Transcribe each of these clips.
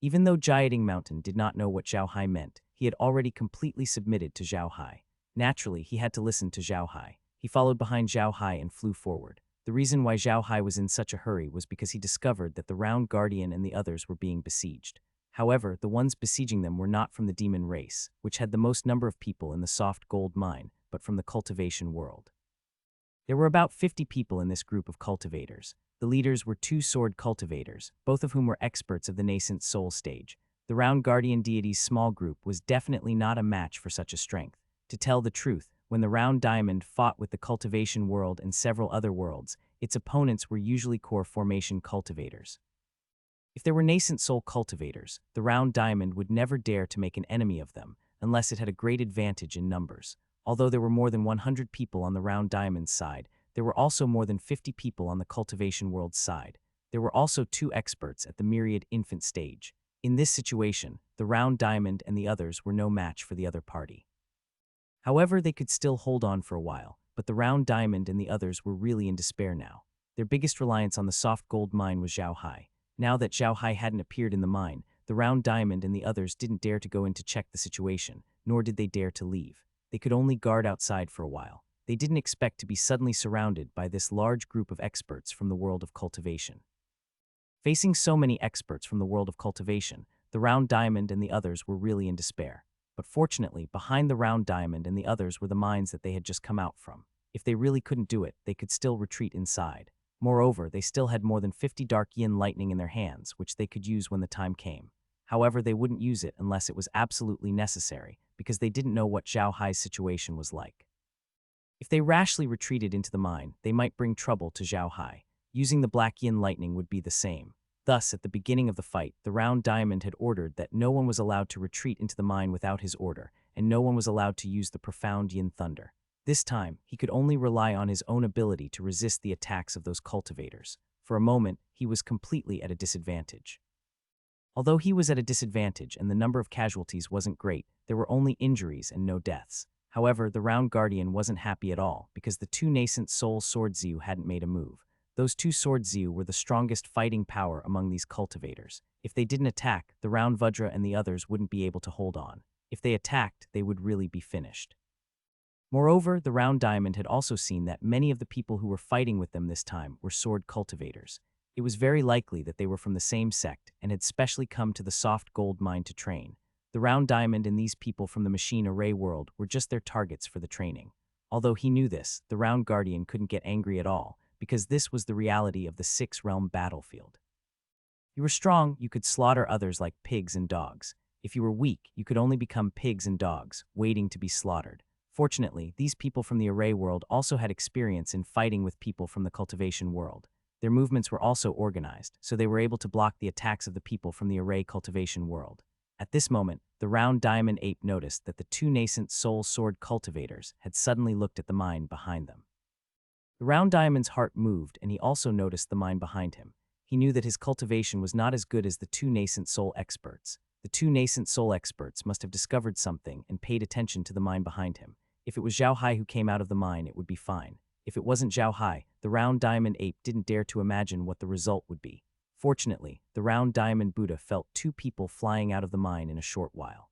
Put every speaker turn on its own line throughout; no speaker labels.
Even though Jiating Mountain did not know what Zhao Hai meant, he had already completely submitted to Zhao Hai. Naturally, he had to listen to Zhao Hai. He followed behind Zhao Hai and flew forward. The reason why Zhao Hai was in such a hurry was because he discovered that the Round Guardian and the others were being besieged. However, the ones besieging them were not from the demon race, which had the most number of people in the soft gold mine, but from the cultivation world. There were about 50 people in this group of cultivators. The leaders were two sword cultivators, both of whom were experts of the nascent soul stage. The Round Guardian deity's small group was definitely not a match for such a strength. To tell the truth, when the Round Diamond fought with the cultivation world and several other worlds, its opponents were usually core formation cultivators. If there were nascent soul cultivators, the Round Diamond would never dare to make an enemy of them, unless it had a great advantage in numbers. Although there were more than 100 people on the Round Diamond's side, there were also more than 50 people on the cultivation world's side. There were also two experts at the myriad infant stage. In this situation, the Round Diamond and the others were no match for the other party. However, they could still hold on for a while, but the Round Diamond and the others were really in despair now. Their biggest reliance on the soft gold mine was Zhao Hai. Now that Zhao Hai hadn't appeared in the mine, the Round Diamond and the others didn't dare to go in to check the situation, nor did they dare to leave. They could only guard outside for a while. They didn't expect to be suddenly surrounded by this large group of experts from the world of cultivation. Facing so many experts from the world of cultivation, the Round Diamond and the others were really in despair. But fortunately, behind the Round Diamond and the others were the mines that they had just come out from. If they really couldn't do it, they could still retreat inside. Moreover, they still had more than 50 dark yin lightning in their hands, which they could use when the time came. However, they wouldn't use it unless it was absolutely necessary, because they didn't know what Zhao Hai's situation was like. If they rashly retreated into the mine, they might bring trouble to Zhao Hai. Using the black yin lightning would be the same. Thus, at the beginning of the fight, the Round Diamond had ordered that no one was allowed to retreat into the mine without his order, and no one was allowed to use the profound yin thunder. This time, he could only rely on his own ability to resist the attacks of those cultivators. For a moment, he was completely at a disadvantage. Although he was at a disadvantage and the number of casualties wasn't great, there were only injuries and no deaths. However, the Round Guardian wasn't happy at all because the two nascent soul sword Xiu hadn't made a move. Those two sword Xiu were the strongest fighting power among these cultivators. If they didn't attack, the Round Vajra and the others wouldn't be able to hold on. If they attacked, they would really be finished. Moreover, the Round Diamond had also seen that many of the people who were fighting with them this time were sword cultivators. It was very likely that they were from the same sect and had specially come to the soft gold mine to train. The Round Diamond and these people from the machine array world were just their targets for the training. Although he knew this, the Round Guardian couldn't get angry at all, because this was the reality of the six-realm battlefield. If you were strong, you could slaughter others like pigs and dogs. If you were weak, you could only become pigs and dogs, waiting to be slaughtered. Fortunately, these people from the array world also had experience in fighting with people from the cultivation world. Their movements were also organized, so they were able to block the attacks of the people from the array cultivation world. At this moment, the Round Diamond ape noticed that the two nascent soul sword cultivators had suddenly looked at the mine behind them. The Round Diamond's heart moved, and he also noticed the mine behind him. He knew that his cultivation was not as good as the two nascent soul experts. The two nascent soul experts must have discovered something and paid attention to the mine behind him. If it was Zhao Hai who came out of the mine, it would be fine. If it wasn't Zhao Hai, the Round Diamond ape didn't dare to imagine what the result would be. Fortunately, the Round Diamond Buddha felt two people flying out of the mine in a short while.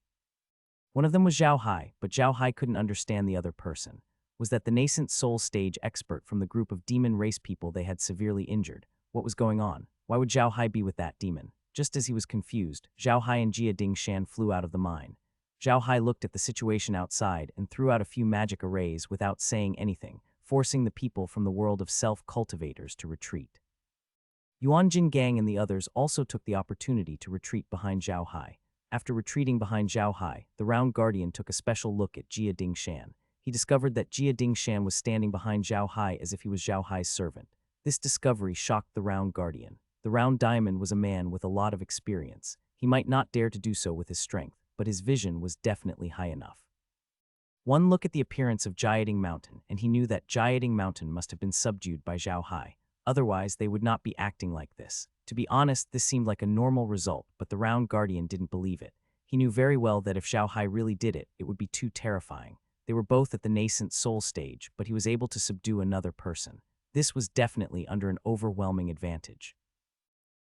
One of them was Zhao Hai, but Zhao Hai couldn't understand the other person. Was that the nascent soul stage expert from the group of demon race people they had severely injured? What was going on? Why would Zhao Hai be with that demon? Just as he was confused, Zhao Hai and Jia Dingshan flew out of the mine. Zhao Hai looked at the situation outside and threw out a few magic arrays without saying anything, forcing the people from the world of self-cultivators to retreat. Yuan Jinggang and the others also took the opportunity to retreat behind Zhao Hai. After retreating behind Zhao Hai, the Round Guardian took a special look at Jia Dingshan. He discovered that Jia Dingshan was standing behind Zhao Hai as if he was Zhao Hai's servant. This discovery shocked the Round Guardian. The Round Diamond was a man with a lot of experience. He might not dare to do so with his strength, but his vision was definitely high enough. One look at the appearance of Jiating Mountain, and he knew that Jiating Mountain must have been subdued by Zhao Hai. Otherwise, they would not be acting like this. To be honest, this seemed like a normal result, but the Round Guardian didn't believe it. He knew very well that if Zhao Hai really did it, it would be too terrifying. They were both at the nascent soul stage, but he was able to subdue another person. This was definitely under an overwhelming advantage.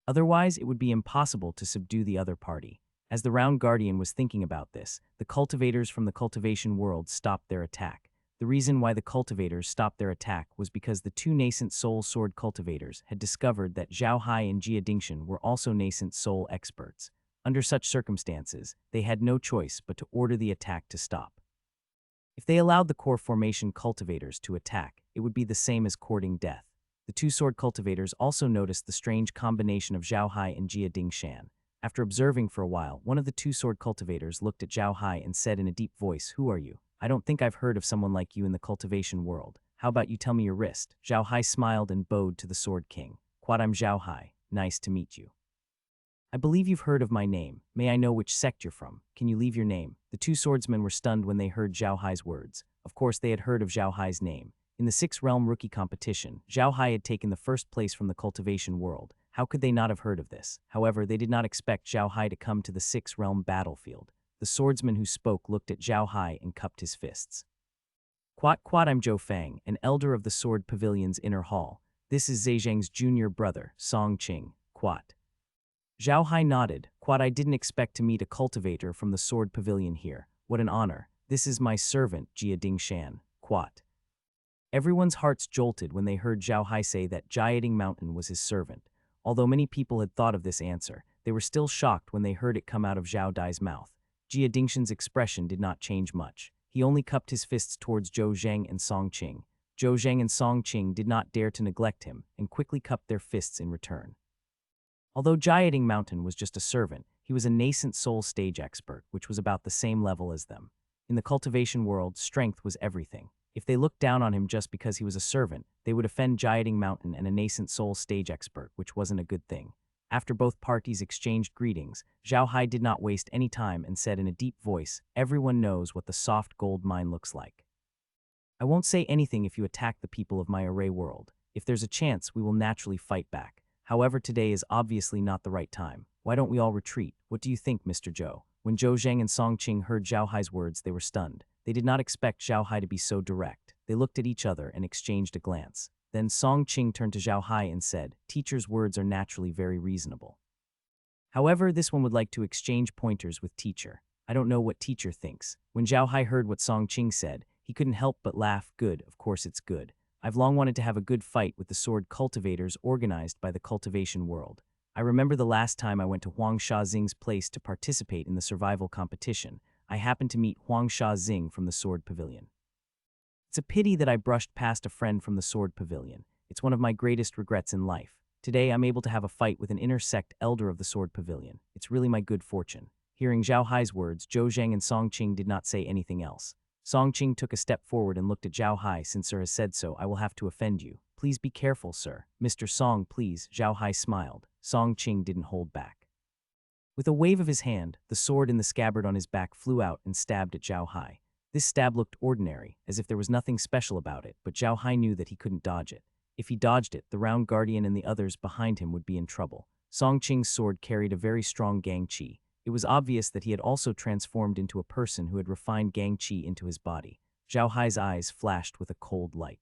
Otherwise, it would be impossible to subdue the other party. As the Round Guardian was thinking about this, the cultivators from the cultivation world stopped their attack. The reason why the cultivators stopped their attack was because the two nascent soul sword cultivators had discovered that Zhao Hai and Jia Dingshan were also nascent soul experts. Under such circumstances, they had no choice but to order the attack to stop. If they allowed the core formation cultivators to attack, it would be the same as courting death. The two sword cultivators also noticed the strange combination of Zhao Hai and Jia Dingshan. After observing for a while, one of the two sword cultivators looked at Zhao Hai and said in a deep voice, "Who are you? I don't think I've heard of someone like you in the cultivation world. How about you tell me your wrist?" Zhao Hai smiled and bowed to the Sword King. "Quad, I'm Zhao Hai. Nice to meet you. I believe you've heard of my name. May I know which sect you're from? Can you leave your name?" The two swordsmen were stunned when they heard Zhao Hai's words. Of course, they had heard of Zhao Hai's name. In the six-realm rookie competition, Zhao Hai had taken the first place from the cultivation world. How could they not have heard of this? However, they did not expect Zhao Hai to come to the six-realm battlefield. The swordsman who spoke looked at Zhao Hai and cupped his fists. "Quat, I'm Zhou Fang, an elder of the Sword Pavilion's inner hall. This is Zhejiang's junior brother, Song Qing. Quat." Zhao Hai nodded. "Quat, I didn't expect to meet a cultivator from the Sword Pavilion here. What an honor. This is my servant, Jia Dingshan. Quat." Everyone's hearts jolted when they heard Zhao Hai say that Jiating Mountain was his servant. Although many people had thought of this answer, they were still shocked when they heard it come out of Zhao Dai's mouth. Jia Dingshan's expression did not change much. He only cupped his fists towards Zhou Zhang and Song Qing. Zhou Zhang and Song Qing did not dare to neglect him and quickly cupped their fists in return. Although Jiating Mountain was just a servant, he was a nascent soul stage expert, which was about the same level as them. In the cultivation world, strength was everything. If they looked down on him just because he was a servant, they would offend Jiating Mountain and a nascent soul stage expert, which wasn't a good thing. After both parties exchanged greetings, Zhao Hai did not waste any time and said in a deep voice, "Everyone knows what the soft gold mine looks like. I won't say anything if you attack the people of my array world. If there's a chance, we will naturally fight back. However, today is obviously not the right time. Why don't we all retreat? What do you think, Mr. Zhou?" When Zhou Zhang and Song Qing heard Zhao Hai's words, they were stunned. They did not expect Zhao Hai to be so direct. They looked at each other and exchanged a glance. Then Song Qing turned to Zhao Hai and said, "Teacher's words are naturally very reasonable. However, this one would like to exchange pointers with teacher. I don't know what teacher thinks." When Zhao Hai heard what Song Qing said, he couldn't help but laugh. "Good, of course it's good. I've long wanted to have a good fight with the sword cultivators organized by the cultivation world. I remember the last time I went to Huang Shaxing's place to participate in the survival competition. I happened to meet Huang Shaxing from the Sword Pavilion. It's a pity that I brushed past a friend from the Sword Pavilion. It's one of my greatest regrets in life. Today I'm able to have a fight with an inner sect elder of the Sword Pavilion. It's really my good fortune." Hearing Zhao Hai's words, Zhou Zhang and Song Qing did not say anything else. Song Qing took a step forward and looked at Zhao Hai. "Since sir has said so, I will have to offend you. Please be careful, sir." "Mr. Song, please." Zhao Hai smiled. Song Qing didn't hold back. With a wave of his hand, the sword in the scabbard on his back flew out and stabbed at Zhao Hai. This stab looked ordinary, as if there was nothing special about it, but Zhao Hai knew that he couldn't dodge it. If he dodged it, the Round Guardian and the others behind him would be in trouble. Song Qing's sword carried a very strong gang qi. It was obvious that he had also transformed into a person who had refined gang qi into his body. Zhao Hai's eyes flashed with a cold light.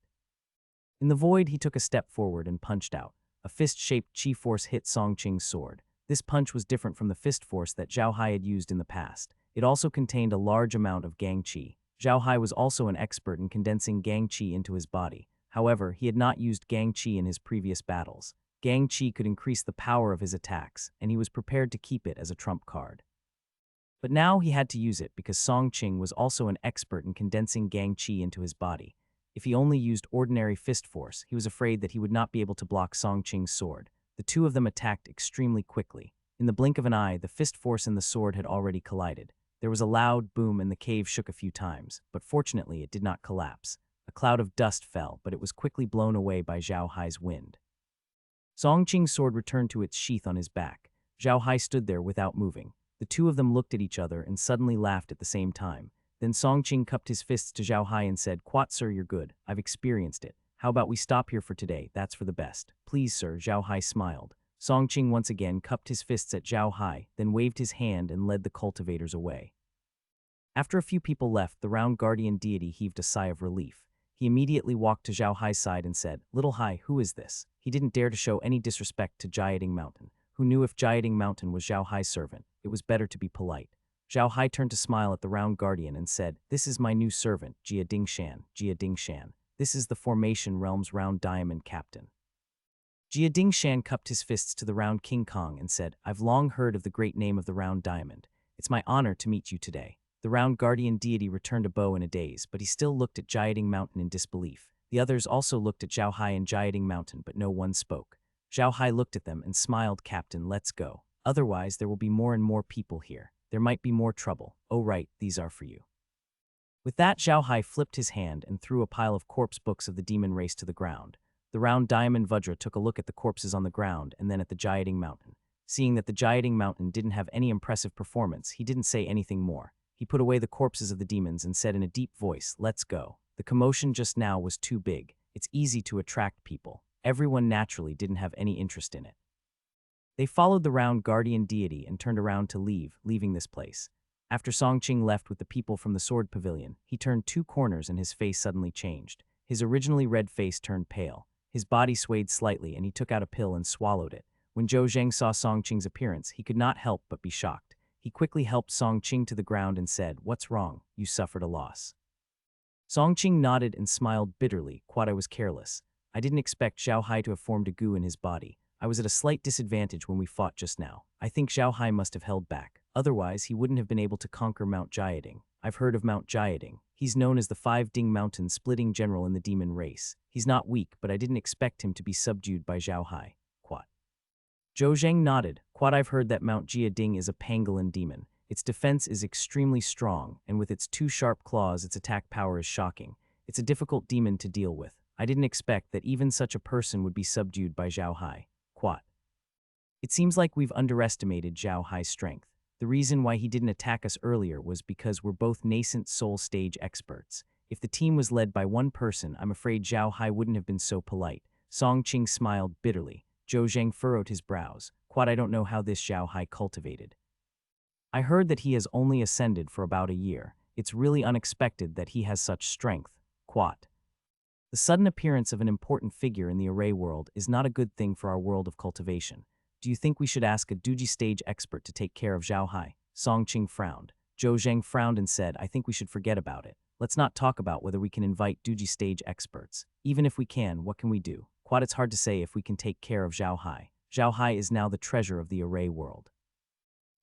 In the void, he took a step forward and punched out. A fist-shaped qi force hit Song Qing's sword. This punch was different from the fist force that Zhao Hai had used in the past. It also contained a large amount of gang qi. Zhao Hai was also an expert in condensing gang qi into his body. However, he had not used gang qi in his previous battles. Gang qi could increase the power of his attacks, and he was prepared to keep it as a trump card. But now he had to use it because Song Qing was also an expert in condensing gang qi into his body. If he only used ordinary fist force, he was afraid that he would not be able to block Song Qing's sword. The two of them attacked extremely quickly. In the blink of an eye, the fist force and the sword had already collided. There was a loud boom and the cave shook a few times, but fortunately it did not collapse. A cloud of dust fell, but it was quickly blown away by Zhao Hai's wind. Song Qing's sword returned to its sheath on his back. Zhao Hai stood there without moving. The two of them looked at each other and suddenly laughed at the same time. Then Song Qing cupped his fists to Zhao Hai and said, "Quat, sir, you're good. I've experienced it. How about we stop here for today? That's for the best." "Please, sir." Zhao Hai smiled. Song Qing once again cupped his fists at Zhao Hai, then waved his hand and led the cultivators away. After a few people left, the Round Guardian deity heaved a sigh of relief. He immediately walked to Zhao Hai's side and said, "Little Hai, who is this?" He didn't dare to show any disrespect to Jiating Mountain. who knew if Jiating Mountain was Zhao Hai's servant, it was better to be polite. Zhao Hai turned to smile at the Round Guardian and said, "This is my new servant, Jia Dingshan, Jia Dingshan. This is the Formation Realm's Round Diamond Captain." Jia Dingshan cupped his fists to the Round King Kong and said, "I've long heard of the great name of the Round Diamond. It's my honor to meet you today." The Round Guardian deity returned a bow in a daze, but he still looked at Jiating Mountain in disbelief. The others also looked at Zhao Hai and Jiating Mountain, but no one spoke. Zhao Hai looked at them and smiled. "Captain, let's go. Otherwise, there will be more and more people here. There might be more trouble. Oh right, these are for you." With that, Zhao Hai flipped his hand and threw a pile of corpse books of the demon race to the ground. The Round Diamond Vajra took a look at the corpses on the ground and then at the Jiating Mountain. Seeing that the Jiating Mountain didn't have any impressive performance, he didn't say anything more. He put away the corpses of the demons and said in a deep voice, "Let's go." The commotion just now was too big. It's easy to attract people. Everyone naturally didn't have any interest in it. They followed the Round Guardian deity and turned around to leave, leaving this place. After Songqing left with the people from the Sword Pavilion, he turned two corners and his face suddenly changed. His originally red face turned pale. His body swayed slightly and he took out a pill and swallowed it. When Zhou Zheng saw Songqing's appearance, he could not help but be shocked. He quickly helped Songqing to the ground and said, "What's wrong? You suffered a loss." Songqing nodded and smiled bitterly. "Quad, I was careless. I didn't expect Zhao Hai to have formed a goo in his body. I was at a slight disadvantage when we fought just now. I think Zhao Hai must have held back. Otherwise, he wouldn't have been able to conquer Mount Jiating. I've heard of Mount Jiating. He's known as the Five Ding Mountain splitting general in the demon race. He's not weak, but I didn't expect him to be subdued by Zhao Hai." Quad. Zhou Zheng nodded. "Quad, I've heard that Mount Jiating is a pangolin demon. Its defense is extremely strong, and with its two sharp claws, its attack power is shocking. It's a difficult demon to deal with. I didn't expect that even such a person would be subdued by Zhao Hai." Quad. "It seems like we've underestimated Zhao Hai's strength. The reason why he didn't attack us earlier was because we're both nascent soul stage experts. If the team was led by one person, I'm afraid Zhao Hai wouldn't have been so polite." Songqing smiled bitterly. Zhou Zheng furrowed his brows. "Quad, I don't know how this Zhao Hai cultivated. I heard that he has only ascended for about a year. It's really unexpected that he has such strength." Quad. The sudden appearance of an important figure in the array world is not a good thing for our world of cultivation. Do you think we should ask a Duji stage expert to take care of Zhao Hai? Songqing frowned. Zhou Zheng frowned and said, "I think we should forget about it. Let's not talk about whether we can invite Duji stage experts. Even if we can, what can we do? Quad, it's hard to say if we can take care of Zhao Hai. Zhao Hai is now the treasure of the array world.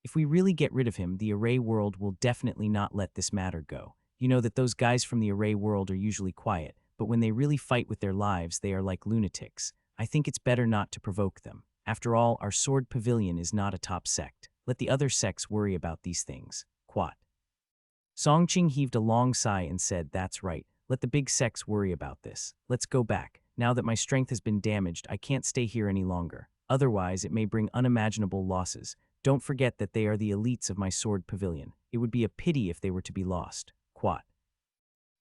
If we really get rid of him, the array world will definitely not let this matter go. You know that those guys from the array world are usually quiet, but when they really fight with their lives, they are like lunatics. I think it's better not to provoke them. After all, our Sword Pavilion is not a top sect. Let the other sects worry about these things." Quad. Songqing heaved a long sigh and said, "That's right. Let the big sects worry about this. Let's go back. Now that my strength has been damaged, I can't stay here any longer. Otherwise, it may bring unimaginable losses. Don't forget that they are the elites of my Sword Pavilion. It would be a pity if they were to be lost." Quad.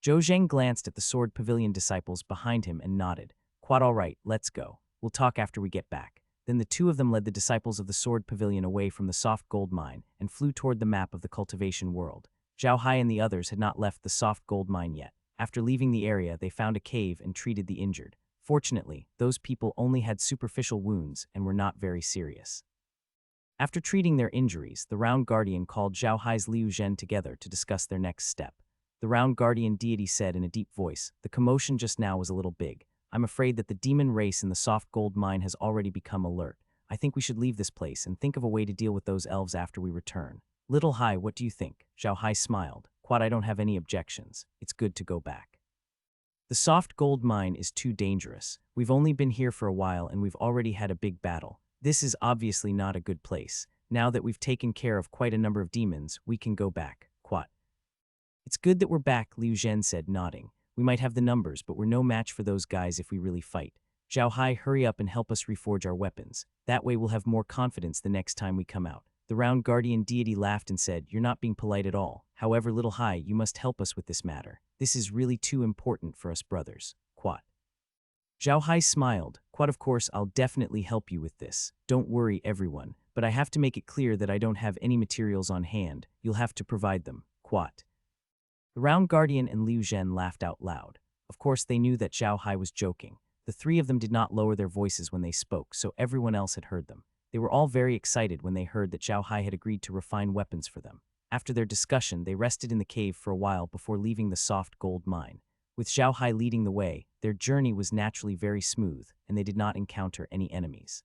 Zhou Zheng glanced at the Sword Pavilion disciples behind him and nodded. "Quad, all right, let's go. We'll talk after we get back." Then the two of them led the disciples of the Sword Pavilion away from the soft gold mine and flew toward the map of the cultivation world. Zhao Hai and the others had not left the soft gold mine yet. After leaving the area, they found a cave and treated the injured. Fortunately, those people only had superficial wounds and were not very serious. After treating their injuries, the Round Guardian called Zhao Hai's Liu Zhen together to discuss their next step. The Round Guardian deity said in a deep voice, "The commotion just now was a little big. I'm afraid that the demon race in the soft gold mine has already become alert. I think we should leave this place and think of a way to deal with those elves after we return." Little Hai, what do you think? Zhao Hai smiled. Quad, I don't have any objections. It's good to go back. The soft gold mine is too dangerous. We've only been here for a while and we've already had a big battle. This is obviously not a good place. Now that we've taken care of quite a number of demons, we can go back. Quad. It's good that we're back, Liu Zhen said, nodding. We might have the numbers, but we're no match for those guys if we really fight. Zhao Hai, hurry up and help us reforge our weapons. That way we'll have more confidence the next time we come out. The Round Guardian deity laughed and said, "You're not being polite at all. However, Little Hai, you must help us with this matter. This is really too important for us brothers." Quad. Zhao Hai smiled. Quad, of course, I'll definitely help you with this. Don't worry, everyone. But I have to make it clear that I don't have any materials on hand. You'll have to provide them. Quad. The Round Guardian and Liu Zhen laughed out loud. Of course, they knew that Zhao Hai was joking. The three of them did not lower their voices when they spoke, so everyone else had heard them. They were all very excited when they heard that Zhao Hai had agreed to refine weapons for them. After their discussion, they rested in the cave for a while before leaving the soft gold mine. With Zhao Hai leading the way, their journey was naturally very smooth, and they did not encounter any enemies.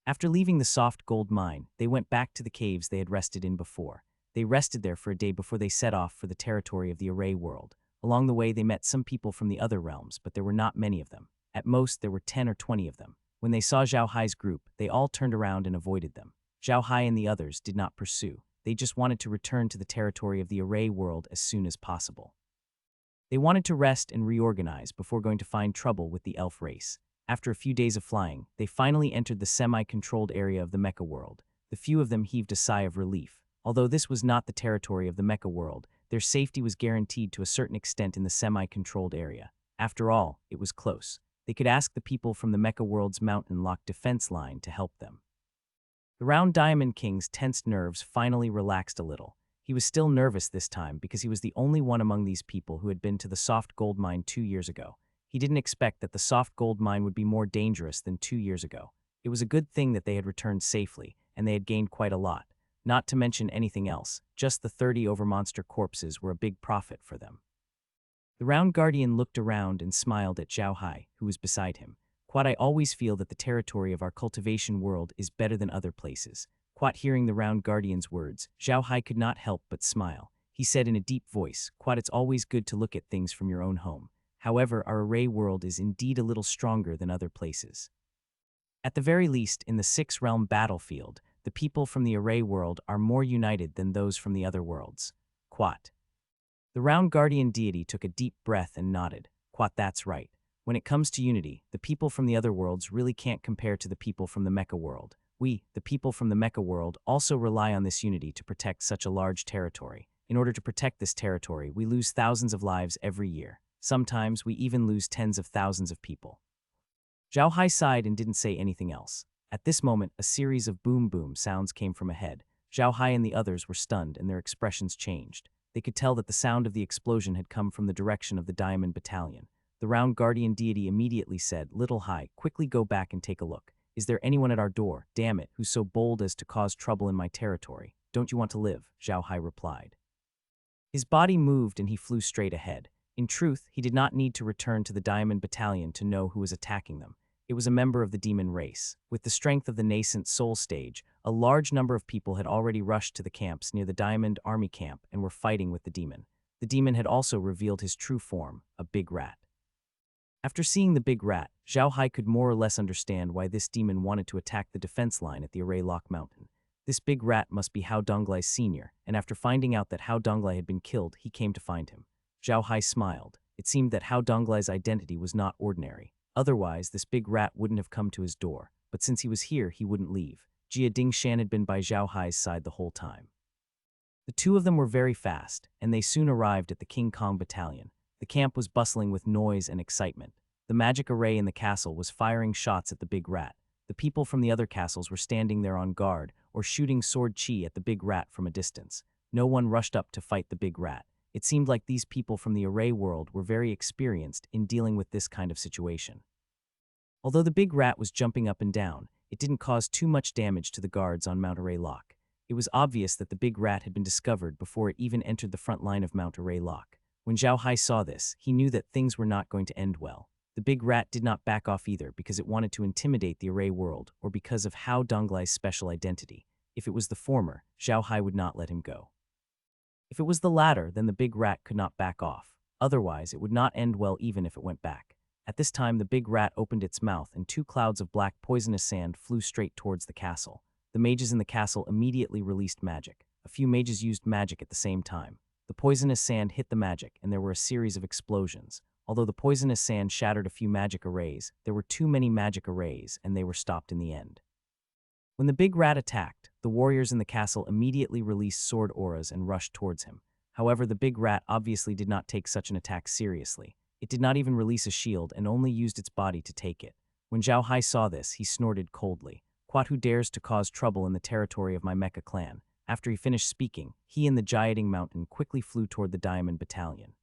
After leaving the soft gold mine, they went back to the caves they had rested in before. They rested there for a day before they set off for the territory of the Array world. Along the way, they met some people from the other realms, but there were not many of them. At most, there were 10 or 20 of them. When they saw Zhao Hai's group, they all turned around and avoided them. Zhao Hai and the others did not pursue. They just wanted to return to the territory of the Array world as soon as possible. They wanted to rest and reorganize before going to find trouble with the elf race. After a few days of flying, they finally entered the semi-controlled area of the mecha world. The few of them heaved a sigh of relief. Although this was not the territory of the mecha world, their safety was guaranteed to a certain extent in the semi-controlled area. After all, it was close. They could ask the people from the mecha world's mountain-locked defense line to help them. The Round Diamond King's tensed nerves finally relaxed a little. He was still nervous this time because he was the only one among these people who had been to the soft gold mine 2 years ago. He didn't expect that the soft gold mine would be more dangerous than 2 years ago. It was a good thing that they had returned safely, and they had gained quite a lot. Not to mention anything else, just the 30 over-monster corpses were a big profit for them. The Round Guardian looked around and smiled at Zhao Hai, who was beside him. Quat, I always feel that the territory of our cultivation world is better than other places. Quat, hearing the Round Guardian's words, Zhao Hai could not help but smile. He said in a deep voice, Quat, it's always good to look at things from your own home. However, our Array world is indeed a little stronger than other places. At the very least, in the 6-realm battlefield, the people from the Array world are more united than those from the other worlds. Quat. The Round Guardian deity took a deep breath and nodded. Quat, that's right. When it comes to unity, the people from the other worlds really can't compare to the people from the mecha world. We, the people from the mecha world, also rely on this unity to protect such a large territory. In order to protect this territory, we lose thousands of lives every year. Sometimes we even lose tens of thousands of people. Zhao Hai sighed and didn't say anything else. At this moment, a series of boom-boom sounds came from ahead. Zhao Hai and the others were stunned and their expressions changed. They could tell that the sound of the explosion had come from the direction of the Diamond Battalion. The Round Guardian deity immediately said, Little Hai, quickly go back and take a look. Is there anyone at our door, damn it, who's so bold as to cause trouble in my territory? Don't you want to live? Zhao Hai replied. His body moved and he flew straight ahead. In truth, he did not need to return to the Diamond Battalion to know who was attacking them. It was a member of the demon race. With the strength of the nascent soul stage, a large number of people had already rushed to the camps near the Diamond Army camp and were fighting with the demon. The demon had also revealed his true form, a big rat. After seeing the big rat, Zhao Hai could more or less understand why this demon wanted to attack the defense line at the Array Lock Mountain. This big rat must be Hao Donglai's senior, and after finding out that Hao Donglai had been killed, he came to find him. Zhao Hai smiled. It seemed that Hao Donglai's identity was not ordinary. Otherwise, this big rat wouldn't have come to his door, but since he was here, he wouldn't leave. Jia Dingshan had been by Zhao Hai's side the whole time. The two of them were very fast, and they soon arrived at the King Kong Battalion. The camp was bustling with noise and excitement. The magic array in the castle was firing shots at the big rat. The people from the other castles were standing there on guard or shooting sword chi at the big rat from a distance. No one rushed up to fight the big rat. It seemed like these people from the Array world were very experienced in dealing with this kind of situation. Although the big rat was jumping up and down, it didn't cause too much damage to the guards on Mount Array Lock. It was obvious that the big rat had been discovered before it even entered the front line of Mount Array Lock. When Zhao Hai saw this, he knew that things were not going to end well. The big rat did not back off either because it wanted to intimidate the Array world or because of Hao Donglai's special identity. If it was the former, Zhao Hai would not let him go. If it was the latter, then the big rat could not back off. Otherwise, it would not end well even if it went back. At this time, the big rat opened its mouth and 2 clouds of black poisonous sand flew straight towards the castle. The mages in the castle immediately released magic. A few mages used magic at the same time. The poisonous sand hit the magic, and there were a series of explosions. Although the poisonous sand shattered a few magic arrays, there were too many magic arrays, and they were stopped in the end. When the big rat attacked, the warriors in the castle immediately released sword auras and rushed towards him. However, the big rat obviously did not take such an attack seriously. It did not even release a shield and only used its body to take it. When Zhao Hai saw this, he snorted coldly. Quat, who dares to cause trouble in the territory of my mecha clan? After he finished speaking, he and the Jyading Mountain quickly flew toward the Diamond Battalion.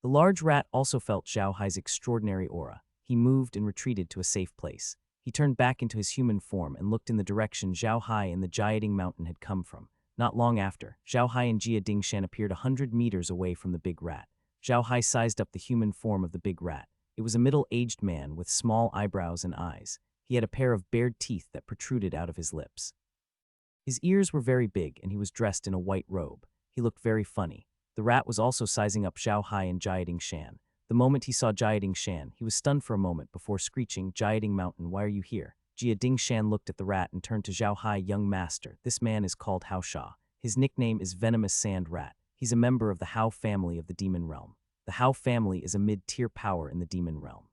The large rat also felt Zhao Hai's extraordinary aura. He moved and retreated to a safe place. He turned back into his human form and looked in the direction Zhao Hai and the Jiating Mountain had come from. Not long after, Zhao Hai and Jia Dingshan appeared 100 meters away from the big rat. Zhao Hai sized up the human form of the big rat. It was a middle-aged man with small eyebrows and eyes. He had a pair of bared teeth that protruded out of his lips. His ears were very big and he was dressed in a white robe. He looked very funny. The rat was also sizing up Zhao Hai and Jia Dingshan. The moment he saw Jia Dingshan, he was stunned for a moment before screeching, "Jiating Mountain, why are you here?" Jia Dingshan looked at the rat and turned to Zhao Hai. "Young master, this man is called Hao Sha. His nickname is Venomous Sand Rat. He's a member of the Hao family of the Demon Realm. The Hao family is a mid-tier power in the Demon Realm.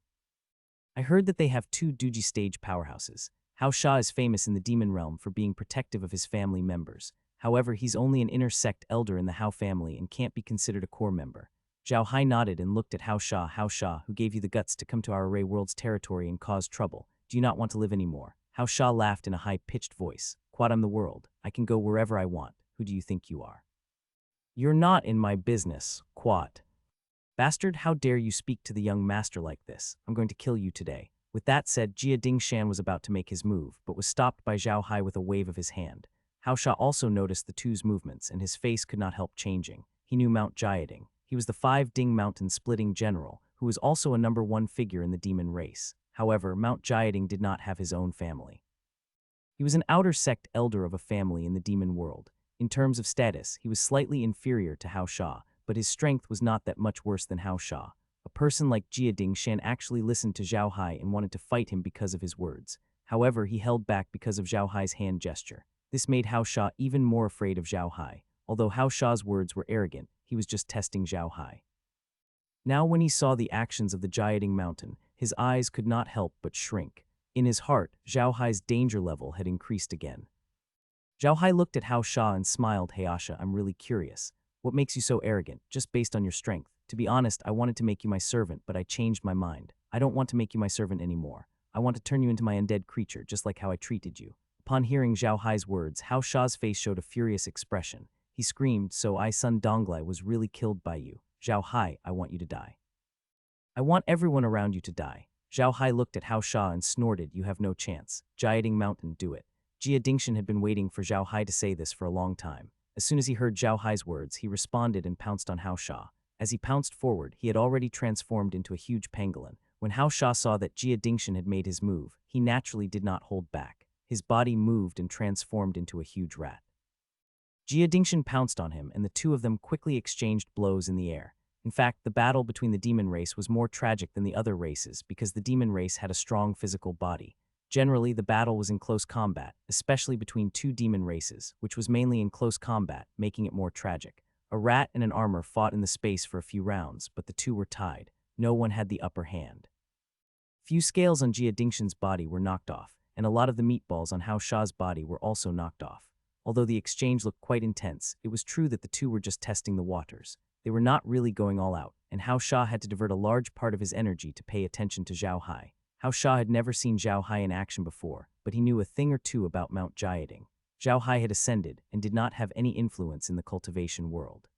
I heard that they have 2 Duji stage powerhouses. Hao Sha is famous in the Demon Realm for being protective of his family members. However, he's only an inner-sect elder in the Hao family and can't be considered a core member." Zhao Hai nodded and looked at Hao Sha. "Hao Sha, who gave you the guts to come to our Array World's territory and cause trouble? Do you not want to live anymore?" Hao Sha laughed in a high-pitched voice. "Quad, I'm the world. I can go wherever I want. Who do you think you are?" "You're not in my business, Quad." "Bastard, how dare you speak to the young master like this? I'm going to kill you today." With that said, Jia Dingshan was about to make his move, but was stopped by Zhao Hai with a wave of his hand. Hao Sha also noticed the two's movements, and his face could not help changing. He knew Mount Jiating. He was the 5 Ding Mountain splitting general, who was also a #1 figure in the demon race. However, Mount Jiating did not have his own family. He was an outer sect elder of a family in the demon world. In terms of status, he was slightly inferior to Hao Sha, but his strength was not that much worse than Hao Sha. A person like Jia Dingshan actually listened to Zhao Hai and wanted to fight him because of his words. However, he held back because of Zhao Hai's hand gesture. This made Hao Sha even more afraid of Zhao Hai. Although Hao Sha's words were arrogant, he was just testing Zhao Hai. Now when he saw the actions of the Jiating Mountain, his eyes could not help but shrink. In his heart, Zhao Hai's danger level had increased again. Zhao Hai looked at Hao Sha and smiled. "Hey Asha, I'm really curious. What makes you so arrogant, just based on your strength? To be honest, I wanted to make you my servant, but I changed my mind. I don't want to make you my servant anymore. I want to turn you into my undead creature, just like how I treated you." Upon hearing Zhao Hai's words, Hao Sha's face showed a furious expression. He screamed, "So I, Sun Donglai, was really killed by you. Zhao Hai, I want you to die. I want everyone around you to die." Zhao Hai looked at Hao Sha and snorted, "You have no chance. Jiating Mountain, do it." Jia Dingshan had been waiting for Zhao Hai to say this for a long time. As soon as he heard Zhao Hai's words, he responded and pounced on Hao Sha. As he pounced forward, he had already transformed into a huge pangolin. When Hao Sha saw that Jia Dingshan had made his move, he naturally did not hold back. His body moved and transformed into a huge rat. Jia Dingshan pounced on him, and the two of them quickly exchanged blows in the air. In fact, the battle between the demon race was more tragic than the other races because the demon race had a strong physical body. Generally, the battle was in close combat, especially between 2 demon races, which was mainly in close combat, making it more tragic. A rat and an armor fought in the space for a few rounds, but the two were tied. No one had the upper hand. Few scales on Jia Dingshan's body were knocked off, and a lot of the meatballs on Hao Sha's body were also knocked off. Although the exchange looked quite intense, it was true that the two were just testing the waters. They were not really going all out, and Hao Sha had to divert a large part of his energy to pay attention to Zhao Hai. Hao Sha had never seen Zhao Hai in action before, but he knew a thing or two about Mount Jiating. Zhao Hai had ascended and did not have any influence in the cultivation world.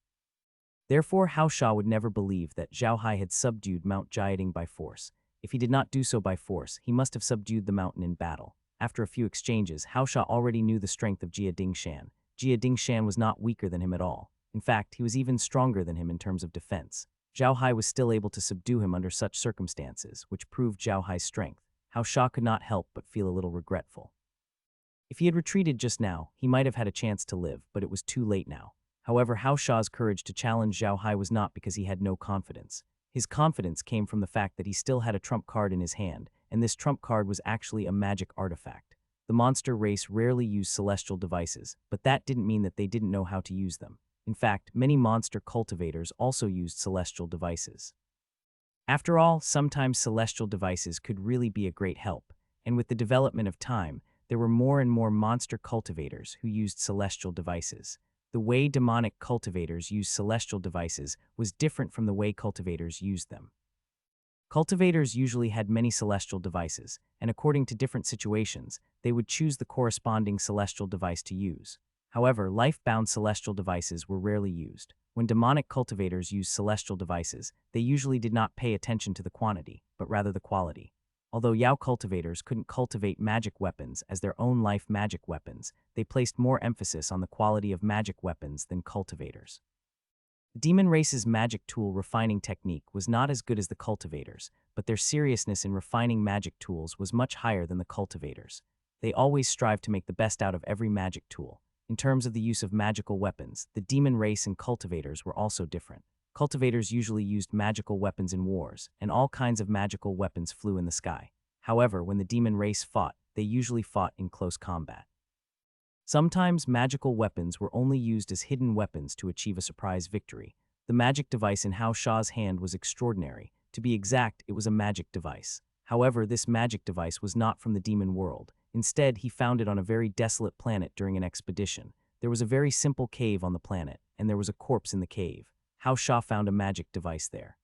Therefore, Hao Sha would never believe that Zhao Hai had subdued Mount Jiating by force. If he did not do so by force, he must have subdued the mountain in battle. After a few exchanges, Hao Sha already knew the strength of Jia Dingshan. Jia Dingshan was not weaker than him at all. In fact, he was even stronger than him in terms of defense. Zhao Hai was still able to subdue him under such circumstances, which proved Zhao Hai's strength. Hao Sha could not help but feel a little regretful. If he had retreated just now, he might have had a chance to live, but it was too late now. However, Hao Sha's courage to challenge Zhao Hai was not because he had no confidence. His confidence came from the fact that he still had a trump card in his hand, and this trump card was actually a magic artifact. The monster race rarely used celestial devices, but that didn't mean that they didn't know how to use them. In fact, many monster cultivators also used celestial devices. After all, sometimes celestial devices could really be a great help, and with the development of time, there were more and more monster cultivators who used celestial devices. The way demonic cultivators used celestial devices was different from the way cultivators used them. Cultivators usually had many celestial devices, and according to different situations, they would choose the corresponding celestial device to use. However, life-bound celestial devices were rarely used. When demonic cultivators used celestial devices, they usually did not pay attention to the quantity, but rather the quality. Although Yao cultivators couldn't cultivate magic weapons as their own life magic weapons, they placed more emphasis on the quality of magic weapons than cultivators. The demon race's magic tool refining technique was not as good as the cultivators, but their seriousness in refining magic tools was much higher than the cultivators. They always strived to make the best out of every magic tool. In terms of the use of magical weapons, the demon race and cultivators were also different. Cultivators usually used magical weapons in wars, and all kinds of magical weapons flew in the sky. However, when the demon race fought, they usually fought in close combat. Sometimes magical weapons were only used as hidden weapons to achieve a surprise victory. The magic device in Hao Sha's hand was extraordinary. To be exact, it was a magic device. However, this magic device was not from the demon world. Instead, he found it on a very desolate planet during an expedition. There was a very simple cave on the planet, and there was a corpse in the cave. Hao Sha found a magic device there.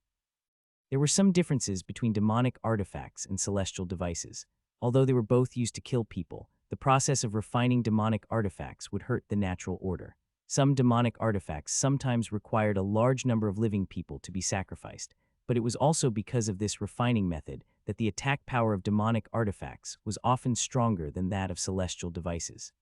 There were some differences between demonic artifacts and celestial devices. Although they were both used to kill people, the process of refining demonic artifacts would hurt the natural order. Some demonic artifacts sometimes required a large number of living people to be sacrificed, but it was also because of this refining method that the attack power of demonic artifacts was often stronger than that of celestial devices.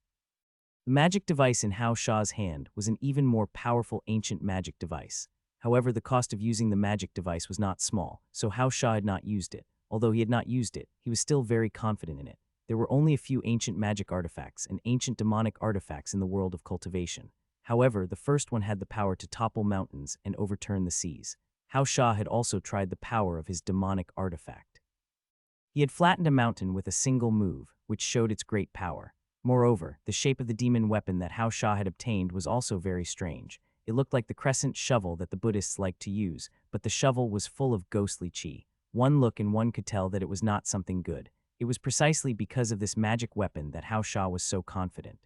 The magic device in Hao Sha's hand was an even more powerful ancient magic device. However, the cost of using the magic device was not small, so Hao Sha had not used it. Although he had not used it, he was still very confident in it. There were only a few ancient magic artifacts and ancient demonic artifacts in the world of cultivation. However, the first one had the power to topple mountains and overturn the seas. Hao Sha had also tried the power of his demonic artifact. He had flattened a mountain with a single move, which showed its great power. Moreover, the shape of the demon weapon that Hao Sha had obtained was also very strange. It looked like the crescent shovel that the Buddhists liked to use, but the shovel was full of ghostly chi. One look and one could tell that it was not something good. It was precisely because of this magic weapon that Hao Sha was so confident.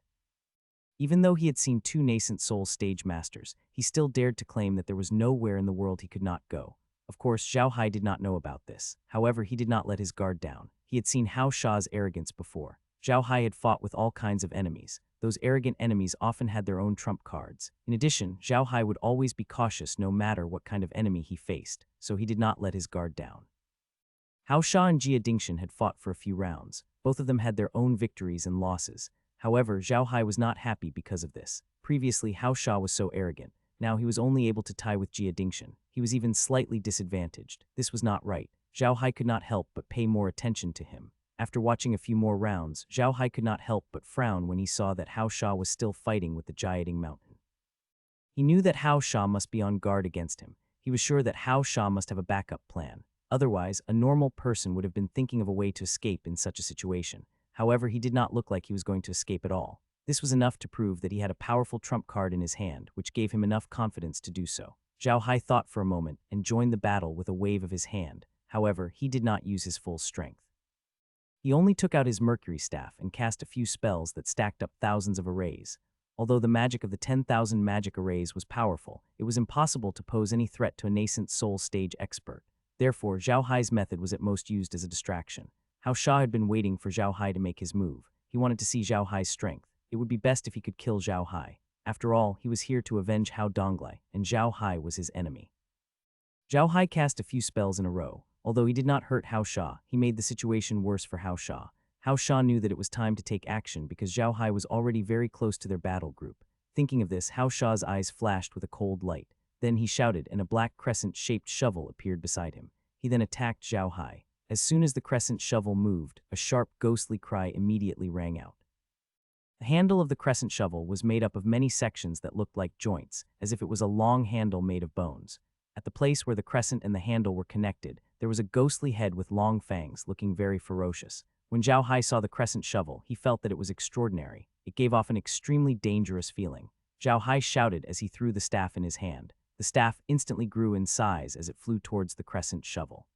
Even though he had seen two nascent soul stage masters, he still dared to claim that there was nowhere in the world he could not go. Of course, Zhao Hai did not know about this. However, he did not let his guard down. He had seen Hao Sha's arrogance before. Zhao Hai had fought with all kinds of enemies. Those arrogant enemies often had their own trump cards. In addition, Zhao Hai would always be cautious no matter what kind of enemy he faced, so he did not let his guard down. Hao Sha and Jia Dingshan had fought for a few rounds. Both of them had their own victories and losses. However, Zhao Hai was not happy because of this. Previously, Hao Sha was so arrogant. Now he was only able to tie with Jia Dingshan. He was even slightly disadvantaged. This was not right. Zhao Hai could not help but pay more attention to him. After watching a few more rounds, Zhao Hai could not help but frown when he saw that Hao Sha was still fighting with the Jiating Mountain. He knew that Hao Sha must be on guard against him. He was sure that Hao Sha must have a backup plan. Otherwise, a normal person would have been thinking of a way to escape in such a situation. However, he did not look like he was going to escape at all. This was enough to prove that he had a powerful trump card in his hand, which gave him enough confidence to do so. Zhao Hai thought for a moment and joined the battle with a wave of his hand. However, he did not use his full strength. He only took out his mercury staff and cast a few spells that stacked up thousands of arrays. Although the magic of the 10,000 magic arrays was powerful, it was impossible to pose any threat to a nascent soul stage expert. Therefore, Zhao Hai's method was at most used as a distraction. Hao Sha had been waiting for Zhao Hai to make his move. He wanted to see Zhao Hai's strength. It would be best if he could kill Zhao Hai. After all, he was here to avenge Hao Donglai, and Zhao Hai was his enemy. Zhao Hai cast a few spells in a row. Although he did not hurt Hao Sha, he made the situation worse for Hao Sha. Hao Sha knew that it was time to take action because Zhao Hai was already very close to their battle group. Thinking of this, Hao Sha's eyes flashed with a cold light. Then he shouted, and a black crescent-shaped shovel appeared beside him. He then attacked Zhao Hai. As soon as the crescent shovel moved, a sharp, ghostly cry immediately rang out. The handle of the crescent shovel was made up of many sections that looked like joints, as if it was a long handle made of bones. At the place where the crescent and the handle were connected, there was a ghostly head with long fangs, looking very ferocious. When Zhao Hai saw the crescent shovel, he felt that it was extraordinary. It gave off an extremely dangerous feeling. Zhao Hai shouted as he threw the staff in his hand. The staff instantly grew in size as it flew towards the crescent shovel.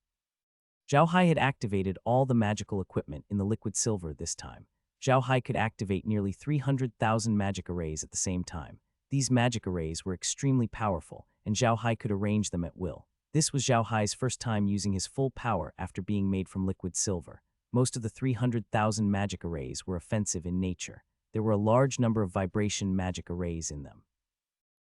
Zhao Hai had activated all the magical equipment in the liquid silver this time. Zhao Hai could activate nearly 300,000 magic arrays at the same time. These magic arrays were extremely powerful, and Zhao Hai could arrange them at will. This was Zhao Hai's first time using his full power after being made from liquid silver. Most of the 300,000 magic arrays were offensive in nature. There were a large number of vibration magic arrays in them.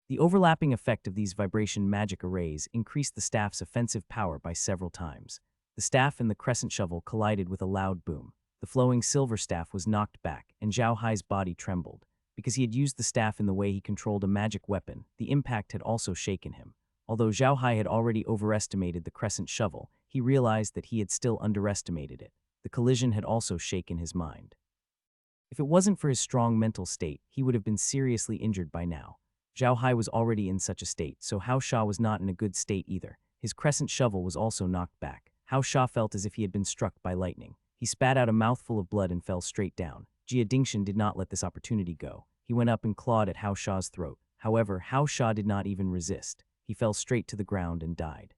The overlapping effect of these vibration magic arrays increased the staff's offensive power by several times. The staff and the crescent shovel collided with a loud boom. The flowing silver staff was knocked back, and Zhao Hai's body trembled. Because he had used the staff in the way he controlled a magic weapon, the impact had also shaken him. Although Zhao Hai had already overestimated the crescent shovel, he realized that he had still underestimated it. The collision had also shaken his mind. If it wasn't for his strong mental state, he would have been seriously injured by now. Zhao Hai was already in such a state, so Hao Sha was not in a good state either. His crescent shovel was also knocked back. Hao Sha felt as if he had been struck by lightning. He spat out a mouthful of blood and fell straight down. Jia Dingshan did not let this opportunity go. He went up and clawed at Hao Sha's throat. However, Hao Sha did not even resist. He fell straight to the ground and died.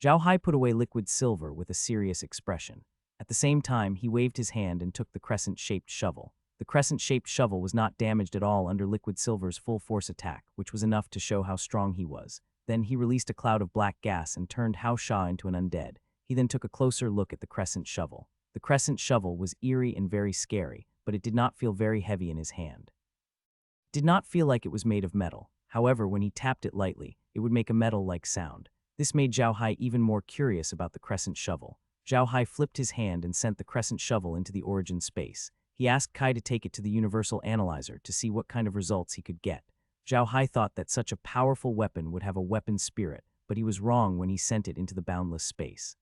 Zhao Hai put away liquid silver with a serious expression. At the same time, he waved his hand and took the crescent-shaped shovel. The crescent-shaped shovel was not damaged at all under liquid silver's full-force attack, which was enough to show how strong he was. Then he released a cloud of black gas and turned Hao Sha into an undead. He then took a closer look at the crescent shovel. The crescent shovel was eerie and very scary, but it did not feel very heavy in his hand. It did not feel like it was made of metal. However, when he tapped it lightly, it would make a metal-like sound. This made Zhao Hai even more curious about the crescent shovel. Zhao Hai flipped his hand and sent the crescent shovel into the origin space. He asked Kai to take it to the universal analyzer to see what kind of results he could get. Zhao Hai thought that such a powerful weapon would have a weapon spirit, but he was wrong when he sent it into the boundless space.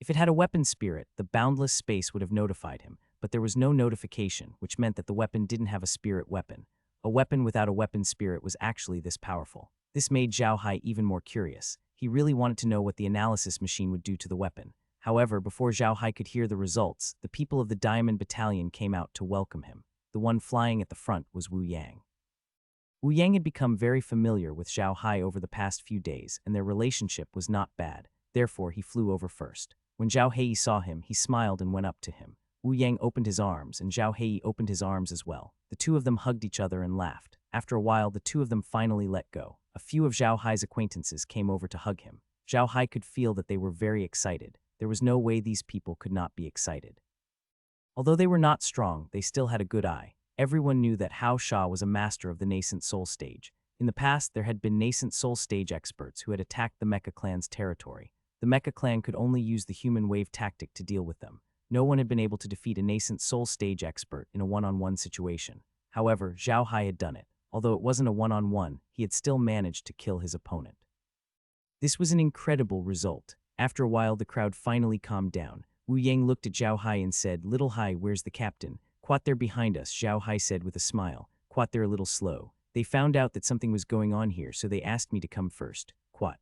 If it had a weapon spirit, the boundless space would have notified him, but there was no notification, which meant that the weapon didn't have a spirit weapon. A weapon without a weapon spirit was actually this powerful. This made Zhao Hai even more curious. He really wanted to know what the analysis machine would do to the weapon. However, before Zhao Hai could hear the results, the people of the Diamond Battalion came out to welcome him. The one flying at the front was Wu Yang. Wu Yang had become very familiar with Zhao Hai over the past few days, and their relationship was not bad. Therefore, he flew over first. When Zhao Hei saw him, he smiled and went up to him. Wu Yang opened his arms, and Zhao Hei opened his arms as well. The two of them hugged each other and laughed. After a while, the two of them finally let go. A few of Zhao Hai's acquaintances came over to hug him. Zhao Hai could feel that they were very excited. There was no way these people could not be excited. Although they were not strong, they still had a good eye. Everyone knew that Hao Sha was a master of the nascent soul stage. In the past, there had been nascent soul stage experts who had attacked the Mecha clan's territory. The Mecha clan could only use the human wave tactic to deal with them. No one had been able to defeat a nascent soul stage expert in a one-on-one situation. However, Zhao Hai had done it. Although it wasn't a one-on-one, he had still managed to kill his opponent. This was an incredible result. After a while, the crowd finally calmed down. Wu Yang looked at Zhao Hai and said, "Little Hai, where's the captain?" "Quat, they're behind us," Zhao Hai said with a smile. "Quat, they're a little slow. They found out that something was going on here, so they asked me to come first. Quat."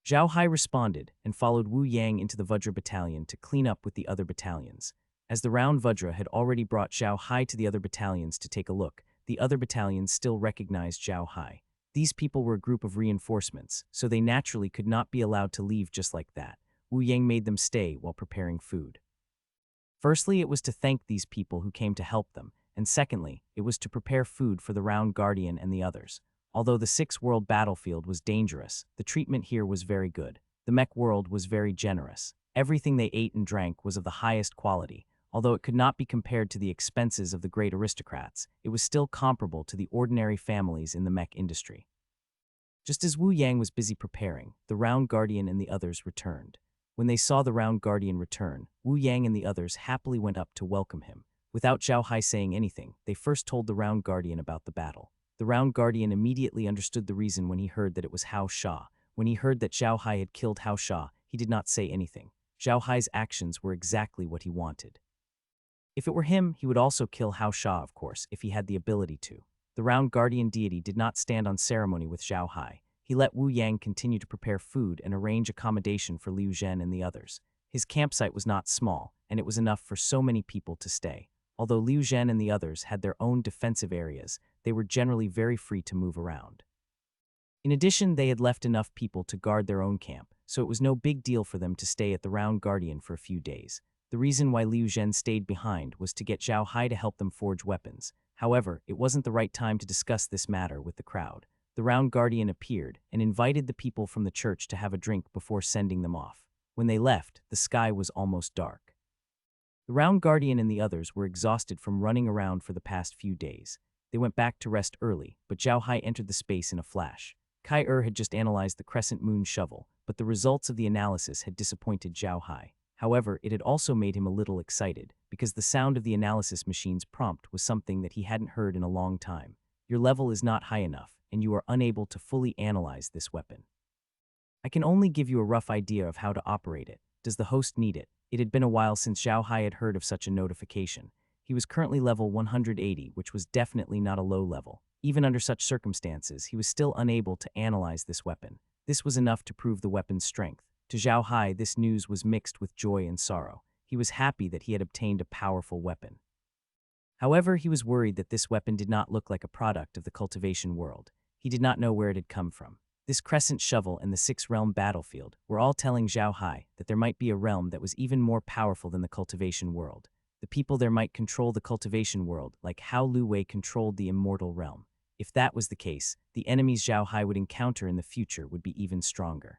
Zhao Hai responded and followed Wu Yang into the Vajra battalion to clean up with the other battalions. As the round Vajra had already brought Zhao Hai to the other battalions to take a look, the other battalions still recognized Zhao Hai. These people were a group of reinforcements, so they naturally could not be allowed to leave just like that. Wu Yang made them stay while preparing food. Firstly, it was to thank these people who came to help them, and secondly, it was to prepare food for the Round Guardian and the others. Although the 6th world battlefield was dangerous, the treatment here was very good. The mech world was very generous. Everything they ate and drank was of the highest quality. Although it could not be compared to the expenses of the great aristocrats, it was still comparable to the ordinary families in the mech industry. Just as Wu Yang was busy preparing, the Round Guardian and the others returned. When they saw the Round Guardian return, Wu Yang and the others happily went up to welcome him. Without Zhao Hai saying anything, they first told the Round Guardian about the battle. The Round Guardian immediately understood the reason when he heard that it was Hao Sha. When he heard that Zhao Hai had killed Hao Sha, he did not say anything. Zhao Hai's actions were exactly what he wanted. If it were him, he would also kill Hao Sha, of course, if he had the ability to. The Round Guardian deity did not stand on ceremony with Zhao Hai. He let Wu Yang continue to prepare food and arrange accommodation for Liu Zhen and the others. His campsite was not small, and it was enough for so many people to stay. Although Liu Zhen and the others had their own defensive areas, they were generally very free to move around. In addition, they had left enough people to guard their own camp, so it was no big deal for them to stay at the Round Guardian for a few days. The reason why Liu Zhen stayed behind was to get Zhao Hai to help them forge weapons. However, it wasn't the right time to discuss this matter with the crowd. The Round Guardian appeared and invited the people from the church to have a drink before sending them off. When they left, the sky was almost dark. The Round Guardian and the others were exhausted from running around for the past few days. They went back to rest early, but Zhao Hai entered the space in a flash. Kai had just analyzed the crescent moon shovel, but the results of the analysis had disappointed Zhao Hai. However, it had also made him a little excited, because the sound of the analysis machine's prompt was something that he hadn't heard in a long time. Your level is not high enough, and you are unable to fully analyze this weapon. I can only give you a rough idea of how to operate it. Does the host need it? It had been a while since Zhao Hai had heard of such a notification. He was currently level 180, which was definitely not a low level. Even under such circumstances, he was still unable to analyze this weapon. This was enough to prove the weapon's strength. To Zhao Hai, this news was mixed with joy and sorrow. He was happy that he had obtained a powerful weapon. However, he was worried that this weapon did not look like a product of the cultivation world. He did not know where it had come from. This crescent shovel and the six-realm battlefield were all telling Zhao Hai that there might be a realm that was even more powerful than the cultivation world. The people there might control the cultivation world like how Lu Wei controlled the immortal realm. If that was the case, the enemies Zhao Hai would encounter in the future would be even stronger.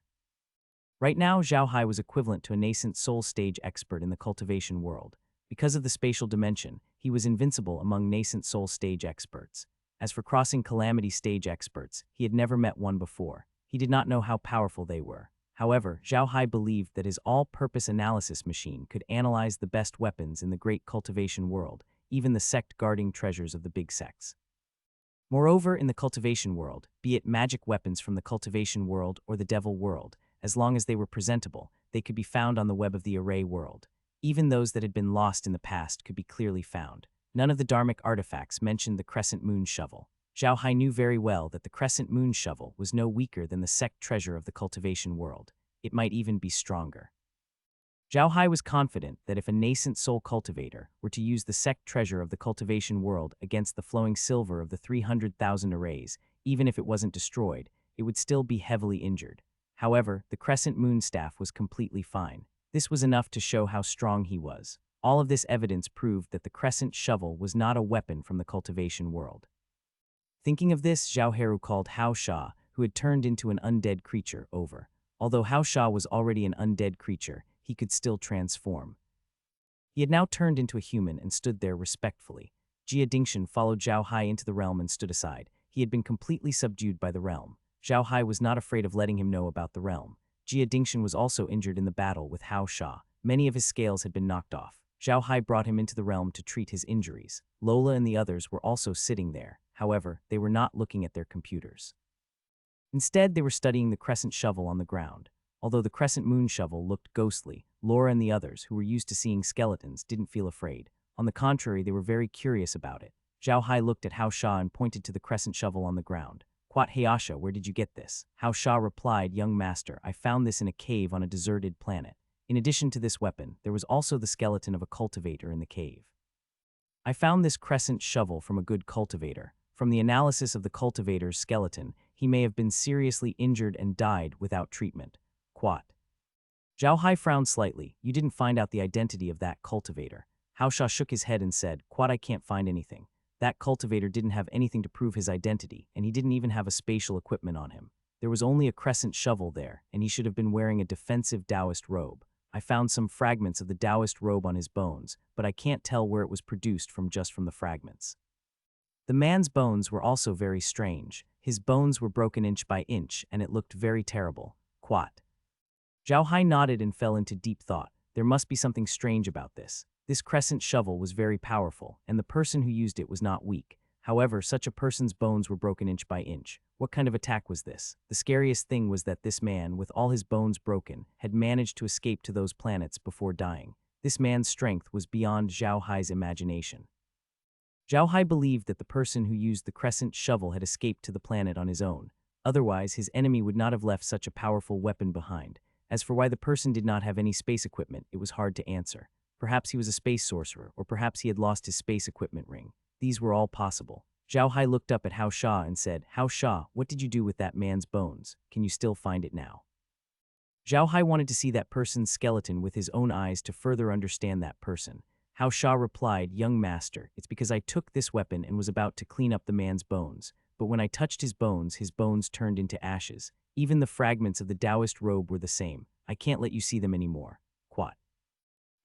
Right now, Zhao Hai was equivalent to a nascent soul stage expert in the cultivation world. Because of the spatial dimension, he was invincible among nascent soul stage experts. As for crossing calamity stage experts, he had never met one before. He did not know how powerful they were. However, Zhao Hai believed that his all-purpose analysis machine could analyze the best weapons in the great cultivation world, even the sect-guarding treasures of the big sects. Moreover, in the cultivation world, be it magic weapons from the cultivation world or the devil world, as long as they were presentable, they could be found on the web of the array world. Even those that had been lost in the past could be clearly found. None of the dharmic artifacts mentioned the crescent moon shovel. Zhao Hai knew very well that the crescent moon shovel was no weaker than the sect treasure of the cultivation world. It might even be stronger. Zhao Hai was confident that if a nascent soul cultivator were to use the sect treasure of the cultivation world against the flowing silver of the 300,000 arrays, even if it wasn't destroyed, it would still be heavily injured. However, the crescent moon staff was completely fine. This was enough to show how strong he was. All of this evidence proved that the crescent shovel was not a weapon from the cultivation world. Thinking of this, Zhao Heru called Hao Sha, who had turned into an undead creature, over. Although Hao Sha was already an undead creature, he could still transform. He had now turned into a human and stood there respectfully. Jia Dingshan followed Zhao Hai into the realm and stood aside. He had been completely subdued by the realm. Zhao Hai was not afraid of letting him know about the realm. Jia Dingshan was also injured in the battle with Hao Sha. Many of his scales had been knocked off. Zhao Hai brought him into the realm to treat his injuries. Lola and the others were also sitting there. However, they were not looking at their computers. Instead, they were studying the crescent shovel on the ground. Although the crescent moon shovel looked ghostly, Laura and the others, who were used to seeing skeletons, didn't feel afraid. On the contrary, they were very curious about it. Zhao Hai looked at Hao Sha and pointed to the crescent shovel on the ground. "Quat Hayasha, where did you get this?" Hao Sha replied, "Young master, I found this in a cave on a deserted planet. In addition to this weapon, there was also the skeleton of a cultivator in the cave. I found this crescent shovel from a good cultivator. From the analysis of the cultivator's skeleton, he may have been seriously injured and died without treatment." Quat. Zhao Hai frowned slightly. "You didn't find out the identity of that cultivator." Hao Sha shook his head and said, "Quat, I can't find anything. That cultivator didn't have anything to prove his identity, and he didn't even have a spatial equipment on him. There was only a crescent shovel there, and he should have been wearing a defensive Taoist robe. I found some fragments of the Taoist robe on his bones, but I can't tell where it was produced from just from the fragments." The man's bones were also very strange. His bones were broken inch by inch, and it looked very terrible. Quat. Zhao Hai nodded and fell into deep thought. There must be something strange about this. This crescent shovel was very powerful, and the person who used it was not weak. However, such a person's bones were broken inch by inch. What kind of attack was this? The scariest thing was that this man, with all his bones broken, had managed to escape to those planets before dying. This man's strength was beyond Zhao Hai's imagination. Zhao Hai believed that the person who used the crescent shovel had escaped to the planet on his own. Otherwise, his enemy would not have left such a powerful weapon behind. As for why the person did not have any space equipment, it was hard to answer. Perhaps he was a space sorcerer, or perhaps he had lost his space equipment ring. These were all possible. Zhao Hai looked up at Hao Sha and said, "Hao Sha, what did you do with that man's bones? Can you still find it now?" Zhao Hai wanted to see that person's skeleton with his own eyes to further understand that person. Hao Sha replied, "Young master, it's because I took this weapon and was about to clean up the man's bones. But when I touched his bones turned into ashes. Even the fragments of the Taoist robe were the same. I can't let you see them anymore." Quat.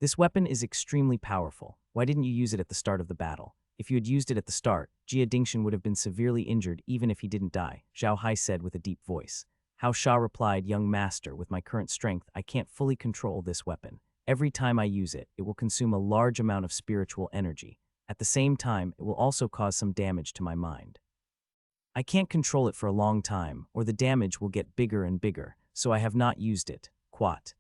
This weapon is extremely powerful. Why didn't you use it at the start of the battle? If you had used it at the start, Jia Dingshan would have been severely injured even if he didn't die, Zhao Hai said with a deep voice. Hao Sha replied, "Young master, with my current strength, I can't fully control this weapon. Every time I use it, it will consume a large amount of spiritual energy. At the same time, it will also cause some damage to my mind. I can't control it for a long time, or the damage will get bigger and bigger, so I have not used it." Quat.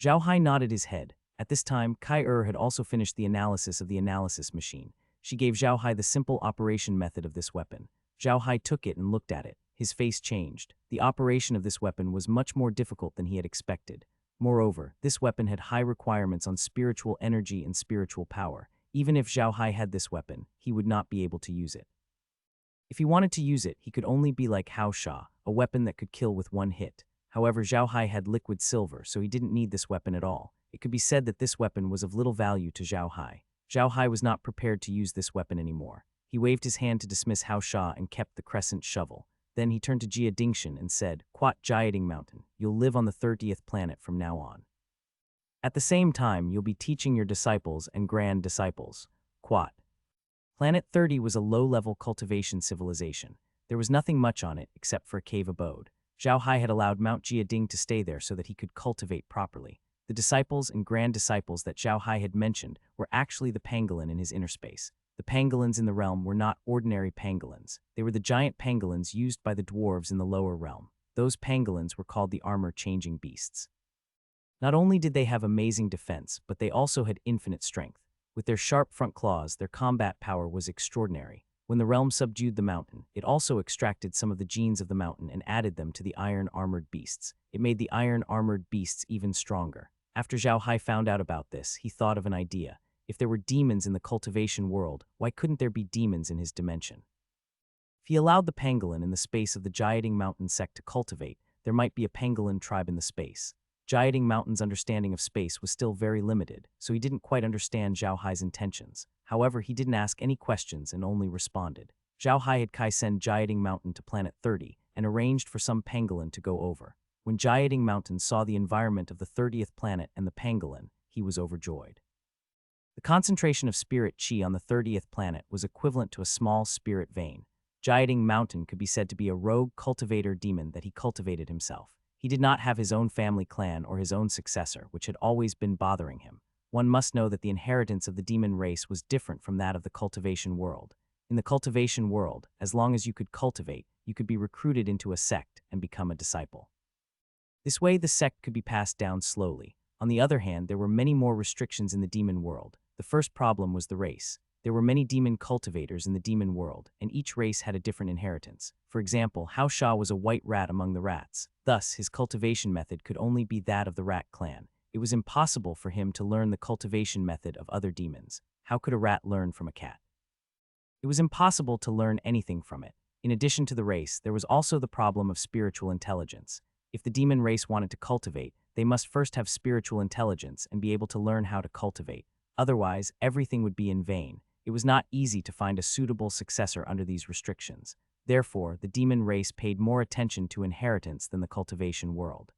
Zhao Hai nodded his head. At this time, Kai had also finished the analysis of the analysis machine. She gave Zhao Hai the simple operation method of this weapon. Zhao Hai took it and looked at it. His face changed. The operation of this weapon was much more difficult than he had expected. Moreover, this weapon had high requirements on spiritual energy and spiritual power. Even if Zhao Hai had this weapon, he would not be able to use it. If he wanted to use it, he could only be like Hao Sha, a weapon that could kill with one hit. However, Zhao Hai had liquid silver, so he didn't need this weapon at all. It could be said that this weapon was of little value to Zhao Hai. Zhao Hai was not prepared to use this weapon anymore. He waved his hand to dismiss Hao Sha and kept the crescent shovel. Then he turned to Jia Dingshan and said, "Quat Jiating Mountain, you'll live on the 30th planet from now on. At the same time, you'll be teaching your disciples and grand disciples." Quat. Planet 30 was a low-level cultivation civilization. There was nothing much on it except for a cave abode. Zhao Hai had allowed Mount Jiading to stay there so that he could cultivate properly. The disciples and grand disciples that Zhao Hai had mentioned were actually the pangolin in his inner space. The pangolins in the realm were not ordinary pangolins. They were the giant pangolins used by the dwarves in the lower realm. Those pangolins were called the armor-changing beasts. Not only did they have amazing defense, but they also had infinite strength. With their sharp front claws, their combat power was extraordinary. When the realm subdued the mountain, it also extracted some of the genes of the mountain and added them to the iron-armored beasts. It made the iron-armored beasts even stronger. After Zhao Hai found out about this, he thought of an idea. If there were demons in the cultivation world, why couldn't there be demons in his dimension? If he allowed the pangolin in the space of the Jiating Mountain sect to cultivate, there might be a pangolin tribe in the space. Jiating Mountain's understanding of space was still very limited, so he didn't quite understand Zhao Hai's intentions. However, he didn't ask any questions and only responded. Zhao Hai had Kai send Jiating Mountain to Planet 30 and arranged for some pangolin to go over. When Jiating Mountain saw the environment of the 30th planet and the pangolin, he was overjoyed. The concentration of spirit chi on the 30th planet was equivalent to a small spirit vein. Jiating Mountain could be said to be a rogue cultivator demon that he cultivated himself. He did not have his own family clan or his own successor, which had always been bothering him. One must know that the inheritance of the demon race was different from that of the cultivation world. In the cultivation world, as long as you could cultivate, you could be recruited into a sect and become a disciple. This way, the sect could be passed down slowly. On the other hand, there were many more restrictions in the demon world. The first problem was the race. There were many demon cultivators in the demon world, and each race had a different inheritance. For example, Hao Sha was a white rat among the rats. Thus, his cultivation method could only be that of the rat clan. It was impossible for him to learn the cultivation method of other demons. How could a rat learn from a cat? It was impossible to learn anything from it. In addition to the race, there was also the problem of spiritual intelligence. If the demon race wanted to cultivate, they must first have spiritual intelligence and be able to learn how to cultivate. Otherwise, everything would be in vain. It was not easy to find a suitable successor under these restrictions. Therefore, the demon race paid more attention to inheritance than the cultivation world.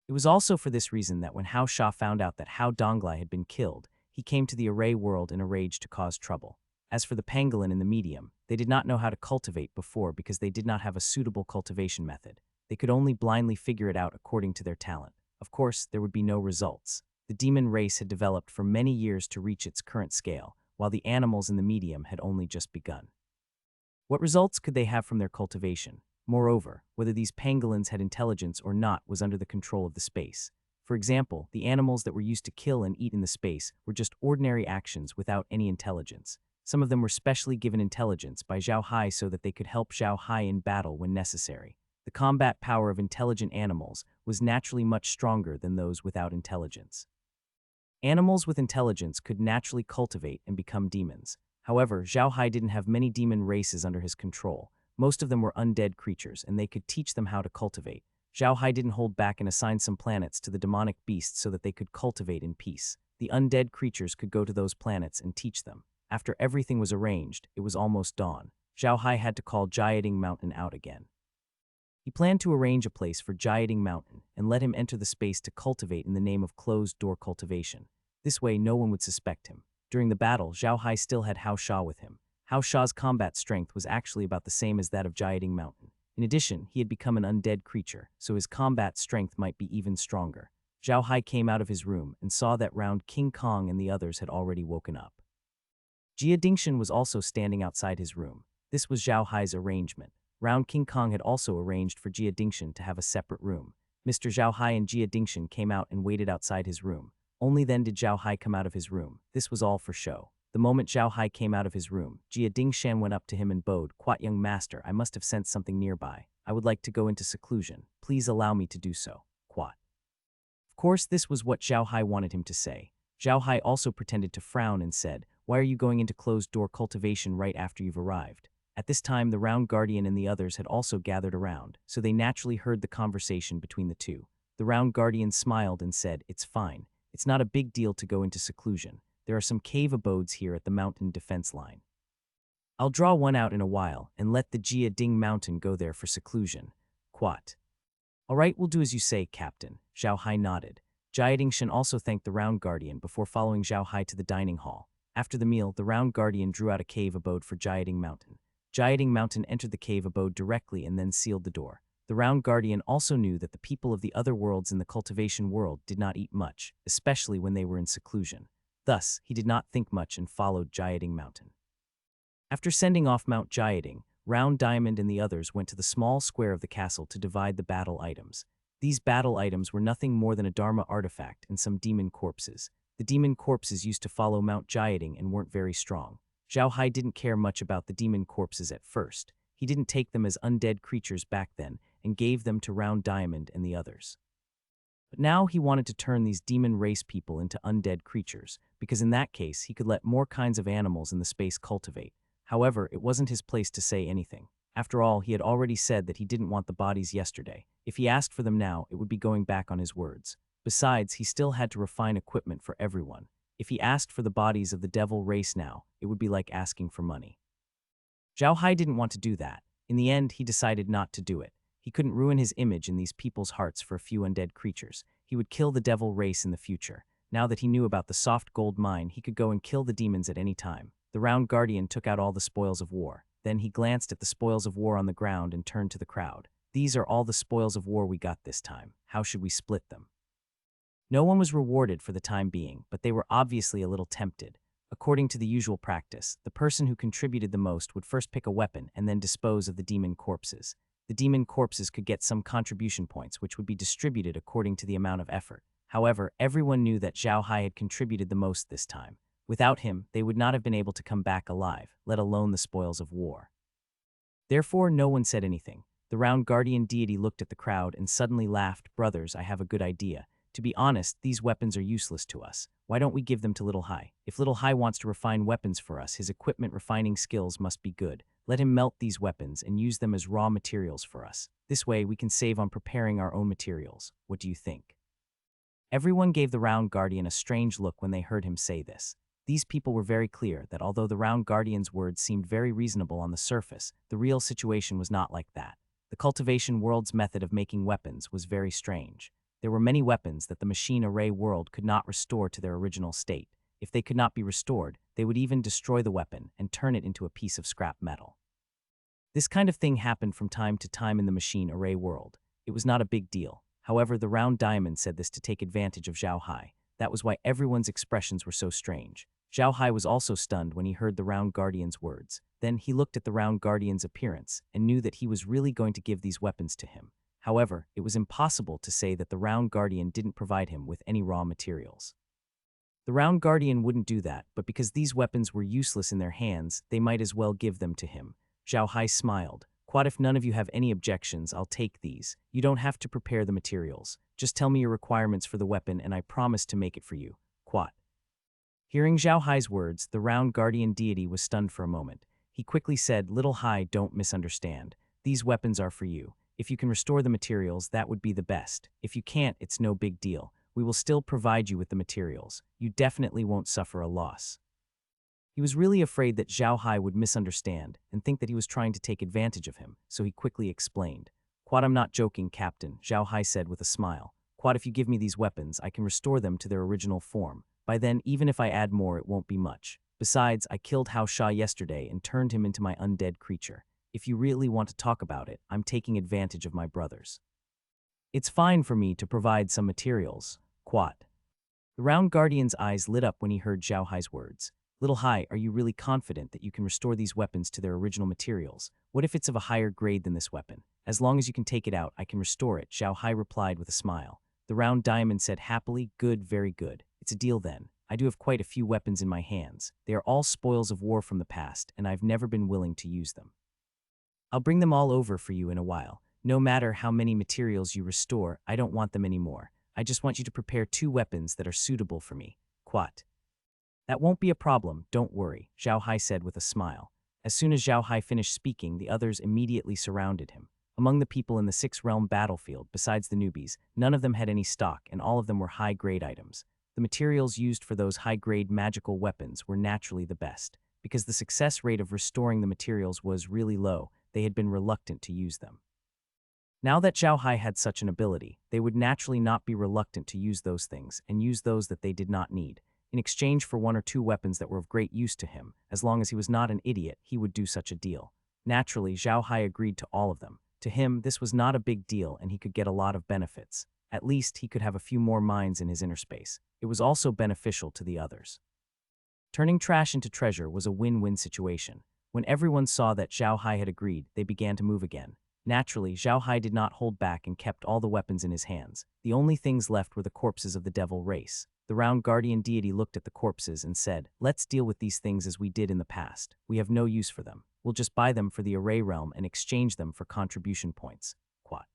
It was also for this reason that when Hao Sha found out that Hao Donglai had been killed, he came to the array world in a rage to cause trouble. As for the pangolin in the medium, they did not know how to cultivate before because they did not have a suitable cultivation method. They could only blindly figure it out according to their talent. Of course, there would be no results. The demon race had developed for many years to reach its current scale, while the animals in the medium had only just begun. What results could they have from their cultivation? Moreover, whether these pangolins had intelligence or not was under the control of the space. For example, the animals that were used to kill and eat in the space were just ordinary actions without any intelligence. Some of them were specially given intelligence by Zhao Hai so that they could help Zhao Hai in battle when necessary. The combat power of intelligent animals was naturally much stronger than those without intelligence. Animals with intelligence could naturally cultivate and become demons. However, Zhao Hai didn't have many demon races under his control. Most of them were undead creatures, and they could teach them how to cultivate. Zhao Hai didn't hold back and assigned some planets to the demonic beasts so that they could cultivate in peace. The undead creatures could go to those planets and teach them. After everything was arranged, it was almost dawn. Zhao Hai had to call Jiating Mountain out again. He planned to arrange a place for Jiating Mountain and let him enter the space to cultivate in the name of closed-door cultivation. This way, no one would suspect him. During the battle, Zhao Hai still had Hao Sha with him. Hao Sha's combat strength was actually about the same as that of Jiating Mountain. In addition, he had become an undead creature, so his combat strength might be even stronger. Zhao Hai came out of his room and saw that round King Kong and the others had already woken up. Jia Dingshan was also standing outside his room. This was Zhao Hai's arrangement. Round King Kong had also arranged for Jia Dingshan to have a separate room. Mr. Zhao Hai and Jia Dingshan came out and waited outside his room. Only then did Zhao Hai come out of his room. This was all for show. The moment Zhao Hai came out of his room, Jia Dingshan went up to him and bowed. "Quite young master, I must have sensed something nearby. I would like to go into seclusion. Please allow me to do so. Quat." Of course, this was what Zhao Hai wanted him to say. Zhao Hai also pretended to frown and said, "Why are you going into closed-door cultivation right after you've arrived?" At this time, the Round Guardian and the others had also gathered around, so they naturally heard the conversation between the two. The Round Guardian smiled and said, "It's fine. It's not a big deal to go into seclusion. There are some cave abodes here at the mountain defense line. I'll draw one out in a while and let the Jia Ding Mountain go there for seclusion." Quat. "All right, we'll do as you say, Captain." Zhao Hai nodded. Jia Dingshan also thanked the Round Guardian before following Zhao Hai to the dining hall. After the meal, the Round Guardian drew out a cave abode for Jia Ding Mountain. Jia Ding Mountain entered the cave abode directly and then sealed the door. The Round Guardian also knew that the people of the other worlds in the cultivation world did not eat much, especially when they were in seclusion. Thus, he did not think much and followed Jia Ding Mountain. After sending off Mount Jia Ding, Round Diamond and the others went to the small square of the castle to divide the battle items. These battle items were nothing more than a Dharma artifact and some demon corpses. The demon corpses used to follow Mount Jia Ding and weren't very strong. Zhao Hai didn't care much about the demon corpses at first. He didn't take them as undead creatures back then and gave them to Round Diamond and the others. But now he wanted to turn these demon race people into undead creatures, because in that case he could let more kinds of animals in the space cultivate. However, it wasn't his place to say anything. After all, he had already said that he didn't want the bodies yesterday. If he asked for them now, it would be going back on his words. Besides, he still had to refine equipment for everyone. If he asked for the bodies of the devil race now, it would be like asking for money. Zhao Hai didn't want to do that. In the end, he decided not to do it. He couldn't ruin his image in these people's hearts for a few undead creatures. He would kill the devil race in the future. Now that he knew about the soft gold mine, he could go and kill the demons at any time. The Round Guardian took out all the spoils of war. Then he glanced at the spoils of war on the ground and turned to the crowd. "These are all the spoils of war we got this time. How should we split them?" No one was rewarded for the time being, but they were obviously a little tempted. According to the usual practice, the person who contributed the most would first pick a weapon and then dispose of the demon corpses. The demon corpses could get some contribution points, which would be distributed according to the amount of effort. However, everyone knew that Zhao Hai had contributed the most this time. Without him, they would not have been able to come back alive, let alone the spoils of war. Therefore, no one said anything. The Round Guardian deity looked at the crowd and suddenly laughed. "Brothers, I have a good idea. To be honest, these weapons are useless to us. Why don't we give them to Little Hai? If Little Hai wants to refine weapons for us, his equipment refining skills must be good. Let him melt these weapons and use them as raw materials for us. This way, we can save on preparing our own materials. What do you think?" Everyone gave the Round Guardian a strange look when they heard him say this. These people were very clear that although the Round Guardian's words seemed very reasonable on the surface, the real situation was not like that. The cultivation world's method of making weapons was very strange. There were many weapons that the machine array world could not restore to their original state. If they could not be restored, they would even destroy the weapon and turn it into a piece of scrap metal. This kind of thing happened from time to time in the machine array world. It was not a big deal. However, the Round Diamond said this to take advantage of Zhao Hai. That was why everyone's expressions were so strange. Zhao Hai was also stunned when he heard the Round Guardian's words. Then he looked at the Round Guardian's appearance and knew that he was really going to give these weapons to him. However, it was impossible to say that the Round Guardian didn't provide him with any raw materials. The Round Guardian wouldn't do that, but because these weapons were useless in their hands, they might as well give them to him. Zhao Hai smiled. "Quad, if none of you have any objections, I'll take these. You don't have to prepare the materials. Just tell me your requirements for the weapon and I promise to make it for you." Quad. Hearing Zhao Hai's words, the Round Guardian deity was stunned for a moment. He quickly said, "Little Hai, don't misunderstand. These weapons are for you. If you can restore the materials, that would be the best. If you can't, it's no big deal. We will still provide you with the materials. You definitely won't suffer a loss." He was really afraid that Zhao Hai would misunderstand and think that he was trying to take advantage of him, so he quickly explained. "Quad, I'm not joking, Captain," Zhao Hai said with a smile. "Quad, if you give me these weapons, I can restore them to their original form. By then, even if I add more, it won't be much. Besides, I killed Hao Sha yesterday and turned him into my undead creature. If you really want to talk about it, I'm taking advantage of my brothers. It's fine for me to provide some materials. Quat. The round guardian's eyes lit up when he heard Zhao Hai's words. Little Hai, are you really confident that you can restore these weapons to their original materials? What if it's of a higher grade than this weapon? As long as you can take it out, I can restore it, Zhao Hai replied with a smile. The round diamond said happily, good, very good. It's a deal then. I do have quite a few weapons in my hands. They are all spoils of war from the past, and I've never been willing to use them. I'll bring them all over for you in a while. No matter how many materials you restore, I don't want them anymore. I just want you to prepare 2 weapons that are suitable for me. Quat. That won't be a problem, don't worry, Zhao Hai said with a smile. As soon as Zhao Hai finished speaking, the others immediately surrounded him. Among the people in the 6-realm battlefield, besides the newbies, none of them had any stock and all of them were high-grade items. The materials used for those high-grade magical weapons were naturally the best. Because the success rate of restoring the materials was really low, they had been reluctant to use them. Now that Zhao Hai had such an ability, they would naturally not be reluctant to use those things and use those that they did not need. In exchange for 1 or 2 weapons that were of great use to him, as long as he was not an idiot, he would do such a deal. Naturally, Zhao Hai agreed to all of them. To him, this was not a big deal and he could get a lot of benefits. At least, he could have a few more minds in his inner space. It was also beneficial to the others. Turning trash into treasure was a win-win situation. When everyone saw that Zhao Hai had agreed, they began to move again. Naturally, Zhao Hai did not hold back and kept all the weapons in his hands. The only things left were the corpses of the devil race. The round guardian deity looked at the corpses and said, let's deal with these things as we did in the past. We have no use for them. We'll just buy them for the array realm and exchange them for contribution points. Quat.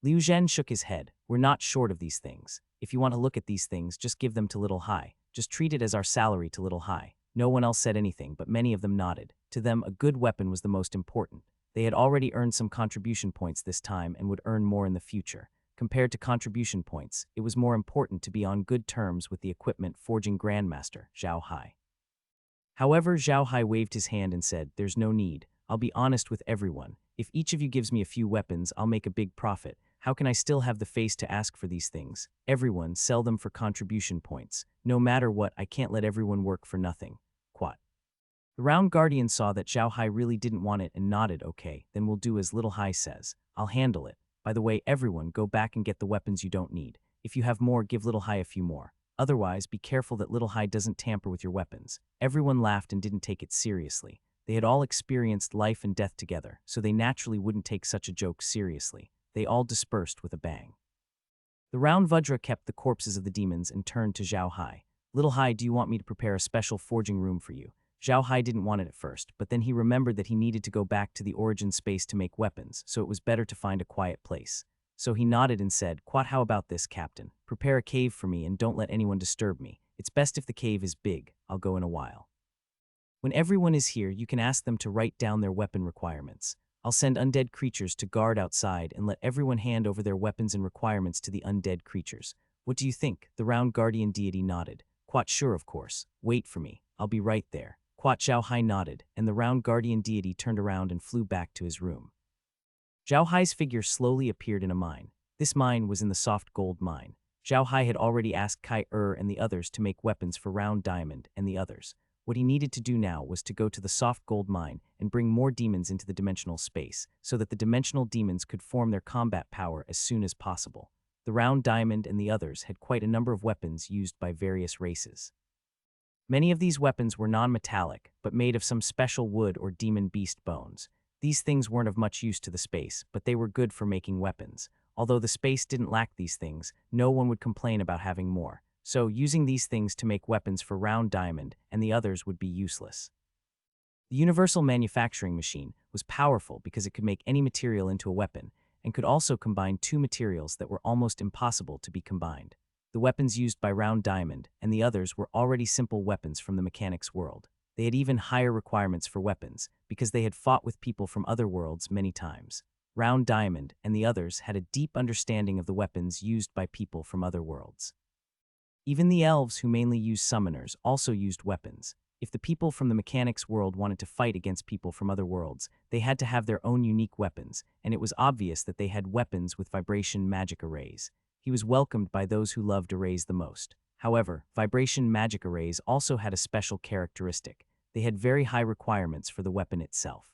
Liu Zhen shook his head. We're not short of these things. If you want to look at these things, just give them to Little Hai. Just treat it as our salary to Little Hai. No one else said anything, but many of them nodded. To them, a good weapon was the most important. They had already earned some contribution points this time and would earn more in the future. Compared to contribution points, it was more important to be on good terms with the equipment forging grandmaster, Zhao Hai. However, Zhao Hai waved his hand and said, there's no need. I'll be honest with everyone. If each of you gives me a few weapons, I'll make a big profit. How can I still have the face to ask for these things? Everyone, sell them for contribution points. No matter what, I can't let everyone work for nothing. Quat. The round guardian saw that Zhao Hai really didn't want it and nodded, okay, then we'll do as Little Hai says. I'll handle it. By the way, everyone, go back and get the weapons you don't need. If you have more, give Little Hai a few more. Otherwise, be careful that Little Hai doesn't tamper with your weapons. Everyone laughed and didn't take it seriously. They had all experienced life and death together, so they naturally wouldn't take such a joke seriously. They all dispersed with a bang. The round Vajra kept the corpses of the demons and turned to Zhao Hai. Little Hai, do you want me to prepare a special forging room for you? Zhao Hai didn't want it at first, but then he remembered that he needed to go back to the origin space to make weapons, so it was better to find a quiet place. So he nodded and said, Quat, how about this, Captain? Prepare a cave for me and don't let anyone disturb me. It's best if the cave is big. I'll go in a while. When everyone is here, you can ask them to write down their weapon requirements. I'll send undead creatures to guard outside and let everyone hand over their weapons and requirements to the undead creatures. What do you think? The round guardian deity nodded. Quat, sure, of course. Wait for me. I'll be right there. Quat. Zhao Hai nodded, and the round guardian deity turned around and flew back to his room. Zhao Hai's figure slowly appeared in a mine. This mine was in the soft gold mine. Zhao Hai had already asked Heir and the others to make weapons for Round Diamond and the others. What he needed to do now was to go to the soft gold mine and bring more demons into the dimensional space, so that the dimensional demons could form their combat power as soon as possible. The Round Diamond and the others had quite a number of weapons used by various races. Many of these weapons were non-metallic, but made of some special wood or demon beast bones. These things weren't of much use to the space, but they were good for making weapons. Although the space didn't lack these things, no one would complain about having more. So, using these things to make weapons for Round Diamond and the others would be useless. The universal manufacturing machine was powerful because it could make any material into a weapon, and could also combine 2 materials that were almost impossible to be combined. The weapons used by Round Diamond and the others were already simple weapons from the mechanics world. They had even higher requirements for weapons, because they had fought with people from other worlds many times. Round Diamond and the others had a deep understanding of the weapons used by people from other worlds. Even the elves, who mainly used summoners, also used weapons. If the people from the mechanics world wanted to fight against people from other worlds, they had to have their own unique weapons, and it was obvious that they had weapons with vibration magic arrays. He was welcomed by those who loved arrays the most. However, vibration magic arrays also had a special characteristic. They had very high requirements for the weapon itself.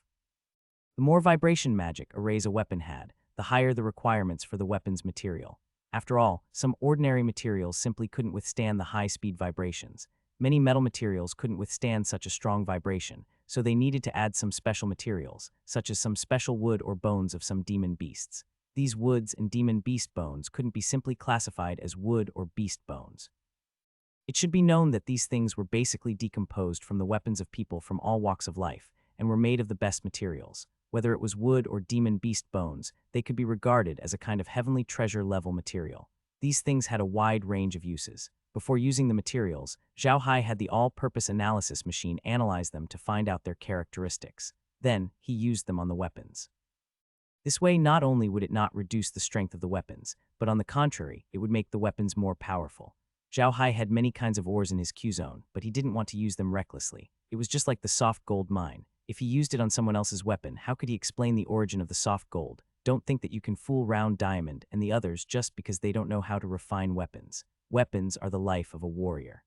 The The more vibration magic a raise a weapon had, the higher the requirements for the weapon's material. After all, some ordinary materials simply couldn't withstand the high-speed vibrations. Many metal materials couldn't withstand such a strong vibration, so they needed to add some special materials, such as some special wood or bones of some demon beasts. These woods and demon beast bones couldn't be simply classified as wood or beast bones. It should be known that these things were basically decomposed from the weapons of people from all walks of life, and were made of the best materials. Whether it was wood or demon beast bones, they could be regarded as a kind of heavenly treasure-level material. These things had a wide range of uses. Before using the materials, Zhao Hai had the all-purpose analysis machine analyze them to find out their characteristics. Then, he used them on the weapons. This way, not only would it not reduce the strength of the weapons, but on the contrary, it would make the weapons more powerful. Zhao Hai had many kinds of ores in his Q-zone, but he didn't want to use them recklessly. It was just like the soft gold mine. If he used it on someone else's weapon, how could he explain the origin of the soft gold? Don't think that you can fool Round Diamond and the others just because they don't know how to refine weapons. Weapons are the life of a warrior.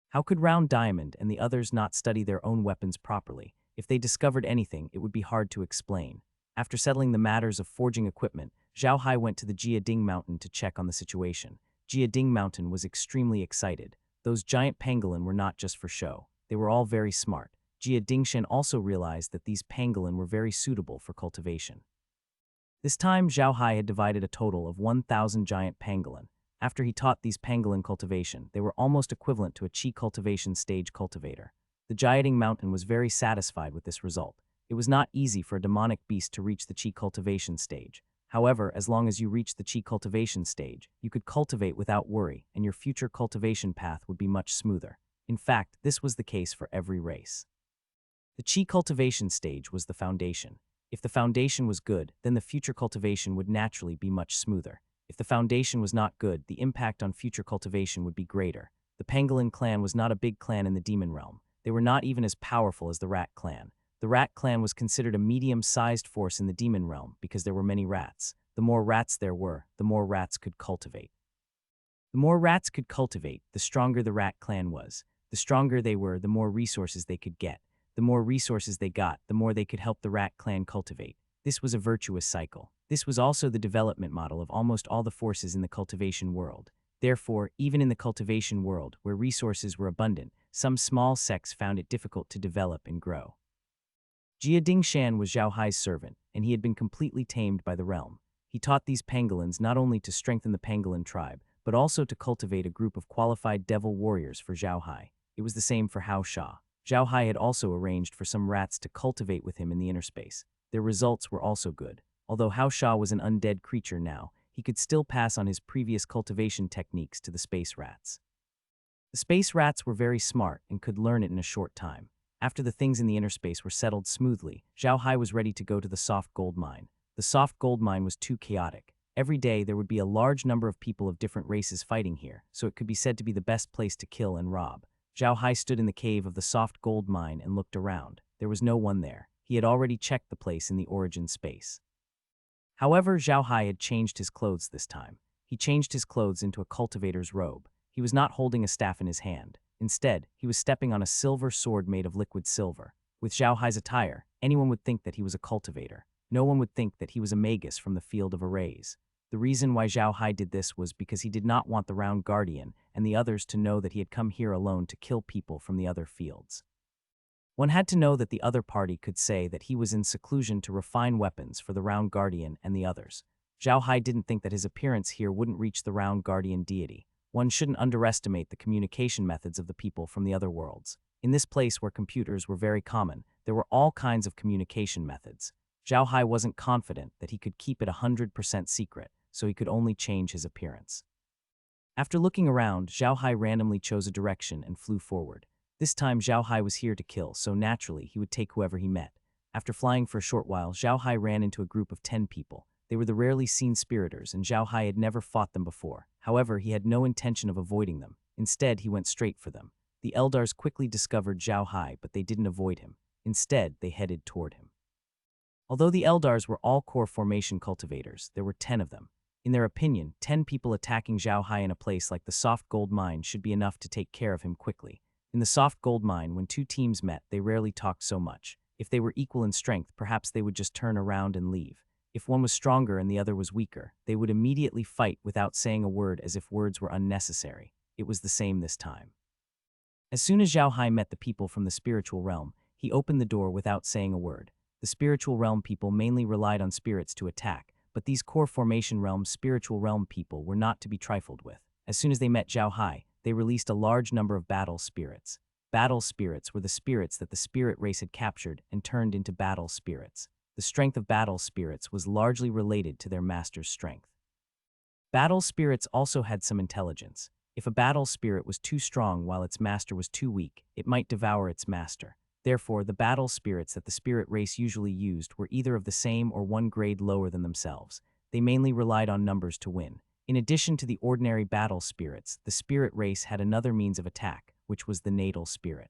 How could Round Diamond and the others not study their own weapons properly? If they discovered anything, it would be hard to explain. After settling the matters of forging equipment, Zhao Hai went to the Jiading Mountain to check on the situation. Jiading Mountain was extremely excited. Those giant pangolin were not just for show. They were all very smart. Jiadingshen also realized that these pangolin were very suitable for cultivation. This time, Zhao Hai had divided a total of 1,000 giant pangolin. After he taught these pangolin cultivation, they were almost equivalent to a chi cultivation stage cultivator. The Jiading Mountain was very satisfied with this result. It was not easy for a demonic beast to reach the chi cultivation stage. However, as long as you reached the chi cultivation stage, you could cultivate without worry, and your future cultivation path would be much smoother. In fact, this was the case for every race. The chi cultivation stage was the foundation. If the foundation was good, then the future cultivation would naturally be much smoother. If the foundation was not good, the impact on future cultivation would be greater. The Pangolin clan was not a big clan in the demon realm. They were not even as powerful as the Rat clan. The Rat clan was considered a medium-sized force in the demon realm because there were many rats. The more rats there were, the more rats could cultivate. The more rats could cultivate, the stronger the Rat clan was. The stronger they were, the more resources they could get. The more resources they got, the more they could help the Rat clan cultivate. This was a virtuous cycle. This was also the development model of almost all the forces in the cultivation world. Therefore, even in the cultivation world, where resources were abundant, some small sects found it difficult to develop and grow. Jiading Shan was Zhao Hai's servant, and he had been completely tamed by the realm. He taught these pangolins not only to strengthen the pangolin tribe, but also to cultivate a group of qualified devil warriors for Zhao Hai. It was the same for Hao Sha. Zhao Hai had also arranged for some rats to cultivate with him in the inner space. Their results were also good. Although Hao Sha was an undead creature now, he could still pass on his previous cultivation techniques to the space rats. The space rats were very smart and could learn it in a short time. After the things in the inner space were settled smoothly, Zhao Hai was ready to go to the soft gold mine. The soft gold mine was too chaotic. Every day there would be a large number of people of different races fighting here, so it could be said to be the best place to kill and rob. Zhao Hai stood in the cave of the soft gold mine and looked around. There was no one there. He had already checked the place in the origin space. However, Zhao Hai had changed his clothes this time. He changed his clothes into a cultivator's robe. He was not holding a staff in his hand. Instead, he was stepping on a silver sword made of liquid silver. With Zhao Hai's attire, anyone would think that he was a cultivator. No one would think that he was a magus from the field of arrays. The reason why Zhao Hai did this was because he did not want the Round Guardian and the others to know that he had come here alone to kill people from the other fields. One had to know that the other party could say that he was in seclusion to refine weapons for the Round Guardian and the others. Zhao Hai didn't think that his appearance here wouldn't reach the Round Guardian deity. One shouldn't underestimate the communication methods of the people from the other worlds. In this place where computers were very common, there were all kinds of communication methods. Zhao Hai wasn't confident that he could keep it 100% secret, so he could only change his appearance. After looking around, Zhao Hai randomly chose a direction and flew forward. This time Zhao Hai was here to kill, so naturally he would take whoever he met. After flying for a short while, Zhao Hai ran into a group of 10 people. They were the rarely seen spiriters, and Zhao Hai had never fought them before. However, he had no intention of avoiding them. Instead, he went straight for them. The Eldars quickly discovered Zhao Hai, but they didn't avoid him. Instead, they headed toward him. Although the Eldars were all core formation cultivators, there were 10 of them. In their opinion, 10 people attacking Zhao Hai in a place like the soft gold mine should be enough to take care of him quickly. In the soft gold mine, when two teams met, they rarely talked so much. If they were equal in strength, perhaps they would just turn around and leave. If one was stronger and the other was weaker, they would immediately fight without saying a word, as if words were unnecessary. It was the same this time. As soon as Zhao Hai met the people from the spiritual realm, he opened the door without saying a word. The spiritual realm people mainly relied on spirits to attack, but these core formation realm spiritual realm people were not to be trifled with. As soon as they met Zhao Hai, they released a large number of battle spirits. Battle spirits were the spirits that the spirit race had captured and turned into battle spirits. The strength of battle spirits was largely related to their master's strength. Battle spirits also had some intelligence. If a battle spirit was too strong while its master was too weak, it might devour its master. Therefore, the battle spirits that the spirit race usually used were either of the same or one grade lower than themselves. They mainly relied on numbers to win. In addition to the ordinary battle spirits, the spirit race had another means of attack, which was the natal spirit.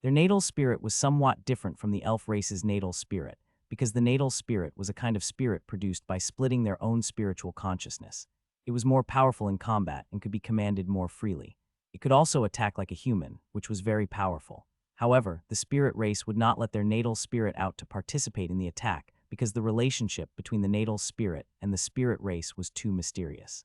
Their natal spirit was somewhat different from the elf race's natal spirit, because the natal spirit was a kind of spirit produced by splitting their own spiritual consciousness. It was more powerful in combat and could be commanded more freely. It could also attack like a human, which was very powerful. However, the spirit race would not let their natal spirit out to participate in the attack because the relationship between the natal spirit and the spirit race was too mysterious.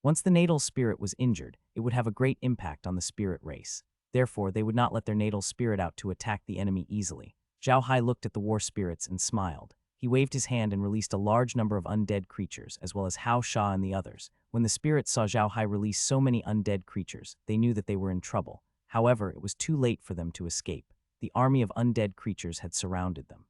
Once the natal spirit was injured, it would have a great impact on the spirit race. Therefore, they would not let their natal spirit out to attack the enemy easily. Zhao Hai looked at the war spirits and smiled. He waved his hand and released a large number of undead creatures, as well as Hao Sha and the others. When the spirits saw Zhao Hai release so many undead creatures, they knew that they were in trouble. However, it was too late for them to escape. The army of undead creatures had surrounded them.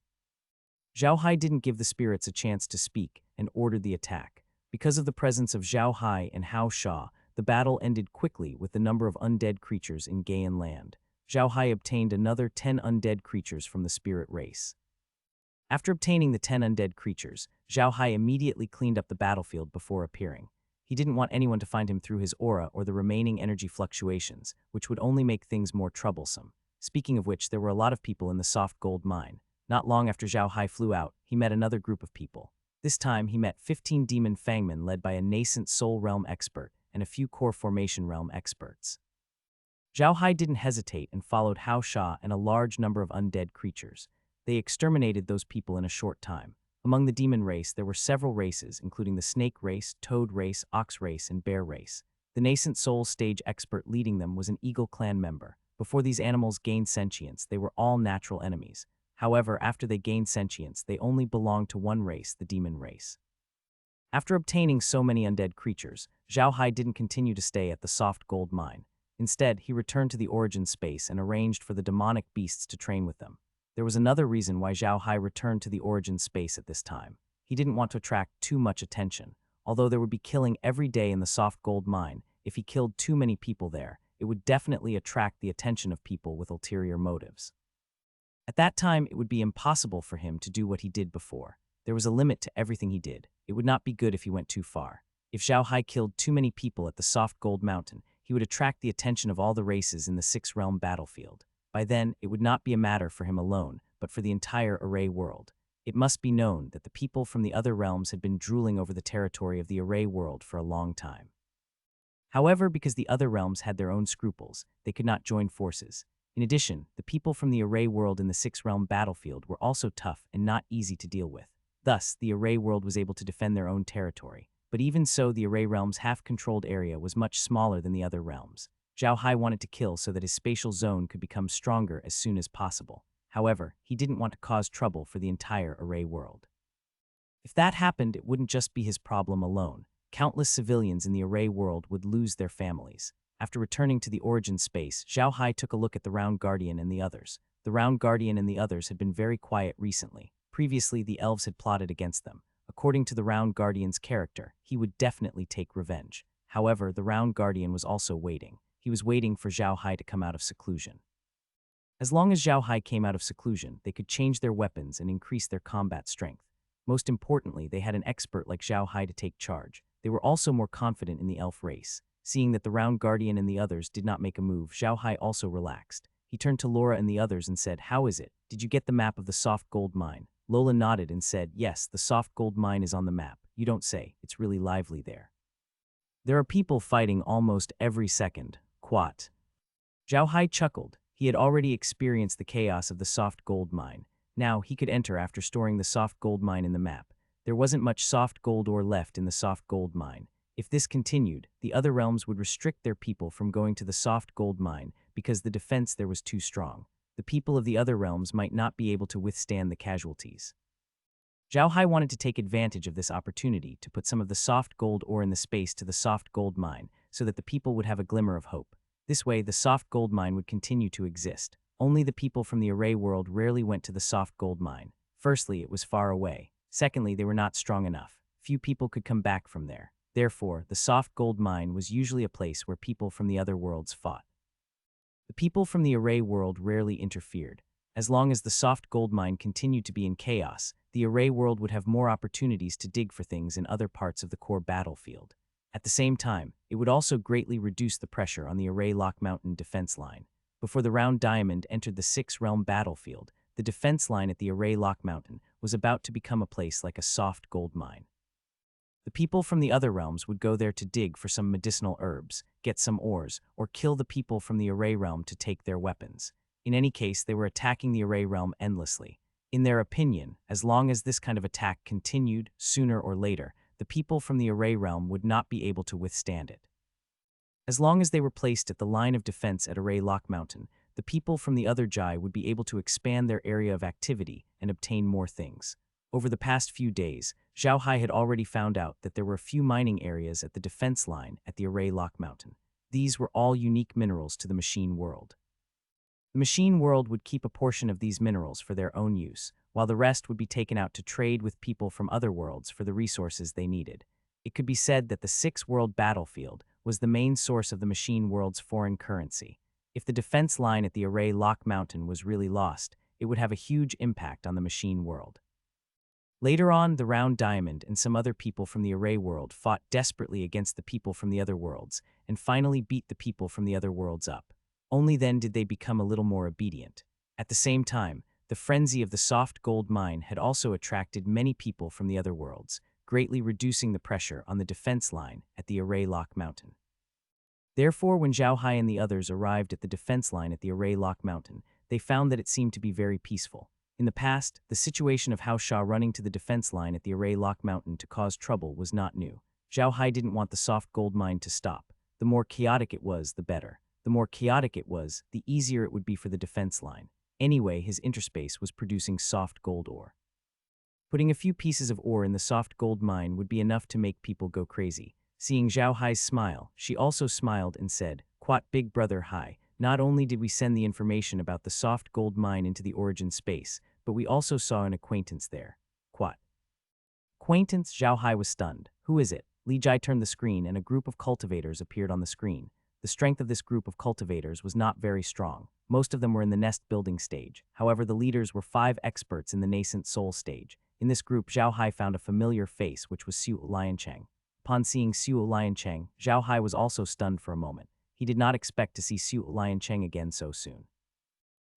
Zhao Hai didn't give the spirits a chance to speak and ordered the attack. Because of the presence of Zhao Hai and Hao Sha, the battle ended quickly with the number of undead creatures in Gaian land. Zhao Hai obtained another 10 undead creatures from the spirit race. After obtaining the 10 undead creatures, Zhao Hai immediately cleaned up the battlefield before appearing. He didn't want anyone to find him through his aura or the remaining energy fluctuations, which would only make things more troublesome. Speaking of which, there were a lot of people in the soft gold mine. Not long after Zhao Hai flew out, he met another group of people. This time, he met 15 demon fangmen led by a nascent soul realm expert and a few core formation realm experts. Zhao Hai didn't hesitate and followed Hao Sha and a large number of undead creatures. They exterminated those people in a short time. Among the demon race, there were several races, including the snake race, toad race, ox race, and bear race. The nascent soul stage expert leading them was an eagle clan member. Before these animals gained sentience, they were all natural enemies. However, after they gained sentience, they only belonged to one race, the demon race. After obtaining so many undead creatures, Zhao Hai didn't continue to stay at the soft gold mine. Instead, he returned to the origin space and arranged for the demonic beasts to train with them. There was another reason why Zhao Hai returned to the origin space at this time. He didn't want to attract too much attention. Although there would be killing every day in the soft gold mine, if he killed too many people there, it would definitely attract the attention of people with ulterior motives. At that time, it would be impossible for him to do what he did before. There was a limit to everything he did. It would not be good if he went too far. If Zhao Hai killed too many people at the soft gold mountain, he would attract the attention of all the races in the six-realm battlefield. By then, it would not be a matter for him alone, but for the entire Array world. It must be known that the people from the other realms had been drooling over the territory of the Array world for a long time. However, because the other realms had their own scruples, they could not join forces. In addition, the people from the Array world in the six-realm battlefield were also tough and not easy to deal with. Thus, the Array world was able to defend their own territory. But even so, the Array realm's half-controlled area was much smaller than the other realms. Zhao Hai wanted to kill so that his spatial zone could become stronger as soon as possible. However, he didn't want to cause trouble for the entire Array world. If that happened, it wouldn't just be his problem alone. Countless civilians in the Array world would lose their families. After returning to the origin space, Zhao Hai took a look at the Round Guardian and the others. The Round Guardian and the others had been very quiet recently. Previously, the elves had plotted against them. According to the Round Guardian's character, he would definitely take revenge. However, the Round Guardian was also waiting. He was waiting for Zhao Hai to come out of seclusion. As long as Zhao Hai came out of seclusion, they could change their weapons and increase their combat strength. Most importantly, they had an expert like Zhao Hai to take charge. They were also more confident in the elf race. Seeing that the Round Guardian and the others did not make a move, Zhao Hai also relaxed. He turned to Laura and the others and said, "How is it? Did you get the map of the soft gold mine?" Lola nodded and said, "Yes, the soft gold mine is on the map. You don't say. It's really lively there. There are people fighting almost every second." Quat. Zhao Hai chuckled. He had already experienced the chaos of the soft gold mine. Now he could enter after storing the soft gold mine in the map. There wasn't much soft gold ore left in the soft gold mine. If this continued, the other realms would restrict their people from going to the soft gold mine because the defense there was too strong. The people of the other realms might not be able to withstand the casualties. Zhao Hai wanted to take advantage of this opportunity to put some of the soft gold ore in the space to the soft gold mine so that the people would have a glimmer of hope. This way, the soft gold mine would continue to exist. Only the people from the array world rarely went to the soft gold mine. Firstly, it was far away. Secondly, they were not strong enough. Few people could come back from there. Therefore, the soft gold mine was usually a place where people from the other worlds fought. The people from the array world rarely interfered. As long as the soft gold mine continued to be in chaos, the array world would have more opportunities to dig for things in other parts of the core battlefield. At the same time, it would also greatly reduce the pressure on the array Lock Mountain defense line. Before the round diamond entered the six-realm battlefield, the defense line at the array Lock Mountain was about to become a place like a soft gold mine. The people from the other realms would go there to dig for some medicinal herbs, get some ores, or kill the people from the array realm to take their weapons. In any case, they were attacking the array realm endlessly. In their opinion, as long as this kind of attack continued, sooner or later, the people from the array realm would not be able to withstand it. As long as they were placed at the line of defense at Array Lock Mountain, the people from the other Jai would be able to expand their area of activity and obtain more things. Over the past few days, Zhao Hai had already found out that there were a few mining areas at the defense line at the Array Lock Mountain. These were all unique minerals to the machine world. The machine world would keep a portion of these minerals for their own use, while the rest would be taken out to trade with people from other worlds for the resources they needed. It could be said that the six-world battlefield was the main source of the machine world's foreign currency. If the defense line at the Array Lock Mountain was really lost, it would have a huge impact on the machine world. Later on, the Round Diamond and some other people from the Array world fought desperately against the people from the other worlds, and finally beat the people from the other worlds up. Only then did they become a little more obedient. At the same time, the frenzy of the soft gold mine had also attracted many people from the other worlds, greatly reducing the pressure on the defense line at the Array Lock Mountain. Therefore, when Zhao Hai and the others arrived at the defense line at the Array Lock Mountain, they found that it seemed to be very peaceful. In the past, the situation of Hao Sha running to the defense line at the Array Lock Mountain to cause trouble was not new. Zhao Hai didn't want the soft gold mine to stop. The more chaotic it was, the better. The more chaotic it was, the easier it would be for the defense line. Anyway, his interspace was producing soft gold ore. Putting a few pieces of ore in the soft gold mine would be enough to make people go crazy. Seeing Zhao Hai's smile, she also smiled and said, "Quat big brother Hai, not only did we send the information about the soft gold mine into the origin space, but we also saw an acquaintance there." Quat. Acquaintance? Zhao Hai was stunned. Who is it? Li Jai turned the screen and a group of cultivators appeared on the screen. The strength of this group of cultivators was not very strong. Most of them were in the nest building stage. However, the leaders were 5 experts in the nascent soul stage. In this group, Zhao Hai found a familiar face, which was Xu Liancheng. Upon seeing Xu Liancheng, Zhao Hai was also stunned for a moment. He did not expect to see Xu Liancheng again so soon.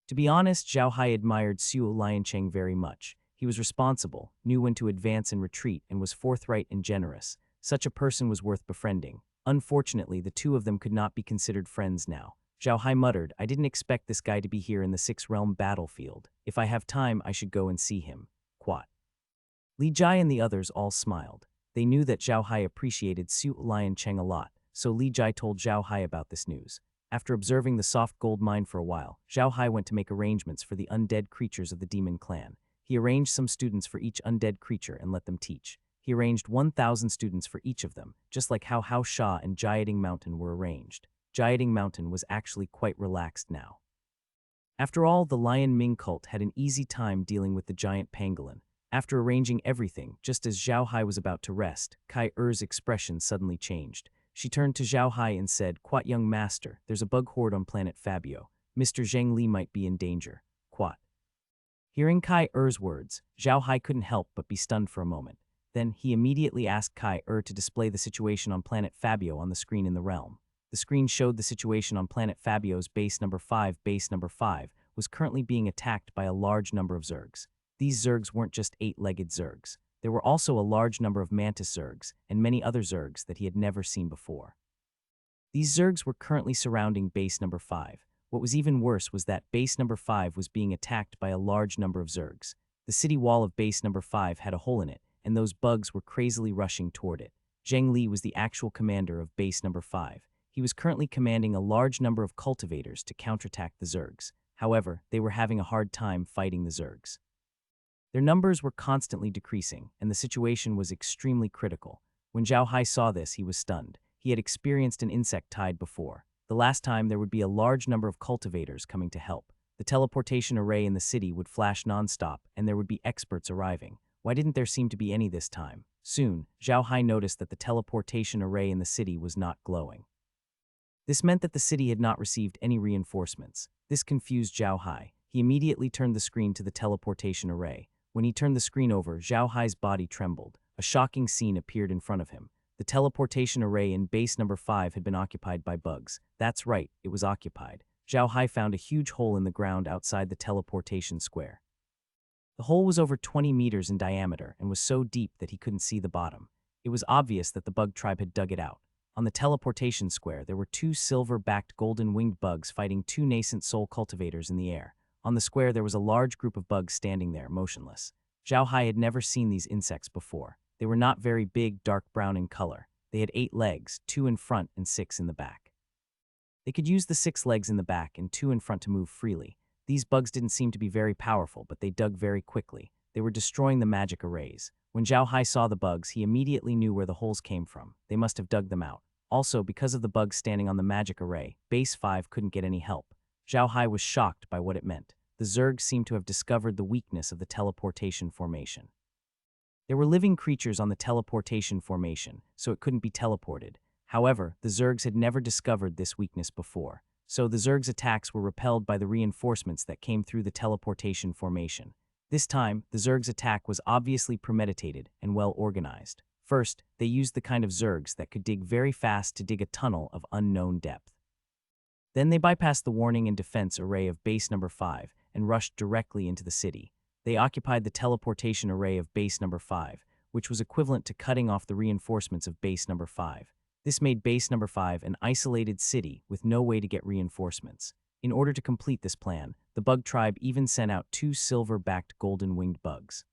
To be honest, Zhao Hai admired Xu Liancheng very much. He was responsible, knew when to advance and retreat, and was forthright and generous. Such a person was worth befriending. Unfortunately, the two of them could not be considered friends now. Zhao Hai muttered, "I didn't expect this guy to be here in the six-realm battlefield. If I have time, I should go and see him." Quat. Li Jai and the others all smiled. They knew that Zhao Hai appreciated Xu Liancheng a lot, so Li Jai told Zhao Hai about this news. After observing the soft gold mine for a while, Zhao Hai went to make arrangements for the undead creatures of the demon clan. He arranged some students for each undead creature and let them teach. He arranged 1,000 students for each of them, just like how Hao Sha and Jiating Mountain were arranged. Jiating Mountain was actually quite relaxed now. After all, the Lion Ming cult had an easy time dealing with the giant pangolin. After arranging everything, just as Zhao Hai was about to rest, Kai Er's expression suddenly changed. She turned to Zhao Hai and said, "Quat young master, there's a bug horde on planet Fabio. Mr. Zheng Li might be in danger." Quat. Hearing Kai Er's words, Zhao Hai couldn't help but be stunned for a moment. Then he immediately asked Kai Er to display the situation on planet Fabio on the screen in the realm. The screen showed the situation on planet Fabio's base number 5. Base number 5 was currently being attacked by a large number of Zergs. These Zergs weren't just 8-legged Zergs. There were also a large number of Mantis Zergs and many other Zergs that he had never seen before. These Zergs were currently surrounding base number 5. What was even worse was that base number 5 was being attacked by a large number of zergs. The city wall of base number 5 had a hole in it, and those bugs were crazily rushing toward it. Zhang Li was the actual commander of base number 5. He was currently commanding a large number of cultivators to counterattack the zergs. However, they were having a hard time fighting the zergs. Their numbers were constantly decreasing, and the situation was extremely critical. When Zhao Hai saw this, he was stunned. He had experienced an insect tide before. The last time there would be a large number of cultivators coming to help. The teleportation array in the city would flash nonstop, and there would be experts arriving. Why didn't there seem to be any this time? Soon, Zhao Hai noticed that the teleportation array in the city was not glowing. This meant that the city had not received any reinforcements. This confused Zhao Hai. He immediately turned the screen to the teleportation array. When he turned the screen over, Zhao Hai's body trembled. A shocking scene appeared in front of him. The teleportation array in base number 5 had been occupied by bugs. That's right, it was occupied. Zhao Hai found a huge hole in the ground outside the teleportation square. The hole was over 20 meters in diameter and was so deep that he couldn't see the bottom. It was obvious that the bug tribe had dug it out. On the teleportation square, there were 2 silver-backed golden-winged bugs fighting 2 nascent soul cultivators in the air. On the square, there was a large group of bugs standing there, motionless. Zhao Hai had never seen these insects before. They were not very big, dark brown in color. They had 8 legs, 2 in front and 6 in the back. They could use the 6 legs in the back and 2 in front to move freely. These bugs didn't seem to be very powerful, but they dug very quickly. They were destroying the magic arrays. When Zhao Hai saw the bugs, he immediately knew where the holes came from. They must have dug them out. Also, because of the bugs standing on the magic array, base 5 couldn't get any help. Zhao Hai was shocked by what it meant. The zergs seemed to have discovered the weakness of the teleportation formation. There were living creatures on the teleportation formation, so it couldn't be teleported. However, the zergs had never discovered this weakness before, so the zergs' attacks were repelled by the reinforcements that came through the teleportation formation. This time, the zergs' attack was obviously premeditated and well organized. First, they used the kind of zergs that could dig very fast to dig a tunnel of unknown depth. Then they bypassed the warning and defense array of base number 5 and rushed directly into the city. They occupied the teleportation array of base number 5, which was equivalent to cutting off the reinforcements of base number 5. This made base number 5 an isolated city with no way to get reinforcements. In order to complete this plan, the bug tribe even sent out 2 silver-backed golden-winged bugs.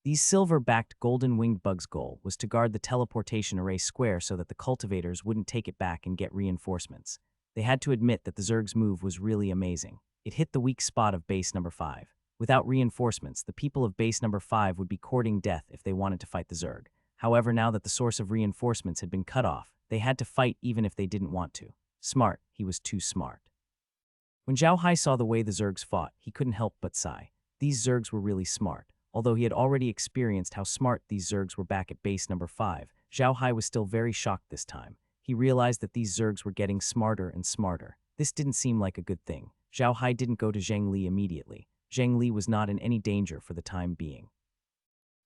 These silver-backed golden-winged bugs' goal was to guard the teleportation array square so that the cultivators wouldn't take it back and get reinforcements. They had to admit that the zerg's move was really amazing. It hit the weak spot of base number 5. Without reinforcements, the people of base number 5 would be courting death if they wanted to fight the zerg. However, now that the source of reinforcements had been cut off, they had to fight even if they didn't want to. Smart, he was too smart. When Zhao Hai saw the way the zergs fought, he couldn't help but sigh. These zergs were really smart. Although he had already experienced how smart these zergs were back at base number 5, Zhao Hai was still very shocked this time. He realized that these zergs were getting smarter and smarter. This didn't seem like a good thing. Zhao Hai didn't go to Zhang Li immediately. Zhang Li was not in any danger for the time being.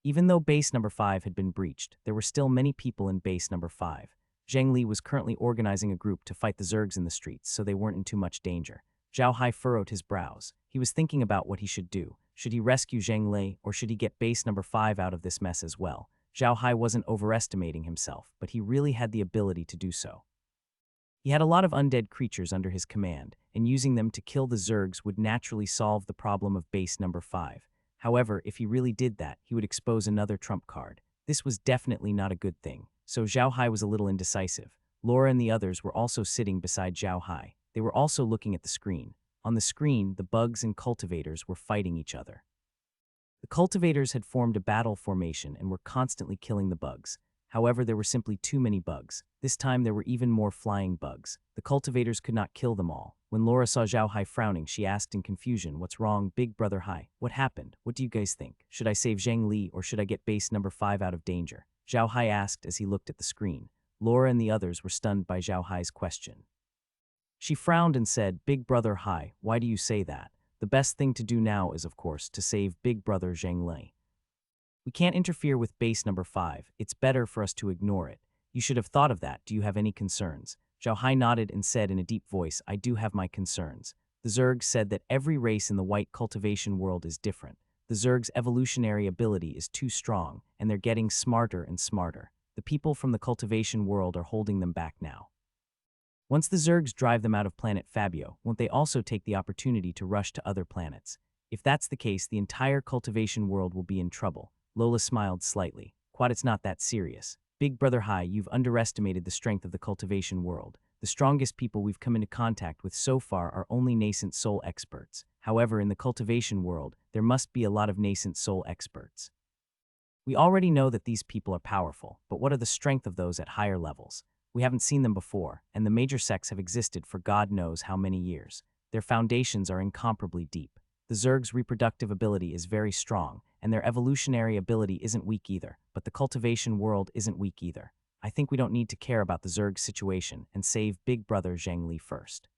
Even though base number 5 had been breached, there were still many people in base number 5. Zhang Li was currently organizing a group to fight the zergs in the streets, so they weren't in too much danger. Zhao Hai furrowed his brows. He was thinking about what he should do. Should he rescue Zhang Li, or should he get base number 5 out of this mess as well? Zhao Hai wasn't overestimating himself, but he really had the ability to do so. He had a lot of undead creatures under his command, and using them to kill the zergs would naturally solve the problem of base number 5. However, if he really did that, he would expose another trump card. This was definitely not a good thing, so Zhao Hai was a little indecisive. Laura and the others were also sitting beside Zhao Hai. They were also looking at the screen. On the screen, the bugs and cultivators were fighting each other. The cultivators had formed a battle formation and were constantly killing the bugs. However, there were simply too many bugs. This time there were even more flying bugs. The cultivators could not kill them all. When Laura saw Zhao Hai frowning, she asked in confusion, "What's wrong, big brother Hai? What happened? What do you guys think? Should I save Zhang Li or should I get base number 5 out of danger?" Zhao Hai asked as he looked at the screen. Laura and the others were stunned by Zhao Hai's question. She frowned and said, "Big brother Hai, why do you say that? The best thing to do now is, of course, to save big brother Zhang Li. We can't interfere with base number 5. It's better for us to ignore it. You should have thought of that. Do you have any concerns?" Zhao Hai nodded and said in a deep voice, "I do have my concerns." The Zerg said that every race in the white cultivation world is different. The Zerg's evolutionary ability is too strong, and they're getting smarter and smarter. The people from the cultivation world are holding them back now. Once the Zergs drive them out of planet Fabio, won't they also take the opportunity to rush to other planets? If that's the case, the entire cultivation world will be in trouble. Lola smiled slightly. Quad, it's not that serious. Big Brother Hai, you've underestimated the strength of the cultivation world. The strongest people we've come into contact with so far are only nascent soul experts. However, in the cultivation world, there must be a lot of nascent soul experts. We already know that these people are powerful, but what are the strength of those at higher levels? We haven't seen them before, and the major sects have existed for God knows how many years. Their foundations are incomparably deep. The Zerg's reproductive ability is very strong, and their evolutionary ability isn't weak either, but the cultivation world isn't weak either. I think we don't need to care about the Zerg's situation and save Big Brother Zhengli first.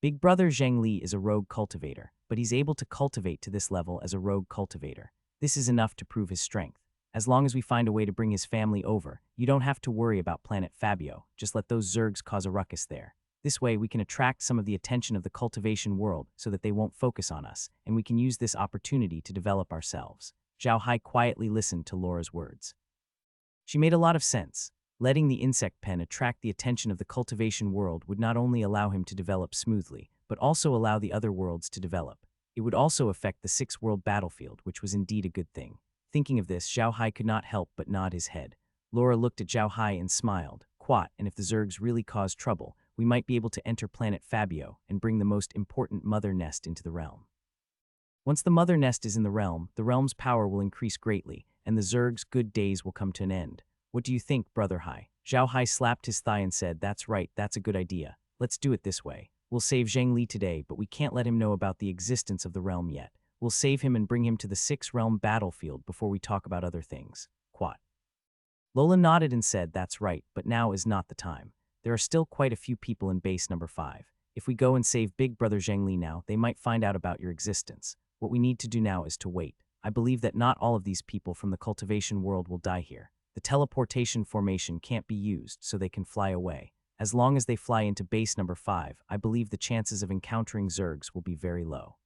Big Brother Zhengli is a rogue cultivator, but he's able to cultivate to this level as a rogue cultivator. This is enough to prove his strength. As long as we find a way to bring his family over, you don't have to worry about planet Fabio, just let those Zergs cause a ruckus there. This way we can attract some of the attention of the cultivation world so that they won't focus on us, and we can use this opportunity to develop ourselves. Zhao Hai quietly listened to Laura's words. She made a lot of sense. Letting the insect pen attract the attention of the cultivation world would not only allow him to develop smoothly, but also allow the other worlds to develop. It would also affect the six-world battlefield, which was indeed a good thing. Thinking of this, Zhao Hai could not help but nod his head. Laura looked at Zhao Hai and smiled. Quat, and if the Zergs really cause trouble, we might be able to enter planet Fabio and bring the most important mother nest into the realm. Once the mother nest is in the realm's power will increase greatly, and the Zerg's good days will come to an end. What do you think, Brother Hai? Zhao Hai slapped his thigh and said, that's right, that's a good idea. Let's do it this way. We'll save Zhengli today, but we can't let him know about the existence of the realm yet. We'll save him and bring him to the six-realm battlefield before we talk about other things. Quat. Lola nodded and said, that's right, but now is not the time. There are still quite a few people in base number 5. If we go and save Big Brother Zhengli now, they might find out about your existence. What we need to do now is to wait. I believe that not all of these people from the cultivation world will die here. The teleportation formation can't be used, so they can fly away. As long as they fly into base number 5, I believe the chances of encountering Zergs will be very low.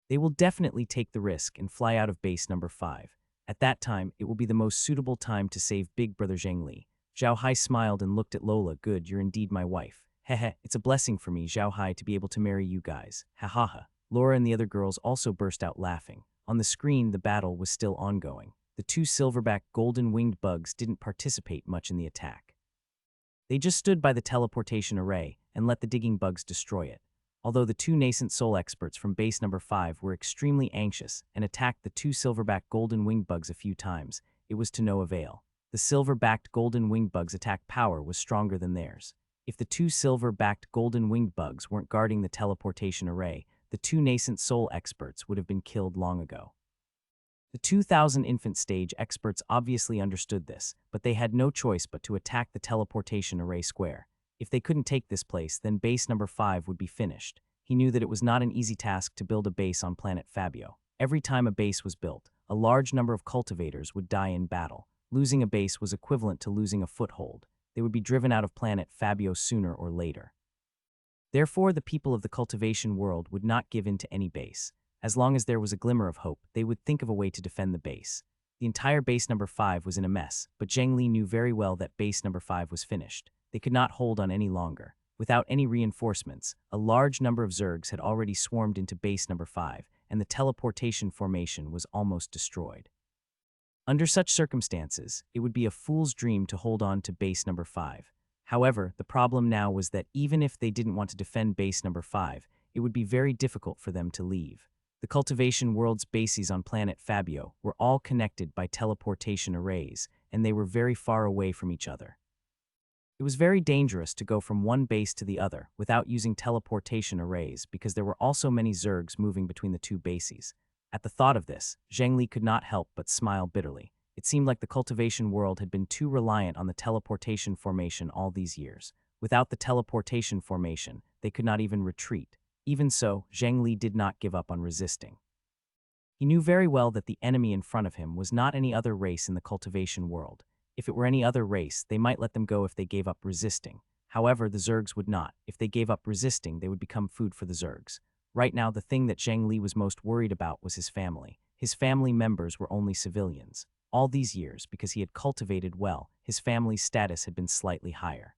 They will definitely take the risk and fly out of base number 5. At that time, it will be the most suitable time to save Big Brother Zhengli. Zhao Hai smiled and looked at Lola. Good, you're indeed my wife. Heh, it's a blessing for me, Zhao Hai, to be able to marry you guys. Ha ha ha. Laura and the other girls also burst out laughing. On the screen, the battle was still ongoing. The two silverback golden-winged bugs didn't participate much in the attack. They just stood by the teleportation array and let the digging bugs destroy it. Although the two nascent soul experts from base number 5 were extremely anxious and attacked the two silverback golden-winged bugs a few times, it was to no avail. The silver-backed golden-winged bugs' attack power was stronger than theirs. If the two silver-backed golden-winged bugs weren't guarding the teleportation array, the two nascent soul experts would have been killed long ago. The 2000 infant stage experts obviously understood this, but they had no choice but to attack the teleportation array square. If they couldn't take this place, then base number 5 would be finished. He knew that it was not an easy task to build a base on planet Fabio. Every time a base was built, a large number of cultivators would die in battle. Losing a base was equivalent to losing a foothold. They would be driven out of planet Fabio sooner or later. Therefore, the people of the cultivation world would not give in to any base. As long as there was a glimmer of hope, they would think of a way to defend the base. The entire base number 5 was in a mess, but Zhengli knew very well that base number 5 was finished. They could not hold on any longer. Without any reinforcements, a large number of Zergs had already swarmed into base number 5, and the teleportation formation was almost destroyed. Under such circumstances, it would be a fool's dream to hold on to base number 5. However, the problem now was that even if they didn't want to defend base number 5, it would be very difficult for them to leave. The cultivation world's bases on planet Fabio were all connected by teleportation arrays, and they were very far away from each other. It was very dangerous to go from one base to the other without using teleportation arrays because there were also many Zergs moving between the two bases. At the thought of this, Zhengli could not help but smile bitterly. It seemed like the cultivation world had been too reliant on the teleportation formation all these years. Without the teleportation formation, they could not even retreat. Even so, Zhengli did not give up on resisting. He knew very well that the enemy in front of him was not any other race in the cultivation world. If it were any other race, they might let them go if they gave up resisting. However, the Zergs would not. If they gave up resisting, they would become food for the Zergs. Right now, the thing that Zhengli was most worried about was his family. His family members were only civilians. All these years, because he had cultivated well, his family's status had been slightly higher.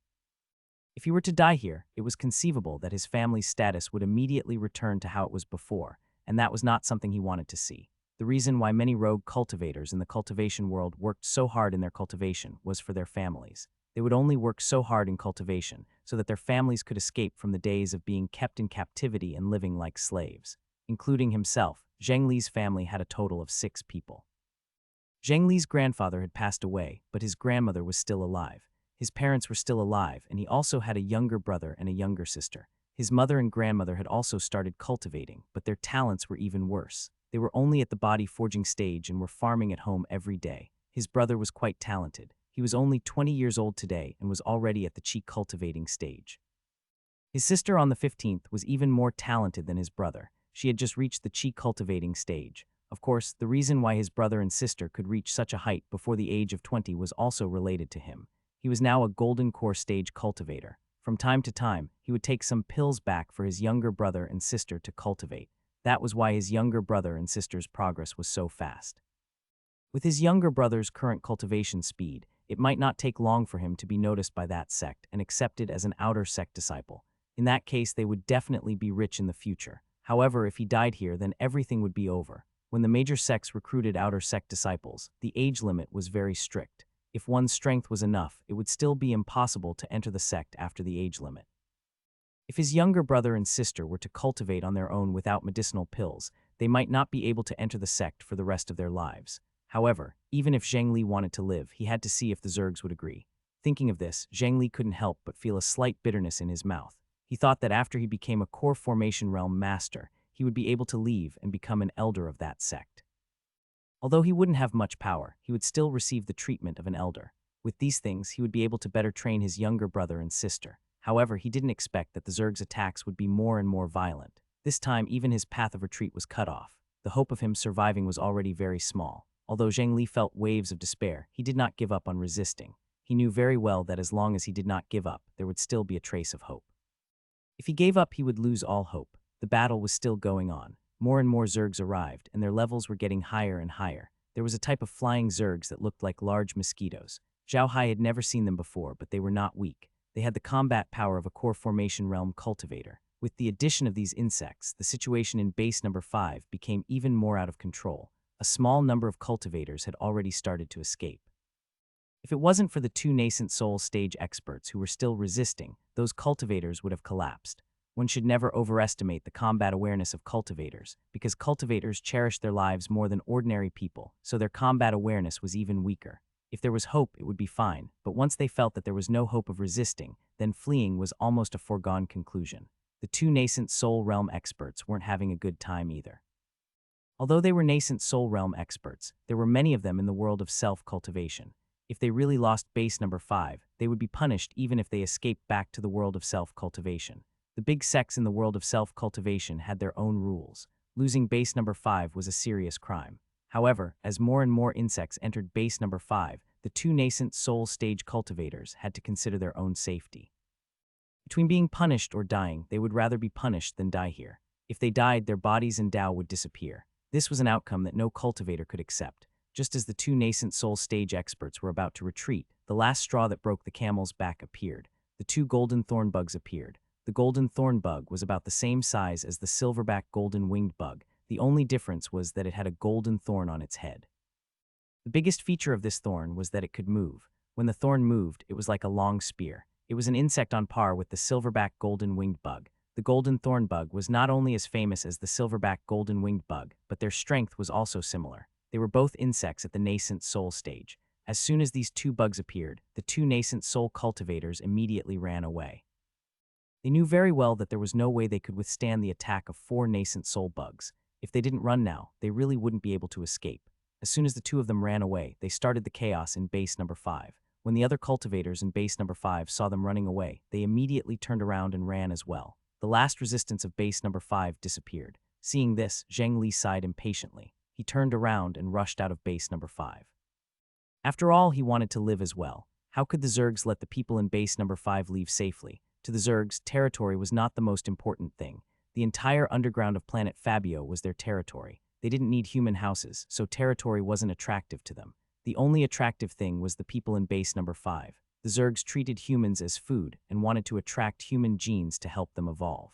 If he were to die here, it was conceivable that his family's status would immediately return to how it was before, and that was not something he wanted to see. The reason why many rogue cultivators in the cultivation world worked so hard in their cultivation was for their families. They would only work so hard in cultivation so that their families could escape from the days of being kept in captivity and living like slaves. Including himself, Zheng Li's family had a total of 6 people. Zheng Li's grandfather had passed away, but his grandmother was still alive. His parents were still alive, and he also had a younger brother and a younger sister. His mother and grandmother had also started cultivating, but their talents were even worse. They were only at the body forging stage and were farming at home every day. His brother was quite talented. He was only 20 years old today and was already at the cheek cultivating stage. His sister on the 15th was even more talented than his brother. She had just reached the cheek cultivating stage. Of course, the reason why his brother and sister could reach such a height before the age of 20 was also related to him. He was now a golden core stage cultivator. From time to time, he would take some pills back for his younger brother and sister to cultivate. That was why his younger brother and sister's progress was so fast. With his younger brother's current cultivation speed, it might not take long for him to be noticed by that sect and accepted as an outer sect disciple. In that case, they would definitely be rich in the future. However, if he died here, then everything would be over. When the major sects recruited outer sect disciples, the age limit was very strict. If one's strength was enough, it would still be impossible to enter the sect after the age limit. If his younger brother and sister were to cultivate on their own without medicinal pills, they might not be able to enter the sect for the rest of their lives. However, even if Zheng Li wanted to live, he had to see if the Zergs would agree. Thinking of this, Zheng Li couldn't help but feel a slight bitterness in his mouth. He thought that after he became a core formation realm master, he would be able to leave and become an elder of that sect. Although he wouldn't have much power, he would still receive the treatment of an elder. With these things, he would be able to better train his younger brother and sister. However, he didn't expect that the Zerg's attacks would be more and more violent. This time, even his path of retreat was cut off. The hope of him surviving was already very small. Although Zheng Li felt waves of despair, he did not give up on resisting. He knew very well that as long as he did not give up, there would still be a trace of hope. If he gave up, he would lose all hope. The battle was still going on. More and more Zergs arrived, and their levels were getting higher and higher. There was a type of flying Zergs that looked like large mosquitoes. Zhao Hai had never seen them before, but they were not weak. They had the combat power of a core formation realm cultivator. With the addition of these insects, the situation in base number 5 became even more out of control. A small number of cultivators had already started to escape. If it wasn't for the 2 nascent soul stage experts who were still resisting, those cultivators would have collapsed. One should never overestimate the combat awareness of cultivators, because cultivators cherish their lives more than ordinary people, so their combat awareness was even weaker. If there was hope, it would be fine, but once they felt that there was no hope of resisting, then fleeing was almost a foregone conclusion. The 2 nascent soul realm experts weren't having a good time either. Although they were nascent soul realm experts, there were many of them in the world of self-cultivation. If they really lost base number 5, they would be punished even if they escaped back to the world of self-cultivation. The big sects in the world of self-cultivation had their own rules. Losing base number 5 was a serious crime. However, as more and more insects entered base number 5, the 2 nascent soul stage cultivators had to consider their own safety. Between being punished or dying, they would rather be punished than die here. If they died, their bodies and Tao would disappear. This was an outcome that no cultivator could accept. Just as the 2 nascent soul stage experts were about to retreat, the last straw that broke the camel's back appeared. The 2 golden thorn bugs appeared. The golden thorn bug was about the same size as the silverback golden winged bug. The only difference was that it had a golden thorn on its head. The biggest feature of this thorn was that it could move. When the thorn moved, it was like a long spear. It was an insect on par with the silverback golden winged bug. The golden thorn bug was not only as famous as the silverback golden winged bug, but their strength was also similar. They were both insects at the nascent soul stage. As soon as these 2 bugs appeared, the 2 nascent soul cultivators immediately ran away. They knew very well that there was no way they could withstand the attack of 4 nascent soul bugs. If they didn't run now, they really wouldn't be able to escape. As soon as the 2 of them ran away, they started the chaos in base number 5. When the other cultivators in base number 5 saw them running away, they immediately turned around and ran as well. The last resistance of base number 5 disappeared. Seeing this, Zheng Li sighed impatiently. He turned around and rushed out of base number 5. After all, he wanted to live as well. How could the Zergs let the people in base number 5 leave safely? To the Zergs, territory was not the most important thing. The entire underground of planet Fabio was their territory. They didn't need human houses, so territory wasn't attractive to them. The only attractive thing was the people in base number 5. The Zergs treated humans as food and wanted to attract human genes to help them evolve.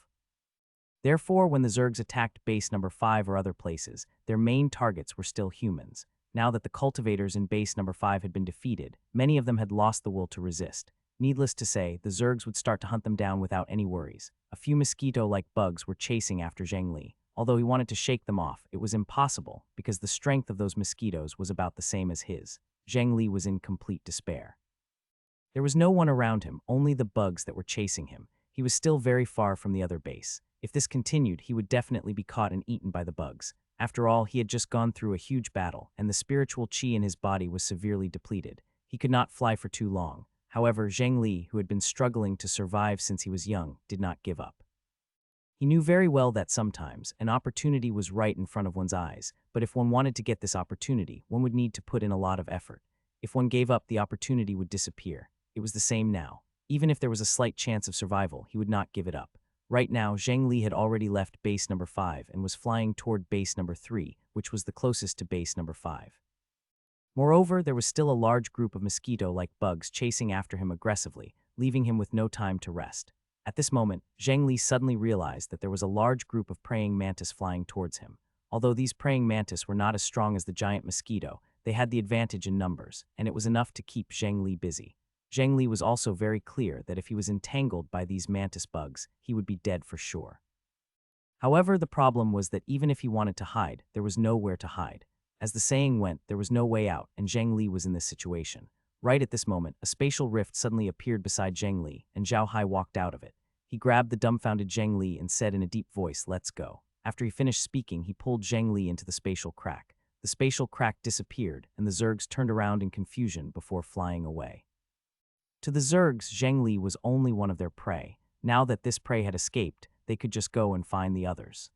Therefore, when the Zergs attacked base number 5 or other places, their main targets were still humans. Now that the cultivators in base number 5 had been defeated, many of them had lost the will to resist. Needless to say, the Zergs would start to hunt them down without any worries. A few mosquito-like bugs were chasing after Zhang Li. Although he wanted to shake them off, it was impossible because the strength of those mosquitoes was about the same as his. Zhang Li was in complete despair. There was no one around him, only the bugs that were chasing him. He was still very far from the other base. If this continued, he would definitely be caught and eaten by the bugs. After all, he had just gone through a huge battle, and the spiritual qi in his body was severely depleted. He could not fly for too long. However, Zhang Li, who had been struggling to survive since he was young, did not give up. He knew very well that sometimes an opportunity was right in front of one's eyes, but if one wanted to get this opportunity, one would need to put in a lot of effort. If one gave up, the opportunity would disappear. It was the same now. Even if there was a slight chance of survival, he would not give it up. Right now, Zhang Li had already left base number 5 and was flying toward base number 3, which was the closest to base number 5. Moreover, there was still a large group of mosquito-like bugs chasing after him aggressively, leaving him with no time to rest. At this moment, Zhang Li suddenly realized that there was a large group of praying mantis flying towards him. Although these praying mantis were not as strong as the giant mosquito, they had the advantage in numbers, and it was enough to keep Zhang Li busy. Zhang Li was also very clear that if he was entangled by these mantis bugs, he would be dead for sure. However, the problem was that even if he wanted to hide, there was nowhere to hide. As the saying went, there was no way out, and Zhang Li was in this situation. Right at this moment, a spatial rift suddenly appeared beside Zhang Li, and Zhao Hai walked out of it. He grabbed the dumbfounded Zhang Li and said in a deep voice, "Let's go." After he finished speaking, he pulled Zhang Li into the spatial crack. The spatial crack disappeared, and the Zergs turned around in confusion before flying away. To the Zergs, Zhang Li was only one of their prey. Now that this prey had escaped, they could just go and find the others.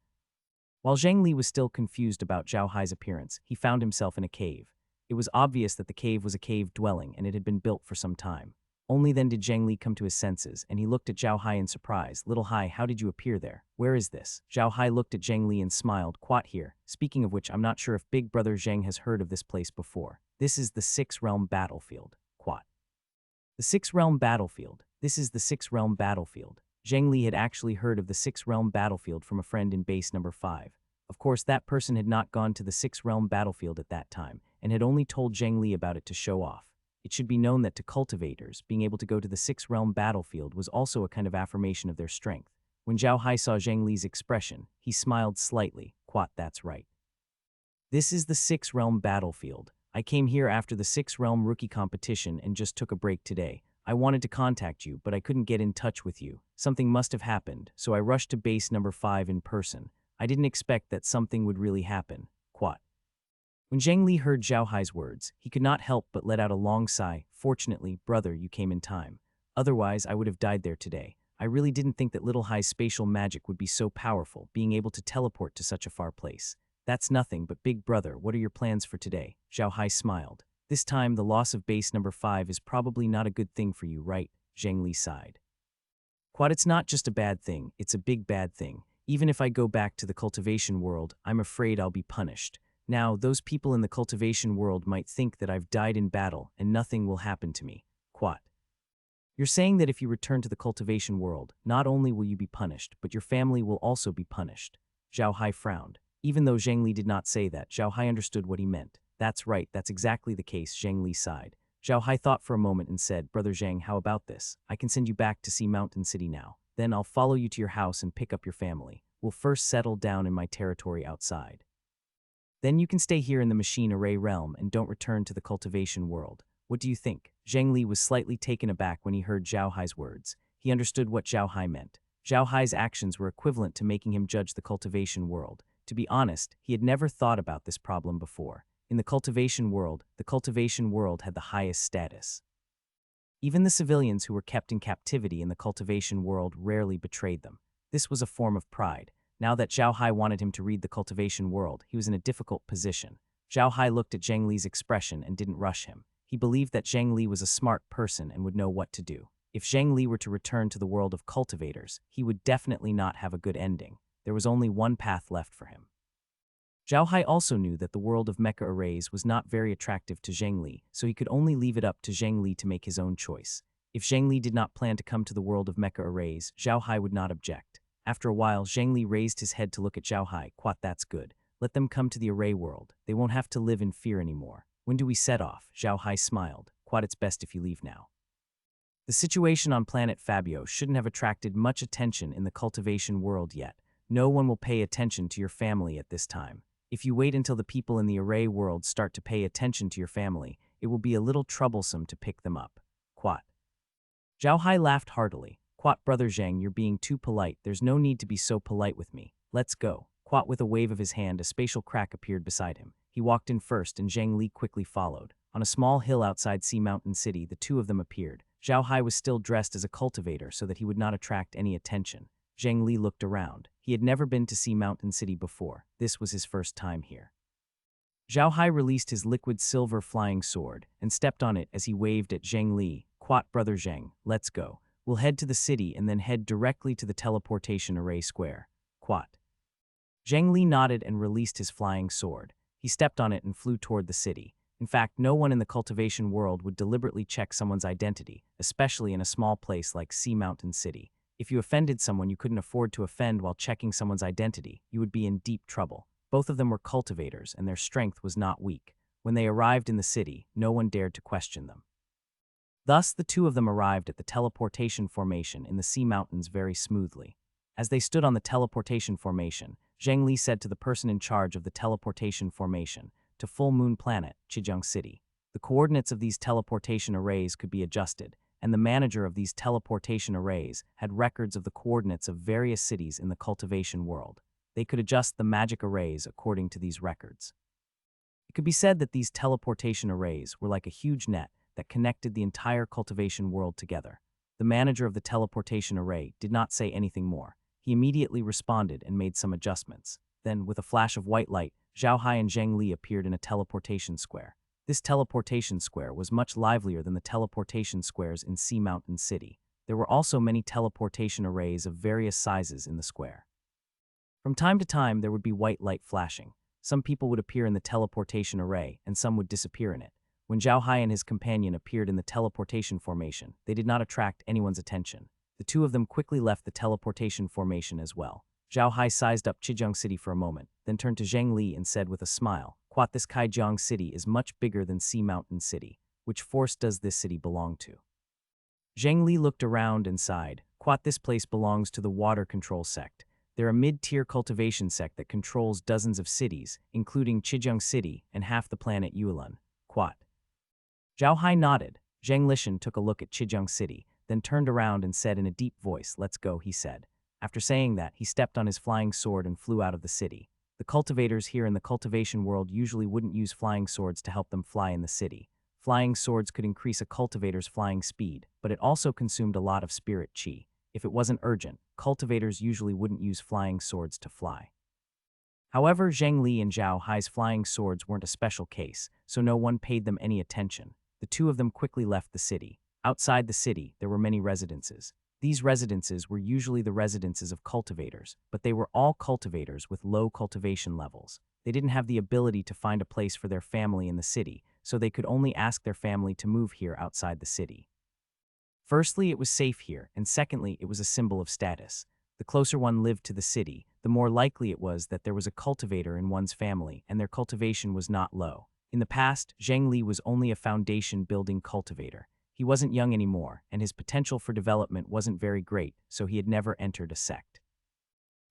While Zhang Li was still confused about Zhao Hai's appearance, he found himself in a cave. It was obvious that the cave was a cave dwelling and it had been built for some time. Only then did Zhang Li come to his senses, and he looked at Zhao Hai in surprise. "Little Hai, how did you appear there? Where is this?" Zhao Hai looked at Zhang Li and smiled. "Quat here. Speaking of which, I'm not sure if Big Brother Zhang has heard of this place before. This is the 6-realm battlefield. Quat. The 6-realm battlefield. This is the 6-realm battlefield." Zhang Li had actually heard of the 6-realm battlefield from a friend in base number 5. Of course, that person had not gone to the 6-realm battlefield at that time, and had only told Zhang Li about it to show off. It should be known that to cultivators, being able to go to the 6-realm battlefield was also a kind of affirmation of their strength. When Zhao Hai saw Zhang Li's expression, he smiled slightly. "Quat, that's right. This is the 6-realm battlefield. I came here after the 6-realm rookie competition and just took a break today. I wanted to contact you, but I couldn't get in touch with you. Something must have happened, so I rushed to base number 5 in person. I didn't expect that something would really happen. Quat." When Zhang Li heard Zhao Hai's words, he could not help but let out a long sigh. "Fortunately, brother, you came in time. Otherwise, I would have died there today. I really didn't think that Little Hai's spatial magic would be so powerful, being able to teleport to such a far place. That's nothing, but big brother, what are your plans for today?" Zhao Hai smiled. "This time, the loss of base number 5 is probably not a good thing for you, right?" Zhang Li sighed. "Quad, it's not just a bad thing, it's a big bad thing. Even if I go back to the cultivation world, I'm afraid I'll be punished. Now, those people in the cultivation world might think that I've died in battle and nothing will happen to me." Quat. "You're saying that if you return to the cultivation world, not only will you be punished, but your family will also be punished." Zhao Hai frowned. Even though Zhang Li did not say that, Zhao Hai understood what he meant. "That's right, that's exactly the case," Zhang Li sighed. Zhao Hai thought for a moment and said, "Brother Zhang, how about this? I can send you back to see Mountain City now. Then I'll follow you to your house and pick up your family. We'll first settle down in my territory outside. Then you can stay here in the machine array realm and don't return to the cultivation world. What do you think?" Zhang Li was slightly taken aback when he heard Zhao Hai's words. He understood what Zhao Hai meant. Zhao Hai's actions were equivalent to making him judge the cultivation world. To be honest, he had never thought about this problem before. In the cultivation world had the highest status. Even the civilians who were kept in captivity in the cultivation world rarely betrayed them. This was a form of pride. Now that Zhao Hai wanted him to read the cultivation world, he was in a difficult position. Zhao Hai looked at Zhang Li's expression and didn't rush him. He believed that Zhang Li was a smart person and would know what to do. If Zhang Li were to return to the world of cultivators, he would definitely not have a good ending. There was only one path left for him. Zhao Hai also knew that the world of mecha arrays was not very attractive to Zhang Li, so he could only leave it up to Zhang Li to make his own choice. If Zhang Li did not plan to come to the world of mecha arrays, Zhao Hai would not object. After a while, Zhang Li raised his head to look at Zhao Hai. Quat, that's good. Let them come to the array world. They won't have to live in fear anymore. When do we set off? Zhao Hai smiled. Quat, it's best if you leave now. The situation on planet Fabio shouldn't have attracted much attention in the cultivation world yet. No one will pay attention to your family at this time. If you wait until the people in the array world start to pay attention to your family, it will be a little troublesome to pick them up. Quat. Zhao Hai laughed heartily. Quat, brother Zhang, you're being too polite. There's no need to be so polite with me. Let's go. Quat, with a wave of his hand, a spatial crack appeared beside him. He walked in first and Zhang Li quickly followed. On a small hill outside Sea Mountain City, the two of them appeared. Zhao Hai was still dressed as a cultivator so that he would not attract any attention. Zhang Li looked around. He had never been to Sea Mountain City before. This was his first time here. Zhao Hai released his liquid silver flying sword and stepped on it as he waved at Zhang Li. Quat, brother Zhang, let's go. We'll head to the city and then head directly to the teleportation array square. Quat. Zhang Li nodded and released his flying sword. He stepped on it and flew toward the city. In fact, no one in the cultivation world would deliberately check someone's identity, especially in a small place like Sea Mountain City. If you offended someone you couldn't afford to offend while checking someone's identity, you would be in deep trouble. Both of them were cultivators, and their strength was not weak. When they arrived in the city, no one dared to question them. Thus, the two of them arrived at the teleportation formation in the Sea Mountains very smoothly. As they stood on the teleportation formation, Zhang Li said to the person in charge of the teleportation formation, to Full Moon Planet, Chijiang City. The coordinates of these teleportation arrays could be adjusted, and the manager of these teleportation arrays had records of the coordinates of various cities in the cultivation world. They could adjust the magic arrays according to these records. It could be said that these teleportation arrays were like a huge net that connected the entire cultivation world together. The manager of the teleportation array did not say anything more. He immediately responded and made some adjustments. Then, with a flash of white light, Zhao Hai and Zhang Li appeared in a teleportation square. This teleportation square was much livelier than the teleportation squares in Sea Mountain City. There were also many teleportation arrays of various sizes in the square. From time to time, there would be white light flashing. Some people would appear in the teleportation array, and some would disappear in it. When Zhao Hai and his companion appeared in the teleportation formation, they did not attract anyone's attention. The two of them quickly left the teleportation formation as well. Zhao Hai sized up Chijiang City for a moment, then turned to Zhang Li and said with a smile, Quat, this Kaijiang City is much bigger than Sea Mountain City. Which force does this city belong to? Zhang Li looked around and sighed. Quat, this place belongs to the Water Control Sect. They're a mid-tier cultivation sect that controls dozens of cities, including Chijiang City and half the planet Yulan. Quat. Zhao Hai nodded. Zhang Lishan took a look at Chijiang City, then turned around and said in a deep voice, let's go, he said. After saying that, he stepped on his flying sword and flew out of the city. The cultivators here in the cultivation world usually wouldn't use flying swords to help them fly in the city. Flying swords could increase a cultivator's flying speed, but it also consumed a lot of spirit chi. If it wasn't urgent, cultivators usually wouldn't use flying swords to fly. However, Zhang Li and Zhao Hai's flying swords weren't a special case, so no one paid them any attention. The two of them quickly left the city. Outside the city, there were many residences. These residences were usually the residences of cultivators, but they were all cultivators with low cultivation levels. They didn't have the ability to find a place for their family in the city, so they could only ask their family to move here outside the city. Firstly, it was safe here, and secondly, it was a symbol of status. The closer one lived to the city, the more likely it was that there was a cultivator in one's family, and their cultivation was not low. In the past, Zhang Li was only a foundation-building cultivator. He wasn't young anymore, and his potential for development wasn't very great, so he had never entered a sect.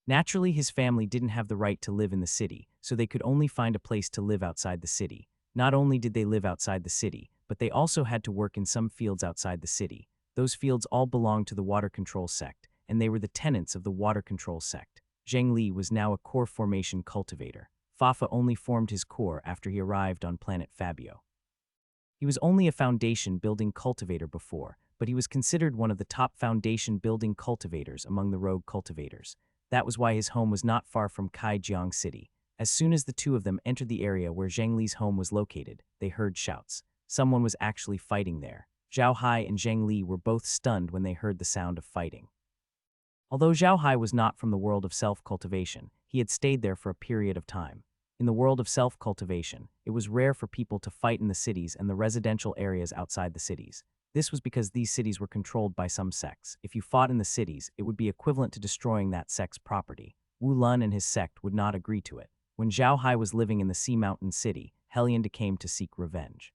Naturally, his family didn't have the right to live in the city, so they could only find a place to live outside the city. Not only did they live outside the city, but they also had to work in some fields outside the city. Those fields all belonged to the Water Control Sect, and they were the tenants of the Water Control Sect. Zhang Li was now a core formation cultivator. Fafa only formed his core after he arrived on planet Fabio. He was only a foundation-building cultivator before, but he was considered one of the top foundation-building cultivators among the rogue cultivators. That was why his home was not far from Kaijiang City. As soon as the two of them entered the area where Zhang Li's home was located, they heard shouts. Someone was actually fighting there. Zhao Hai and Zhang Li were both stunned when they heard the sound of fighting. Although Zhao Hai was not from the world of self-cultivation, he had stayed there for a period of time. In the world of self-cultivation, it was rare for people to fight in the cities and the residential areas outside the cities. This was because these cities were controlled by some sects. If you fought in the cities, it would be equivalent to destroying that sect's property. Wu Lun and his sect would not agree to it. When Zhao Hai was living in the Sea Mountain City, Helion came to seek revenge.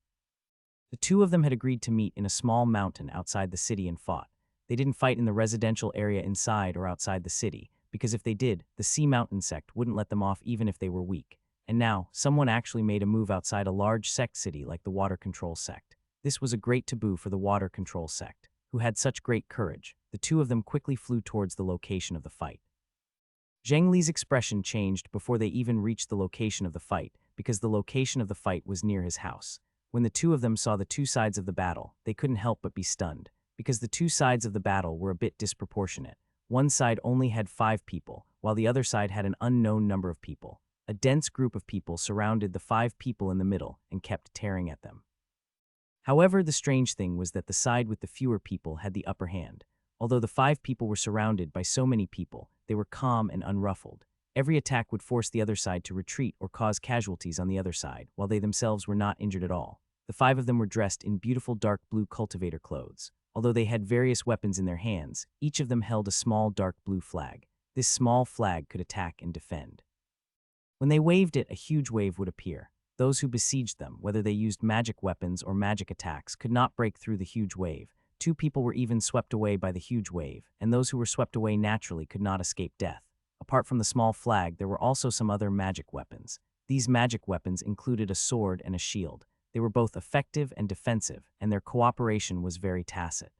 The two of them had agreed to meet in a small mountain outside the city and fought. They didn't fight in the residential area inside or outside the city, because if they did, the Sea Mountain sect wouldn't let them off even if they were weak. And now, someone actually made a move outside a large sect city like the Water Control sect. This was a great taboo for the Water Control sect, who had such great courage. The two of them quickly flew towards the location of the fight. Zhang Li's expression changed before they even reached the location of the fight, because the location of the fight was near his house. When the two of them saw the two sides of the battle, they couldn't help but be stunned, because the two sides of the battle were a bit disproportionate. One side only had 5 people, while the other side had an unknown number of people. A dense group of people surrounded the 5 people in the middle and kept tearing at them. However, the strange thing was that the side with the fewer people had the upper hand. Although the 5 people were surrounded by so many people, they were calm and unruffled. Every attack would force the other side to retreat or cause casualties on the other side, while they themselves were not injured at all. The 5 of them were dressed in beautiful dark blue cultivator clothes. Although they had various weapons in their hands, each of them held a small dark blue flag. This small flag could attack and defend. When they waved it, a huge wave would appear. Those who besieged them, whether they used magic weapons or magic attacks, could not break through the huge wave. 2 people were even swept away by the huge wave, and those who were swept away naturally could not escape death. Apart from the small flag, there were also some other magic weapons. These magic weapons included a sword and a shield. They were both effective and defensive, and their cooperation was very tacit.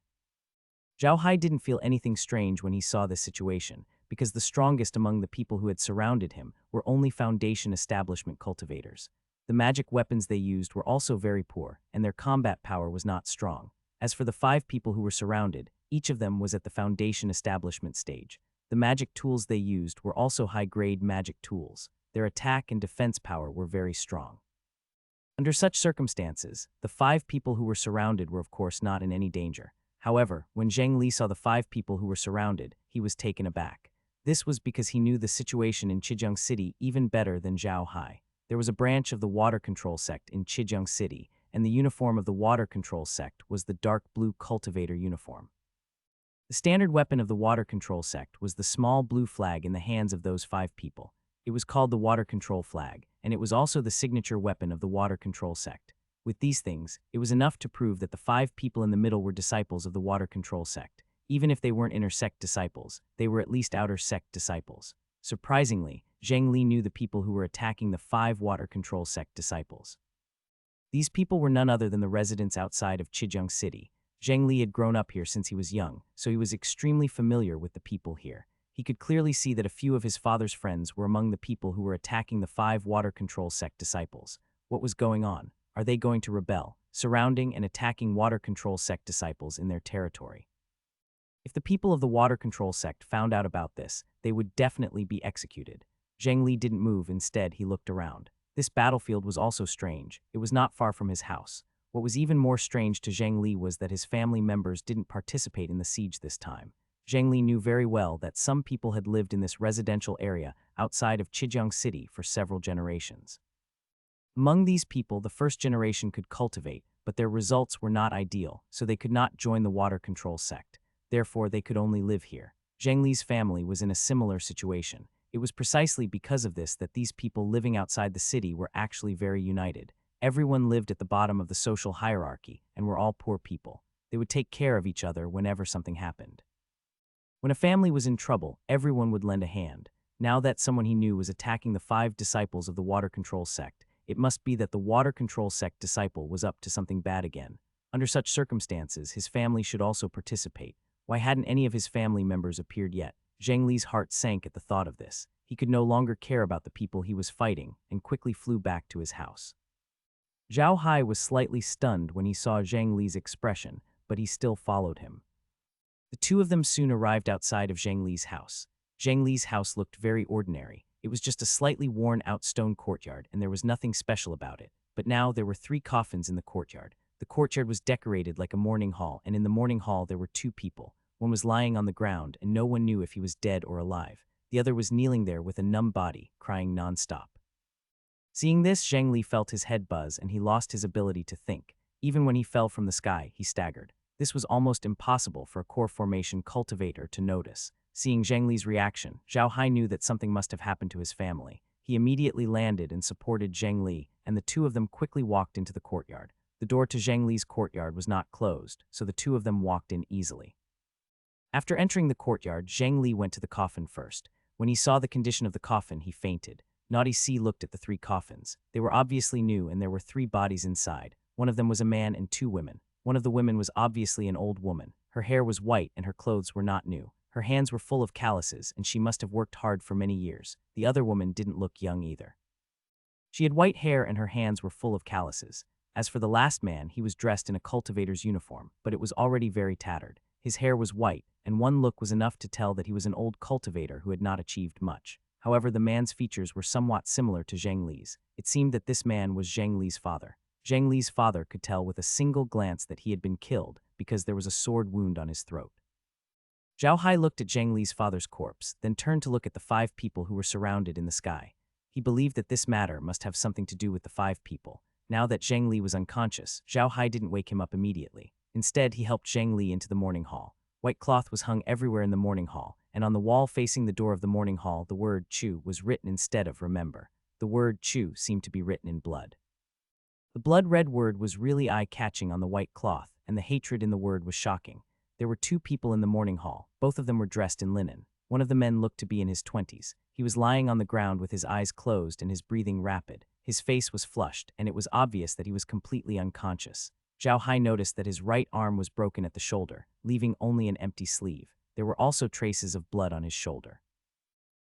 Zhao Hai didn't feel anything strange when he saw this situation, because the strongest among the people who had surrounded him were only Foundation establishment cultivators. The magic weapons they used were also very poor, and their combat power was not strong. As for the 5 people who were surrounded, each of them was at the Foundation establishment stage. The magic tools they used were also high-grade magic tools. Their attack and defense power were very strong. Under such circumstances, the 5 people who were surrounded were of course not in any danger. However, when Zhang Li saw the 5 people who were surrounded, he was taken aback. This was because he knew the situation in Chijiang City even better than Zhao Hai. There was a branch of the Water Control sect in Chijiang City, and the uniform of the Water Control sect was the dark blue cultivator uniform. The standard weapon of the Water Control sect was the small blue flag in the hands of those 5 people. It was called the Water Control flag, and it was also the signature weapon of the Water Control sect. With these things, it was enough to prove that the 5 people in the middle were disciples of the Water Control sect. Even if they weren't inner sect disciples, they were at least outer sect disciples. Surprisingly, Zhang Li knew the people who were attacking the 5 Water Control sect disciples. These people were none other than the residents outside of Chijiang City. Zhang Li had grown up here since he was young, so he was extremely familiar with the people here. He could clearly see that a few of his father's friends were among the people who were attacking the 5 Water Control sect disciples. What was going on? Are they going to rebel, surrounding and attacking Water Control sect disciples in their territory? If the people of the Water Control sect found out about this, they would definitely be executed. Zhang Li didn't move, instead he looked around. This battlefield was also strange. It was not far from his house. What was even more strange to Zhang Li was that his family members didn't participate in the siege this time. Zhang Li knew very well that some people had lived in this residential area outside of Chijiang City for several generations. Among these people, the first generation could cultivate, but their results were not ideal, so they could not join the Water Control sect. Therefore, they could only live here. Zhang Li's family was in a similar situation. It was precisely because of this that these people living outside the city were actually very united. Everyone lived at the bottom of the social hierarchy and were all poor people. They would take care of each other whenever something happened. When a family was in trouble, everyone would lend a hand. Now that someone he knew was attacking the 5 disciples of the Water Control sect, it must be that the Water Control sect disciple was up to something bad again. Under such circumstances, his family should also participate. Why hadn't any of his family members appeared yet? Zhang Li's heart sank at the thought of this. He could no longer care about the people he was fighting and quickly flew back to his house. Zhao Hai was slightly stunned when he saw Zhang Li's expression, but he still followed him. The two of them soon arrived outside of Zhang Li's house. Zhang Li's house looked very ordinary. It was just a slightly worn-out stone courtyard, and there was nothing special about it. But now there were 3 coffins in the courtyard. The courtyard was decorated like a mourning hall, and in the mourning hall there were 2 people. One was lying on the ground, and no one knew if he was dead or alive. The other was kneeling there with a numb body, crying non-stop. Seeing this, Zhang Li felt his head buzz and he lost his ability to think. Even when he fell from the sky, he staggered. This was almost impossible for a core formation cultivator to notice. Seeing Zhang Li's reaction, Zhao Hai knew that something must have happened to his family. He immediately landed and supported Zhang Li, and the two of them quickly walked into the courtyard. The door to Zhang Li's courtyard was not closed, so the two of them walked in easily. After entering the courtyard, Zhang Li went to the coffin first. When he saw the condition of the coffin, he fainted. Naughty C looked at the three coffins. They were obviously new and there were 3 bodies inside. One of them was a man and 2 women. One of the women was obviously an old woman. Her hair was white and her clothes were not new. Her hands were full of calluses and she must have worked hard for many years. The other woman didn't look young either. She had white hair and her hands were full of calluses. As for the last man, he was dressed in a cultivator's uniform, but it was already very tattered. His hair was white, and one look was enough to tell that he was an old cultivator who had not achieved much. However, the man's features were somewhat similar to Zhang Li's. It seemed that this man was Zhang Li's father. Zhang Li's father could tell with a single glance that he had been killed because there was a sword wound on his throat. Zhao Hai looked at Zhang Li's father's corpse, then turned to look at the 5 people who were surrounded in the sky. He believed that this matter must have something to do with the 5 people. Now that Zhang Li was unconscious, Zhao Hai didn't wake him up immediately. Instead, he helped Zhang Li into the morning hall. White cloth was hung everywhere in the morning hall, and on the wall facing the door of the morning hall, the word Chu was written instead of remember. The word Chu seemed to be written in blood. The blood-red word was really eye-catching on the white cloth, and the hatred in the word was shocking. There were 2 people in the morning hall. Both of them were dressed in linen. One of the men looked to be in his 20s. He was lying on the ground with his eyes closed and his breathing rapid. His face was flushed, and it was obvious that he was completely unconscious. Zhao Hai noticed that his right arm was broken at the shoulder, leaving only an empty sleeve. There were also traces of blood on his shoulder.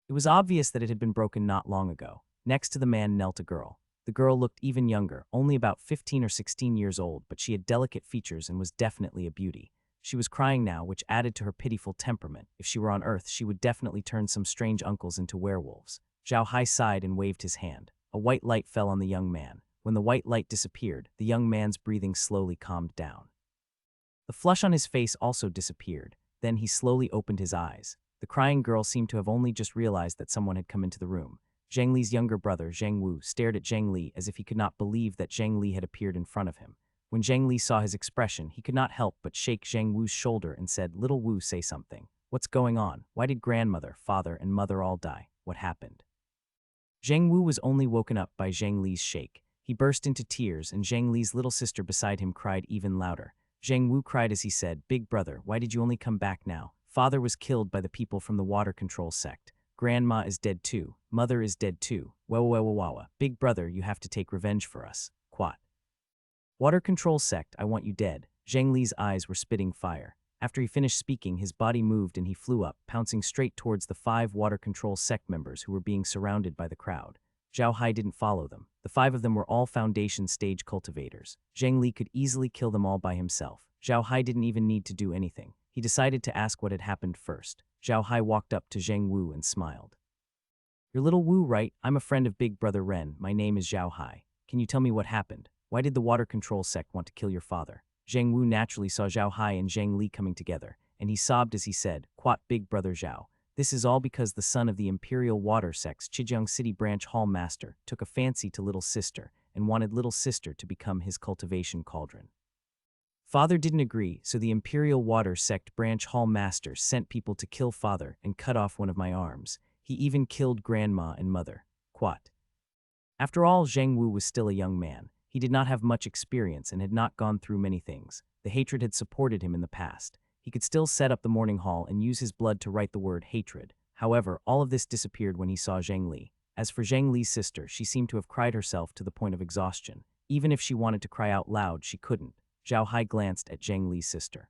It was obvious that it had been broken not long ago. Next to the man knelt a girl. The girl looked even younger, only about 15 or 16 years old, but she had delicate features and was definitely a beauty. She was crying now, which added to her pitiful temperament. If she were on Earth, she would definitely turn some strange uncles into werewolves. Zhao Hai sighed and waved his hand. A white light fell on the young man. When the white light disappeared, the young man's breathing slowly calmed down. The flush on his face also disappeared. Then he slowly opened his eyes. The crying girl seemed to have only just realized that someone had come into the room. Zhang Li's younger brother, Zhang Wu, stared at Zhang Li as if he could not believe that Zhang Li had appeared in front of him. When Zhang Li saw his expression, he could not help but shake Zhang Wu's shoulder and said, "Little Wu, say something. What's going on? Why did grandmother, father, and mother all die? What happened?" Zhang Wu was only woken up by Zhang Li's shake. He burst into tears, and Zhang Li's little sister beside him cried even louder. Zhang Wu cried as he said, "Big brother, why did you only come back now? Father was killed by the people from the water control sect. Grandma is dead too. Mother is dead too. Wawa. Big brother, you have to take revenge for us. Quat. Water control sect, I want you dead." Zhang Li's eyes were spitting fire. After he finished speaking, his body moved and he flew up, pouncing straight towards the 5 water control sect members who were being surrounded by the crowd. Zhao Hai didn't follow them. The 5 of them were all foundation stage cultivators. Zhang Li could easily kill them all by himself. Zhao Hai didn't even need to do anything. He decided to ask what had happened first. Zhao Hai walked up to Zhang Wu and smiled. "You're little Wu, right? I'm a friend of Big Brother Ren. My name is Zhao Hai. Can you tell me what happened? Why did the water control sect want to kill your father?" Zhang Wu naturally saw Zhao Hai and Zhang Li coming together, and he sobbed as he said, "Quat Big Brother Zhao. This is all because the son of the Imperial Water Sect's Chijiang City Branch Hall Master took a fancy to little sister and wanted little sister to become his cultivation cauldron. Father didn't agree, so the Imperial Water Sect Branch Hall Master sent people to kill father and cut off one of my arms. He even killed grandma and mother." Quat. After all, Zhang Wu was still a young man. He did not have much experience and had not gone through many things. The hatred had supported him in the past. He could still set up the morning hall and use his blood to write the word hatred. However, all of this disappeared when he saw Zhang Li. As for Zhang Li's sister, she seemed to have cried herself to the point of exhaustion. Even if she wanted to cry out loud, she couldn't. Zhao Hai glanced at Zhang Li's sister.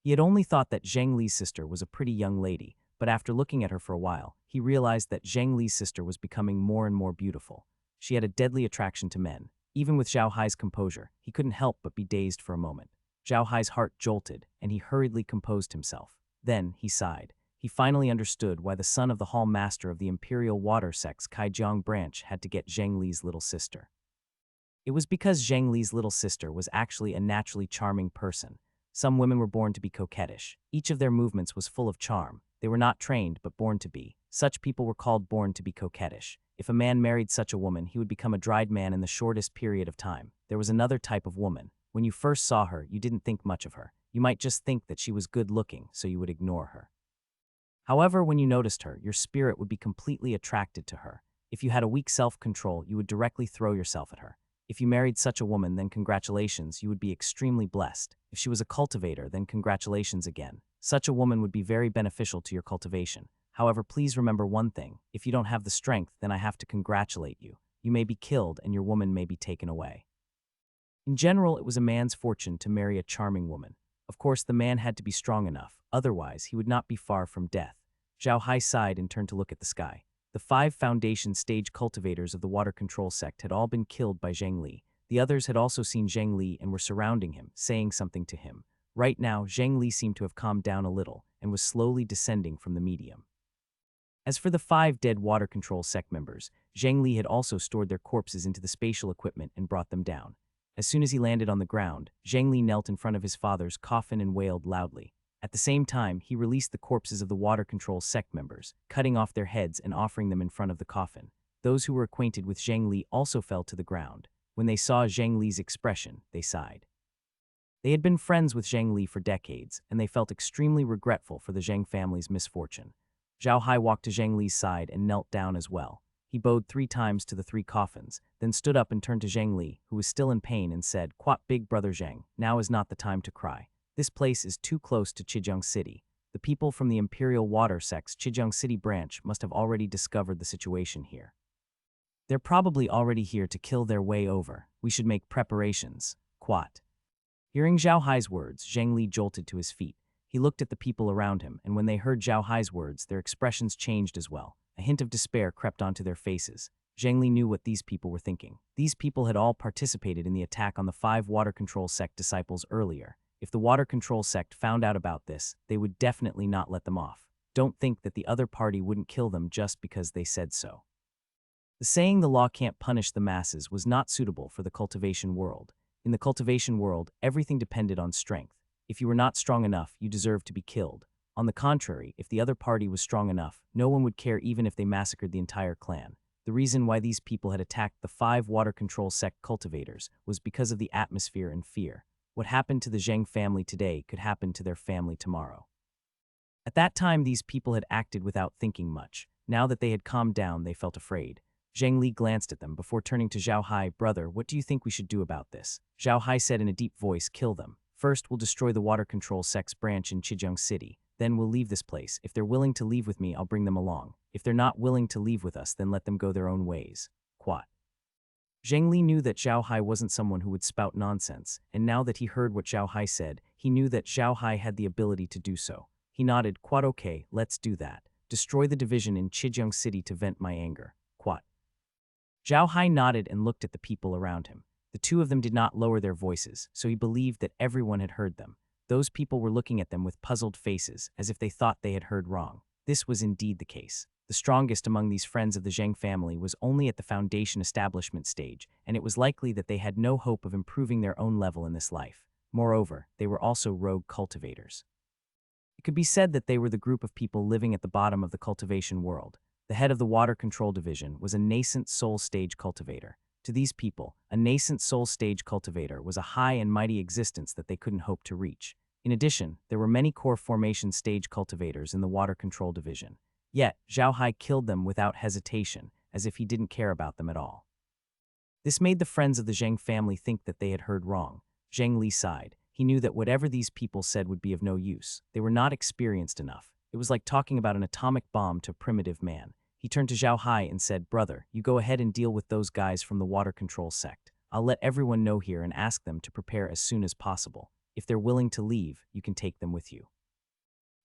He had only thought that Zhang Li's sister was a pretty young lady, but after looking at her for a while, he realized that Zhang Li's sister was becoming more and more beautiful. She had a deadly attraction to men. Even with Zhao Hai's composure, he couldn't help but be dazed for a moment. Zhao Hai's heart jolted, and he hurriedly composed himself. Then, he sighed. He finally understood why the son of the hall master of the Imperial Water Sect's Kaijiang branch had to get Zhang Li's little sister. It was because Zhang Li's little sister was actually a naturally charming person. Some women were born to be coquettish. Each of their movements was full of charm. They were not trained, but born to be. Such people were called born to be coquettish. If a man married such a woman, he would become a dried man in the shortest period of time. There was another type of woman. When you first saw her, you didn't think much of her. You might just think that she was good-looking, so you would ignore her. However, when you noticed her, your spirit would be completely attracted to her. If you had a weak self-control, you would directly throw yourself at her. If you married such a woman, then congratulations, you would be extremely blessed. If she was a cultivator, then congratulations again. Such a woman would be very beneficial to your cultivation. However, please remember one thing. If you don't have the strength, then I have to congratulate you. You may be killed and your woman may be taken away. In general, it was a man's fortune to marry a charming woman. Of course, the man had to be strong enough, otherwise he would not be far from death. Zhao Hai sighed and turned to look at the sky. The 5 foundation stage cultivators of the water control sect had all been killed by Zhang Li. The others had also seen Zhang Li and were surrounding him, saying something to him. Right now, Zhang Li seemed to have calmed down a little and was slowly descending from the medium. As for the 5 dead water control sect members, Zhang Li had also stored their corpses into the spatial equipment and brought them down. As soon as he landed on the ground, Zhang Li knelt in front of his father's coffin and wailed loudly. At the same time, he released the corpses of the water control sect members, cutting off their heads and offering them in front of the coffin. Those who were acquainted with Zhang Li also fell to the ground. When they saw Zhang Li's expression, they sighed. They had been friends with Zhang Li for decades, and they felt extremely regretful for the Zhang family's misfortune. Zhao Hai walked to Zhang Li's side and knelt down as well. He bowed 3 times to the 3 coffins, then stood up and turned to Zhang Li, who was still in pain, and said, "Quat big brother Zhang, now is not the time to cry. This place is too close to Chijiang City. The people from the Imperial Water Sect's Chijiang City branch must have already discovered the situation here. They're probably already here to kill their way over. We should make preparations." Quat. Hearing Zhao Hai's words, Zhang Li jolted to his feet. He looked at the people around him, and when they heard Zhao Hai's words, their expressions changed as well. A hint of despair crept onto their faces. Zhang Li knew what these people were thinking. These people had all participated in the attack on the 5 water control sect disciples earlier. If the water control sect found out about this, they would definitely not let them off. Don't think that the other party wouldn't kill them just because they said so. The saying "the law can't punish the masses" was not suitable for the cultivation world. In the cultivation world, everything depended on strength. If you were not strong enough, you deserved to be killed. On the contrary, if the other party was strong enough, no one would care even if they massacred the entire clan. The reason why these people had attacked the 5 water control sect cultivators was because of the atmosphere and fear. What happened to the Zhang family today could happen to their family tomorrow. At that time, these people had acted without thinking much. Now that they had calmed down, they felt afraid. Zhang Li glanced at them before turning to Zhao Hai. "Brother, what do you think we should do about this?" Zhao Hai said in a deep voice, "Kill them. First, we'll destroy the water control sect's branch in Chijiang City. Then we'll leave this place. If they're willing to leave with me, I'll bring them along. If they're not willing to leave with us, then let them go their own ways." Quat. Zhang Li knew that Zhao Hai wasn't someone who would spout nonsense, and now that he heard what Zhao Hai said, he knew that Zhao Hai had the ability to do so. He nodded. "Quat, okay, let's do that. Destroy the division in Chijiang City to vent my anger." Quat. Zhao Hai nodded and looked at the people around him. The 2 of them did not lower their voices, so he believed that everyone had heard them. Those people were looking at them with puzzled faces, as if they thought they had heard wrong. This was indeed the case. The strongest among these friends of the Zhang family was only at the foundation establishment stage, and it was likely that they had no hope of improving their own level in this life. Moreover, they were also rogue cultivators. It could be said that they were the group of people living at the bottom of the cultivation world. The head of the water control division was a nascent soul stage cultivator. To these people, a nascent soul stage cultivator was a high and mighty existence that they couldn't hope to reach. In addition, there were many core formation stage cultivators in the water control division. Yet, Zhao Hai killed them without hesitation, as if he didn't care about them at all. This made the friends of the Zhang family think that they had heard wrong. Zhang Li sighed. He knew that whatever these people said would be of no use. They were not experienced enough. It was like talking about an atomic bomb to a primitive man. He turned to Zhao Hai and said, "Brother, you go ahead and deal with those guys from the water control sect. I'll let everyone know here and ask them to prepare as soon as possible. If they're willing to leave, you can take them with you.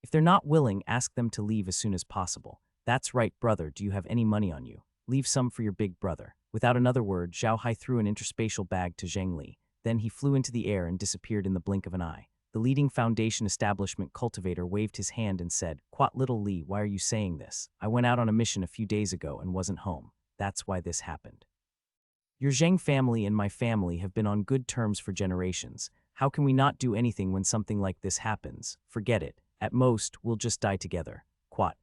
If they're not willing, ask them to leave as soon as possible." "That's right, brother. Do you have any money on you? Leave some for your big brother." Without another word, Zhao Hai threw an interspatial bag to Zhang Li. Then he flew into the air and disappeared in the blink of an eye. The leading foundation establishment cultivator waved his hand and said, "Quat little Li, why are you saying this? I went out on a mission a few days ago and wasn't home. That's why this happened. Your Zhang family and my family have been on good terms for generations. How can we not do anything when something like this happens? Forget it. At most, we'll just die together." Quat.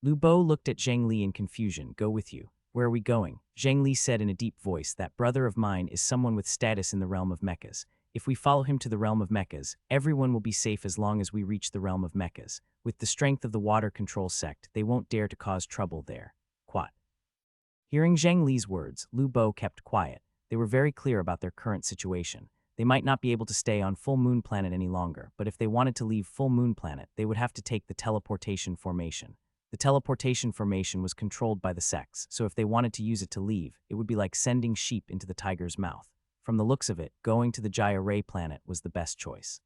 Lu Bo looked at Zhang Li in confusion. "Go with you. Where are we going? Zhang Li said in a deep voice. That brother of mine is someone with status in the realm of mechas. If we follow him to the realm of mechas, everyone will be safe as long as we reach the realm of mechas. With the strength of the water control sect, they won't dare to cause trouble there. Quat. Hearing Zhang Li's words, Lu Bo kept quiet. They were very clear about their current situation. They might not be able to stay on Full Moon Planet any longer, but if they wanted to leave Full Moon Planet, they would have to take the teleportation formation. The teleportation formation was controlled by the sects, so if they wanted to use it to leave, it would be like sending sheep into the tiger's mouth. From the looks of it, going to the Jaya Ray planet was the best choice.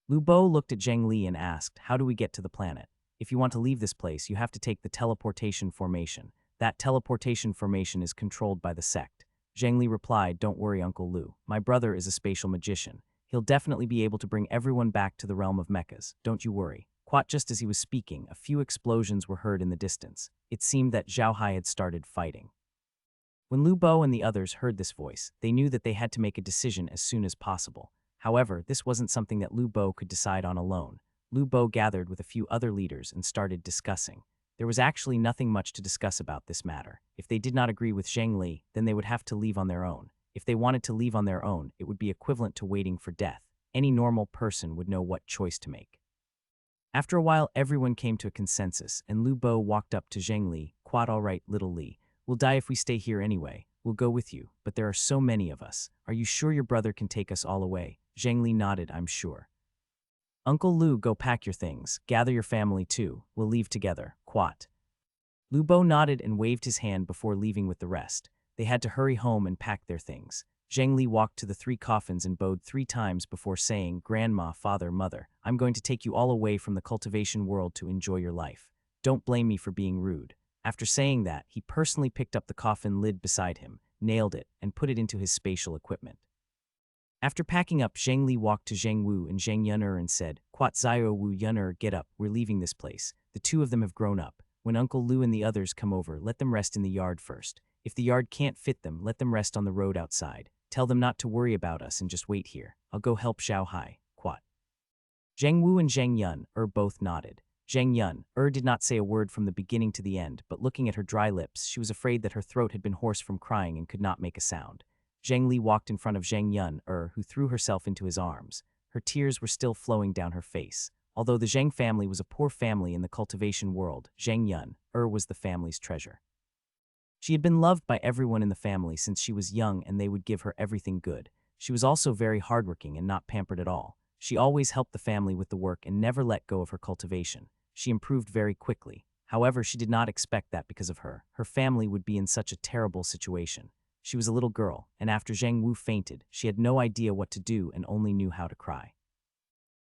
Lu Bo looked at Zhang Li and asked, how do we get to the planet? If you want to leave this place, you have to take the teleportation formation. That teleportation formation is controlled by the sect. Zhang Li replied, don't worry, Uncle Lu. My brother is a spatial magician. He'll definitely be able to bring everyone back to the realm of mechas. Don't you worry. Quat. Just as he was speaking, a few explosions were heard in the distance. It seemed that Zhao Hai had started fighting. When Lu Bo and the others heard this voice, they knew that they had to make a decision as soon as possible. However, this wasn't something that Lu Bo could decide on alone. Lu Bo gathered with a few other leaders and started discussing. There was actually nothing much to discuss about this matter. If they did not agree with Zhang Li, then they would have to leave on their own. If they wanted to leave on their own, it would be equivalent to waiting for death. Any normal person would know what choice to make. After a while, everyone came to a consensus, and Lu Bo walked up to Zhang Li. Quat. All right, little Li. We'll die if we stay here anyway. We'll go with you, but there are so many of us. Are you sure your brother can take us all away? Zhang Li nodded. I'm sure. Uncle Lu, go pack your things. Gather your family too. We'll leave together. Quat. Lu Bo nodded and waved his hand before leaving with the rest. They had to hurry home and pack their things. Zhang Li walked to the 3 coffins and bowed 3 times before saying, Grandma, Father, Mother, I'm going to take you all away from the cultivation world to enjoy your life. Don't blame me for being rude. After saying that, he personally picked up the coffin lid beside him, nailed it, and put it into his spatial equipment. After packing up, Zhang Li walked to Zhang Wu and Zhang Yun'er and said, Quat Zio Wu Yun'er, get up, we're leaving this place. The 2 of them have grown up. When Uncle Lu and the others come over, let them rest in the yard first. If the yard can't fit them, let them rest on the road outside. Tell them not to worry about us and just wait here. I'll go help Zhao Hai. Quat. Zhang Wu and Zhang Yun'er both nodded. Zhang Yun'er did not say a word from the beginning to the end, but looking at her dry lips, she was afraid that her throat had been hoarse from crying and could not make a sound. Zhang Li walked in front of Zhang Yun'er, who threw herself into his arms. Her tears were still flowing down her face. Although the Zhang family was a poor family in the cultivation world, Zhang Yun'er was the family's treasure. She had been loved by everyone in the family since she was young, and they would give her everything good. She was also very hardworking and not pampered at all. She always helped the family with the work and never let go of her cultivation. She improved very quickly. However, she did not expect that because of her, her family would be in such a terrible situation. She was a little girl, and after Zhang Wu fainted, she had no idea what to do and only knew how to cry.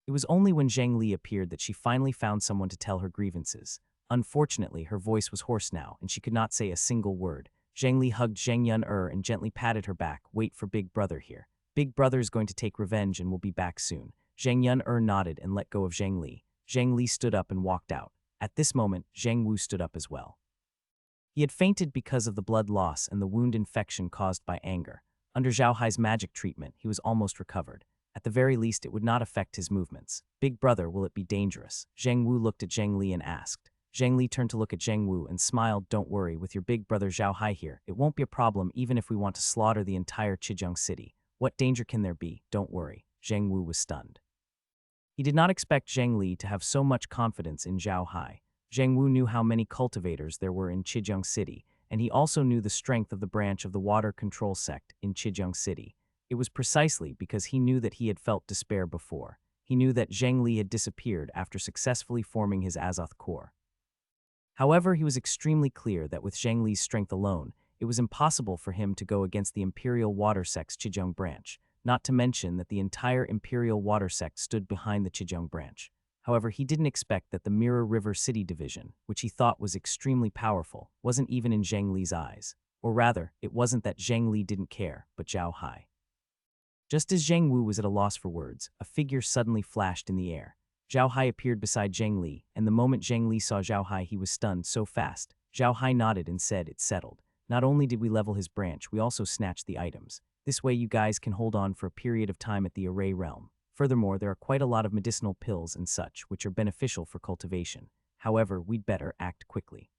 It was only when Zhang Li appeared that she finally found someone to tell her grievances. Unfortunately, her voice was hoarse now, and she could not say a single word. Zhang Li hugged Zhang Yun'er and gently patted her back. Wait for Big Brother here. Big Brother is going to take revenge and will be back soon. Zhang Yun'er nodded and let go of Zhang Li. Zhang Li stood up and walked out. At this moment, Zhang Wu stood up as well. He had fainted because of the blood loss and the wound infection caused by anger. Under Zhao Hai's magic treatment, he was almost recovered. At the very least, it would not affect his movements. Big Brother, will it be dangerous? Zhang Wu looked at Zhang Li and asked. Zhang Li turned to look at Zhang Wu and smiled. Don't worry, with your big brother Zhao Hai here, it won't be a problem even if we want to slaughter the entire Chijiang city. What danger can there be? Don't worry. Zhang Wu was stunned. He did not expect Zhang Li to have so much confidence in Zhao Hai. Zhang Wu knew how many cultivators there were in Chijiang City, and he also knew the strength of the branch of the water control sect in Chijiang City. It was precisely because he knew that he had felt despair before. He knew that Zhang Li had disappeared after successfully forming his Azoth core. However, he was extremely clear that with Zhang Li's strength alone, it was impossible for him to go against the Imperial Water Sect's Chijiang branch, not to mention that the entire Imperial Water Sect stood behind the Chijiang branch. However, he didn't expect that the Mirror River City Division, which he thought was extremely powerful, wasn't even in Zhang Li's eyes. Or rather, it wasn't that Zhang Li didn't care, but Zhao Hai. Just as Zhang Wu was at a loss for words, a figure suddenly flashed in the air. Zhao Hai appeared beside Zhang Li, and the moment Zhang Li saw Zhao Hai, he was stunned so fast. Zhao Hai nodded and said, "It's settled. Not only did we level his branch, we also snatched the items. This way you guys can hold on for a period of time at the Array Realm. Furthermore, there are quite a lot of medicinal pills and such, which are beneficial for cultivation. However, we'd better act quickly."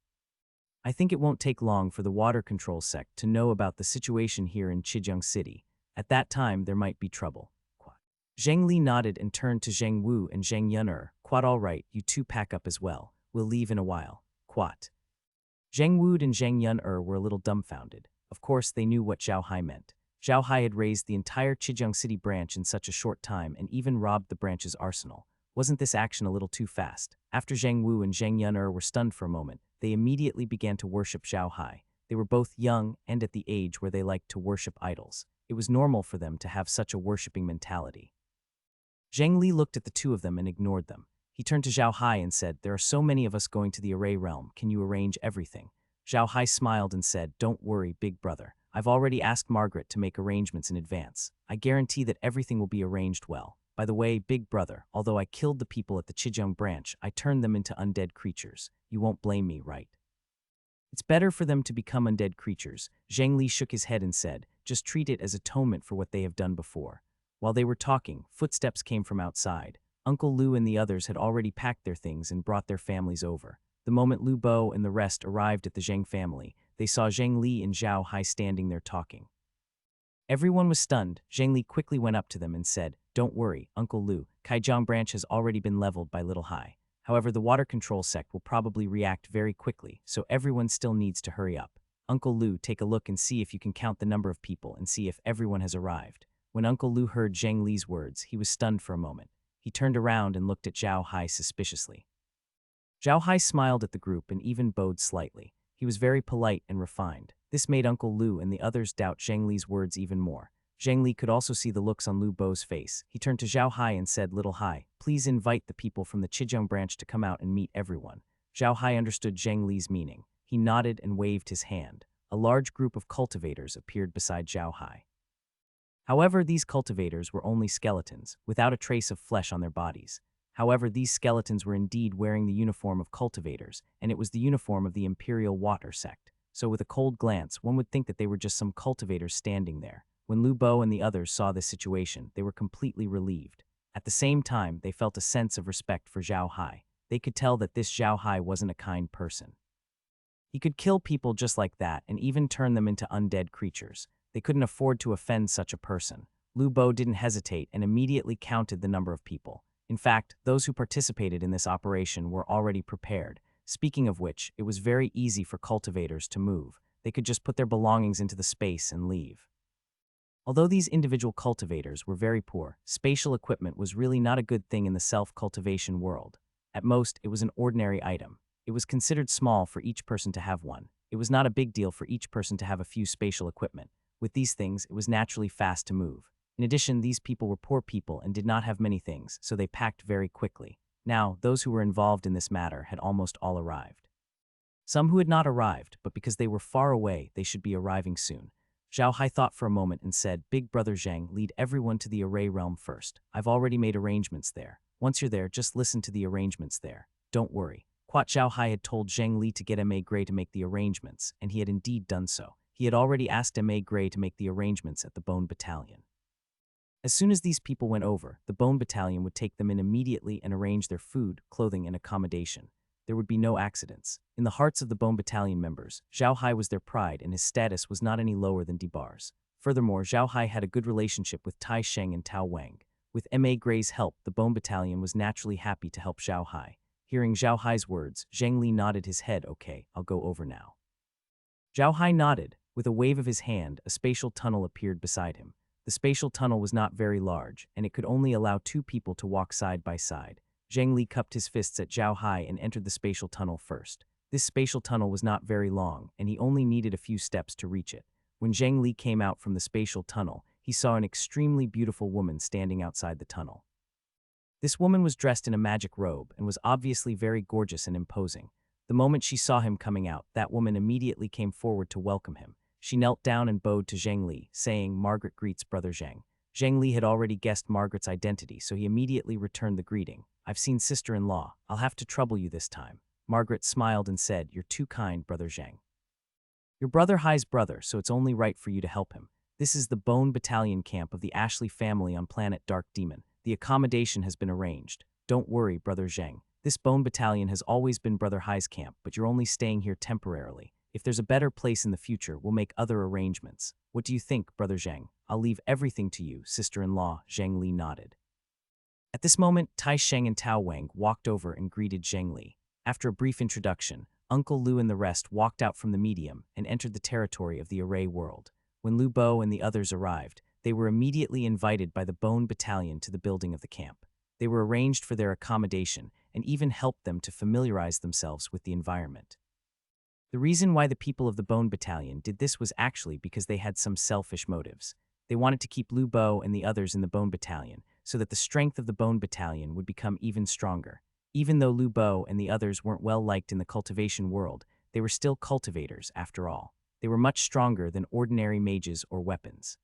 I think it won't take long for the water control sect to know about the situation here in Chijiang City. At that time, there might be trouble. Quat. Zheng Li nodded and turned to Zheng Wu and Zheng Yuner. Quat, all right, you two pack up as well. We'll leave in a while. Quat. Zheng Wu and Zheng Yuner were a little dumbfounded. Of course, they knew what Zhao Hai meant. Zhao Hai had raised the entire Chijiang City branch in such a short time and even robbed the branch's arsenal. Wasn't this action a little too fast? After Zheng Wu and Zheng Yuner were stunned for a moment, they immediately began to worship Zhao Hai. They were both young and at the age where they liked to worship idols. It was normal for them to have such a worshipping mentality. Zheng Li looked at the two of them and ignored them. He turned to Zhao Hai and said, "There are so many of us going to the Array realm, can you arrange everything?" Zhao Hai smiled and said, "Don't worry, big brother. I've already asked Margaret to make arrangements in advance. I guarantee that everything will be arranged well. By the way, big brother, although I killed the people at the Chijiang branch, I turned them into undead creatures. You won't blame me, right?" "It's better for them to become undead creatures." Zheng Li shook his head and said, "Just treat it as atonement for what they have done before." While they were talking, footsteps came from outside. Uncle Lu and the others had already packed their things and brought their families over. The moment Lu Bo and the rest arrived at the Zheng family, they saw Zheng Li and Zhao Hai standing there talking. Everyone was stunned. Zheng Li quickly went up to them and said, "Don't worry, Uncle Lu, Kaijiang branch has already been leveled by Little Hai. However, the water control sect will probably react very quickly, so everyone still needs to hurry up. Uncle Lu, take a look and see if you can count the number of people and see if everyone has arrived." When Uncle Lu heard Zheng Li's words, he was stunned for a moment. He turned around and looked at Zhao Hai suspiciously. Zhao Hai smiled at the group and even bowed slightly. He was very polite and refined. This made Uncle Lu and the others doubt Zheng Li's words even more. Zheng Li could also see the looks on Lu Bo's face. He turned to Zhao Hai and said, "Little Hai, please invite the people from the Chijiang branch to come out and meet everyone." Zhao Hai understood Zheng Li's meaning. He nodded and waved his hand. A large group of cultivators appeared beside Zhao Hai. However, these cultivators were only skeletons, without a trace of flesh on their bodies. However, these skeletons were indeed wearing the uniform of cultivators, and it was the uniform of the Imperial Water sect. So with a cold glance, one would think that they were just some cultivators standing there. When Lu Bo and the others saw this situation, they were completely relieved. At the same time, they felt a sense of respect for Zhao Hai. They could tell that this Zhao Hai wasn't a kind person. He could kill people just like that and even turn them into undead creatures. They couldn't afford to offend such a person. Lu Bo didn't hesitate and immediately counted the number of people. In fact, those who participated in this operation were already prepared. Speaking of which, it was very easy for cultivators to move. They could just put their belongings into the space and leave. Although these individual cultivators were very poor, spatial equipment was really not a good thing in the self-cultivation world. At most, it was an ordinary item. It was considered small for each person to have one. It was not a big deal for each person to have a few spatial equipment. With these things, it was naturally fast to move. In addition, these people were poor people and did not have many things, so they packed very quickly. Now, those who were involved in this matter had almost all arrived. Some who had not arrived, but because they were far away, they should be arriving soon. Zhao Hai thought for a moment and said, "Big brother Zheng, lead everyone to the Array realm first. I've already made arrangements there. Once you're there, just listen to the arrangements there. Don't worry." Zhao Hai had told Zheng Li to get M.A. Gray to make the arrangements, and he had indeed done so. He had already asked M.A. Gray to make the arrangements at the Bone Battalion. As soon as these people went over, the Bone Battalion would take them in immediately and arrange their food, clothing, and accommodation. There would be no accidents. In the hearts of the Bone Battalion members, Zhao Hai was their pride and his status was not any lower than Debar's. Furthermore, Zhao Hai had a good relationship with Tai Sheng and Tao Wang. With M.A. Gray's help, the Bone Battalion was naturally happy to help Zhao Hai. Hearing Zhao Hai's words, Zheng Li nodded his head. "Okay, I'll go over now." Zhao Hai nodded. With a wave of his hand, a spatial tunnel appeared beside him. The spatial tunnel was not very large, and it could only allow two people to walk side by side. Zheng Li cupped his fists at Zhao Hai and entered the spatial tunnel first. This spatial tunnel was not very long, and he only needed a few steps to reach it. When Zheng Li came out from the spatial tunnel, he saw an extremely beautiful woman standing outside the tunnel. This woman was dressed in a magic robe and was obviously very gorgeous and imposing. The moment she saw him coming out, that woman immediately came forward to welcome him. She knelt down and bowed to Zheng Li, saying, "Margaret greets brother Zheng." Zheng Li had already guessed Margaret's identity, so he immediately returned the greeting. "I've seen sister-in-law. I'll have to trouble you this time." Margaret smiled and said, "You're too kind, brother Zheng. Your brother Hai's brother, so it's only right for you to help him. This is the Bone Battalion camp of the Ashley family on planet Dark Demon. The accommodation has been arranged. Don't worry, brother Zheng. This bone battalion has always been Brother Hai's camp, but you're only staying here temporarily. If there's a better place in the future, we'll make other arrangements. What do you think, Brother Zhang? I'll leave everything to you, sister-in-law. Zhang Li nodded. At this moment, Tai Sheng and Tao Wang walked over and greeted Zhang Li. After a brief introduction, Uncle Lu and the rest walked out from the medium and entered the territory of the Array world. When Lu Bo and the others arrived, they were immediately invited by the Bone Battalion to the building of the camp. They were arranged for their accommodation and even helped them to familiarize themselves with the environment. The reason why the people of the Bone Battalion did this was actually because they had some selfish motives. They wanted to keep Lu Bo and the others in the Bone Battalion so that the strength of the Bone Battalion would become even stronger. Even though Lu Bo and the others weren't well liked in the cultivation world, they were still cultivators after all. They were much stronger than ordinary mages or weapons.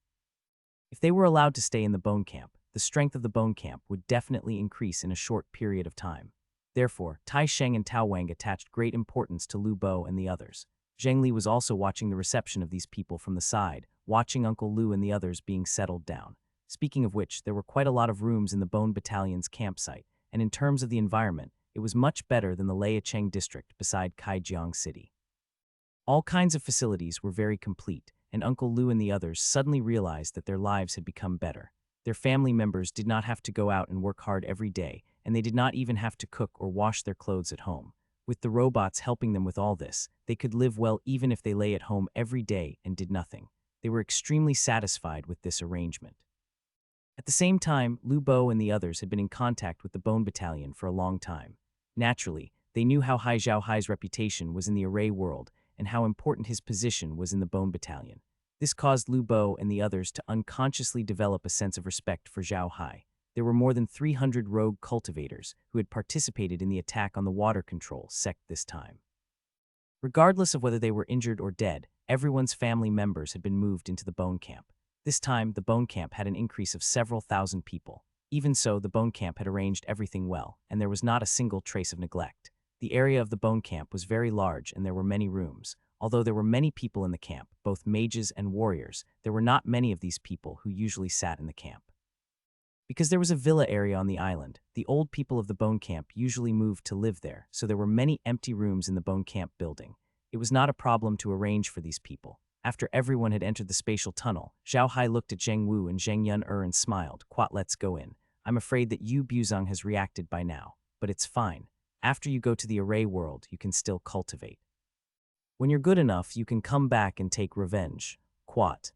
If they were allowed to stay in the Bone Camp, the strength of the Bone Camp would definitely increase in a short period of time. Therefore, Tai Sheng and Tao Wang attached great importance to Lu Bo and the others. Zhang Li was also watching the reception of these people from the side, watching Uncle Lu and the others being settled down. Speaking of which, there were quite a lot of rooms in the Bone Battalion's campsite, and in terms of the environment, it was much better than the Liacheng district beside Kaijiang City. All kinds of facilities were very complete, and Uncle Lu and the others suddenly realized that their lives had become better. Their family members did not have to go out and work hard every day, and they did not even have to cook or wash their clothes at home. With the robots helping them with all this, they could live well even if they lay at home every day and did nothing. They were extremely satisfied with this arrangement. At the same time, Lu Bo and the others had been in contact with the Bone Battalion for a long time. Naturally, they knew how high Zhao Hai's reputation was in the Array world and how important his position was in the Bone Battalion. This caused Lu Bo and the others to unconsciously develop a sense of respect for Zhao Hai. There were more than 300 rogue cultivators who had participated in the attack on the water control sect this time. Regardless of whether they were injured or dead, everyone's family members had been moved into the Bone Camp. This time, the Bone Camp had an increase of several thousand people. Even so, the Bone Camp had arranged everything well, and there was not a single trace of neglect. The area of the Bone Camp was very large and there were many rooms. Although there were many people in the camp, both mages and warriors, there were not many of these people who usually sat in the camp. Because there was a villa area on the island, the old people of the Bone Camp usually moved to live there, so there were many empty rooms in the Bone Camp building. It was not a problem to arrange for these people. After everyone had entered the spatial tunnel, Zhao Hai looked at Zheng Wu and Zheng Yun and smiled. "Quat, let's go in. I'm afraid that Yu Buzong has reacted by now, but it's fine. After you go to the Array world, you can still cultivate. When you're good enough, you can come back and take revenge. Quat."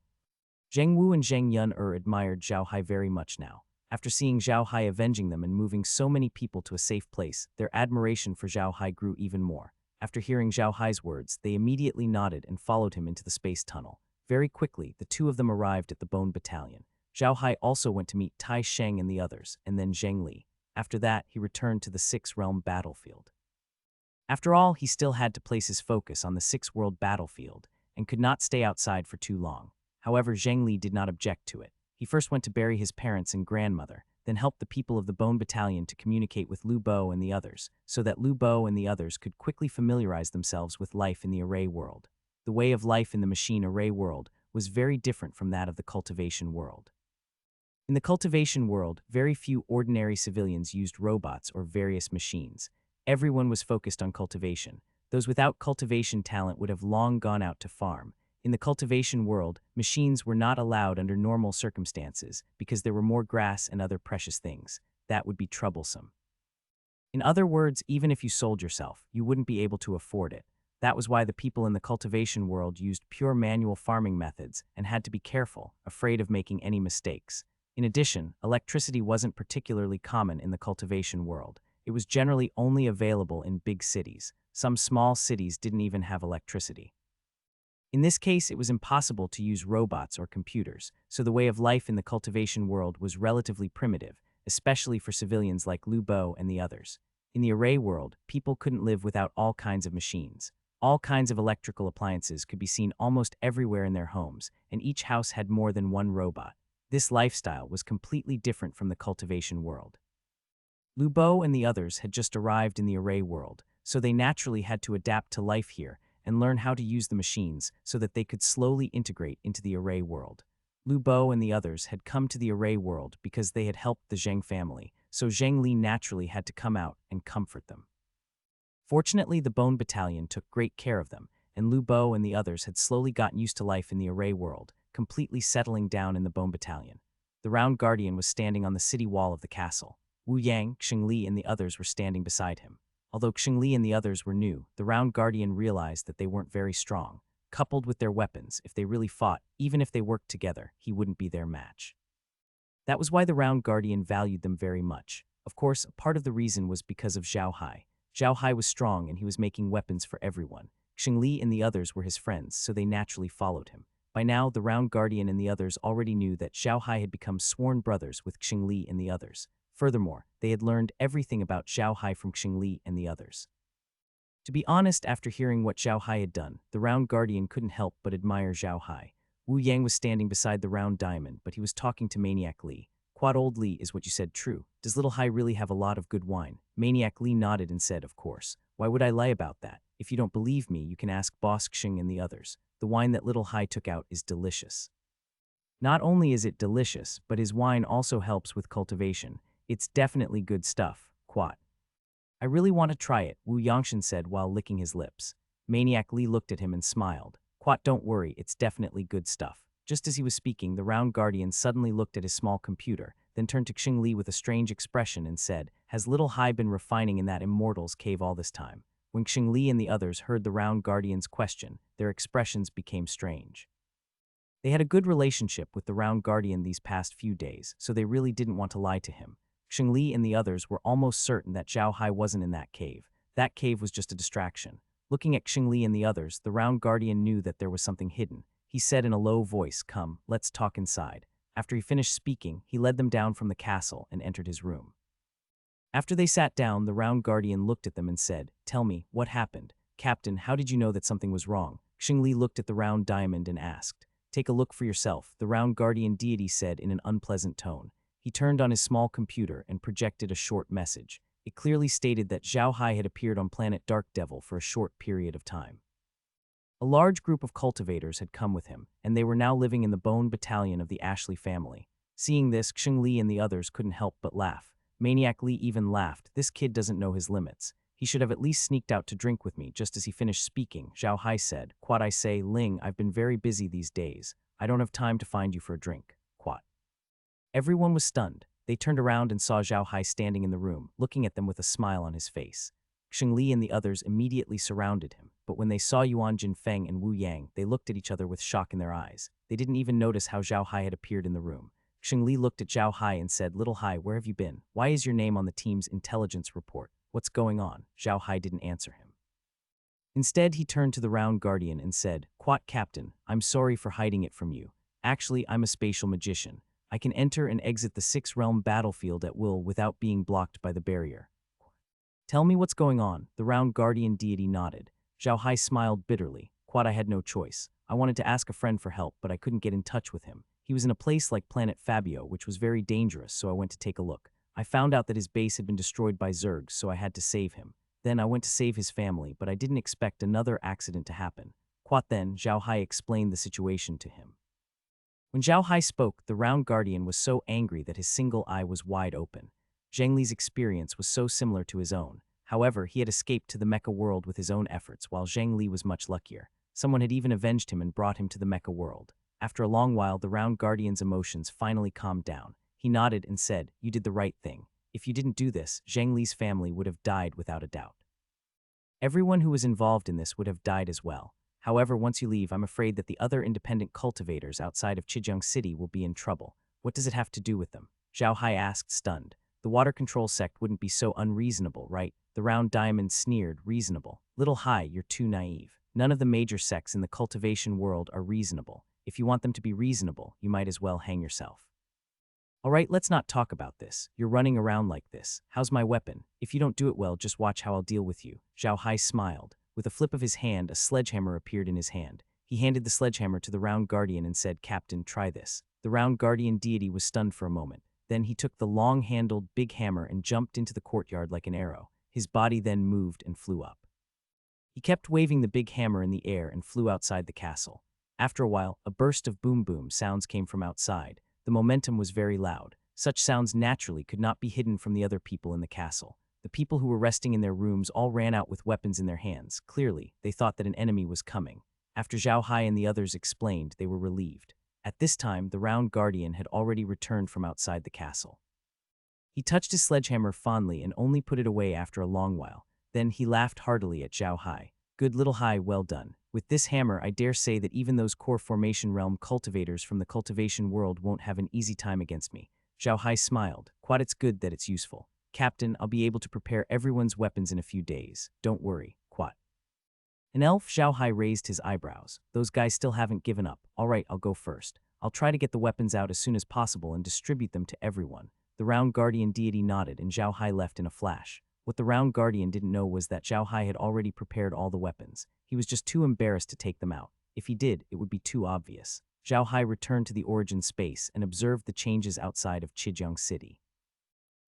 Zheng Wu and Zheng Yun admired Zhao Hai very much now. After seeing Zhao Hai avenging them and moving so many people to a safe place, their admiration for Zhao Hai grew even more. After hearing Zhao Hai's words, they immediately nodded and followed him into the space tunnel. Very quickly, the two of them arrived at the Bone Battalion. Zhao Hai also went to meet Tai Sheng and the others, and then Zheng Li. After that, he returned to the Six-Realm battlefield. After all, he still had to place his focus on the Six-World battlefield and could not stay outside for too long. However, Zheng Li did not object to it. He first went to bury his parents and grandmother, then helped the people of the Bone Battalion to communicate with Lu Bo and the others, so that Lu Bo and the others could quickly familiarize themselves with life in the Array world. The way of life in the machine Array world was very different from that of the cultivation world. In the cultivation world, very few ordinary civilians used robots or various machines. Everyone was focused on cultivation. Those without cultivation talent would have long gone out to farm. In the cultivation world, machines were not allowed under normal circumstances because there were more grass and other precious things. That would be troublesome. In other words, even if you sold yourself, you wouldn't be able to afford it. That was why the people in the cultivation world used pure manual farming methods and had to be careful, afraid of making any mistakes. In addition, electricity wasn't particularly common in the cultivation world. It was generally only available in big cities. Some small cities didn't even have electricity. In this case, it was impossible to use robots or computers, so the way of life in the cultivation world was relatively primitive, especially for civilians like Lu Bo and the others. In the Array world, people couldn't live without all kinds of machines. All kinds of electrical appliances could be seen almost everywhere in their homes, and each house had more than one robot. This lifestyle was completely different from the cultivation world. Lu Bo and the others had just arrived in the Array world, so they naturally had to adapt to life here and learn how to use the machines so that they could slowly integrate into the Array world. Lu Bo and the others had come to the Array world because they had helped the Zheng family, so Zhang Li naturally had to come out and comfort them. Fortunately, the Bone Battalion took great care of them, and Lu Bo and the others had slowly gotten used to life in the array world, completely settling down in the Bone Battalion. The Round Guardian was standing on the city wall of the castle. Wu Yang, Xing Li, and the others were standing beside him. Although Xing Li and the others were new, the Round Guardian realized that they weren't very strong. Coupled with their weapons, if they really fought, even if they worked together, he wouldn't be their match. That was why the Round Guardian valued them very much. Of course, part of the reason was because of Zhao Hai. Zhao Hai was strong and he was making weapons for everyone. Xing Li and the others were his friends, so they naturally followed him. By now, the Round Guardian and the others already knew that Zhao Hai had become sworn brothers with Xing Li and the others. Furthermore, they had learned everything about Zhao Hai from Xing Li and the others. To be honest, after hearing what Zhao Hai had done, the Round Guardian couldn't help but admire Zhao Hai. Wu Yang was standing beside the Round Diamond, but he was talking to Maniac Li. Quad old Li, is what you said true? Does little Hai really have a lot of good wine? Maniac Li nodded and said, of course. Why would I lie about that? If you don't believe me, you can ask Boss Xing and the others. The wine that little Hai took out is delicious. Not only is it delicious, but his wine also helps with cultivation. It's definitely good stuff, Quad. I really want to try it, Wu Yangshan said while licking his lips. Maniac Li looked at him and smiled. Quat, don't worry, it's definitely good stuff. Just as he was speaking, the Round Guardian suddenly looked at his small computer, then turned to Xing Li with a strange expression and said, has little Hai been refining in that immortal's cave all this time? When Xing Li and the others heard the Round Guardian's question, their expressions became strange. They had a good relationship with the Round Guardian these past few days, so they really didn't want to lie to him. Xing Li and the others were almost certain that Zhao Hai wasn't in that cave. That cave was just a distraction. Looking at Xing Li and the others, the Round Guardian knew that there was something hidden. He said in a low voice, come, let's talk inside. After he finished speaking, he led them down from the castle and entered his room. After they sat down, the Round Guardian looked at them and said, tell me, what happened? Captain, how did you know that something was wrong? Xing Li looked at the Round Diamond and asked. Take a look for yourself, the Round Guardian deity said in an unpleasant tone. He turned on his small computer and projected a short message. It clearly stated that Zhao Hai had appeared on planet Dark Devil for a short period of time. A large group of cultivators had come with him, and they were now living in the Bone Battalion of the Ashley family. Seeing this, Xing Li and the others couldn't help but laugh. Maniac Li even laughed. This kid doesn't know his limits. He should have at least sneaked out to drink with me. Just as he finished speaking, Zhao Hai said, Quad, I say, Ling, I've been very busy these days. I don't have time to find you for a drink. Quad. Everyone was stunned. They turned around and saw Zhao Hai standing in the room, looking at them with a smile on his face. Xing Li and the others immediately surrounded him, but when they saw Yuan Jinfeng and Wu Yang, they looked at each other with shock in their eyes. They didn't even notice how Zhao Hai had appeared in the room. Xing Li looked at Zhao Hai and said, Little Hai, where have you been? Why is your name on the team's intelligence report? What's going on? Zhao Hai didn't answer him. Instead, he turned to the Round Guardian and said, Quat Captain, I'm sorry for hiding it from you. Actually, I'm a spatial magician. I can enter and exit the six-realm battlefield at will without being blocked by the barrier. Tell me what's going on, the Round Guardian deity nodded. Zhao Hai smiled bitterly. Quad, I had no choice. I wanted to ask a friend for help, but I couldn't get in touch with him. He was in a place like Planet Fabio, which was very dangerous, so I went to take a look. I found out that his base had been destroyed by Zergs, so I had to save him. Then I went to save his family, but I didn't expect another accident to happen. Quat then, Zhao Hai explained the situation to him. When Zhao Hai spoke, the Round Guardian was so angry that his single eye was wide open. Zhang Li's experience was so similar to his own. However, he had escaped to the mecha world with his own efforts, while Zhang Li was much luckier. Someone had even avenged him and brought him to the mecha world. After a long while, the Round Guardian's emotions finally calmed down. He nodded and said, You did the right thing. If you didn't do this, Zhang Li's family would have died without a doubt. Everyone who was involved in this would have died as well. However, once you leave, I'm afraid that the other independent cultivators outside of Chijiang City will be in trouble. What does it have to do with them? Zhao Hai asked, stunned. The water control sect wouldn't be so unreasonable, right? The Round Diamond sneered, reasonable. Little Hai, you're too naive. None of the major sects in the cultivation world are reasonable. If you want them to be reasonable, you might as well hang yourself. Alright, let's not talk about this. You're running around like this. How's my weapon? If you don't do it well, just watch how I'll deal with you. Zhao Hai smiled. With a flip of his hand, a sledgehammer appeared in his hand. He handed the sledgehammer to the Round Guardian and said, Captain, try this. The Round Guardian deity was stunned for a moment. Then he took the long-handled big hammer and jumped into the courtyard like an arrow. His body then moved and flew up. He kept waving the big hammer in the air and flew outside the castle. After a while, a burst of boom-boom sounds came from outside. The momentum was very loud. Such sounds naturally could not be hidden from the other people in the castle. The people who were resting in their rooms all ran out with weapons in their hands. Clearly, they thought that an enemy was coming. After Zhao Hai and the others explained, they were relieved. At this time, the Round Guardian had already returned from outside the castle. He touched his sledgehammer fondly and only put it away after a long while. Then he laughed heartily at Zhao Hai. Good little Hai, well done. With this hammer, I dare say that even those core formation realm cultivators from the cultivation world won't have an easy time against me. Zhao Hai smiled. Quite, it's good that it's useful. Captain, I'll be able to prepare everyone's weapons in a few days. Don't worry, Quat. An elf, Zhao Hai raised his eyebrows. Those guys still haven't given up. All right, I'll go first. I'll try to get the weapons out as soon as possible and distribute them to everyone. The Round Guardian deity nodded and Zhao Hai left in a flash. What the Round Guardian didn't know was that Zhao Hai had already prepared all the weapons. He was just too embarrassed to take them out. If he did, it would be too obvious. Zhao Hai returned to the origin space and observed the changes outside of Chijiang City.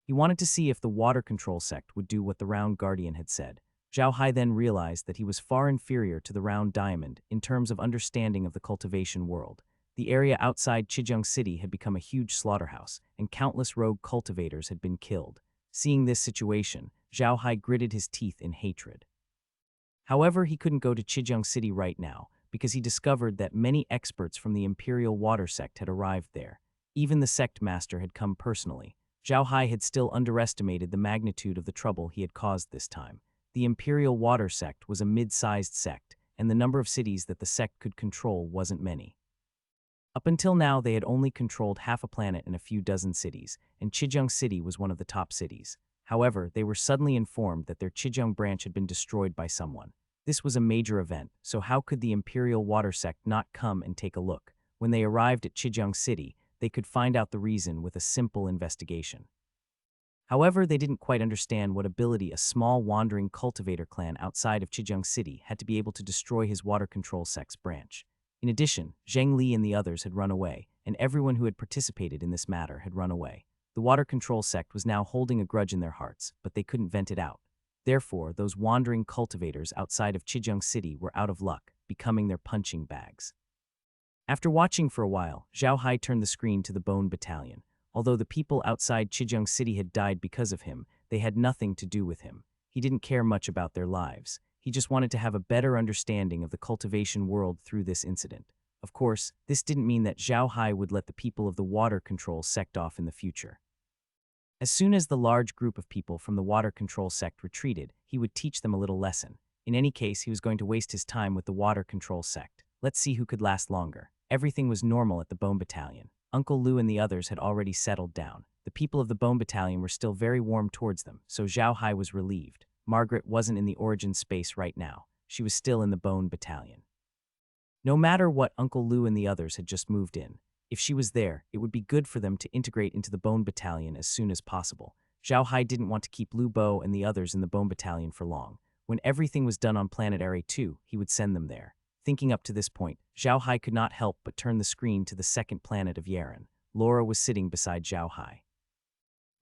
He wanted to see if the water control sect would do what the Round Guardian had said. Zhao Hai then realized that he was far inferior to the Round Diamond in terms of understanding of the cultivation world. The area outside Chijiang City had become a huge slaughterhouse, and countless rogue cultivators had been killed. Seeing this situation, Zhao Hai gritted his teeth in hatred. However, he couldn't go to Chijiang City right now, because he discovered that many experts from the Imperial Water Sect had arrived there. Even the sect master had come personally. Zhao Hai had still underestimated the magnitude of the trouble he had caused this time. The Imperial Water Sect was a mid-sized sect, and the number of cities that the sect could control wasn't many. Up until now, they had only controlled half a planet and a few dozen cities, and Chijiang City was one of the top cities. However, they were suddenly informed that their Chijiang branch had been destroyed by someone. This was a major event, so how could the Imperial Water Sect not come and take a look? When they arrived at Chijiang City, they could find out the reason with a simple investigation. However, they didn't quite understand what ability a small wandering cultivator clan outside of Chijiang City had to be able to destroy his water control sect's branch. In addition, Zheng Li and the others had run away, and everyone who had participated in this matter had run away. The water control sect was now holding a grudge in their hearts, but they couldn't vent it out. Therefore, those wandering cultivators outside of Chijiang City were out of luck, becoming their punching bags. After watching for a while, Zhao Hai turned the screen to the Bone Battalion. Although the people outside Chijiang City had died because of him, they had nothing to do with him. He didn't care much about their lives. He just wanted to have a better understanding of the cultivation world through this incident. Of course, this didn't mean that Zhao Hai would let the people of the water control sect off in the future. As soon as the large group of people from the water control sect retreated, he would teach them a little lesson. In any case, he was going to waste his time with the water control sect. Let's see who could last longer. Everything was normal at the Bone Battalion. Uncle Lu and the others had already settled down. The people of the Bone Battalion were still very warm towards them, so Zhao Hai was relieved. Margaret wasn't in the origin space right now. She was still in the Bone Battalion. No matter what, Uncle Lu and the others had just moved in. If she was there, it would be good for them to integrate into the Bone Battalion as soon as possible. Zhao Hai didn't want to keep Lu Bo and the others in the Bone Battalion for long. When everything was done on planet Area 2, he would send them there. Thinking up to this point, Zhao Hai could not help but turn the screen to the second planet of Yeren. Laura was sitting beside Zhao Hai.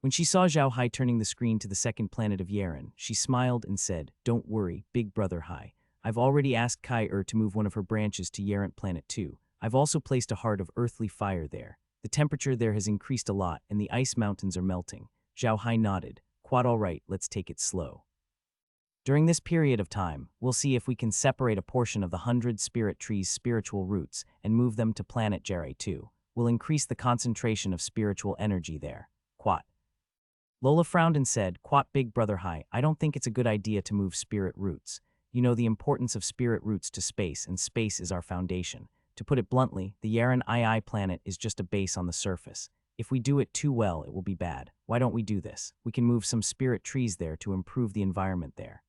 When she saw Zhao Hai turning the screen to the second planet of Yeren, she smiled and said, "Don't worry, big brother Hai. I've already asked Kai to move one of her branches to Yeren Planet 2. I've also placed a heart of earthly fire there. The temperature there has increased a lot, and the ice mountains are melting." Zhao Hai nodded. "Quite all right, let's take it slow. During this period of time, we'll see if we can separate a portion of the 100 Spirit Tree's spiritual roots and move them to planet Jere 2. We'll increase the concentration of spiritual energy there." Quat. Lola frowned and said, "Quat, big brother Hai, I don't think it's a good idea to move spirit roots. You know the importance of spirit roots to space, and space is our foundation. To put it bluntly, the Yeren II planet is just a base on the surface. If we do it too well, it will be bad. Why don't we do this? We can move some spirit trees there to improve the environment there.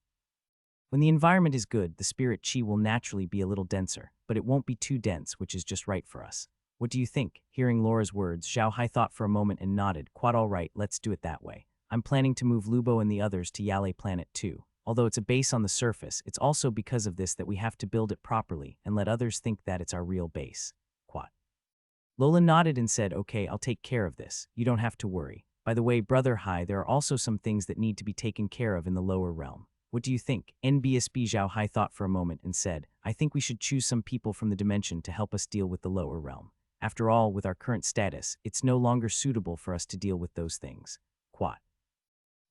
When the environment is good, the spirit chi will naturally be a little denser, but it won't be too dense, which is just right for us. What do you think?" Hearing Laura's words, Zhao Hai thought for a moment and nodded. "Quite all right, let's do it that way. I'm planning to move Lubo and the others to Yale Planet 2. Although it's a base on the surface, it's also because of this that we have to build it properly and let others think that it's our real base." Quat. Lola nodded and said, "Okay, I'll take care of this. You don't have to worry. By the way, brother Hai, there are also some things that need to be taken care of in the lower realm. What do you think?" NBSB Zhao Hai thought for a moment and said, "I think we should choose some people from the dimension to help us deal with the lower realm. After all, with our current status, it's no longer suitable for us to deal with those things. Quat.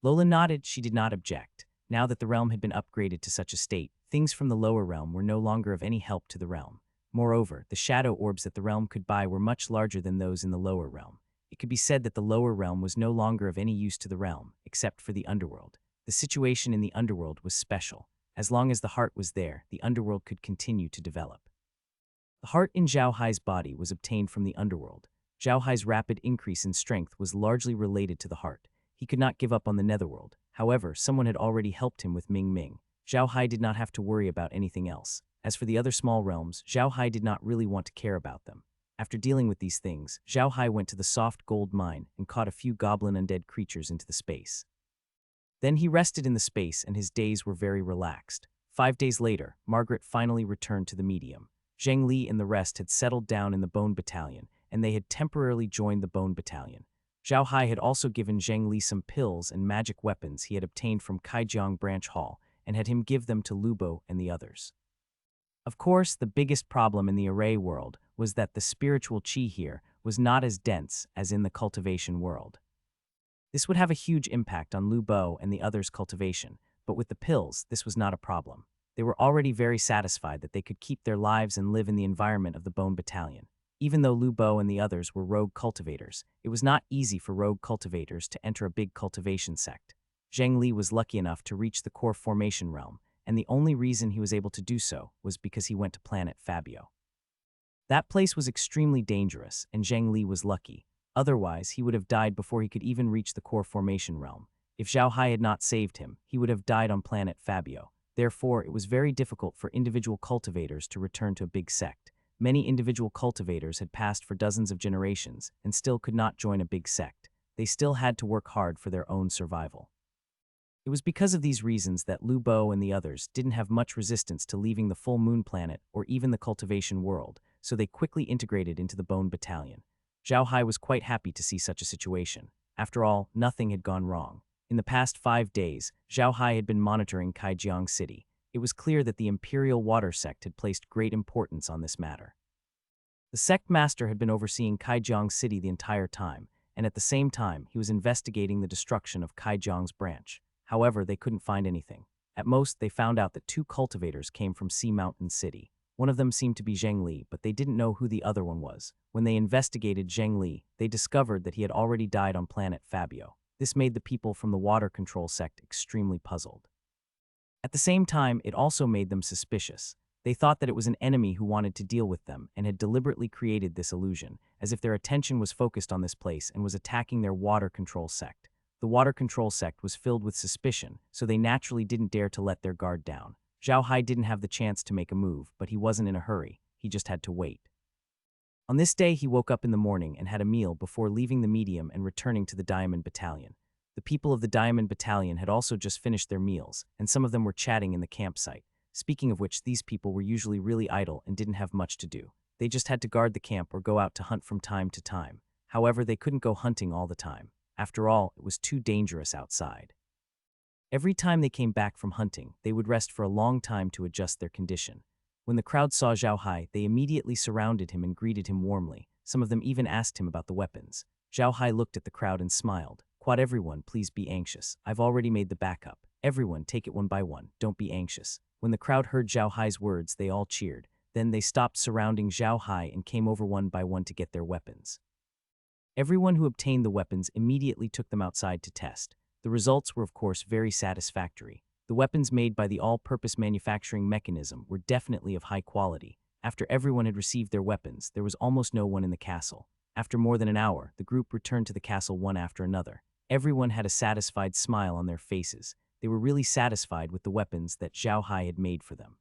Lola nodded. She did not object. Now that the realm had been upgraded to such a state, things from the lower realm were no longer of any help to the realm. Moreover, the shadow orbs that the realm could buy were much larger than those in the lower realm. It could be said that the lower realm was no longer of any use to the realm, except for the underworld. The situation in the underworld was special. As long as the heart was there, the underworld could continue to develop. The heart in Zhao Hai's body was obtained from the underworld. Zhao Hai's rapid increase in strength was largely related to the heart. He could not give up on the netherworld. However, someone had already helped him with Ming Ming. Zhao Hai did not have to worry about anything else. As for the other small realms, Zhao Hai did not really want to care about them. After dealing with these things, Zhao Hai went to the soft gold mine and caught a few goblin undead creatures into the space. Then he rested in the space and his days were very relaxed. 5 days later, Margaret finally returned to the medium. Zheng Li and the rest had settled down in the Bone Battalion, and they had temporarily joined the Bone Battalion. Zhao Hai had also given Zheng Li some pills and magic weapons he had obtained from Kaijiang Branch Hall, and had him give them to Lubo and the others. Of course, the biggest problem in the array world was that the spiritual qi here was not as dense as in the cultivation world. This would have a huge impact on Lu Bo and the others' cultivation, but with the pills, this was not a problem. They were already very satisfied that they could keep their lives and live in the environment of the Bone Battalion. Even though Lu Bo and the others were rogue cultivators, it was not easy for rogue cultivators to enter a big cultivation sect. Zheng Li was lucky enough to reach the core formation realm, and the only reason he was able to do so was because he went to planet Fabio. That place was extremely dangerous, and Zheng Li was lucky. Otherwise, he would have died before he could even reach the core formation realm. If Zhao Hai had not saved him, he would have died on planet Fabio. Therefore, it was very difficult for individual cultivators to return to a big sect. Many individual cultivators had passed for dozens of generations and still could not join a big sect. They still had to work hard for their own survival. It was because of these reasons that Lu Bo and the others didn't have much resistance to leaving the full moon planet or even the cultivation world, so they quickly integrated into the Bone Battalion. Zhao Hai was quite happy to see such a situation. After all, nothing had gone wrong. In the past 5 days, Zhao Hai had been monitoring Kaijiang City. It was clear that the Imperial Water Sect had placed great importance on this matter. The sect master had been overseeing Kaijiang City the entire time, and at the same time, he was investigating the destruction of Kaijiang's branch. However, they couldn't find anything. At most, they found out that 2 cultivators came from Sea Mountain City. One of them seemed to be Zheng Li, but they didn't know who the other one was. When they investigated Zheng Li, they discovered that he had already died on planet Fabio. This made the people from the water control sect extremely puzzled. At the same time, it also made them suspicious. They thought that it was an enemy who wanted to deal with them and had deliberately created this illusion, as if their attention was focused on this place and was attacking their water control sect. The water control sect was filled with suspicion, so they naturally didn't dare to let their guard down. Zhao Hai didn't have the chance to make a move, but he wasn't in a hurry. He just had to wait. On this day, he woke up in the morning and had a meal before leaving the medium and returning to the Diamond Battalion. The people of the Diamond Battalion had also just finished their meals, and some of them were chatting in the campsite. Speaking of which, these people were usually really idle and didn't have much to do. They just had to guard the camp or go out to hunt from time to time. However, they couldn't go hunting all the time. After all, it was too dangerous outside. Every time they came back from hunting, they would rest for a long time to adjust their condition. When the crowd saw Zhao Hai, they immediately surrounded him and greeted him warmly. Some of them even asked him about the weapons. Zhao Hai looked at the crowd and smiled. "Quad everyone, please be anxious. I've already made the backup. Everyone, take it one by one. Don't be anxious." When the crowd heard Zhao Hai's words, they all cheered. Then they stopped surrounding Zhao Hai and came over one by one to get their weapons. Everyone who obtained the weapons immediately took them outside to test. The results were, of course, very satisfactory. The weapons made by the all-purpose manufacturing mechanism were definitely of high quality. After everyone had received their weapons, there was almost no one in the castle. After more than an hour, the group returned to the castle one after another. Everyone had a satisfied smile on their faces. They were really satisfied with the weapons that Zhao Hai had made for them.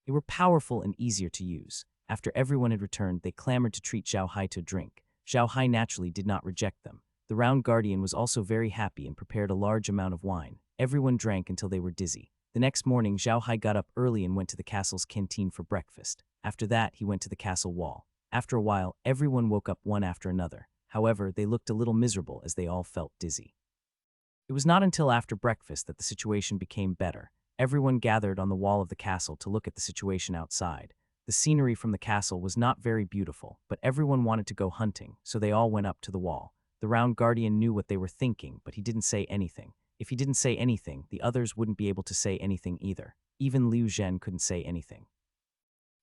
They were powerful and easier to use. After everyone had returned, they clamored to treat Zhao Hai to a drink. Zhao Hai naturally did not reject them. The Round Guardian was also very happy and prepared a large amount of wine. Everyone drank until they were dizzy. The next morning, Zhao Hai got up early and went to the castle's canteen for breakfast. After that, he went to the castle wall. After a while, everyone woke up one after another. However, they looked a little miserable as they all felt dizzy. It was not until after breakfast that the situation became better. Everyone gathered on the wall of the castle to look at the situation outside. The scenery from the castle was not very beautiful, but everyone wanted to go hunting, so they all went up to the wall. The round guardian knew what they were thinking, but he didn't say anything. If he didn't say anything, the others wouldn't be able to say anything either. Even Liu Zhen couldn't say anything.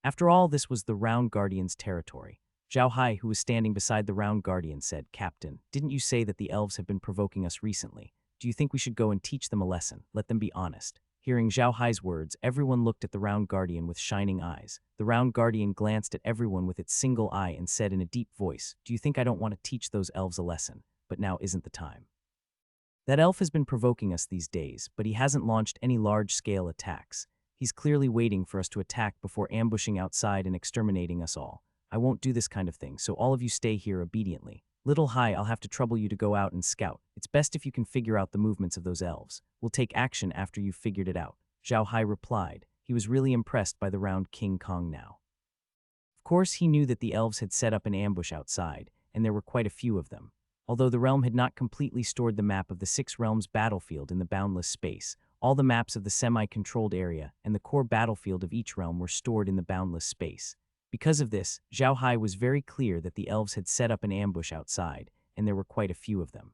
After all, this was the round guardian's territory. Zhao Hai, who was standing beside the round guardian, said, "Captain, didn't you say that the elves have been provoking us recently? Do you think we should go and teach them a lesson? Let them be honest." Hearing Zhao Hai's words, everyone looked at the round guardian with shining eyes. The round guardian glanced at everyone with its single eye and said in a deep voice, "Do you think I don't want to teach those elves a lesson? But now isn't the time. That elf has been provoking us these days, but he hasn't launched any large-scale attacks. He's clearly waiting for us to attack before ambushing outside and exterminating us all. I won't do this kind of thing, so all of you stay here obediently. Little Hai, I'll have to trouble you to go out and scout. It's best if you can figure out the movements of those elves. We'll take action after you've figured it out." Zhao Hai replied. He was really impressed by the round King Kong now. Of course, he knew that the elves had set up an ambush outside, and there were quite a few of them. Although the realm had not completely stored the map of the 6 realms battlefield in the boundless space, all the maps of the semi-controlled area and the core battlefield of each realm were stored in the boundless space. Because of this, Zhao Hai was very clear that the elves had set up an ambush outside, and there were quite a few of them.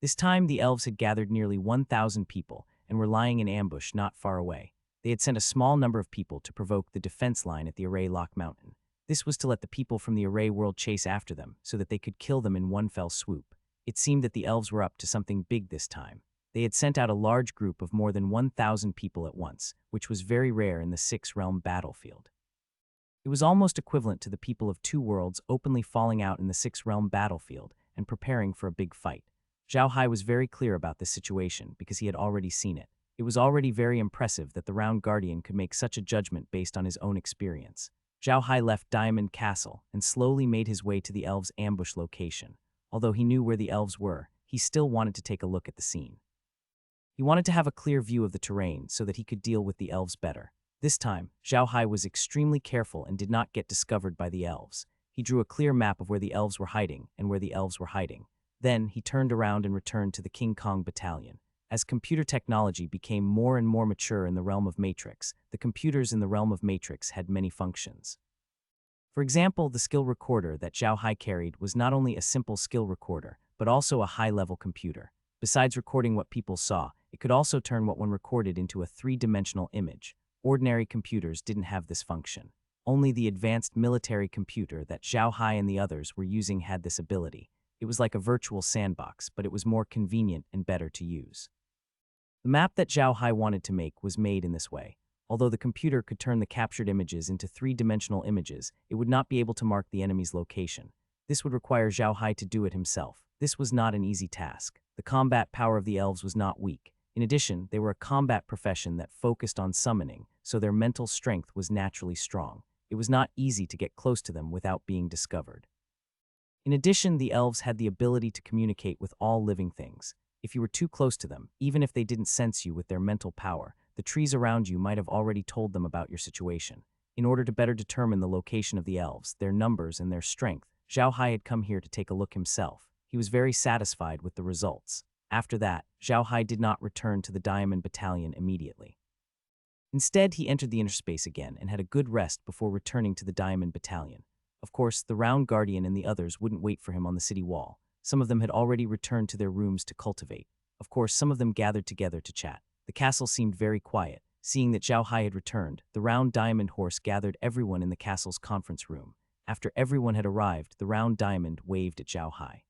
This time, the elves had gathered nearly 1,000 people and were lying in ambush not far away. They had sent a small number of people to provoke the defense line at the Array Lock Mountain. This was to let the people from the Array world chase after them so that they could kill them in one fell swoop. It seemed that the elves were up to something big this time. They had sent out a large group of more than 1,000 people at once, which was very rare in the 6-realm battlefield. It was almost equivalent to the people of 2 worlds openly falling out in the 6-realm battlefield and preparing for a big fight. Zhao Hai was very clear about this situation because he had already seen it. It was already very impressive that the round guardian could make such a judgment based on his own experience. Zhao Hai left Diamond Castle and slowly made his way to the elves' ambush location. Although he knew where the elves were, he still wanted to take a look at the scene. He wanted to have a clear view of the terrain so that he could deal with the elves better. This time, Zhao Hai was extremely careful and did not get discovered by the elves. He drew a clear map of where the elves were hiding and where the elves were hiding. Then, he turned around and returned to the King Kong battalion. As computer technology became more and more mature in the realm of Matrix, the computers in the realm of Matrix had many functions. For example, the skill recorder that Zhao Hai carried was not only a simple skill recorder, but also a high-level computer. Besides recording what people saw, it could also turn what one recorded into a 3-dimensional image. Ordinary computers didn't have this function. Only the advanced military computer that Zhao Hai and the others were using had this ability. It was like a virtual sandbox, but it was more convenient and better to use. The map that Zhao Hai wanted to make was made in this way. Although the computer could turn the captured images into 3-dimensional images, it would not be able to mark the enemy's location. This would require Zhao Hai to do it himself. This was not an easy task. The combat power of the elves was not weak. In addition, they were a combat profession that focused on summoning, so their mental strength was naturally strong. It was not easy to get close to them without being discovered. In addition, the elves had the ability to communicate with all living things. If you were too close to them, even if they didn't sense you with their mental power, the trees around you might have already told them about your situation. In order to better determine the location of the elves, their numbers, and their strength, Zhao Hai had come here to take a look himself. He was very satisfied with the results. After that, Zhao Hai did not return to the Diamond Battalion immediately. Instead, he entered the interspace again and had a good rest before returning to the Diamond Battalion. Of course, the Round Guardian and the others wouldn't wait for him on the city wall. Some of them had already returned to their rooms to cultivate. Of course, some of them gathered together to chat. The castle seemed very quiet. Seeing that Zhao Hai had returned, the Round Diamond Horse gathered everyone in the castle's conference room. After everyone had arrived, the Round Diamond waved at Zhao Hai.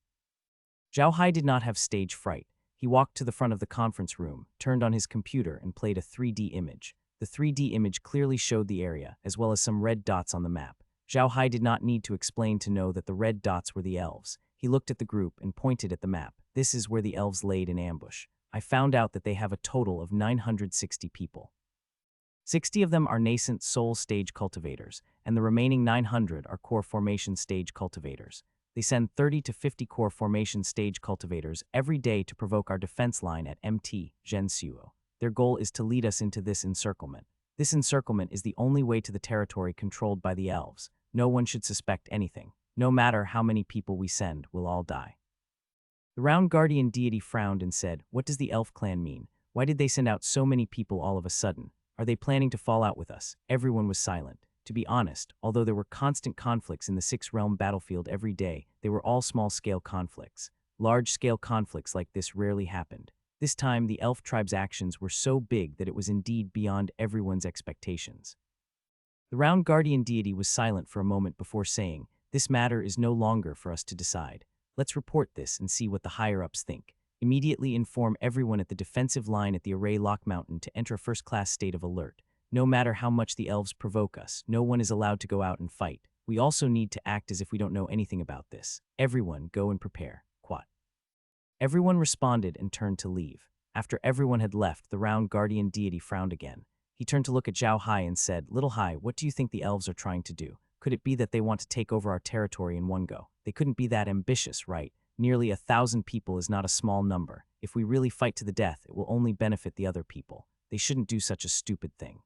Zhao Hai did not have stage fright. He walked to the front of the conference room, turned on his computer, and played a 3D image. The 3D image clearly showed the area, as well as some red dots on the map. Zhao Hai did not need to explain to know that the red dots were the elves. He looked at the group and pointed at the map. This is where the elves laid in ambush. I found out that they have a total of 960 people. 60 of them are nascent soul stage cultivators, and the remaining 900 are core formation stage cultivators. They send 30 to 50 core formation stage cultivators every day to provoke our defense line at MT Gensuo. Their goal is to lead us into this encirclement. This encirclement is the only way to the territory controlled by the elves. No one should suspect anything. No matter how many people we send, we'll all die. The Round Guardian deity frowned and said, "What does the elf clan mean? Why did they send out so many people all of a sudden? Are they planning to fall out with us?" Everyone was silent. To be honest, although there were constant conflicts in the six-realm battlefield every day, they were all small-scale conflicts. Large-scale conflicts like this rarely happened. This time, the elf tribe's actions were so big that it was indeed beyond everyone's expectations. The round guardian deity was silent for a moment before saying, "This matter is no longer for us to decide. Let's report this and see what the higher-ups think. Immediately inform everyone at the defensive line at the Array Lock Mountain to enter a first-class state of alert. No matter how much the elves provoke us, no one is allowed to go out and fight. We also need to act as if we don't know anything about this. Everyone, go and prepare." Quat. Everyone responded and turned to leave. After everyone had left, the round guardian deity frowned again. He turned to look at Zhao Hai and said, "Little Hai, what do you think the elves are trying to do? Could it be that they want to take over our territory in one go? They couldn't be that ambitious, right? Nearly 1,000 people is not a small number. If we really fight to the death, it will only benefit the other people. They shouldn't do such a stupid thing."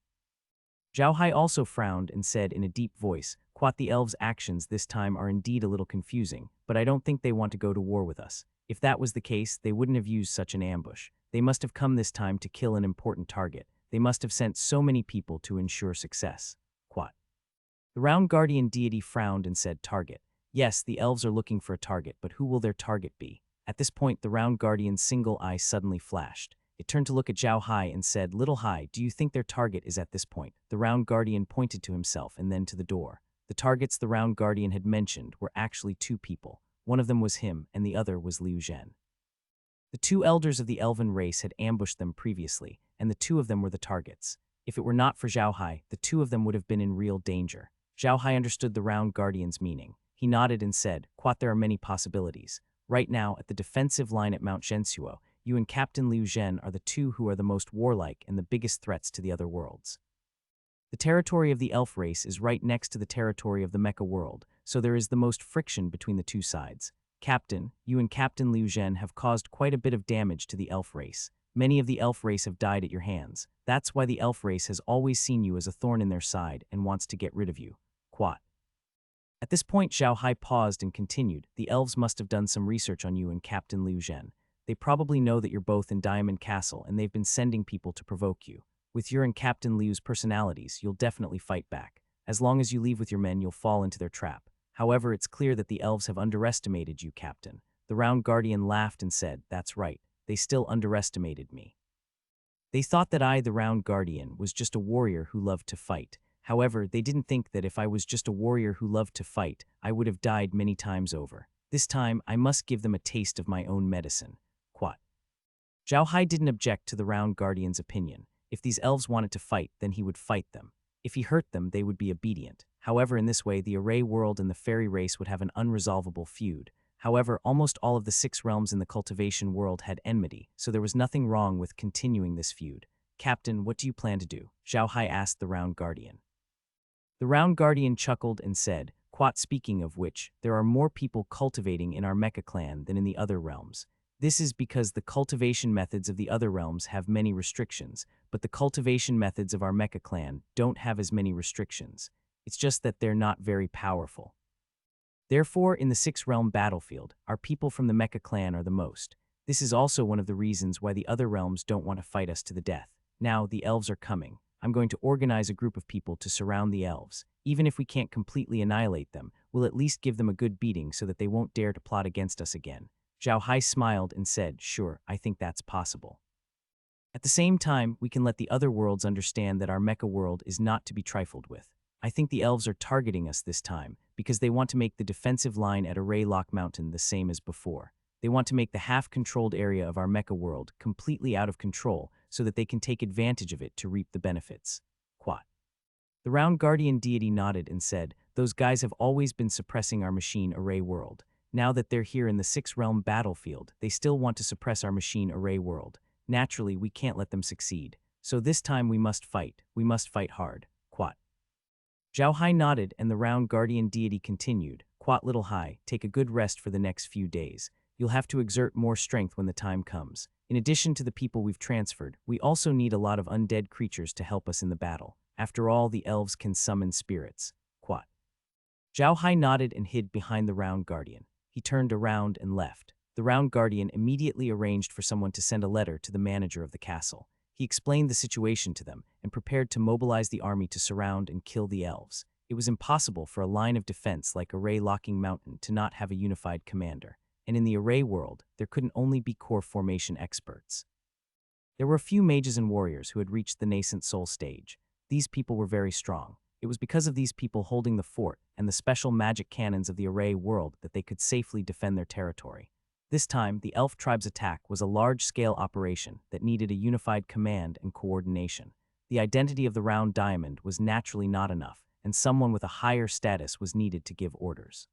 Zhao Hai also frowned and said in a deep voice, "Quat, the elves' actions this time are indeed a little confusing, but I don't think they want to go to war with us. If that was the case, they wouldn't have used such an ambush. They must have come this time to kill an important target. They must have sent so many people to ensure success." Quat. The round guardian deity frowned and said, "Target. Yes, the elves are looking for a target, but who will their target be?" At this point, the round guardian's single eye suddenly flashed. It turned to look at Zhao Hai and said, "Little Hai, do you think their target is at this point?" The round guardian pointed to himself and then to the door. The targets the round guardian had mentioned were actually two people. One of them was him, and the other was Liu Zhen. The two elders of the elven race had ambushed them previously, and the two of them were the targets. If it were not for Zhao Hai, the two of them would have been in real danger. Zhao Hai understood the round guardian's meaning. He nodded and said, "Quat, there are many possibilities. Right now, at the defensive line at Mount Zhensuo, you and Captain Liu Zhen are the two who are the most warlike and the biggest threats to the other worlds. The territory of the elf race is right next to the territory of the mecha world, so there is the most friction between the two sides. Captain, you and Captain Liu Zhen have caused quite a bit of damage to the elf race. Many of the elf race have died at your hands. That's why the elf race has always seen you as a thorn in their side and wants to get rid of you." Quat. At this point, Zhao Hai paused and continued, "The elves must have done some research on you and Captain Liu Zhen. They probably know that you're both in Diamond Castle, and they've been sending people to provoke you. With your and Captain Liu's personalities, you'll definitely fight back. As long as you leave with your men, you'll fall into their trap. However, it's clear that the elves have underestimated you, Captain." The round guardian laughed and said, "That's right. They still underestimated me. They thought that I, the round guardian, was just a warrior who loved to fight. However, they didn't think that if I was just a warrior who loved to fight, I would have died many times over. This time, I must give them a taste of my own medicine." Quat. Zhao Hai didn't object to the round guardian's opinion. If these elves wanted to fight, then he would fight them. If he hurt them, they would be obedient. However, in this way, the Array world and the fairy race would have an unresolvable feud. However, almost all of the 6 realms in the cultivation world had enmity, so there was nothing wrong with continuing this feud. "Captain, what do you plan to do?" Zhao Hai asked the round guardian. The round guardian chuckled and said, "Quat, speaking of which, there are more people cultivating in our mecha clan than in the other realms. This is because the cultivation methods of the other realms have many restrictions, but the cultivation methods of our mecha clan don't have as many restrictions. It's just that they're not very powerful. Therefore, in the 6-realm battlefield, our people from the mecha clan are the most. This is also one of the reasons why the other realms don't want to fight us to the death. Now, the elves are coming. I'm going to organize a group of people to surround the elves. Even if we can't completely annihilate them, we'll at least give them a good beating so that they won't dare to plot against us again." Zhao Hai smiled and said, "Sure, I think that's possible. At the same time, we can let the other worlds understand that our mecha world is not to be trifled with. I think the elves are targeting us this time because they want to make the defensive line at Array Lock Mountain the same as before. They want to make the half-controlled area of our mecha world completely out of control so that they can take advantage of it to reap the benefits." Quat. The round guardian deity nodded and said, "Those guys have always been suppressing our machine Array world. Now that they're here in the 6-realm battlefield, they still want to suppress our machine Array world. Naturally, we can't let them succeed. So this time we must fight. We must fight hard." Quat. Zhao Hai nodded and the round guardian deity continued, "Quat, little Hai, take a good rest for the next few days. You'll have to exert more strength when the time comes. In addition to the people we've transferred, we also need a lot of undead creatures to help us in the battle. After all, the elves can summon spirits." Quat. Zhao Hai nodded and hid behind the round guardian. He turned around and left. The round guardian immediately arranged for someone to send a letter to the manager of the castle. He explained the situation to them and prepared to mobilize the army to surround and kill the elves. It was impossible for a line of defense like Array Locking Mountain to not have a unified commander, and in the Array world, there couldn't only be core formation experts. There were a few mages and warriors who had reached the nascent soul stage. These people were very strong. It was because of these people holding the fort and the special magic cannons of the Array world that they could safely defend their territory. This time, the elf tribe's attack was a large-scale operation that needed a unified command and coordination. The identity of the round diamond was naturally not enough, and someone with a higher status was needed to give orders.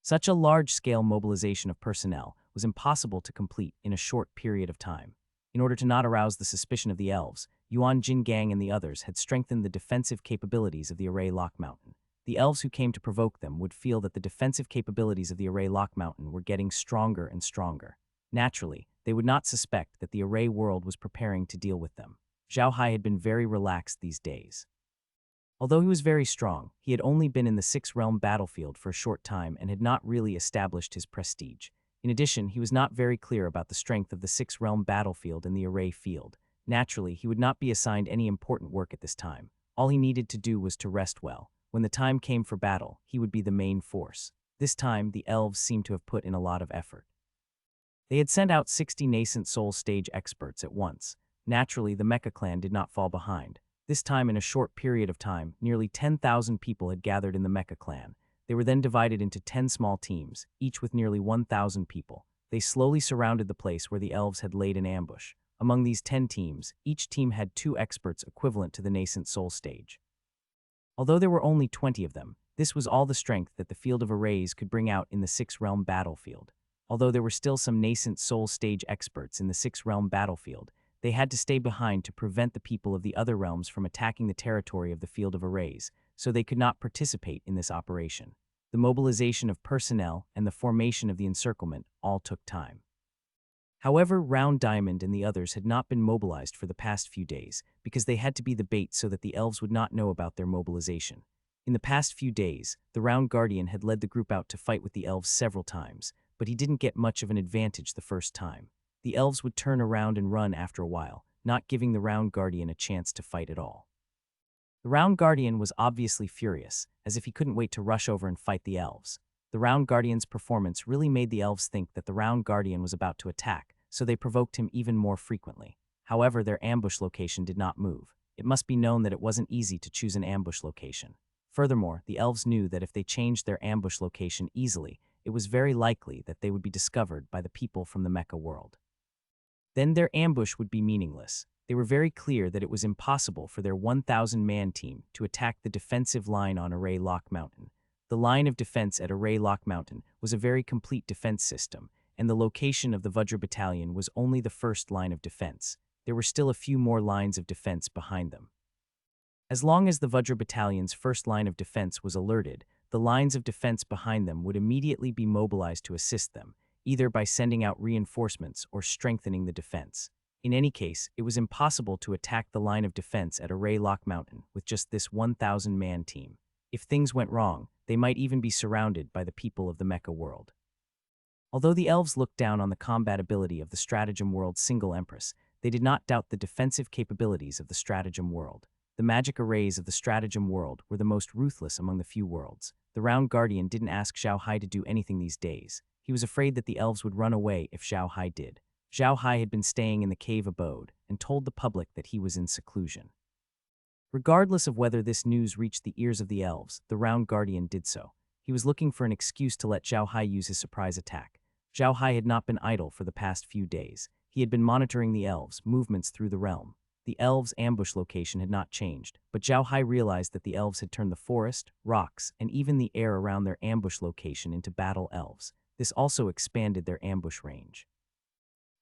Such a large-scale mobilization of personnel was impossible to complete in a short period of time. In order to not arouse the suspicion of the elves, Yuan Jingang and the others had strengthened the defensive capabilities of the Array Lock Mountain. The elves who came to provoke them would feel that the defensive capabilities of the Array Lock Mountain were getting stronger and stronger. Naturally, they would not suspect that the Array world was preparing to deal with them. Zhao Hai had been very relaxed these days. Although he was very strong, he had only been in the Six-Realm battlefield for a short time and had not really established his prestige. In addition, he was not very clear about the strength of the Six-Realm battlefield and the Array field. Naturally, he would not be assigned any important work at this time. All he needed to do was to rest well. When the time came for battle, he would be the main force. This time, the elves seemed to have put in a lot of effort. They had sent out 60 nascent soul stage experts at once. Naturally, the Mecha clan did not fall behind. This time, in a short period of time, nearly 10,000 people had gathered in the Mecha clan. They were then divided into 10 small teams, each with nearly 1,000 people. They slowly surrounded the place where the elves had laid an ambush. Among these 10 teams, each team had 2 experts equivalent to the nascent soul stage. Although there were only 20 of them, this was all the strength that the field of arrays could bring out in the Six-Realm battlefield. Although there were still some nascent soul stage experts in the Six-Realm battlefield, they had to stay behind to prevent the people of the other realms from attacking the territory of the field of arrays, so they could not participate in this operation. The mobilization of personnel and the formation of the encirclement all took time. However, Round Diamond and the others had not been mobilized for the past few days because they had to be the bait so that the elves would not know about their mobilization. In the past few days, the Round Guardian had led the group out to fight with the elves several times, but he didn't get much of an advantage the first time. The elves would turn around and run after a while, not giving the Round Guardian a chance to fight at all. The Round Guardian was obviously furious, as if he couldn't wait to rush over and fight the elves. The Round Guardian's performance really made the elves think that the Round Guardian was about to attack, so they provoked him even more frequently. However, their ambush location did not move. It must be known that it wasn't easy to choose an ambush location. Furthermore, the elves knew that if they changed their ambush location easily, it was very likely that they would be discovered by the people from the Mecha world. Then their ambush would be meaningless. They were very clear that it was impossible for their 1,000-man team to attack the defensive line on Array Lock Mountain. The line of defense at Array Lock Mountain was a very complete defense system, and the location of the Vajra Battalion was only the first line of defense. There were still a few more lines of defense behind them. As long as the Vajra Battalion's first line of defense was alerted, the lines of defense behind them would immediately be mobilized to assist them, either by sending out reinforcements or strengthening the defense. In any case, it was impossible to attack the line of defense at Array Lock Mountain with just this 1,000-man team. If things went wrong, they might even be surrounded by the people of the Mecha world. Although the elves looked down on the combat ability of the Stratagem World's single Empress, they did not doubt the defensive capabilities of the Stratagem World. The magic arrays of the Stratagem World were the most ruthless among the few worlds. The Round Guardian didn't ask Zhao Hai to do anything these days. He was afraid that the elves would run away if Zhao Hai did. Zhao Hai had been staying in the cave abode and told the public that he was in seclusion. Regardless of whether this news reached the ears of the elves, the Round Guardian did so. He was looking for an excuse to let Zhao Hai use his surprise attack. Zhao Hai had not been idle for the past few days. He had been monitoring the elves' movements through the realm. The elves' ambush location had not changed, but Zhao Hai realized that the elves had turned the forest, rocks, and even the air around their ambush location into battle elves. This also expanded their ambush range.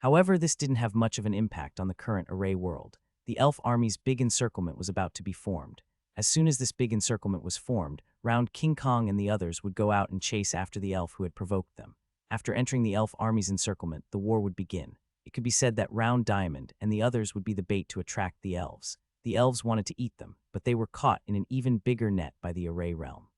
However, this didn't have much of an impact on the current Array world. The elf army's big encirclement was about to be formed. As soon as this big encirclement was formed, Round King Kong and the others would go out and chase after the elf who had provoked them. After entering the elf army's encirclement, the war would begin. It could be said that Round Diamond and the others would be the bait to attract the elves. The elves wanted to eat them, but they were caught in an even bigger net by the Array realm.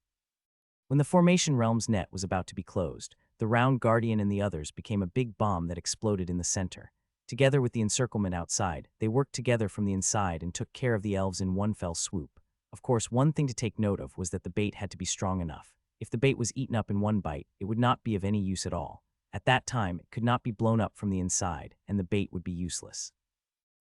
When the Formation realm's net was about to be closed, the Round Guardian and the others became a big bomb that exploded in the center. Together with the encirclement outside, they worked together from the inside and took care of the elves in one fell swoop. Of course, one thing to take note of was that the bait had to be strong enough. If the bait was eaten up in one bite, it would not be of any use at all. At that time, it could not be blown up from the inside, and the bait would be useless.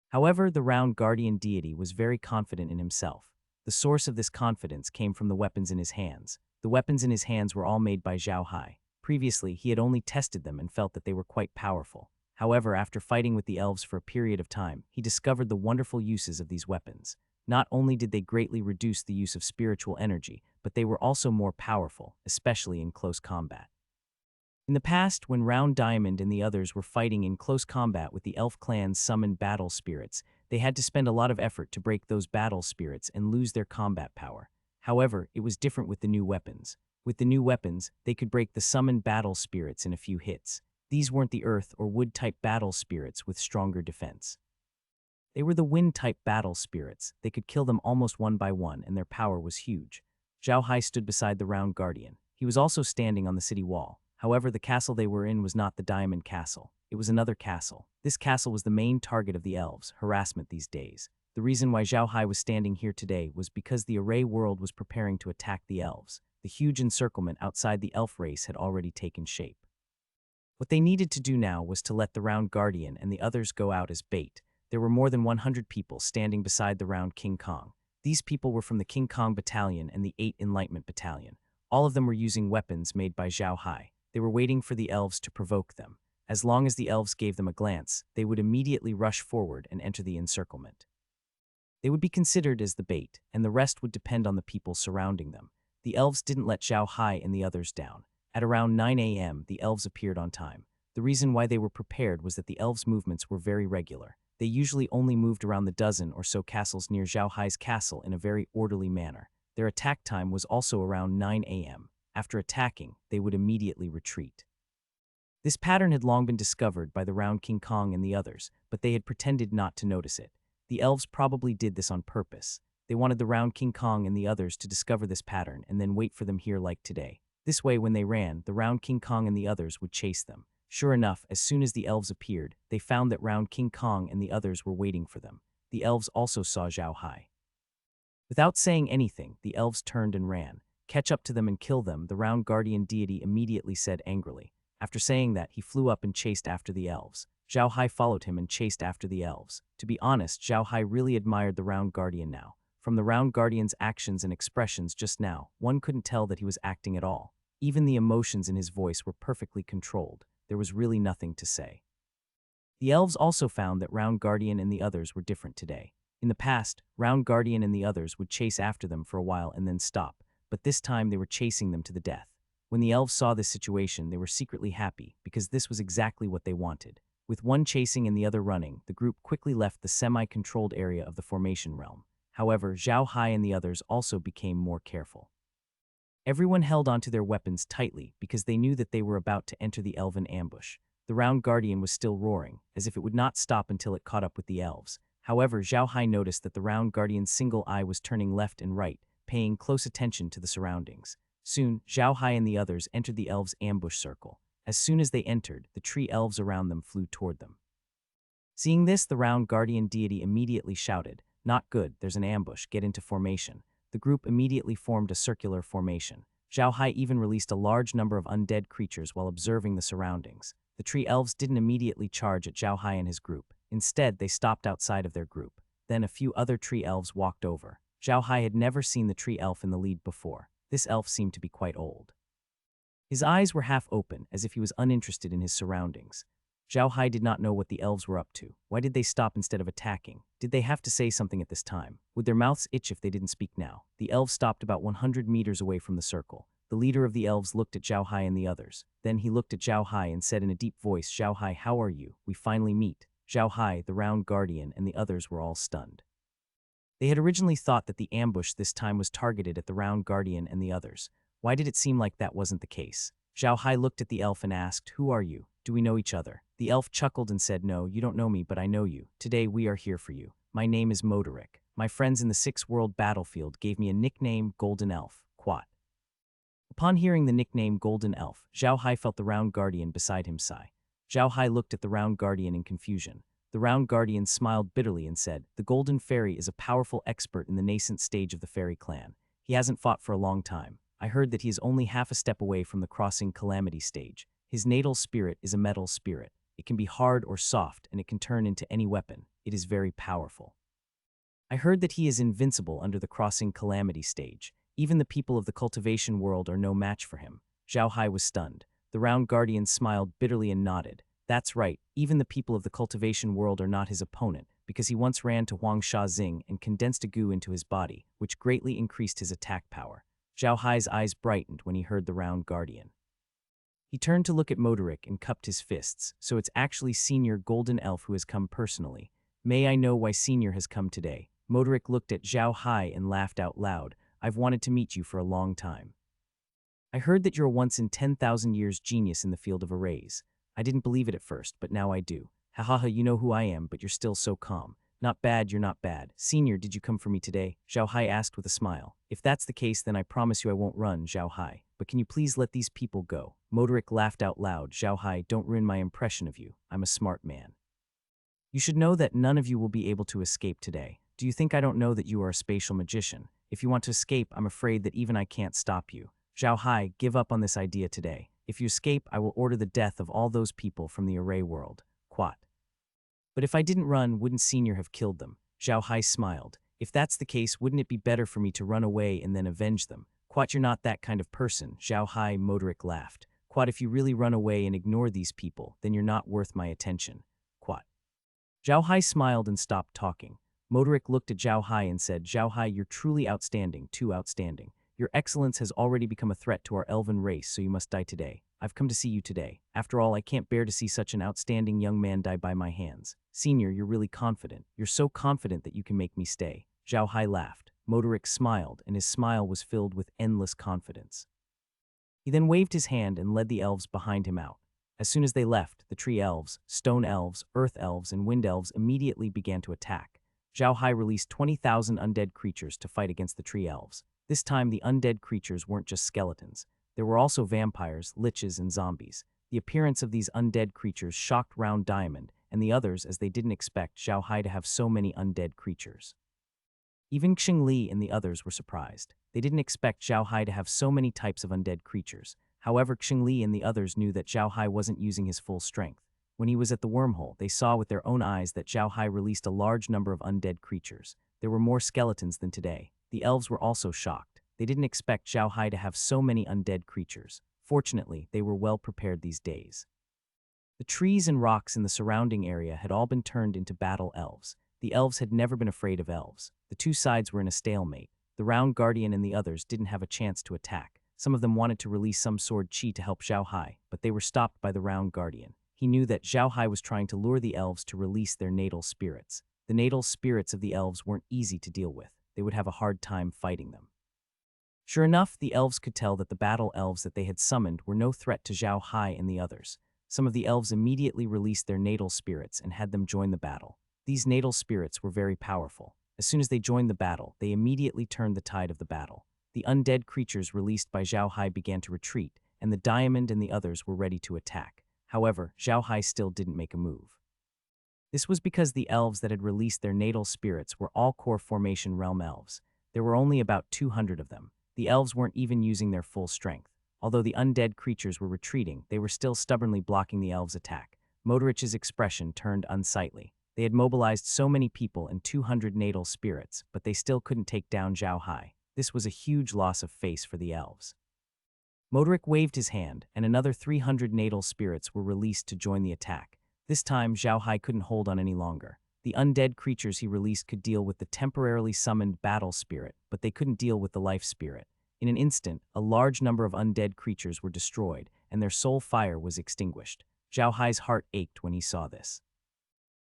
However, the round guardian deity was very confident in himself. The source of this confidence came from the weapons in his hands. The weapons in his hands were all made by Zhao Hai. Previously, he had only tested them and felt that they were quite powerful. However, after fighting with the elves for a period of time, he discovered the wonderful uses of these weapons. Not only did they greatly reduce the use of spiritual energy, but they were also more powerful, especially in close combat. In the past, when Round Diamond and the others were fighting in close combat with the elf clan's summoned battle spirits, they had to spend a lot of effort to break those battle spirits and lose their combat power. However, it was different with the new weapons. With the new weapons, they could break the summoned battle spirits in a few hits. These weren't the earth or wood-type battle spirits with stronger defense. They were the wind-type battle spirits. They could kill them almost one by one, and their power was huge. Zhao Hai stood beside the Round Guardian. He was also standing on the city wall. However, the castle they were in was not the Diamond Castle. It was another castle. This castle was the main target of the elves' harassment these days. The reason why Zhao Hai was standing here today was because the Array world was preparing to attack the elves. The huge encirclement outside the elf race had already taken shape. What they needed to do now was to let the Round Guardian and the others go out as bait. There were more than 100 people standing beside the Round King Kong. These people were from the King Kong Battalion and the 8 Enlightenment Battalion. All of them were using weapons made by Zhao Hai. They were waiting for the elves to provoke them. As long as the elves gave them a glance, they would immediately rush forward and enter the encirclement. They would be considered as the bait, and the rest would depend on the people surrounding them. The elves didn't let Zhao Hai and the others down. At around 9 a.m., the elves appeared on time. The reason why they were prepared was that the elves' movements were very regular. They usually only moved around the dozen or so castles near Zhao Hai's castle in a very orderly manner. Their attack time was also around 9 a.m. After attacking, they would immediately retreat. This pattern had long been discovered by the Round King Kong and the others, but they had pretended not to notice it. The elves probably did this on purpose. They wanted the Round King Kong and the others to discover this pattern and then wait for them here like today. This way, when they ran, the Round King Kong and the others would chase them. Sure enough, as soon as the elves appeared, they found that Round King Kong and the others were waiting for them. The elves also saw Zhao Hai. Without saying anything, the elves turned and ran. Catch up to them and kill them, the Round Guardian deity immediately said angrily. After saying that, he flew up and chased after the elves. Zhao Hai followed him and chased after the elves. To be honest, Zhao Hai really admired the Round Guardian now. From the Round Guardian's actions and expressions just now, one couldn't tell that he was acting at all. Even the emotions in his voice were perfectly controlled. There was really nothing to say. The elves also found that Round Guardian and the others were different today. In the past, Round Guardian and the others would chase after them for a while and then stop, but this time they were chasing them to the death. When the elves saw this situation, they were secretly happy, because this was exactly what they wanted. With one chasing and the other running, the group quickly left the semi-controlled area of the formation realm. However, Zhao Hai and the others also became more careful. Everyone held onto their weapons tightly because they knew that they were about to enter the elven ambush. The Round Guardian was still roaring, as if it would not stop until it caught up with the elves. However, Zhao Hai noticed that the Round Guardian's single eye was turning left and right, paying close attention to the surroundings. Soon, Zhao Hai and the others entered the elves' ambush circle. As soon as they entered, the tree elves around them flew toward them. Seeing this, the Round Guardian deity immediately shouted, "Not good, there's an ambush, get into formation." The group immediately formed a circular formation. Zhao Hai even released a large number of undead creatures while observing the surroundings. The tree elves didn't immediately charge at Zhao Hai and his group. Instead, they stopped outside of their group. Then a few other tree elves walked over. Zhao Hai had never seen the tree elf in the lead before. This elf seemed to be quite old. His eyes were half open, as if he was uninterested in his surroundings. Zhao Hai did not know what the elves were up to. Why did they stop instead of attacking? Did they have to say something at this time? Would their mouths itch if they didn't speak now? The elves stopped about 100 meters away from the circle. The leader of the elves looked at Zhao Hai and the others. Then he looked at Zhao Hai and said in a deep voice, "Zhao Hai, how are you? We finally meet." Zhao Hai, the Round Guardian, and the others were all stunned. They had originally thought that the ambush this time was targeted at the Round Guardian and the others. Why did it seem like that wasn't the case? Zhao Hai looked at the elf and asked, "Who are you? Do we know each other?" The elf chuckled and said, "No, you don't know me, but I know you. Today we are here for you. My name is Moderic. My friends in the 6th World Battlefield gave me a nickname, Golden Elf, Quat." Upon hearing the nickname Golden Elf, Zhao Hai felt the Round Guardian beside him sigh. Zhao Hai looked at the Round Guardian in confusion. The round guardian smiled bitterly and said, "The Golden Fairy is a powerful expert in the nascent stage of the fairy clan. He hasn't fought for a long time. I heard that he is only half a step away from the crossing calamity stage. His natal spirit is a metal spirit. It can be hard or soft, and it can turn into any weapon. It is very powerful. I heard that he is invincible under the crossing calamity stage. Even the people of the cultivation world are no match for him." Zhao Hai was stunned. The round guardian smiled bitterly and nodded. "That's right, even the people of the cultivation world are not his opponent, because he once ran to Huang Shazing and condensed a goo into his body, which greatly increased his attack power." Zhao Hai's eyes brightened when he heard the round guardian. He turned to look at Moderic and cupped his fists. "So it's actually Senior Golden Elf who has come personally. May I know why Senior has come today?" Moderic looked at Zhao Hai and laughed out loud. "I've wanted to meet you for a long time. I heard that you're a once-in-10,000 years genius in the field of arrays. I didn't believe it at first, but now I do. Ha ha ha, you know who I am, but you're still so calm. Not bad, you're not bad. Senior, did you come for me today?" Zhao Hai asked with a smile. "If that's the case, then I promise you I won't run, Zhao Hai. But can you please let these people go?" Moderic laughed out loud. "Zhao Hai, don't ruin my impression of you. I'm a smart man. You should know that none of you will be able to escape today. Do you think I don't know that you are a spatial magician? If you want to escape, I'm afraid that even I can't stop you. Zhao Hai, give up on this idea today. If you escape, I will order the death of all those people from the array world." Quat. "But if I didn't run, wouldn't Senior have killed them?" Zhao Hai smiled. "If that's the case, wouldn't it be better for me to run away and then avenge them?" "Quat, you're not that kind of person." Zhao Hai. Moderic laughed. "Quat, if you really run away and ignore these people, then you're not worth my attention." Quat. Zhao Hai smiled and stopped talking. Moderic looked at Zhao Hai and said, "Zhao Hai, you're truly outstanding, too outstanding. Your excellence has already become a threat to our elven race, so you must die today. I've come to see you today. After all, I can't bear to see such an outstanding young man die by my hands. Senior, you're really confident. You're so confident that you can make me stay." Zhao Hai laughed. Moderic smiled, and his smile was filled with endless confidence. He then waved his hand and led the elves behind him out. As soon as they left, the tree elves, stone elves, earth elves, and wind elves immediately began to attack. Zhao Hai released 20,000 undead creatures to fight against the tree elves. This time, the undead creatures weren't just skeletons. There were also vampires, liches, and zombies. The appearance of these undead creatures shocked Round Diamond and the others, as they didn't expect Zhao Hai to have so many undead creatures. Even Xing Li and the others were surprised. They didn't expect Zhao Hai to have so many types of undead creatures. However, Xing Li and the others knew that Zhao Hai wasn't using his full strength. When he was at the wormhole, they saw with their own eyes that Zhao Hai released a large number of undead creatures. There were more skeletons than today. The elves were also shocked. They didn't expect Zhao Hai to have so many undead creatures. Fortunately, they were well prepared these days. The trees and rocks in the surrounding area had all been turned into battle elves. The elves had never been afraid of elves. The two sides were in a stalemate. The Round Guardian and the others didn't have a chance to attack. Some of them wanted to release some sword chi to help Zhao Hai, but they were stopped by the Round Guardian. He knew that Zhao Hai was trying to lure the elves to release their natal spirits. The natal spirits of the elves weren't easy to deal with. They would have a hard time fighting them. Sure enough, the elves could tell that the battle elves that they had summoned were no threat to Zhao Hai and the others. Some of the elves immediately released their natal spirits and had them join the battle. These natal spirits were very powerful. As soon as they joined the battle, they immediately turned the tide of the battle. The undead creatures released by Zhao Hai began to retreat, and the Diamond and the others were ready to attack. However, Zhao Hai still didn't make a move. This was because the elves that had released their natal spirits were all core formation realm elves. There were only about 200 of them. The elves weren't even using their full strength. Although the undead creatures were retreating, they were still stubbornly blocking the elves' attack. Moderich's expression turned unsightly. They had mobilized so many people and 200 natal spirits, but they still couldn't take down Zhao Hai. This was a huge loss of face for the elves. Moderic waved his hand, and another 300 natal spirits were released to join the attack. This time, Zhao Hai couldn't hold on any longer. The undead creatures he released could deal with the temporarily summoned battle spirit, but they couldn't deal with the life spirit. In an instant, a large number of undead creatures were destroyed, and their soul fire was extinguished. Zhao Hai's heart ached when he saw this.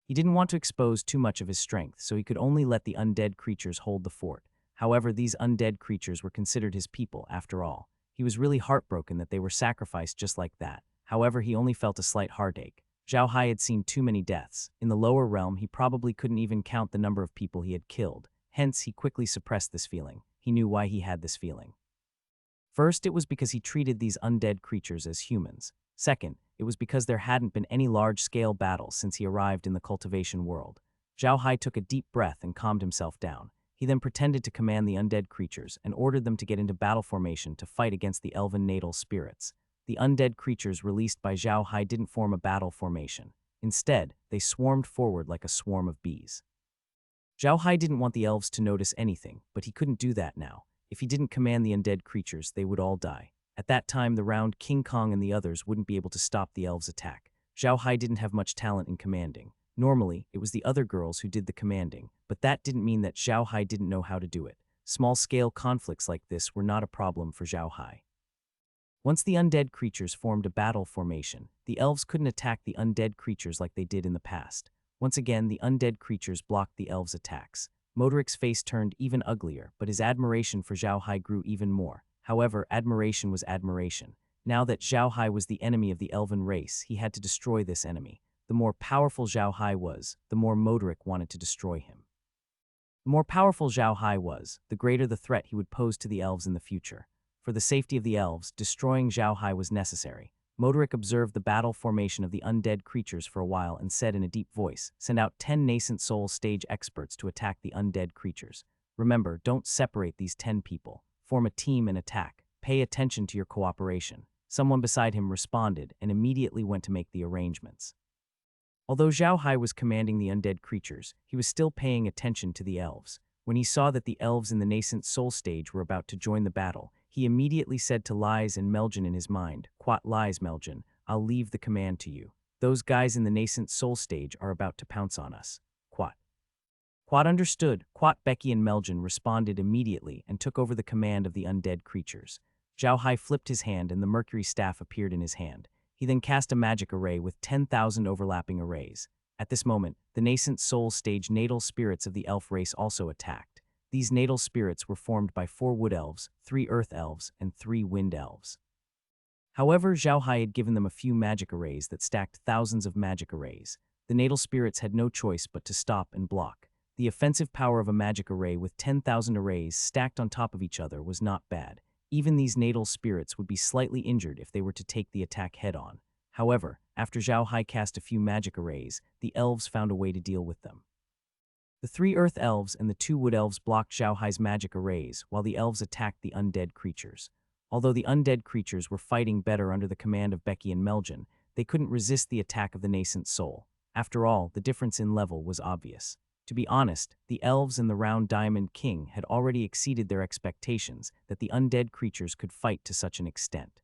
He didn't want to expose too much of his strength, so he could only let the undead creatures hold the fort. However, these undead creatures were considered his people, after all. He was really heartbroken that they were sacrificed just like that. However, he only felt a slight heartache. Zhao Hai had seen too many deaths. In the lower realm, he probably couldn't even count the number of people he had killed. Hence, he quickly suppressed this feeling. He knew why he had this feeling. First, it was because he treated these undead creatures as humans. Second, it was because there hadn't been any large-scale battles since he arrived in the cultivation world. Zhao Hai took a deep breath and calmed himself down. He then pretended to command the undead creatures and ordered them to get into battle formation to fight against the elven natal spirits. The undead creatures released by Zhao Hai didn't form a battle formation. Instead, they swarmed forward like a swarm of bees. Zhao Hai didn't want the elves to notice anything, but he couldn't do that now. If he didn't command the undead creatures, they would all die. At that time, the round King Kong and the others wouldn't be able to stop the elves' attack. Zhao Hai didn't have much talent in commanding. Normally, it was the other girls who did the commanding, but that didn't mean that Zhao Hai didn't know how to do it. Small-scale conflicts like this were not a problem for Zhao Hai. Once the undead creatures formed a battle formation, the elves couldn't attack the undead creatures like they did in the past. Once again, the undead creatures blocked the elves' attacks. Modric's face turned even uglier, but his admiration for Zhao Hai grew even more. However, admiration was admiration. Now that Zhao Hai was the enemy of the elven race, he had to destroy this enemy. The more powerful Zhao Hai was, the more Modric wanted to destroy him. The more powerful Zhao Hai was, the greater the threat he would pose to the elves in the future. For the safety of the elves, destroying Zhao Hai was necessary. Modric observed the battle formation of the undead creatures for a while and said in a deep voice, "Send out 10 nascent soul stage experts to attack the undead creatures. Remember, don't separate these 10 people. Form a team and attack. Pay attention to your cooperation." Someone beside him responded and immediately went to make the arrangements. Although Zhao Hai was commanding the undead creatures, he was still paying attention to the elves. When he saw that the elves in the nascent soul stage were about to join the battle, he immediately said to Lies and Meljan in his mind, "Quat lies, Meljan, I'll leave the command to you. Those guys in the nascent soul stage are about to pounce on us." Quat. Quat understood. Quat, Becky, and Meljan responded immediately and took over the command of the undead creatures. Zhao Hai flipped his hand and the mercury staff appeared in his hand. He then cast a magic array with 10,000 overlapping arrays. At this moment, the nascent soul stage natal spirits of the elf race also attacked. These natal spirits were formed by 4 wood elves, 3 earth elves, and 3 wind elves. However, Zhao Hai had given them a few magic arrays that stacked thousands of magic arrays. The natal spirits had no choice but to stop and block. The offensive power of a magic array with 10,000 arrays stacked on top of each other was not bad. Even these natal spirits would be slightly injured if they were to take the attack head-on. However, after Zhao Hai cast a few magic arrays, the elves found a way to deal with them. The 3 earth elves and the 2 wood elves blocked Zhao Hai's magic arrays, while the elves attacked the undead creatures. Although the undead creatures were fighting better under the command of Becky and Meljan, they couldn't resist the attack of the nascent soul. After all, the difference in level was obvious. To be honest, the elves and the Round Diamond King had already exceeded their expectations that the undead creatures could fight to such an extent.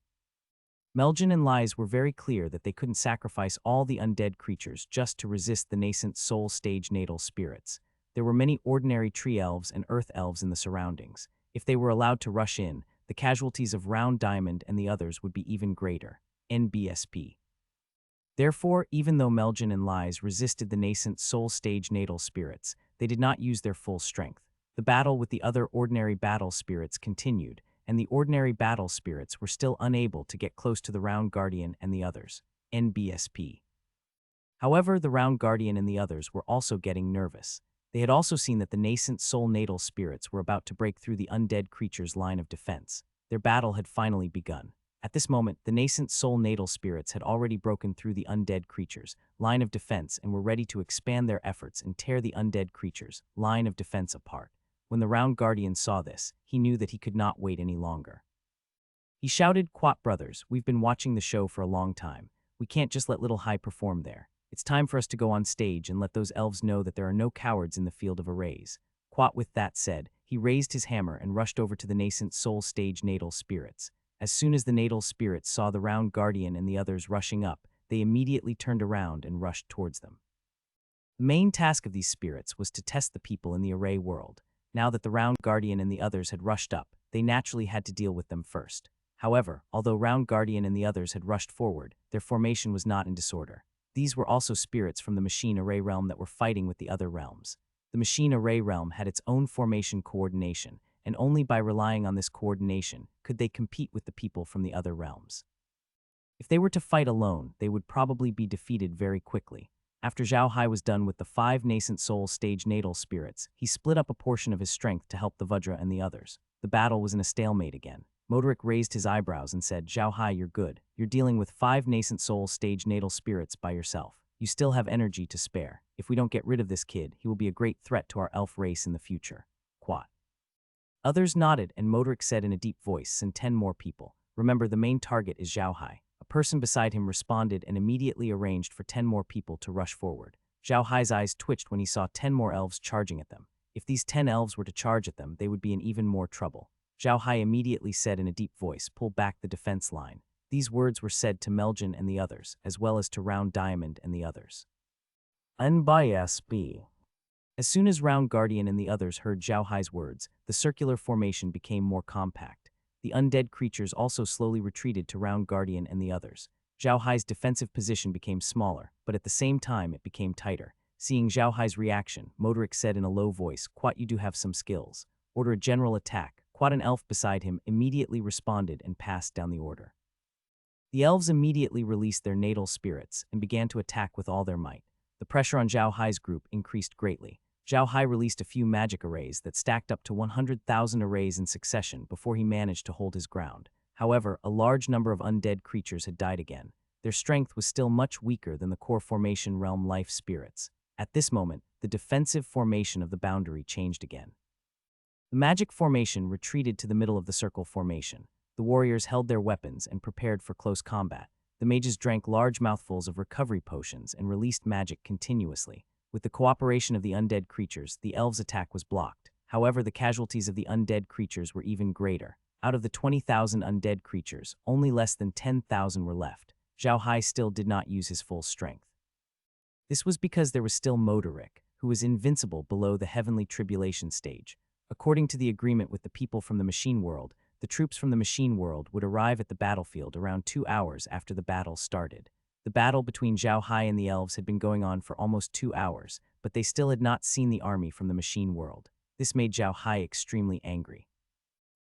Meljan and Lies were very clear that they couldn't sacrifice all the undead creatures just to resist the nascent soul stage natal spirits. There were many ordinary tree elves and earth elves in the surroundings. If they were allowed to rush in, the casualties of Round Diamond and the others would be even greater. NBSP. Therefore, even though Meljan and Lies resisted the nascent soul stage natal spirits, they did not use their full strength. The battle with the other ordinary battle spirits continued, and the ordinary battle spirits were still unable to get close to the Round Guardian and the others. NBSP. However, the Round Guardian and the others were also getting nervous. They had also seen that the nascent soul natal spirits were about to break through the undead creatures' line of defense. Their battle had finally begun. At this moment, the nascent soul natal spirits had already broken through the undead creatures' line of defense and were ready to expand their efforts and tear the undead creatures' line of defense apart. When the Round Guardian saw this, he knew that he could not wait any longer. He shouted, "Quat brothers, we've been watching the show for a long time. We can't just let Little Hai perform there. It's time for us to go on stage and let those elves know that there are no cowards in the field of arrays." Quat, with that said, he raised his hammer and rushed over to the nascent soul stage natal spirits. As soon as the natal spirits saw the Round Guardian and the others rushing up, they immediately turned around and rushed towards them. The main task of these spirits was to test the people in the array world. Now that the Round Guardian and the others had rushed up, they naturally had to deal with them first. However, although Round Guardian and the others had rushed forward, their formation was not in disorder. These were also spirits from the Machine Array realm that were fighting with the other realms. The Machine Array realm had its own formation coordination, and only by relying on this coordination could they compete with the people from the other realms. If they were to fight alone, they would probably be defeated very quickly. After Zhao Hai was done with the 5 nascent soul stage natal spirits, he split up a portion of his strength to help the Vajra and the others. The battle was in a stalemate again. Moderic raised his eyebrows and said, Zhao Hai, you're good. You're dealing with 5 nascent soul stage natal spirits by yourself. You still have energy to spare. If we don't get rid of this kid, he will be a great threat to our elf race in the future. Quat. Others nodded, and Moderic said in a deep voice, send 10 more people. Remember, the main target is Zhao Hai. A person beside him responded and immediately arranged for 10 more people to rush forward. Zhao Hai's eyes twitched when he saw 10 more elves charging at them. If these 10 elves were to charge at them, they would be in even more trouble. Zhao Hai immediately said in a deep voice, pull back the defense line. These words were said to Meljan and the others, as well as to Round Diamond and the others. NBSB. As soon as Round Guardian and the others heard Zhao Hai's words, the circular formation became more compact. The undead creatures also slowly retreated to Round Guardian and the others. Zhao Hai's defensive position became smaller, but at the same time it became tighter. Seeing Zhao Hai's reaction, Moderic said in a low voice, Quat, you do have some skills. Order a general attack. Quat, an elf beside him, immediately responded and passed down the order. The elves immediately released their natal spirits and began to attack with all their might. The pressure on Zhao Hai's group increased greatly. Zhao Hai released a few magic arrays that stacked up to 100,000 arrays in succession before he managed to hold his ground. However, a large number of undead creatures had died again. Their strength was still much weaker than the core formation realm life spirits. At this moment, the defensive formation of the boundary changed again. The magic formation retreated to the middle of the circle formation. The warriors held their weapons and prepared for close combat. The mages drank large mouthfuls of recovery potions and released magic continuously. With the cooperation of the undead creatures, the elves' attack was blocked. However, the casualties of the undead creatures were even greater. Out of the 20,000 undead creatures, only less than 10,000 were left. Zhao Hai still did not use his full strength. This was because there was still Moderic, who was invincible below the heavenly tribulation stage. According to the agreement with the people from the machine world, the troops from the machine world would arrive at the battlefield around 2 hours after the battle started. The battle between Zhao Hai and the elves had been going on for almost 2 hours, but they still had not seen the army from the machine world. This made Zhao Hai extremely angry.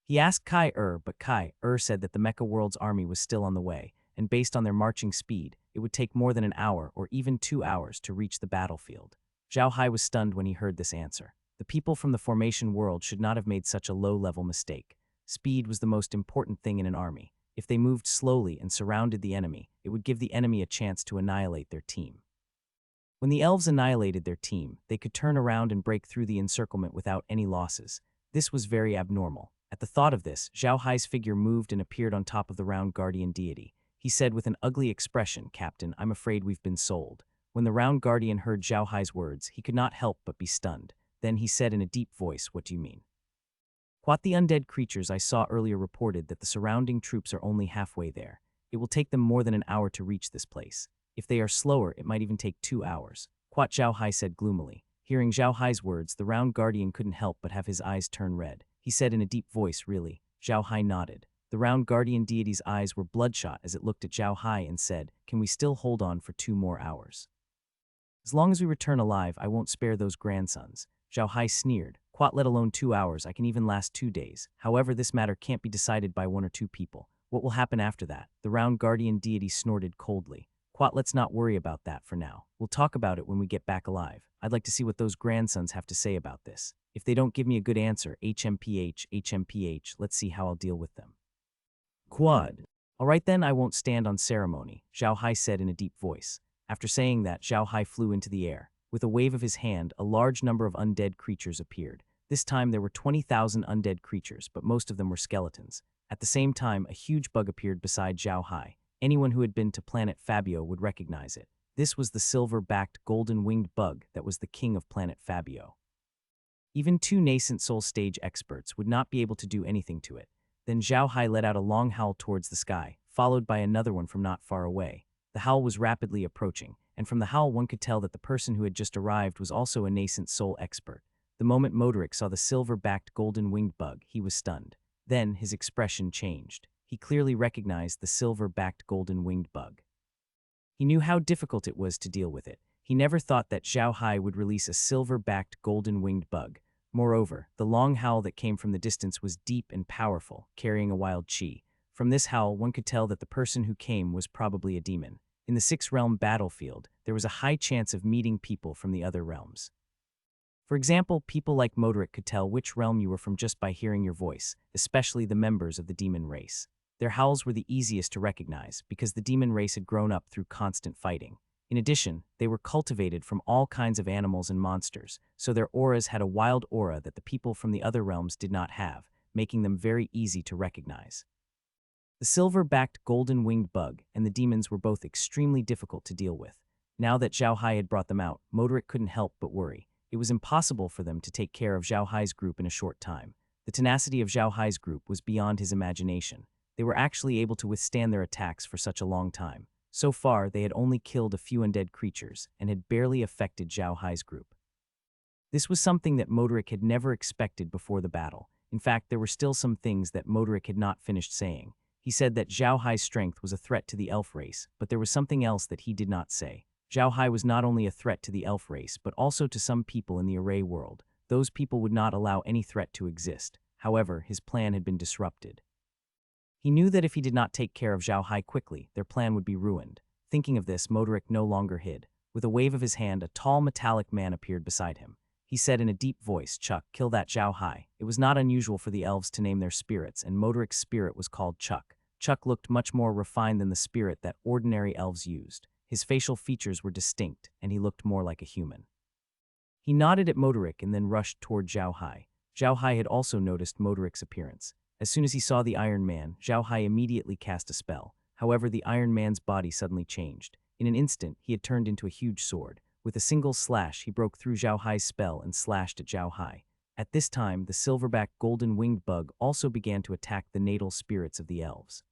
He asked Kai but Kai said that the Mecha World's army was still on the way, and based on their marching speed, it would take more than an hour or even 2 hours to reach the battlefield. Zhao Hai was stunned when he heard this answer. The people from the formation world should not have made such a low-level mistake. Speed was the most important thing in an army. If they moved slowly and surrounded the enemy, it would give the enemy a chance to annihilate their team. When the elves annihilated their team, they could turn around and break through the encirclement without any losses. This was very abnormal. At the thought of this, Zhao Hai's figure moved and appeared on top of the Round Guardian deity. He said with an ugly expression, Captain, I'm afraid we've been sold. When the Round Guardian heard Zhao Hai's words, he could not help but be stunned. Then he said in a deep voice, what do you mean? What the undead creatures I saw earlier reported that the surrounding troops are only halfway there. It will take them more than an hour to reach this place. If they are slower, it might even take 2 hours. Quat Zhao Hai said gloomily. Hearing Zhao Hai's words, the Round Guardian couldn't help but have his eyes turn red. He said in a deep voice, really? Zhao Hai nodded. The Round Guardian deity's eyes were bloodshot as it looked at Zhao Hai and said, can we still hold on for 2 more hours? As long as we return alive, I won't spare those grandsons. Zhao Hai sneered. Quat, let alone 2 hours, I can even last 2 days. However, this matter can't be decided by 1 or 2 people. What will happen after that? The Round Guardian deity snorted coldly. Quat, let's not worry about that for now. We'll talk about it when we get back alive. I'd like to see what those grandsons have to say about this. If they don't give me a good answer, HMPH, let's see how I'll deal with them. Quad. All right then, I won't stand on ceremony, Zhao Hai said in a deep voice. After saying that, Zhao Hai flew into the air. With a wave of his hand, a large number of undead creatures appeared. This time there were 20,000 undead creatures, but most of them were skeletons. At the same time, a huge bug appeared beside Zhao Hai. Anyone who had been to planet Fabio would recognize it. This was the silver-backed golden-winged bug that was the king of planet Fabio. Even 2 nascent soul stage experts would not be able to do anything to it. Then Zhao Hai let out a long howl towards the sky, followed by another one from not far away. The howl was rapidly approaching, and from the howl one could tell that the person who had just arrived was also a nascent soul expert. The moment Moderic saw the silver-backed golden-winged bug, he was stunned. Then his expression changed. He clearly recognized the silver-backed golden-winged bug. He knew how difficult it was to deal with it. He never thought that Zhao Hai would release a silver-backed golden-winged bug. Moreover, the long howl that came from the distance was deep and powerful, carrying a wild chi. From this howl, one could tell that the person who came was probably a demon. In the 6th realm battlefield, there was a high chance of meeting people from the other realms. For example, people like Modric could tell which realm you were from just by hearing your voice, especially the members of the demon race. Their howls were the easiest to recognize because the demon race had grown up through constant fighting. In addition, they were cultivated from all kinds of animals and monsters, so their auras had a wild aura that the people from the other realms did not have, making them very easy to recognize. The silver-backed golden-winged bug and the demons were both extremely difficult to deal with. Now that Zhao Hai had brought them out, Modric couldn't help but worry. It was impossible for them to take care of Zhao Hai's group in a short time. The tenacity of Zhao Hai's group was beyond his imagination. They were actually able to withstand their attacks for such a long time. So far, they had only killed a few undead creatures and had barely affected Zhao Hai's group. This was something that Modric had never expected before the battle. In fact, there were still some things that Modric had not finished saying. He said that Zhao Hai's strength was a threat to the elf race, but there was something else that he did not say. Zhao Hai was not only a threat to the elf race, but also to some people in the array world. Those people would not allow any threat to exist. However, his plan had been disrupted. He knew that if he did not take care of Zhao Hai quickly, their plan would be ruined. Thinking of this, Modric no longer hid. With a wave of his hand, a tall metallic man appeared beside him. He said in a deep voice, "Chuck, kill that Zhao Hai." It was not unusual for the elves to name their spirits, and Modric's spirit was called Chuck. Chuck looked much more refined than the spirit that ordinary elves used. His facial features were distinct, and he looked more like a human. He nodded at Modric and then rushed toward Zhao Hai. Zhao Hai had also noticed Modric's appearance. As soon as he saw the Iron Man, Zhao Hai immediately cast a spell. However, the Iron Man's body suddenly changed. In an instant, he had turned into a huge sword. With a single slash, he broke through Zhao Hai's spell and slashed at Zhao Hai. At this time, the silverback golden-winged bug also began to attack the natal spirits of the elves.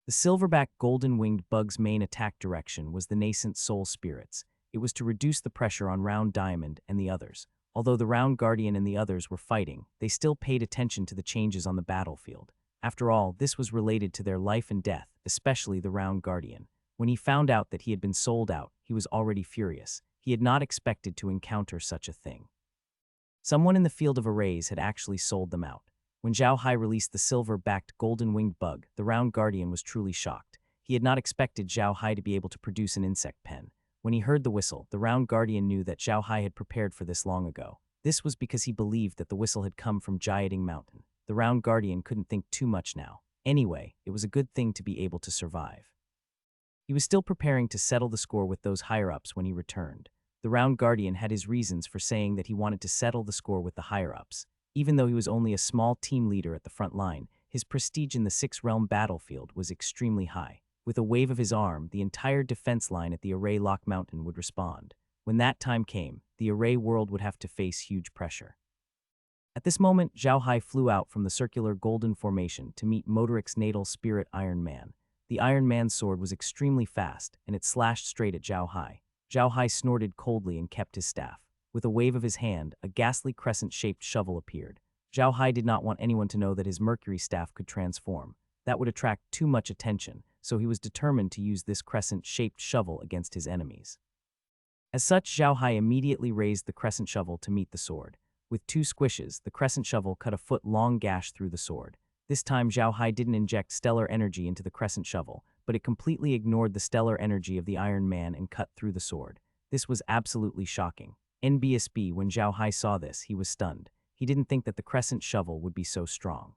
The silverback golden-winged bug's main attack direction was the nascent soul spirits. It was to reduce the pressure on Round Diamond and the others. Although the Round Guardian and the others were fighting, they still paid attention to the changes on the battlefield. After all, this was related to their life and death, especially the Round Guardian. When he found out that he had been sold out, he was already furious. He had not expected to encounter such a thing. Someone in the field of arrays had actually sold them out. When Zhao Hai released the silver-backed golden-winged bug, the Round Guardian was truly shocked. He had not expected Zhao Hai to be able to produce an insect pen. When he heard the whistle, the Round Guardian knew that Zhao Hai had prepared for this long ago. This was because he believed that the whistle had come from Giating Mountain. The Round Guardian couldn't think too much now. Anyway, it was a good thing to be able to survive. He was still preparing to settle the score with those higher-ups when he returned. The Round Guardian had his reasons for saying that he wanted to settle the score with the higher-ups. Even though he was only a small team leader at the front line, his prestige in the six-realm battlefield was extremely high. With a wave of his arm, the entire defense line at the Array Lock Mountain would respond. When that time came, the Array world would have to face huge pressure. At this moment, Zhao Hai flew out from the circular golden formation to meet Modric's natal spirit Iron Man. The Iron Man's sword was extremely fast, and it slashed straight at Zhao Hai. Zhao Hai snorted coldly and kept his staff. With a wave of his hand, a ghastly crescent-shaped shovel appeared. Zhao Hai did not want anyone to know that his mercury staff could transform. That would attract too much attention, so he was determined to use this crescent-shaped shovel against his enemies. As such, Zhao Hai immediately raised the crescent shovel to meet the sword. With two squishes, the crescent shovel cut a foot-long gash through the sword. This time, Zhao Hai didn't inject stellar energy into the crescent shovel, but it completely ignored the stellar energy of the Iron Man and cut through the sword. This was absolutely shocking. NBSB, when Zhao Hai saw this, he was stunned. He didn't think that the crescent shovel would be so strong.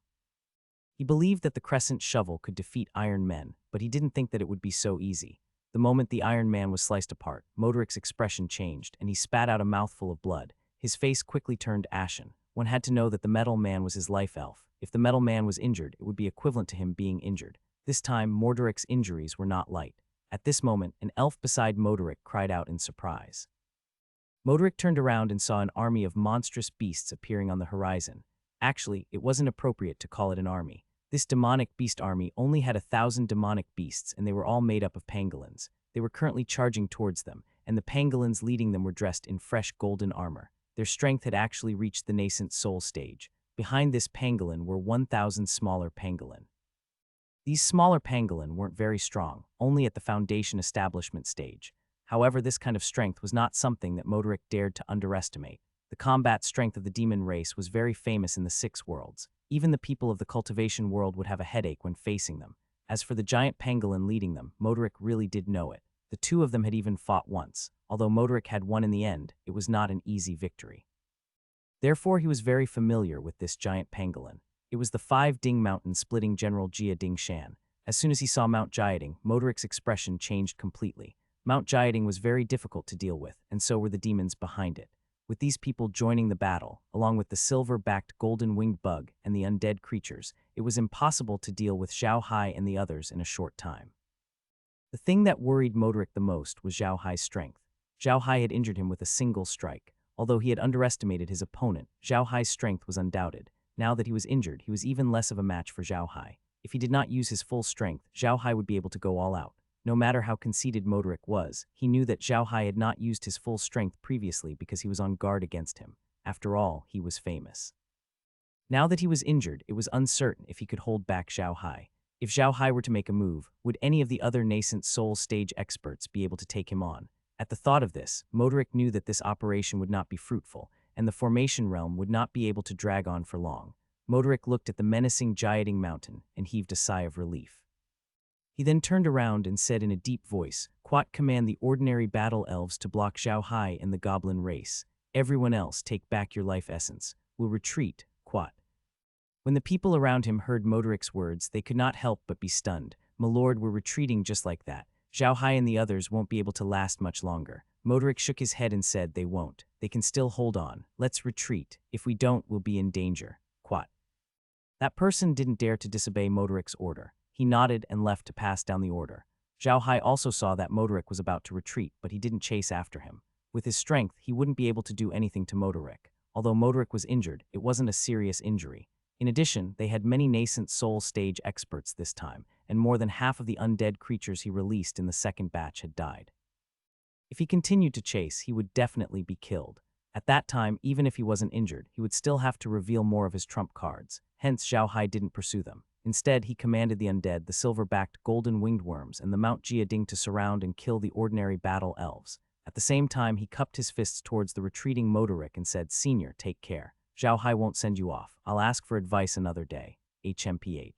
He believed that the crescent shovel could defeat Iron Men, but he didn't think that it would be so easy. The moment the Iron Man was sliced apart, Modric's expression changed, and he spat out a mouthful of blood. His face quickly turned ashen. One had to know that the Metal Man was his life elf. If the Metal Man was injured, it would be equivalent to him being injured. This time, Modric's injuries were not light. At this moment, an elf beside Modric cried out in surprise. Modric turned around and saw an army of monstrous beasts appearing on the horizon. Actually, it wasn't appropriate to call it an army. This demonic beast army only had 1,000 demonic beasts, and they were all made up of pangolins. They were currently charging towards them, and the pangolins leading them were dressed in fresh golden armor. Their strength had actually reached the nascent soul stage. Behind this pangolin were 1,000 smaller pangolin. These smaller pangolin weren't very strong, only at the foundation establishment stage. However, this kind of strength was not something that Modric dared to underestimate. The combat strength of the demon race was very famous in the Six Worlds. Even the people of the cultivation world would have a headache when facing them. As for the giant pangolin leading them, Modric really did know it. The two of them had even fought once. Although Modric had won in the end, it was not an easy victory. Therefore, he was very familiar with this giant pangolin. It was the 5 Ding mountain splitting General Jia Ding Shan. As soon as he saw Mount Jiaoding, Modoric's expression changed completely. Mount Jiaoding was very difficult to deal with, and so were the demons behind it. With these people joining the battle, along with the silver-backed golden-winged bug and the undead creatures, it was impossible to deal with Zhao Hai and the others in a short time. The thing that worried Modoric the most was Zhao Hai's strength. Zhao Hai had injured him with a single strike. Although he had underestimated his opponent, Zhao Hai's strength was undoubted. Now that he was injured, he was even less of a match for Zhao Hai. If he did not use his full strength, Zhao Hai would be able to go all out. No matter how conceited Modoric was, he knew that Zhao Hai had not used his full strength previously because he was on guard against him. After all, he was famous. Now that he was injured, it was uncertain if he could hold back Zhao Hai. If Zhao Hai were to make a move, would any of the other nascent soul stage experts be able to take him on? At the thought of this, Modoric knew that this operation would not be fruitful, and the formation realm would not be able to drag on for long. Modoric looked at the menacing Jiaoding mountain and heaved a sigh of relief. He then turned around and said in a deep voice, "Quat, command the ordinary battle elves to block Zhao Hai and the goblin race. Everyone else, take back your life essence. We'll retreat, Quat." When the people around him heard Modoric's words, they could not help but be stunned. "My lord, we're retreating just like that. Zhao Hai and the others won't be able to last much longer." Modoric shook his head and said, "They won't. They can still hold on. Let's retreat. If we don't, we'll be in danger, Quat." That person didn't dare to disobey Modoric's order. He nodded and left to pass down the order. Zhao Hai also saw that Modoric was about to retreat, but he didn't chase after him. With his strength, he wouldn't be able to do anything to Modoric. Although Modoric was injured, it wasn't a serious injury. In addition, they had many nascent soul stage experts this time, and more than half of the undead creatures he released in the second batch had died. If he continued to chase, he would definitely be killed. At that time, even if he wasn't injured, he would still have to reveal more of his trump cards. Hence, Zhao Hai didn't pursue them. Instead, he commanded the undead, the silver-backed golden-winged worms, and the Mount Jiaoding to surround and kill the ordinary battle elves. At the same time, he cupped his fists towards the retreating Modoric and said, "Senior, take care. Zhao Hai won't send you off. I'll ask for advice another day. HMPH."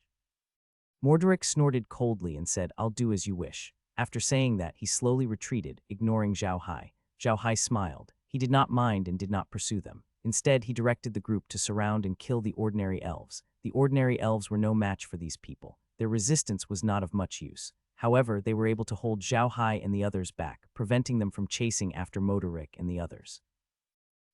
Modoric snorted coldly and said, "I'll do as you wish." After saying that, he slowly retreated, ignoring Zhao Hai. Zhao Hai smiled. He did not mind and did not pursue them. Instead, he directed the group to surround and kill the ordinary elves. The ordinary elves were no match for these people. Their resistance was not of much use. However, they were able to hold Zhao Hai and the others back, preventing them from chasing after Modoric and the others.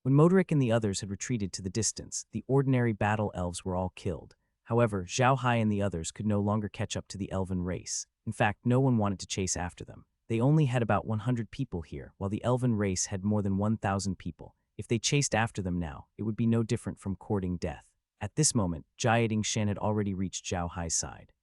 When Modoric and the others had retreated to the distance, the ordinary battle elves were all killed. However, Zhao Hai and the others could no longer catch up to the elven race. In fact, no one wanted to chase after them. They only had about 100 people here, while the elven race had more than 1,000 people. If they chased after them now, it would be no different from courting death. At this moment, Jiaoding Shan had already reached Zhao Hai's side.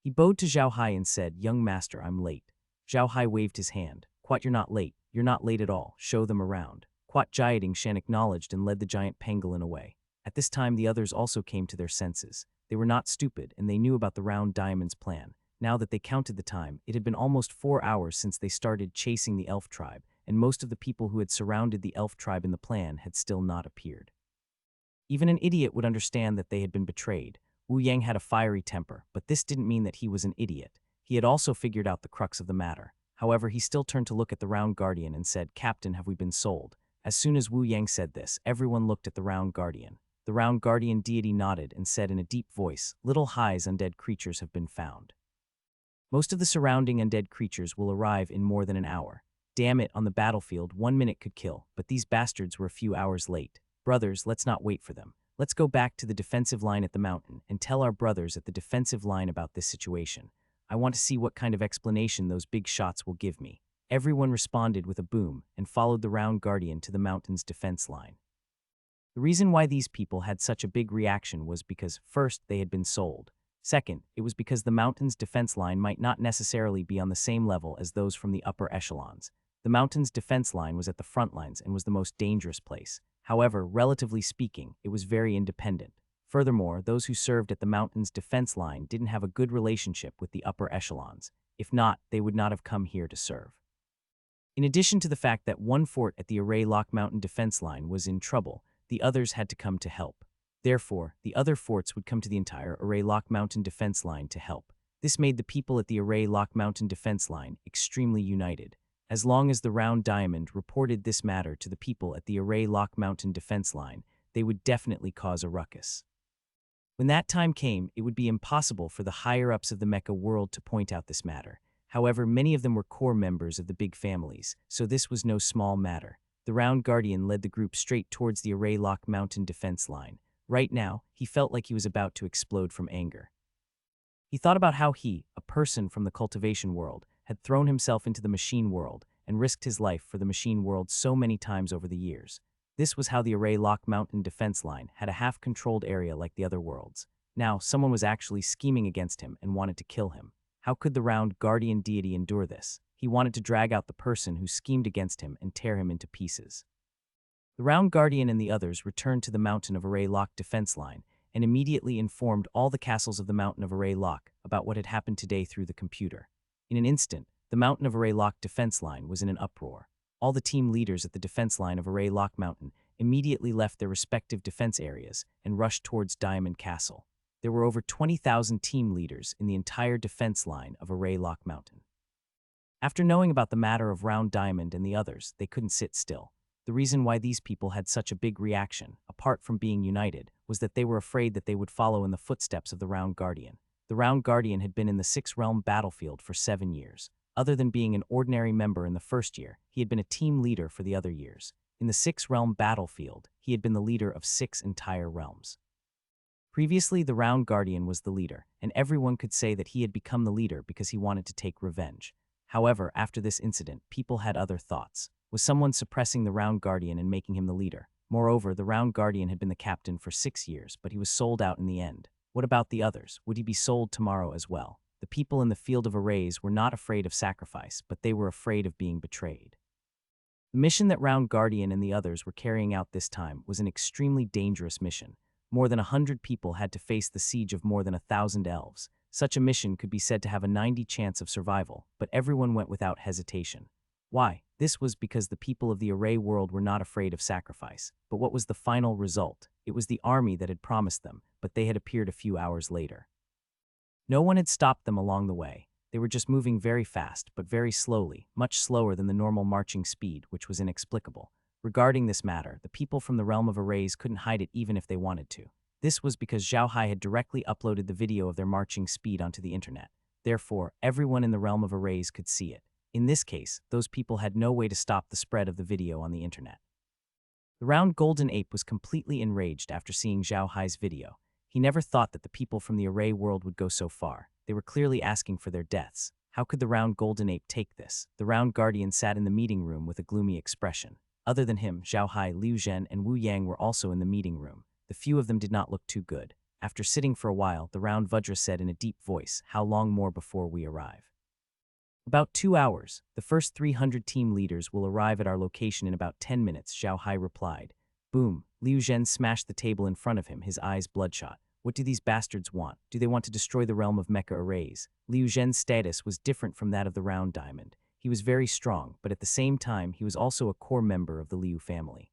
He bowed to Zhao Hai and said, "Young master, I'm late." Zhao Hai waved his hand. "Quat, you're not late. You're not late at all. Show them around." Quat Jiaoding Shan acknowledged and led the giant pangolin away. At this time, the others also came to their senses. They were not stupid, and they knew about the round diamond's plan. Now that they counted the time, it had been almost 4 hours since they started chasing the elf tribe, and most of the people who had surrounded the elf tribe in the plan had still not appeared. Even an idiot would understand that they had been betrayed. Wu Yang had a fiery temper, but this didn't mean that he was an idiot. He had also figured out the crux of the matter. However, he still turned to look at the round guardian and said, "Captain, have we been sold?" As soon as Wu Yang said this, everyone looked at the round guardian. The round guardian deity nodded and said in a deep voice, "Little Hai's undead creatures have been found. Most of the surrounding undead creatures will arrive in more than an hour. Damn it, on the battlefield, 1 minute could kill, but these bastards were a few hours late. Brothers, let's not wait for them. Let's go back to the defensive line at the mountain and tell our brothers at the defensive line about this situation. I want to see what kind of explanation those big shots will give me." Everyone responded with a boom and followed the round guardian to the mountain's defense line. The reason why these people had such a big reaction was because, first, they had been sold. Second, it was because the mountain's defense line might not necessarily be on the same level as those from the upper echelons. The mountain's defense line was at the front lines and was the most dangerous place. However, relatively speaking, it was very independent. Furthermore, those who served at the mountain's defense line didn't have a good relationship with the upper echelons. If not, they would not have come here to serve. In addition to the fact that one fort at the Array Lock Mountain defense line was in trouble, the others had to come to help. Therefore, the other forts would come to the entire Array Lock Mountain defense line to help. This made the people at the Array Lock Mountain defense line extremely united. As long as the round diamond reported this matter to the people at the Array Lock Mountain defense line, they would definitely cause a ruckus. When that time came, it would be impossible for the higher-ups of the mecha world to point out this matter. However, many of them were core members of the big families, so this was no small matter. The Round Guardian led the group straight towards the Array Lock Mountain defense line. Right now, he felt like he was about to explode from anger. He thought about how he, a person from the cultivation world, had thrown himself into the machine world and risked his life for the machine world so many times over the years. This was how the Array Lock Mountain defense line had a half-controlled area like the other worlds. Now, someone was actually scheming against him and wanted to kill him. How could the Round Guardian deity endure this? He wanted to drag out the person who schemed against him and tear him into pieces. The Round Guardian and the others returned to the Mountain of Array Lock defense line and immediately informed all the castles of the Mountain of Array Lock about what had happened today through the computer. In an instant, the Mountain of Array Lock defense line was in an uproar. All the team leaders at the defense line of Array Lock Mountain immediately left their respective defense areas and rushed towards Diamond Castle. There were over 20,000 team leaders in the entire defense line of Array Lock Mountain. After knowing about the matter of Round Diamond and the others, they couldn't sit still. The reason why these people had such a big reaction, apart from being united, was that they were afraid that they would follow in the footsteps of the Round Guardian. The Round Guardian had been in the Six-Realm battlefield for 7 years. Other than being an ordinary member in the first year, he had been a team leader for the other years. In the Six-Realm battlefield, he had been the leader of 6 entire realms. Previously, the Round Guardian was the leader, and everyone could say that he had become the leader because he wanted to take revenge. However, after this incident, people had other thoughts. Was someone suppressing the Round Guardian and making him the leader? Moreover, the Round Guardian had been the captain for 6 years, but he was sold out in the end. What about the others? Would he be sold tomorrow as well? The people in the field of arrays were not afraid of sacrifice, but they were afraid of being betrayed. The mission that Round Guardian and the others were carrying out this time was an extremely dangerous mission. More than 100 people had to face the siege of more than 1,000 elves. Such a mission could be said to have a 90% chance of survival, but everyone went without hesitation. Why? This was because the people of the array world were not afraid of sacrifice. But what was the final result? It was the army that had promised them, but they had appeared a few hours later. No one had stopped them along the way. They were just moving very fast, but very slowly, much slower than the normal marching speed, which was inexplicable. Regarding this matter, the people from the realm of arrays couldn't hide it even if they wanted to. This was because Zhao Hai had directly uploaded the video of their marching speed onto the internet. Therefore, everyone in the realm of arrays could see it. In this case, those people had no way to stop the spread of the video on the internet. The Round Golden Ape was completely enraged after seeing Zhao Hai's video. He never thought that the people from the array world would go so far. They were clearly asking for their deaths. How could the Round Golden Ape take this? The Round Guardian sat in the meeting room with a gloomy expression. Other than him, Zhao Hai, Liu Zhen, and Wu Yang were also in the meeting room. The few of them did not look too good. After sitting for a while, the Round Vajra said in a deep voice, "How long more before we arrive?" "About 2 hours. The first 300 team leaders will arrive at our location in about 10 minutes, Zhao Hai replied. Boom. Liu Zhen smashed the table in front of him, his eyes bloodshot. What do these bastards want? Do they want to destroy the realm of mecha arrays? Liu Zhen's status was different from that of the Round Diamond. He was very strong, but at the same time, he was also a core member of the Liu family.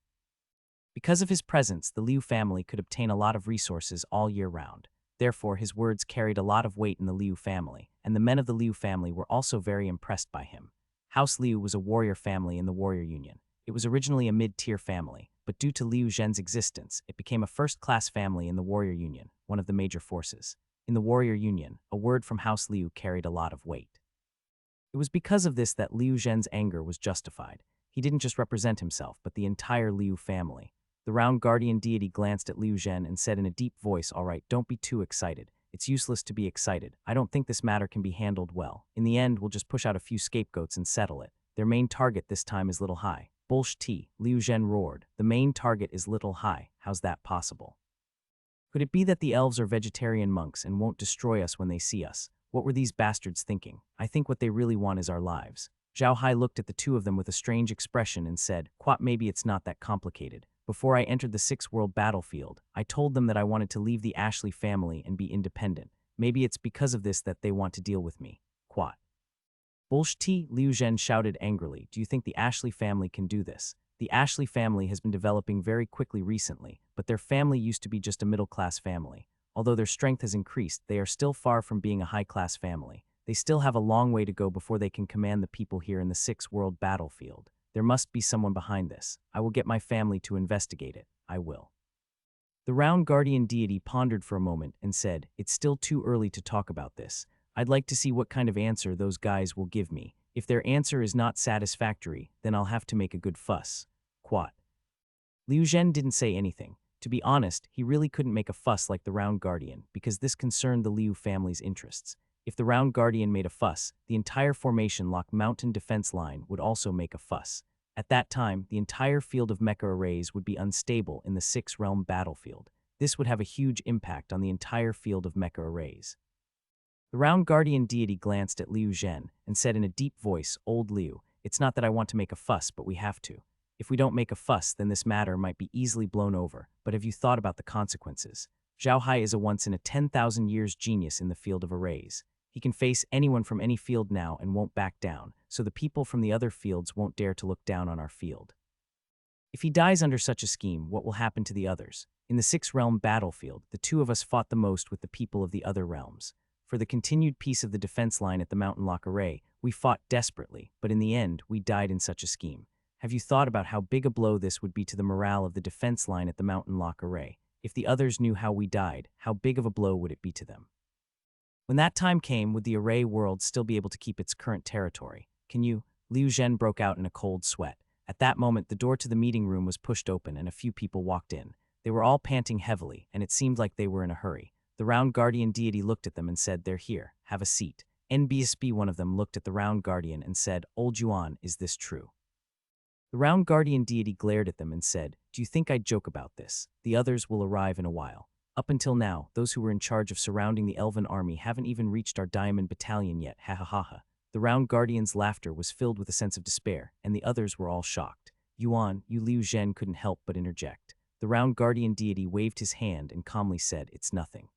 Because of his presence, the Liu family could obtain a lot of resources all year round. Therefore, his words carried a lot of weight in the Liu family, and the men of the Liu family were also very impressed by him. House Liu was a warrior family in the Warrior Union. It was originally a mid-tier family, but due to Liu Zhen's existence, it became a first-class family in the Warrior Union, one of the major forces. In the Warrior Union, a word from House Liu carried a lot of weight. It was because of this that Liu Zhen's anger was justified. He didn't just represent himself, but the entire Liu family. The Round Guardian deity glanced at Liu Zhen and said in a deep voice, "All right, don't be too excited. It's useless to be excited. I don't think this matter can be handled well. In the end, we'll just push out a few scapegoats and settle it. Their main target this time is Little Hai." "Bullshit," Liu Zhen roared. "The main target is Little Hai. How's that possible? Could it be that the elves are vegetarian monks and won't destroy us when they see us? What were these bastards thinking? I think what they really want is our lives." Zhao Hai looked at the two of them with a strange expression and said, Maybe it's not that complicated. Before I entered the Six-World battlefield, I told them that I wanted to leave the Ashley family and be independent. Maybe it's because of this that they want to deal with me. Quat. Bullshit, Liu Zhen shouted angrily. Do you think the Ashley family can do this? The Ashley family has been developing very quickly recently, but their family used to be just a middle-class family. Although their strength has increased, they are still far from being a high-class family. They still have a long way to go before they can command the people here in the Six-World battlefield. There must be someone behind this. I will get my family to investigate it. I will. The round guardian deity pondered for a moment and said, "It's still too early to talk about this. I'd like to see what kind of answer those guys will give me. If their answer is not satisfactory, then I'll have to make a good fuss." Quat. Liu Zhen didn't say anything. To be honest, he really couldn't make a fuss like the round guardian because this concerned the Liu family's interests. If the round guardian made a fuss, the entire formation lock mountain defense line would also make a fuss. At that time, the entire field of mecha arrays would be unstable in the six-realm battlefield. This would have a huge impact on the entire field of mecha arrays. The round guardian deity glanced at Liu Zhen and said in a deep voice, "Old Liu, it's not that I want to make a fuss, but we have to. If we don't make a fuss, then this matter might be easily blown over, but have you thought about the consequences? Zhao Hai is a once-in-a-10,000-years genius in the field of arrays. He can face anyone from any field now and won't back down, so the people from the other fields won't dare to look down on our field. If he dies under such a scheme, what will happen to the others? In the six-realm battlefield, the two of us fought the most with the people of the other realms. For the continued peace of the defense line at the Mountain Lock Array, we fought desperately, but in the end, we died in such a scheme. Have you thought about how big a blow this would be to the morale of the defense line at the Mountain Lock Array? If the others knew how we died, how big of a blow would it be to them? When that time came, would the Array world still be able to keep its current territory? Can you?" Liu Zhen broke out in a cold sweat. At that moment, the door to the meeting room was pushed open and a few people walked in. They were all panting heavily, and it seemed like they were in a hurry. The round guardian deity looked at them and said, "They're here. Have a seat." NBSB, one of them, looked at the round guardian and said, "Old Yuan, is this true?" The round guardian deity glared at them and said, "Do you think I'd joke about this? The others will arrive in a while. Up until now, those who were in charge of surrounding the elven army haven't even reached our diamond battalion yet, ha ha ha ha." The round guardian's laughter was filled with a sense of despair, and the others were all shocked. "Yuan, you Liu Zhen couldn't help but interject." The round guardian deity waved his hand and calmly said, "It's nothing.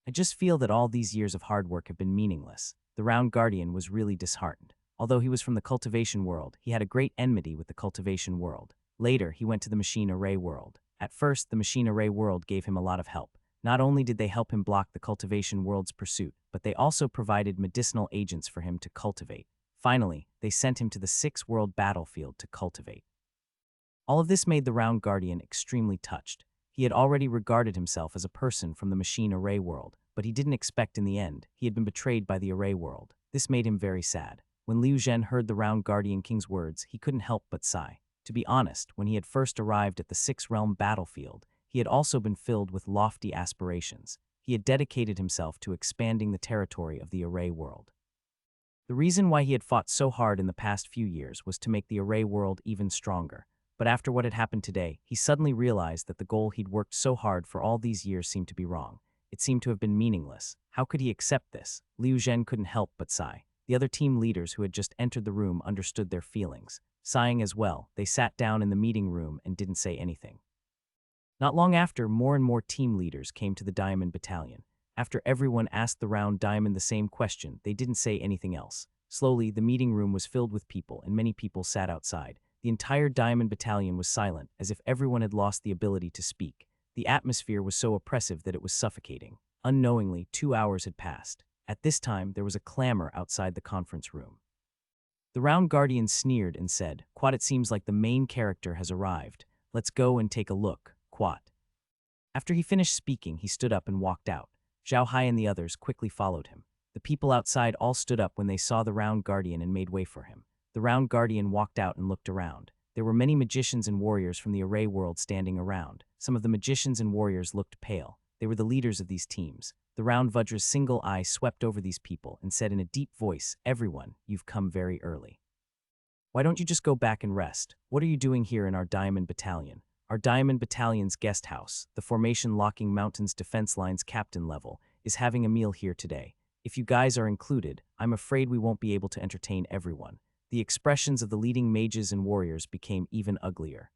I just feel that all these years of hard work have been meaningless." The round guardian was really disheartened. Although he was from the cultivation world, he had a great enmity with the cultivation world. Later, he went to the machine array world. At first, the machine array world gave him a lot of help. Not only did they help him block the cultivation world's pursuit, but they also provided medicinal agents for him to cultivate. Finally, they sent him to the six-world battlefield to cultivate. All of this made the round guardian extremely touched. He had already regarded himself as a person from the machine array world, but he didn't expect in the end he had been betrayed by the array world. This made him very sad. When Liu Zhen heard the round guardian king's words, he couldn't help but sigh. To be honest, when he had first arrived at the six-realm battlefield, he had also been filled with lofty aspirations. He had dedicated himself to expanding the territory of the array world. The reason why he had fought so hard in the past few years was to make the array world even stronger. But after what had happened today, he suddenly realized that the goal he'd worked so hard for all these years seemed to be wrong. It seemed to have been meaningless. How could he accept this? Liu Zhen couldn't help but sigh. The other team leaders who had just entered the room understood their feelings. Sighing as well, they sat down in the meeting room and didn't say anything. Not long after, more and more team leaders came to the Diamond Battalion. After everyone asked the round diamond the same question, they didn't say anything else. Slowly, the meeting room was filled with people and many people sat outside. The entire Diamond Battalion was silent, as if everyone had lost the ability to speak. The atmosphere was so oppressive that it was suffocating. Unknowingly, 2 hours had passed. At this time, there was a clamor outside the conference room. The round guardian sneered and said, "Quat, it seems like the main character has arrived. Let's go and take a look, Quat." After he finished speaking, he stood up and walked out. Zhao Hai and the others quickly followed him. The people outside all stood up when they saw the round guardian and made way for him. The round guardian walked out and looked around. There were many magicians and warriors from the array world standing around. Some of the magicians and warriors looked pale. They were the leaders of these teams. The round Vajra's single eye swept over these people and said in a deep voice, "Everyone, you've come very early. Why don't you just go back and rest? What are you doing here in our Diamond Battalion? Our Diamond Battalion's guest house, the Formation Locking Mountains Defense Line's captain level, is having a meal here today. If you guys are included, I'm afraid we won't be able to entertain everyone." The expressions of the leading mages and warriors became even uglier.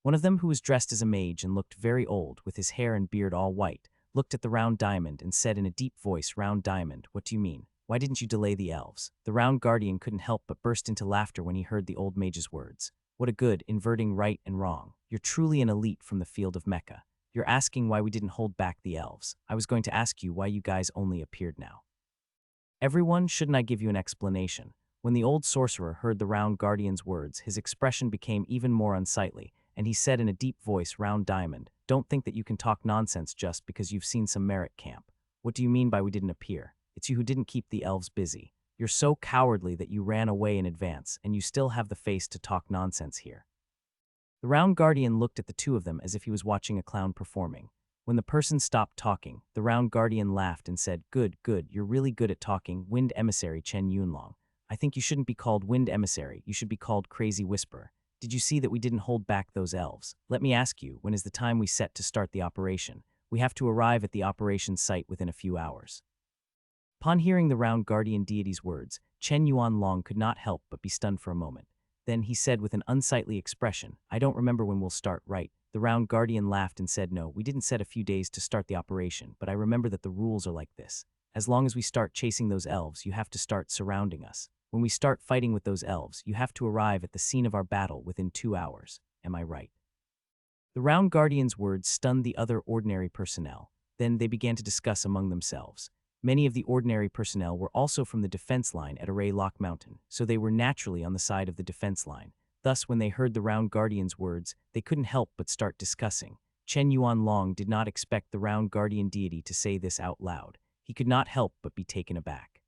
One of them, who was dressed as a mage and looked very old, with his hair and beard all white, looked at the round diamond and said in a deep voice, "Round diamond, what do you mean? Why didn't you delay the elves?" The round guardian couldn't help but burst into laughter when he heard the old mage's words. "What a good, inverting right and wrong. You're truly an elite from the field of mecha. You're asking why we didn't hold back the elves. I was going to ask you why you guys only appeared now. Everyone, shouldn't I give you an explanation?" When the old sorcerer heard the round guardian's words, his expression became even more unsightly, and he said in a deep voice, "Round Diamond, don't think that you can talk nonsense just because you've seen some merit camp. What do you mean by we didn't appear? It's you who didn't keep the elves busy. You're so cowardly that you ran away in advance, and you still have the face to talk nonsense here." The Round Guardian looked at the two of them as if he was watching a clown performing. When the person stopped talking, the Round Guardian laughed and said, "Good, good, you're really good at talking, Wind Emissary Chen Yunlong. I think you shouldn't be called Wind Emissary, you should be called Crazy Whisperer. Did you see that we didn't hold back those elves? Let me ask you, when is the time we set to start the operation? We have to arrive at the operation site within a few hours." Upon hearing the Round Guardian deity's words, Chen Yuanlong could not help but be stunned for a moment. Then he said with an unsightly expression, "I don't remember when we'll start, right?" The Round Guardian laughed and said, "No, we didn't set a few days to start the operation, but I remember that the rules are like this. As long as we start chasing those elves, you have to start surrounding us. When we start fighting with those elves, you have to arrive at the scene of our battle within 2 hours. Am I right?" The Round Guardian's words stunned the other ordinary personnel. Then they began to discuss among themselves. Many of the ordinary personnel were also from the defense line at Array Lock Mountain, so they were naturally on the side of the defense line. Thus, when they heard the Round Guardian's words, they couldn't help but start discussing. Chen Yuanlong did not expect the Round Guardian deity to say this out loud. He could not help but be taken aback.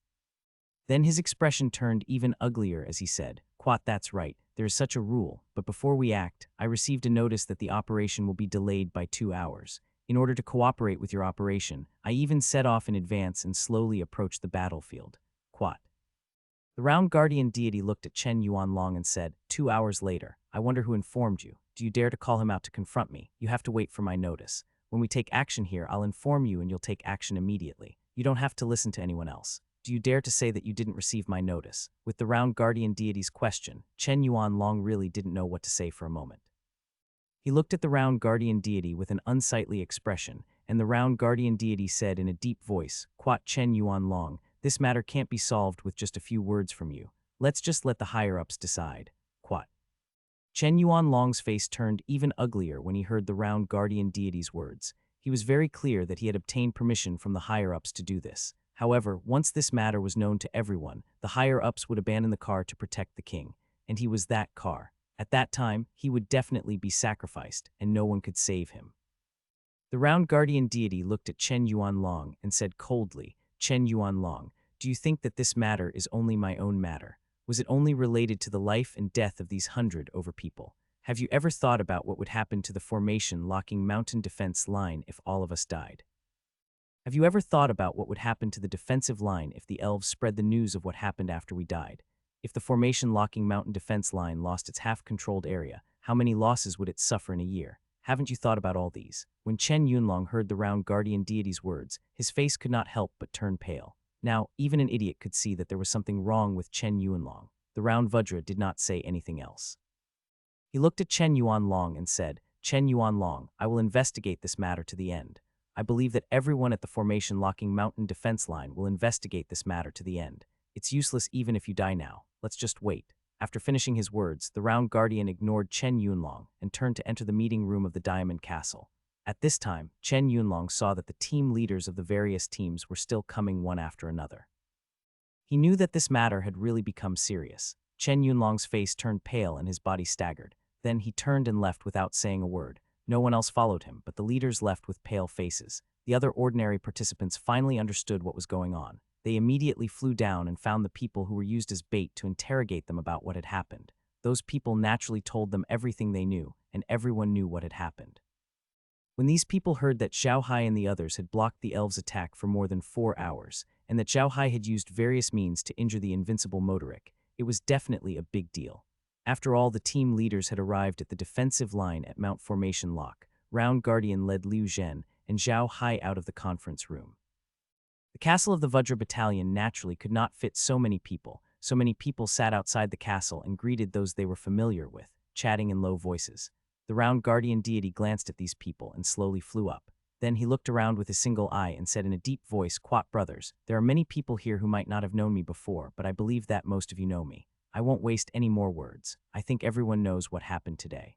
Then his expression turned even uglier as he said, "Quat, that's right, there is such a rule, but before we act, I received a notice that the operation will be delayed by 2 hours. In order to cooperate with your operation, I even set off in advance and slowly approached the battlefield. Quat." The Round Guardian deity looked at Chen Yuanlong and said, 2 hours later, "I wonder who informed you. Do you dare to call him out to confront me? You have to wait for my notice. When we take action here, I'll inform you and you'll take action immediately. You don't have to listen to anyone else. Do you dare to say that you didn't receive my notice?" With the Round Guardian deity's question, Chen Yuanlong really didn't know what to say for a moment. He looked at the Round Guardian deity with an unsightly expression, and the Round Guardian deity said in a deep voice, "Quat Chen Yuanlong, this matter can't be solved with just a few words from you. Let's just let the higher-ups decide. Quat." Chen Yuanlong's face turned even uglier when he heard the Round Guardian deity's words. He was very clear that he had obtained permission from the higher-ups to do this. However, once this matter was known to everyone, the higher-ups would abandon the car to protect the king, and he was that car. At that time, he would definitely be sacrificed, and no one could save him. The Round Guardian deity looked at Chen Yuanlong and said coldly, "Chen Yuanlong, do you think that this matter is only my own matter? Was it only related to the life and death of these 100 over people? Have you ever thought about what would happen to the formation locking mountain defense line if all of us died? Have you ever thought about what would happen to the defensive line if the elves spread the news of what happened after we died? If the formation locking mountain defense line lost its half-controlled area, how many losses would it suffer in a year? Haven't you thought about all these?" When Chen Yunlong heard the Round Guardian deity's words, his face could not help but turn pale. Now, even an idiot could see that there was something wrong with Chen Yunlong. The Round Vajra did not say anything else. He looked at Chen Yuanlong and said, "Chen Yuanlong, I will investigate this matter to the end. I believe that everyone at the formation locking mountain defense line will investigate this matter to the end. It's useless even if you die now. Let's just wait." After finishing his words, the Round Guardian ignored Chen Yunlong and turned to enter the meeting room of the Diamond Castle. At this time, Chen Yunlong saw that the team leaders of the various teams were still coming one after another. He knew that this matter had really become serious. Chen Yunlong's face turned pale and his body staggered. Then he turned and left without saying a word. No one else followed him, but the leaders left with pale faces. The other ordinary participants finally understood what was going on. They immediately flew down and found the people who were used as bait to interrogate them about what had happened. Those people naturally told them everything they knew, and everyone knew what had happened. When these people heard that Xiao Hai and the others had blocked the elves' attack for more than 4 hours, and that Xiao Hai had used various means to injure the invincible Moderic, it was definitely a big deal. After all, the team leaders had arrived at the defensive line at Mount Formation Lock. Round Guardian led Liu Zhen and Xiao Hai out of the conference room. The castle of the Vajra Battalion naturally could not fit so many people. So many people sat outside the castle and greeted those they were familiar with, chatting in low voices. The Round Guardian deity glanced at these people and slowly flew up. Then he looked around with a single eye and said in a deep voice, "Quat brothers, there are many people here who might not have known me before, but I believe that most of you know me. I won't waste any more words. I think everyone knows what happened today.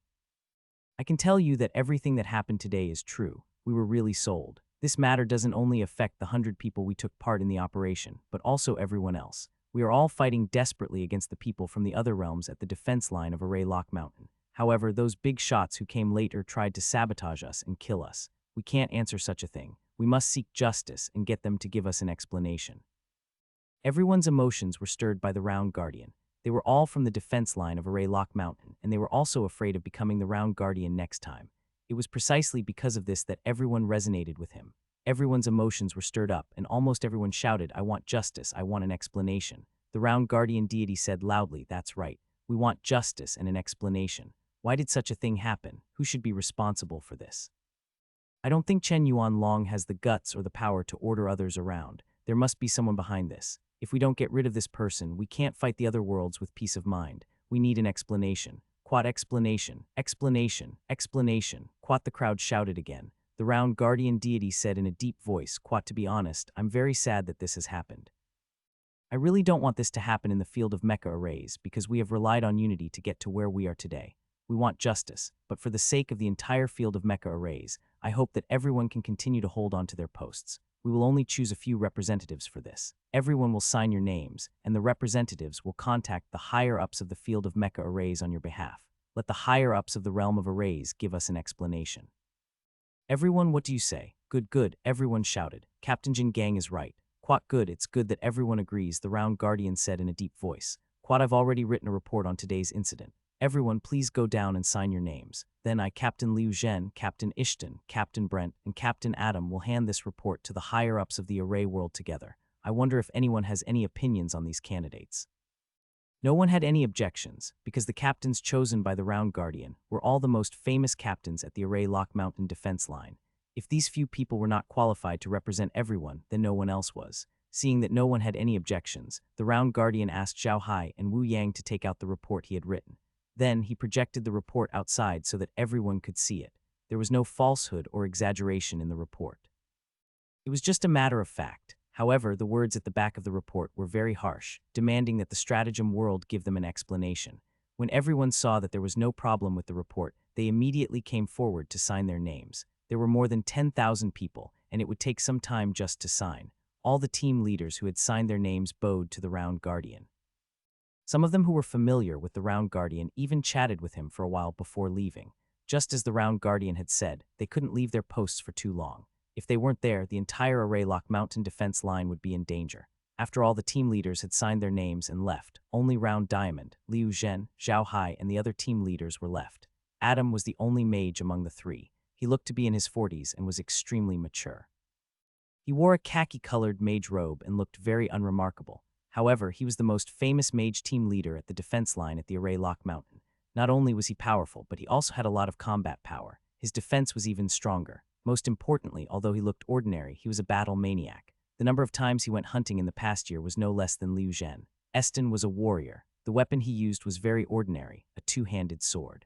I can tell you that everything that happened today is true. We were really sold. This matter doesn't only affect the 100 people we took part in the operation, but also everyone else. We are all fighting desperately against the people from the other realms at the defense line of Array Lock Mountain. However, those big shots who came later tried to sabotage us and kill us. We can't answer such a thing. We must seek justice and get them to give us an explanation." Everyone's emotions were stirred by the Round Guardian. They were all from the defense line of Lock Mountain, and they were also afraid of becoming the Round Guardian next time. It was precisely because of this that everyone resonated with him. Everyone's emotions were stirred up, and almost everyone shouted, "I want justice, I want an explanation." The Round Guardian deity said loudly, "That's right. We want justice and an explanation. Why did such a thing happen? Who should be responsible for this?" I don't think Chen Yuan Long has the guts or the power to order others around. There must be someone behind this. If we don't get rid of this person, we can't fight the other worlds with peace of mind. We need an explanation. Quat explanation, explanation, explanation. Quat the crowd shouted again. The Round Guardian deity said in a deep voice, "Quat, to be honest, I'm very sad that this has happened. I really don't want this to happen in the field of mecha arrays because we have relied on unity to get to where we are today. We want justice, but for the sake of the entire field of mecha arrays, I hope that everyone can continue to hold on to their posts. We will only choose a few representatives for this. Everyone will sign your names, and the representatives will contact the higher-ups of the field of mecha arrays on your behalf. Let the higher-ups of the realm of arrays give us an explanation." "Everyone, what do you say?" "Good, good," everyone shouted. "Captain Jin Gang is right." "Quat good, it's good that everyone agrees," the Round Guardian said in a deep voice. "Quat, I've already written a report on today's incident. Everyone, please go down and sign your names. Then I, Captain Liu Zhen, Captain Ishton, Captain Brent, and Captain Adam will hand this report to the higher-ups of the array world together. I wonder if anyone has any opinions on these candidates." No one had any objections, because the captains chosen by the Round Guardian were all the most famous captains at the Lock Mountain defense line. If these few people were not qualified to represent everyone, then no one else was. Seeing that no one had any objections, the Round Guardian asked Zhao Hai and Wu Yang to take out the report he had written. Then he projected the report outside so that everyone could see it. There was no falsehood or exaggeration in the report. It was just a matter of fact. However, the words at the back of the report were very harsh, demanding that the stratagem world give them an explanation. When everyone saw that there was no problem with the report, they immediately came forward to sign their names. There were more than 10,000 people, and it would take some time just to sign. All the team leaders who had signed their names bowed to the Round Guardian. Some of them who were familiar with the Round Guardian even chatted with him for a while before leaving. Just as the Round Guardian had said, they couldn't leave their posts for too long. If they weren't there, the entire Lock Mountain defense line would be in danger. After all the team leaders had signed their names and left, only Round Diamond, Liu Zhen, Zhao Hai, and the other team leaders were left. Adam was the only mage among the three. He looked to be in his 40s and was extremely mature. He wore a khaki-colored mage robe and looked very unremarkable. However, he was the most famous mage team leader at the defense line at the Lock Mountain. Not only was he powerful, but he also had a lot of combat power. His defense was even stronger. Most importantly, although he looked ordinary, he was a battle maniac. The number of times he went hunting in the past year was no less than Liu Zhen. Eston was a warrior. The weapon he used was very ordinary, a two-handed sword.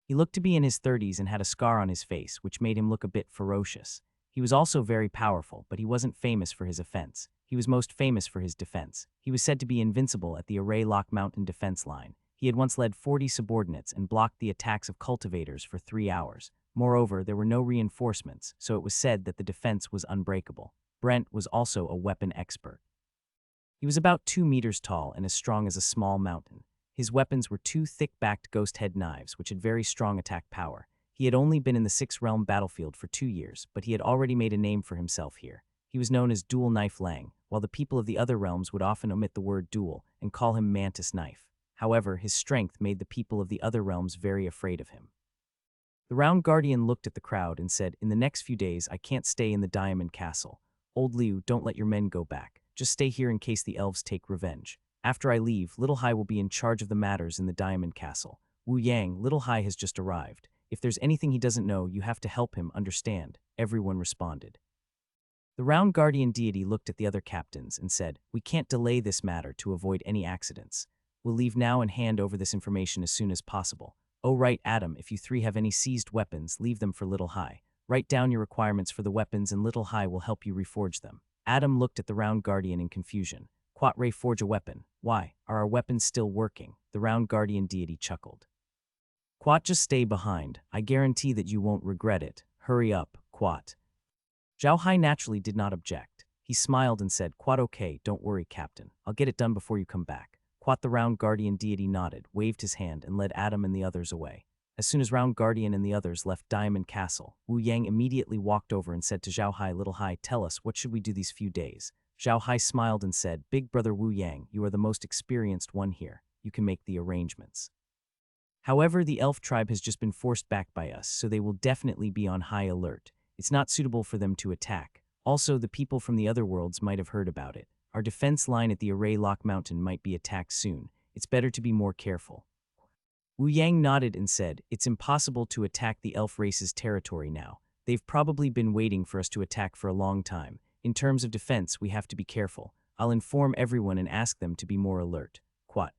He looked to be in his 30s and had a scar on his face, which made him look a bit ferocious. He was also very powerful, but he wasn't famous for his offense. He was most famous for his defense. He was said to be invincible at the Lock Mountain defense line. He had once led 40 subordinates and blocked the attacks of cultivators for 3 hours. Moreover, there were no reinforcements, so it was said that the defense was unbreakable. Brent was also a weapon expert. He was about 2 meters tall and as strong as a small mountain. His weapons were 2 thick-backed ghost head knives, which had very strong attack power. He had only been in the 6th-realm battlefield for 2 years, but he had already made a name for himself here. He was known as Dual Knife Lang, while the people of the other realms would often omit the word dual and call him Mantis Knife. However, his strength made the people of the other realms very afraid of him. The Round Guardian looked at the crowd and said, "In the next few days, I can't stay in the Diamond Castle. Old Liu, don't let your men go back. Just stay here in case the elves take revenge. After I leave, Little Hai will be in charge of the matters in the Diamond Castle. Wu Yang, Little Hai has just arrived. If there's anything he doesn't know, you have to help him understand." Everyone responded. The Round Guardian deity looked at the other captains and said, "We can't delay this matter to avoid any accidents. We'll leave now and hand over this information as soon as possible. Oh right, Adam, if you 3 have any seized weapons, leave them for Little Hai. Write down your requirements for the weapons and Little Hai will help you reforge them." Adam looked at the Round Guardian in confusion. "Quat Ray forge a weapon? Why, are our weapons still working?" The Round Guardian deity chuckled. "Quat, just stay behind. I guarantee that you won't regret it. Hurry up, Quat." Zhao Hai naturally did not object. He smiled and said, "Quat, okay, don't worry, Captain. I'll get it done before you come back." Quoth the round guardian deity nodded, waved his hand, and led Adam and the others away. As soon as Round Guardian and the others left Diamond Castle, Wu Yang immediately walked over and said to Zhao Hai, "Little Hai, tell us, what should we do these few days?" Zhao Hai smiled and said, "Big brother Wu Yang, you are the most experienced one here. You can make the arrangements. However, the elf tribe has just been forced back by us, so they will definitely be on high alert. It's not suitable for them to attack. Also, the people from the other worlds might have heard about it. Our defense line at the Array Lock Mountain might be attacked soon. It's better to be more careful." Wu Yang nodded and said, "It's impossible to attack the elf race's territory now. They've probably been waiting for us to attack for a long time. In terms of defense, we have to be careful. I'll inform everyone and ask them to be more alert." Quat.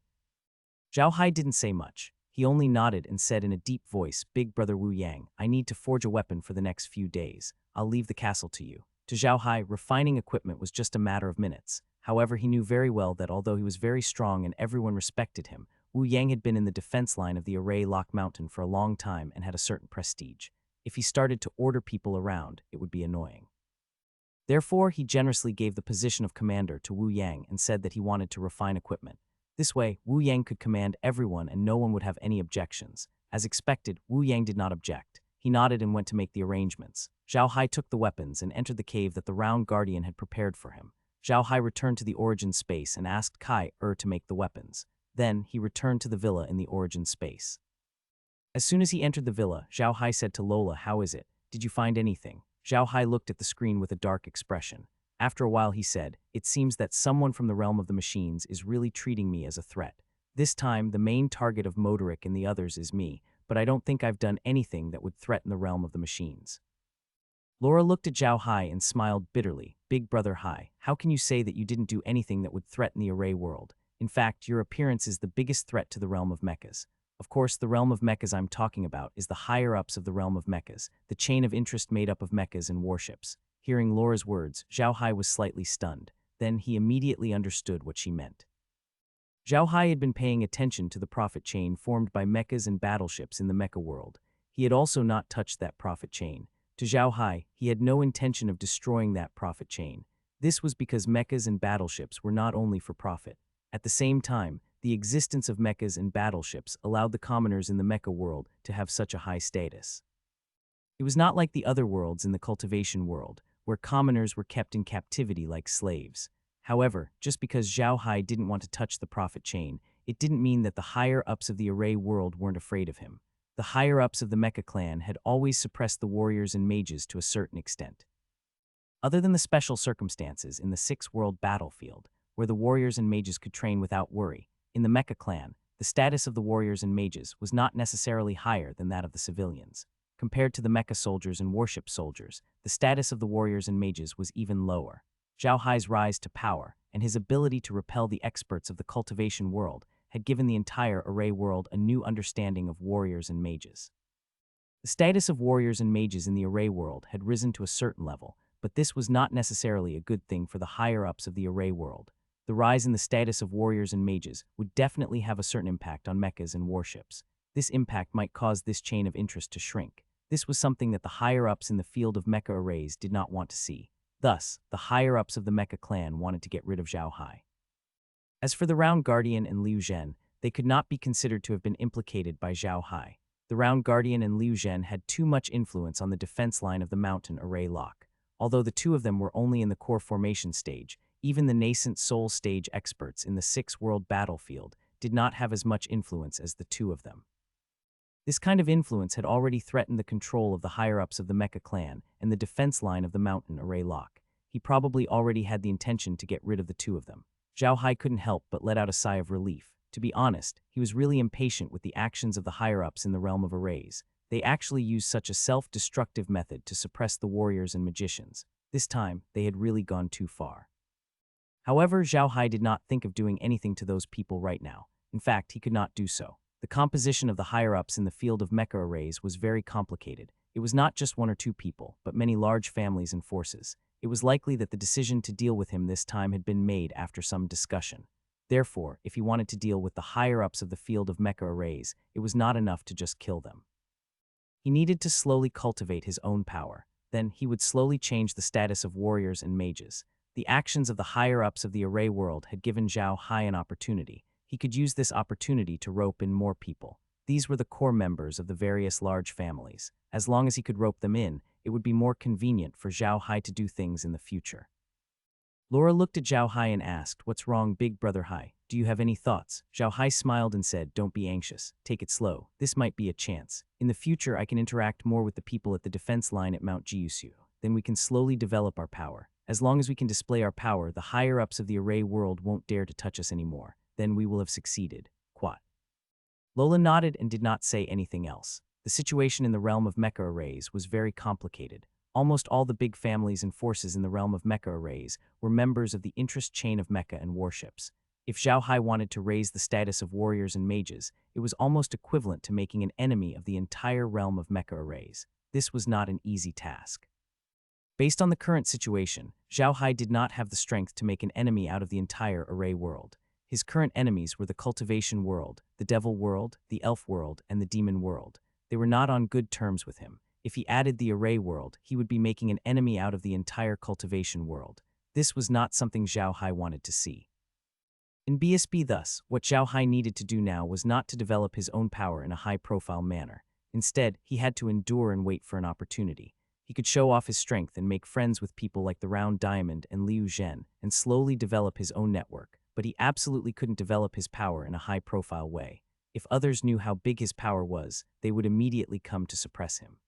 Zhao Hai didn't say much. He only nodded and said in a deep voice, "Big brother Wu Yang, I need to forge a weapon for the next few days. I'll leave the castle to you." To Zhao Hai, refining equipment was just a matter of minutes. However, he knew very well that although he was very strong and everyone respected him, Wu Yang had been in the defense line of the Array Lock Mountain for a long time and had a certain prestige. If he started to order people around, it would be annoying. Therefore, he generously gave the position of commander to Wu Yang and said that he wanted to refine equipment. This way, Wu Yang could command everyone and no one would have any objections. As expected, Wu Yang did not object. He nodded and went to make the arrangements. Zhao Hai took the weapons and entered the cave that the Round Guardian had prepared for him. Zhao Hai returned to the origin space and asked Kai to make the weapons. Then, he returned to the villa in the origin space. As soon as he entered the villa, Zhao Hai said to Lola, "How is it? Did you find anything?" Zhao Hai looked at the screen with a dark expression. After a while he said, "It seems that someone from the realm of the machines is really treating me as a threat. This time, the main target of Moderic and the others is me, but I don't think I've done anything that would threaten the realm of the machines." Laura looked at Zhao Hai and smiled bitterly. "Big brother Hai, how can you say that you didn't do anything that would threaten the Array world? In fact, your appearance is the biggest threat to the realm of mechas. Of course, the realm of mechas I'm talking about is the higher-ups of the realm of mechas, the chain of interest made up of mechas and warships." Hearing Laura's words, Zhao Hai was slightly stunned. Then he immediately understood what she meant. Zhao Hai had been paying attention to the profit chain formed by mechas and battleships in the mecha world. He had also not touched that profit chain. To Zhao Hai, he had no intention of destroying that profit chain. This was because mechas and battleships were not only for profit. At the same time, the existence of mechas and battleships allowed the commoners in the mecha world to have such a high status. It was not like the other worlds in the cultivation world, where commoners were kept in captivity like slaves. However, just because Zhao Hai didn't want to touch the profit chain, it didn't mean that the higher-ups of the Array world weren't afraid of him. The higher-ups of the Mecha clan had always suppressed the warriors and mages to a certain extent. Other than the special circumstances in the six-world battlefield, where the warriors and mages could train without worry, in the Mecha clan, the status of the warriors and mages was not necessarily higher than that of the civilians. Compared to the mecha soldiers and warship soldiers, the status of the warriors and mages was even lower. Zhao Hai's rise to power and his ability to repel the experts of the cultivation world had given the entire Array world a new understanding of warriors and mages. The status of warriors and mages in the Array world had risen to a certain level, but this was not necessarily a good thing for the higher-ups of the Array world. The rise in the status of warriors and mages would definitely have a certain impact on mechas and warships. This impact might cause this chain of interest to shrink. This was something that the higher-ups in the field of mecha arrays did not want to see. Thus, the higher-ups of the mecha clan wanted to get rid of Zhao Hai. As for the Round Guardian and Liu Zhen, they could not be considered to have been implicated by Zhao Hai. The Round Guardian and Liu Zhen had too much influence on the defense line of the mountain Array Lock. Although the two of them were only in the core formation stage, even the nascent soul stage experts in the six-world battlefield did not have as much influence as the two of them. This kind of influence had already threatened the control of the higher-ups of the Mecha clan and the defense line of the mountain Array Lock. He probably already had the intention to get rid of the two of them. Zhao Hai couldn't help but let out a sigh of relief. To be honest, he was really impatient with the actions of the higher-ups in the realm of arrays. They actually used such a self-destructive method to suppress the warriors and magicians. This time, they had really gone too far. However, Zhao Hai did not think of doing anything to those people right now. In fact, he could not do so. The composition of the higher-ups in the field of mecha arrays was very complicated. It was not just one or two people, but many large families and forces. It was likely that the decision to deal with him this time had been made after some discussion. Therefore, if he wanted to deal with the higher-ups of the field of mecha arrays, it was not enough to just kill them. He needed to slowly cultivate his own power. Then he would slowly change the status of warriors and mages. The actions of the higher-ups of the array world had given Zhao Hai an opportunity. He could use this opportunity to rope in more people. These were the core members of the various large families. As long as he could rope them in, it would be more convenient for Zhao Hai to do things in the future. Laura looked at Zhao Hai and asked, "What's wrong, big brother Hai? Do you have any thoughts?" Zhao Hai smiled and said, "Don't be anxious. Take it slow. This might be a chance. In the future, I can interact more with the people at the defense line at Mount Jiusu. Then we can slowly develop our power. As long as we can display our power, the higher-ups of the array world won't dare to touch us anymore. Then we will have succeeded." Quat. Lola nodded and did not say anything else. The situation in the realm of mecha arrays was very complicated. Almost all the big families and forces in the realm of mecha arrays were members of the interest chain of mecha and warships. If Zhao Hai wanted to raise the status of warriors and mages, it was almost equivalent to making an enemy of the entire realm of mecha arrays. This was not an easy task. Based on the current situation, Zhao Hai did not have the strength to make an enemy out of the entire array world. His current enemies were the cultivation world, the devil world, the elf world, and the demon world. They were not on good terms with him. If he added the array world, he would be making an enemy out of the entire cultivation world. This was not something Zhao Hai wanted to see. In BSB thus, what Zhao Hai needed to do now was not to develop his own power in a high-profile manner. Instead, he had to endure and wait for an opportunity. He could show off his strength and make friends with people like the Round Diamond and Liu Zhen and slowly develop his own network, but he absolutely couldn't develop his power in a high-profile way. If others knew how big his power was, they would immediately come to suppress him.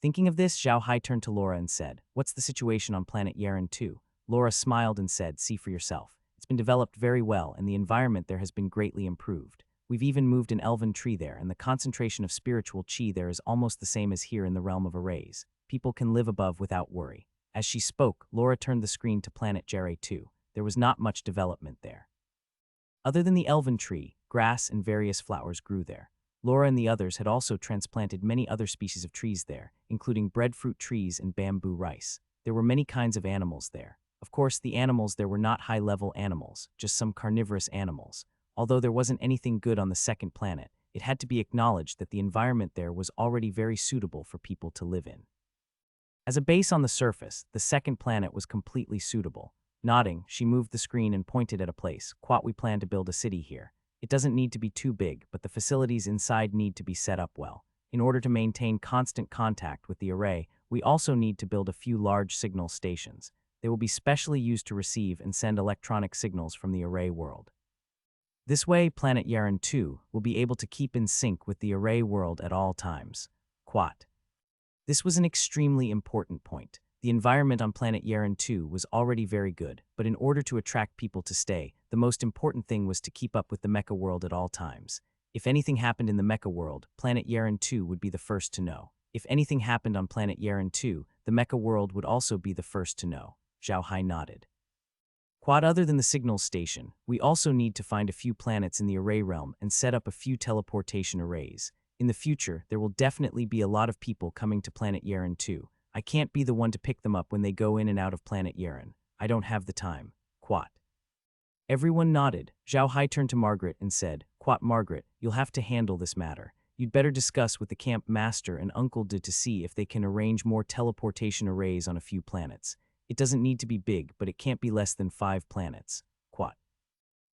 Thinking of this, Zhao Hai turned to Laura and said, "What's the situation on planet Yeren 2? Laura smiled and said, "See for yourself. It's been developed very well, and the environment there has been greatly improved. We've even moved an elven tree there, and the concentration of spiritual chi there is almost the same as here in the realm of arrays. People can live above without worry." As she spoke, Laura turned the screen to planet Jere 2. There was not much development there. Other than the elven tree, grass and various flowers grew there. Laura and the others had also transplanted many other species of trees there, including breadfruit trees and bamboo rice. There were many kinds of animals there. Of course, the animals there were not high-level animals, just some carnivorous animals. Although there wasn't anything good on the second planet, it had to be acknowledged that the environment there was already very suitable for people to live in. As a base on the surface, the second planet was completely suitable. Nodding, she moved the screen and pointed at a place. "Quat, we plan to build a city here. It doesn't need to be too big, but the facilities inside need to be set up well. In order to maintain constant contact with the array, we also need to build a few large signal stations. They will be specially used to receive and send electronic signals from the array world. This way, planet Yeren 2 will be able to keep in sync with the array world at all times." Quat. This was an extremely important point. The environment on planet Yeren 2 was already very good, but in order to attract people to stay, the most important thing was to keep up with the mecha world at all times. If anything happened in the mecha world, planet Yeren 2 would be the first to know. If anything happened on planet Yeren 2, the mecha world would also be the first to know. Zhao Hai nodded. Quad, other than the signal station, we also need to find a few planets in the array realm and set up a few teleportation arrays. In the future, there will definitely be a lot of people coming to planet Yeren 2. I can't be the one to pick them up when they go in and out of planet Yeren. I don't have the time. Quat. Everyone nodded. Zhao Hai turned to Margaret and said, "Quat, Margaret, you'll have to handle this matter. You'd better discuss with the camp master and Uncle De to see if they can arrange more teleportation arrays on a few planets. It doesn't need to be big, but it can't be less than 5 planets. Quat."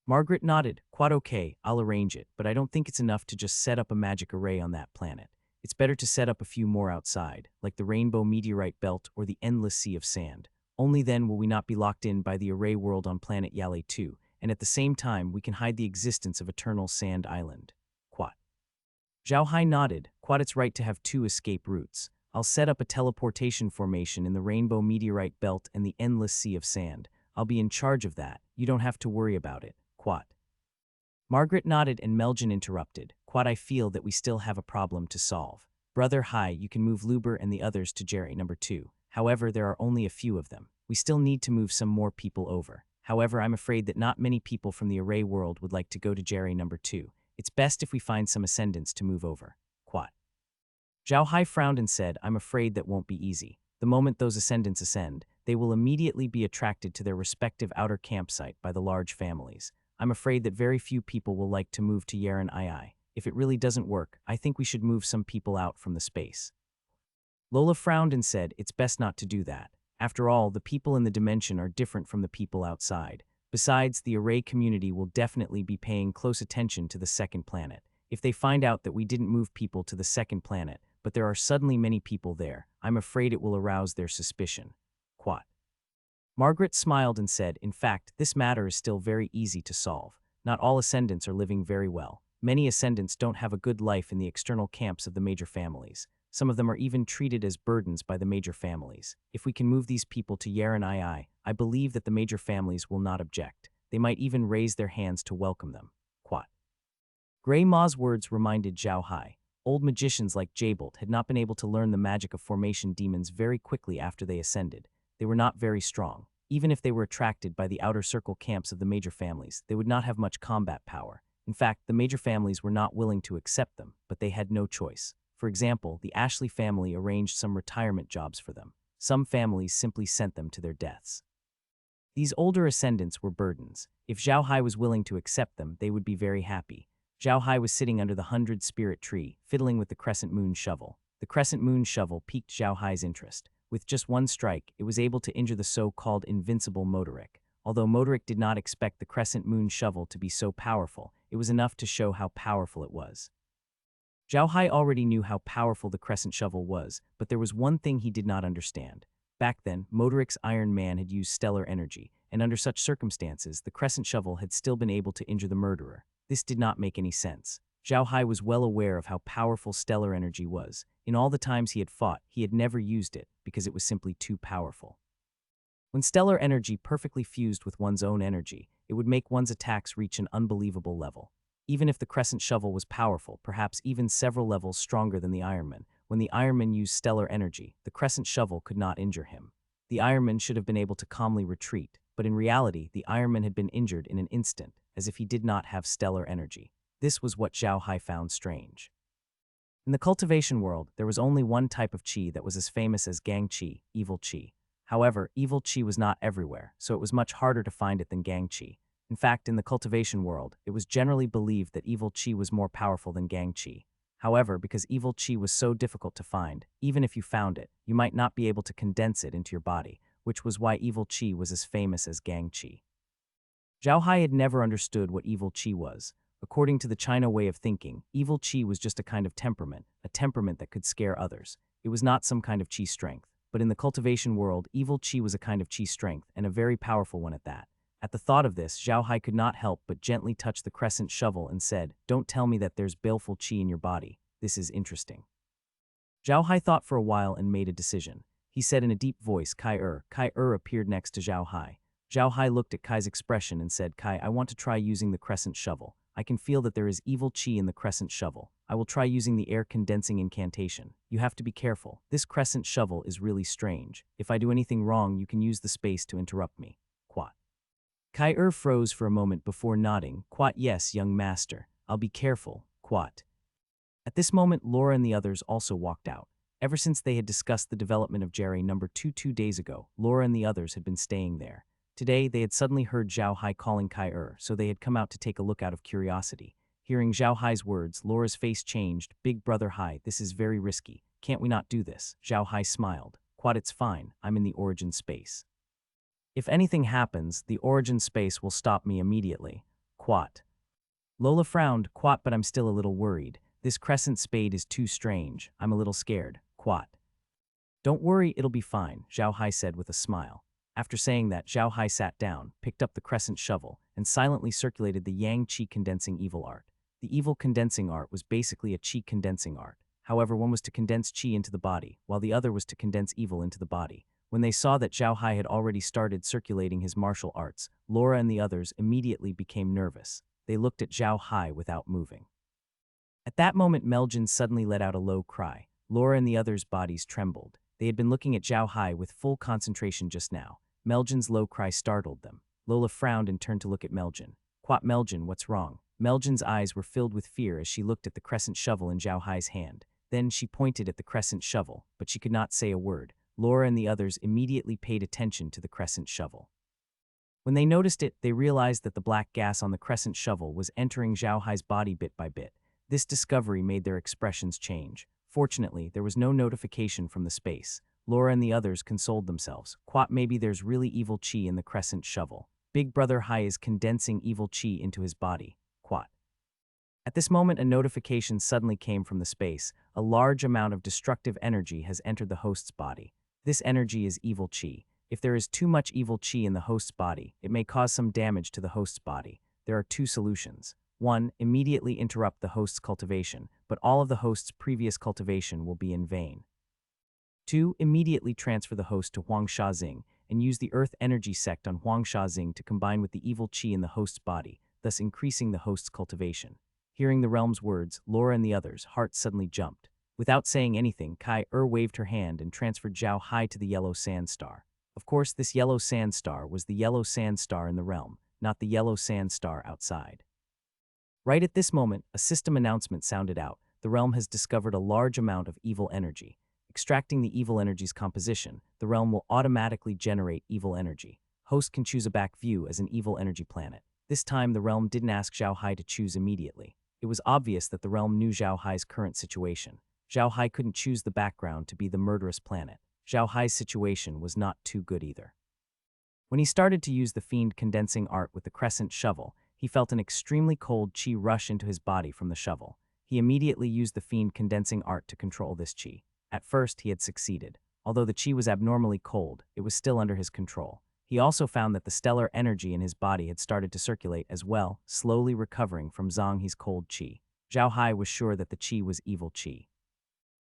Margaret nodded. "Quat, okay, I'll arrange it, but I don't think it's enough to just set up a magic array on that planet. It's better to set up a few more outside, like the Rainbow Meteorite Belt or the Endless Sea of Sand. Only then will we not be locked in by the array world on planet Yale 2, and at the same time we can hide the existence of Eternal Sand Island." Quat. Zhao Hai nodded. "Quat, it's right to have 2 escape routes. I'll set up a teleportation formation in the Rainbow Meteorite Belt and the Endless Sea of Sand. I'll be in charge of that. You don't have to worry about it." Quat. Margaret nodded and Meljan interrupted. "Quat, I feel that we still have a problem to solve. Brother Hai, you can move Luber and the others to Jerry number 2. However, there are only a few of them. We still need to move some more people over. However, I'm afraid that not many people from the array world would like to go to Jerry number 2. It's best if we find some ascendants to move over." Quat. Zhao Hai frowned and said, "I'm afraid that won't be easy. The moment those ascendants ascend, they will immediately be attracted to their respective outer campsite by the large families. I'm afraid that very few people will like to move to Yeren II. If it really doesn't work, I think we should move some people out from the space." Lola frowned and said, "It's best not to do that. After all, the people in the dimension are different from the people outside. Besides, the array community will definitely be paying close attention to the second planet. If they find out that we didn't move people to the second planet, but there are suddenly many people there, I'm afraid it will arouse their suspicion. Quat. Margaret smiled and said, in fact, this matter is still very easy to solve. Not all ascendants are living very well. Many ascendants don't have a good life in the external camps of the major families. Some of them are even treated as burdens by the major families. If we can move these people to Heir and I believe that the major families will not object. They might even raise their hands to welcome them. Quat. Grey Ma's words reminded Zhao Hai. Old magicians like Jabald had not been able to learn the magic of formation demons very quickly after they ascended. They were not very strong. Even if they were attracted by the outer circle camps of the major families, they would not have much combat power. In fact, the major families were not willing to accept them, but they had no choice. For example, the Ashley family arranged some retirement jobs for them. Some families simply sent them to their deaths. These older ascendants were burdens. If Zhao Hai was willing to accept them, they would be very happy. Zhao Hai was sitting under the 100-spirit tree, fiddling with the crescent moon shovel. The crescent moon shovel piqued Zhao Hai's interest. With just one strike, it was able to injure the so-called invincible Moderic. Although Moderic did not expect the crescent moon shovel to be so powerful, it was enough to show how powerful it was. Zhao Hai already knew how powerful the crescent shovel was, but there was one thing he did not understand. Back then, Moderic's Iron Man had used stellar energy, and under such circumstances, the crescent shovel had still been able to injure the murderer. This did not make any sense. Zhao Hai was well aware of how powerful stellar energy was. In all the times he had fought, he had never used it because it was simply too powerful. When stellar energy perfectly fused with one's own energy, it would make one's attacks reach an unbelievable level. Even if the crescent shovel was powerful, perhaps even several levels stronger than the Ironman, when the Ironman used stellar energy, the crescent shovel could not injure him. The Ironman should have been able to calmly retreat, but in reality, the Ironman had been injured in an instant, as if he did not have stellar energy. This was what Zhao Hai found strange. In the cultivation world, there was only one type of qi that was as famous as gang qi, evil qi. However, evil qi was not everywhere, so it was much harder to find it than gang qi. In fact, in the cultivation world, it was generally believed that evil qi was more powerful than gang qi. However, because evil qi was so difficult to find, even if you found it, you might not be able to condense it into your body, which was why evil qi was as famous as gang qi. Zhao Hai had never understood what evil qi was. According to the China way of thinking, evil qi was just a kind of temperament, a temperament that could scare others. It was not some kind of qi strength. But in the cultivation world, evil qi was a kind of qi strength, and a very powerful one at that. At the thought of this, Zhao Hai could not help but gently touch the crescent shovel and said, "Don't tell me that there's baleful qi in your body. This is interesting." Zhao Hai thought for a while and made a decision. He said in a deep voice, "Kai-er." Kai-er appeared next to Zhao Hai. Zhao Hai looked at Kai's expression and said, "Kai, I want to try using the crescent shovel. I can feel that there is evil qi in the crescent shovel. I will try using the air condensing incantation. You have to be careful. This crescent shovel is really strange. If I do anything wrong, you can use the space to interrupt me." Quat. Kai-er froze for a moment before nodding. "Quat, yes, young master. I'll be careful." Quat. At this moment, Laura and the others also walked out. Ever since they had discussed the development of Jerry number 2 days ago, Laura and the others had been staying there. Today, they had suddenly heard Zhao Hai calling Kai-er, so they had come out to take a look out of curiosity. Hearing Zhao Hai's words, Laura's face changed. "Big brother Hai, this is very risky. Can't we not do this?" Zhao Hai smiled. "Quat, it's fine. I'm in the origin space. If anything happens, the origin space will stop me immediately." Quat. Lola frowned. "Quat, but I'm still a little worried. This crescent spade is too strange. I'm a little scared." Quat. "Don't worry, it'll be fine," Zhao Hai said with a smile. After saying that, Zhao Hai sat down, picked up the crescent shovel, and silently circulated the Yang Qi condensing evil art. The evil condensing art was basically a Qi condensing art. However, one was to condense Qi into the body, while the other was to condense evil into the body. When they saw that Zhao Hai had already started circulating his martial arts, Laura and the others immediately became nervous. They looked at Zhao Hai without moving. At that moment, Meljin suddenly let out a low cry. Laura and the others' bodies trembled. They had been looking at Zhao Hai with full concentration just now. Meljin's low cry startled them. Lola frowned and turned to look at Meljin. "Quat, Meljin, what's wrong?" Meljin's eyes were filled with fear as she looked at the crescent shovel in Zhao Hai's hand. Then she pointed at the crescent shovel, but she could not say a word. Laura and the others immediately paid attention to the crescent shovel. When they noticed it, they realized that the black gas on the crescent shovel was entering Zhao Hai's body bit by bit. This discovery made their expressions change. Fortunately, there was no notification from the space. Laura and the others consoled themselves. "Quat, maybe there's really evil qi in the crescent shovel." Big Brother Hai is condensing evil chi into his body. Quat. At this moment, a notification suddenly came from the space. A large amount of destructive energy has entered the host's body. This energy is evil chi. If there is too much evil chi in the host's body, it may cause some damage to the host's body. There are two solutions. 1. Immediately interrupt the host's cultivation, but all of the host's previous cultivation will be in vain. 2. Immediately transfer the host to Huangsha Xing and use the earth energy sect on Huangsha Xing to combine with the evil chi in the host's body, thus increasing the host's cultivation. Hearing the realm's words, Laura and the others' hearts suddenly jumped. Without saying anything, Kai waved her hand and transferred Zhao Hai to the yellow sand star. Of course, this yellow sand star was the yellow sand star in the realm, not the yellow sand star outside. Right at this moment, a system announcement sounded out. The realm has discovered a large amount of evil energy. Extracting the evil energy's composition, the realm will automatically generate evil energy. Host can choose a back view as an evil energy planet. This time, the realm didn't ask Zhao Hai to choose immediately. It was obvious that the realm knew Zhao Hai's current situation. Zhao Hai couldn't choose the background to be the murderous planet. Zhao Hai's situation was not too good either. When he started to use the fiend condensing art with the crescent shovel, he felt an extremely cold chi rush into his body from the shovel. He immediately used the fiend condensing art to control this chi. At first, he had succeeded. Although the chi was abnormally cold, it was still under his control. He also found that the stellar energy in his body had started to circulate as well, slowly recovering from Zhang He's cold chi. Zhao Hai was sure that the chi was evil chi.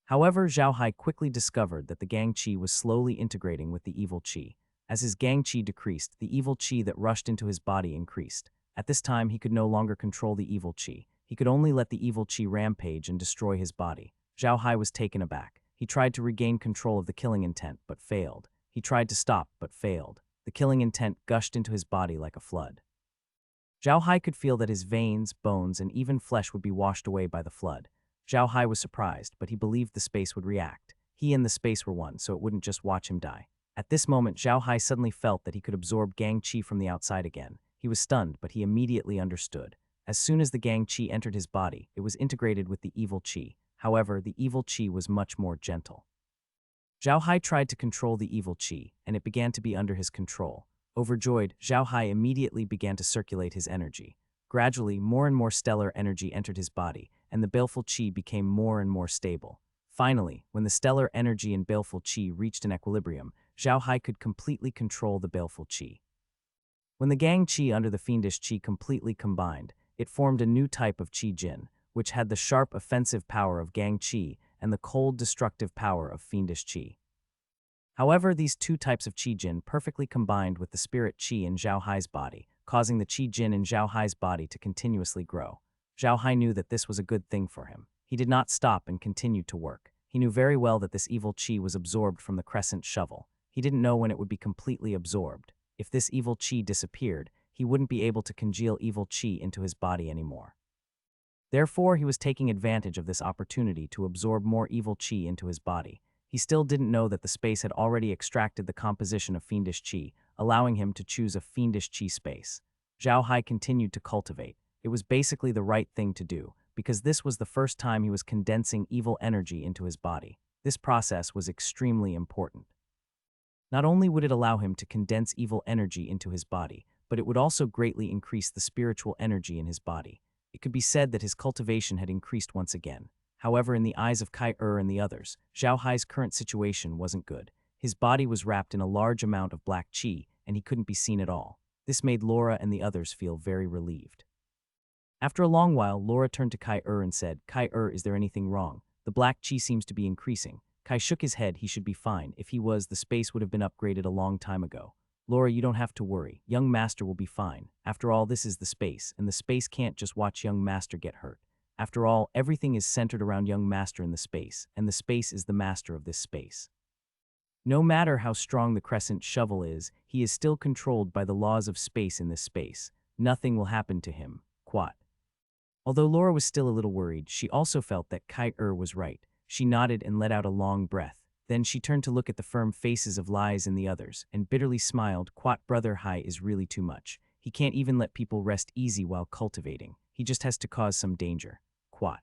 However, Zhao Hai quickly discovered that the gang chi was slowly integrating with the evil chi. As his gang chi decreased, the evil chi that rushed into his body increased. At this time, he could no longer control the evil chi. He could only let the evil chi rampage and destroy his body. Zhao Hai was taken aback. He tried to regain control of the killing intent, but failed. He tried to stop, but failed. The killing intent gushed into his body like a flood. Zhao Hai could feel that his veins, bones, and even flesh would be washed away by the flood. Zhao Hai was surprised, but he believed the space would react. He and the space were one, so it wouldn't just watch him die. At this moment, Zhao Hai suddenly felt that he could absorb gang chi from the outside again. He was stunned, but he immediately understood. As soon as the gang chi entered his body, it was integrated with the evil chi. However, the evil chi was much more gentle. Zhao Hai tried to control the evil chi, and it began to be under his control. Overjoyed, Zhao Hai immediately began to circulate his energy. Gradually, more and more stellar energy entered his body, and the baleful chi became more and more stable. Finally, when the stellar energy and baleful chi reached an equilibrium, Zhao Hai could completely control the baleful chi. When the gang chi under the fiendish chi completely combined, it formed a new type of chi jin, which had the sharp offensive power of gang chi and the cold destructive power of fiendish chi. However, these two types of chi jin perfectly combined with the spirit chi in Zhao Hai's body, causing the chi jin in Zhao Hai's body to continuously grow. Zhao Hai knew that this was a good thing for him. He did not stop and continued to work. He knew very well that this evil chi was absorbed from the crescent shovel. He didn't know when it would be completely absorbed. If this evil chi disappeared, he wouldn't be able to congeal evil chi into his body anymore. Therefore, he was taking advantage of this opportunity to absorb more evil chi into his body. He still didn't know that the space had already extracted the composition of fiendish chi, allowing him to choose a fiendish chi space. Zhao Hai continued to cultivate. It was basically the right thing to do, because this was the first time he was condensing evil energy into his body. This process was extremely important. Not only would it allow him to condense evil energy into his body, but it would also greatly increase the spiritual energy in his body. It could be said that his cultivation had increased once again. However, in the eyes of Kai and the others, Zhao Hai's current situation wasn't good. His body was wrapped in a large amount of black chi, and he couldn't be seen at all. This made Laura and the others feel very relieved. After a long while, Laura turned to Kai and said, "Kai, is there anything wrong? The black chi seems to be increasing." Kai shook his head. He should be fine. If he was, the space would have been upgraded a long time ago. Laura, you don't have to worry. Young Master will be fine. After all, this is the space, and the space can't just watch Young Master get hurt. After all, everything is centered around Young Master in the space, and the space is the master of this space. No matter how strong the crescent shovel is, he is still controlled by the laws of space in this space. Nothing will happen to him. Quat. Although Laura was still a little worried, she also felt that Kai was right. She nodded and let out a long breath. Then she turned to look at the firm faces of Lies and the others, and bitterly smiled. Quat, Brother Hai is really too much. He can't even let people rest easy while cultivating. He just has to cause some danger. Quat.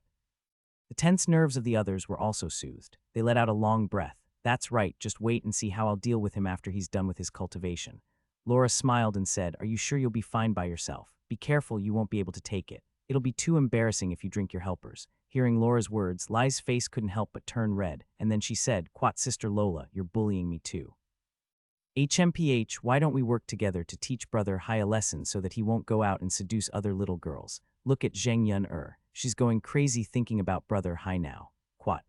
The tense nerves of the others were also soothed. They let out a long breath. That's right, just wait and see how I'll deal with him after he's done with his cultivation. Laura smiled and said, "Are you sure you'll be fine by yourself? Be careful, you won't be able to take it. It'll be too embarrassing if you drink your helpers." Hearing Laura's words, Lai's face couldn't help but turn red, and then she said, "Quat Sister Lola, you're bullying me too. HMPH, why don't we work together to teach brother Hai a lesson so that he won't go out and seduce other little girls? Look at Zheng Yun. She's going crazy thinking about brother Hai now." Quat.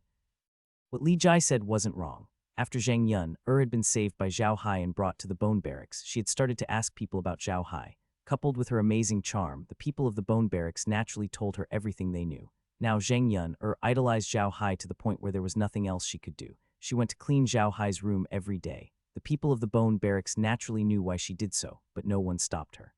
What Li Jai said wasn't wrong. After Zheng Yun had been saved by Zhao Hai and brought to the Bone Barracks, she had started to ask people about Zhao Hai. Coupled with her amazing charm, the people of the Bone Barracks naturally told her everything they knew. Now Zheng Yun idolized Zhao Hai to the point where there was nothing else she could do. She went to clean Zhao Hai's room every day. The people of the Bone Barracks naturally knew why she did so, but no one stopped her.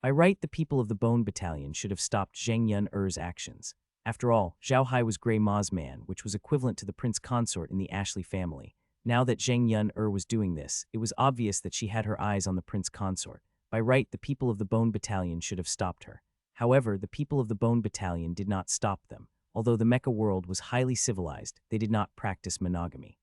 By right, the people of the Bone Battalion should have stopped Zheng Yun's actions. After all, Zhao Hai was Grey Ma's man, which was equivalent to the prince consort in the Ashley family. Now that Zheng Yun was doing this, it was obvious that she had her eyes on the prince consort. By right, the people of the Bone Battalion should have stopped her. However, the people of the Bone Battalion did not stop them. Although the mecha world was highly civilized, they did not practice monogamy.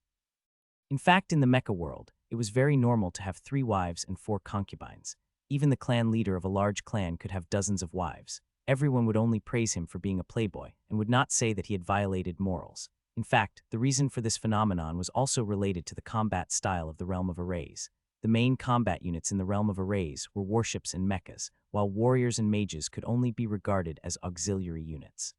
In fact, in the mecha world, it was very normal to have 3 wives and 4 concubines. Even the clan leader of a large clan could have dozens of wives. Everyone would only praise him for being a playboy and would not say that he had violated morals. In fact, the reason for this phenomenon was also related to the combat style of the Realm of Arrays. The main combat units in the Realm of Arrays were warships and mechas, while warriors and mages could only be regarded as auxiliary units.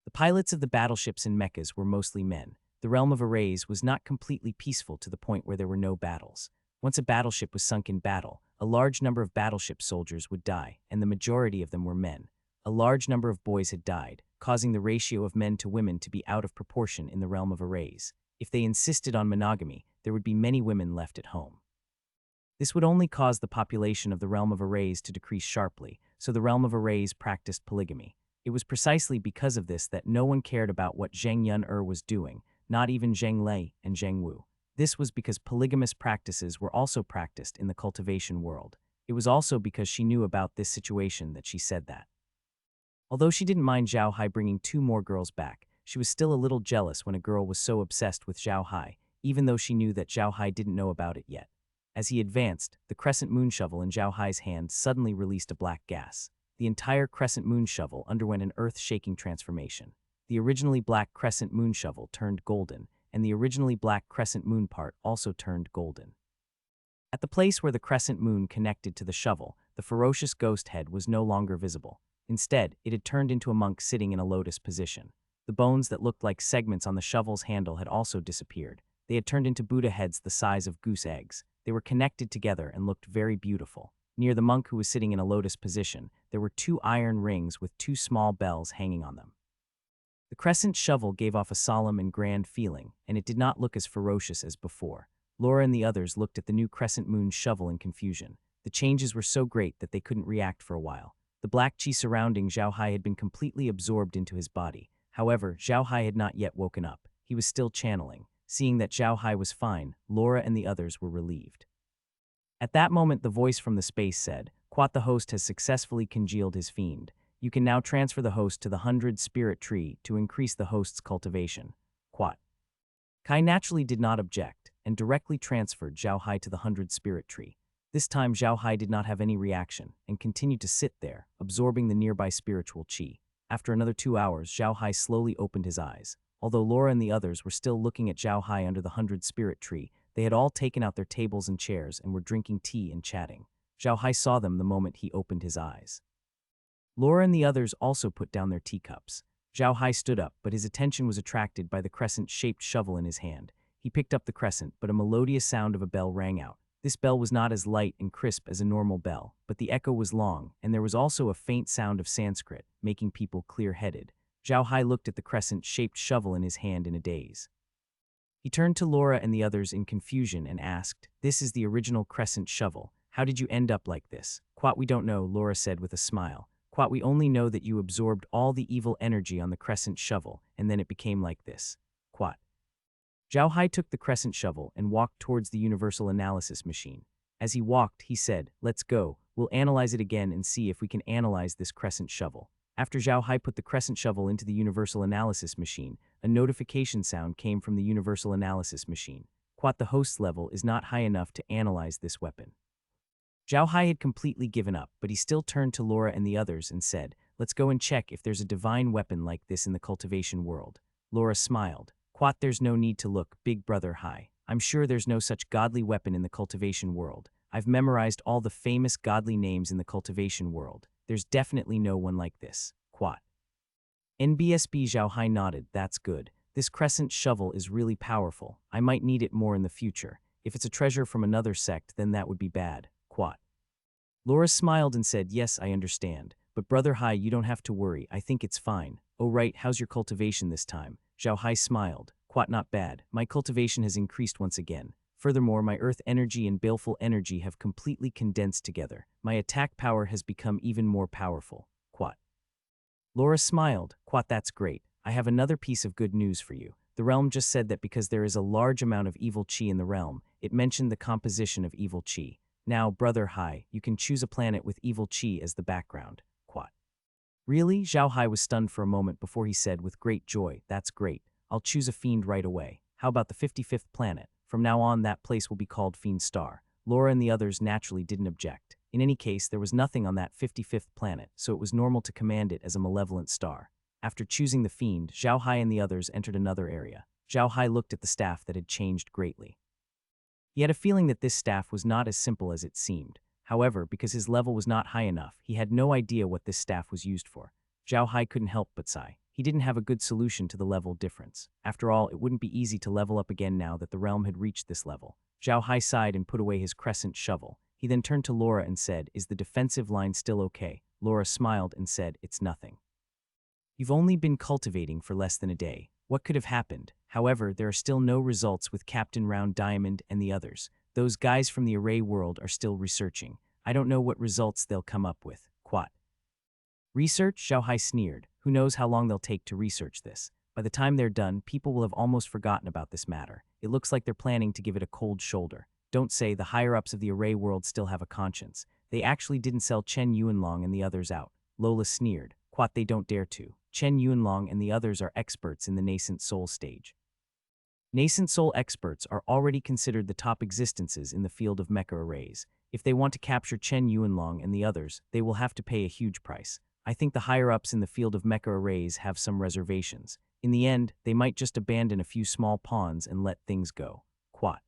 The pilots of the battleships and mechas were mostly men. The Realm of Arrays was not completely peaceful to the point where there were no battles. Once a battleship was sunk in battle, a large number of battleship soldiers would die, and the majority of them were men. A large number of boys had died, causing the ratio of men to women to be out of proportion in the Realm of Arrays. If they insisted on monogamy, there would be many women left at home. This would only cause the population of the Realm of Arrays to decrease sharply, so the Realm of Arrays practiced polygamy. It was precisely because of this that no one cared about what Zheng Yun was doing, not even Zheng Lei and Zheng Wu. This was because polygamous practices were also practiced in the cultivation world. It was also because she knew about this situation that she said that. Although she didn't mind Zhao Hai bringing 2 more girls back, she was still a little jealous when a girl was so obsessed with Zhao Hai, even though she knew that Zhao Hai didn't know about it yet. As he advanced, the crescent moon shovel in Zhao Hai's hand suddenly released a black gas. The entire crescent moon shovel underwent an earth-shaking transformation. The originally black crescent moon shovel turned golden, and the originally black crescent moon part also turned golden. At the place where the crescent moon connected to the shovel, the ferocious ghost head was no longer visible. Instead, it had turned into a monk sitting in a lotus position. The bones that looked like segments on the shovel's handle had also disappeared. They had turned into Buddha heads the size of goose eggs. They were connected together and looked very beautiful. Near the monk who was sitting in a lotus position, there were 2 iron rings with 2 small bells hanging on them. The crescent shovel gave off a solemn and grand feeling, and it did not look as ferocious as before. Laura and the others looked at the new crescent moon shovel in confusion. The changes were so great that they couldn't react for a while. The black chi surrounding Zhao Hai had been completely absorbed into his body. However, Zhao Hai had not yet woken up. He was still channeling. Seeing that Zhao Hai was fine, Laura and the others were relieved. At that moment, the voice from the space said, "Quat, the host has successfully congealed his fiend. You can now transfer the host to the 100 spirit tree to increase the host's cultivation." Quat. Kai naturally did not object, and directly transferred Zhao Hai to the 100 spirit tree. This time Zhao Hai did not have any reaction, and continued to sit there, absorbing the nearby spiritual chi. After another 2 hours, Zhao Hai slowly opened his eyes. Although Laura and the others were still looking at Zhao Hai under the 100 spirit tree, they had all taken out their tables and chairs and were drinking tea and chatting. Zhao Hai saw them the moment he opened his eyes. Laura and the others also put down their teacups. Zhao Hai stood up, but his attention was attracted by the crescent-shaped shovel in his hand. He picked up the crescent, but a melodious sound of a bell rang out. This bell was not as light and crisp as a normal bell, but the echo was long, and there was also a faint sound of Sanskrit, making people clear-headed. Zhao Hai looked at the crescent-shaped shovel in his hand in a daze. He turned to Laura and the others in confusion and asked, "This is the original crescent shovel. How did you end up like this?" "Quat, we don't know," Laura said with a smile. "Quat, we only know that you absorbed all the evil energy on the crescent shovel, and then it became like this." Quat. Zhao Hai took the crescent shovel and walked towards the universal analysis machine. As he walked, he said, "Let's go. We'll analyze it again and see if we can analyze this crescent shovel." After Zhao Hai put the crescent shovel into the universal analysis machine, a notification sound came from the universal analysis machine. "Quat, the host's level is not high enough to analyze this weapon." Zhao Hai had completely given up, but he still turned to Laura and the others and said, "Let's go and check if there's a divine weapon like this in the cultivation world." Laura smiled. "Quat, there's no need to look, big brother Hai. I'm sure there's no such godly weapon in the cultivation world. I've memorized all the famous godly names in the cultivation world. There's definitely no one like this." Quat. NBSB Zhao Hai nodded. "That's good. This crescent shovel is really powerful. I might need it more in the future. If it's a treasure from another sect, then that would be bad." Quat. Laura smiled and said, "Yes, I understand. But Brother Hai, you don't have to worry. I think it's fine." "Oh right, how's your cultivation this time?" Zhao Hai smiled. "Quite not bad. My cultivation has increased once again. Furthermore, my earth energy and baleful energy have completely condensed together. My attack power has become even more powerful." Quat. Laura smiled. "Quat, that's great. I have another piece of good news for you. The realm just said that because there is a large amount of evil chi in the realm, it mentioned the composition of evil chi. Now, Brother Hai, you can choose a planet with evil chi as the background." Quat. "Really?" Zhao Hai was stunned for a moment before he said with great joy, "That's great. I'll choose a fiend right away. How about the 55th planet? From now on, that place will be called Fiend Star." Laura and the others naturally didn't object. In any case, there was nothing on that 55th planet, so it was normal to command it as a malevolent star. After choosing the fiend, Zhao Hai and the others entered another area. Zhao Hai looked at the staff that had changed greatly. He had a feeling that this staff was not as simple as it seemed. However, because his level was not high enough, he had no idea what this staff was used for. Zhao Hai couldn't help but sigh. He didn't have a good solution to the level difference. After all, it wouldn't be easy to level up again now that the realm had reached this level. Zhao Hai sighed and put away his crescent shovel. He then turned to Laura and said, "Is the defensive line still okay?" Laura smiled and said, "It's nothing. You've only been cultivating for less than a day. What could have happened? However, there are still no results with Captain Round Diamond and the others. Those guys from the array world are still researching. I don't know what results they'll come up with." Quat. "Research?" Zhao Hai sneered. "Who knows how long they'll take to research this? By the time they're done, people will have almost forgotten about this matter. It looks like they're planning to give it a cold shoulder. Don't say the higher-ups of the array world still have a conscience. They actually didn't sell Chen Yuanlong and the others out." Lola sneered. "Quat, they don't dare to. Chen Yuanlong and the others are experts in the nascent soul stage. Nascent soul experts are already considered the top existences in the field of mecha arrays. If they want to capture Chen Yuanlong and the others, they will have to pay a huge price. I think the higher-ups in the field of mecha arrays have some reservations. In the end, they might just abandon a few small pawns and let things go." Quat.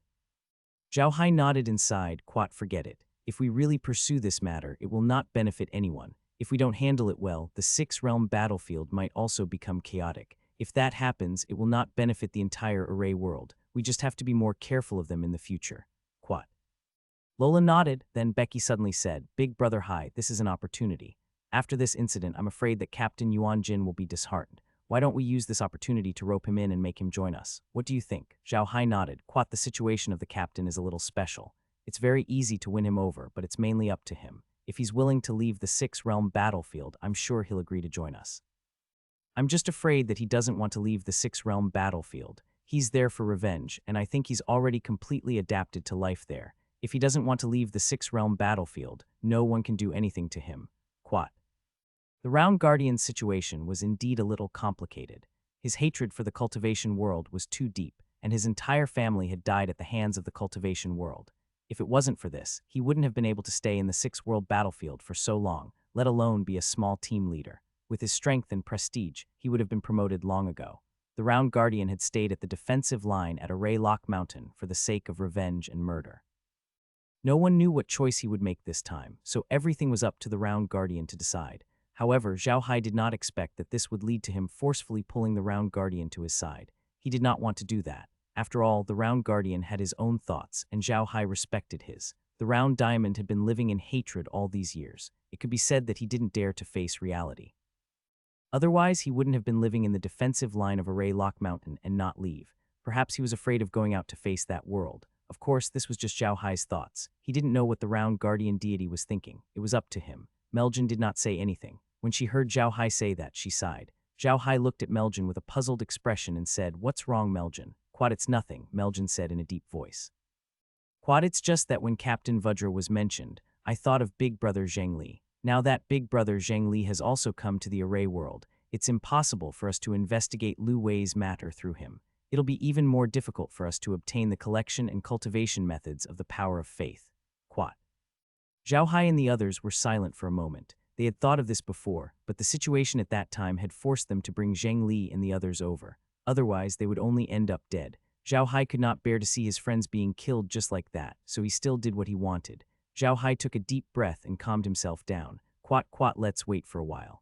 Zhao Hai nodded and sighed. "Quat, forget it. If we really pursue this matter, it will not benefit anyone. If we don't handle it well, the six-realm battlefield might also become chaotic. If that happens, it will not benefit the entire array world. We just have to be more careful of them in the future." Quat. Lola nodded, then Becky suddenly said, "Big Brother Hai, this is an opportunity. After this incident, I'm afraid that Captain Yuan Jin will be disheartened. Why don't we use this opportunity to rope him in and make him join us? What do you think?" Zhao Hai nodded. "Quat, the situation of the captain is a little special. It's very easy to win him over, but it's mainly up to him. If he's willing to leave the six-realm battlefield, I'm sure he'll agree to join us. I'm just afraid that he doesn't want to leave the six-realm battlefield. He's there for revenge, and I think he's already completely adapted to life there. If he doesn't want to leave the six-realm battlefield, no one can do anything to him." Quat. The Round Guardian's situation was indeed a little complicated. His hatred for the cultivation world was too deep, and his entire family had died at the hands of the cultivation world. If it wasn't for this, he wouldn't have been able to stay in the six-world battlefield for so long, let alone be a small team leader. With his strength and prestige, he would have been promoted long ago. The Round Guardian had stayed at the defensive line at Array Lock Mountain for the sake of revenge and murder. No one knew what choice he would make this time, so everything was up to the Round Guardian to decide. However, Zhao Hai did not expect that this would lead to him forcefully pulling the Round Guardian to his side. He did not want to do that. After all, the Round Guardian had his own thoughts, and Zhao Hai respected his. The Round Diamond had been living in hatred all these years. It could be said that he didn't dare to face reality. Otherwise, he wouldn't have been living in the defensive line of Array Lock Mountain and not leave. Perhaps he was afraid of going out to face that world. Of course, this was just Zhao Hai's thoughts. He didn't know what the Round Guardian deity was thinking. It was up to him. Meljin did not say anything. When she heard Zhao Hai say that, she sighed. Zhao Hai looked at Meljin with a puzzled expression and said, "What's wrong, Meljin?" "Quat, it's nothing," Meljin said in a deep voice. "Quat, it's just that when Captain Vajra was mentioned, I thought of Big Brother Zhang Li. Now that Big Brother Zhang Li has also come to the array world, it's impossible for us to investigate Lu Wei's matter through him. It'll be even more difficult for us to obtain the collection and cultivation methods of the power of faith." Quat. Zhao Hai and the others were silent for a moment. They had thought of this before, but the situation at that time had forced them to bring Zheng Li and the others over. Otherwise, they would only end up dead. Zhao Hai could not bear to see his friends being killed just like that, so he still did what he wanted. Zhao Hai took a deep breath and calmed himself down. Quat quat, let's wait for a while.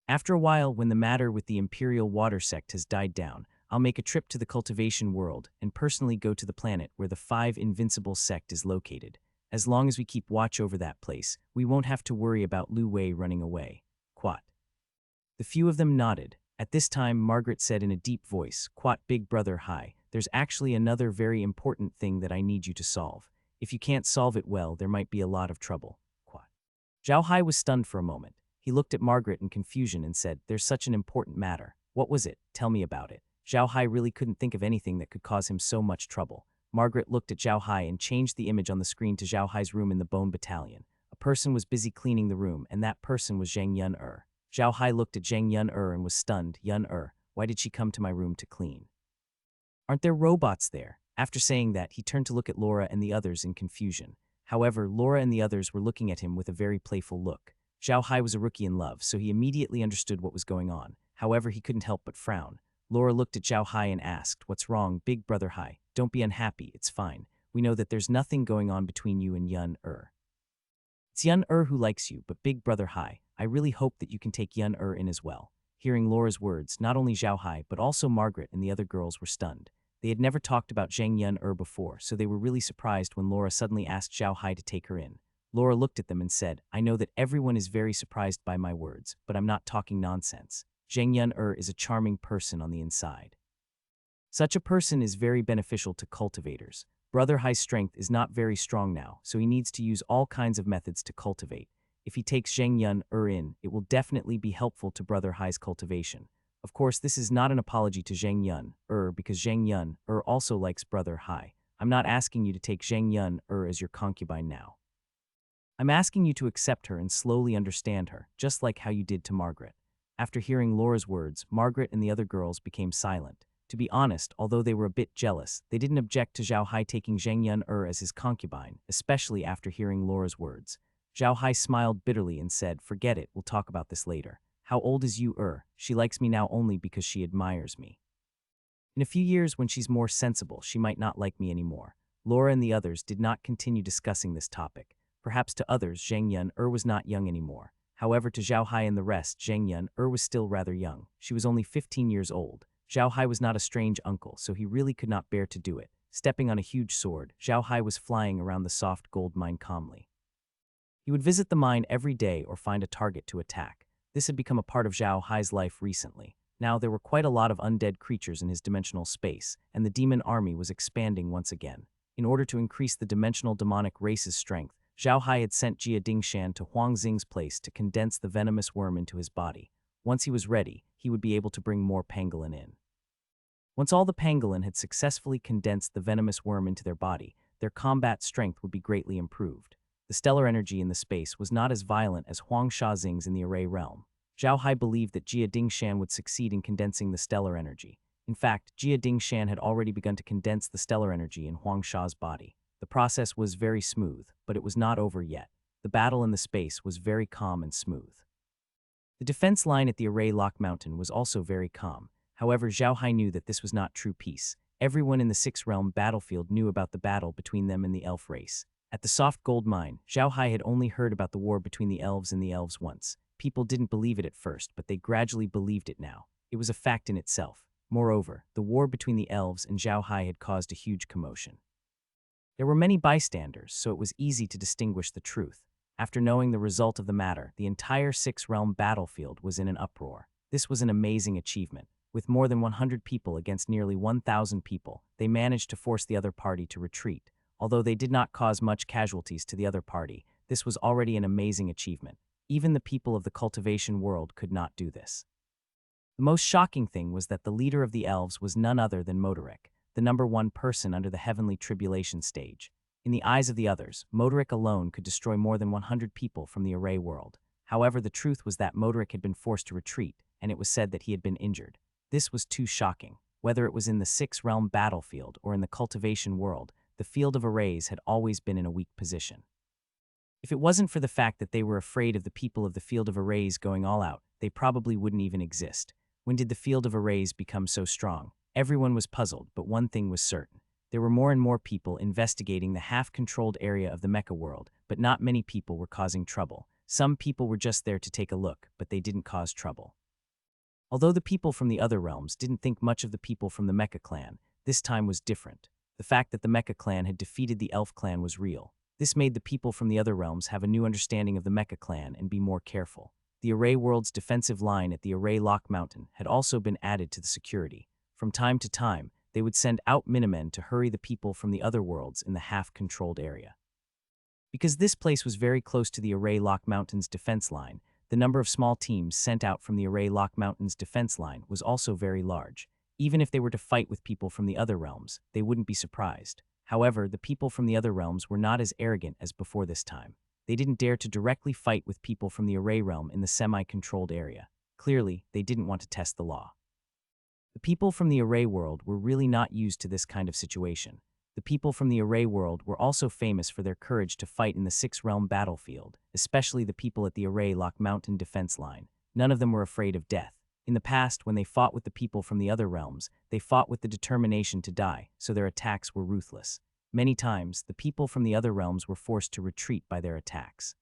After a while, when the matter with the Imperial Water Sect has died down, I'll make a trip to the cultivation world and personally go to the planet where the 5 Invincible sect is located. As long as we keep watch over that place, we won't have to worry about Lu Wei running away. Quat. The few of them nodded. At this time, Margaret said in a deep voice, Quat, big brother Hai, there's actually another very important thing that I need you to solve. If you can't solve it well, there might be a lot of trouble. Quat. Zhao Hai was stunned for a moment. He looked at Margaret in confusion and said, there's such an important matter. What was it? Tell me about it. Zhao Hai really couldn't think of anything that could cause him so much trouble. Margaret looked at Zhao Hai and changed the image on the screen to Zhao Hai's room in the Bone Battalion. A person was busy cleaning the room, and that person was Zhang Yun-er. Zhao Hai looked at Zhang Yun-er and was stunned. Yun-er, why did she come to my room to clean? Aren't there robots there? After saying that, he turned to look at Laura and the others in confusion. However, Laura and the others were looking at him with a very playful look. Zhao Hai was a rookie in love, so he immediately understood what was going on. However, he couldn't help but frown. Laura looked at Zhao Hai and asked, what's wrong, big brother Hai? Don't be unhappy, it's fine. We know that there's nothing going on between you and Yun-er. It's Yun-er who likes you, but big brother Hai, I really hope that you can take Yun-er in as well. Hearing Laura's words, not only Zhao Hai but also Margaret and the other girls were stunned. They had never talked about Zhang Yun-er before, so they were really surprised when Laura suddenly asked Zhao Hai to take her in. Laura looked at them and said, I know that everyone is very surprised by my words, but I'm not talking nonsense. Zhang Yun-er is a charming person on the inside. Such a person is very beneficial to cultivators. Brother Hai's strength is not very strong now, so he needs to use all kinds of methods to cultivate. If he takes Zhang Yun-er in, it will definitely be helpful to Brother Hai's cultivation. Of course, this is not an apology to Zhang Yun-er because Zhang Yun-er also likes Brother Hai. I'm not asking you to take Zhang Yun-er as your concubine now. I'm asking you to accept her and slowly understand her, just like how you did to Margaret. After hearing Laura's words, Margaret and the other girls became silent. To be honest, although they were a bit jealous, they didn't object to Zhao Hai taking Zhang Yun-er as his concubine, especially after hearing Laura's words. Zhao Hai smiled bitterly and said, forget it, we'll talk about this later. How old is Yu-er? She likes me now only because she admires me. In a few years, when she's more sensible, she might not like me anymore. Laura and the others did not continue discussing this topic. Perhaps to others, Zhang Yun-er was not young anymore. However, to Zhao Hai and the rest, Zhang Yun-er was still rather young. She was only 15 years old. Zhao Hai was not a strange uncle, so he really could not bear to do it. Stepping on a huge sword, Zhao Hai was flying around the soft gold mine calmly. He would visit the mine every day or find a target to attack. This had become a part of Zhao Hai's life recently. Now there were quite a lot of undead creatures in his dimensional space, and the demon army was expanding once again. In order to increase the dimensional demonic race's strength, Zhao Hai had sent Jia Dingshan to Huang Xing's place to condense the venomous worm into his body. Once he was ready, he would be able to bring more pangolin in. Once all the pangolin had successfully condensed the venomous worm into their body, their combat strength would be greatly improved. The stellar energy in the space was not as violent as Huang Shaxing's in the Array realm. Zhao Hai believed that Jia Dingshan would succeed in condensing the stellar energy. In fact, Jia Dingshan had already begun to condense the stellar energy in Huang Sha's body. The process was very smooth, but it was not over yet. The battle in the space was very calm and smooth. The defense line at the Array Lock Mountain was also very calm. However, Zhao Hai knew that this was not true peace. Everyone in the Six Realm battlefield knew about the battle between them and the elf race. At the soft gold mine, Zhao Hai had only heard about the war between the elves and the elves once. People didn't believe it at first, but they gradually believed it now. It was a fact in itself. Moreover, the war between the elves and Zhao Hai had caused a huge commotion. There were many bystanders, so it was easy to distinguish the truth. After knowing the result of the matter, the entire Six Realm battlefield was in an uproar. This was an amazing achievement. With more than 100 people against nearly 1,000 people, they managed to force the other party to retreat. Although they did not cause much casualties to the other party, this was already an amazing achievement. Even the people of the cultivation world could not do this. The most shocking thing was that the leader of the elves was none other than Moderic, the #1 person under the heavenly tribulation stage. In the eyes of the others, Moderic alone could destroy more than 100 people from the Array world. However, the truth was that Moderic had been forced to retreat, and it was said that he had been injured. This was too shocking. Whether it was in the Six Realm battlefield or in the cultivation world, the field of arrays had always been in a weak position. If it wasn't for the fact that they were afraid of the people of the Field of Arrays going all out, they probably wouldn't even exist. When did the Field of Arrays become so strong? Everyone was puzzled, but one thing was certain. There were more and more people investigating the half-controlled area of the mecha world, but not many people were causing trouble. Some people were just there to take a look, but they didn't cause trouble. Although the people from the other realms didn't think much of the people from the Mecha clan, this time was different. The fact that the Mecha clan had defeated the Elf clan was real. This made the people from the other realms have a new understanding of the Mecha clan and be more careful. The Array world's defensive line at the Array Lock Mountain had also been added to the security. From time to time, they would send out Minimen to hurry the people from the other worlds in the half-controlled area. Because this place was very close to the Array Lock Mountain's defense line, the number of small teams sent out from the Array Lock Mountain's defense line was also very large. Even if they were to fight with people from the other realms, they wouldn't be surprised. However, the people from the other realms were not as arrogant as before this time. They didn't dare to directly fight with people from the Array realm in the semi-controlled area. Clearly, they didn't want to test the law. The people from the Array world were really not used to this kind of situation. The people from the Array world were also famous for their courage to fight in the six-realm battlefield, especially the people at the Array Lock Mountain defense line. None of them were afraid of death. In the past, when they fought with the people from the other realms, they fought with the determination to die, so their attacks were ruthless. Many times, the people from the other realms were forced to retreat by their attacks.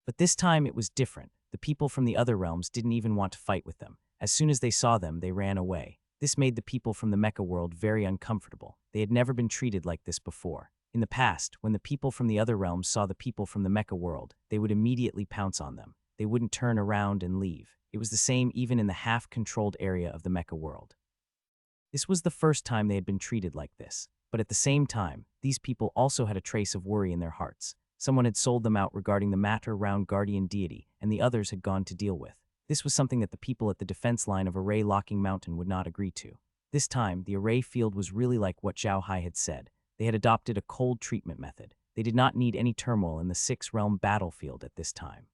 But this time it was different. The people from the other realms didn't even want to fight with them. As soon as they saw them, they ran away. This made the people from the mecha world very uncomfortable. They had never been treated like this before. In the past, when the people from the other realms saw the people from the mecha world, they would immediately pounce on them. They wouldn't turn around and leave. It was the same even in the half-controlled area of the mecha world. This was the first time they had been treated like this. But at the same time, these people also had a trace of worry in their hearts. Someone had sold them out regarding the matter round guardian deity, and the others had gone to deal with. This was something that the people at the defense line of Array Locking Mountain would not agree to. This time, the Array field was really like what Zhao Hai had said. They had adopted a cold treatment method. They did not need any turmoil in the six-realm battlefield at this time.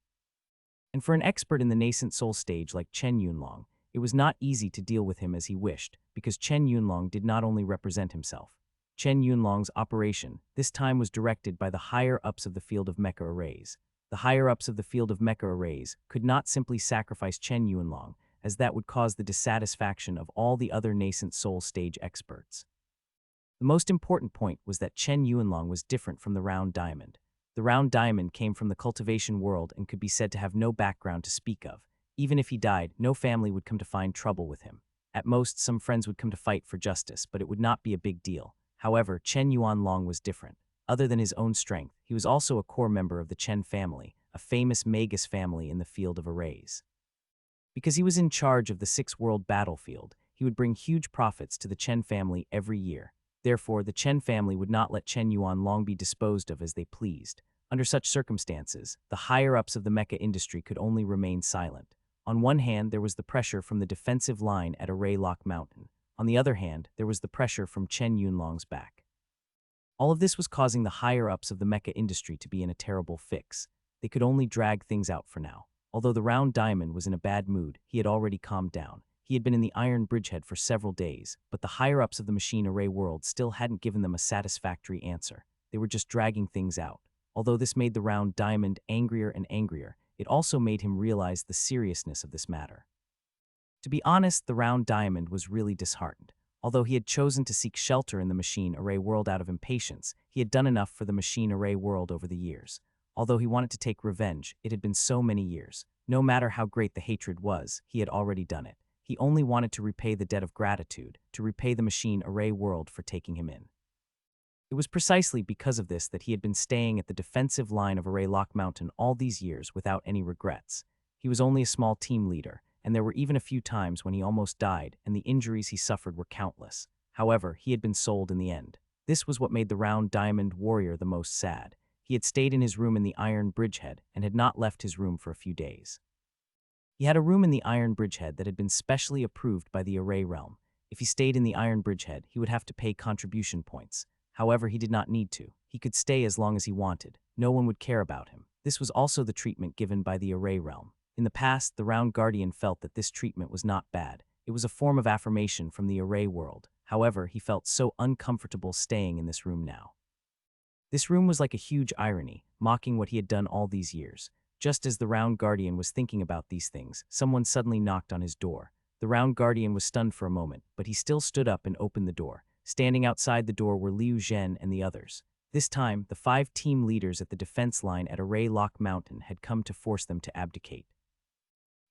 And for an expert in the nascent soul stage like Chen Yunlong, it was not easy to deal with him as he wished, because Chen Yunlong did not only represent himself. Chen Yunlong's operation this time was directed by the higher-ups of the field of mecha arrays. The higher-ups of the field of mecha arrays could not simply sacrifice Chen Yunlong, as that would cause the dissatisfaction of all the other nascent soul stage experts. The most important point was that Chen Yunlong was different from the round diamond. The round diamond came from the cultivation world and could be said to have no background to speak of. Even if he died, no family would come to find trouble with him. At most, some friends would come to fight for justice, but it would not be a big deal. However, Chen Yuanlong was different. Other than his own strength, he was also a core member of the Chen family, a famous Magus family in the field of arrays. Because he was in charge of the six-world battlefield, he would bring huge profits to the Chen family every year. Therefore, the Chen family would not let Chen Yuanlong be disposed of as they pleased. Under such circumstances, the higher-ups of the mecha industry could only remain silent. On one hand, there was the pressure from the defensive line at Array Lock Mountain. On the other hand, there was the pressure from Chen Yunlong's back. All of this was causing the higher-ups of the mecha industry to be in a terrible fix. They could only drag things out for now. Although the round diamond was in a bad mood, he had already calmed down. He had been in the iron bridgehead for several days, but the higher-ups of the machine array world still hadn't given them a satisfactory answer. They were just dragging things out. Although this made the round diamond angrier and angrier, it also made him realize the seriousness of this matter. To be honest, the round diamond was really disheartened. Although he had chosen to seek shelter in the machine array world out of impatience, he had done enough for the machine array world over the years. Although he wanted to take revenge, it had been so many years. No matter how great the hatred was, he had already done it. He only wanted to repay the debt of gratitude, to repay the machine array world for taking him in. It was precisely because of this that he had been staying at the defensive line of Array Lock Mountain all these years without any regrets. He was only a small team leader, and there were even a few times when he almost died, and the injuries he suffered were countless. However, he had been sold in the end. This was what made the round diamond warrior the most sad. He had stayed in his room in the iron bridgehead and had not left his room for a few days. He had a room in the iron bridgehead that had been specially approved by the Array realm. If he stayed in the iron bridgehead, he would have to pay contribution points. However, he did not need to. He could stay as long as he wanted. No one would care about him. This was also the treatment given by the Array realm. In the past, the Round Guardian felt that this treatment was not bad. It was a form of affirmation from the Array world. However, he felt so uncomfortable staying in this room now. This room was like a huge irony. mocking what he had done all these years. Just as the Round Guardian was thinking about these things, someone suddenly knocked on his door. The Round Guardian was stunned for a moment, but he still stood up and opened the door. Standing outside the door were Liu Zhen and the others. This time, the 5 team leaders at the defense line at Array Lock Mountain had come to force them to abdicate.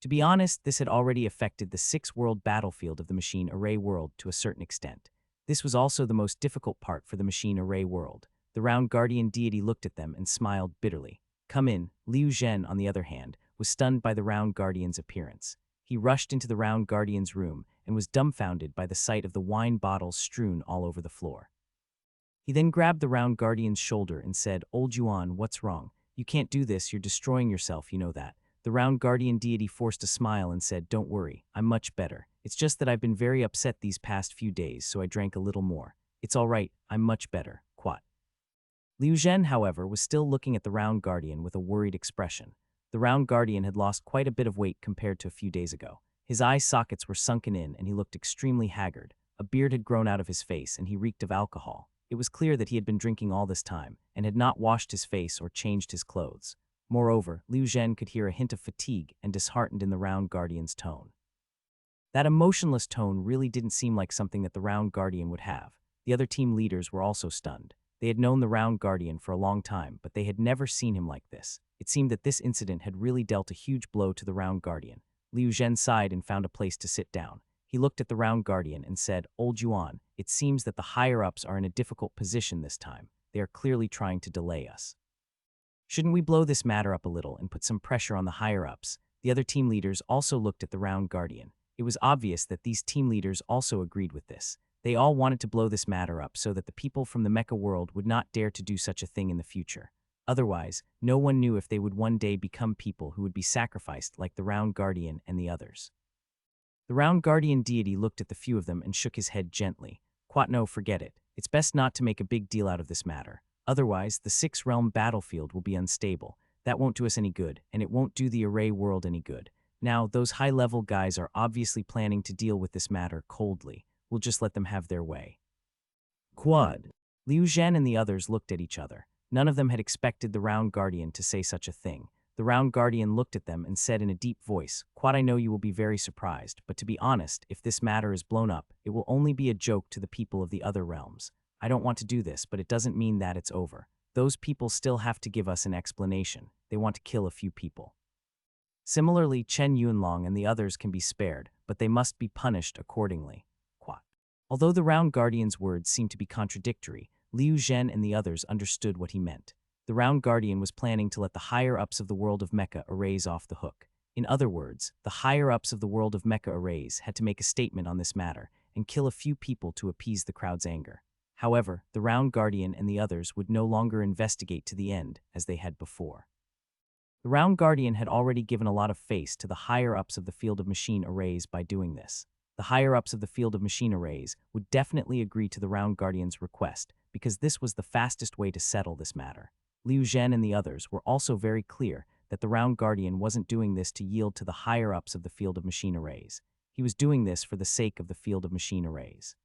To be honest, this had already affected the 6-world battlefield of the Machine Array world to a certain extent. This was also the most difficult part for the Machine Array world. The Round Guardian deity looked at them and smiled bitterly. Come in. Liu Zhen, on the other hand, was stunned by the Round Guardian's appearance. He rushed into the Round Guardian's room and was dumbfounded by the sight of the wine bottles strewn all over the floor. He then grabbed the Round Guardian's shoulder and said, "Old Yuan, what's wrong? You can't do this, you're destroying yourself, you know that." The Round Guardian deity forced a smile and said, "Don't worry, I'm much better. It's just that I've been very upset these past few days, so I drank a little more. It's all right, I'm much better." Quat. Liu Zhen, however, was still looking at the Round Guardian with a worried expression. The Round Guardian had lost quite a bit of weight compared to a few days ago. His eye sockets were sunken in and he looked extremely haggard. A beard had grown out of his face and he reeked of alcohol. It was clear that he had been drinking all this time and had not washed his face or changed his clothes. Moreover, Liu Zhen could hear a hint of fatigue and disheartened in the Round Guardian's tone. That emotionless tone really didn't seem like something that the Round Guardian would have. The other team leaders were also stunned. They had known the Round Guardian for a long time, but they had never seen him like this. It seemed that this incident had really dealt a huge blow to the Round Guardian. Liu Zhen sighed and found a place to sit down. He looked at the Round Guardian and said, "Old Yuan, it seems that the higher-ups are in a difficult position this time. They are clearly trying to delay us. Shouldn't we blow this matter up a little and put some pressure on the higher-ups?" The other team leaders also looked at the Round Guardian. It was obvious that these team leaders also agreed with this. They all wanted to blow this matter up so that the people from the mecha world would not dare to do such a thing in the future. Otherwise, no one knew if they would one day become people who would be sacrificed like the Round Guardian and the others. The Round Guardian deity looked at the few of them and shook his head gently. "No, forget it. It's best not to make a big deal out of this matter. Otherwise, the 6-realm battlefield will be unstable. That won't do us any good, and it won't do the Array world any good. Now, those high-level guys are obviously planning to deal with this matter coldly. We'll just let them have their way." Quad. Liu Zhen and the others looked at each other. None of them had expected the Round Guardian to say such a thing. The Round Guardian looked at them and said in a deep voice, "Quad, I know you will be very surprised, but to be honest, if this matter is blown up, it will only be a joke to the people of the other realms. I don't want to do this, but it doesn't mean that it's over. Those people still have to give us an explanation. They want to kill a few people. Similarly, Chen Yunlong and the others can be spared, but they must be punished accordingly." Quat. Although the Round Guardian's words seemed to be contradictory, Liu Zhen and the others understood what he meant. The Round Guardian was planning to let the higher-ups of the world of mecha arrays off the hook. In other words, the higher-ups of the world of mecha arrays had to make a statement on this matter and kill a few people to appease the crowd's anger. However, the Round Guardian and the others would no longer investigate to the end as they had before. The Round Guardian had already given a lot of face to the higher-ups of the field of machine arrays by doing this. The higher-ups of the field of machine arrays would definitely agree to the Round Guardian's request because this was the fastest way to settle this matter. Liu Zhen and the others were also very clear that the Round Guardian wasn't doing this to yield to the higher-ups of the field of machine arrays. He was doing this for the sake of the field of machine arrays.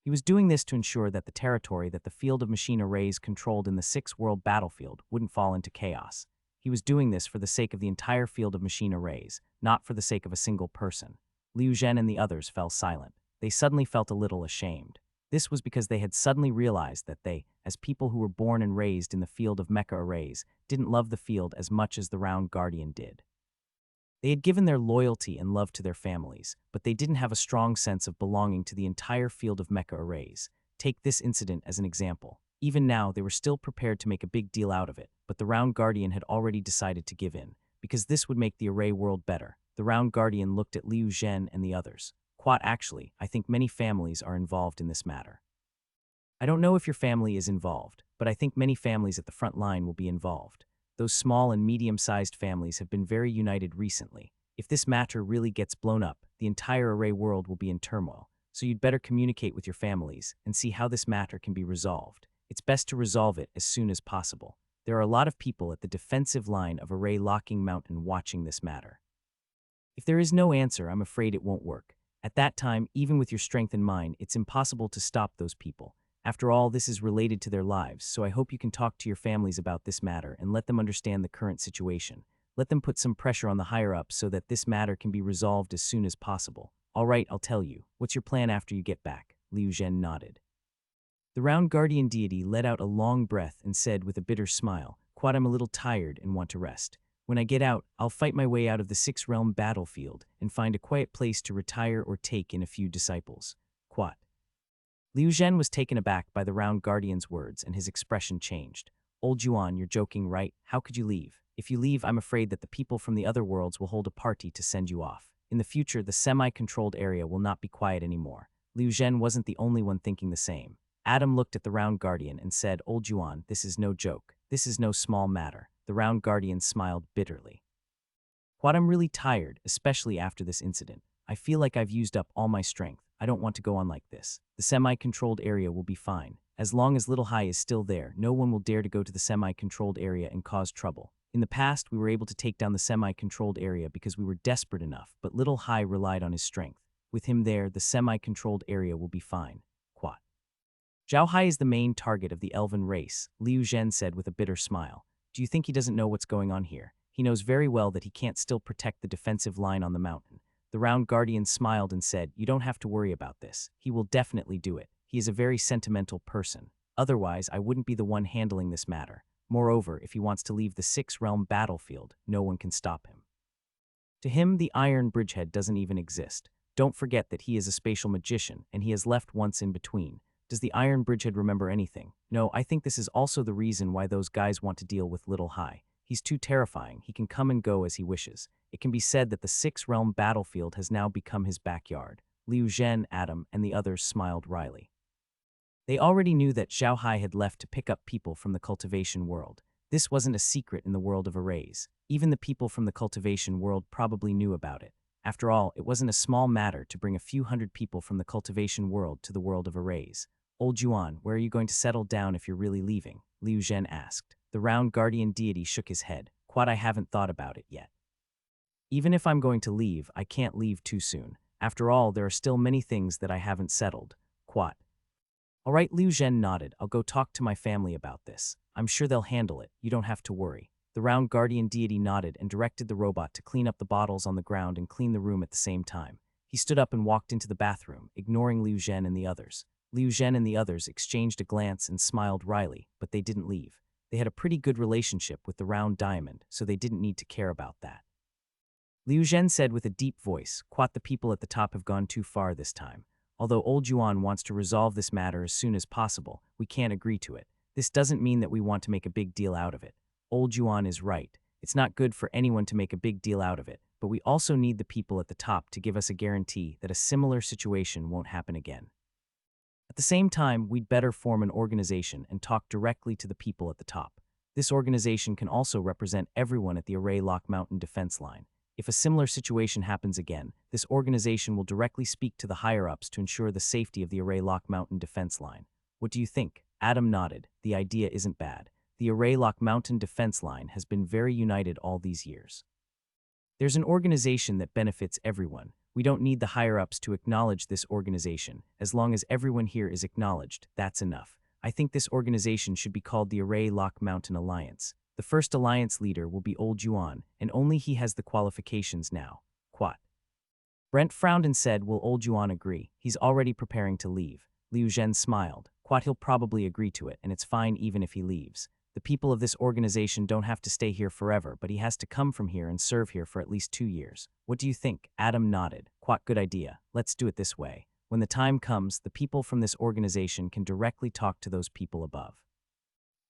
He was doing this to ensure that the territory that the field of machine arrays controlled in the 6-world battlefield wouldn't fall into chaos. He was doing this for the sake of the entire field of machine arrays, not for the sake of a single person. Liu Zhen and the others fell silent. They suddenly felt a little ashamed. This was because they had suddenly realized that they, as people who were born and raised in the field of mecha arrays, didn't love the field as much as the Round Guardian did. They had given their loyalty and love to their families, but they didn't have a strong sense of belonging to the entire field of mecha arrays. Take this incident as an example. Even now, they were still prepared to make a big deal out of it, but the Round Guardian had already decided to give in, because this would make the Array world better. The Round Guardian looked at Liu Zhen and the others. Actually, I think many families are involved in this matter. I don't know if your family is involved, but I think many families at the front line will be involved. Those small and medium-sized families have been very united recently. If this matter really gets blown up, the entire Array world will be in turmoil, so you'd better communicate with your families and see how this matter can be resolved. It's best to resolve it as soon as possible. There are a lot of people at the defensive line of Array Locking Mountain watching this matter. If there is no answer, I'm afraid it won't work. At that time, even with your strength in mind, it's impossible to stop those people. After all, this is related to their lives, so I hope you can talk to your families about this matter and let them understand the current situation. Let them put some pressure on the higher-ups so that this matter can be resolved as soon as possible. All right, I'll tell you. What's your plan after you get back? Liu Zhen nodded. The round guardian deity let out a long breath and said with a bitter smile, "Quad, I'm a little tired and want to rest. When I get out, I'll fight my way out of the six-realm battlefield and find a quiet place to retire or take in a few disciples." Quad. Liu Zhen was taken aback by the round guardian's words and his expression changed. "Old Yuan, you're joking, right? How could you leave? If you leave, I'm afraid that the people from the other worlds will hold a party to send you off. In the future, the semi-controlled area will not be quiet anymore." Liu Zhen wasn't the only one thinking the same. Adam looked at the round guardian and said, "Old Yuan, this is no joke. This is no small matter." The round guardian smiled bitterly. "Quad, I'm really tired, especially after this incident. I feel like I've used up all my strength. I don't want to go on like this. The semi-controlled area will be fine. As long as Little Hai is still there, no one will dare to go to the semi-controlled area and cause trouble. In the past, we were able to take down the semi-controlled area because we were desperate enough, but Little Hai relied on his strength. With him there, the semi-controlled area will be fine." Quad. "Zhao Hai is the main target of the elven race," Liu Zhen said with a bitter smile. "Do you think he doesn't know what's going on here? He knows very well that he can't still protect the defensive line on the mountain." The round guardian smiled and said, "You don't have to worry about this. He will definitely do it. He is a very sentimental person. Otherwise, I wouldn't be the one handling this matter. Moreover, if he wants to leave the six-realm battlefield, no one can stop him. To him, the Iron Bridgehead doesn't even exist. Don't forget that he is a spatial magician, and he has left once in between. Does the Iron Bridgehead remember anything? No, I think this is also the reason why those guys want to deal with Little Hai. He's too terrifying. He can come and go as he wishes. It can be said that the six-realm battlefield has now become his backyard." Liu Zhen, Adam, and the others smiled wryly. They already knew that Zhao Hai had left to pick up people from the cultivation world. This wasn't a secret in the world of arrays. Even the people from the cultivation world probably knew about it. After all, it wasn't a small matter to bring a few hundred people from the cultivation world to the world of arrays. "Old Yuan, where are you going to settle down if you're really leaving?" Liu Zhen asked. The round guardian deity shook his head. "Quad, I haven't thought about it yet. Even if I'm going to leave, I can't leave too soon. After all, there are still many things that I haven't settled." Quad. "All right," Liu Zhen nodded. "I'll go talk to my family about this. I'm sure they'll handle it. You don't have to worry." The round guardian deity nodded and directed the robot to clean up the bottles on the ground and clean the room at the same time. He stood up and walked into the bathroom, ignoring Liu Zhen and the others. Liu Zhen and the others exchanged a glance and smiled wryly, but they didn't leave. They had a pretty good relationship with the round diamond, so they didn't need to care about that. Liu Zhen said with a deep voice, "Quat, the people at the top have gone too far this time. Although Old Yuan wants to resolve this matter as soon as possible, we can't agree to it. This doesn't mean that we want to make a big deal out of it. Old Yuan is right. It's not good for anyone to make a big deal out of it, but we also need the people at the top to give us a guarantee that a similar situation won't happen again. At the same time, we'd better form an organization and talk directly to the people at the top. This organization can also represent everyone at the Array Lock Mountain defense line. If a similar situation happens again, this organization will directly speak to the higher-ups to ensure the safety of the Array Lock Mountain defense line. What do you think?" Adam nodded. "The idea isn't bad. The Array Lock Mountain defense line has been very united all these years. There's an organization that benefits everyone. We don't need the higher-ups to acknowledge this organization. As long as everyone here is acknowledged, that's enough. I think this organization should be called the Array Lock Mountain Alliance. The first alliance leader will be Old Yuan, and only he has the qualifications now." Quat. Brent frowned and said, "Will Old Yuan agree? He's already preparing to leave." Liu Zhen smiled. "Quat, he'll probably agree to it, and it's fine even if he leaves. The people of this organization don't have to stay here forever, but he has to come from here and serve here for at least 2 years. What do you think?" Adam nodded. "Quat, good idea. Let's do it this way. When the time comes, the people from this organization can directly talk to those people above.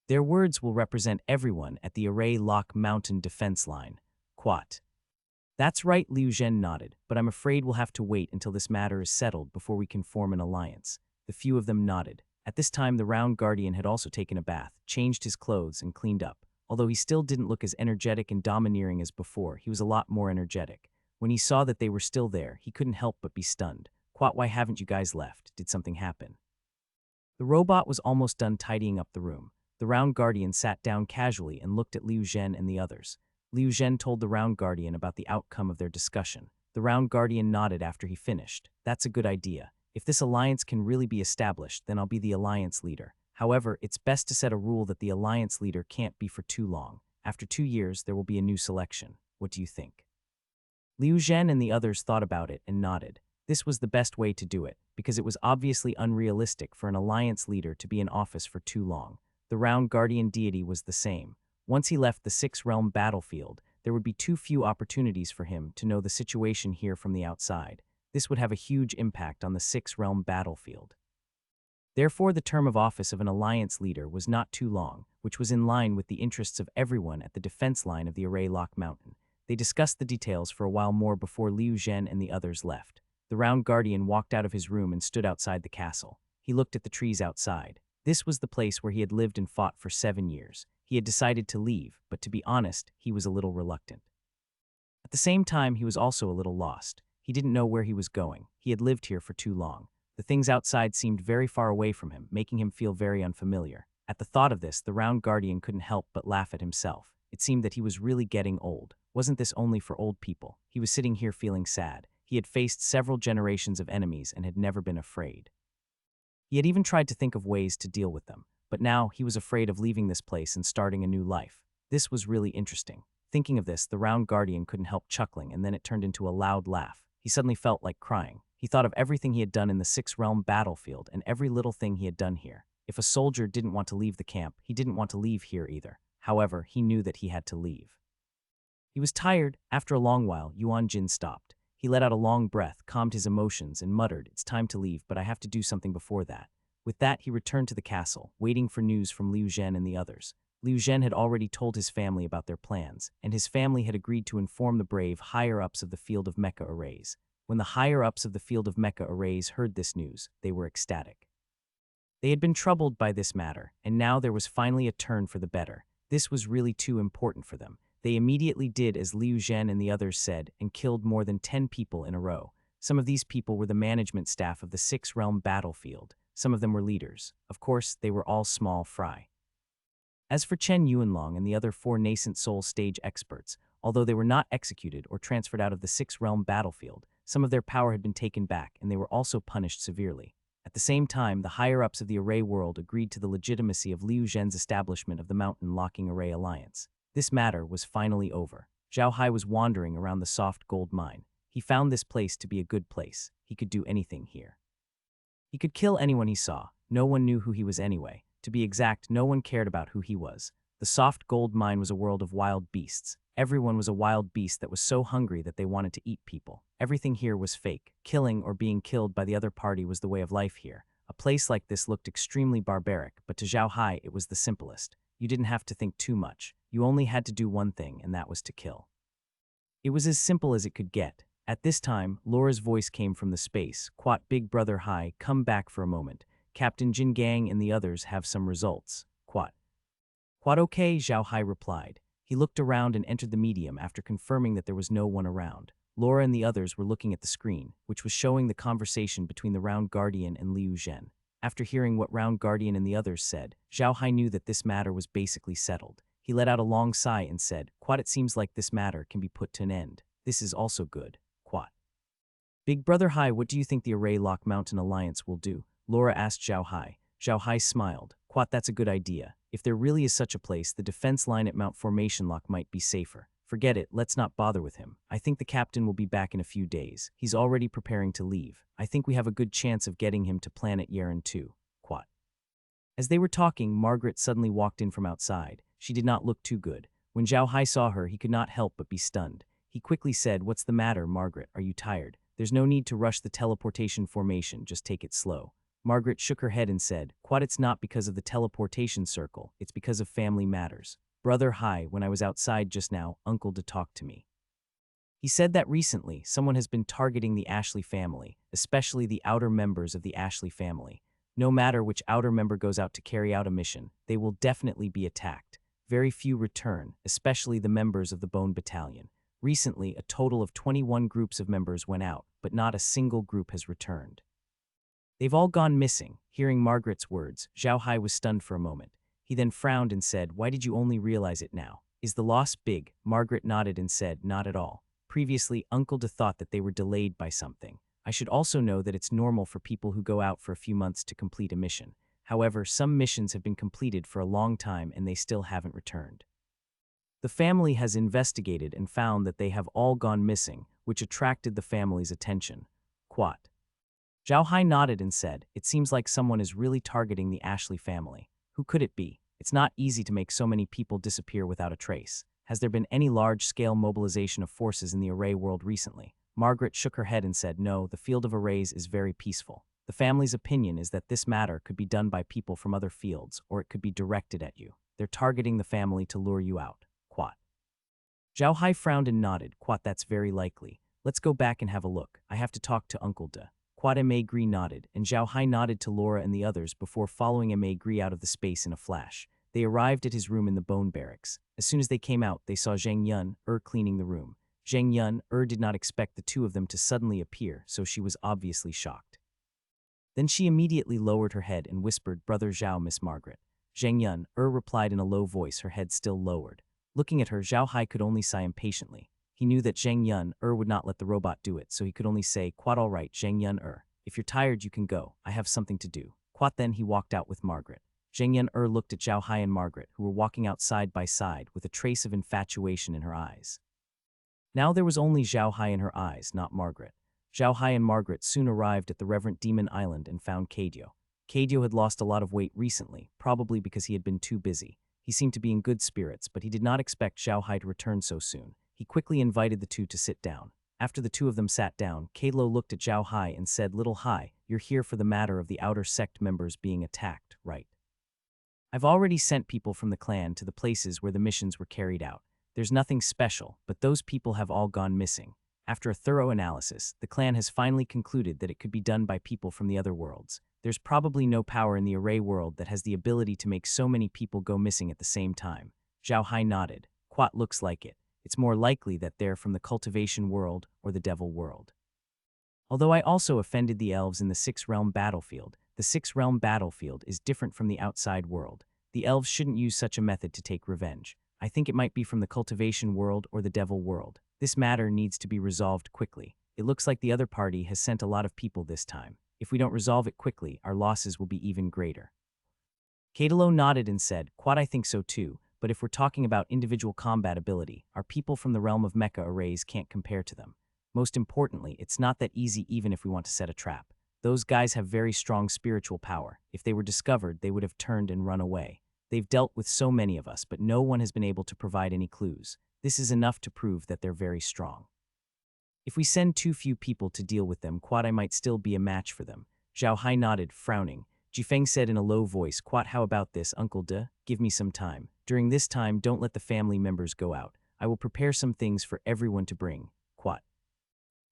Their words will represent everyone at the Array Lock Mountain defense line." Quat. "That's right," Liu Zhen nodded, "but I'm afraid we'll have to wait until this matter is settled before we can form an alliance." The few of them nodded. At this time, the round guardian had also taken a bath, changed his clothes, and cleaned up. Although he still didn't look as energetic and domineering as before, he was a lot more energetic. When he saw that they were still there, he couldn't help but be stunned. "Quat, why haven't you guys left? Did something happen?" The robot was almost done tidying up the room. The round guardian sat down casually and looked at Liu Zhen and the others. Liu Zhen told the round guardian about the outcome of their discussion. The round guardian nodded after he finished. "That's a good idea. If this alliance can really be established, then I'll be the alliance leader. However, it's best to set a rule that the alliance leader can't be for too long. After 2 years, there will be a new selection. What do you think? Liu Zhen and the others thought about it and nodded. This was the best way to do it, because it was obviously unrealistic for an alliance leader to be in office for too long. The round guardian deity was the same. Once he left the six-realm battlefield, there would be too few opportunities for him to know the situation here from the outside. This would have a huge impact on the six-realm battlefield. Therefore, the term of office of an alliance leader was not too long, which was in line with the interests of everyone at the defense line of the Array Lock Mountain. They discussed the details for a while more before Liu Zhen and the others left. The round guardian walked out of his room and stood outside the castle. He looked at the trees outside. This was the place where he had lived and fought for 7 years. He had decided to leave, but to be honest, he was a little reluctant. At the same time, he was also a little lost. He didn't know where he was going. He had lived here for too long. The things outside seemed very far away from him, making him feel very unfamiliar. At the thought of this, the round guardian couldn't help but laugh at himself. It seemed that he was really getting old. Wasn't this only for old people? He was sitting here feeling sad. He had faced several generations of enemies and had never been afraid. He had even tried to think of ways to deal with them, but now he was afraid of leaving this place and starting a new life. This was really interesting. Thinking of this, the round guardian couldn't help chuckling, and then it turned into a loud laugh. He suddenly felt like crying. He thought of everything he had done in the six-realm battlefield and every little thing he had done here. If a soldier didn't want to leave the camp, he didn't want to leave here either. However, he knew that he had to leave. He was tired. After a long while, Yuan Jin stopped. He let out a long breath, calmed his emotions, and muttered, "It's time to leave, but I have to do something before that." With that, he returned to the castle, waiting for news from Liu Zhen and the others. Liu Zhen had already told his family about their plans, and his family had agreed to inform the brave higher-ups of the Field of Mecha Arrays. When the higher-ups of the Field of Mecha Arrays heard this news, they were ecstatic. They had been troubled by this matter, and now there was finally a turn for the better. This was really too important for them. They immediately did as Liu Zhen and the others said and killed more than 10 people in a row. Some of these people were the management staff of the six-realm battlefield. Some of them were leaders. Of course, they were all small fry. As for Chen Yuanlong and the other 4 nascent soul stage experts, although they were not executed or transferred out of the six-realm battlefield, some of their power had been taken back and they were also punished severely. At the same time, the higher-ups of the Array world agreed to the legitimacy of Liu Zhen's establishment of the Mountain Locking Array Alliance. This matter was finally over. Zhao Hai was wandering around the soft gold mine. He found this place to be a good place. He could do anything here. He could kill anyone he saw. No one knew who he was anyway. To be exact, no one cared about who he was. The soft gold mine was a world of wild beasts. Everyone was a wild beast that was so hungry that they wanted to eat people. Everything here was fake. Killing or being killed by the other party was the way of life here. A place like this looked extremely barbaric, but to Zhao Hai it was the simplest. You didn't have to think too much. You only had to do one thing, and that was to kill. It was as simple as it could get. At this time, Laura's voice came from the space. "Quat, Big Brother Hai, come back for a moment. Captain Jin Gang and the others have some results." "Quat." "Quat okay," Zhao Hai replied. He looked around and entered the medium after confirming that there was no one around. Laura and the others were looking at the screen, which was showing the conversation between the Round Guardian and Liu Zhen. After hearing what Round Guardian and the others said, Zhao Hai knew that this matter was basically settled. He let out a long sigh and said, "Quat, it seems like this matter can be put to an end. This is also good." "Quat." "Big Brother Hai, what do you think the Array Lock Mountain Alliance will do?" Laura asked Zhao Hai. Zhao Hai smiled. "Quat, that's a good idea. If there really is such a place, the defense line at Mount Formation Lock might be safer. Forget it, let's not bother with him. I think the captain will be back in a few days. He's already preparing to leave. I think we have a good chance of getting him to planet Yeren too." "Quat." As they were talking, Margaret suddenly walked in from outside. She did not look too good. When Zhao Hai saw her, he could not help but be stunned. He quickly said, "What's the matter, Margaret? Are you tired? There's no need to rush the teleportation formation, just take it slow." Margaret shook her head and said, "Quat, it's not because of the teleportation circle, it's because of family matters. Brother Hai, when I was outside just now, Uncle did talk to me. He said that recently, someone has been targeting the Ashley family, especially the outer members of the Ashley family. No matter which outer member goes out to carry out a mission, they will definitely be attacked. Very few return, especially the members of the Bone Battalion. Recently, a total of 21 groups of members went out, but not a single group has returned. They've all gone missing." Hearing Margaret's words, Zhao Hai was stunned for a moment. He then frowned and said, "Why did you only realize it now? Is the loss big?" Margaret nodded and said, "Not at all. Previously, Uncle De thought that they were delayed by something. I should also know that it's normal for people who go out for a few months to complete a mission. However, some missions have been completed for a long time and they still haven't returned. The family has investigated and found that they have all gone missing, which attracted the family's attention. Quat. Zhao Hai nodded and said, "It seems like someone is really targeting the Ashley family. Who could it be? It's not easy to make so many people disappear without a trace. Has there been any large-scale mobilization of forces in the array world recently?" Margaret shook her head and said, "No, the field of arrays is very peaceful. The family's opinion is that this matter could be done by people from other fields, or it could be directed at you. They're targeting the family to lure you out." Quat. Zhao Hai frowned and nodded. "Quat, that's very likely. Let's go back and have a look. I have to talk to Uncle De." Quat Maigri nodded, and Zhao Hai nodded to Laura and the others before following Maigri out of the space in a flash. They arrived at his room in the bone barracks. As soon as they came out, they saw Zhang Yun, cleaning the room. Zhang Yun, did not expect the two of them to suddenly appear, so she was obviously shocked. Then she immediately lowered her head and whispered, "Brother Zhao, Miss Margaret." Zhang Yun, replied in a low voice, her head still lowered. Looking at her, Zhao Hai could only sigh impatiently. He knew that Zhang Yun, would not let the robot do it, so he could only say, "Quat, all right, Zhang Yun, if you're tired, you can go. I have something to do." Quat. Then he walked out with Margaret. Zhang Yun, looked at Zhao Hai and Margaret, who were walking out side by side with a trace of infatuation in her eyes. Now there was only Zhao Hai in her eyes, not Margaret. Zhao Hai and Margaret soon arrived at the Reverend Demon Island and found Kadio. Kadio had lost a lot of weight recently, probably because he had been too busy. He seemed to be in good spirits, but he did not expect Zhao Hai to return so soon. He quickly invited the two to sit down. After the two of them sat down, Kadio looked at Zhao Hai and said, "Little Hai, you're here for the matter of the outer sect members being attacked, right? I've already sent people from the clan to the places where the missions were carried out. There's nothing special, but those people have all gone missing. After a thorough analysis, the clan has finally concluded that it could be done by people from the other worlds. There's probably no power in the array world that has the ability to make so many people go missing at the same time." Zhao Hai nodded. "Quat, looks like it. It's more likely that they're from the cultivation world or the devil world. Although I also offended the elves in the six-realm battlefield, the six-realm battlefield is different from the outside world. The elves shouldn't use such a method to take revenge. I think it might be from the cultivation world or the devil world. This matter needs to be resolved quickly. It looks like the other party has sent a lot of people this time. If we don't resolve it quickly, our losses will be even greater." Kadio nodded and said, "Quat, I think so too, but if we're talking about individual combat ability, our people from the realm of mecha arrays can't compare to them. Most importantly, it's not that easy even if we want to set a trap. Those guys have very strong spiritual power. If they were discovered, they would have turned and run away. They've dealt with so many of us, but no one has been able to provide any clues. This is enough to prove that they're very strong. If we send too few people to deal with them, Quat, I might still be a match for them." Zhao Hai nodded, frowning. Jifeng said in a low voice, "Quat, how about this, Uncle De? Give me some time. During this time, don't let the family members go out. I will prepare some things for everyone to bring." Quat.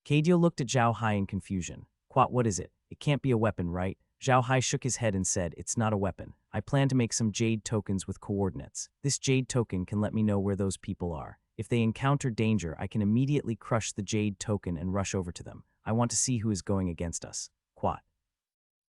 Kadio looked at Zhao Hai in confusion. "Quat, what is it? It can't be a weapon, right?" Zhao Hai shook his head and said, "It's not a weapon. I plan to make some jade tokens with coordinates. This jade token can let me know where those people are. If they encounter danger, I can immediately crush the jade token and rush over to them. I want to see who is going against us." Quat.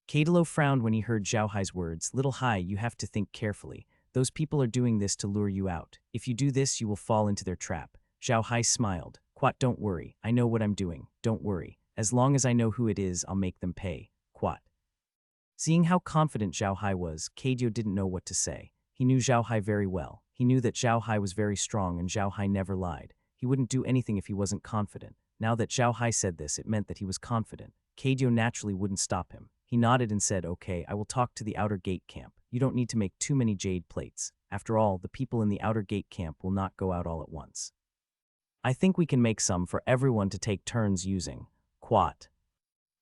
Kadio frowned when he heard Zhao Hai's words. "Little Hai, you have to think carefully. Those people are doing this to lure you out. If you do this, you will fall into their trap." Zhao Hai smiled. "Quat, don't worry. I know what I'm doing. Don't worry. As long as I know who it is, I'll make them pay." Quat. Seeing how confident Zhao Hai was, Kadio didn't know what to say. He knew Zhao Hai very well. He knew that Zhao Hai was very strong and Zhao Hai never lied. He wouldn't do anything if he wasn't confident. Now that Zhao Hai said this, it meant that he was confident. Kadio naturally wouldn't stop him. He nodded and said, "Okay, I will talk to the outer gate camp. You don't need to make too many jade plates. After all, the people in the outer gate camp will not go out all at once. I think we can make some for everyone to take turns using." Quat.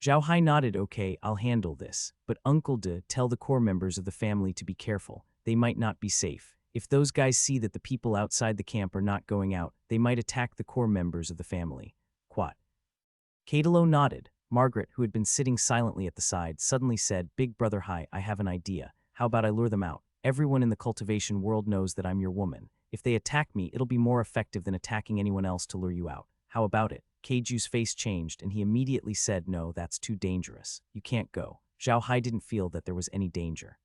Zhao Hai nodded. "Okay, I'll handle this. But Uncle De, tell the core members of the family to be careful. They might not be safe. If those guys see that the people outside the camp are not going out, they might attack the core members of the family." Quat. Kadio nodded. Margaret, who had been sitting silently at the side, suddenly said, "Big Brother Hai, I have an idea. How about I lure them out? Everyone in the cultivation world knows that I'm your woman. If they attack me, it'll be more effective than attacking anyone else to lure you out. How about it?" Keiju's face changed and he immediately said, "No, that's too dangerous. You can't go." Zhao Hai didn't feel that there was any danger.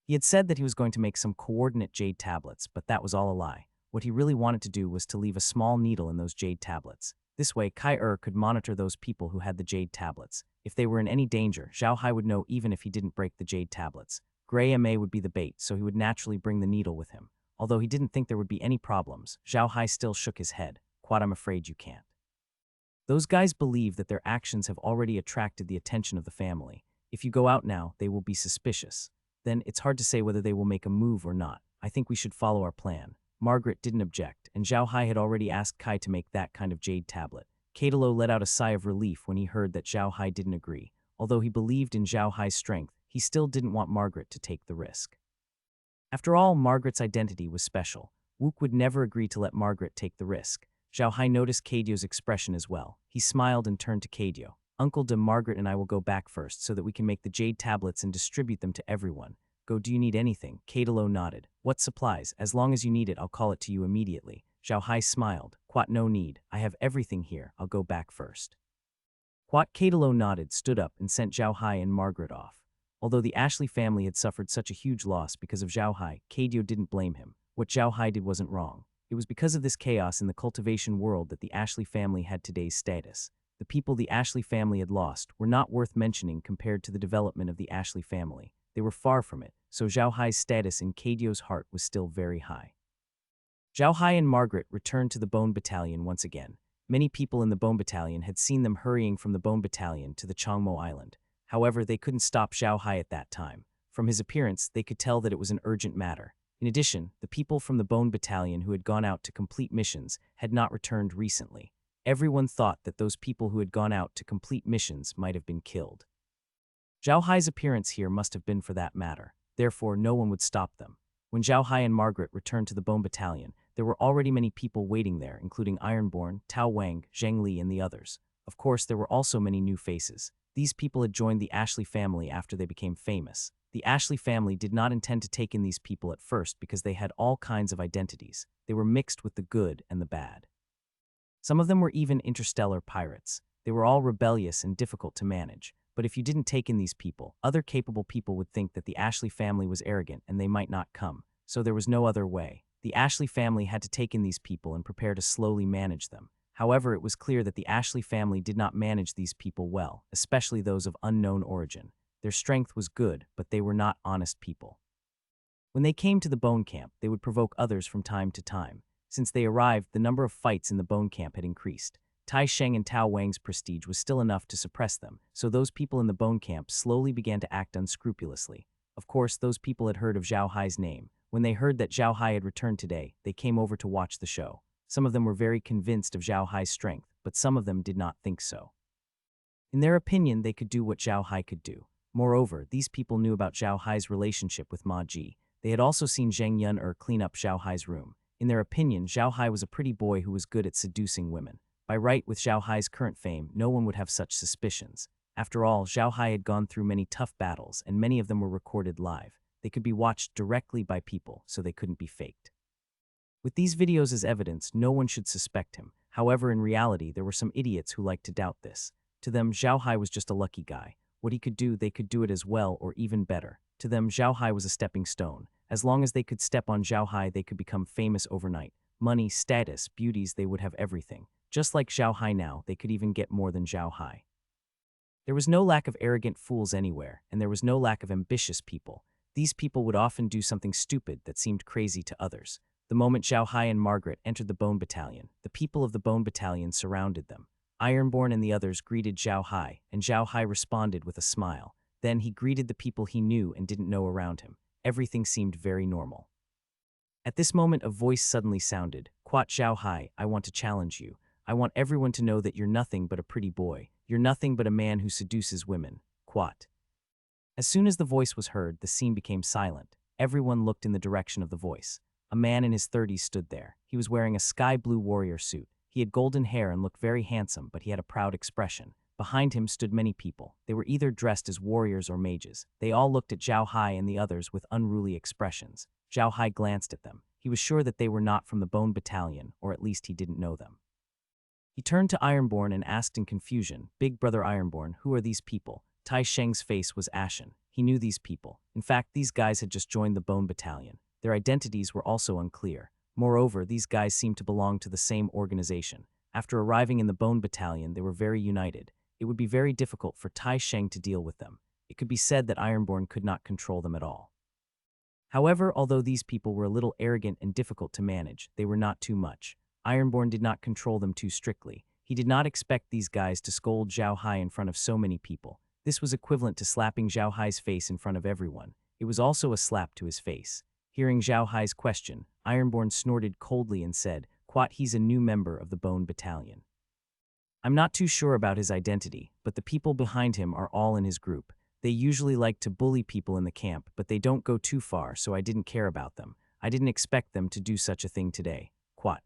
He had said that he was going to make some coordinate jade tablets, but that was all a lie. What he really wanted to do was to leave a small needle in those jade tablets. This way, Heir could monitor those people who had the jade tablets. If they were in any danger, Zhao Hai would know even if he didn't break the jade tablets. Gray Ma would be the bait, so he would naturally bring the needle with him. Although he didn't think there would be any problems, Zhao Hai still shook his head. Quad, I'm afraid you can't. Those guys believe that their actions have already attracted the attention of the family. If you go out now, they will be suspicious. Then it's hard to say whether they will make a move or not. I think we should follow our plan. Margaret didn't object, and Zhao Hai had already asked Kai to make that kind of jade tablet. Kaitalo let out a sigh of relief when he heard that Zhao Hai didn't agree. Although he believed in Zhao Hai's strength, he still didn't want Margaret to take the risk. After all, Margaret's identity was special. Wook would never agree to let Margaret take the risk. Zhao Hai noticed Kadio's expression as well. He smiled and turned to Kadio. Uncle De, Margaret and I will go back first so that we can make the jade tablets and distribute them to everyone. Go, do you need anything? Kaitalo nodded. What supplies? As long as you need it, I'll call it to you immediately. Zhao Hai smiled. Quat, no need. I have everything here. I'll go back first. Quat. Kaitalo nodded, stood up, and sent Zhao Hai and Margaret off. Although the Ashley family had suffered such a huge loss because of Zhao Hai, Kadio didn't blame him. What Zhao Hai did wasn't wrong. It was because of this chaos in the cultivation world that the Ashley family had today's status. The people the Ashley family had lost were not worth mentioning compared to the development of the Ashley family. They were far from it, so Zhao Hai's status in Kadio's heart was still very high. Zhao Hai and Margaret returned to the Bone Battalion once again. Many people in the Bone Battalion had seen them hurrying from the Bone Battalion to the Changmo Island. However, they couldn't stop Zhao Hai at that time. From his appearance, they could tell that it was an urgent matter. In addition, the people from the Bone Battalion who had gone out to complete missions had not returned recently. Everyone thought that those people who had gone out to complete missions might have been killed. Zhao Hai's appearance here must have been for that matter. Therefore, no one would stop them. When Zhao Hai and Margaret returned to the Bone Battalion, there were already many people waiting there, including Ironborn, Tao Wang, Zheng Li, and the others. Of course, there were also many new faces. These people had joined the Ashley family after they became famous. The Ashley family did not intend to take in these people at first because they had all kinds of identities. They were mixed with the good and the bad. Some of them were even interstellar pirates. They were all rebellious and difficult to manage. But if you didn't take in these people, other capable people would think that the Ashley family was arrogant and they might not come. So there was no other way. The Ashley family had to take in these people and prepare to slowly manage them. However, it was clear that the Ashley family did not manage these people well, especially those of unknown origin. Their strength was good, but they were not honest people. When they came to the Bone Camp, they would provoke others from time to time. Since they arrived, the number of fights in the Bone Camp had increased. Tai Sheng and Tao Wang's prestige was still enough to suppress them, so those people in the Bone Camp slowly began to act unscrupulously. Of course, those people had heard of Zhao Hai's name. When they heard that Zhao Hai had returned today, they came over to watch the show. Some of them were very convinced of Zhao Hai's strength, but some of them did not think so. In their opinion, they could do what Zhao Hai could do. Moreover, these people knew about Zhao Hai's relationship with Ma Ji. They had also seen Zheng Yun clean up Zhao Hai's room. In their opinion, Zhao Hai was a pretty boy who was good at seducing women. By right, with Zhao Hai's current fame, no one would have such suspicions. After all, Zhao Hai had gone through many tough battles, and many of them were recorded live. They could be watched directly by people, so they couldn't be faked. With these videos as evidence, no one should suspect him. However, in reality, there were some idiots who liked to doubt this. To them, Zhao Hai was just a lucky guy. What he could do, they could do it as well or even better. To them, Zhao Hai was a stepping stone. As long as they could step on Zhao Hai, they could become famous overnight. Money, status, beauties, they would have everything. Just like Zhao Hai now, they could even get more than Zhao Hai. There was no lack of arrogant fools anywhere, and there was no lack of ambitious people. These people would often do something stupid that seemed crazy to others. The moment Zhao Hai and Margaret entered the Bone Battalion, the people of the Bone Battalion surrounded them. Ironborn and the others greeted Zhao Hai, and Zhao Hai responded with a smile. Then he greeted the people he knew and didn't know around him. Everything seemed very normal. At this moment, a voice suddenly sounded. Quat, Zhao Hai, I want to challenge you. I want everyone to know that you're nothing but a pretty boy. You're nothing but a man who seduces women. Quat. As soon as the voice was heard, the scene became silent. Everyone looked in the direction of the voice. A man in his 30s stood there. He was wearing a sky blue warrior suit. He had golden hair and looked very handsome, but he had a proud expression. Behind him stood many people. They were either dressed as warriors or mages. They all looked at Zhao Hai and the others with unruly expressions. Zhao Hai glanced at them. He was sure that they were not from the Bone Battalion, or at least he didn't know them. He turned to Ironborn and asked in confusion, Big Brother Ironborn, who are these people? Tai Sheng's face was ashen. He knew these people. In fact, these guys had just joined the Bone Battalion. Their identities were also unclear. Moreover, these guys seemed to belong to the same organization. After arriving in the Bone Battalion, they were very united. It would be very difficult for Tai Sheng to deal with them. It could be said that Ironborn could not control them at all. However, although these people were a little arrogant and difficult to manage, they were not too much. Ironborn did not control them too strictly. He did not expect these guys to scold Zhao Hai in front of so many people. This was equivalent to slapping Zhao Hai's face in front of everyone. It was also a slap to his face. Hearing Zhao Hai's question, Ironborn snorted coldly and said, "Quat, he's a new member of the Bone Battalion. I'm not too sure about his identity, but the people behind him are all in his group. They usually like to bully people in the camp, but they don't go too far, so I didn't care about them. I didn't expect them to do such a thing today. Quat."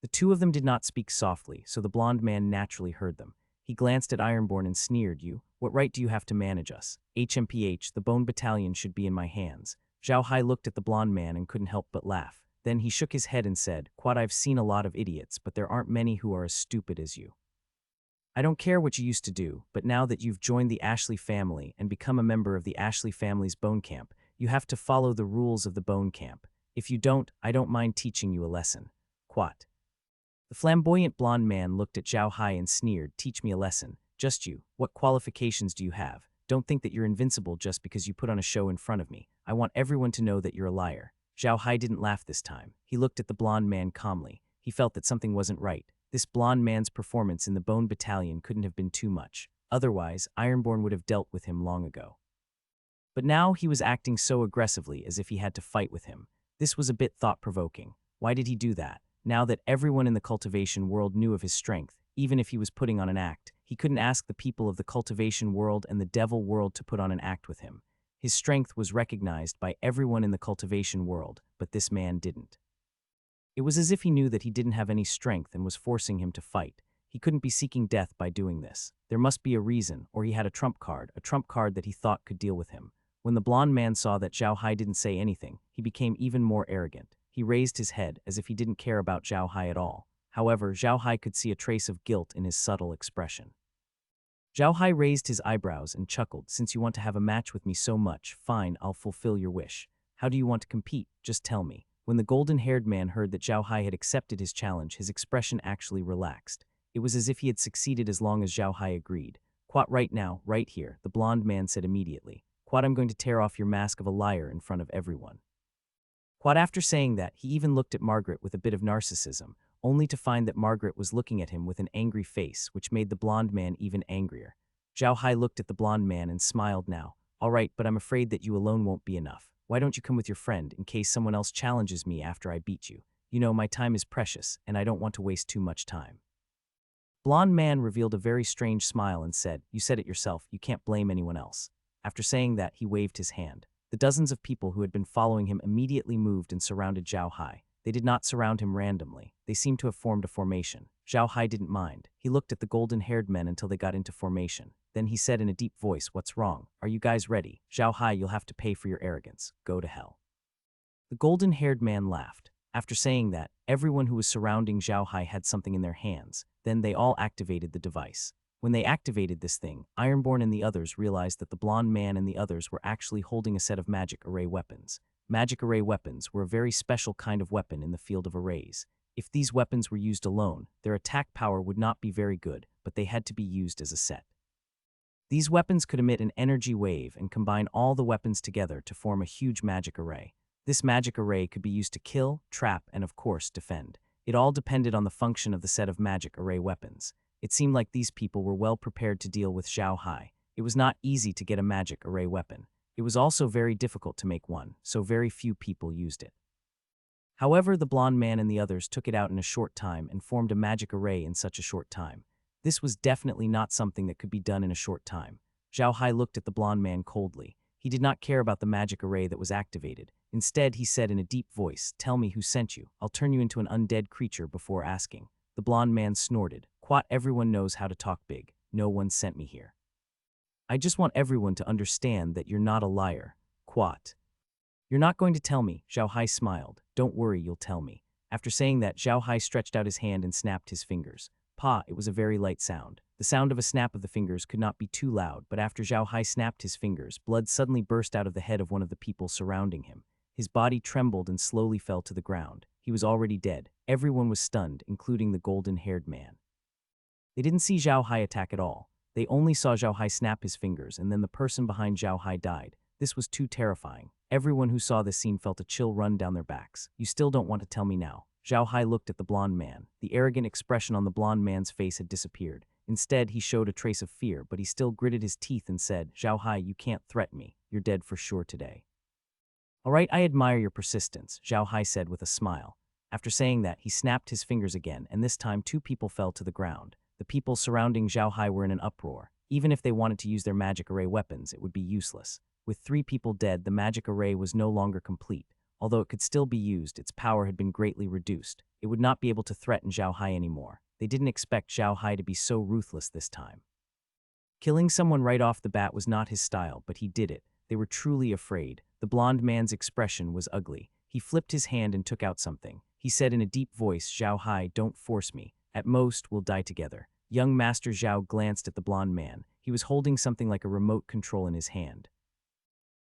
The two of them did not speak softly, so the blond man naturally heard them. He glanced at Ironborn and sneered, "You, what right do you have to manage us? HMPH, the Bone Battalion should be in my hands." Zhao Hai looked at the blond man and couldn't help but laugh. Then he shook his head and said, "Quat, I've seen a lot of idiots, but there aren't many who are as stupid as you. I don't care what you used to do, but now that you've joined the Ashley family and become a member of the Ashley family's Bone Camp, you have to follow the rules of the Bone Camp. If you don't, I don't mind teaching you a lesson. Quat." The flamboyant blond man looked at Zhao Hai and sneered, "Teach me a lesson. Just you. What qualifications do you have? Don't think that you're invincible just because you put on a show in front of me. I want everyone to know that you're a liar." Zhao Hai didn't laugh this time. He looked at the blond man calmly. He felt that something wasn't right. This blond man's performance in the Bone Battalion couldn't have been too much. Otherwise, Ironborn would have dealt with him long ago. But now he was acting so aggressively as if he had to fight with him. This was a bit thought-provoking. Why did he do that? Now that everyone in the cultivation world knew of his strength, even if he was putting on an act, he couldn't ask the people of the cultivation world and the devil world to put on an act with him. His strength was recognized by everyone in the cultivation world, but this man didn't. It was as if he knew that he didn't have any strength and was forcing him to fight. He couldn't be seeking death by doing this. There must be a reason, or he had a trump card that he thought could deal with him. When the blond man saw that Zhao Hai didn't say anything, he became even more arrogant. He raised his head as if he didn't care about Zhao Hai at all. However, Zhao Hai could see a trace of guilt in his subtle expression. Zhao Hai raised his eyebrows and chuckled, "Since you want to have a match with me so much, fine, I'll fulfill your wish. How do you want to compete? Just tell me." When the golden-haired man heard that Zhao Hai had accepted his challenge, his expression actually relaxed. It was as if he had succeeded as long as Zhao Hai agreed. "Quat, right now, right here," the blond man said immediately. "Quat, I'm going to tear off your mask of a liar in front of everyone." Quat, after saying that, he even looked at Margaret with a bit of narcissism, only to find that Margaret was looking at him with an angry face, which made the blond man even angrier. Zhao Hai looked at the blond man and smiled now. "All right, but I'm afraid that you alone won't be enough. Why don't you come with your friend in case someone else challenges me after I beat you? You know, my time is precious, and I don't want to waste too much time." Blond man revealed a very strange smile and said, "You said it yourself, you can't blame anyone else." After saying that, he waved his hand. The dozens of people who had been following him immediately moved and surrounded Zhao Hai. They did not surround him randomly. They seemed to have formed a formation. Zhao Hai didn't mind. He looked at the golden-haired men until they got into formation. Then he said in a deep voice, "What's wrong? Are you guys ready? Zhao Hai, you'll have to pay for your arrogance. Go to hell." The golden-haired man laughed. After saying that, everyone who was surrounding Zhao Hai had something in their hands. Then they all activated the device. When they activated this thing, Ironborn and the others realized that the blond man and the others were actually holding a set of magic array weapons. Magic array weapons were a very special kind of weapon in the field of arrays. If these weapons were used alone, their attack power would not be very good, but they had to be used as a set. These weapons could emit an energy wave and combine all the weapons together to form a huge magic array. This magic array could be used to kill, trap, and of course, defend. It all depended on the function of the set of magic array weapons. It seemed like these people were well prepared to deal with Zhao Hai. It was not easy to get a magic array weapon. It was also very difficult to make one, so very few people used it. However, the blond man and the others took it out in a short time and formed a magic array in such a short time. This was definitely not something that could be done in a short time. Zhao Hai looked at the blond man coldly. He did not care about the magic array that was activated. Instead, he said in a deep voice, "Tell me who sent you. I'll turn you into an undead creature before asking." The blond man snorted. "Quat, everyone knows how to talk big. No one sent me here. I just want everyone to understand that you're not a liar. Quat. You're not going to tell me." Zhao Hai smiled. "Don't worry, you'll tell me." After saying that, Zhao Hai stretched out his hand and snapped his fingers. Pa, it was a very light sound. The sound of a snap of the fingers could not be too loud, but after Zhao Hai snapped his fingers, blood suddenly burst out of the head of one of the people surrounding him. His body trembled and slowly fell to the ground. he was already dead. Everyone was stunned, including the golden-haired man. They didn't see Zhao Hai attack at all. They only saw Zhao Hai snap his fingers, and then the person behind Zhao Hai died. This was too terrifying. Everyone who saw this scene felt a chill run down their backs. You still don't want to tell me now. Zhao Hai looked at the blonde man. The arrogant expression on the blonde man's face had disappeared. Instead, he showed a trace of fear, but he still gritted his teeth and said, Zhao Hai, you can't threaten me. You're dead for sure today. All right, I admire your persistence, Zhao Hai said with a smile. After saying that, he snapped his fingers again, and this time 2 people fell to the ground. The people surrounding Zhao Hai were in an uproar. Even if they wanted to use their magic array weapons, it would be useless. With 3 people dead, the magic array was no longer complete. Although it could still be used, its power had been greatly reduced. It would not be able to threaten Zhao Hai anymore. They didn't expect Zhao Hai to be so ruthless this time. Killing someone right off the bat was not his style, but he did it. They were truly afraid. The blonde man's expression was ugly. He flipped his hand and took out something. He said in a deep voice, Zhao Hai, don't force me. At most, we'll die together. Young Master Zhao glanced at the blonde man. He was holding something like a remote control in his hand.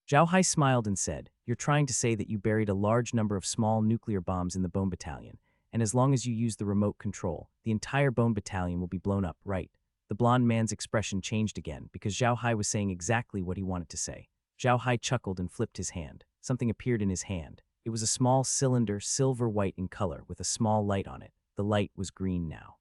Zhao Hai smiled and said, you're trying to say that you buried a large number of small nuclear bombs in the Bone Battalion, and as long as you use the remote control, the entire Bone Battalion will be blown up, right? The blonde man's expression changed again because Zhao Hai was saying exactly what he wanted to say. Zhao Hai chuckled and flipped his hand. Something appeared in his hand. It was a small cylinder, silver-white in color, with a small light on it. The light was green now.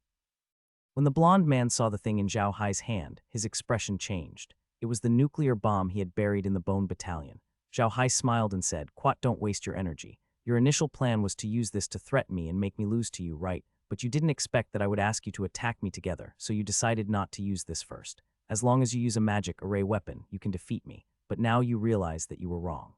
When the blonde man saw the thing in Zhao Hai's hand, his expression changed. It was the nuclear bomb he had buried in the Bone Battalion. Zhao Hai smiled and said, Quat, don't waste your energy. Your initial plan was to use this to threaten me and make me lose to you, right? But you didn't expect that I would ask you to attack me together, so you decided not to use this first. As long as you use a magic array weapon, you can defeat me. But now you realize that you were wrong.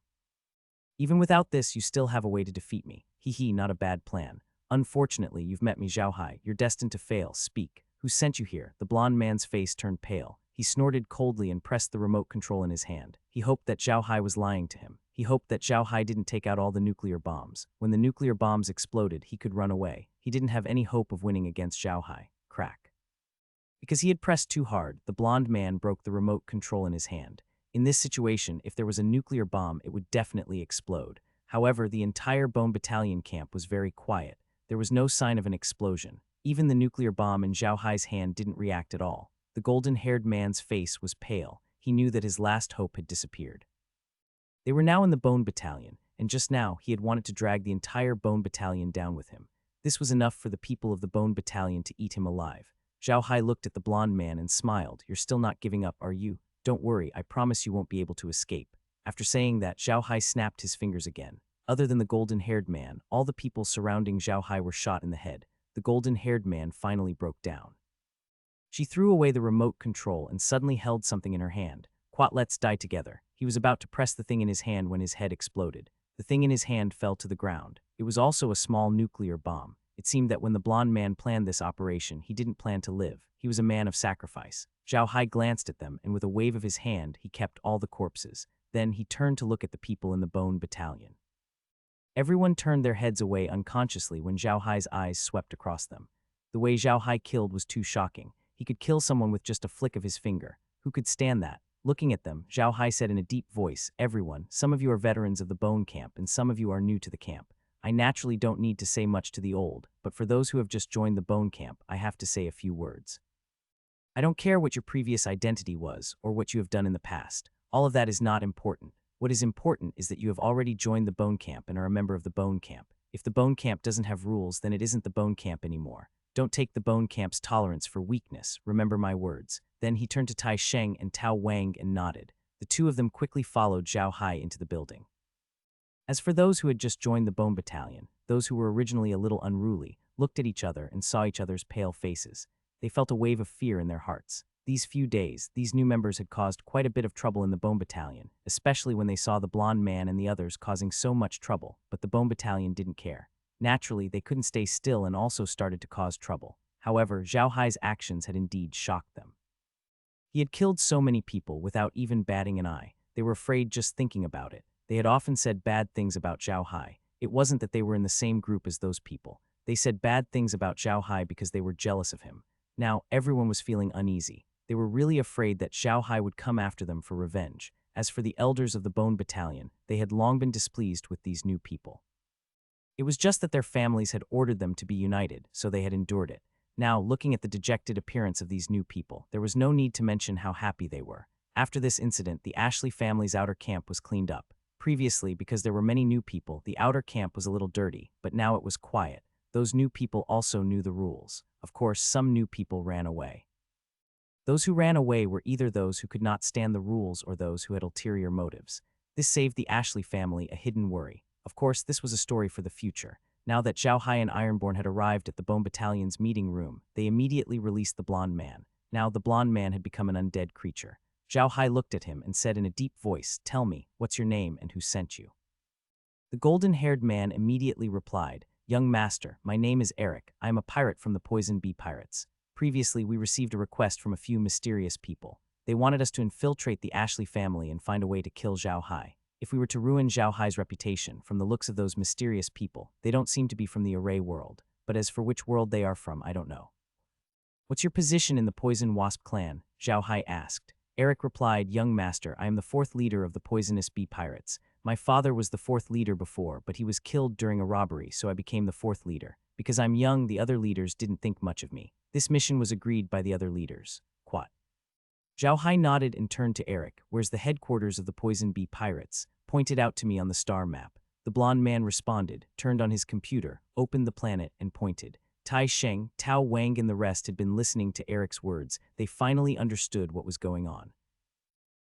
Even without this, you still have a way to defeat me. Hee, not a bad plan. Unfortunately, you've met me, Zhao Hai. You're destined to fail. Speak. Who sent you here? The blonde man's face turned pale. He snorted coldly and pressed the remote control in his hand. He hoped that Zhao Hai was lying to him. He hoped that Zhao Hai didn't take out all the nuclear bombs. When the nuclear bombs exploded, he could run away. He didn't have any hope of winning against Zhao Hai. Crack. Because he had pressed too hard, the blonde man broke the remote control in his hand. In this situation, if there was a nuclear bomb, it would definitely explode. However, the entire Bone Battalion camp was very quiet. There was no sign of an explosion. Even the nuclear bomb in Zhao Hai's hand didn't react at all. The golden-haired man's face was pale. He knew that his last hope had disappeared. They were now in the Bone Battalion, and just now he had wanted to drag the entire Bone Battalion down with him. This was enough for the people of the Bone Battalion to eat him alive. Zhao Hai looked at the blonde man and smiled. You're still not giving up, are you? Don't worry, I promise you won't be able to escape. After saying that, Zhao Hai snapped his fingers again. Other than the golden-haired man, all the people surrounding Zhao Hai were shot in the head. The golden-haired man finally broke down. She threw away the remote control and suddenly held something in her hand. Quat, let's die together. He was about to press the thing in his hand when his head exploded. The thing in his hand fell to the ground. It was also a small nuclear bomb. It seemed that when the blonde man planned this operation, he didn't plan to live. He was a man of sacrifice. Zhao Hai glanced at them, and with a wave of his hand, he kept all the corpses. Then he turned to look at the people in the Bone Battalion. Everyone turned their heads away unconsciously when Zhao Hai's eyes swept across them. The way Zhao Hai killed was too shocking. He could kill someone with just a flick of his finger. Who could stand that? Looking at them, Zhao Hai said in a deep voice, Everyone, some of you are veterans of the Bone Camp, and some of you are new to the camp. I naturally don't need to say much to the old, but for those who have just joined the Bone Camp, I have to say a few words. I don't care what your previous identity was, or what you have done in the past. All of that is not important. What is important is that you have already joined the Bone Camp and are a member of the Bone Camp. If the Bone Camp doesn't have rules, then it isn't the Bone Camp anymore. Don't take the Bone Camp's tolerance for weakness. Remember my words. Then he turned to Tai Sheng and Tao Wang and nodded. The two of them quickly followed Zhao Hai into the building. As for those who had just joined the Bone Battalion, those who were originally a little unruly, looked at each other and saw each other's pale faces. They felt a wave of fear in their hearts. These few days, these new members had caused quite a bit of trouble in the Bone Battalion, especially when they saw the blonde man and the others causing so much trouble, but the Bone Battalion didn't care. Naturally, they couldn't stay still and also started to cause trouble. However, Zhao Hai's actions had indeed shocked them. He had killed so many people without even batting an eye. They were afraid just thinking about it. They had often said bad things about Zhao Hai. It wasn't that they were in the same group as those people. They said bad things about Zhao Hai because they were jealous of him. Now, everyone was feeling uneasy. They were really afraid that Zhao Hai would come after them for revenge. As for the elders of the Bone Battalion, they had long been displeased with these new people. It was just that their families had ordered them to be united, so they had endured it. Now, looking at the dejected appearance of these new people, there was no need to mention how happy they were. After this incident, the Ashley family's outer camp was cleaned up. Previously, because there were many new people, the outer camp was a little dirty, but now it was quiet. Those new people also knew the rules. Of course, some new people ran away. Those who ran away were either those who could not stand the rules or those who had ulterior motives. This saved the Ashley family a hidden worry. Of course, this was a story for the future. Now that Zhao Hai and Ironborn had arrived at the Bone Battalion's meeting room, they immediately released the blonde man. Now the blonde man had become an undead creature. Zhao Hai looked at him and said in a deep voice, "Tell me, what's your name and who sent you?" The golden-haired man immediately replied, "Young master, my name is Eric. I am a pirate from the Poison Bee Pirates. Previously, we received a request from a few mysterious people. They wanted us to infiltrate the Ashley family and find a way to kill Zhao Hai. If we were to ruin Zhao Hai's reputation, from the looks of those mysterious people, they don't seem to be from the Array world, but as for which world they are from, I don't know." "What's your position in the Poison Wasp clan?" Zhao Hai asked. Eric replied, "Young master, I am the fourth leader of the Poisonous Bee Pirates. My father was the fourth leader before, but he was killed during a robbery, so I became the fourth leader. Because I'm young, the other leaders didn't think much of me. This mission was agreed by the other leaders." Quat. Zhao Hai nodded and turned to Eric. "Where's the headquarters of the Poison Bee Pirates? Pointed out to me on the star map." The blonde man responded, turned on his computer, opened the planet, and pointed. Tai Sheng, Tao Wang and the rest had been listening to Eric's words. They finally understood what was going on.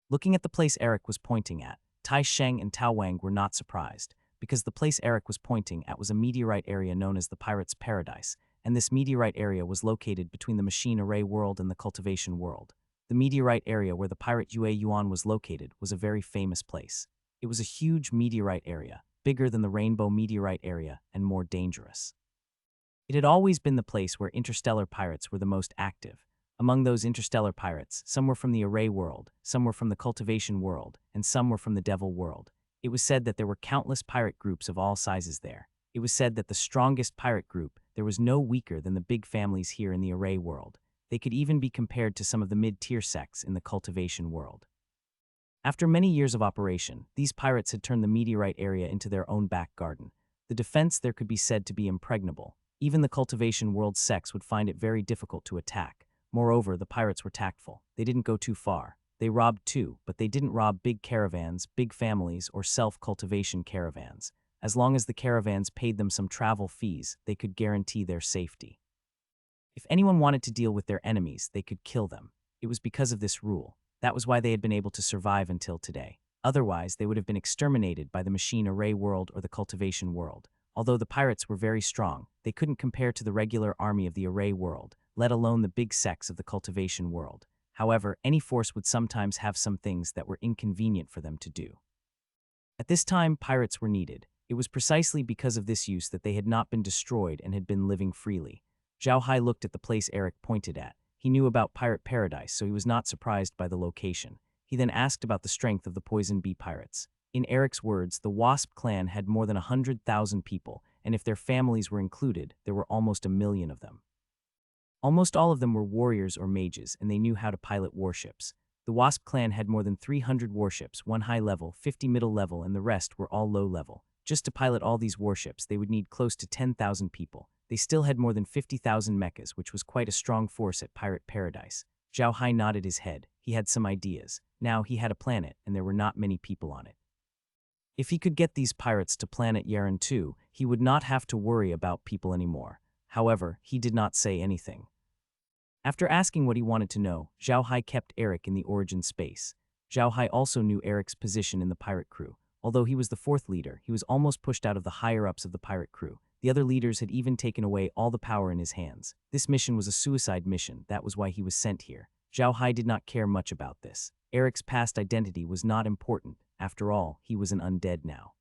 Looking at the place Eric was pointing at, Tai Sheng and Tao Wang were not surprised, because the place Eric was pointing at was a meteorite area known as the Pirates' Paradise, and this meteorite area was located between the Machine Array world and the Cultivation world. The meteorite area where the pirate Yue Yuan was located was a very famous place. It was a huge meteorite area, bigger than the Rainbow Meteorite area and more dangerous. It had always been the place where interstellar pirates were the most active. Among those interstellar pirates, some were from the Array world, some were from the Cultivation world, and some were from the Devil world. It was said that there were countless pirate groups of all sizes there. It was said that the strongest pirate group, there was no weaker than the big families here in the Array world. They could even be compared to some of the mid-tier sects in the Cultivation world. After many years of operation, these pirates had turned the meteorite area into their own back garden. The defense there could be said to be impregnable. Even the Cultivation world sects would find it very difficult to attack. Moreover, the pirates were tactful. They didn't go too far. They robbed too, but they didn't rob big caravans, big families, or self-cultivation caravans. As long as the caravans paid them some travel fees, they could guarantee their safety. If anyone wanted to deal with their enemies, they could kill them. It was because of this rule. That was why they had been able to survive until today. Otherwise, they would have been exterminated by the Machine Array world or the Cultivation world. Although the pirates were very strong, they couldn't compare to the regular army of the Array world, let alone the big sects of the Cultivation world. However, any force would sometimes have some things that were inconvenient for them to do. At this time, pirates were needed. It was precisely because of this use that they had not been destroyed and had been living freely. Zhao Hai looked at the place Eric pointed at. He knew about Pirate Paradise, so he was not surprised by the location. He then asked about the strength of the Poison Bee Pirates. In Eric's words, the Wasp clan had more than 100,000 people, and if their families were included, there were almost 1 million of them. Almost all of them were warriors or mages, and they knew how to pilot warships. The Wasp clan had more than 300 warships, 1 high level, 50 middle level, and the rest were all low level. Just to pilot all these warships, they would need close to 10,000 people. They still had more than 50,000 mechas, which was quite a strong force at Pirate Paradise. Zhao Hai nodded his head. He had some ideas. Now he had a planet, and there were not many people on it. If he could get these pirates to planet Yaren too, he would not have to worry about people anymore. However, he did not say anything. After asking what he wanted to know, Zhao Hai kept Eric in the origin space. Zhao Hai also knew Eric's position in the pirate crew. Although he was the fourth leader, he was almost pushed out of the higher-ups of the pirate crew. The other leaders had even taken away all the power in his hands. This mission was a suicide mission, that was why he was sent here. Zhao Hai did not care much about this. Eric's past identity was not important. After all, he was an undead now.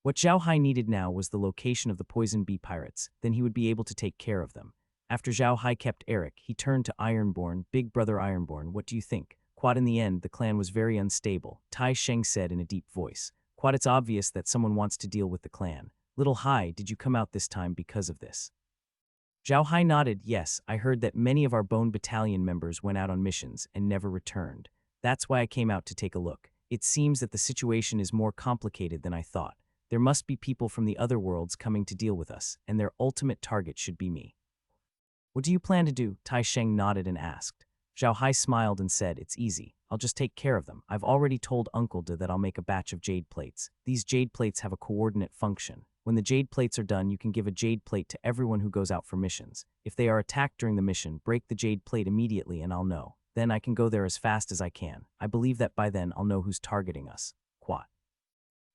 What Zhao Hai needed now was the location of the Poison Bee Pirates, then he would be able to take care of them. After Zhao Hai kept Eric, he turned to Ironborn. "Big brother Ironborn, what do you think?" Quad, in the end, the clan was very unstable. Tai Sheng said in a deep voice. "Quad, it's obvious that someone wants to deal with the clan. Little Hai, did you come out this time because of this?" Zhao Hai nodded. "Yes, I heard that many of our Bone Battalion members went out on missions and never returned. That's why I came out to take a look. It seems that the situation is more complicated than I thought. There must be people from the other worlds coming to deal with us, and their ultimate target should be me. What do you plan to do? Tai Sheng nodded and asked. Zhao Hai smiled and said, it's easy. I'll just take care of them. I've already told Uncle De that I'll make a batch of jade plates. These jade plates have a coordinate function. When the jade plates are done, you can give a jade plate to everyone who goes out for missions. If they are attacked during the mission, break the jade plate immediately and I'll know. Then I can go there as fast as I can. I believe that by then I'll know who's targeting us. Quat.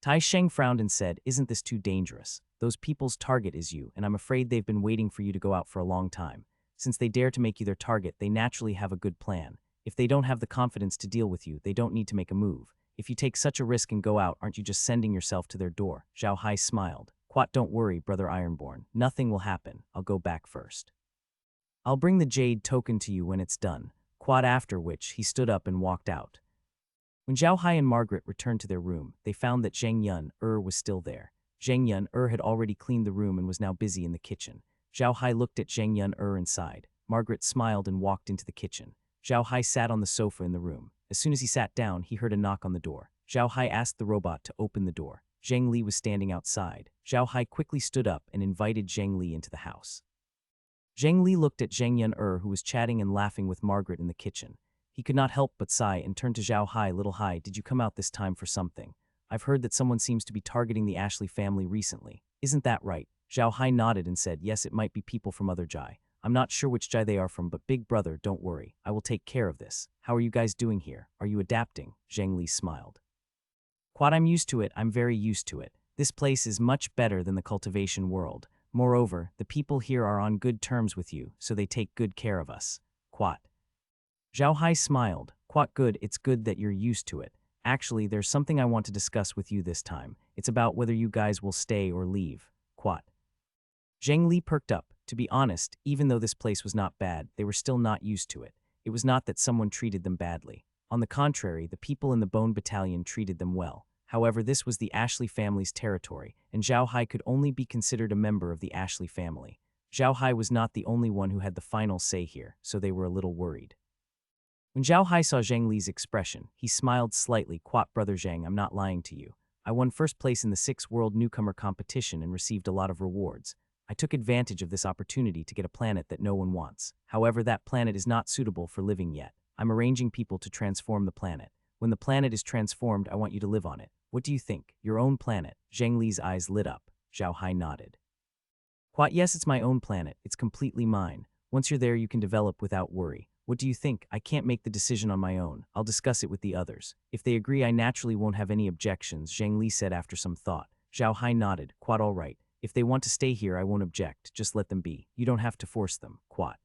Tai Sheng frowned and said, isn't this too dangerous? Those people's target is you, and I'm afraid they've been waiting for you to go out for a long time. Since they dare to make you their target, they naturally have a good plan. If they don't have the confidence to deal with you, they don't need to make a move. If you take such a risk and go out, aren't you just sending yourself to their door? Zhao Hai smiled. Quat, don't worry, Brother Ironborn. Nothing will happen. I'll go back first. I'll bring the jade token to you when it's done. Quat, after which he stood up and walked out. When Zhao Hai and Margaret returned to their room, they found that Zheng Yun was still there. Zheng Yun had already cleaned the room and was now busy in the kitchen. Zhao Hai looked at Zheng Yun and sighed. Margaret smiled and walked into the kitchen. Zhao Hai sat on the sofa in the room. As soon as he sat down, he heard a knock on the door. Zhao Hai asked the robot to open the door. Zheng Li was standing outside. Zhao Hai quickly stood up and invited Zheng Li into the house. Zheng Li looked at Zheng Yun who was chatting and laughing with Margaret in the kitchen. He could not help but sigh and turned to Zhao Hai. Little Hai, did you come out this time for something? I've heard that someone seems to be targeting the Ashley family recently. Isn't that right? Zhao Hai nodded and said, yes, it might be people from other Jai. I'm not sure which Jai they are from, but big brother, don't worry. I will take care of this. How are you guys doing here? Are you adapting? Zheng Li smiled. Quad, I'm used to it. I'm very used to it. This place is much better than the cultivation world. Moreover, the people here are on good terms with you, so they take good care of us. Quat. Zhao Hai smiled. Quat, good, it's good that you're used to it. Actually, there's something I want to discuss with you this time. It's about whether you guys will stay or leave. Quat. Zheng Li perked up. To be honest, even though this place was not bad, they were still not used to it. It was not that someone treated them badly. On the contrary, the people in the Bone Battalion treated them well. However, this was the Ashley family's territory, and Zhao Hai could only be considered a member of the Ashley family. Zhao Hai was not the only one who had the final say here, so they were a little worried. When Zhao Hai saw Zheng Li's expression, he smiled slightly. Quat, brother Zheng, I'm not lying to you. I won first place in the 6th World Newcomer competition and received a lot of rewards. I took advantage of this opportunity to get a planet that no one wants. However, that planet is not suitable for living yet. I'm arranging people to transform the planet. When the planet is transformed, I want you to live on it. What do you think? Your own planet? Zheng Li's eyes lit up. Zhao Hai nodded. Quat, yes, it's my own planet. It's completely mine. Once you're there, you can develop without worry. What do you think? I can't make the decision on my own. I'll discuss it with the others. If they agree, I naturally won't have any objections, Zheng Li said after some thought. Zhao Hai nodded. Quat, all right. If they want to stay here, I won't object. Just let them be. You don't have to force them. Quat.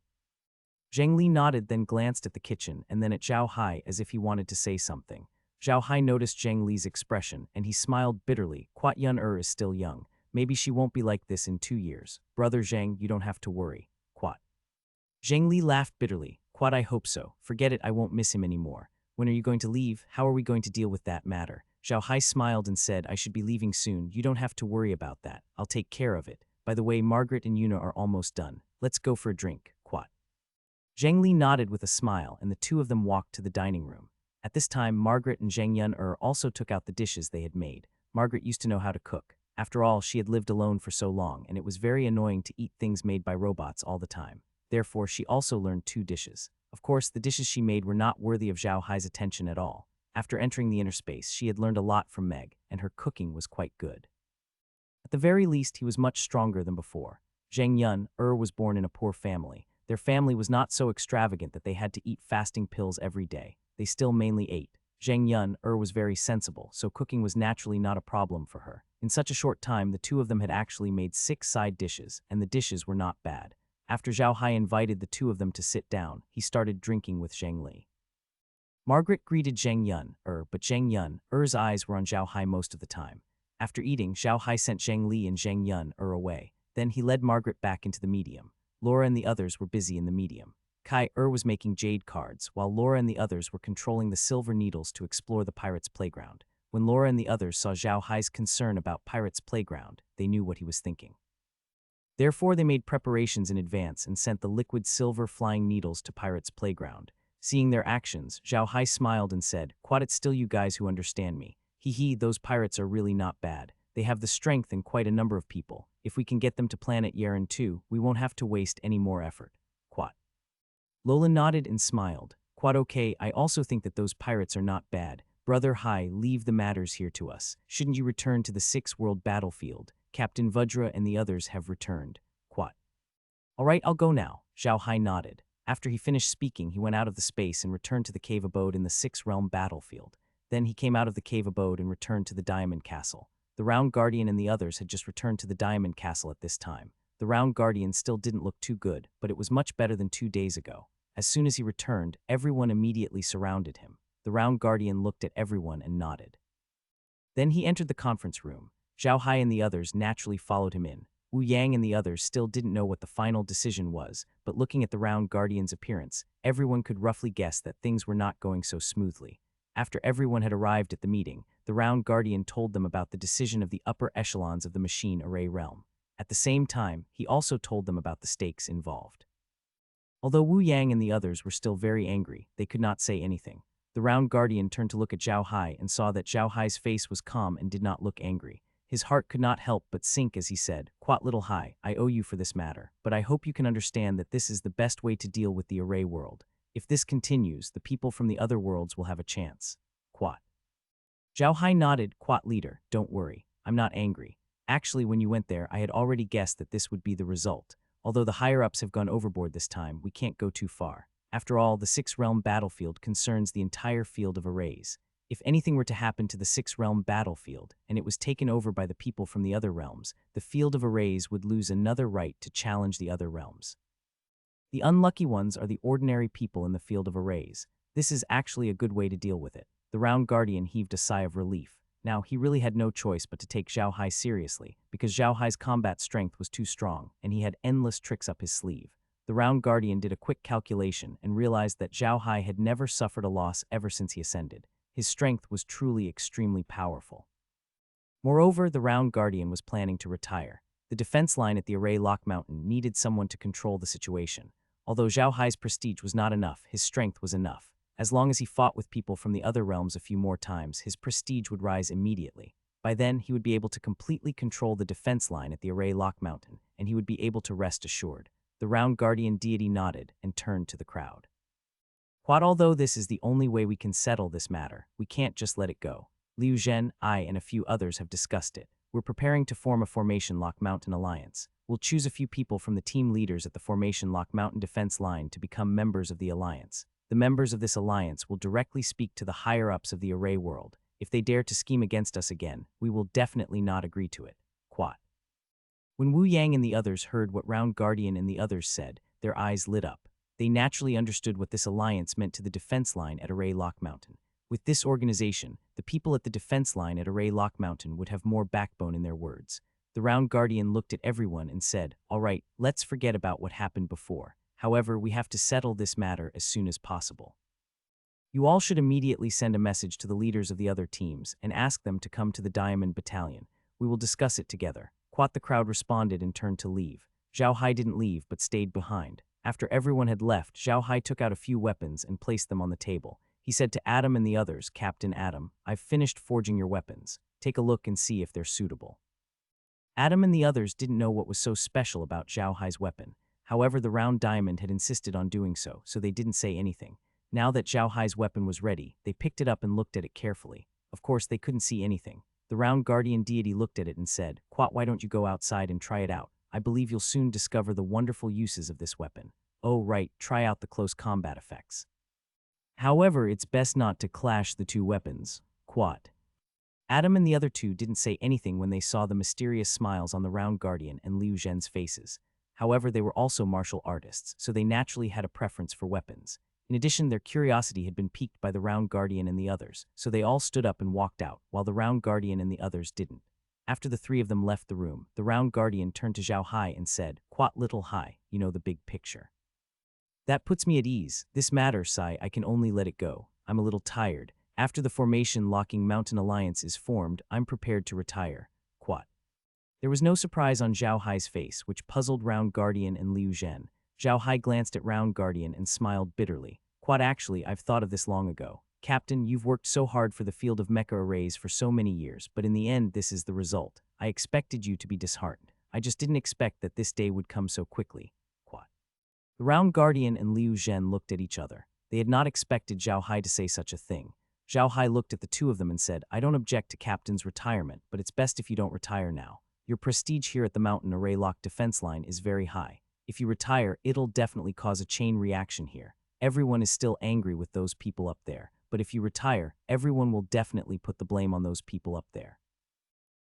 Zheng Li nodded, then glanced at the kitchen and then at Zhao Hai as if he wanted to say something. Zhao Hai noticed Zheng Li's expression, and he smiled bitterly. Quat, Yun is still young. Maybe she won't be like this in 2 years. Brother Zheng, you don't have to worry. Quat. Zheng Li laughed bitterly. Quat, I hope so. Forget it, I won't miss him anymore. When are you going to leave? How are we going to deal with that matter? Zhao Hai smiled and said, I should be leaving soon. You don't have to worry about that. I'll take care of it. By the way, Margaret and Yuna are almost done. Let's go for a drink. Quat. Zheng Li nodded with a smile, and the two of them walked to the dining room. At this time, Margaret and Zheng Yun also took out the dishes they had made. Margaret used to know how to cook. After all, she had lived alone for so long, and it was very annoying to eat things made by robots all the time. Therefore, she also learned 2 dishes. Of course, the dishes she made were not worthy of Zhao Hai's attention at all. After entering the inner space, she had learned a lot from Meg, and her cooking was quite good. At the very least, he was much stronger than before. Zheng Yun was born in a poor family. Their family was not so extravagant that they had to eat fasting pills every day. They still mainly ate. Zheng Yun was very sensible, so cooking was naturally not a problem for her. In such a short time, the two of them had actually made 6 side dishes, and the dishes were not bad. After Zhao Hai invited the two of them to sit down, he started drinking with Zheng Li. Margaret greeted Zheng Yun but Zheng Yun's eyes were on Zhao Hai most of the time. After eating, Zhao Hai sent Zheng Li and Zheng Yun away. Then he led Margaret back into the medium. Laura and the others were busy in the medium. Kai was making jade cards, while Laura and the others were controlling the silver needles to explore the pirate's playground. When Laura and the others saw Zhao Hai's concern about pirate's playground, they knew what he was thinking. Therefore, they made preparations in advance and sent the liquid silver flying needles to pirate's playground. Seeing their actions, Zhao Hai smiled and said, Quad, it's still you guys who understand me. Hee hee, those pirates are really not bad. They have the strength and quite a number of people. If we can get them to planet Yeren too, we won't have to waste any more effort. Quat. Lola nodded and smiled. Quat, okay, I also think that those pirates are not bad. Brother Hai, leave the matters here to us. Shouldn't you return to the six-world battlefield? Captain Vajra and the others have returned. Quat. All right, I'll go now. Zhao Hai nodded. After he finished speaking, he went out of the space and returned to the cave abode in the six-realm battlefield. Then he came out of the cave abode and returned to the Diamond Castle. The Round Guardian and the others had just returned to the Diamond Castle at this time. The Round Guardian still didn't look too good, but it was much better than 2 days ago. As soon as he returned, everyone immediately surrounded him. The Round Guardian looked at everyone and nodded. Then he entered the conference room. Zhao Hai and the others naturally followed him in. Wu Yang and the others still didn't know what the final decision was, but looking at the Round Guardian's appearance, everyone could roughly guess that things were not going so smoothly. After everyone had arrived at the meeting, the Round Guardian told them about the decision of the upper echelons of the machine array realm. At the same time, he also told them about the stakes involved. Although Wu Yang and the others were still very angry, they could not say anything. The Round Guardian turned to look at Zhao Hai and saw that Zhao Hai's face was calm and did not look angry. His heart could not help but sink as he said, "Quat little Hai, I owe you for this matter, but I hope you can understand that this is the best way to deal with the array world. If this continues, the people from the other worlds will have a chance." Quat. Zhao Hai nodded. Quat leader, don't worry, I'm not angry. Actually, when you went there, I had already guessed that this would be the result. Although the higher-ups have gone overboard this time, we can't go too far. After all, the six-realm battlefield concerns the entire field of arrays. If anything were to happen to the six-realm battlefield, and it was taken over by the people from the other realms, the field of arrays would lose another right to challenge the other realms. The unlucky ones are the ordinary people in the field of arrays. This is actually a good way to deal with it. The Round Guardian heaved a sigh of relief. Now, he really had no choice but to take Zhao Hai seriously, because Zhao Hai's combat strength was too strong, and he had endless tricks up his sleeve. The Round Guardian did a quick calculation and realized that Zhao Hai had never suffered a loss ever since he ascended. His strength was truly extremely powerful. Moreover, the Round Guardian was planning to retire. The defense line at the Array Lock Mountain needed someone to control the situation. Although Zhao Hai's prestige was not enough, his strength was enough. As long as he fought with people from the other realms a few more times, his prestige would rise immediately. By then, he would be able to completely control the defense line at the Array Lock Mountain, and he would be able to rest assured. The Round Guardian deity nodded and turned to the crowd. Quat, although this is the only way we can settle this matter, we can't just let it go. Liu Zhen, I, and a few others have discussed it. We're preparing to form a Formation Lock Mountain alliance. We'll choose a few people from the team leaders at the Formation Lock Mountain defense line to become members of the alliance. The members of this alliance will directly speak to the higher-ups of the array world. If they dare to scheme against us again, we will definitely not agree to it. Quat. When Wu Yang and the others heard what Round Guardian and the others said, their eyes lit up. They naturally understood what this alliance meant to the defense line at Array Lock Mountain. With this organization, the people at the defense line at Array Lock Mountain would have more backbone in their words. The Round Guardian looked at everyone and said, "All right, let's forget about what happened before. However, we have to settle this matter as soon as possible. You all should immediately send a message to the leaders of the other teams and ask them to come to the Diamond Battalion. We will discuss it together." Quat. The crowd responded and turned to leave. Zhao Hai didn't leave but stayed behind. After everyone had left, Zhao Hai took out a few weapons and placed them on the table. He said to Adam and the others, "Captain Adam, I've finished forging your weapons. Take a look and see if they're suitable." Adam and the others didn't know what was so special about Zhao Hai's weapon. However, the Round Diamond had insisted on doing so, so they didn't say anything. Now that Zhao Hai's weapon was ready, they picked it up and looked at it carefully. Of course, they couldn't see anything. The Round Guardian deity looked at it and said, "Quat, why don't you go outside and try it out? I believe you'll soon discover the wonderful uses of this weapon. Oh, right, try out the close combat effects. However, it's best not to clash the two weapons." Quat. Adam and the other two didn't say anything when they saw the mysterious smiles on the Round Guardian and Liu Zhen's faces. However, they were also martial artists, so they naturally had a preference for weapons. In addition, their curiosity had been piqued by the Round Guardian and the others, so they all stood up and walked out, while the Round Guardian and the others didn't. After the three of them left the room, the Round Guardian turned to Zhao Hai and said, "Quat little Hai, you know the big picture. That puts me at ease. This matter, Sai, I can only let it go. I'm a little tired. After the Formation Locking Mountain Alliance is formed, I'm prepared to retire." Quat. There was no surprise on Zhao Hai's face, which puzzled Round Guardian and Liu Zhen. Zhao Hai glanced at Round Guardian and smiled bitterly. "Quat, actually, I've thought of this long ago. Captain, you've worked so hard for the field of mecha arrays for so many years, but in the end, this is the result. I expected you to be disheartened. I just didn't expect that this day would come so quickly. Quat. The Round Guardian and Liu Zhen looked at each other. They had not expected Zhao Hai to say such a thing. Zhao Hai looked at the two of them and said, I don't object to Captain's retirement, but it's best if you don't retire now. Your prestige here at the Mountain Array Lock defense line is very high. If you retire, it'll definitely cause a chain reaction here. Everyone is still angry with those people up there, but if you retire, everyone will definitely put the blame on those people up there.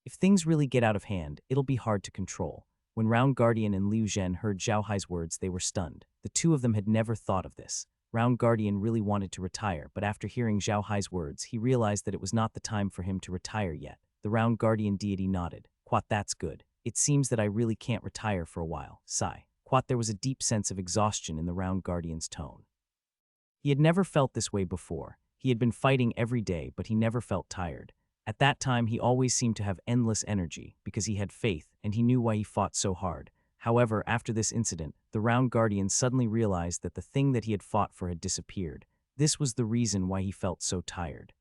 If things really get out of hand, it'll be hard to control. When Round Guardian and Liu Zhen heard Zhao Hai's words, they were stunned. The two of them had never thought of this. Round Guardian really wanted to retire, but after hearing Zhao Hai's words, he realized that it was not the time for him to retire yet. The Round Guardian deity nodded. Quat, that's good. It seems that I really can't retire for a while. Sigh. Quat, there was a deep sense of exhaustion in the Round Guardian's tone. He had never felt this way before. He had been fighting every day, but he never felt tired. At that time, he always seemed to have endless energy because he had faith and he knew why he fought so hard. However, after this incident, the Round Guardian suddenly realized that the thing that he had fought for had disappeared. This was the reason why he felt so tired.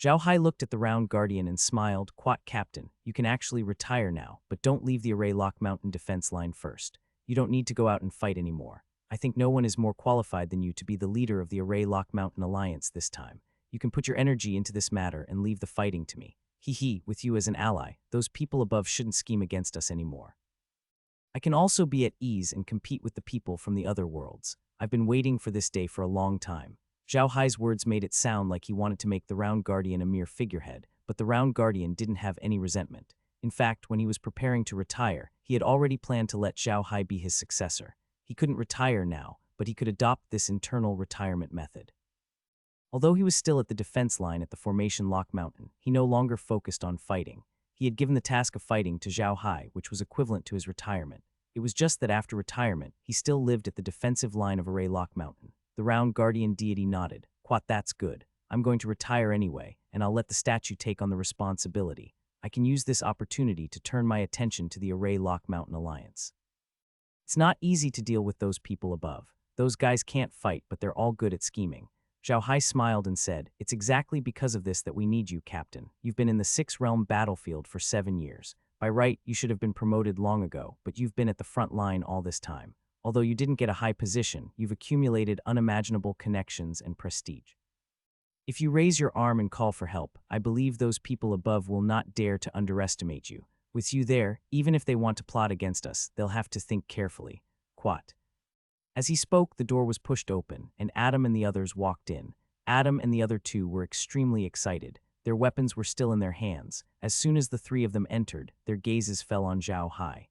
Zhao Hai looked at the Round Guardian and smiled. Quat, Captain, you can actually retire now, but don't leave the Array Lock Mountain defense line first. You don't need to go out and fight anymore. I think no one is more qualified than you to be the leader of the Array Lock Mountain Alliance this time. You can put your energy into this matter and leave the fighting to me. Hee, with you as an ally, those people above shouldn't scheme against us anymore. I can also be at ease and compete with the people from the other worlds. I've been waiting for this day for a long time. Zhao Hai's words made it sound like he wanted to make the Round Guardian a mere figurehead, but the Round Guardian didn't have any resentment. In fact, when he was preparing to retire, he had already planned to let Zhao Hai be his successor. He couldn't retire now, but he could adopt this internal retirement method. Although he was still at the defense line at the Formation Lock Mountain, he no longer focused on fighting. He had given the task of fighting to Zhao Hai, which was equivalent to his retirement. It was just that after retirement, he still lived at the defensive line of Array Lock Mountain. The Round Guardian deity nodded. Quat, that's good. I'm going to retire anyway, and I'll let the statue take on the responsibility. I can use this opportunity to turn my attention to the Array Lock Mountain Alliance. It's not easy to deal with those people above. Those guys can't fight, but they're all good at scheming. Zhao Hai smiled and said, it's exactly because of this that we need you, Captain. You've been in the 6th Realm battlefield for 7 years. By right, you should have been promoted long ago, but you've been at the front line all this time. Although you didn't get a high position, you've accumulated unimaginable connections and prestige. If you raise your arm and call for help, I believe those people above will not dare to underestimate you. With you there, even if they want to plot against us, they'll have to think carefully. Quat. As he spoke, the door was pushed open, and Adam and the others walked in. Adam and the other two were extremely excited. Their weapons were still in their hands. As soon as the three of them entered, their gazes fell on Zhao Hai.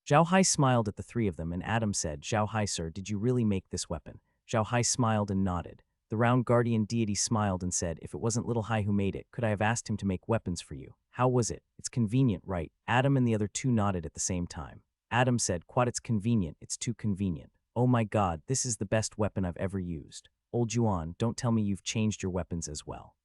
Zhao Hai smiled at the three of them, and Adam said, Zhao Hai, sir, did you really make this weapon? Zhao Hai smiled and nodded. The Round Guardian deity smiled and said, if it wasn't Little Hai who made it, could I have asked him to make weapons for you? How was it? It's convenient, right? Adam and the other two nodded at the same time. Adam said, Quat, it's convenient. It's too convenient. Oh my god, this is the best weapon I've ever used. Old Yuan, don't tell me you've changed your weapons as well.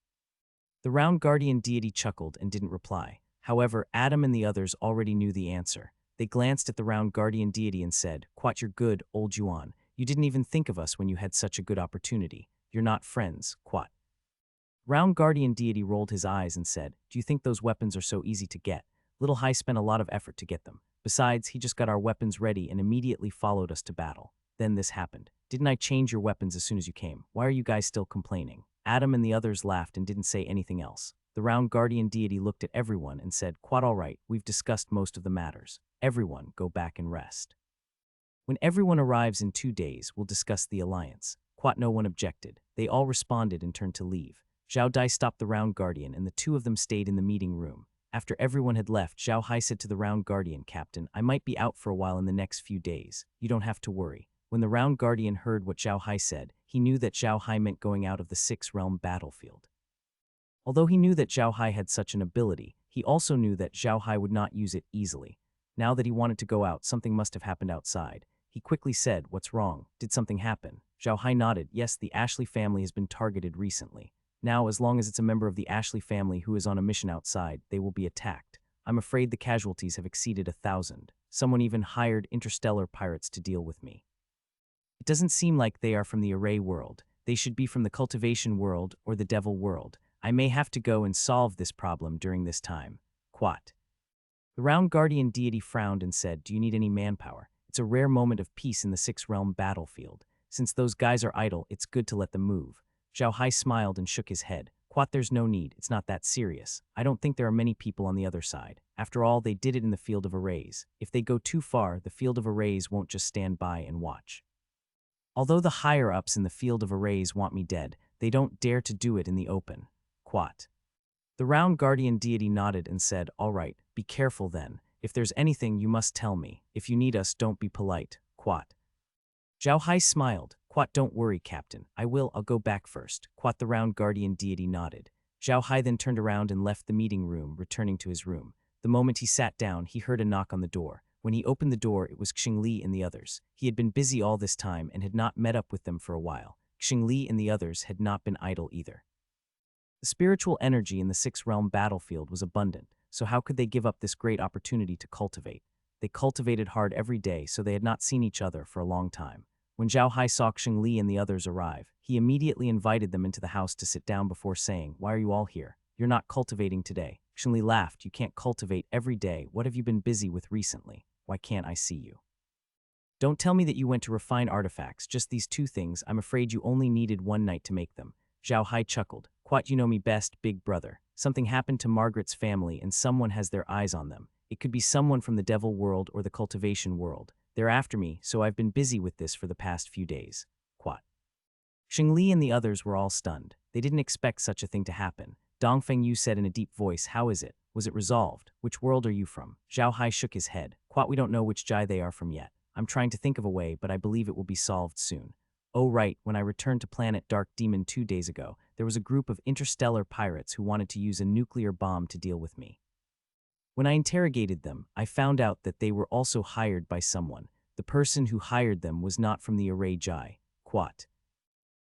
The Round Guardian deity chuckled and didn't reply. However, Adam and the others already knew the answer. They glanced at the Round Guardian deity and said, Quat, you're good, Old Yuan. You didn't even think of us when you had such a good opportunity. You're not friends, Quat. Round Guardian deity rolled his eyes and said, do you think those weapons are so easy to get? Little Hai spent a lot of effort to get them. Besides, he just got our weapons ready and immediately followed us to battle. Then this happened. Didn't I change your weapons as soon as you came? Why are you guys still complaining? Adam and the others laughed and didn't say anything else. The Round Guardian deity looked at everyone and said, Quat, all right, we've discussed most of the matters. Everyone, go back and rest. When everyone arrives in 2 days, we'll discuss the alliance. Quat, no one objected. They all responded and turned to leave. Zhao Dai stopped the Round Guardian, and the two of them stayed in the meeting room. After everyone had left, Zhao Hai said to the Round Guardian, Captain, I might be out for a while in the next few days. You don't have to worry. When the Round Guardian heard what Zhao Hai said, he knew that Zhao Hai meant going out of the 6th Realm battlefield. Although he knew that Zhao Hai had such an ability, he also knew that Zhao Hai would not use it easily. Now that he wanted to go out, something must have happened outside. He quickly said, what's wrong? Did something happen? Zhao Hai nodded. Yes, the Ashley family has been targeted recently. Now, as long as it's a member of the Ashley family who is on a mission outside, they will be attacked. I'm afraid the casualties have exceeded 1,000. Someone even hired interstellar pirates to deal with me. It doesn't seem like they are from the Array world. They should be from the cultivation world or the devil world. I may have to go and solve this problem during this time. Quat. The round guardian deity frowned and said, do you need any manpower? It's a rare moment of peace in the six-realm battlefield. Since those guys are idle, it's good to let them move. Zhao Hai smiled and shook his head. Quat, there's no need, it's not that serious. I don't think there are many people on the other side. After all, they did it in the field of arrays. If they go too far, the field of arrays won't just stand by and watch. Although the higher-ups in the field of arrays want me dead, they don't dare to do it in the open. Quat. The round guardian deity nodded and said, all right, be careful then. If there's anything, you must tell me. If you need us, don't be polite. Quat. Zhao Hai smiled. Quat, don't worry, Captain. I'll go back first. Quat, the round guardian deity nodded. Zhao Hai then turned around and left the meeting room, returning to his room. The moment he sat down, he heard a knock on the door. When he opened the door, it was Xingli and the others. He had been busy all this time and had not met up with them for a while. Xingli and the others had not been idle either. The spiritual energy in the six-realm battlefield was abundant, so how could they give up this great opportunity to cultivate? They cultivated hard every day, so they had not seen each other for a long time. When Zhao Hai saw Xingli and the others arrive, he immediately invited them into the house to sit down before saying, why are you all here? You're not cultivating today. Xingli laughed. You can't cultivate every day. What have you been busy with recently? Why can't I see you? Don't tell me that you went to refine artifacts, just these two things. I'm afraid you only needed one night to make them. Zhao Hai chuckled. Quat, you know me best, big brother. Something happened to Margaret's family and someone has their eyes on them. It could be someone from the devil world or the cultivation world. They're after me, so I've been busy with this for the past few days. Quat. Xingli and the others were all stunned. They didn't expect such a thing to happen. Dongfeng Yu said in a deep voice, how is it? Was it resolved? Which world are you from? Zhao Hai shook his head. Quat, we don't know which Jai they are from yet. I'm trying to think of a way, but I believe it will be solved soon. Oh right, when I returned to planet Dark Demon 2 days ago, there was a group of interstellar pirates who wanted to use a nuclear bomb to deal with me. When I interrogated them, I found out that they were also hired by someone. The person who hired them was not from the Array Jai. Quat.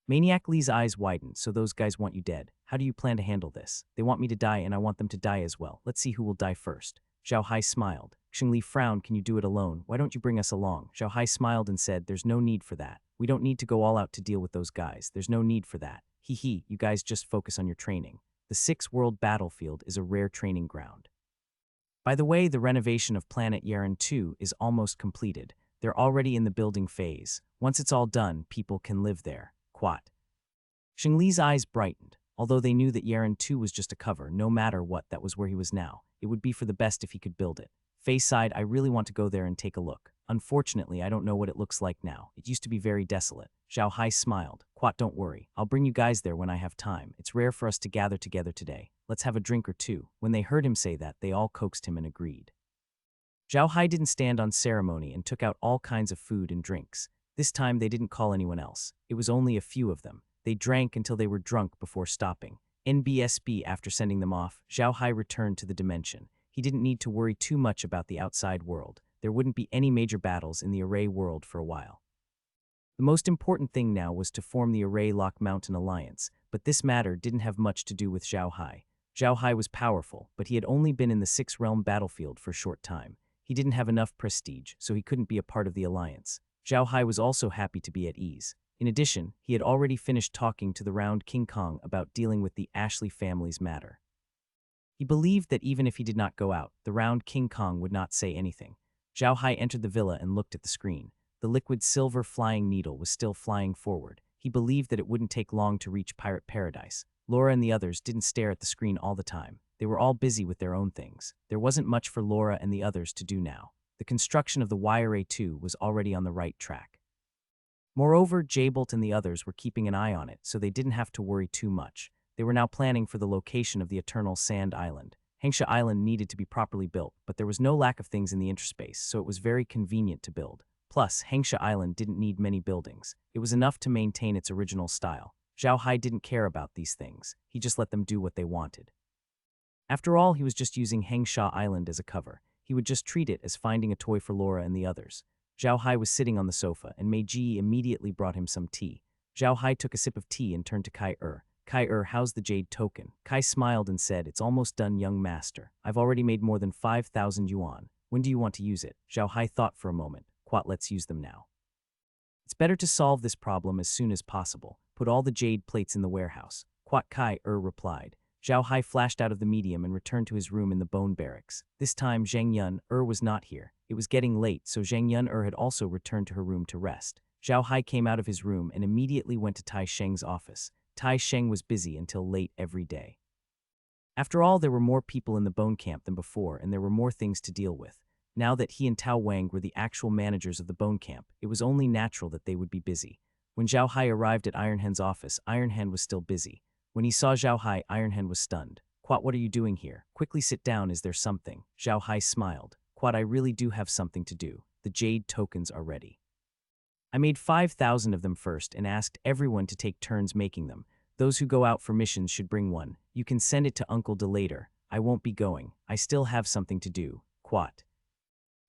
Maniac Li's eyes widened. So those guys want you dead. How do you plan to handle this? They want me to die and I want them to die as well. Let's see who will die first. Zhao Hai smiled. Xingli frowned. Can you do it alone? Why don't you bring us along? Zhao Hai smiled and said, there's no need for that. We don't need to go all out to deal with those guys. There's no need for that. Hee, you guys just focus on your training. The six-world battlefield is a rare training ground. By the way, the renovation of planet Yaren 2 is almost completed. They're already in the building phase. Once it's all done, people can live there. Quat. Xingli's eyes brightened. Although they knew that Yaren 2 was just a cover, no matter what, that was where he was now. It would be for the best if he could build it. Faye sighed, I really want to go there and take a look. Unfortunately, I don't know what it looks like now. It used to be very desolate. Zhao Hai smiled. Quat, don't worry. I'll bring you guys there when I have time. It's rare for us to gather together today. Let's have a drink or two. When they heard him say that, they all coaxed him and agreed. Zhao Hai didn't stand on ceremony and took out all kinds of food and drinks. This time they didn't call anyone else. It was only a few of them. They drank until they were drunk before stopping. NBSB after sending them off, Zhao Hai returned to the dimension. He didn't need to worry too much about the outside world. There wouldn't be any major battles in the Array world for a while. The most important thing now was to form the Array Lock Mountain Alliance, but this matter didn't have much to do with Zhao Hai. Zhao Hai was powerful, but he had only been in the six-realm battlefield for a short time. He didn't have enough prestige, so he couldn't be a part of the alliance. Zhao Hai was also happy to be at ease. In addition, he had already finished talking to the Round King Kong about dealing with the Ashley family's matter. He believed that even if he did not go out, the Round King Kong would not say anything. Zhao Hai entered the villa and looked at the screen. The liquid silver flying needle was still flying forward. He believed that it wouldn't take long to reach Pirate Paradise. Laura and the others didn't stare at the screen all the time. They were all busy with their own things. There wasn't much for Laura and the others to do now. The construction of the YRA-2 was already on the right track. Moreover, Jaybolt and the others were keeping an eye on it, so they didn't have to worry too much. They were now planning for the location of the Eternal Sand Island. Hengsha Island needed to be properly built, but there was no lack of things in the interspace, so it was very convenient to build. Plus, Hengsha Island didn't need many buildings. It was enough to maintain its original style. Zhao Hai didn't care about these things. He just let them do what they wanted. After all, he was just using Hengsha Island as a cover. He would just treat it as finding a toy for Laura and the others. Zhao Hai was sitting on the sofa, and Meiji immediately brought him some tea. Zhao Hai took a sip of tea and turned to Kai-Er. Kai-Er, how's the jade token? Kai smiled and said, it's almost done, young master. I've already made more than 5,000 yuan. When do you want to use it? Zhao Hai thought for a moment. Quat, let's use them now. It's better to solve this problem as soon as possible. Put all the jade plates in the warehouse. Quat Kai replied. Zhao Hai flashed out of the medium and returned to his room in the bone barracks. This time, Zhang Yun was not here. It was getting late, so Zhang Yun had also returned to her room to rest. Zhao Hai came out of his room and immediately went to Tai Sheng's office. Tai Sheng was busy until late every day. After all, there were more people in the bone camp than before, and there were more things to deal with. Now that he and Tao Wang were the actual managers of the bone camp, it was only natural that they would be busy. When Zhao Hai arrived at Iron Hen's office, Iron Hen was still busy. When he saw Zhao Hai, Iron Hen was stunned. Quat, what are you doing here? Quickly sit down, is there something? Zhao Hai smiled. Quat, I really do have something to do. The jade tokens are ready. I made 5,000 of them first and asked everyone to take turns making them. Those who go out for missions should bring one. You can send it to Uncle De later. I won't be going. I still have something to do. Quat.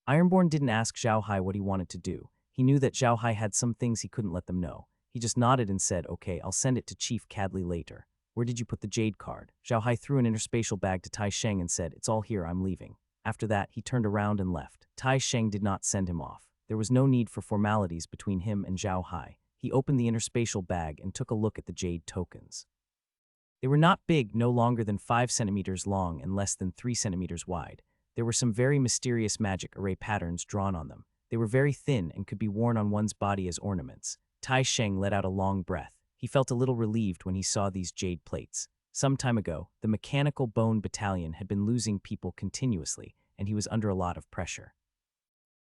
Ironborn didn't ask Zhao Hai what he wanted to do. He knew that Zhao Hai had some things he couldn't let them know. He just nodded and said, okay, I'll send it to Chief Cadley later. Where did you put the jade card? Zhao Hai threw an interspatial bag to Tai Sheng and said, it's all here, I'm leaving. After that, he turned around and left. Tai Sheng did not send him off. There was no need for formalities between him and Zhao Hai. He opened the interspatial bag and took a look at the jade tokens. They were not big, no longer than 5 centimeters long and less than 3 centimeters wide. There were some very mysterious magic array patterns drawn on them. They were very thin and could be worn on one's body as ornaments. Tai Sheng let out a long breath. He felt a little relieved when he saw these jade plates. Some time ago, the Mechanical Bone Battalion had been losing people continuously, and he was under a lot of pressure.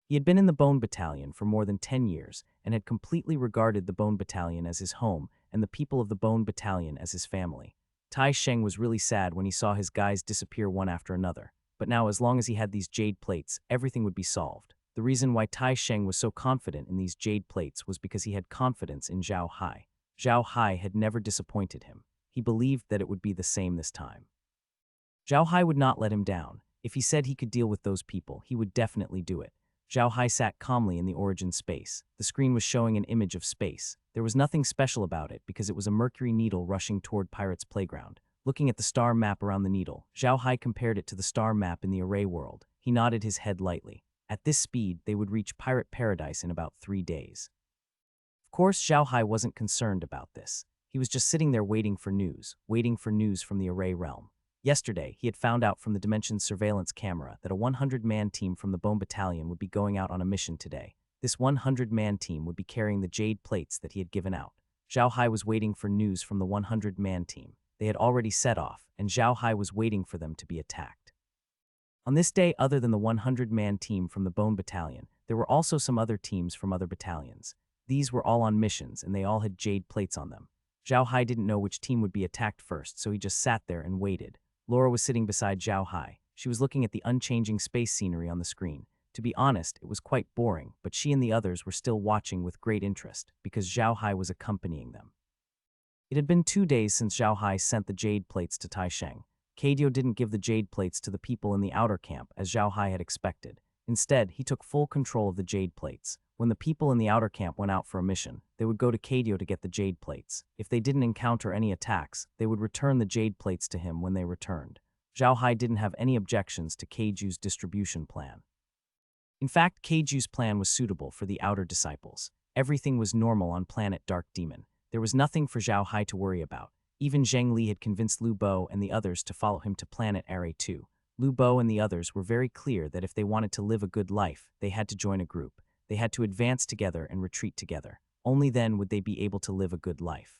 He had been in the Bone Battalion for more than 10 years and had completely regarded the Bone Battalion as his home and the people of the Bone Battalion as his family. Tai Sheng was really sad when he saw his guys disappear one after another. But now, as long as he had these jade plates, everything would be solved. The reason why Tai Sheng was so confident in these jade plates was because he had confidence in Zhao Hai. Zhao Hai had never disappointed him. He believed that it would be the same this time. Zhao Hai would not let him down. If he said he could deal with those people, he would definitely do it. Zhao Hai sat calmly in the origin space. The screen was showing an image of space. There was nothing special about it because it was a mercury needle rushing toward Pirate's Playground. Looking at the star map around the needle, Zhao Hai compared it to the star map in the array world. He nodded his head lightly. At this speed, they would reach Pirate Paradise in about 3 days. Of course, Zhao Hai wasn't concerned about this. He was just sitting there waiting for news from the array realm. Yesterday, he had found out from the Dimension's surveillance camera that a 100-man team from the Bone Battalion would be going out on a mission today. This 100-man team would be carrying the jade plates that he had given out. Zhao Hai was waiting for news from the 100-man team. They had already set off, and Zhao Hai was waiting for them to be attacked. On this day, other than the 100-man team from the Bone Battalion, there were also some other teams from other battalions. These were all on missions, and they all had jade plates on them. Zhao Hai didn't know which team would be attacked first, so he just sat there and waited. Laura was sitting beside Zhao Hai. She was looking at the unchanging space scenery on the screen. To be honest, it was quite boring, but she and the others were still watching with great interest, because Zhao Hai was accompanying them. It had been 2 days since Zhao Hai sent the jade plates to Tai Sheng. Kaidio didn't give the jade plates to the people in the outer camp, as Zhao Hai had expected. Instead, he took full control of the jade plates. When the people in the outer camp went out for a mission, they would go to Kaidio to get the jade plates. If they didn't encounter any attacks, they would return the jade plates to him when they returned. Zhao Hai didn't have any objections to Kaiju's distribution plan. In fact, Kaiju's plan was suitable for the outer disciples. Everything was normal on planet Dark Demon. There was nothing for Zhao Hai to worry about. Even Zheng Li had convinced Lu Bo and the others to follow him to planet Heir 2. Lu Bo and the others were very clear that if they wanted to live a good life, they had to join a group. They had to advance together and retreat together. Only then would they be able to live a good life.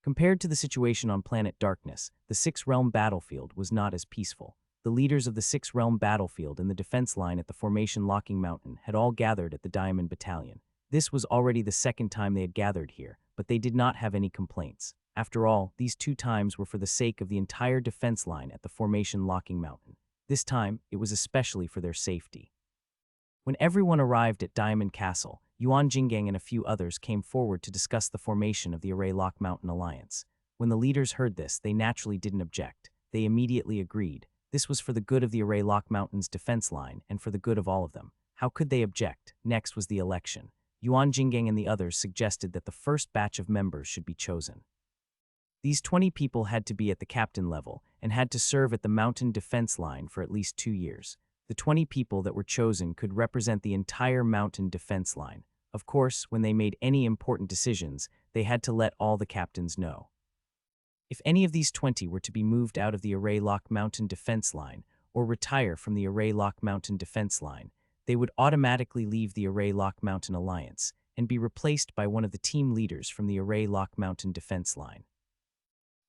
Compared to the situation on planet Darkness, the Six-Realm battlefield was not as peaceful. The leaders of the Six-Realm battlefield and the defense line at the Formation Locking Mountain had all gathered at the Diamond Battalion. This was already the second time they had gathered here, but they did not have any complaints. After all, these 2 times were for the sake of the entire defense line at the Formation Locking Mountain. This time, it was especially for their safety. When everyone arrived at Diamond Castle, Yuan Jinggang and a few others came forward to discuss the formation of the Array Lock Mountain Alliance. When the leaders heard this, they naturally didn't object. They immediately agreed. This was for the good of the Array Lock Mountain's defense line and for the good of all of them. How could they object? Next was the election. Yuan Jinggang and the others suggested that the first batch of members should be chosen. These 20 people had to be at the captain level and had to serve at the mountain defense line for at least 2 years. The 20 people that were chosen could represent the entire mountain defense line. Of course, when they made any important decisions, they had to let all the captains know. If any of these 20 were to be moved out of the Array Lock Mountain defense line or retire from the Array Lock Mountain defense line, they would automatically leave the Array Lock Mountain alliance and be replaced by one of the team leaders from the Array Lock Mountain defense line.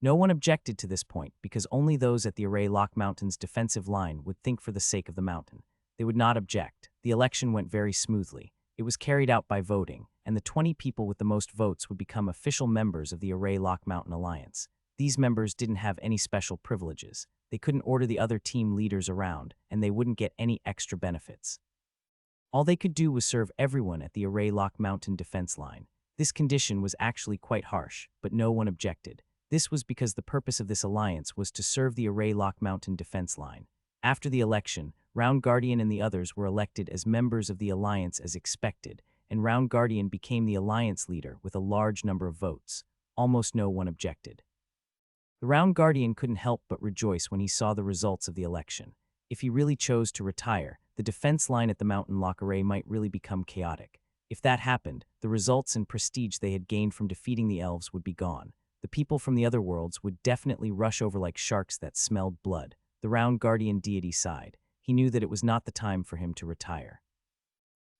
No one objected to this point because only those at the Array Lock Mountain's defensive line would think for the sake of the mountain. They would not object. The election went very smoothly. It was carried out by voting, and the 20 people with the most votes would become official members of the Array Lock Mountain Alliance. These members didn't have any special privileges. They couldn't order the other team leaders around, and they wouldn't get any extra benefits. All they could do was serve everyone at the Array Lock Mountain defense line. This condition was actually quite harsh, but no one objected. This was because the purpose of this alliance was to serve the Array Lock Mountain defense line. After the election, Round Guardian and the others were elected as members of the alliance as expected, and Round Guardian became the alliance leader with a large number of votes. Almost no one objected. The Round Guardian couldn't help but rejoice when he saw the results of the election. If he really chose to retire, the defense line at the Mountain Lock Array might really become chaotic. If that happened, the results and prestige they had gained from defeating the elves would be gone. The people from the other worlds would definitely rush over like sharks that smelled blood. The Round Guardian deity sighed. He knew that it was not the time for him to retire.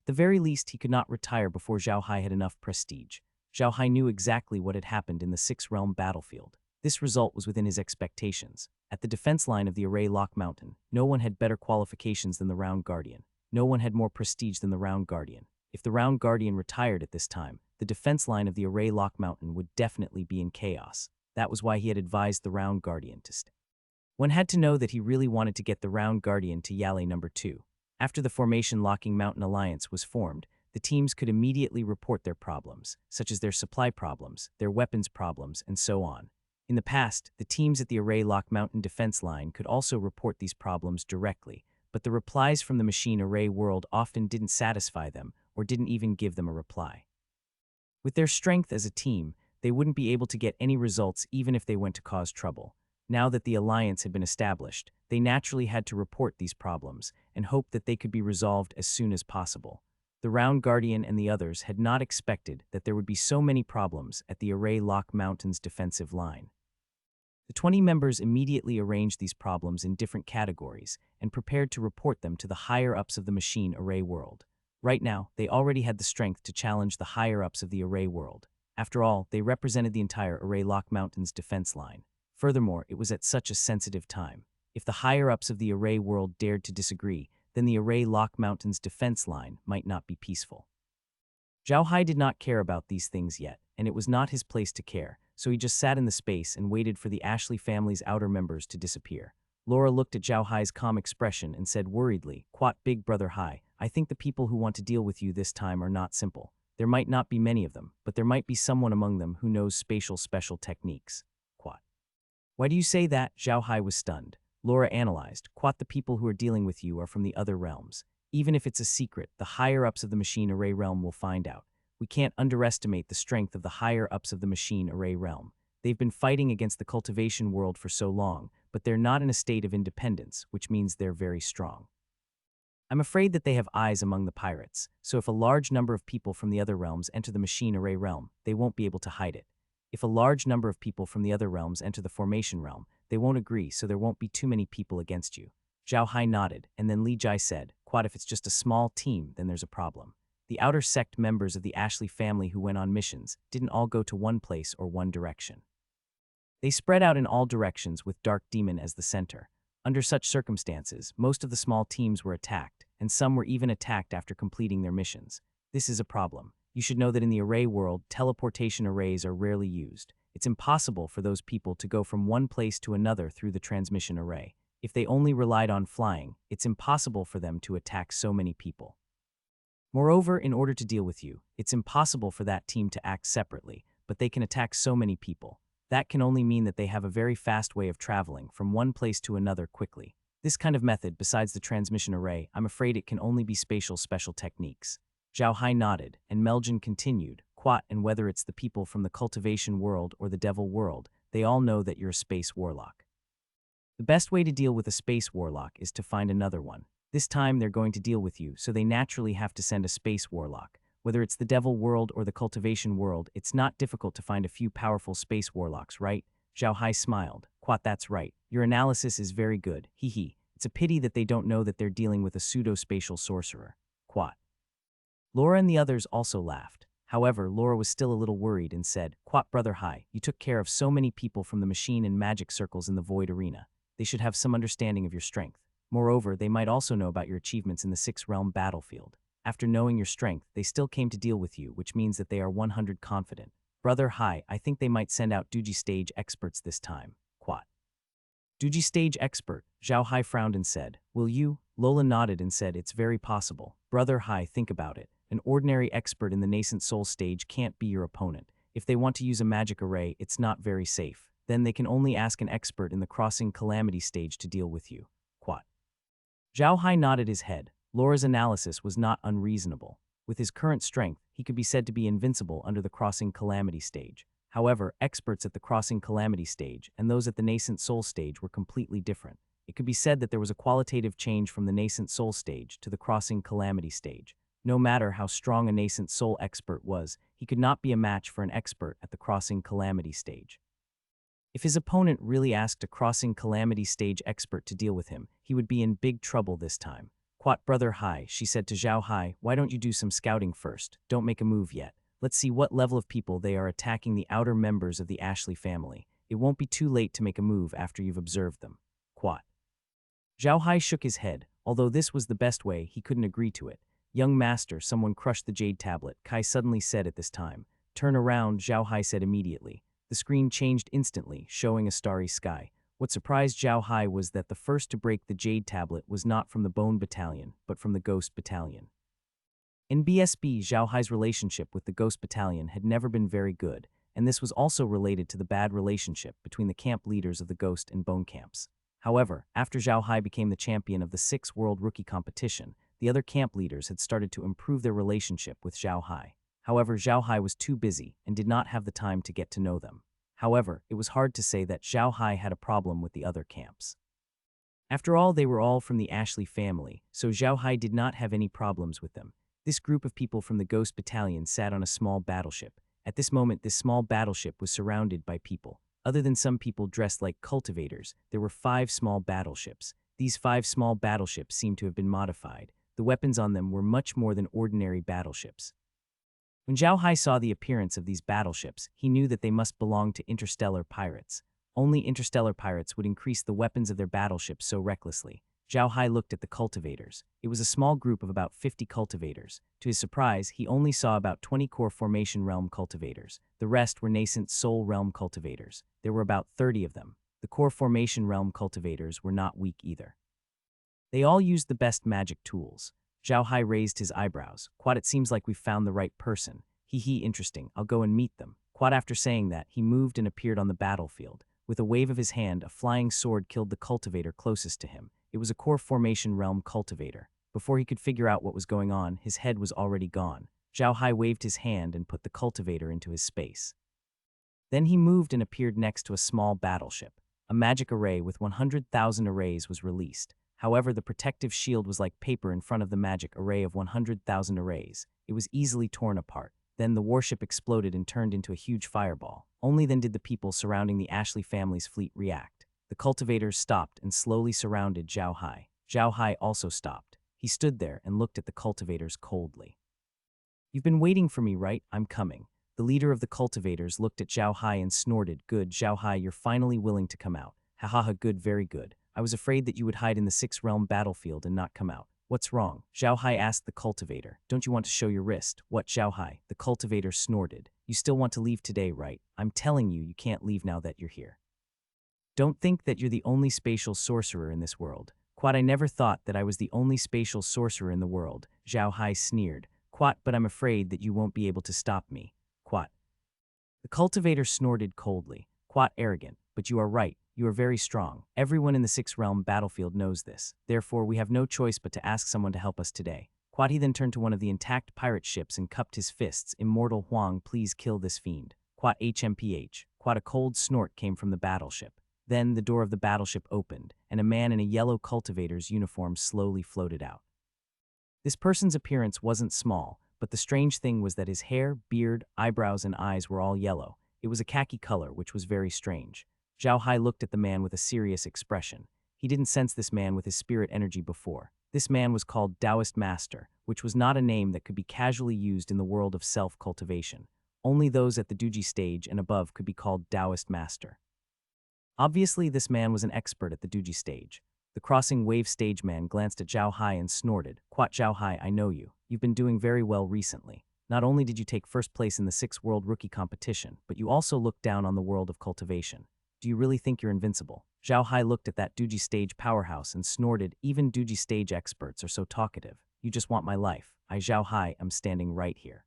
At the very least, he could not retire before Zhao Hai had enough prestige. Zhao Hai knew exactly what had happened in the Six-Realm battlefield. This result was within his expectations. At the defense line of the Array Lock Mountain, no one had better qualifications than the Round Guardian. No one had more prestige than the Round Guardian. If the Round Guardian retired at this time, the defense line of the Array Lock Mountain would definitely be in chaos. That was why he had advised the Round Guardian to stay. One had to know that he really wanted to get the Round Guardian to Yale number 2. After the Formation Locking Mountain Alliance was formed, the teams could immediately report their problems, such as their supply problems, their weapons problems, and so on. In the past, the teams at the Array Lock Mountain defense line could also report these problems directly, but the replies from the Machine Array world often didn't satisfy them or didn't even give them a reply. With their strength as a team, they wouldn't be able to get any results even if they went to cause trouble. Now that the alliance had been established, they naturally had to report these problems and hope that they could be resolved as soon as possible. The Round Guardian and the others had not expected that there would be so many problems at the Array Lock Mountain's defensive line. The 20 members immediately arranged these problems in different categories and prepared to report them to the higher-ups of the Machine Array world. Right now, they already had the strength to challenge the higher-ups of the Array world. After all, they represented the entire Array Lock Mountain's defense line. Furthermore, it was at such a sensitive time. If the higher-ups of the Array world dared to disagree, then the Array Lock Mountain's defense line might not be peaceful. Zhao Hai did not care about these things yet, and it was not his place to care, so he just sat in the space and waited for the Ashley family's outer members to disappear. Laura looked at Zhao Hai's calm expression and said worriedly, "Quat, Big Brother Hai, I think the people who want to deal with you this time are not simple. There might not be many of them, but there might be someone among them who knows spatial special techniques." Quat. Why do you say that? Zhao Hai was stunned. Laura analyzed. Quat, the people who are dealing with you are from the other realms. Even if it's a secret, the higher-ups of the Machine Array realm will find out. We can't underestimate the strength of the higher-ups of the Machine Array realm. They've been fighting against the cultivation world for so long, but they're not in a state of independence, which means they're very strong. I'm afraid that they have eyes among the pirates, so if a large number of people from the other realms enter the Machine Array realm, they won't be able to hide it. If a large number of people from the other realms enter the Formation realm, they won't agree, so there won't be too many people against you. Zhao Hai nodded, and then Li Jai said, Quat, if it's just a small team, then there's a problem. The outer sect members of the Ashley family who went on missions didn't all go to one place or one direction. They spread out in all directions with Dark Demon as the center. Under such circumstances, most of the small teams were attacked, and some were even attacked after completing their missions. This is a problem. You should know that in the array world, teleportation arrays are rarely used. It's impossible for those people to go from one place to another through the transmission array. If they only relied on flying, it's impossible for them to attack so many people. Moreover, in order to deal with you, it's impossible for that team to act separately, but they can attack so many people. That can only mean that they have a very fast way of traveling from one place to another quickly. This kind of method, besides the transmission array, I'm afraid it can only be spatial special techniques. Zhao Hai nodded, and Meljan continued, Quat, and whether it's the people from the cultivation world or the devil world, they all know that you're a space warlock. The best way to deal with a space warlock is to find another one. This time they're going to deal with you, so they naturally have to send a space warlock. Whether it's the Devil world or the Cultivation world, it's not difficult to find a few powerful space warlocks, right? Zhao Hai smiled. Quat, that's right. Your analysis is very good. Hee hee. It's a pity that they don't know that they're dealing with a pseudo-spatial sorcerer. Quat. Laura and the others also laughed. However, Laura was still a little worried and said, Quat, Brother Hai, you took care of so many people from the machine and magic circles in the Void Arena. They should have some understanding of your strength. Moreover, they might also know about your achievements in the Six-Realm battlefield. After knowing your strength, they still came to deal with you, which means that they are 100 confident. Brother Hai, I think they might send out Duji stage experts this time. Quat. Duji stage expert, Zhao Hai frowned and said, will you? Lola nodded and said, it's very possible. Brother Hai, think about it. An ordinary expert in the nascent soul stage can't be your opponent. If they want to use a magic array, it's not very safe. Then they can only ask an expert in the crossing calamity stage to deal with you. Quat. Zhao Hai nodded his head. Laura's analysis was not unreasonable. With his current strength, he could be said to be invincible under the crossing calamity stage. However, experts at the crossing calamity stage and those at the nascent soul stage were completely different. It could be said that there was a qualitative change from the nascent soul stage to the crossing calamity stage. No matter how strong a nascent soul expert was, he could not be a match for an expert at the crossing calamity stage. If his opponent really asked a crossing calamity stage expert to deal with him, he would be in big trouble this time. Quat, Brother Hai, she said to Zhao Hai, why don't you do some scouting first? Don't make a move yet. Let's see what level of people they are attacking the outer members of the Ashley family. It won't be too late to make a move after you've observed them. Quat. Zhao Hai shook his head. Although this was the best way, he couldn't agree to it. Young master, someone crushed the jade tablet, Kai suddenly said at this time. Turn around, Zhao Hai said immediately. The screen changed instantly, showing a starry sky. What surprised Zhao Hai was that the first to break the jade tablet was not from the Bone Battalion, but from the Ghost Battalion. In BSB, Zhao Hai's relationship with the Ghost Battalion had never been very good, and this was also related to the bad relationship between the camp leaders of the Ghost and Bone camps. However, after Zhao Hai became the champion of the 6th World Rookie Competition, the other camp leaders had started to improve their relationship with Zhao Hai. However, Zhao Hai was too busy and did not have the time to get to know them. However, it was hard to say that Zhao Hai had a problem with the other camps. After all, they were all from the Ashley family, so Zhao Hai did not have any problems with them. This group of people from the Ghost Battalion sat on a small battleship. At this moment, this small battleship was surrounded by people. Other than some people dressed like cultivators, there were 5 small battleships. These 5 small battleships seemed to have been modified. The weapons on them were much more than ordinary battleships. When Zhao Hai saw the appearance of these battleships, he knew that they must belong to interstellar pirates. Only interstellar pirates would increase the weapons of their battleships so recklessly. Zhao Hai looked at the cultivators. It was a small group of about 50 cultivators. To his surprise, he only saw about 20 core formation realm cultivators. The rest were nascent soul realm cultivators. There were about 30 of them. The core formation realm cultivators were not weak either. They all used the best magic tools. Zhao Hai raised his eyebrows. Quat, it seems like we've found the right person. Hee hee, interesting. I'll go and meet them. Quat, after saying that, he moved and appeared on the battlefield. With a wave of his hand, a flying sword killed the cultivator closest to him. It was a core formation realm cultivator. Before he could figure out what was going on, his head was already gone. Zhao Hai waved his hand and put the cultivator into his space. Then he moved and appeared next to a small battleship. A magic array with 100,000 arrays was released. However, the protective shield was like paper in front of the magic array of 100,000 arrays. It was easily torn apart. Then the warship exploded and turned into a huge fireball. Only then did the people surrounding the Ashley family's fleet react. The cultivators stopped and slowly surrounded Zhao Hai. Zhao Hai also stopped. He stood there and looked at the cultivators coldly. You've been waiting for me, right? I'm coming. The leader of the cultivators looked at Zhao Hai and snorted. Good, Zhao Hai, you're finally willing to come out. Ha ha ha, good, very good. I was afraid that you would hide in the 6th realm battlefield and not come out. What's wrong? Zhao Hai asked the cultivator. Don't you want to show your wrist? What, Zhao Hai? The cultivator snorted. You still want to leave today, right? I'm telling you, you can't leave now that you're here. Don't think that you're the only spatial sorcerer in this world. Quat, I never thought that I was the only spatial sorcerer in the world. Zhao Hai sneered. Quat, but I'm afraid that you won't be able to stop me. Quat. The cultivator snorted coldly. Quat, arrogant. But you are right. You are very strong. Everyone in the 6th realm battlefield knows this. Therefore, we have no choice but to ask someone to help us today. Quat, he then turned to one of the intact pirate ships and cupped his fists. Immortal Huang, please kill this fiend. Quat, HMPH. Quat, a cold snort came from the battleship. Then the door of the battleship opened, and a man in a yellow cultivator's uniform slowly floated out. This person's appearance wasn't small, but the strange thing was that his hair, beard, eyebrows, and eyes were all yellow. It was a khaki color, which was very strange. Zhao Hai looked at the man with a serious expression. He didn't sense this man with his spirit energy before. This man was called Taoist Master, which was not a name that could be casually used in the world of self-cultivation. Only those at the Duji stage and above could be called Taoist Master. Obviously, this man was an expert at the Duji stage. The crossing wave stage man glanced at Zhao Hai and snorted, "Quat Zhao Hai, I know you. You've been doing very well recently. Not only did you take first place in the 6th World Rookie Competition, but you also looked down on the world of cultivation. Do you really think you're invincible?" Zhao Hai looked at that Duji stage powerhouse and snorted, "Even Duji stage experts are so talkative. You just want my life. I, Zhao Hai, am standing right here.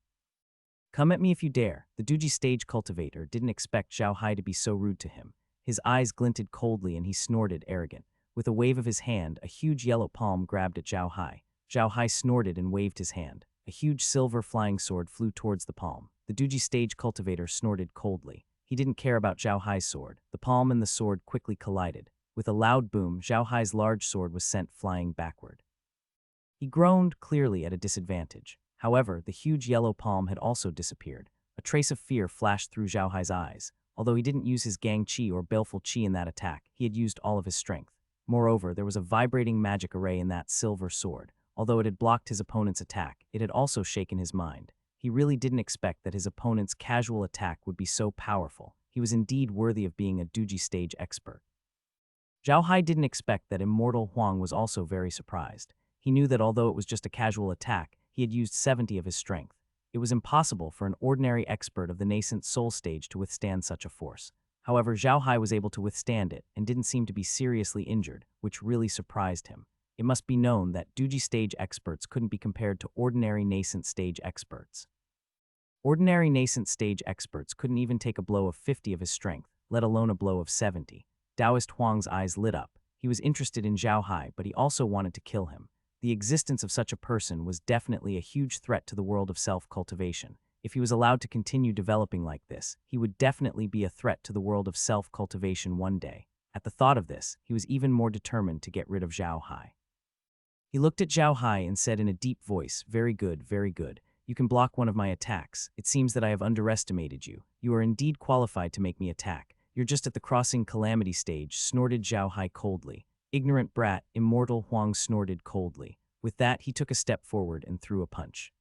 Come at me if you dare." The Duji stage cultivator didn't expect Zhao Hai to be so rude to him. His eyes glinted coldly and he snorted, arrogant. With a wave of his hand, a huge yellow palm grabbed at Zhao Hai. Zhao Hai snorted and waved his hand. A huge silver flying sword flew towards the palm. The Duji stage cultivator snorted coldly. He didn't care about Zhao Hai's sword. The palm and the sword quickly collided. With a loud boom, Zhao Hai's large sword was sent flying backward. He groaned, clearly at a disadvantage. However, the huge yellow palm had also disappeared. A trace of fear flashed through Zhao Hai's eyes. Although he didn't use his gang chi or baleful chi in that attack, he had used all of his strength. Moreover, there was a vibrating magic array in that silver sword. Although it had blocked his opponent's attack, it had also shaken his mind. He really didn't expect that his opponent's casual attack would be so powerful. He was indeed worthy of being a Duji stage expert. Zhao Hai didn't expect that Immortal Huang was also very surprised. He knew that although it was just a casual attack, he had used 70 of his strength. It was impossible for an ordinary expert of the nascent soul stage to withstand such a force. However, Zhao Hai was able to withstand it and didn't seem to be seriously injured, which really surprised him. It must be known that Duji stage experts couldn't be compared to ordinary nascent stage experts. Ordinary nascent stage experts couldn't even take a blow of 50 of his strength, let alone a blow of 70. Taoist Huang's eyes lit up. He was interested in Zhao Hai, but he also wanted to kill him. The existence of such a person was definitely a huge threat to the world of self-cultivation. If he was allowed to continue developing like this, he would definitely be a threat to the world of self-cultivation one day. At the thought of this, he was even more determined to get rid of Zhao Hai. He looked at Zhao Hai and said in a deep voice, "Very good, very good. You can block one of my attacks. It seems that I have underestimated you. You are indeed qualified to make me attack. You're just at the crossing calamity stage," snorted Zhao Hai coldly. "Ignorant brat," Immortal Huang snorted coldly. With that, he took a step forward and threw a punch.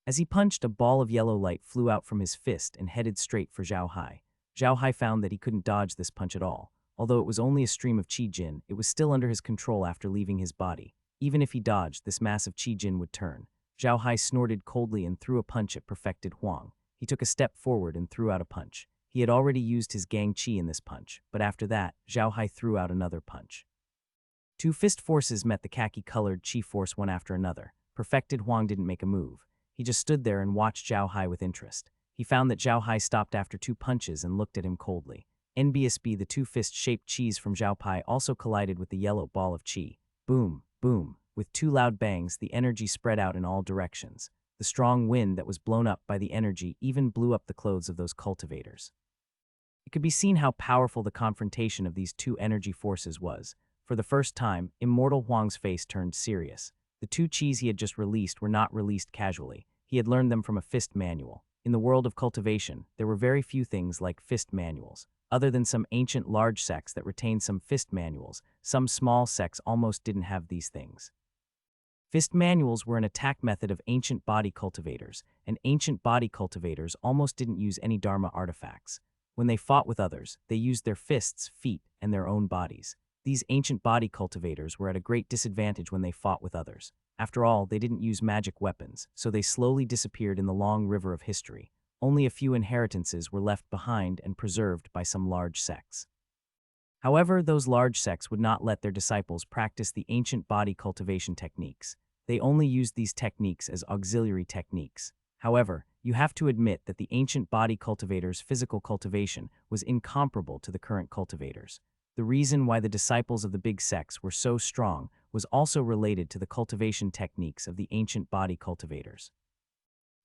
As he punched, a ball of yellow light flew out from his fist and headed straight for Zhao Hai. Zhao Hai found that he couldn't dodge this punch at all. Although it was only a stream of Qi Jin, it was still under his control after leaving his body. Even if he dodged, this mass of Qi Jin would turn. Zhao Hai snorted coldly and threw a punch at Perfected Huang. He took a step forward and threw out a punch. He had already used his gang chi in this punch, but after that, Zhao Hai threw out another punch. Two fist forces met the khaki-colored chi force one after another. Perfected Huang didn't make a move. He just stood there and watched Zhao Hai with interest. He found that Zhao Hai stopped after 2 punches and looked at him coldly. NBSB, the 2 fist-shaped chis from Zhao Pai also collided with the yellow ball of chi. Boom, boom. With 2 loud bangs, the energy spread out in all directions. The strong wind that was blown up by the energy even blew up the clothes of those cultivators. It could be seen how powerful the confrontation of these 2 energy forces was. For the first time, Immortal Huang's face turned serious. The 2 chis he had just released were not released casually. He had learned them from a fist manual. In the world of cultivation, there were very few things like fist manuals. Other than some ancient large sects that retained some fist manuals, some small sects almost didn't have these things. Fist manuals were an attack method of ancient body cultivators, and ancient body cultivators almost didn't use any Dharma artifacts. When they fought with others, they used their fists, feet, and their own bodies. These ancient body cultivators were at a great disadvantage when they fought with others. After all, they didn't use magic weapons, so they slowly disappeared in the long river of history. Only a few inheritances were left behind and preserved by some large sects. However, those large sects would not let their disciples practice the ancient body cultivation techniques. They only used these techniques as auxiliary techniques. However, you have to admit that the ancient body cultivators' physical cultivation was incomparable to the current cultivators. The reason why the disciples of the big sects were so strong was also related to the cultivation techniques of the ancient body cultivators.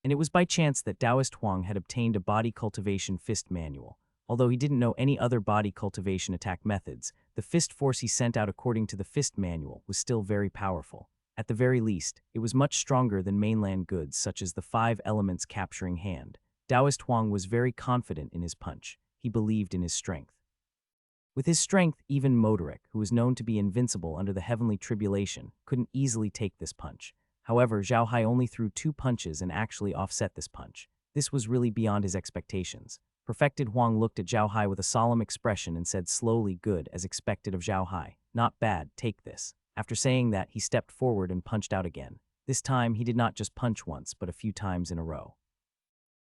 And it was by chance that Taoist Huang had obtained a body cultivation fist manual. Although he didn't know any other body cultivation attack methods, the fist force he sent out according to the fist manual was still very powerful. At the very least, it was much stronger than mainland goods such as the 5 elements capturing hand. Taoist Huang was very confident in his punch. He believed in his strength. With his strength, even Moderic, who was known to be invincible under the heavenly tribulation, couldn't easily take this punch. However, Zhao Hai only threw 2 punches and actually offset this punch. This was really beyond his expectations. Perfected Huang looked at Zhao Hai with a solemn expression and said slowly, "Good, as expected of Zhao Hai. Not bad, take this." After saying that, he stepped forward and punched out again. This time, he did not just punch once, but a few times in a row.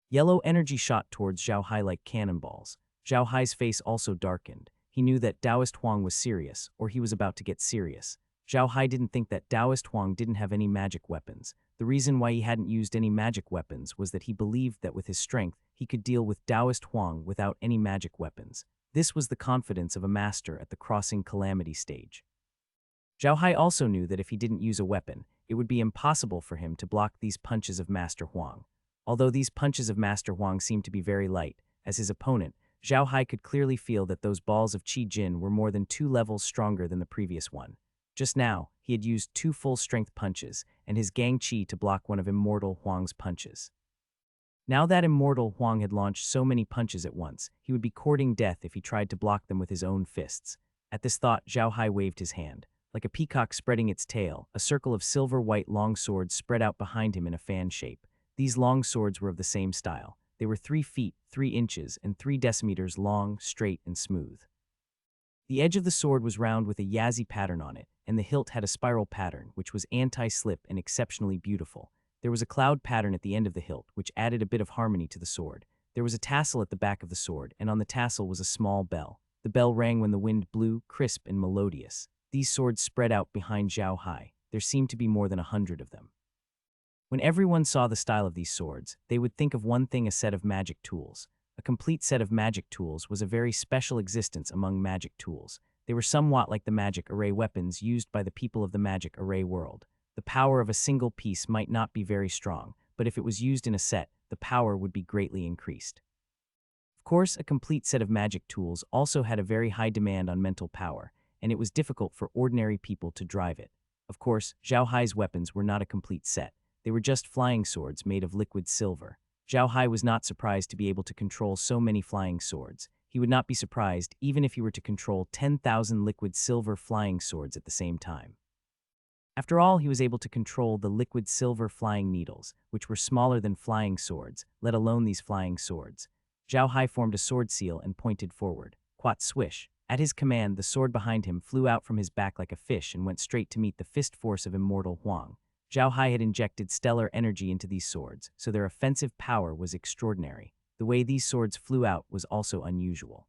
Yellow energy shot towards Zhao Hai like cannonballs. Zhao Hai's face also darkened. He knew that Taoist Huang was serious, or he was about to get serious. Zhao Hai didn't think that Taoist Huang didn't have any magic weapons. The reason why he hadn't used any magic weapons was that he believed that with his strength, he could deal with Taoist Huang without any magic weapons. This was the confidence of a master at the crossing calamity stage. Zhao Hai also knew that if he didn't use a weapon, it would be impossible for him to block these punches of Master Huang. Although these punches of Master Huang seemed to be very light, as his opponent, Zhao Hai could clearly feel that those balls of Qi Jin were more than 2 levels stronger than the previous one. Just now, he had used 2 full-strength punches and his Gang Qi to block one of Immortal Huang's punches. Now that Immortal Huang had launched so many punches at once, he would be courting death if he tried to block them with his own fists. At this thought, Zhao Hai waved his hand. Like a peacock spreading its tail, a circle of silver-white long swords spread out behind him in a fan shape. These long swords were of the same style. They were 3 feet, 3 inches, and 3 decimeters long, straight, and smooth. The edge of the sword was round with a Yazzie pattern on it, and the hilt had a spiral pattern, which was anti-slip and exceptionally beautiful. There was a cloud pattern at the end of the hilt, which added a bit of harmony to the sword. There was a tassel at the back of the sword, and on the tassel was a small bell. The bell rang when the wind blew, crisp and melodious. These swords spread out behind Zhao Hai. There seemed to be more than 100 of them. When everyone saw the style of these swords, they would think of one thing: a set of magic tools. A complete set of magic tools was a very special existence among magic tools. They were somewhat like the magic array weapons used by the people of the magic array world. The power of a single piece might not be very strong, but if it was used in a set, the power would be greatly increased. Of course, a complete set of magic tools also had a very high demand on mental power, and it was difficult for ordinary people to drive it. Of course, Zhao Hai's weapons were not a complete set. They were just flying swords made of liquid silver. Zhao Hai was not surprised to be able to control so many flying swords. He would not be surprised even if he were to control 10,000 liquid silver flying swords at the same time. After all, he was able to control the liquid silver flying needles, which were smaller than flying swords, let alone these flying swords. Zhao Hai formed a sword seal and pointed forward. Quat swish. At his command, the sword behind him flew out from his back like a fish and went straight to meet the fist force of Immortal Huang. Zhao Hai had injected stellar energy into these swords, so their offensive power was extraordinary. The way these swords flew out was also unusual.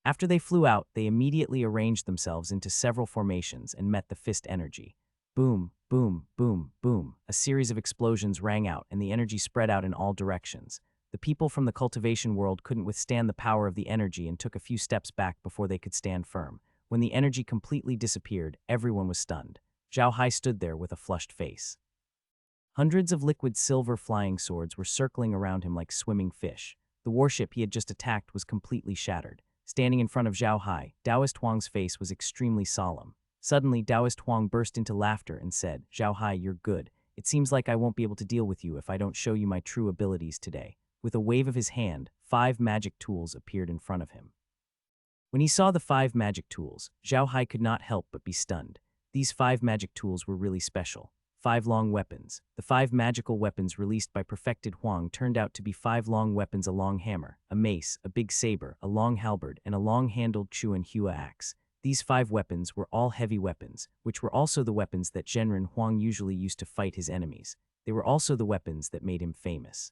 After they flew out, they immediately arranged themselves into several formations and met the fist energy. Boom, boom, boom, boom. A series of explosions rang out and the energy spread out in all directions. The people from the cultivation world couldn't withstand the power of the energy and took a few steps back before they could stand firm. When the energy completely disappeared, everyone was stunned. Zhao Hai stood there with a flushed face. Hundreds of liquid silver flying swords were circling around him like swimming fish. The warship he had just attacked was completely shattered. Standing in front of Zhao Hai, Taoist Huang's face was extremely solemn. Suddenly, Taoist Huang burst into laughter and said, "Zhao Hai, you're good. It seems like I won't be able to deal with you if I don't show you my true abilities today." With a wave of his hand, 5 magic tools appeared in front of him. When he saw the 5 magic tools, Zhao Hai could not help but be stunned. These 5 magic tools were really special. 5 long weapons. The 5 magical weapons released by Perfected Huang turned out to be 5 long weapons: a long hammer, a mace, a big saber, a long halberd, and a long-handled Chuan Hua axe. These 5 weapons were all heavy weapons, which were also the weapons that Zhenren Huang usually used to fight his enemies. They were also the weapons that made him famous.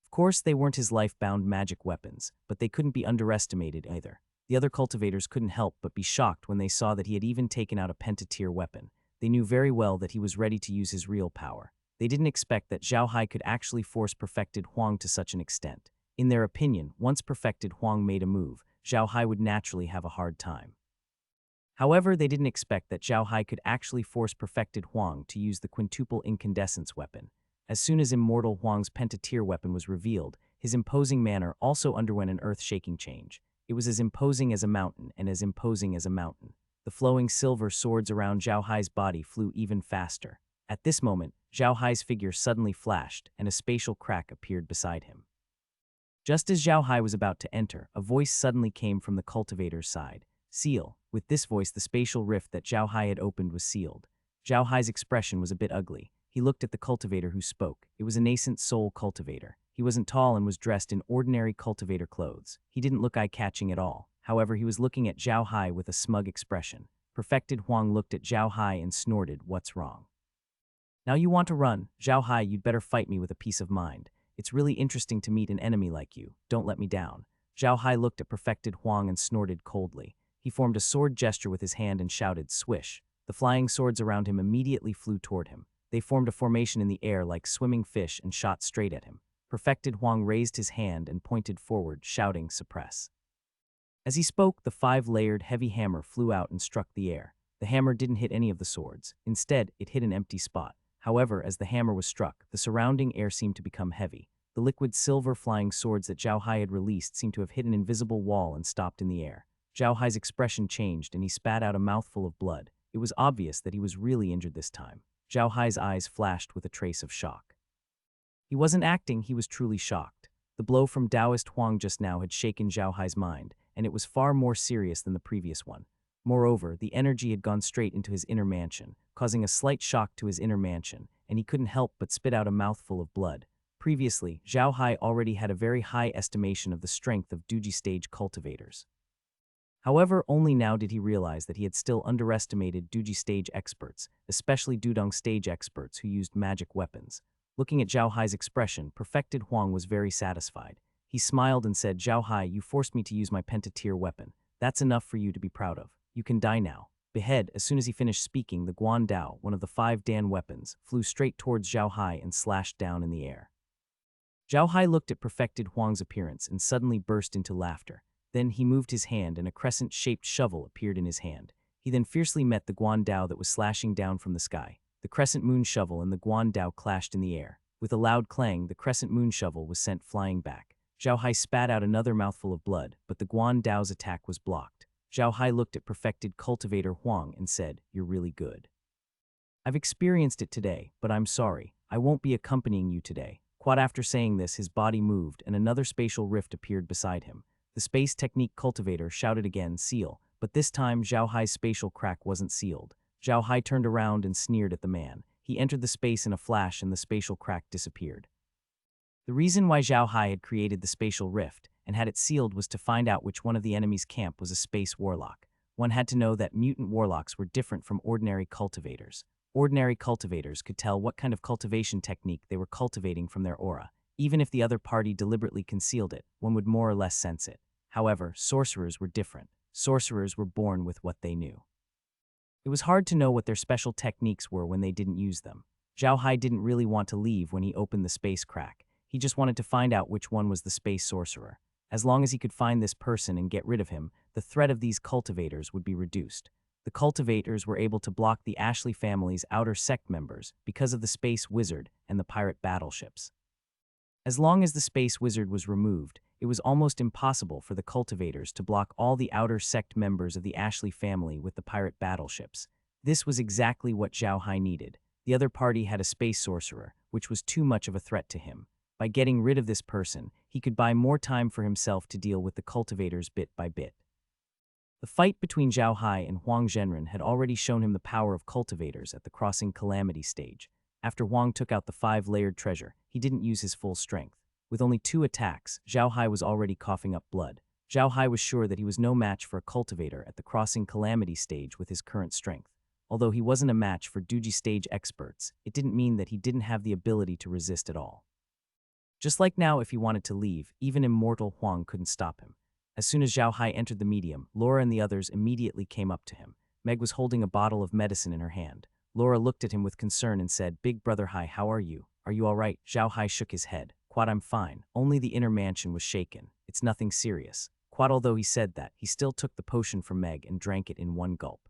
Of course, they weren't his life-bound magic weapons, but they couldn't be underestimated either. The other cultivators couldn't help but be shocked when they saw that he had even taken out a pentatier weapon. They knew very well that he was ready to use his real power. They didn't expect that Zhao Hai could actually force Perfected Huang to such an extent. In their opinion, once Perfected Huang made a move, Zhao Hai would naturally have a hard time. However, they didn't expect that Zhao Hai could actually force Perfected Huang to use the quintuple incandescence weapon. As soon as Immortal Huang's pentatier weapon was revealed, his imposing manner also underwent an earth-shaking change. It was as imposing as a mountain and as imposing as a mountain. The flowing silver swords around Zhao Hai's body flew even faster. At this moment, Zhao Hai's figure suddenly flashed, and a spatial crack appeared beside him. Just as Zhao Hai was about to enter, a voice suddenly came from the cultivator's side. Seal. With this voice, the spatial rift that Zhao Hai had opened was sealed. Zhao Hai's expression was a bit ugly. He looked at the cultivator who spoke. It was a nascent soul cultivator. He wasn't tall and was dressed in ordinary cultivator clothes. He didn't look eye-catching at all. However, he was looking at Zhao Hai with a smug expression. Perfected Huang looked at Zhao Hai and snorted, "What's wrong? Now you want to run? Zhao Hai, you'd better fight me with a peace of mind. It's really interesting to meet an enemy like you. Don't let me down." Zhao Hai looked at Perfected Huang and snorted coldly. He formed a sword gesture with his hand and shouted, "Swish." The flying swords around him immediately flew toward him. They formed a formation in the air like swimming fish and shot straight at him. Perfected Huang raised his hand and pointed forward, shouting, "Suppress." As he spoke, the 5-layered heavy hammer flew out and struck the air. The hammer didn't hit any of the swords. Instead, it hit an empty spot. However, as the hammer was struck, the surrounding air seemed to become heavy. The liquid silver flying swords that Zhao Hai had released seemed to have hit an invisible wall and stopped in the air. Zhao Hai's expression changed and he spat out a mouthful of blood. It was obvious that he was really injured this time. Zhao Hai's eyes flashed with a trace of shock. He wasn't acting, he was truly shocked. The blow from Taoist Huang just now had shaken Zhao Hai's mind, and it was far more serious than the previous one. Moreover, the energy had gone straight into his inner mansion, causing a slight shock to his inner mansion, and he couldn't help but spit out a mouthful of blood. Previously, Zhao Hai already had a very high estimation of the strength of Duji stage cultivators. However, only now did he realize that he had still underestimated Duji stage experts, especially Dudong stage experts who used magic weapons. Looking at Zhao Hai's expression, Perfected Huang was very satisfied. He smiled and said, "Zhao Hai, you forced me to use my pentatier weapon. That's enough for you to be proud of. You can die now." Behead. As soon as he finished speaking, the Guan Dao, one of the 5 Dan weapons, flew straight towards Zhao Hai and slashed down in the air. Zhao Hai looked at Perfected Huang's appearance and suddenly burst into laughter. Then he moved his hand and a crescent-shaped shovel appeared in his hand. He then fiercely met the Guan Dao that was slashing down from the sky. The crescent moon shovel and the Guan Dao clashed in the air. With a loud clang, the crescent moon shovel was sent flying back. Zhao Hai spat out another mouthful of blood, but the Guan Dao's attack was blocked. Zhao Hai looked at Perfected Cultivator Huang and said, "You're really good. I've experienced it today, but I'm sorry. I won't be accompanying you today." Quite after saying this, his body moved and another spatial rift appeared beside him. The space technique cultivator shouted again, "Seal," but this time Zhao Hai's spatial crack wasn't sealed. Zhao Hai turned around and sneered at the man. He entered the space in a flash and the spatial crack disappeared. The reason why Zhao Hai had created the spatial rift and had it sealed was to find out which one of the enemy's camp was a space warlock. One had to know that mutant warlocks were different from ordinary cultivators. Ordinary cultivators could tell what kind of cultivation technique they were cultivating from their aura. Even if the other party deliberately concealed it, one would more or less sense it. However, sorcerers were different. Sorcerers were born with what they knew. It was hard to know what their special techniques were when they didn't use them. Zhao Hai didn't really want to leave when he opened the space crack. He just wanted to find out which one was the space sorcerer. As long as he could find this person and get rid of him, the threat of these cultivators would be reduced. The cultivators were able to block the Ashley family's outer sect members because of the space wizard and the pirate battleships. As long as the space wizard was removed, it was almost impossible for the cultivators to block all the outer sect members of the Ashley family with the pirate battleships. This was exactly what Zhao Hai needed. The other party had a space sorcerer, which was too much of a threat to him. By getting rid of this person, he could buy more time for himself to deal with the cultivators bit by bit. The fight between Zhao Hai and Huang Zhenren had already shown him the power of cultivators at the crossing calamity stage. After Huang took out the 5-layered treasure, he didn't use his full strength. With only 2 attacks, Zhao Hai was already coughing up blood. Zhao Hai was sure that he was no match for a cultivator at the crossing calamity stage with his current strength. Although he wasn't a match for Duji stage experts, it didn't mean that he didn't have the ability to resist at all. Just like now, if he wanted to leave, even immortal Huang couldn't stop him. As soon as Zhao Hai entered the medium, Laura and the others immediately came up to him. Meg was holding a bottle of medicine in her hand. Laura looked at him with concern and said, "Big brother Hai, how are you? Are you all right?" Zhao Hai shook his head. "Quad, I'm fine. Only the inner mansion was shaken. It's nothing serious." Quad, although he said that, he still took the potion from Meg and drank it in one gulp.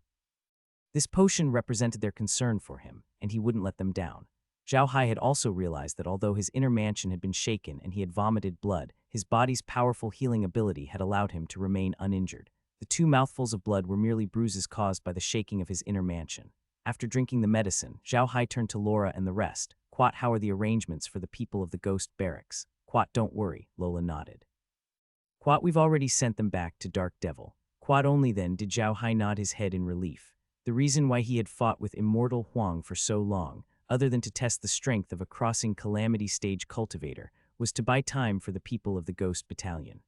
This potion represented their concern for him, and he wouldn't let them down. Zhao Hai had also realized that although his inner mansion had been shaken and he had vomited blood, his body's powerful healing ability had allowed him to remain uninjured. The 2 mouthfuls of blood were merely bruises caused by the shaking of his inner mansion. After drinking the medicine, Zhao Hai turned to Laura and the rest. Quat, how are the arrangements for the people of the ghost barracks? Quat, don't worry, Lola nodded. Quat, we've already sent them back to Dark Devil. Quat, only then did Zhao Hai nod his head in relief. The reason why he had fought with Immortal Huang for so long, other than to test the strength of a crossing calamity stage cultivator, was to buy time for the people of the Ghost Battalion.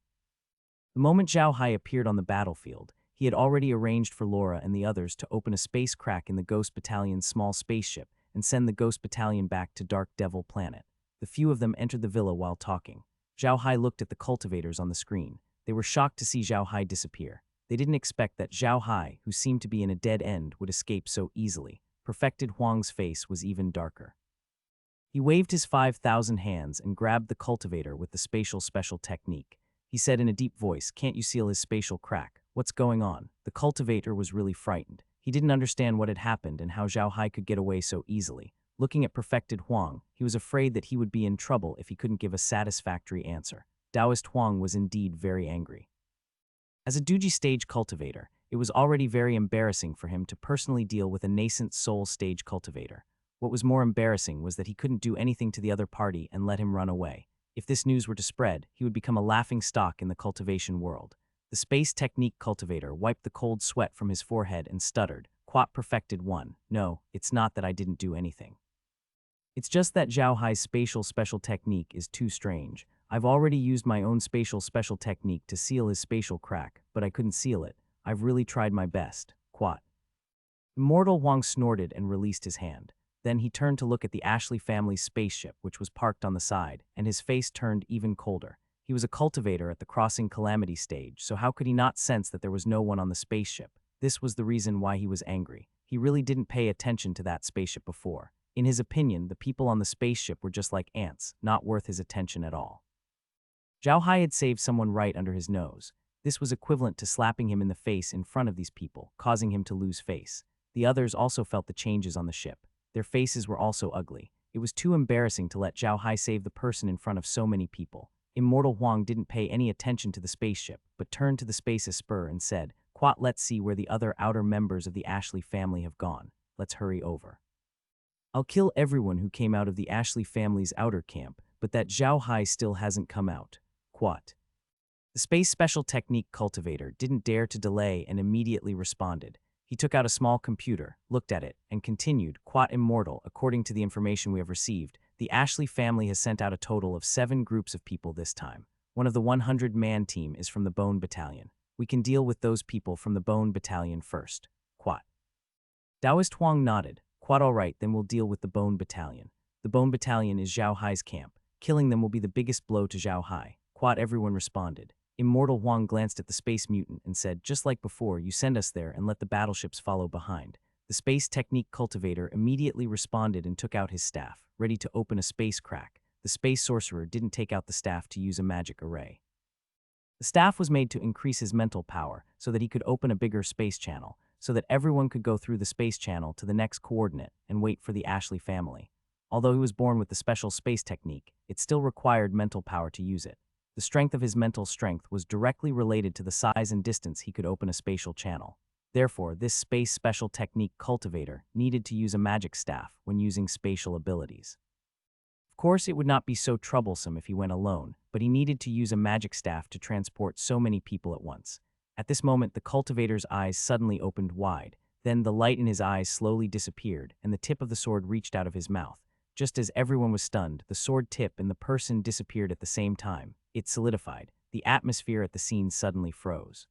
The moment Zhao Hai appeared on the battlefield, he had already arranged for Laura and the others to open a space crack in the Ghost Battalion's small spaceship and send the Ghost Battalion back to Dark Devil Planet. The few of them entered the villa while talking. Zhao Hai looked at the cultivators on the screen. They were shocked to see Zhao Hai disappear. They didn't expect that Zhao Hai, who seemed to be in a dead end, would escape so easily. Perfected Huang's face was even darker. He waved his 5,000 hands and grabbed the cultivator with the spatial special technique. He said in a deep voice, "Can't you seal his spatial crack? What's going on?" The cultivator was really frightened. He didn't understand what had happened and how Zhao Hai could get away so easily. Looking at Perfected Huang, he was afraid that he would be in trouble if he couldn't give a satisfactory answer. Taoist Huang was indeed very angry. As a Duji stage cultivator, it was already very embarrassing for him to personally deal with a nascent soul stage cultivator. What was more embarrassing was that he couldn't do anything to the other party and let him run away. If this news were to spread, he would become a laughingstock in the cultivation world. The space technique cultivator wiped the cold sweat from his forehead and stuttered, "Quat Perfected One. No, it's not that I didn't do anything. It's just that Zhao Hai's spatial special technique is too strange. I've already used my own spatial special technique to seal his spatial crack, but I couldn't seal it. I've really tried my best. Quat." Immortal Huang snorted and released his hand. Then he turned to look at the Ashley family's spaceship, which was parked on the side, and his face turned even colder. He was a cultivator at the crossing calamity stage, so how could he not sense that there was no one on the spaceship? This was the reason why he was angry. He really didn't pay attention to that spaceship before. In his opinion, the people on the spaceship were just like ants, not worth his attention at all. Zhao Hai had saved someone right under his nose. This was equivalent to slapping him in the face in front of these people, causing him to lose face. The others also felt the changes on the ship. Their faces were also ugly. It was too embarrassing to let Zhao Hai save the person in front of so many people. Immortal Huang didn't pay any attention to the spaceship, but turned to the space Esper and said, "Quat, let's see where the other outer members of the Ashley family have gone. Let's hurry over. I'll kill everyone who came out of the Ashley family's outer camp, but that Zhao Hai still hasn't come out. Quat." The space special technique cultivator didn't dare to delay and immediately responded. He took out a small computer, looked at it, and continued, "Quat Immortal, according to the information we have received, the Ashley family has sent out a total of 7 groups of people this time. One of the 100-man team is from the Bone Battalion. We can deal with those people from the Bone Battalion first. Quat." Taoist Huang nodded. "Quat, all right, then we'll deal with the Bone Battalion. The Bone Battalion is Zhao Hai's camp. Killing them will be the biggest blow to Zhao Hai." Quat, everyone responded. Immortal Huang glanced at the space mutant and said, "Just like before, you send us there and let the battleships follow behind." The space technique cultivator immediately responded and took out his staff, ready to open a space crack. The space sorcerer didn't take out the staff to use a magic array. The staff was made to increase his mental power so that he could open a bigger space channel, so that everyone could go through the space channel to the next coordinate and wait for the Ashley family. Although he was born with the special space technique, it still required mental power to use it. The strength of his mental strength was directly related to the size and distance he could open a spatial channel. Therefore, this space special technique cultivator needed to use a magic staff when using spatial abilities. Of course, it would not be so troublesome if he went alone, but he needed to use a magic staff to transport so many people at once. At this moment, the cultivator's eyes suddenly opened wide. Then the light in his eyes slowly disappeared, and the tip of the sword reached out of his mouth. Just as everyone was stunned, the sword tip and the person disappeared at the same time. It solidified. The atmosphere at the scene suddenly froze.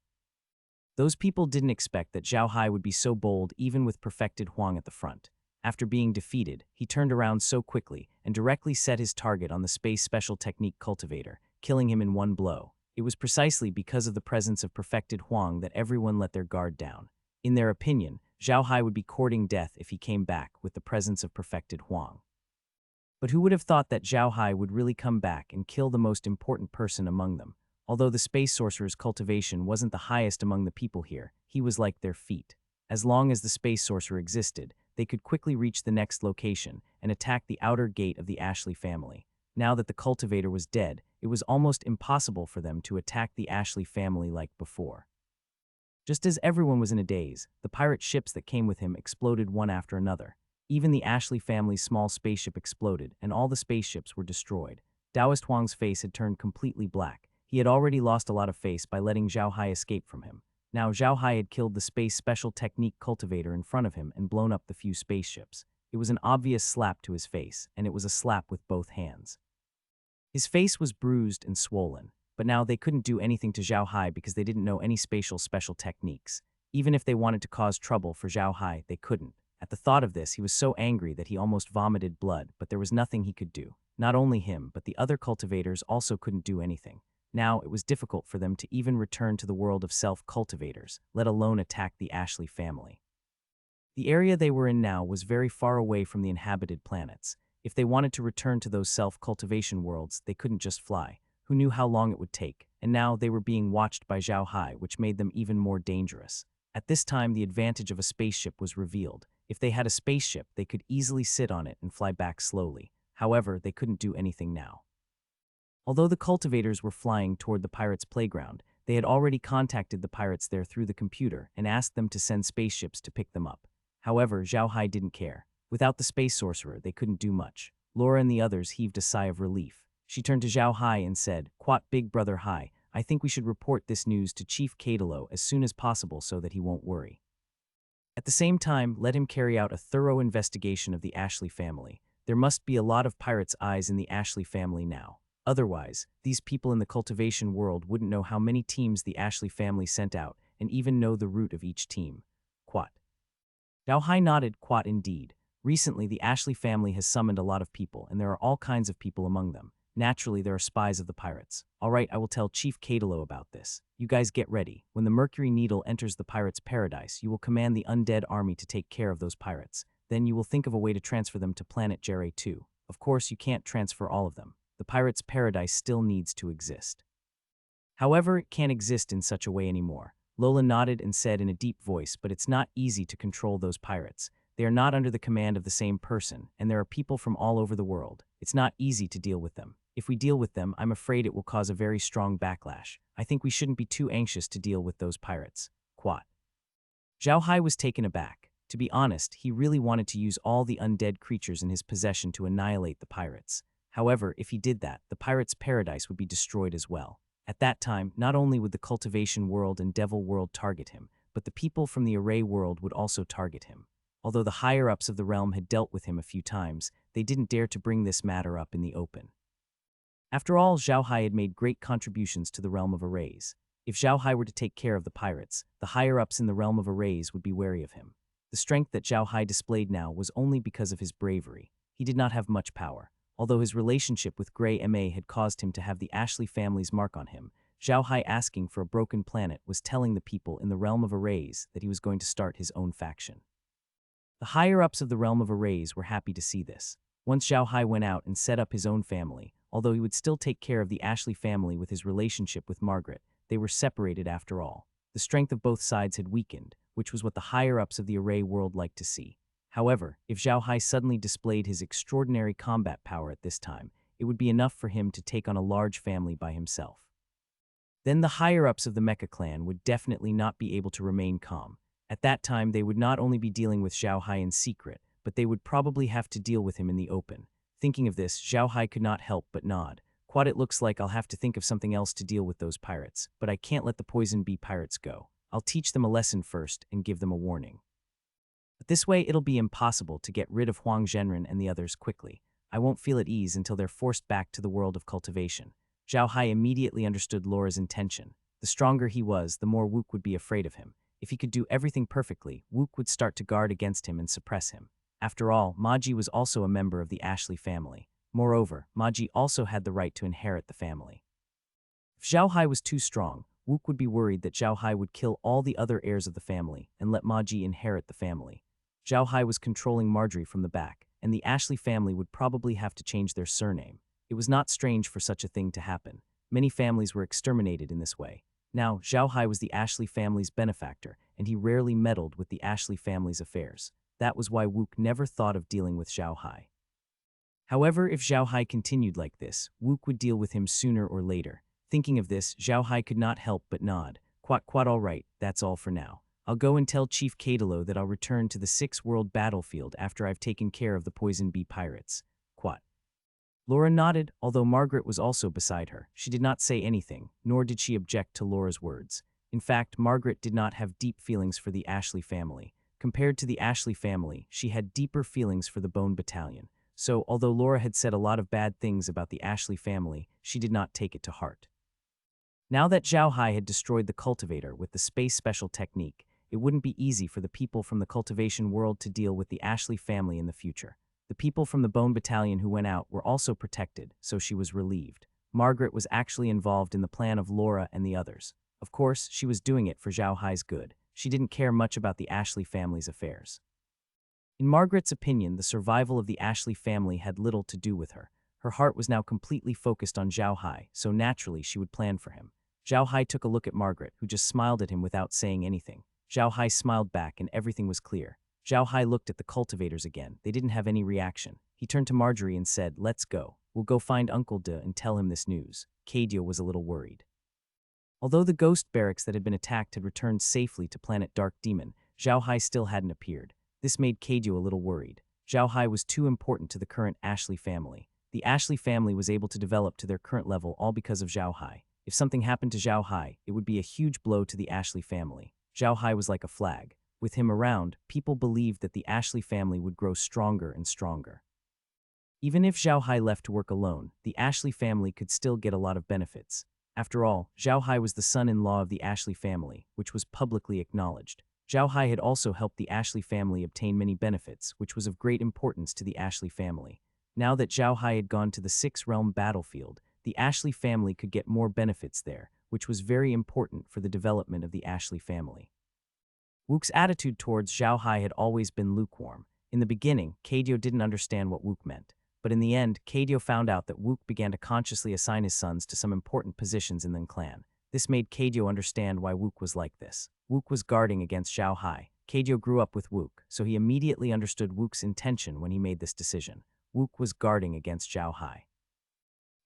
Those people didn't expect that Zhao Hai would be so bold even with Perfected Huang at the front. After being defeated, he turned around so quickly and directly set his target on the space special technique cultivator, killing him in one blow. It was precisely because of the presence of Perfected Huang that everyone let their guard down. In their opinion, Zhao Hai would be courting death if he came back with the presence of Perfected Huang. But who would have thought that Zhao Hai would really come back and kill the most important person among them? Although the space sorcerer's cultivation wasn't the highest among the people here, he was like their feet. As long as the space sorcerer existed, they could quickly reach the next location and attack the outer gate of the Ashley family. Now that the cultivator was dead, it was almost impossible for them to attack the Ashley family like before. Just as everyone was in a daze, the pirate ships that came with him exploded one after another. Even the Ashley family's small spaceship exploded, and all the spaceships were destroyed. Taoist Huang's face had turned completely black. He had already lost a lot of face by letting Zhao Hai escape from him. Now Zhao Hai had killed the space special technique cultivator in front of him and blown up the few spaceships. It was an obvious slap to his face, and it was a slap with both hands. His face was bruised and swollen, but now they couldn't do anything to Zhao Hai because they didn't know any spatial special techniques. Even if they wanted to cause trouble for Zhao Hai, they couldn't. At the thought of this, he was so angry that he almost vomited blood, but there was nothing he could do. Not only him, but the other cultivators also couldn't do anything. Now it was difficult for them to even return to the world of self-cultivators, let alone attack the Ashley family. The area they were in now was very far away from the inhabited planets. If they wanted to return to those self-cultivation worlds, they couldn't just fly. Who knew how long it would take? And now they were being watched by Zhao Hai, which made them even more dangerous. At this time, the advantage of a spaceship was revealed. If they had a spaceship, they could easily sit on it and fly back slowly. However, they couldn't do anything now. Although the cultivators were flying toward the pirates' playground, they had already contacted the pirates there through the computer and asked them to send spaceships to pick them up. However, Zhao Hai didn't care. Without the space sorcerer, they couldn't do much. Laura and the others heaved a sigh of relief. She turned to Zhao Hai and said, "Quat Big Brother Hai, I think we should report this news to Chief Cadelo as soon as possible so that he won't worry. At the same time, let him carry out a thorough investigation of the Ashley family. There must be a lot of pirates' eyes in the Ashley family now. Otherwise, these people in the cultivation world wouldn't know how many teams the Ashley family sent out and even know the route of each team." Quat. Zhao Hai nodded. Quat indeed. Recently, the Ashley family has summoned a lot of people, and there are all kinds of people among them. Naturally, there are spies of the pirates. All right, I will tell Chief Cadelo about this. You guys get ready. When the Mercury Needle enters the pirates' paradise, you will command the undead army to take care of those pirates. Then you will think of a way to transfer them to planet Jere 2. Of course, you can't transfer all of them. The pirates' paradise still needs to exist. However, it can't exist in such a way anymore. Lola nodded and said in a deep voice, but it's not easy to control those pirates. They are not under the command of the same person, and there are people from all over the world. It's not easy to deal with them. If we deal with them, I'm afraid it will cause a very strong backlash. I think we shouldn't be too anxious to deal with those pirates. Quat. Zhao Hai was taken aback. To be honest, he really wanted to use all the undead creatures in his possession to annihilate the pirates. However, if he did that, the pirates' paradise would be destroyed as well. At that time, not only would the cultivation world and devil world target him, but the people from the array world would also target him. Although the higher-ups of the realm had dealt with him a few times, they didn't dare to bring this matter up in the open. After all, Zhao Hai had made great contributions to the realm of arrays. If Zhao Hai were to take care of the pirates, the higher-ups in the realm of arrays would be wary of him. The strength that Zhao Hai displayed now was only because of his bravery. He did not have much power. Although his relationship with Grey Ma had caused him to have the Ashley family's mark on him, Zhao Hai asking for a broken planet was telling the people in the realm of arrays that he was going to start his own faction. The higher-ups of the realm of arrays were happy to see this. Once Zhao Hai went out and set up his own family, although he would still take care of the Ashley family with his relationship with Margaret, they were separated after all. The strength of both sides had weakened, which was what the higher-ups of the array world liked to see. However, if Zhao Hai suddenly displayed his extraordinary combat power at this time, it would be enough for him to take on a large family by himself. Then the higher-ups of the Mecha clan would definitely not be able to remain calm. At that time, they would not only be dealing with Zhao Hai in secret, but they would probably have to deal with him in the open. Thinking of this, Zhao Hai could not help but nod. Quad, it looks like I'll have to think of something else to deal with those pirates, but I can't let the poison bee pirates go. I'll teach them a lesson first and give them a warning. But this way, it'll be impossible to get rid of Huang Zhenren and the others quickly. I won't feel at ease until they're forced back to the world of cultivation. Zhao Hai immediately understood Laura's intention. The stronger he was, the more Wook would be afraid of him. If he could do everything perfectly, Wook would start to guard against him and suppress him. After all, Maji was also a member of the Ashley family. Moreover, Maji also had the right to inherit the family. If Zhao Hai was too strong, Wook would be worried that Zhao Hai would kill all the other heirs of the family and let Maji inherit the family. Zhao Hai was controlling Marjorie from the back, and the Ashley family would probably have to change their surname. It was not strange for such a thing to happen. Many families were exterminated in this way. Now, Zhao Hai was the Ashley family's benefactor, and he rarely meddled with the Ashley family's affairs. That was why Wook never thought of dealing with Zhao Hai. However, if Zhao Hai continued like this, Wook would deal with him sooner or later. Thinking of this, Zhao Hai could not help but nod. Quat all right, that's all for now. I'll go and tell Chief Cadilo that I'll return to the 6th World battlefield after I've taken care of the poison bee pirates. Quat. Laura nodded, although Margaret was also beside her. She did not say anything, nor did she object to Laura's words. In fact, Margaret did not have deep feelings for the Ashley family. Compared to the Ashley family, she had deeper feelings for the Bone Battalion. So, although Laura had said a lot of bad things about the Ashley family, she did not take it to heart. Now that Zhao Hai had destroyed the cultivator with the space special technique, it wouldn't be easy for the people from the cultivation world to deal with the Ashley family in the future. The people from the Bone Battalion who went out were also protected, so she was relieved. Margaret was actually involved in the plan of Laura and the others. Of course, she was doing it for Zhao Hai's good. She didn't care much about the Ashley family's affairs. In Margaret's opinion, the survival of the Ashley family had little to do with her. Her heart was now completely focused on Zhao Hai, so naturally she would plan for him. Zhao Hai took a look at Margaret, who just smiled at him without saying anything. Zhao Hai smiled back and everything was clear. Zhao Hai looked at the cultivators again. They didn't have any reaction. He turned to Marjorie and said, "Let's go. We'll go find Uncle De and tell him this news." Kadio was a little worried. Although the ghost barracks that had been attacked had returned safely to planet Dark Demon, Zhao Hai still hadn't appeared. This made Kadio a little worried. Zhao Hai was too important to the current Ashley family. The Ashley family was able to develop to their current level all because of Zhao Hai. If something happened to Zhao Hai, it would be a huge blow to the Ashley family. Zhao Hai was like a flag. With him around, people believed that the Ashley family would grow stronger and stronger. Even if Zhao Hai left to work alone, the Ashley family could still get a lot of benefits. After all, Zhao Hai was the son-in-law of the Ashley family, which was publicly acknowledged. Zhao Hai had also helped the Ashley family obtain many benefits, which was of great importance to the Ashley family. Now that Zhao Hai had gone to the 6th Realm battlefield, the Ashley family could get more benefits there, which was very important for the development of the Ashley family. Wook's attitude towards Zhao Hai had always been lukewarm. In the beginning, Kadio didn't understand what Wook meant. But in the end, Kadio found out that Wook began to consciously assign his sons to some important positions in the clan. This made Kadio understand why Wook was like this. Wook was guarding against Zhao Hai. Kadio grew up with Wook, so he immediately understood Wook's intention when he made this decision. Wook was guarding against Zhao Hai.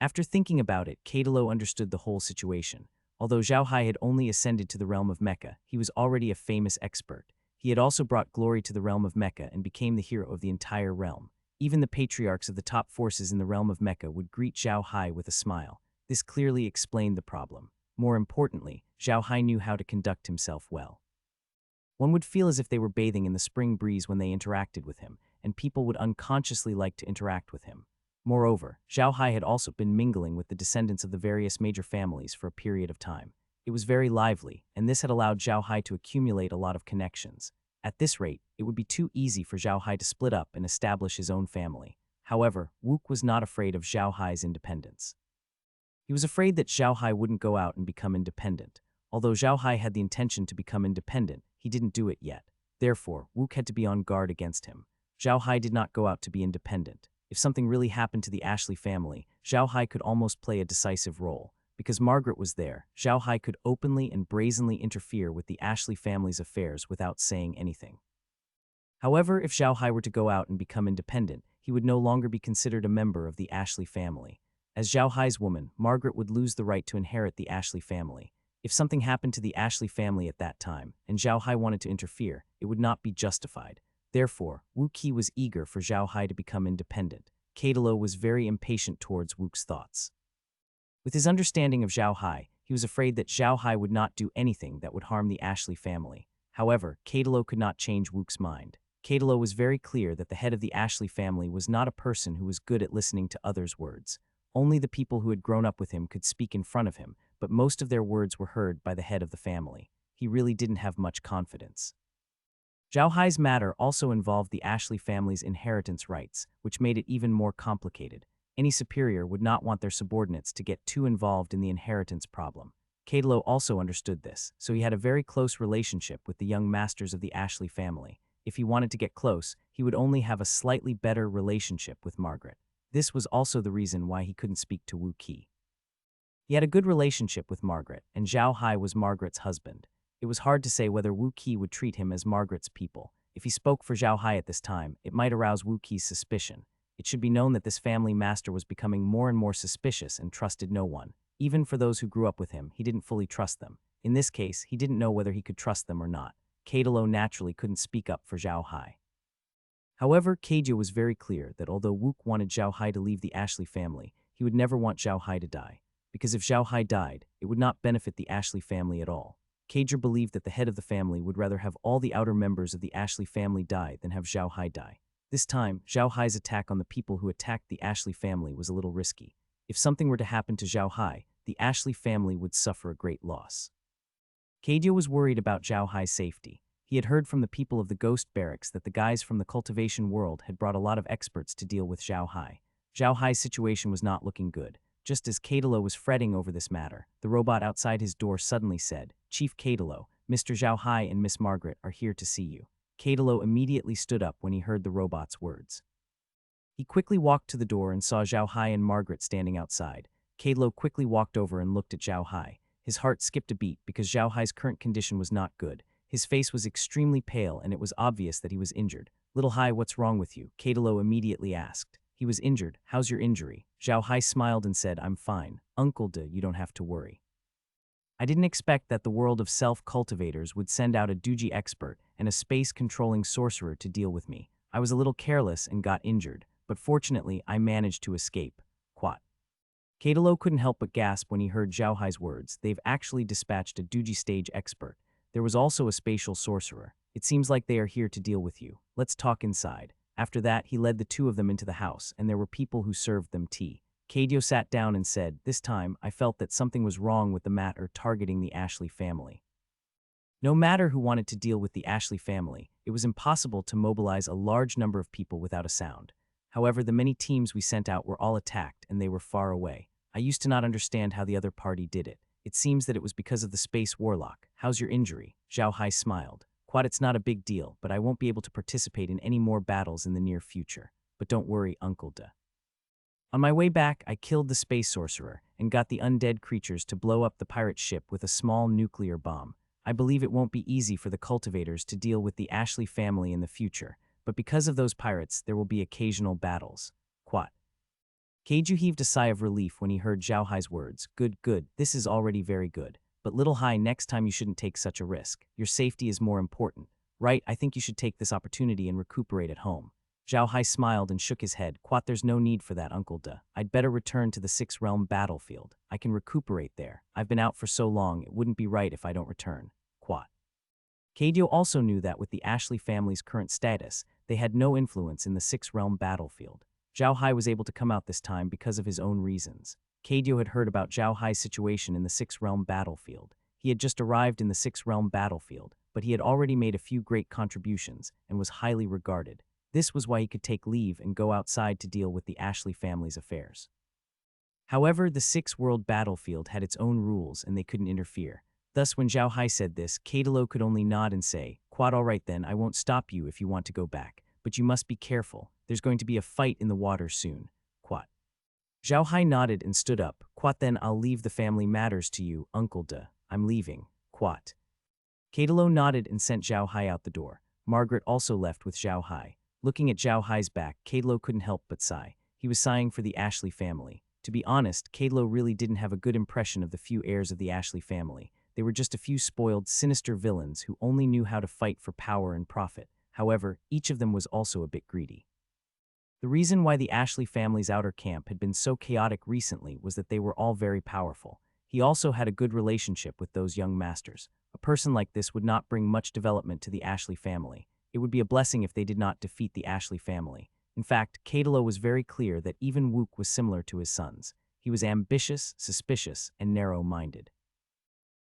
After thinking about it, Kadilo understood the whole situation. Although Zhao Hai had only ascended to the realm of Mecha, he was already a famous expert. He had also brought glory to the realm of Mecha and became the hero of the entire realm. Even the patriarchs of the top forces in the realm of Mecha would greet Zhao Hai with a smile. This clearly explained the problem. More importantly, Zhao Hai knew how to conduct himself well. One would feel as if they were bathing in the spring breeze when they interacted with him, and people would unconsciously like to interact with him. Moreover, Zhao Hai had also been mingling with the descendants of the various major families for a period of time. It was very lively, and this had allowed Zhao Hai to accumulate a lot of connections. At this rate, it would be too easy for Zhao Hai to split up and establish his own family. However, Wook was not afraid of Zhao Hai's independence. He was afraid that Zhao Hai wouldn't go out and become independent. Although Zhao Hai had the intention to become independent, he didn't do it yet. Therefore, Wook had to be on guard against him. Zhao Hai did not go out to be independent. If something really happened to the Ashley family, Zhao Hai could almost play a decisive role. Because Margaret was there, Zhao Hai could openly and brazenly interfere with the Ashley family's affairs without saying anything. However, if Zhao Hai were to go out and become independent, he would no longer be considered a member of the Ashley family. As Zhao Hai's woman, Margaret would lose the right to inherit the Ashley family. If something happened to the Ashley family at that time, and Zhao Hai wanted to interfere, it would not be justified. Therefore, Wu Qi was eager for Zhao Hai to become independent. Kadilo was very impatient towards Wook's thoughts. With his understanding of Zhao Hai, he was afraid that Zhao Hai would not do anything that would harm the Ashley family. However, Kadilo could not change Wook's mind. Kadilo was very clear that the head of the Ashley family was not a person who was good at listening to others' words. Only the people who had grown up with him could speak in front of him, but most of their words were heard by the head of the family. He really didn't have much confidence. Zhao Hai's matter also involved the Ashley family's inheritance rights, which made it even more complicated. Any superior would not want their subordinates to get too involved in the inheritance problem. Kadilo also understood this, so he had a very close relationship with the young masters of the Ashley family. If he wanted to get close, he would only have a slightly better relationship with Margaret. This was also the reason why he couldn't speak to Wu Qi. He had a good relationship with Margaret, and Zhao Hai was Margaret's husband. It was hard to say whether Wu Qi would treat him as Margaret's people. If he spoke for Zhao Hai at this time, it might arouse Wu Qi's suspicion. It should be known that this family master was becoming more and more suspicious and trusted no one. Even for those who grew up with him, he didn't fully trust them. In this case, he didn't know whether he could trust them or not. Kadalo naturally couldn't speak up for Zhao Hai. However, Keijo was very clear that although Wook wanted Zhao Hai to leave the Ashley family, he would never want Zhao Hai to die. Because if Zhao Hai died, it would not benefit the Ashley family at all. Keijo believed that the head of the family would rather have all the outer members of the Ashley family die than have Zhao Hai die. This time, Zhao Hai's attack on the people who attacked the Ashley family was a little risky. If something were to happen to Zhao Hai, the Ashley family would suffer a great loss. Keijo was worried about Zhao Hai's safety. He had heard from the people of the Ghost Barracks that the guys from the cultivation world had brought a lot of experts to deal with Zhao Hai. Zhao Hai's situation was not looking good. Just as Kadalo was fretting over this matter, the robot outside his door suddenly said, "Chief Kadalo, Mr. Zhao Hai and Miss Margaret are here to see you." Kadalo immediately stood up when he heard the robot's words. He quickly walked to the door and saw Zhao Hai and Margaret standing outside. Kadalo quickly walked over and looked at Zhao Hai. His heart skipped a beat because Zhao Hai's current condition was not good. His face was extremely pale and it was obvious that he was injured. "Little Hai, what's wrong with you?" Kadalo immediately asked. "He was injured. How's your injury?" Zhao Hai smiled and said, "I'm fine. Uncle De, you don't have to worry." I didn't expect that the world of self-cultivators would send out a Duji expert and a space-controlling sorcerer to deal with me. I was a little careless and got injured, but fortunately I managed to escape. Quat. Kadalo couldn't help but gasp when he heard Zhao Hai's words. They've actually dispatched a Duji stage expert. There was also a spatial sorcerer. It seems like they are here to deal with you. Let's talk inside. After that, he led the two of them into the house, and there were people who served them tea. Keijo sat down and said, "This time, I felt that something was wrong with the matter targeting the Ashley family. No matter who wanted to deal with the Ashley family, it was impossible to mobilize a large number of people without a sound. However, the many teams we sent out were all attacked, and they were far away. I used to not understand how the other party did it. It seems that it was because of the space warlock. How's your injury?" Zhao Hai smiled. "Quad, it's not a big deal, but I won't be able to participate in any more battles in the near future. But don't worry, Uncle De. On my way back, I killed the space sorcerer and got the undead creatures to blow up the pirate ship with a small nuclear bomb. I believe it won't be easy for the cultivators to deal with the Ashley family in the future, but because of those pirates, there will be occasional battles." Quat. Keiju heaved a sigh of relief when he heard Zhao Hai's words. Good, this is already very good. But Little Hai, next time you shouldn't take such a risk. Your safety is more important. Right, I think you should take this opportunity and recuperate at home." Zhao Hai smiled and shook his head. "Quat, there's no need for that, Uncle De. I'd better return to the Six Realm battlefield. I can recuperate there. I've been out for so long, it wouldn't be right if I don't return." Quat. Keijo also knew that with the Ashley family's current status, they had no influence in the Six Realm battlefield. Zhao Hai was able to come out this time because of his own reasons. Keijo had heard about Zhao Hai's situation in the Six Realm battlefield. He had just arrived in the Six Realm battlefield, but he had already made a few great contributions and was highly regarded. This was why he could take leave and go outside to deal with the Ashley family's affairs. However, the Six World battlefield had its own rules and they couldn't interfere. Thus, when Zhao Hai said this, Kadalo could only nod and say, "Quad, all right then, I won't stop you if you want to go back. But you must be careful. There's going to be a fight in the water soon." Quat. Zhao Hai nodded and stood up. "Quat, then I'll leave the family matters to you, Uncle De. I'm leaving." Quat. Kadalo nodded and sent Zhao Hai out the door. Margaret also left with Zhao Hai. Looking at Zhao Hai's back, Kadalo couldn't help but sigh. He was sighing for the Ashley family. To be honest, Kadalo really didn't have a good impression of the few heirs of the Ashley family. They were just a few spoiled, sinister villains who only knew how to fight for power and profit. However, each of them was also a bit greedy. The reason why the Ashley family's outer camp had been so chaotic recently was that they were all very powerful. He also had a good relationship with those young masters. A person like this would not bring much development to the Ashley family. It would be a blessing if they did not defeat the Ashley family. In fact, Kadalo was very clear that even Wook was similar to his sons. He was ambitious, suspicious, and narrow-minded.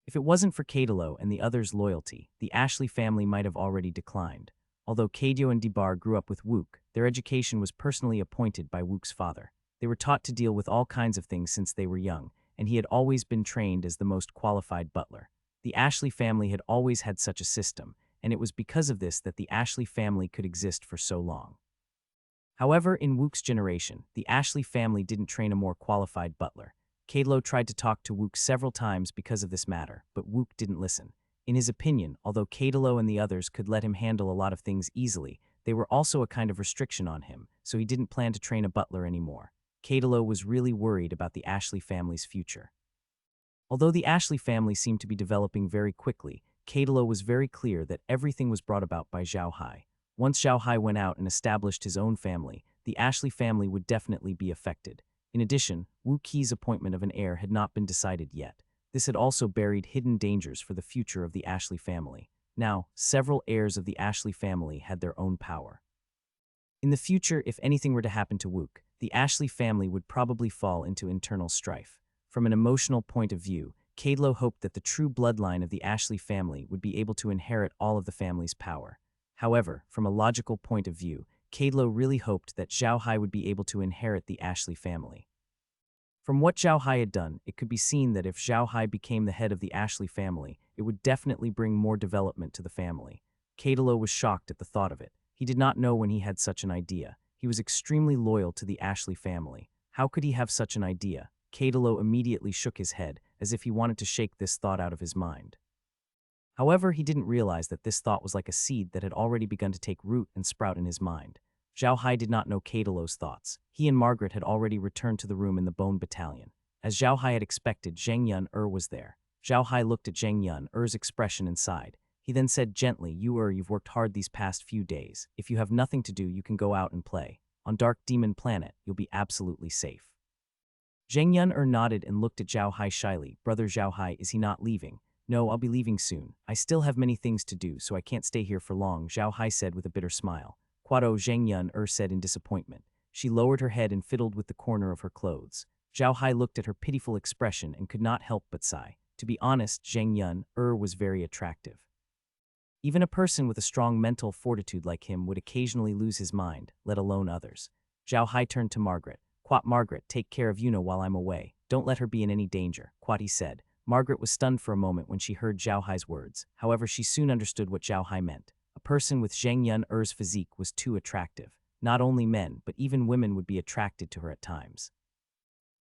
If it wasn't for Kadalo and the others' loyalty, the Ashley family might have already declined. Although Keijo and Debar grew up with Wook, their education was personally appointed by Wook's father. They were taught to deal with all kinds of things since they were young, and he had always been trained as the most qualified butler. The Ashley family had always had such a system, and it was because of this that the Ashley family could exist for so long. However, in Wook's generation, the Ashley family didn't train a more qualified butler. Kadalo tried to talk to Wook several times because of this matter, but Wook didn't listen. In his opinion, although Kadalo and the others could let him handle a lot of things easily, they were also a kind of restriction on him, so he didn't plan to train a butler anymore. Kadalo was really worried about the Ashley family's future. Although the Ashley family seemed to be developing very quickly, Kadalo was very clear that everything was brought about by Zhao Hai. Once Zhao Hai went out and established his own family, the Ashley family would definitely be affected. In addition, Wu Qi's appointment of an heir had not been decided yet. This had also buried hidden dangers for the future of the Ashley family. Now, several heirs of the Ashley family had their own power. In the future, if anything were to happen to Wook, the Ashley family would probably fall into internal strife. From an emotional point of view, Kadalo hoped that the true bloodline of the Ashley family would be able to inherit all of the family's power. However, from a logical point of view, Kadalo really hoped that Zhao Hai would be able to inherit the Ashley family. From what Zhao Hai had done, it could be seen that if Zhao Hai became the head of the Ashley family, it would definitely bring more development to the family. Kadalo was shocked at the thought of it. He did not know when he had such an idea. He was extremely loyal to the Ashley family. How could he have such an idea? Kadalo immediately shook his head, as if he wanted to shake this thought out of his mind. However, he didn't realize that this thought was like a seed that had already begun to take root and sprout in his mind. Zhao Hai did not know Kadalo's thoughts. He and Margaret had already returned to the room in the Bone Battalion. As Zhao Hai had expected, Zheng Yun was there. Zhao Hai looked at Zheng Yun's expression and sighed. He then said gently, you've worked hard these past few days. If you have nothing to do, you can go out and play. On Dark Demon Planet, you'll be absolutely safe. Zheng Yun nodded and looked at Zhao Hai shyly. Brother Zhao Hai, is he not leaving? No, I'll be leaving soon. I still have many things to do, so I can't stay here for long, Zhao Hai said with a bitter smile. Quado, Zheng Yun said in disappointment. She lowered her head and fiddled with the corner of her clothes. Zhao Hai looked at her pitiful expression and could not help but sigh. To be honest, Zheng Yun was very attractive. Even a person with a strong mental fortitude like him would occasionally lose his mind, let alone others. Zhao Hai turned to Margaret. Quat, Margaret, take care of Yuna while I'm away. Don't let her be in any danger, Quat, he said. Margaret was stunned for a moment when she heard Zhao Hai's words. However, she soon understood what Zhao Hai meant. A person with Zheng Yun's physique was too attractive. Not only men, but even women would be attracted to her at times.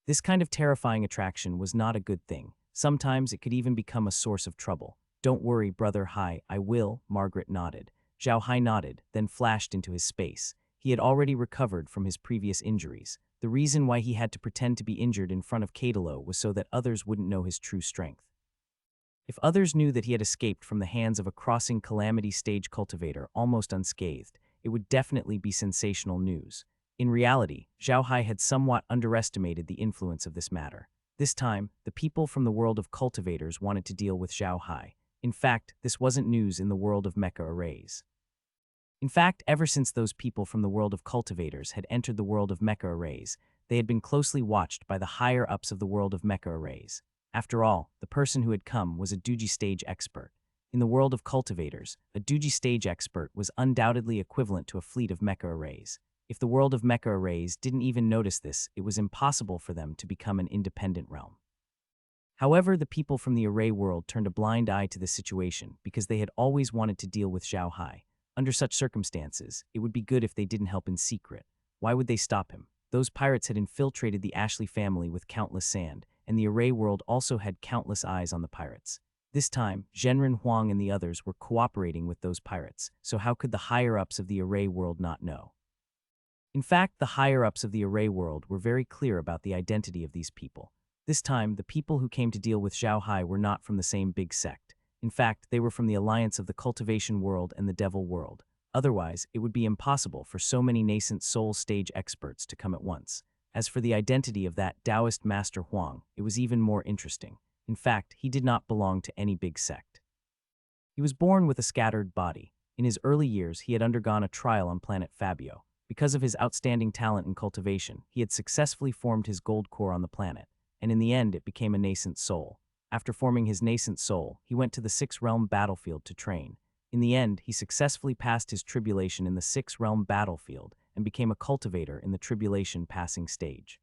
This kind of terrifying attraction was not a good thing. Sometimes it could even become a source of trouble. Don't worry, Brother Hai, I will, Margaret nodded. Zhao Hai nodded, then flashed into his space. He had already recovered from his previous injuries. The reason why he had to pretend to be injured in front of Kadalo was so that others wouldn't know his true strength. If others knew that he had escaped from the hands of a crossing calamity stage cultivator almost unscathed, it would definitely be sensational news. In reality, Zhao Hai had somewhat underestimated the influence of this matter. This time, the people from the world of cultivators wanted to deal with Zhao Hai. In fact, this wasn't news in the world of mecha arrays. In fact, ever since those people from the world of cultivators had entered the world of mecha arrays, they had been closely watched by the higher-ups of the world of mecha arrays. After all, the person who had come was a Duji stage expert. In the world of cultivators, a Duji stage expert was undoubtedly equivalent to a fleet of mecha arrays. If the world of mecha arrays didn't even notice this, it was impossible for them to become an independent realm. However, the people from the array world turned a blind eye to this situation because they had always wanted to deal with Zhao Hai. Under such circumstances, it would be good if they didn't help in secret. Why would they stop him? Those pirates had infiltrated the Ashley family with countless sand, and the array world also had countless eyes on the pirates. This time, Zhenren Huang and the others were cooperating with those pirates, so how could the higher-ups of the array world not know? In fact, the higher-ups of the array world were very clear about the identity of these people. This time, the people who came to deal with Zhao Hai were not from the same big sect. In fact, they were from the alliance of the cultivation world and the devil world. Otherwise, it would be impossible for so many nascent soul stage experts to come at once. As for the identity of that Taoist master Huang, it was even more interesting. In fact, he did not belong to any big sect. He was born with a scattered body. In his early years, he had undergone a trial on planet Fabio. Because of his outstanding talent in cultivation, he had successfully formed his gold core on the planet, and in the end it became a nascent soul. After forming his nascent soul, he went to the Six-Realm battlefield to train. In the end, he successfully passed his tribulation in the Six-Realm battlefield and became a cultivator in the tribulation passing stage.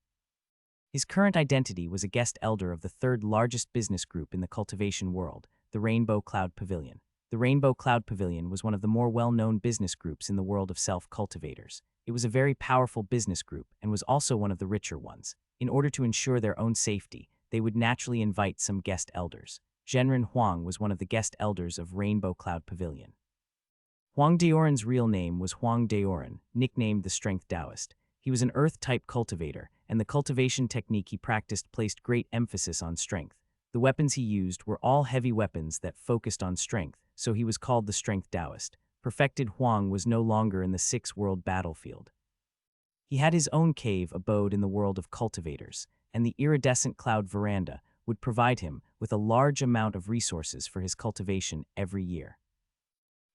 His current identity was a guest elder of the third largest business group in the cultivation world, the Rainbow Cloud Pavilion. The Rainbow Cloud Pavilion was one of the more well-known business groups in the world of self-cultivators. It was a very powerful business group and was also one of the richer ones. In order to ensure their own safety, they would naturally invite some guest elders. Zhenren Huang was one of the guest elders of Rainbow Cloud Pavilion. Huang Daoran's real name was Huang Daoran, nicknamed the Strength Taoist. He was an earth-type cultivator, and the cultivation technique he practiced placed great emphasis on strength. The weapons he used were all heavy weapons that focused on strength, so he was called the Strength Taoist. Perfected Huang was no longer in the six-world battlefield. He had his own cave abode in the world of cultivators, and the iridescent cloud veranda would provide him with a large amount of resources for his cultivation every year.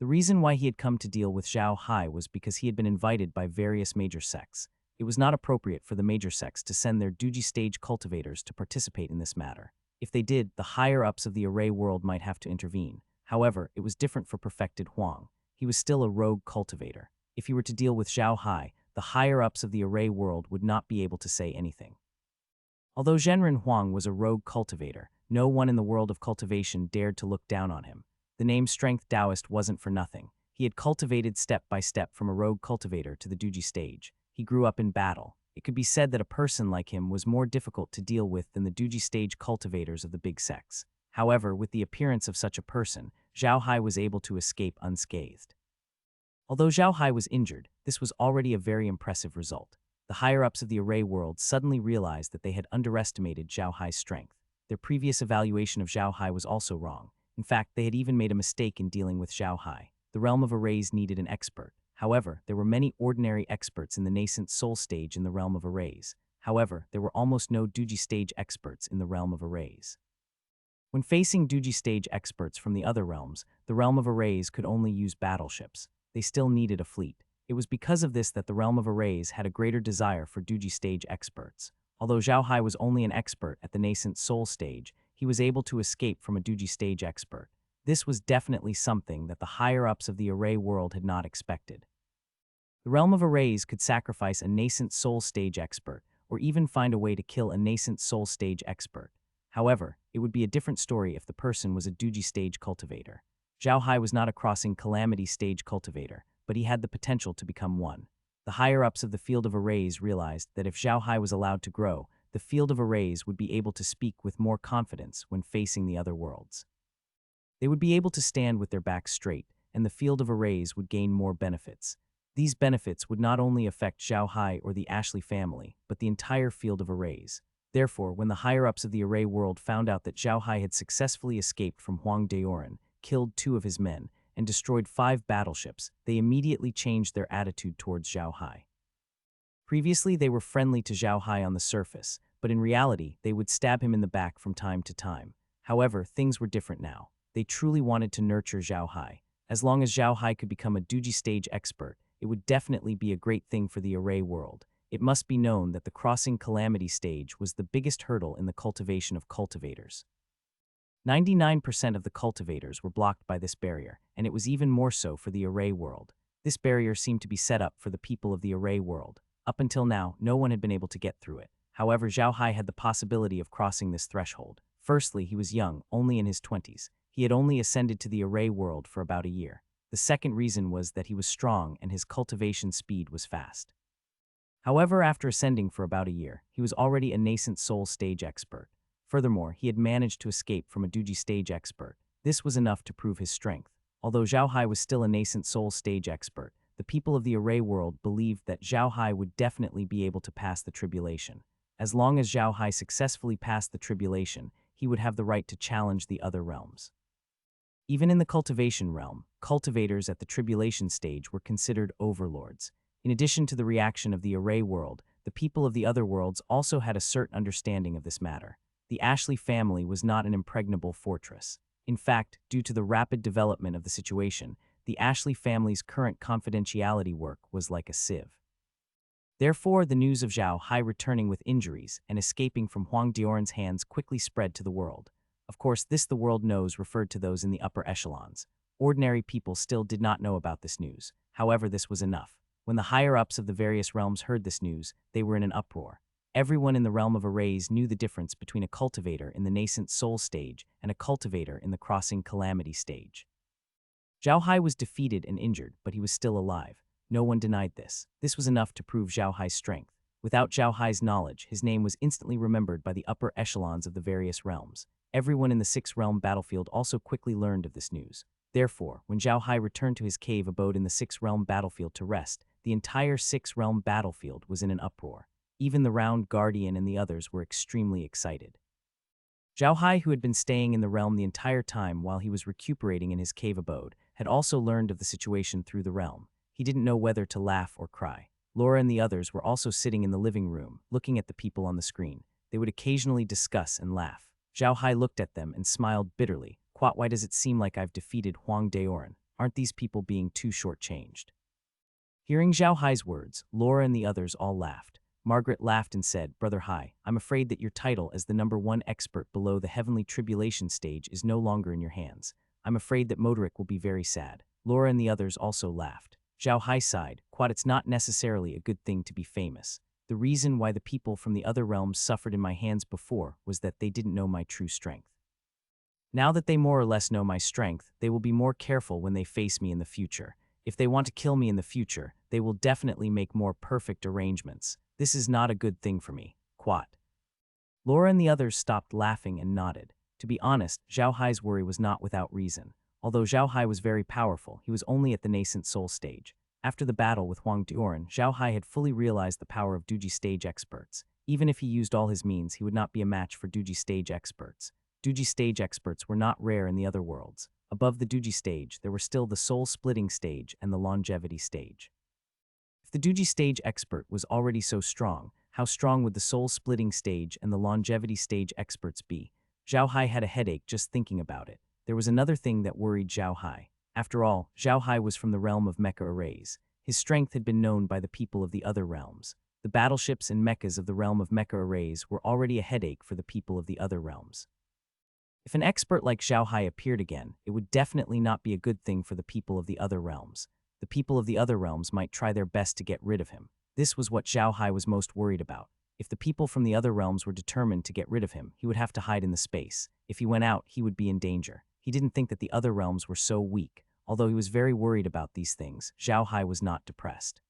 The reason why he had come to deal with Zhao Hai was because he had been invited by various major sects. It was not appropriate for the major sects to send their Duji stage cultivators to participate in this matter. If they did, the higher-ups of the array world might have to intervene. However, it was different for Perfected Huang. He was still a rogue cultivator. If he were to deal with Zhao Hai, the higher-ups of the array world would not be able to say anything. Although Zhenren Huang was a rogue cultivator, no one in the world of cultivation dared to look down on him. The name Strength Taoist wasn't for nothing. He had cultivated step by step from a rogue cultivator to the Duji stage. He grew up in battle. It could be said that a person like him was more difficult to deal with than the Duji stage cultivators of the big sects. However, with the appearance of such a person, Zhao Hai was able to escape unscathed. Although Zhao Hai was injured, this was already a very impressive result. The higher-ups of the array world suddenly realized that they had underestimated Zhao Hai's strength. Their previous evaluation of Zhao Hai was also wrong. In fact, they had even made a mistake in dealing with Zhao Hai. The realm of arrays needed an expert. However, there were many ordinary experts in the nascent soul stage in the realm of arrays. However, there were almost no Duji stage experts in the realm of arrays. When facing Duji stage experts from the other realms, the realm of arrays could only use battleships. They still needed a fleet. It was because of this that the realm of arrays had a greater desire for Duji stage experts. Although Zhao Hai was only an expert at the nascent soul stage, he was able to escape from a Duji stage expert. This was definitely something that the higher-ups of the array world had not expected. The realm of arrays could sacrifice a nascent soul stage expert, or even find a way to kill a nascent soul stage expert. However, it would be a different story if the person was a Duji stage cultivator. Zhao Hai was not a crossing calamity stage cultivator, but he had the potential to become one. The higher-ups of the field of arrays realized that if Zhao Hai was allowed to grow, the field of arrays would be able to speak with more confidence when facing the other worlds. They would be able to stand with their backs straight, and the field of arrays would gain more benefits. These benefits would not only affect Zhao Hai or the Ashley family, but the entire field of arrays. Therefore, when the higher-ups of the array world found out that Zhao Hai had successfully escaped from Huang Daoran, killed 2 of his men, and destroyed 5 battleships, they immediately changed their attitude towards Zhao Hai. Previously, they were friendly to Zhao Hai on the surface, but in reality, they would stab him in the back from time to time. However, things were different now. They truly wanted to nurture Zhao Hai. As long as Zhao Hai could become a Duji stage expert, it would definitely be a great thing for the array world. It must be known that the crossing calamity stage was the biggest hurdle in the cultivation of cultivators. 99% of the cultivators were blocked by this barrier, and it was even more so for the array world. This barrier seemed to be set up for the people of the array world. Up until now, no one had been able to get through it. However, Zhao Hai had the possibility of crossing this threshold. Firstly, he was young, only in his 20s. He had only ascended to the array world for about a year. The second reason was that he was strong and his cultivation speed was fast. However, after ascending for about a year, he was already a nascent soul stage expert. Furthermore, he had managed to escape from a Duji stage expert. This was enough to prove his strength. Although Zhao Hai was still a nascent soul stage expert, the people of the array world believed that Zhao Hai would definitely be able to pass the tribulation. As long as Zhao Hai successfully passed the tribulation, he would have the right to challenge the other realms. Even in the cultivation realm, cultivators at the tribulation stage were considered overlords. In addition to the reaction of the array world, the people of the other worlds also had a certain understanding of this matter. The Ashley family was not an impregnable fortress. In fact, due to the rapid development of the situation, the Ashley family's current confidentiality work was like a sieve. Therefore, the news of Zhao Hai returning with injuries and escaping from Huang Daoran's hands quickly spread to the world. Of course, this the world knows referred to those in the upper echelons. Ordinary people still did not know about this news. However, this was enough. When the higher-ups of the various realms heard this news, they were in an uproar. Everyone in the realm of arrays knew the difference between a cultivator in the nascent soul stage and a cultivator in the crossing calamity stage. Zhao Hai was defeated and injured, but he was still alive. No one denied this. This was enough to prove Zhao Hai's strength. Without Zhao Hai's knowledge, his name was instantly remembered by the upper echelons of the various realms. Everyone in the six-realm battlefield also quickly learned of this news. Therefore, when Zhao Hai returned to his cave abode in the six-realm battlefield to rest, the entire six-realm battlefield was in an uproar. Even the Round Guardian and the others were extremely excited. Zhao Hai, who had been staying in the realm the entire time while he was recuperating in his cave abode, had also learned of the situation through the realm. He didn't know whether to laugh or cry. Laura and the others were also sitting in the living room, looking at the people on the screen. They would occasionally discuss and laugh. Zhao Hai looked at them and smiled bitterly. Quat, why does it seem like I've defeated Huang Daoran? Aren't these people being too shortchanged? Hearing Zhao Hai's words, Laura and the others all laughed. Margaret laughed and said, Brother Hai, I'm afraid that your title as the #1 expert below the heavenly tribulation stage is no longer in your hands. I'm afraid that Moderic will be very sad. Laura and the others also laughed. Zhao Hai sighed, Quad, it's not necessarily a good thing to be famous. The reason why the people from the other realms suffered in my hands before was that they didn't know my true strength. Now that they more or less know my strength, they will be more careful when they face me in the future. If they want to kill me in the future, they will definitely make more perfect arrangements. This is not a good thing for me. Quat. Laura and the others stopped laughing and nodded. To be honest, Zhao Hai's worry was not without reason. Although Zhao Hai was very powerful, he was only at the nascent soul stage. After the battle with Huang Daoran, Zhao Hai had fully realized the power of Duji stage experts. Even if he used all his means, he would not be a match for Duji stage experts. Duji stage experts were not rare in the other worlds. Above the Duji stage, there were still the soul-splitting stage and the longevity stage. If the Duji stage expert was already so strong, how strong would the soul-splitting stage and the longevity stage experts be? Zhao Hai had a headache just thinking about it. There was another thing that worried Zhao Hai. After all, Zhao Hai was from the realm of mecha arrays. His strength had been known by the people of the other realms. The battleships and mechas of the realm of mecha arrays were already a headache for the people of the other realms. If an expert like Zhao Hai appeared again, it would definitely not be a good thing for the people of the other realms. The people of the other realms might try their best to get rid of him. This was what Zhao Hai was most worried about. If the people from the other realms were determined to get rid of him, he would have to hide in the space. If he went out, he would be in danger. He didn't think that the other realms were so weak. Although he was very worried about these things, Zhao Hai was not depressed.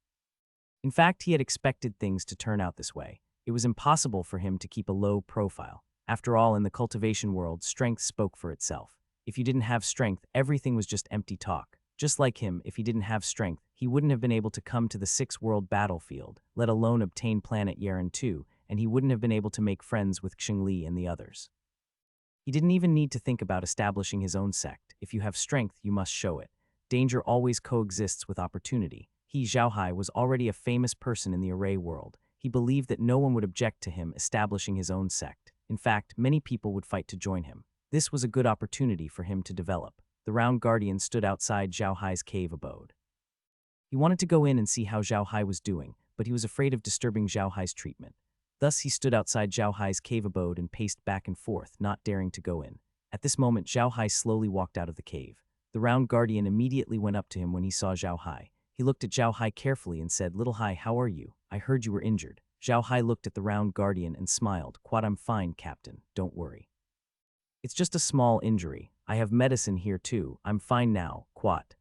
In fact, he had expected things to turn out this way. It was impossible for him to keep a low profile. After all, in the cultivation world, strength spoke for itself. If you didn't have strength, everything was just empty talk. Just like him, if he didn't have strength, he wouldn't have been able to come to the 6th world battlefield, let alone obtain planet Yaren 2, and he wouldn't have been able to make friends with Xingli and the others. He didn't even need to think about establishing his own sect. If you have strength, you must show it. Danger always coexists with opportunity. He, Zhao Hai, was already a famous person in the array world. He believed that no one would object to him establishing his own sect. In fact, many people would fight to join him. This was a good opportunity for him to develop. The Round Guardian stood outside Zhao Hai's cave abode. He wanted to go in and see how Zhao Hai was doing, but he was afraid of disturbing Zhao Hai's treatment. Thus, he stood outside Zhao Hai's cave abode and paced back and forth, not daring to go in. At this moment, Zhao Hai slowly walked out of the cave. The Round Guardian immediately went up to him when he saw Zhao Hai. He looked at Zhao Hai carefully and said, Little Hai, how are you? I heard you were injured. Zhao Hai looked at the Round Guardian and smiled. Quad, I'm fine, Captain. Don't worry. It's just a small injury. I have medicine here too. I'm fine now, Quad.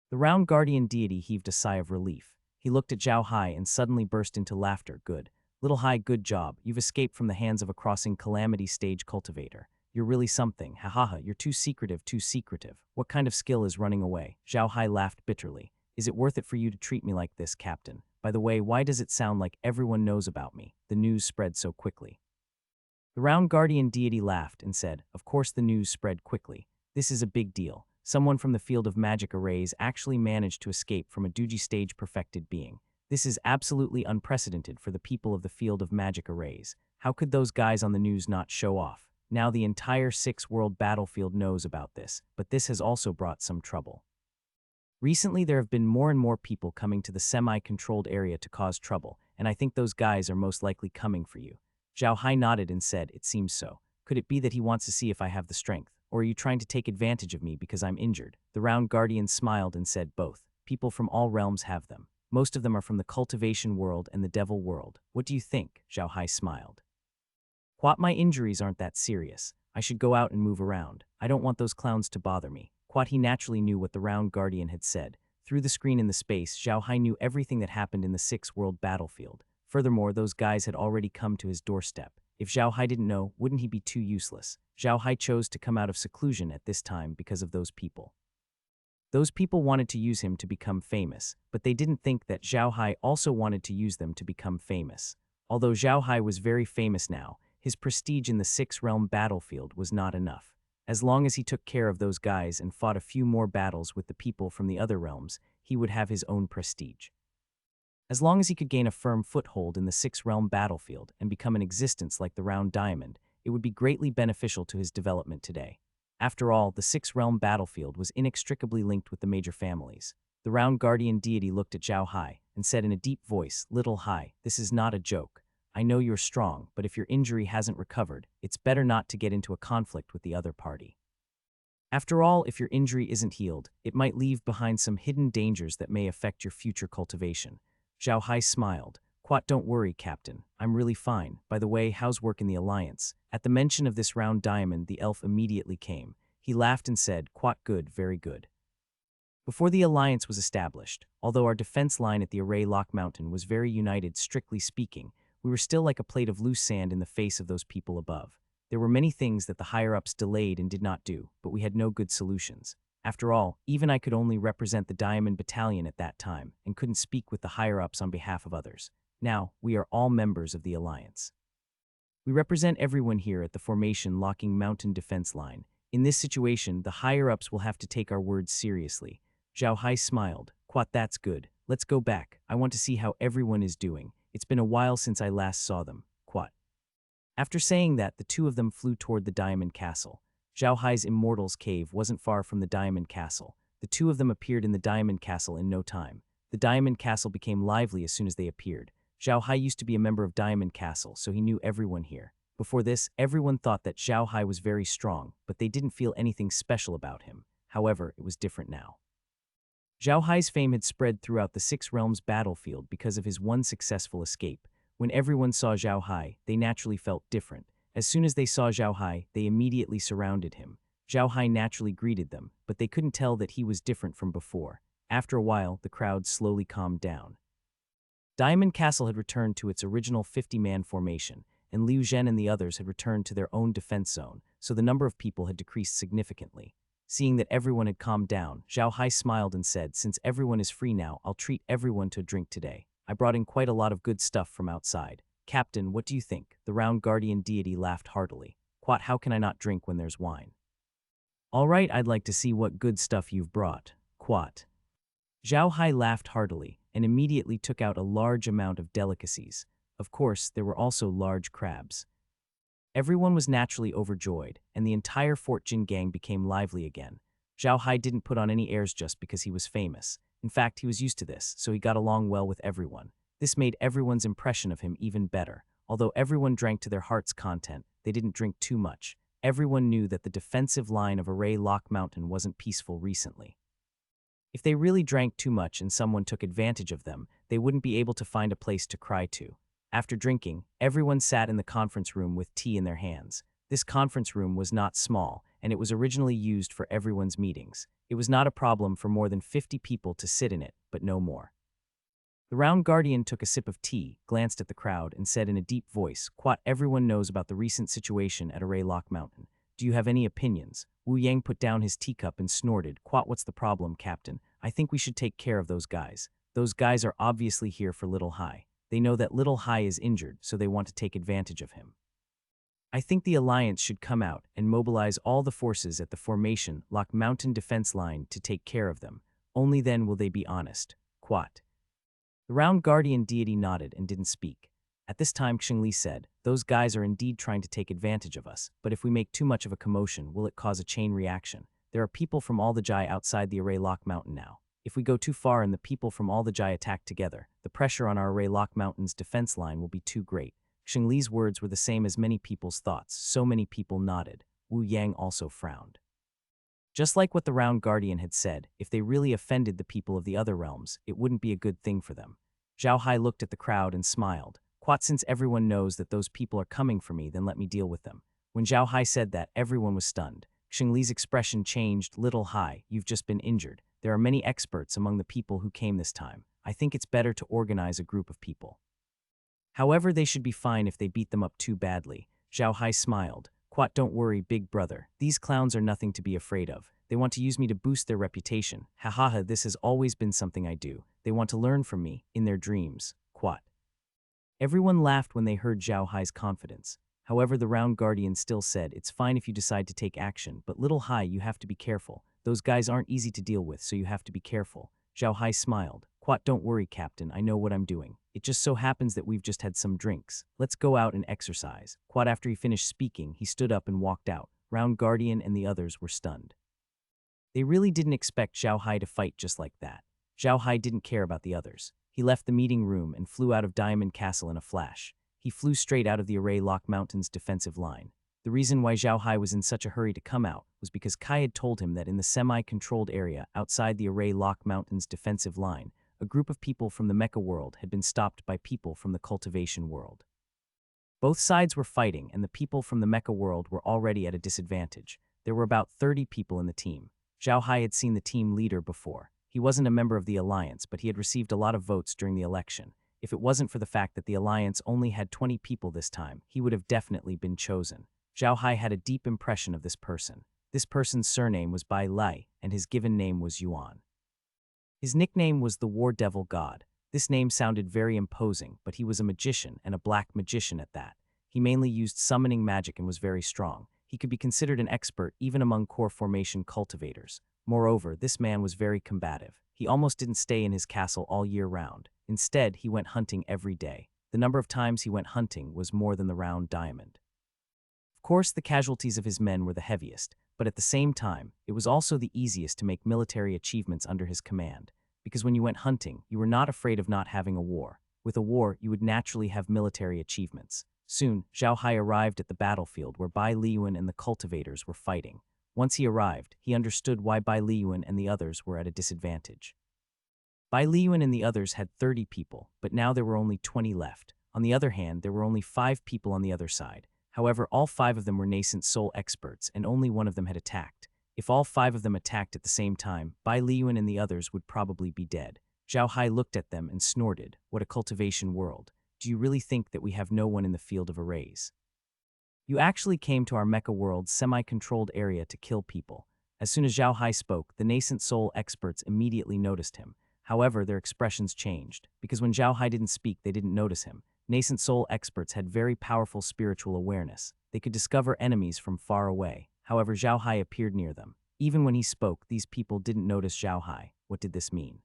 The Round Guardian deity heaved a sigh of relief. He looked at Zhao Hai and suddenly burst into laughter. Good. Little Hai, good job. You've escaped from the hands of a crossing calamity stage cultivator. You're really something. Ha ha ha, you're too secretive, too secretive. What kind of skill is running away? Zhao Hai laughed bitterly. Is it worth it for you to treat me like this, Captain? By the way, why does it sound like everyone knows about me? The news spread so quickly. The Round Guardian deity laughed and said, Of course the news spread quickly. This is a big deal. Someone from the field of magic arrays actually managed to escape from a Duji stage perfected being. This is absolutely unprecedented for the people of the field of magic arrays. How could those guys on the news not show off? Now the entire 6th world battlefield knows about this, but this has also brought some trouble. Recently, there have been more and more people coming to the semi-controlled area to cause trouble, and I think those guys are most likely coming for you. Zhao Hai nodded and said, It seems so. Could it be that he wants to see if I have the strength? Or are you trying to take advantage of me because I'm injured? The Round Guardian smiled and said, Both. People from all realms have them. Most of them are from the cultivation world and the devil world. What do you think? Zhao Hai smiled. Quat, my injuries aren't that serious. I should go out and move around. I don't want those clowns to bother me. Quat, he naturally knew what the Round Guardian had said. Through the screen in the space, Zhao Hai knew everything that happened in the 6th world battlefield. Furthermore, those guys had already come to his doorstep. If Zhao Hai didn't know, wouldn't he be too useless? Zhao Hai chose to come out of seclusion at this time because of those people. Those people wanted to use him to become famous, but they didn't think that Zhao Hai also wanted to use them to become famous. Although Zhao Hai was very famous now, His prestige in the six-realm battlefield was not enough. As long as he took care of those guys and fought a few more battles with the people from the other realms, he would have his own prestige. As long as he could gain a firm foothold in the six-realm battlefield and become an existence like the Round Diamond, it would be greatly beneficial to his development today. After all, the six-realm battlefield was inextricably linked with the major families. The Round Guardian deity looked at Zhao Hai and said in a deep voice, "Little Hai, this is not a joke. I know you're strong, but if your injury hasn't recovered, it's better not to get into a conflict with the other party. After all, if your injury isn't healed, it might leave behind some hidden dangers that may affect your future cultivation." Zhao Hai smiled. "Quat, don't worry, Captain. I'm really fine. By the way, how's work in the Alliance?" At the mention of this Round Diamond, the elf immediately came. He laughed and said, "Quat, good, very good." Before the Alliance was established, although our defense line at the Array Lock Mountain was very united strictly speaking, we were still like a plate of loose sand in the face of those people above. There were many things that the higher-ups delayed and did not do, but we had no good solutions. After all, even I could only represent the Diamond Battalion at that time, and couldn't speak with the higher-ups on behalf of others. Now, we are all members of the Alliance. We represent everyone here at the Formation Locking Mountain Defense Line. In this situation, the higher-ups will have to take our words seriously. Zhao Hai smiled. "Quat, that's good. Let's go back. I want to see how everyone is doing. It's been a while since I last saw them." Quat. After saying that, the two of them flew toward the Diamond Castle. Zhao Hai's Immortal's Cave wasn't far from the Diamond Castle. The two of them appeared in the Diamond Castle in no time. The Diamond Castle became lively as soon as they appeared. Zhao Hai used to be a member of Diamond Castle, so he knew everyone here. Before this, everyone thought that Zhao Hai was very strong, but they didn't feel anything special about him. However, it was different now. Zhao Hai's fame had spread throughout the Six Realms battlefield because of his one successful escape. When everyone saw Zhao Hai, they naturally felt different. As soon as they saw Zhao Hai, they immediately surrounded him. Zhao Hai naturally greeted them, but they couldn't tell that he was different from before. After a while, the crowd slowly calmed down. Diamond Castle had returned to its original 50-man formation, and Liu Zhen and the others had returned to their own defense zone, so the number of people had decreased significantly. Seeing that everyone had calmed down, Zhao Hai smiled and said, "Since everyone is free now, I'll treat everyone to a drink today. I brought in quite a lot of good stuff from outside. Captain, what do you think?" The Round Guardian deity laughed heartily. "Quat, how can I not drink when there's wine?" "All right, I'd like to see what good stuff you've brought." Quat. Zhao Hai laughed heartily and immediately took out a large amount of delicacies. Of course, there were also large crabs. Everyone was naturally overjoyed, and the entire Fort Jin gang became lively again. Zhao Hai didn't put on any airs just because he was famous. In fact, he was used to this, so he got along well with everyone. This made everyone's impression of him even better. Although everyone drank to their heart's content, they didn't drink too much. Everyone knew that the defensive line of Array Lock Mountain wasn't peaceful recently. If they really drank too much and someone took advantage of them, they wouldn't be able to find a place to cry to. After drinking, everyone sat in the conference room with tea in their hands. This conference room was not small, and it was originally used for everyone's meetings. It was not a problem for more than 50 people to sit in it, but no more. The Round Guardian took a sip of tea, glanced at the crowd, and said in a deep voice, "Quat, everyone knows about the recent situation at Array Lock Mountain. Do you have any opinions?" Wu Yang put down his teacup and snorted. "Quat, what's the problem, Captain? I think we should take care of those guys. Those guys are obviously here for Little Hai. They know that Little Hai is injured, so they want to take advantage of him. I think the Alliance should come out and mobilize all the forces at the Formation Lock Mountain defense line to take care of them. Only then will they be honest." Quat. The Round Guardian deity nodded and didn't speak. At this time, Xingli said, "Those guys are indeed trying to take advantage of us, but if we make too much of a commotion, will it cause a chain reaction? There are people from all the Jai outside the Array Lock Mountain now. If we go too far and the people from all the Jai attack together, the pressure on our Array Lock Mountain's defense line will be too great." Xingli's words were the same as many people's thoughts, so many people nodded. Wu Yang also frowned. Just like what the Round Guardian had said, if they really offended the people of the other realms, it wouldn't be a good thing for them. Zhao Hai looked at the crowd and smiled. "Quat, since everyone knows that those people are coming for me, then let me deal with them." When Zhao Hai said that, everyone was stunned. Xingli's expression changed. "Little Hai, you've just been injured. There are many experts among the people who came this time. I think it's better to organize a group of people. However, they should be fine if they beat them up too badly." Zhao Hai smiled. "Quat, don't worry, big brother. These clowns are nothing to be afraid of. They want to use me to boost their reputation. Ha ha ha, this has always been something I do. They want to learn from me, in their dreams." Quat. Everyone laughed when they heard Zhao Hai's confidence. However, the Round Guardian still said, "It's fine if you decide to take action, but Little Hai, you have to be careful. Those guys aren't easy to deal with, so you have to be careful." Zhao Hai smiled. "Quat, don't worry, Captain, I know what I'm doing. It just so happens that we've just had some drinks. Let's go out and exercise." Quat, after he finished speaking, he stood up and walked out. Round Guardian and the others were stunned. They really didn't expect Zhao Hai to fight just like that. Zhao Hai didn't care about the others. He left the meeting room and flew out of Diamond Castle in a flash. He flew straight out of the Array Lock Mountain's defensive line. The reason why Zhao Hai was in such a hurry to come out was because Kai had told him that in the semi-controlled area outside the Array Lock Mountain's defensive line, a group of people from the mecha world had been stopped by people from the cultivation world. Both sides were fighting, and the people from the mecha world were already at a disadvantage. There were about 30 people in the team. Zhao Hai had seen the team leader before. He wasn't a member of the Alliance, but he had received a lot of votes during the election. If it wasn't for the fact that the Alliance only had 20 people this time, he would have definitely been chosen. Zhao Hai had a deep impression of this person. This person's surname was Bai Lai, and his given name was Yuan. His nickname was the War Devil God. This name sounded very imposing, but he was a magician, and a black magician at that. He mainly used summoning magic and was very strong. He could be considered an expert even among core formation cultivators. Moreover, this man was very combative. He almost didn't stay in his castle all year round. Instead, he went hunting every day. The number of times he went hunting was more than the Round Diamond. Of course, the casualties of his men were the heaviest, but at the same time, it was also the easiest to make military achievements under his command. Because when you went hunting, you were not afraid of not having a war. With a war, you would naturally have military achievements. Soon, Zhao Hai arrived at the battlefield where Bai Liyuan and the cultivators were fighting. Once he arrived, he understood why Bai Liyuan and the others were at a disadvantage. Bai Liyuan and the others had 30 people, but now there were only 20 left. On the other hand, there were only 5 people on the other side. However, all 5 of them were nascent soul experts, and only one of them had attacked. If all 5 of them attacked at the same time, Bai Liyuan and the others would probably be dead. Zhao Hai looked at them and snorted. "What a cultivation world. Do you really think that we have no one in the field of arrays? You actually came to our mecha world's semi-controlled area to kill people." As soon as Zhao Hai spoke, the nascent soul experts immediately noticed him. However, their expressions changed, because when Zhao Hai didn't speak, they didn't notice him. Nascent soul experts had very powerful spiritual awareness. They could discover enemies from far away. However, Zhao Hai appeared near them. Even when he spoke, these people didn't notice Zhao Hai. What did this mean?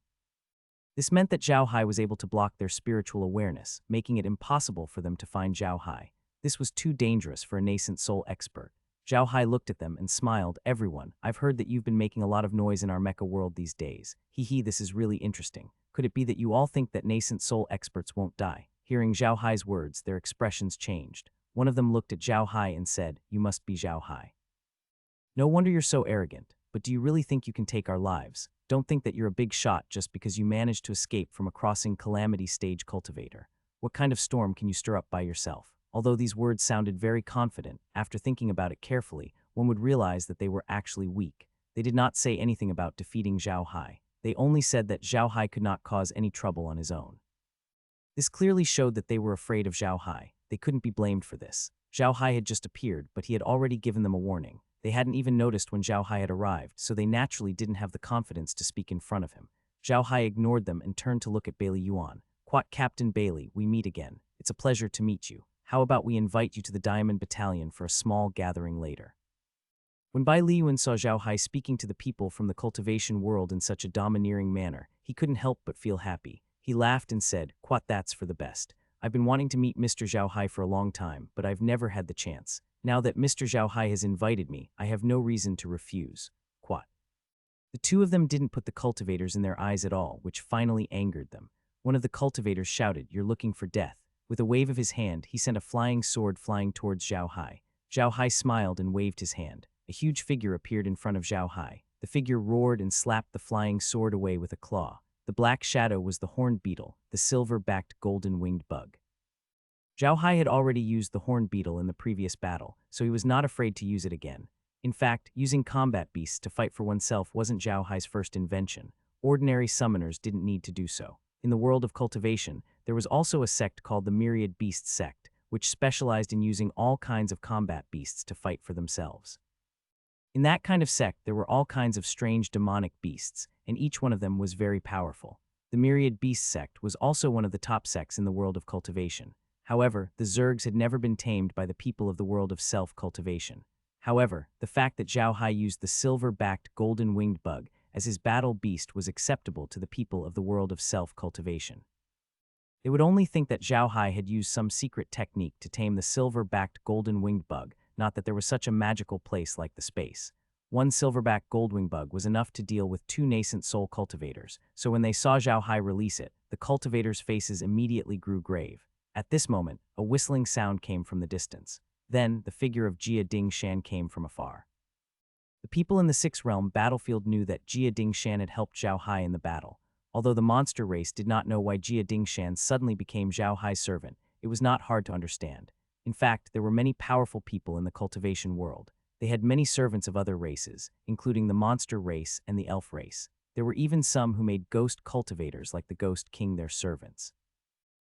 This meant that Zhao Hai was able to block their spiritual awareness, making it impossible for them to find Zhao Hai. This was too dangerous for a nascent soul expert. Zhao Hai looked at them and smiled. "Everyone, I've heard that you've been making a lot of noise in our mecha world these days. Hee, this is really interesting. Could it be that you all think that nascent soul experts won't die?" Hearing Zhao Hai's words, their expressions changed. One of them looked at Zhao Hai and said, "You must be Zhao Hai. No wonder you're so arrogant, but do you really think you can take our lives? Don't think that you're a big shot just because you managed to escape from a crossing calamity stage cultivator. What kind of storm can you stir up by yourself?" Although these words sounded very confident, after thinking about it carefully, one would realize that they were actually weak. They did not say anything about defeating Zhao Hai. They only said that Zhao Hai could not cause any trouble on his own. This clearly showed that they were afraid of Zhao Hai. They couldn't be blamed for this. Zhao Hai had just appeared, but he had already given them a warning. They hadn't even noticed when Zhao Hai had arrived, so they naturally didn't have the confidence to speak in front of him. Zhao Hai ignored them and turned to look at Bailey Yuan. "Quat, Captain Bailey, we meet again. It's a pleasure to meet you. How about we invite you to the Diamond Battalion for a small gathering later?" When Bai Liyuan saw Zhao Hai speaking to the people from the cultivation world in such a domineering manner, he couldn't help but feel happy. He laughed and said, "Quat, that's for the best. I've been wanting to meet Mr. Zhao Hai for a long time, but I've never had the chance. Now that Mr. Zhao Hai has invited me, I have no reason to refuse." Quat. The two of them didn't put the cultivators in their eyes at all, which finally angered them. One of the cultivators shouted, "You're looking for death." With a wave of his hand, he sent a flying sword flying towards Zhao Hai. Zhao Hai smiled and waved his hand. A huge figure appeared in front of Zhao Hai. The figure roared and slapped the flying sword away with a claw. The black shadow was the horned beetle, the silver-backed golden-winged bug. Zhao Hai had already used the horned beetle in the previous battle, so he was not afraid to use it again. In fact, using combat beasts to fight for oneself wasn't Zhao Hai's first invention. Ordinary summoners didn't need to do so. In the world of cultivation, there was also a sect called the Myriad Beasts sect, which specialized in using all kinds of combat beasts to fight for themselves. In that kind of sect, there were all kinds of strange demonic beasts, and each one of them was very powerful. The Myriad Beasts sect was also one of the top sects in the world of cultivation. However, the Zergs had never been tamed by the people of the world of self-cultivation. However, the fact that Zhao Hai used the silver-backed golden-winged bug as his battle beast was acceptable to the people of the world of self-cultivation. They would only think that Zhao Hai had used some secret technique to tame the silver-backed golden-winged bug, not that there was such a magical place like the space. One silverback goldwing bug was enough to deal with 2 nascent soul cultivators, so when they saw Zhao Hai release it, the cultivators' faces immediately grew grave. At this moment, a whistling sound came from the distance. Then, the figure of Jia Dingshan came from afar. The people in the Sixth Realm battlefield knew that Jia Dingshan had helped Zhao Hai in the battle. Although the monster race did not know why Jia Dingshan suddenly became Zhao Hai's servant, it was not hard to understand. In fact, there were many powerful people in the cultivation world. They had many servants of other races, including the monster race and the elf race. There were even some who made ghost cultivators like the Ghost King their servants.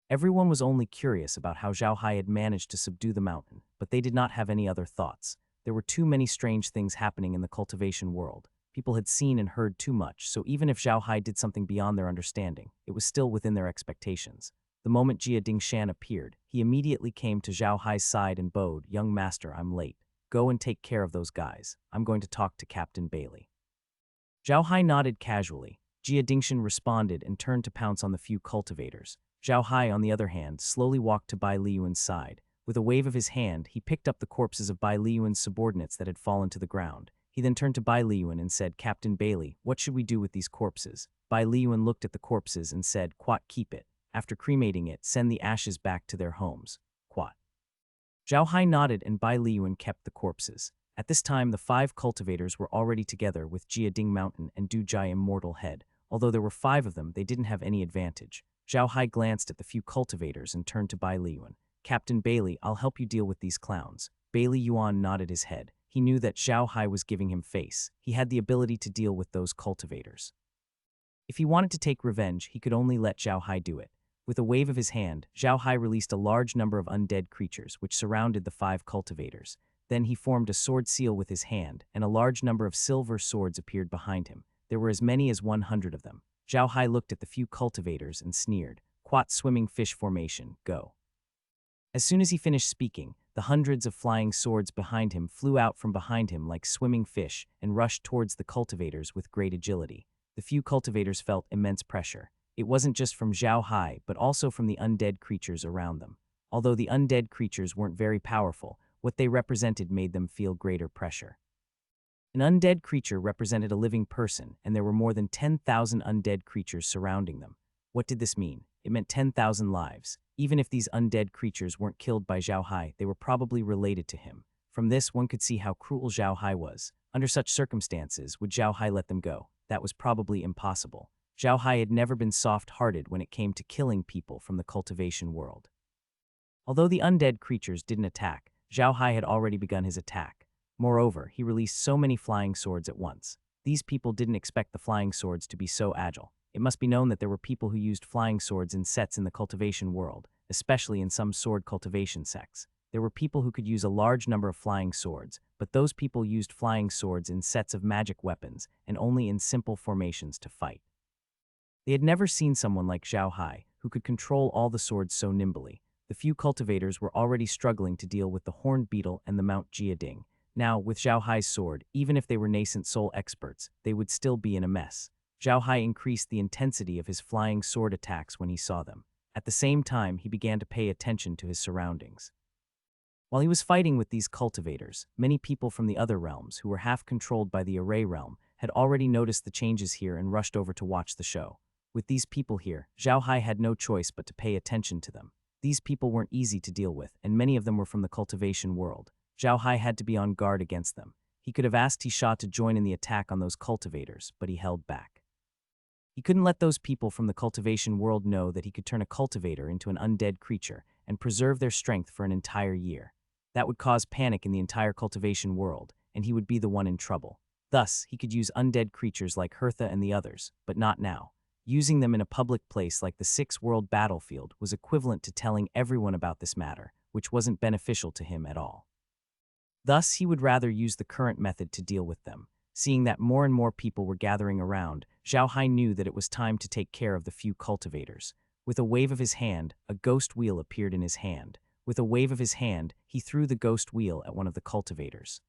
Everyone was only curious about how Zhao Hai had managed to subdue the mountain, but they did not have any other thoughts. There were too many strange things happening in the cultivation world. People had seen and heard too much, so even if Zhao Hai did something beyond their understanding, it was still within their expectations. The moment Jia Dingshan appeared, he immediately came to Zhao Hai's side and bowed, "Young master, I'm late. Go and take care of those guys. I'm going to talk to Captain Bailey." Zhao Hai nodded casually. Jia Dingshan responded and turned to pounce on the few cultivators. Zhao Hai, on the other hand, slowly walked to Bai Liyuan's side. With a wave of his hand, he picked up the corpses of Bai Liyuan's subordinates that had fallen to the ground. He then turned to Bai Liyuan and said, "Captain Bailey, what should we do with these corpses?" Bai Liyuan looked at the corpses and said, "Quat, keep it. After cremating it, send the ashes back to their homes. Quat." Zhao Hai nodded and Bai Liyuan kept the corpses. At this time, the 5 cultivators were already together with Jia Ding Mountain and Du Jai Immortal Head. Although there were 5 of them, they didn't have any advantage. Zhao Hai glanced at the few cultivators and turned to Bai Liyuan. "Captain Bailey, I'll help you deal with these clowns." Bailey Yuan nodded his head. He knew that Zhao Hai was giving him face. He had the ability to deal with those cultivators. If he wanted to take revenge, he could only let Zhao Hai do it. With a wave of his hand, Zhao Hai released a large number of undead creatures which surrounded the 5 cultivators. Then he formed a sword seal with his hand, and a large number of silver swords appeared behind him. There were as many as 100 of them. Zhao Hai looked at the few cultivators and sneered, "Quat swimming fish formation, go." As soon as he finished speaking, the hundreds of flying swords behind him flew out from behind him like swimming fish and rushed towards the cultivators with great agility. The few cultivators felt immense pressure. It wasn't just from Zhao Hai, but also from the undead creatures around them. Although the undead creatures weren't very powerful, what they represented made them feel greater pressure. An undead creature represented a living person, and there were more than 10,000 undead creatures surrounding them. What did this mean? It meant 10,000 lives. Even if these undead creatures weren't killed by Zhao Hai, they were probably related to him. From this, one could see how cruel Zhao Hai was. Under such circumstances, would Zhao Hai let them go? That was probably impossible. Zhao Hai had never been soft-hearted when it came to killing people from the cultivation world. Although the undead creatures didn't attack, Zhao Hai had already begun his attack. Moreover, he released so many flying swords at once. These people didn't expect the flying swords to be so agile. It must be known that there were people who used flying swords in sets in the cultivation world, especially in some sword cultivation sects. There were people who could use a large number of flying swords, but those people used flying swords in sets of magic weapons and only in simple formations to fight. They had never seen someone like Zhao Hai, who could control all the swords so nimbly. The few cultivators were already struggling to deal with the horned beetle and the Mount Jiading. Now, with Zhao Hai's sword, even if they were nascent soul experts, they would still be in a mess. Zhao Hai increased the intensity of his flying sword attacks when he saw them. At the same time, he began to pay attention to his surroundings. While he was fighting with these cultivators, many people from the other realms, who were half controlled by the Array realm, had already noticed the changes here and rushed over to watch the show. With these people here, Zhao Hai had no choice but to pay attention to them. These people weren't easy to deal with, and many of them were from the cultivation world. Zhao Hai had to be on guard against them. He could have asked Tisha to join in the attack on those cultivators, but he held back. He couldn't let those people from the cultivation world know that he could turn a cultivator into an undead creature and preserve their strength for an entire year. That would cause panic in the entire cultivation world, and he would be the one in trouble. Thus, he could use undead creatures like Hertha and the others, but not now. Using them in a public place like the Sixth World Battlefield was equivalent to telling everyone about this matter, which wasn't beneficial to him at all. Thus, he would rather use the current method to deal with them. Seeing that more and more people were gathering around, Zhao Hai knew that it was time to take care of the few cultivators. With a wave of his hand, a ghost wheel appeared in his hand. With a wave of his hand, he threw the ghost wheel at one of the cultivators.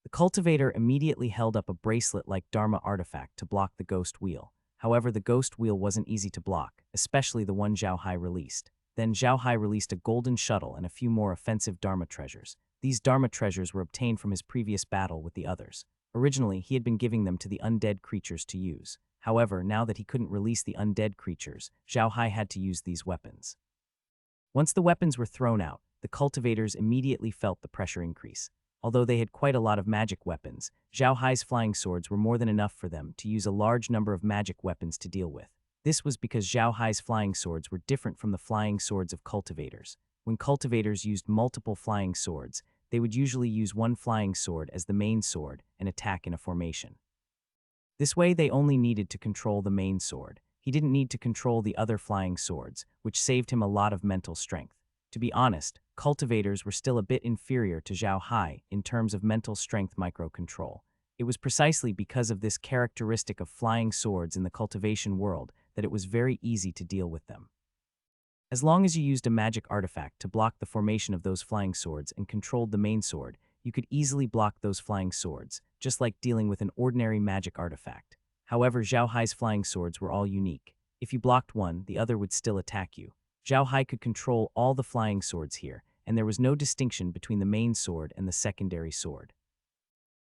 The cultivator immediately held up a bracelet-like Dharma artifact to block the ghost wheel. However, the ghost wheel wasn't easy to block, especially the one Zhao Hai released. Then Zhao Hai released a golden shuttle and a few more offensive Dharma treasures. These Dharma treasures were obtained from his previous battle with the others. Originally, he had been giving them to the undead creatures to use. However, now that he couldn't release the undead creatures, Zhao Hai had to use these weapons. Once the weapons were thrown out, the cultivators immediately felt the pressure increase. Although they had quite a lot of magic weapons, Zhao Hai's flying swords were more than enough for them to use a large number of magic weapons to deal with. This was because Zhao Hai's flying swords were different from the flying swords of cultivators. When cultivators used multiple flying swords, they would usually use one flying sword as the main sword and attack in a formation. This way they only needed to control the main sword. He didn't need to control the other flying swords, which saved him a lot of mental strength. To be honest, cultivators were still a bit inferior to Zhao Hai in terms of mental strength microcontrol. It was precisely because of this characteristic of flying swords in the cultivation world that it was very easy to deal with them. As long as you used a magic artifact to block the formation of those flying swords and controlled the main sword, you could easily block those flying swords, just like dealing with an ordinary magic artifact. However, Zhao Hai's flying swords were all unique. If you blocked one, the other would still attack you. Zhao Hai could control all the flying swords here, and there was no distinction between the main sword and the secondary sword.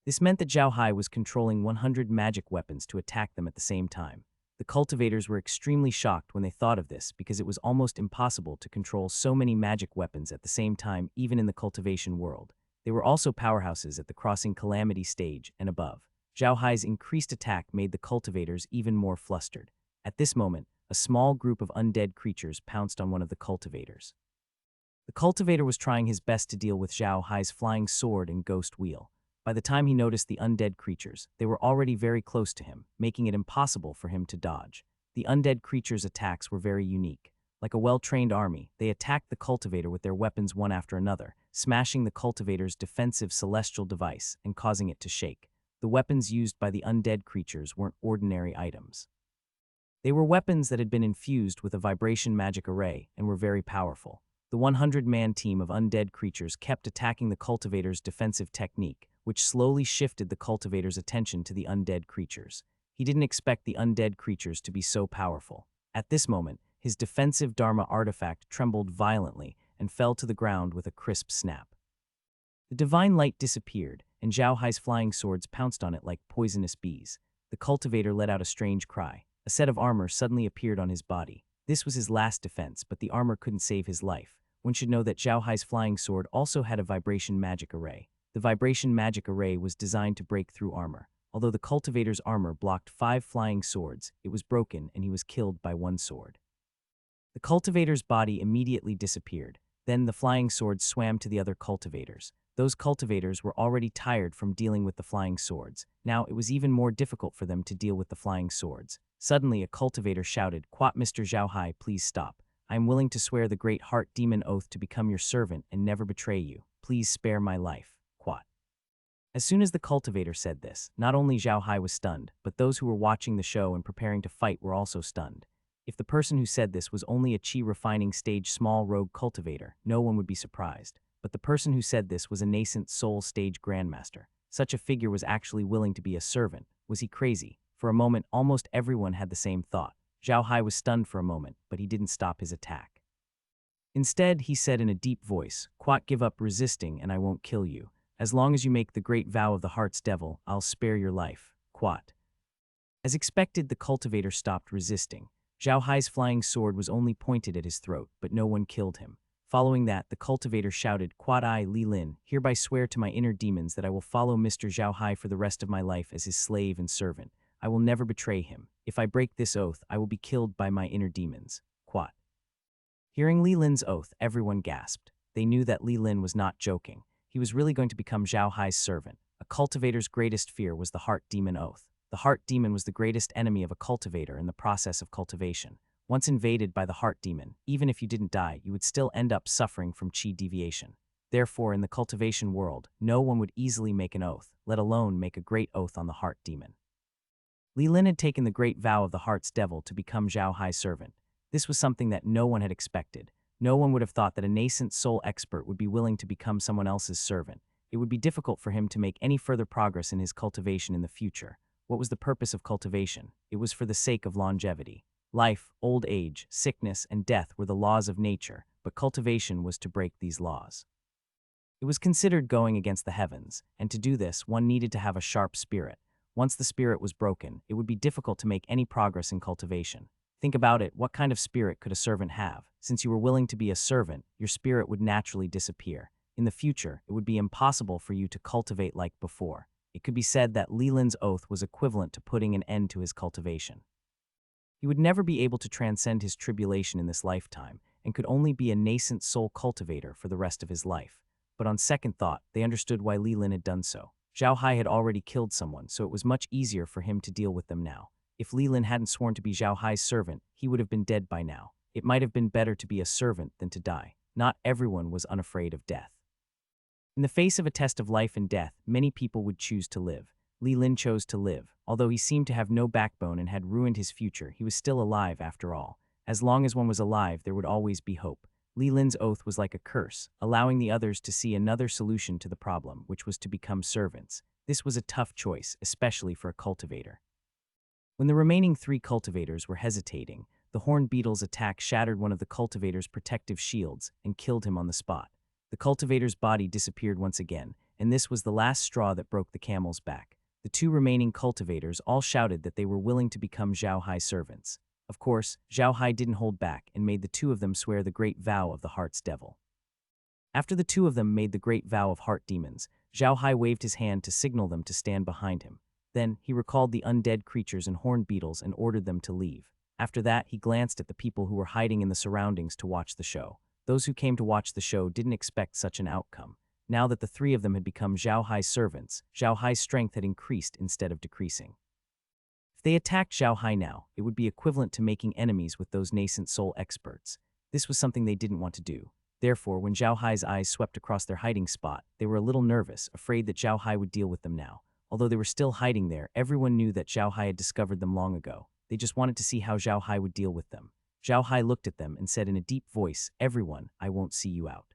This meant that Zhao Hai was controlling 100 magic weapons to attack them at the same time. The cultivators were extremely shocked when they thought of this because it was almost impossible to control so many magic weapons at the same time even in the cultivation world. They were also powerhouses at the crossing calamity stage and above. Zhao Hai's increased attack made the cultivators even more flustered. At this moment, a small group of undead creatures pounced on one of the cultivators. The cultivator was trying his best to deal with Zhao Hai's flying sword and ghost wheel. By the time he noticed the undead creatures, they were already very close to him, making it impossible for him to dodge. The undead creatures' attacks were very unique. Like a well-trained army, they attacked the cultivator with their weapons one after another, smashing the cultivator's defensive celestial device and causing it to shake. The weapons used by the undead creatures weren't ordinary items. They were weapons that had been infused with a vibration magic array and were very powerful. The 100-man team of undead creatures kept attacking the cultivator's defensive technique, which slowly shifted the cultivator's attention to the undead creatures. He didn't expect the undead creatures to be so powerful. At this moment, his defensive Dharma artifact trembled violently and fell to the ground with a crisp snap. The divine light disappeared, and Zhao Hai's flying swords pounced on it like poisonous bees. The cultivator let out a strange cry. A set of armor suddenly appeared on his body. This was his last defense, but the armor couldn't save his life. One should know that Zhao Hai's flying sword also had a vibration magic array. The vibration magic array was designed to break through armor. Although the cultivator's armor blocked 5 flying swords, it was broken and he was killed by one sword. The cultivator's body immediately disappeared. Then the flying swords swam to the other cultivators. Those cultivators were already tired from dealing with the flying swords. Now it was even more difficult for them to deal with the flying swords. Suddenly a cultivator shouted, "Quat, Mr. Zhao Hai, please stop. I am willing to swear the great heart demon oath to become your servant and never betray you. Please spare my life. Quat." As soon as the cultivator said this, not only Zhao Hai was stunned, but those who were watching the show and preparing to fight were also stunned. If the person who said this was only a chi refining stage small rogue cultivator, no one would be surprised. But the person who said this was a nascent soul stage grandmaster. Such a figure was actually willing to be a servant. Was he crazy? For a moment, almost everyone had the same thought. Zhao Hai was stunned for a moment, but he didn't stop his attack. Instead, he said in a deep voice, "Quat, give up resisting and I won't kill you. As long as you make the great vow of the heart's devil, I'll spare your life. Quat." As expected, the cultivator stopped resisting. Zhao Hai's flying sword was only pointed at his throat, but no one killed him. Following that, the cultivator shouted, "Quat, I, Li Lin, hereby swear to my inner demons that I will follow Mr. Zhao Hai for the rest of my life as his slave and servant. I will never betray him. If I break this oath, I will be killed by my inner demons. Quat." Hearing Li Lin's oath, everyone gasped. They knew that Li Lin was not joking. He was really going to become Zhao Hai's servant. A cultivator's greatest fear was the heart demon oath. The heart demon was the greatest enemy of a cultivator in the process of cultivation. Once invaded by the heart demon, even if you didn't die, you would still end up suffering from chi deviation. Therefore, in the cultivation world, no one would easily make an oath, let alone make a great oath on the heart demon. Li Lin had taken the great vow of the heart's devil to become Zhao Hai's servant. This was something that no one had expected. No one would have thought that a nascent soul expert would be willing to become someone else's servant. It would be difficult for him to make any further progress in his cultivation in the future. What was the purpose of cultivation? It was for the sake of longevity. Life, old age, sickness, and death were the laws of nature, but cultivation was to break these laws. It was considered going against the heavens, and to do this, one needed to have a sharp spirit. Once the spirit was broken, it would be difficult to make any progress in cultivation. Think about it, what kind of spirit could a servant have? Since you were willing to be a servant, your spirit would naturally disappear. In the future, it would be impossible for you to cultivate like before. It could be said that Leland's oath was equivalent to putting an end to his cultivation. He would never be able to transcend his tribulation in this lifetime, and could only be a nascent soul cultivator for the rest of his life. But on second thought, they understood why Leland had done so. Zhao Hai had already killed someone, so it was much easier for him to deal with them now. If Leland hadn't sworn to be Zhao Hai's servant, he would have been dead by now. It might have been better to be a servant than to die. Not everyone was unafraid of death. In the face of a test of life and death, many people would choose to live. Li Lin chose to live. Although he seemed to have no backbone and had ruined his future, he was still alive after all. As long as one was alive, there would always be hope. Li Lin's oath was like a curse, allowing the others to see another solution to the problem, which was to become servants. This was a tough choice, especially for a cultivator. When the remaining 3 cultivators were hesitating, the horned beetle's attack shattered one of the cultivator's protective shields and killed him on the spot. The cultivator's body disappeared once again, and this was the last straw that broke the camel's back. The 2 remaining cultivators all shouted that they were willing to become Zhao Hai's servants. Of course, Zhao Hai didn't hold back and made the 2 of them swear the great vow of the Heart's Devil. After the 2 of them made the great vow of heart demons, Zhao Hai waved his hand to signal them to stand behind him. Then, he recalled the undead creatures and horned beetles and ordered them to leave. After that, he glanced at the people who were hiding in the surroundings to watch the show. Those who came to watch the show didn't expect such an outcome. Now that the 3 of them had become Zhao Hai's servants, Zhao Hai's strength had increased instead of decreasing. If they attacked Zhao Hai now, it would be equivalent to making enemies with those nascent soul experts. This was something they didn't want to do. Therefore, when Zhao Hai's eyes swept across their hiding spot, they were a little nervous, afraid that Zhao Hai would deal with them now. Although they were still hiding there, everyone knew that Zhao Hai had discovered them long ago. They just wanted to see how Zhao Hai would deal with them. Zhao Hai looked at them and said in a deep voice, "Everyone, I won't see you out.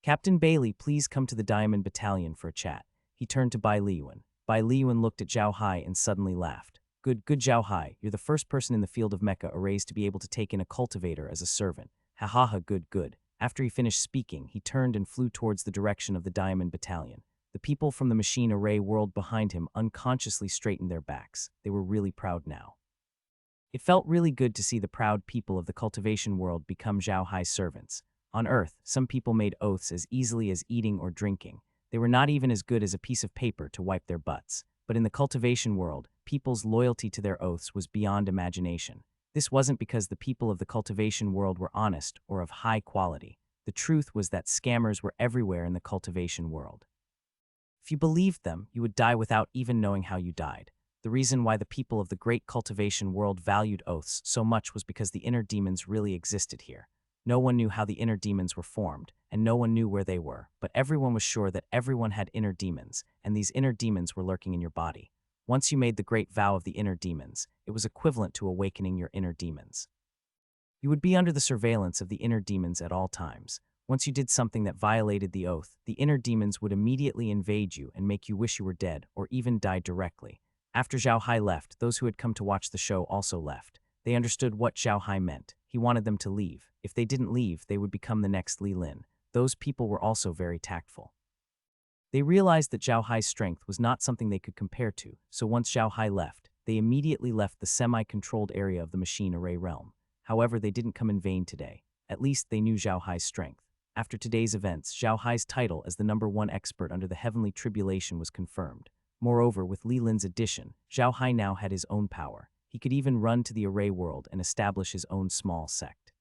Captain Bailey, please come to the Diamond Battalion for a chat." He turned to Bai Liyuan. Bai Liyuan looked at Zhao Hai and suddenly laughed. Good Zhao Hai, you're the first person in the field of mecha arrays to be able to take in a cultivator as a servant. Ha ha ha, good. After he finished speaking, he turned and flew towards the direction of the Diamond Battalion. The people from the machine array world behind him unconsciously straightened their backs. They were really proud now. It felt really good to see the proud people of the cultivation world become Zhao Hai's servants. On Earth, some people made oaths as easily as eating or drinking. They were not even as good as a piece of paper to wipe their butts. But in the cultivation world, people's loyalty to their oaths was beyond imagination. This wasn't because the people of the cultivation world were honest or of high quality. The truth was that scammers were everywhere in the cultivation world. If you believed them, you would die without even knowing how you died. The reason why the people of the great cultivation world valued oaths so much was because the inner demons really existed here. No one knew how the inner demons were formed, and no one knew where they were, but everyone was sure that everyone had inner demons, and these inner demons were lurking in your body. Once you made the great vow of the inner demons, it was equivalent to awakening your inner demons. You would be under the surveillance of the inner demons at all times. Once you did something that violated the oath, the inner demons would immediately invade you and make you wish you were dead or even die directly. After Zhao Hai left, those who had come to watch the show also left. They understood what Zhao Hai meant. He wanted them to leave. If they didn't leave, they would become the next Li Lin. Those people were also very tactful. They realized that Zhao Hai's strength was not something they could compare to, so once Zhao Hai left, they immediately left the semi-controlled area of the machine array realm. However, they didn't come in vain today. At least they knew Zhao Hai's strength. After today's events, Zhao Hai's title as the #1 expert under the heavenly tribulation was confirmed. Moreover, with Li Lin's addition, Zhao Hai now had his own power. He could even run to the array world and establish his own small sect.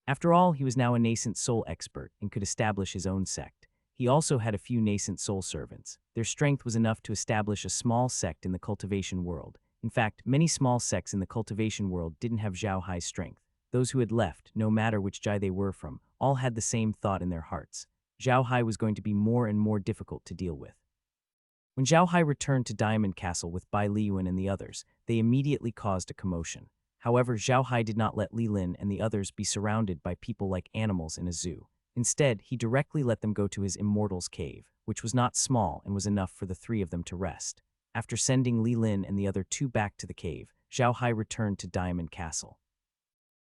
After all, he was now a nascent soul expert and could establish his own sect. He also had a few nascent soul servants. Their strength was enough to establish a small sect in the cultivation world. In fact, many small sects in the cultivation world didn't have Zhao Hai's strength. Those who had left, no matter which Jai they were from, all had the same thought in their hearts. Zhao Hai was going to be more and more difficult to deal with. When Zhao Hai returned to Diamond Castle with Bai Liyuan and the others, they immediately caused a commotion. However, Zhao Hai did not let Li Lin and the others be surrounded by people like animals in a zoo. Instead, he directly let them go to his Immortal's Cave, which was not small and was enough for the three of them to rest. After sending Li Lin and the other two back to the cave, Zhao Hai returned to Diamond Castle.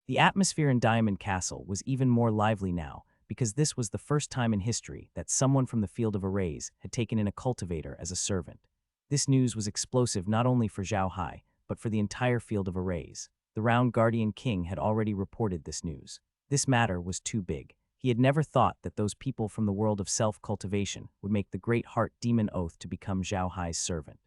The atmosphere in Diamond Castle was even more lively now, because this was the first time in history that someone from the field of arrays had taken in a cultivator as a servant. This news was explosive not only for Zhao Hai, but for the entire field of arrays. The Round Guardian King had already reported this news. This matter was too big. He had never thought that those people from the world of self-cultivation would make the Great Heart Demon oath to become Zhao Hai's servant.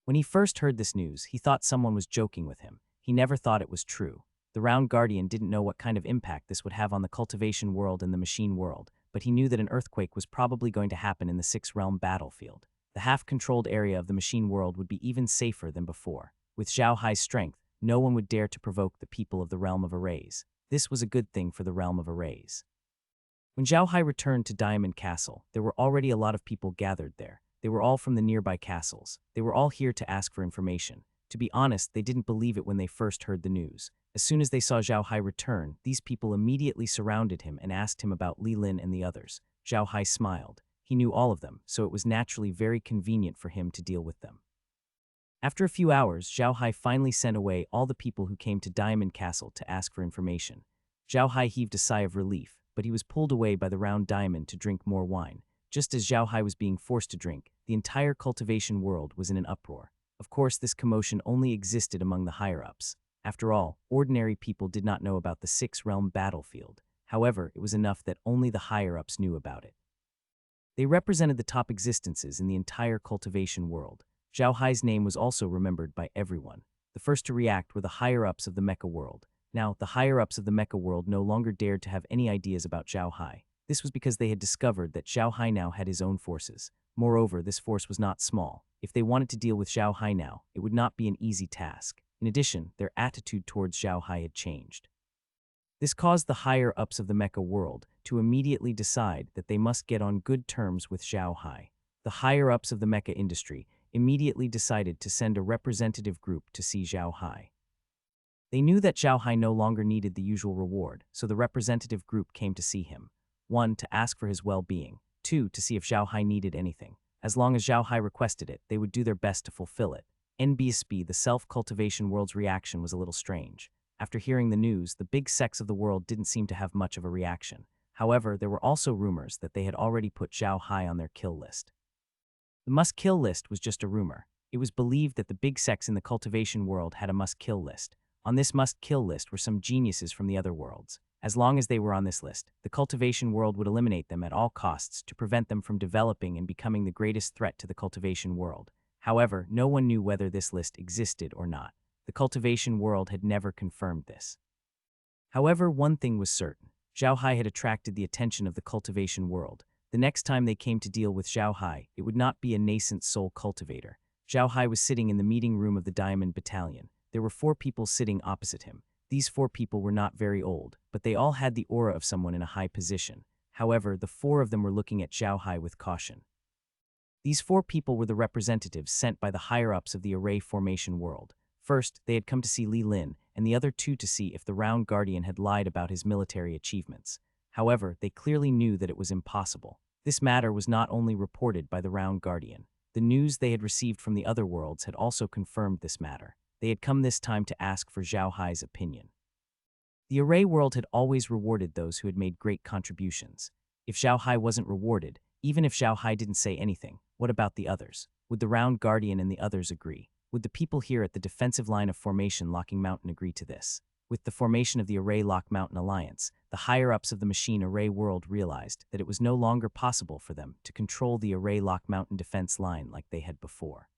When he first heard this news, he thought someone was joking with him. He never thought it was true. The Round Guardian didn't know what kind of impact this would have on the cultivation world and the machine world, but he knew that an earthquake was probably going to happen in the six-realm battlefield. The half-controlled area of the machine world would be even safer than before. With Zhao Hai's strength, no one would dare to provoke the people of the realm of arrays. This was a good thing for the realm of arrays. When Zhao Hai returned to Diamond Castle, there were already a lot of people gathered there. They were all from the nearby castles. They were all here to ask for information. To be honest, they didn't believe it when they first heard the news. As soon as they saw Zhao Hai return, these people immediately surrounded him and asked him about Li Lin and the others. Zhao Hai smiled. He knew all of them, so it was naturally very convenient for him to deal with them. After a few hours, Zhao Hai finally sent away all the people who came to Diamond Castle to ask for information. Zhao Hai heaved a sigh of relief, but he was pulled away by the Round Diamond to drink more wine. Just as Zhao Hai was being forced to drink, the entire cultivation world was in an uproar. Of course, this commotion only existed among the higher-ups. After all, ordinary people did not know about the six-realm battlefield. However, it was enough that only the higher-ups knew about it. They represented the top existences in the entire cultivation world. Zhao Hai's name was also remembered by everyone. The first to react were the higher-ups of the mecha world. Now, the higher-ups of the mecha world no longer dared to have any ideas about Zhao Hai. This was because they had discovered that Zhao Hai now had his own forces. Moreover, this force was not small. If they wanted to deal with Zhao Hai now, it would not be an easy task. In addition, their attitude towards Zhao Hai had changed. This caused the higher-ups of the mecha world to immediately decide that they must get on good terms with Zhao Hai. The higher-ups of the mecha industry immediately decided to send a representative group to see Zhao Hai. They knew that Zhao Hai no longer needed the usual reward, so the representative group came to see him. 1. To ask for his well-being. 2. To see if Zhao Hai needed anything. As long as Zhao Hai requested it, they would do their best to fulfill it. NBSB, the self-cultivation world's reaction was a little strange. After hearing the news, the big sects of the world didn't seem to have much of a reaction. However, there were also rumors that they had already put Zhao Hai on their kill list. The must-kill list was just a rumor. It was believed that the big sects in the cultivation world had a must-kill list. On this must-kill list were some geniuses from the other worlds. As long as they were on this list, the cultivation world would eliminate them at all costs to prevent them from developing and becoming the greatest threat to the cultivation world. However, no one knew whether this list existed or not. The cultivation world had never confirmed this. However, one thing was certain. Zhao Hai had attracted the attention of the cultivation world. The next time they came to deal with Zhao Hai, it would not be a nascent soul cultivator. Zhao Hai was sitting in the meeting room of the Diamond Battalion. There were 4 people sitting opposite him. These 4 people were not very old, but they all had the aura of someone in a high position. However, the 4 of them were looking at Zhao Hai with caution. These 4 people were the representatives sent by the higher-ups of the array formation world. First, they had come to see Li Lin, and the other 2 to see if the Round Guardian had lied about his military achievements. However, they clearly knew that it was impossible. This matter was not only reported by the Round Guardian. The news they had received from the other worlds had also confirmed this matter. They had come this time to ask for Zhao Hai's opinion. The array world had always rewarded those who had made great contributions. If Zhao Hai wasn't rewarded, even if Zhao Hai didn't say anything, what about the others? Would the Round Guardian and the others agree? Would the people here at the defensive line of formation Locking Mountain agree to this? With the formation of the Array Lock Mountain Alliance, the higher-ups of the machine array world realized that it was no longer possible for them to control the Array Lock Mountain defense line like they had before.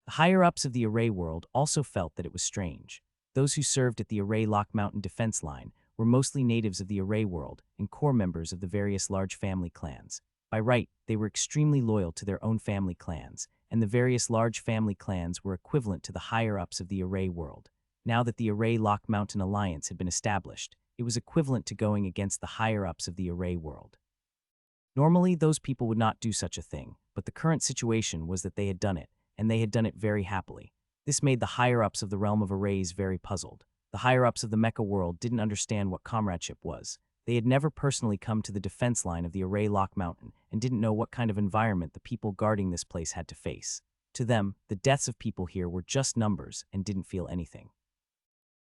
The higher-ups of the array world also felt that it was strange. Those who served at the Array Lock Mountain defense line were mostly natives of the array world and core members of the various large family clans. By right, they were extremely loyal to their own family clans, and the various large family clans were equivalent to the higher-ups of the array world. Now that the Array Lock Mountain Alliance had been established, it was equivalent to going against the higher-ups of the array world. Normally, those people would not do such a thing, but the current situation was that they had done it, and they had done it very happily. This made the higher-ups of the realm of arrays very puzzled. The higher-ups of the mecha world didn't understand what comradeship was. They had never personally come to the defense line of the Array Lock Mountain and didn't know what kind of environment the people guarding this place had to face. To them, the deaths of people here were just numbers and didn't feel anything.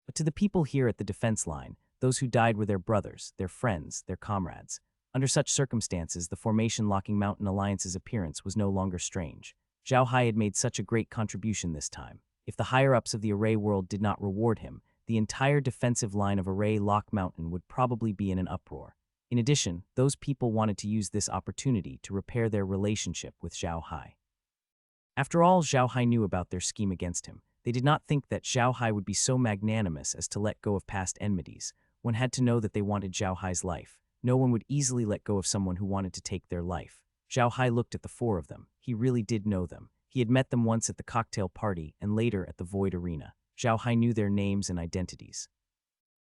But to the people here at the defense line, those who died were their brothers, their friends, their comrades. Under such circumstances, the Formation Locking Mountain Alliance's appearance was no longer strange. Zhao Hai had made such a great contribution this time. If the higher-ups of the Array world did not reward him, the entire defensive line of Array Lock Mountain would probably be in an uproar. In addition, those people wanted to use this opportunity to repair their relationship with Zhao Hai. After all Zhao Hai knew about their scheme against him, they did not think that Zhao Hai would be so magnanimous as to let go of past enmities. One had to know that they wanted Zhao Hai's life. No one would easily let go of someone who wanted to take their life. Zhao Hai looked at the four of them. He really did know them. He had met them once at the cocktail party and later at the Void Arena. Zhao Hai knew their names and identities.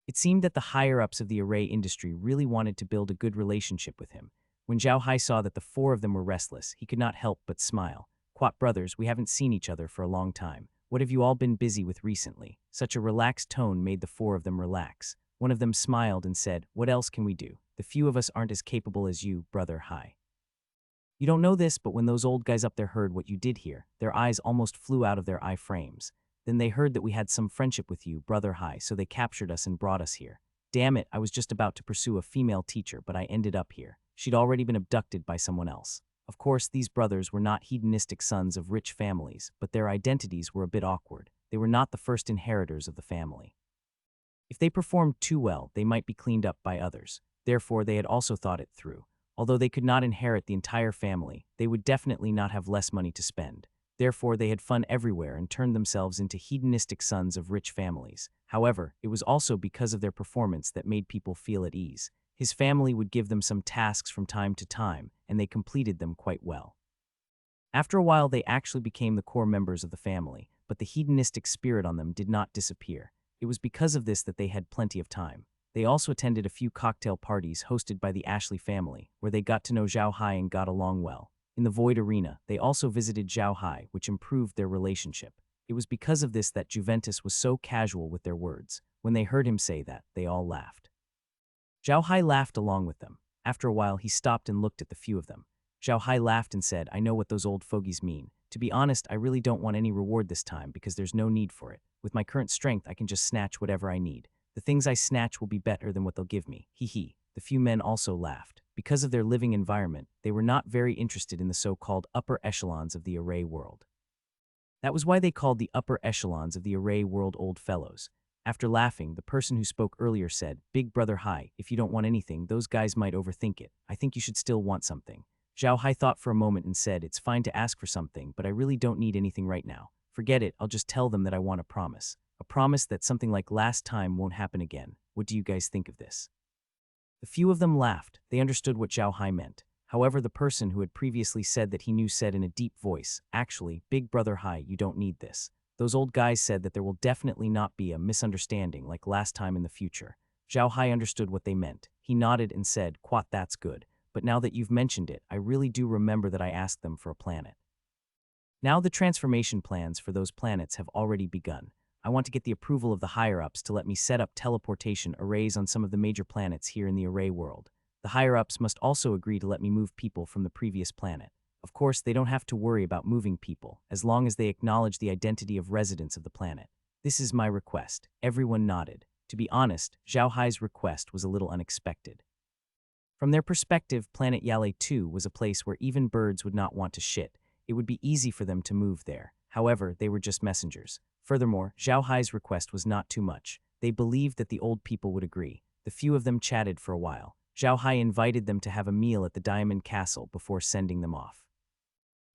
It seemed that the higher-ups of the array industry really wanted to build a good relationship with him. When Zhao Hai saw that the four of them were restless, he could not help but smile. "Quat brothers, we haven't seen each other for a long time. What have you all been busy with recently?" Such a relaxed tone made the four of them relax. One of them smiled and said, "What else can we do? The few of us aren't as capable as you, Brother Hai." You don't know this, but when those old guys up there heard what you did here, their eyes almost flew out of their eye frames. Then they heard that we had some friendship with you, Brother Hai, so they captured us and brought us here. Damn it, I was just about to pursue a female teacher, but I ended up here. She'd already been abducted by someone else. Of course, these brothers were not hedonistic sons of rich families, but their identities were a bit awkward. They were not the first inheritors of the family. If they performed too well, they might be cleaned up by others. Therefore, they had also thought it through. Although they could not inherit the entire family, they would definitely not have less money to spend. Therefore, they had fun everywhere and turned themselves into hedonistic sons of rich families. However, it was also because of their performance that made people feel at ease. His family would give them some tasks from time to time, and they completed them quite well. After a while, they actually became the core members of the family, but the hedonistic spirit on them did not disappear. It was because of this that they had plenty of time. They also attended a few cocktail parties hosted by the Ashley family, where they got to know Zhao Hai and got along well. In the Void Arena, they also visited Zhao Hai, which improved their relationship. It was because of this that Juventus was so casual with their words. When they heard him say that, they all laughed. Zhao Hai laughed along with them. After a while, he stopped and looked at the few of them. Zhao Hai laughed and said, "I know what those old fogies mean. To be honest, I really don't want any reward this time because there's no need for it. With my current strength, I can just snatch whatever I need. The things I snatch will be better than what they'll give me. Hee hee." The few men also laughed. Because of their living environment, they were not very interested in the so-called upper echelons of the array world. That was why they called the upper echelons of the array world old fellows. After laughing, the person who spoke earlier said, "Big Brother Hai, if you don't want anything, those guys might overthink it. I think you should still want something." Zhao Hai thought for a moment and said, "It's fine to ask for something, but I really don't need anything right now. Forget it, I'll just tell them that I want a promise. A promise that something like last time won't happen again. What do you guys think of this?" The few of them laughed. They understood what Zhao Hai meant. However, the person who had previously said that he knew said in a deep voice, "Actually, Big Brother Hai, you don't need this. Those old guys said that there will definitely not be a misunderstanding like last time in the future." Zhao Hai understood what they meant. He nodded and said, "Quat, that's good. But now that you've mentioned it, I really do remember that I asked them for a planet. Now the transformation plans for those planets have already begun. I want to get the approval of the higher-ups to let me set up teleportation arrays on some of the major planets here in the array world. The higher-ups must also agree to let me move people from the previous planet. Of course, they don't have to worry about moving people, as long as they acknowledge the identity of residents of the planet. This is my request." Everyone nodded. To be honest, Zhao Hai's request was a little unexpected. From their perspective, Planet Yale 2 was a place where even birds would not want to shit. It would be easy for them to move there. However, they were just messengers. Furthermore, Zhao Hai's request was not too much. They believed that the old people would agree. The few of them chatted for a while. Zhao Hai invited them to have a meal at the Diamond Castle before sending them off.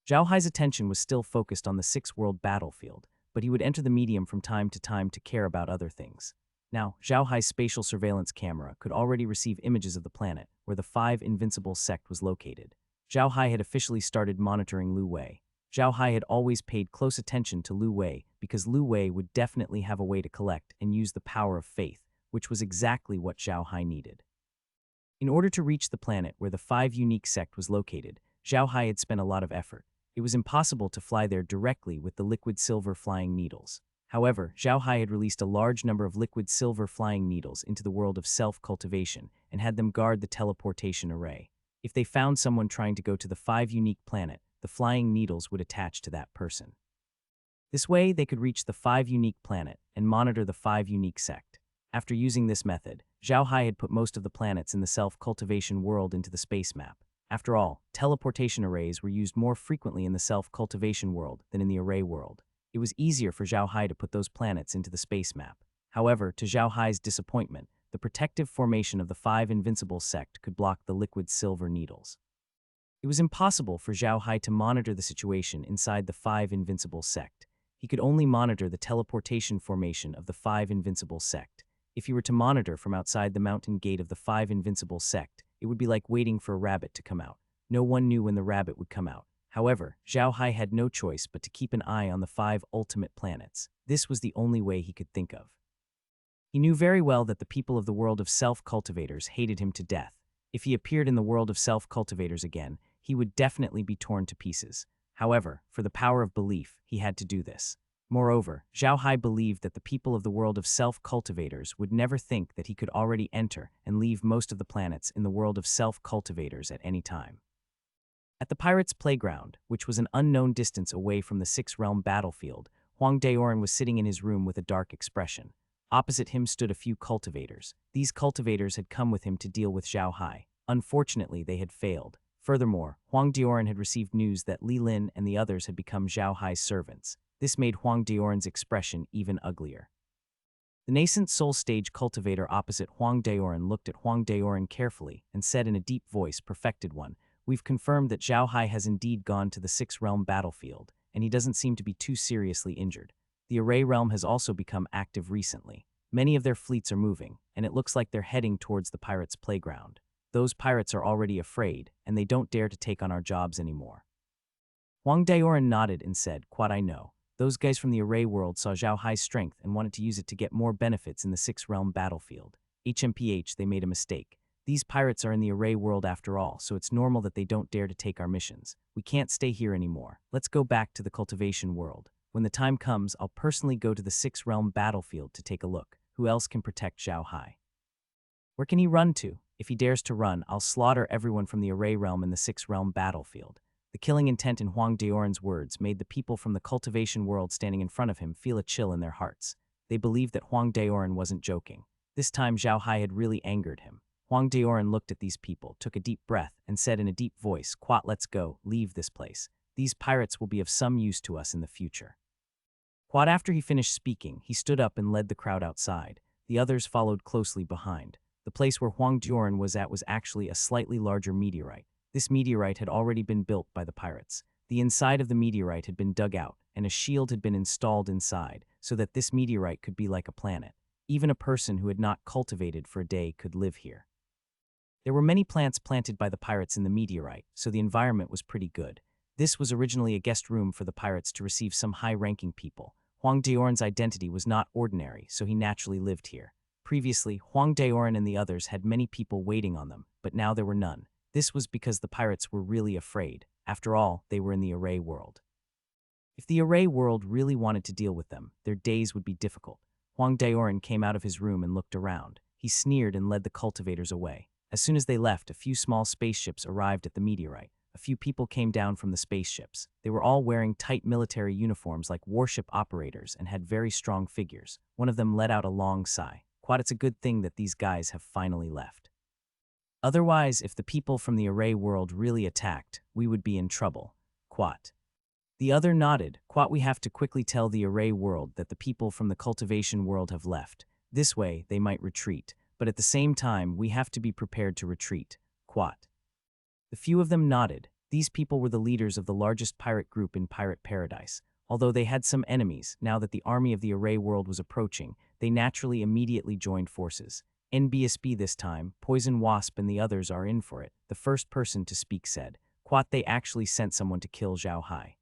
Zhao Hai's attention was still focused on the six-world battlefield, but he would enter the medium from time to care about other things. Now, Zhao Hai's spatial surveillance camera could already receive images of the planet where the 5 Invincible sect was located. Zhao Hai had officially started monitoring Lu Wei. Zhao Hai had always paid close attention to Lu Wei because Lu Wei would definitely have a way to collect and use the power of faith, which was exactly what Zhao Hai needed. In order to reach the planet where the 5 unique sect was located, Zhao Hai had spent a lot of effort. It was impossible to fly there directly with the liquid silver flying needles. However, Zhao Hai had released a large number of liquid silver flying needles into the world of self-cultivation and had them guard the teleportation array. If they found someone trying to go to the 5 unique planet, the flying needles would attach to that person. This way, they could reach the 5 unique planet and monitor the 5 unique sect. After using this method, Zhao Hai had put most of the planets in the self-cultivation world into the space map. After all, teleportation arrays were used more frequently in the self-cultivation world than in the array world. It was easier for Zhao Hai to put those planets into the space map. However, to Zhao Hai's disappointment, the protective formation of the 5 invincible sect could block the liquid silver needles. It was impossible for Zhao Hai to monitor the situation inside the 5 invincible sect. He could only monitor the teleportation formation of the 5 invincible sect. If he were to monitor from outside the mountain gate of the 5 invincible sect, it would be like waiting for a rabbit to come out. No one knew when the rabbit would come out. However, Zhao Hai had no choice but to keep an eye on the 5 ultimate planets. This was the only way he could think of. He knew very well that the people of the world of self-cultivators hated him to death. If he appeared in the world of self-cultivators again, he would definitely be torn to pieces. However, for the power of belief, he had to do this. Moreover, Zhao Hai believed that the people of the world of self-cultivators would never think that he could already enter and leave most of the planets in the world of self-cultivators at any time. At the pirates' playground, which was an unknown distance away from the 6-realm battlefield, Huang Daoran was sitting in his room with a dark expression. Opposite him stood a few cultivators. These cultivators had come with him to deal with Zhao Hai. Unfortunately, they had failed. Furthermore, Huang Daoran had received news that Li Lin and the others had become Zhao Hai's servants. This made Huang Daoran's expression even uglier. The nascent soul stage cultivator opposite Huang Daoran looked at Huang Daoran carefully and said in a deep voice, "Perfected one, we've confirmed that Zhao Hai has indeed gone to the 6-realm battlefield, and he doesn't seem to be too seriously injured. The Array realm has also become active recently. Many of their fleets are moving, and it looks like they're heading towards the pirates' playground. Those pirates are already afraid, and they don't dare to take on our jobs anymore." Huang Daoran nodded and said, "Quad, I know. Those guys from the Array world saw Zhao Hai's strength and wanted to use it to get more benefits in the 6-realm battlefield. HMPH, they made a mistake. These pirates are in the Array world after all, so it's normal that they don't dare to take our missions. We can't stay here anymore. Let's go back to the cultivation world. When the time comes, I'll personally go to the 6-realm battlefield to take a look. Who else can protect Zhao Hai? Where can he run to? If he dares to run, I'll slaughter everyone from the Array realm in the 6-realm battlefield." The killing intent in Huang Daoran's words made the people from the cultivation world standing in front of him feel a chill in their hearts. They believed that Huang Daoran wasn't joking. This time Zhao Hai had really angered him. Huang Daoran looked at these people, took a deep breath, and said in a deep voice, "Quat, let's go, leave this place. These pirates will be of some use to us in the future." Quat, after he finished speaking, he stood up and led the crowd outside. The others followed closely behind. The place where Huang Daoran was at was actually a slightly larger meteorite. This meteorite had already been built by the pirates. The inside of the meteorite had been dug out, and a shield had been installed inside, so that this meteorite could be like a planet. Even a person who had not cultivated for a day could live here. There were many plants planted by the pirates in the meteorite, so the environment was pretty good. This was originally a guest room for the pirates to receive some high-ranking people. Huang Daoran's identity was not ordinary, so he naturally lived here. Previously, Huang Daoran and the others had many people waiting on them, but now there were none. This was because the pirates were really afraid. After all, they were in the Array world. If the Array world really wanted to deal with them, their days would be difficult. Huang Daoran came out of his room and looked around. He sneered and led the cultivators away. As soon as they left, a few small spaceships arrived at the meteorite. A few people came down from the spaceships. They were all wearing tight military uniforms like warship operators and had very strong figures. One of them let out a long sigh. "Quad, it's a good thing that these guys have finally left. Otherwise, if the people from the Array world really attacked, we would be in trouble." Quat. The other nodded. "Quat, we have to quickly tell the Array world that the people from the cultivation world have left. This way, they might retreat, but at the same time, we have to be prepared to retreat." Quat. The few of them nodded. These people were the leaders of the largest pirate group in Pirate Paradise. Although they had some enemies, now that the army of the Array world was approaching, they naturally immediately joined forces. NBSB this time, Poison Wasp and the others are in for it. The first person to speak said, "Quat, they actually sent someone to kill Zhao Hai.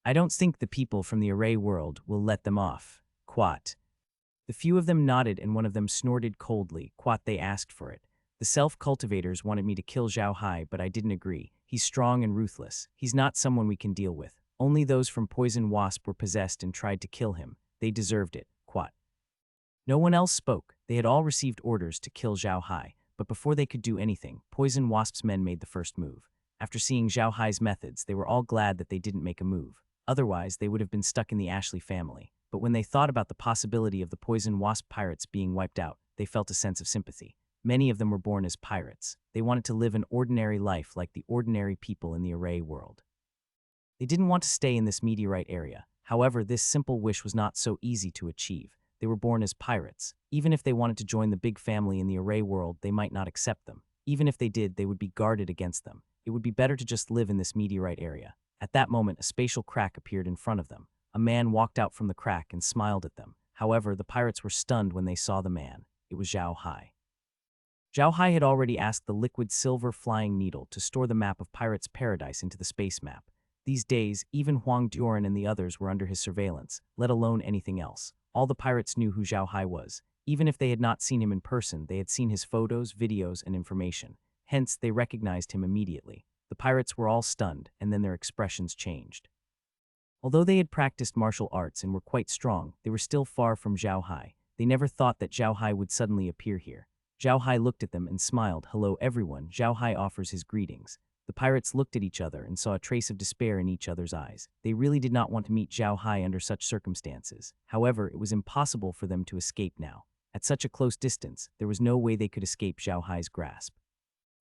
I don't think the people from the Array world will let them off." Quat. The few of them nodded and one of them snorted coldly. "Quat, they asked for it. The self-cultivators wanted me to kill Zhao Hai, but I didn't agree. He's strong and ruthless. He's not someone we can deal with. Only those from Poison Wasp were possessed and tried to kill him. They deserved it. Quat. No one else spoke. They had all received orders to kill Zhao Hai, but before they could do anything, Poison Wasp's men made the first move. After seeing Zhao Hai's methods, they were all glad that they didn't make a move. Otherwise, they would have been stuck in the Ashley family. But when they thought about the possibility of the Poison Wasp pirates being wiped out, they felt a sense of sympathy. Many of them were born as pirates. They wanted to live an ordinary life like the ordinary people in the Array world. They didn't want to stay in this meteorite area. However, this simple wish was not so easy to achieve. They were born as pirates. Even if they wanted to join the big family in the Array world, they might not accept them. Even if they did, they would be guarded against them. It would be better to just live in this meteorite area. At that moment, a spatial crack appeared in front of them. A man walked out from the crack and smiled at them. However, the pirates were stunned when they saw the man. It was Zhao Hai. Zhao Hai had already asked the liquid silver flying needle to store the map of Pirates' Paradise into the space map. These days, even Huang Duran and the others were under his surveillance, let alone anything else. All the pirates knew who Zhao Hai was. Even if they had not seen him in person, they had seen his photos, videos, and information. Hence, they recognized him immediately. The pirates were all stunned, and then their expressions changed. Although they had practiced martial arts and were quite strong, they were still far from Zhao Hai. They never thought that Zhao Hai would suddenly appear here. Zhao Hai looked at them and smiled. "Hello everyone, Zhao Hai offers his greetings." The pirates looked at each other and saw a trace of despair in each other's eyes. They really did not want to meet Zhao Hai under such circumstances. However, it was impossible for them to escape now. At such a close distance, there was no way they could escape Zhao Hai's grasp.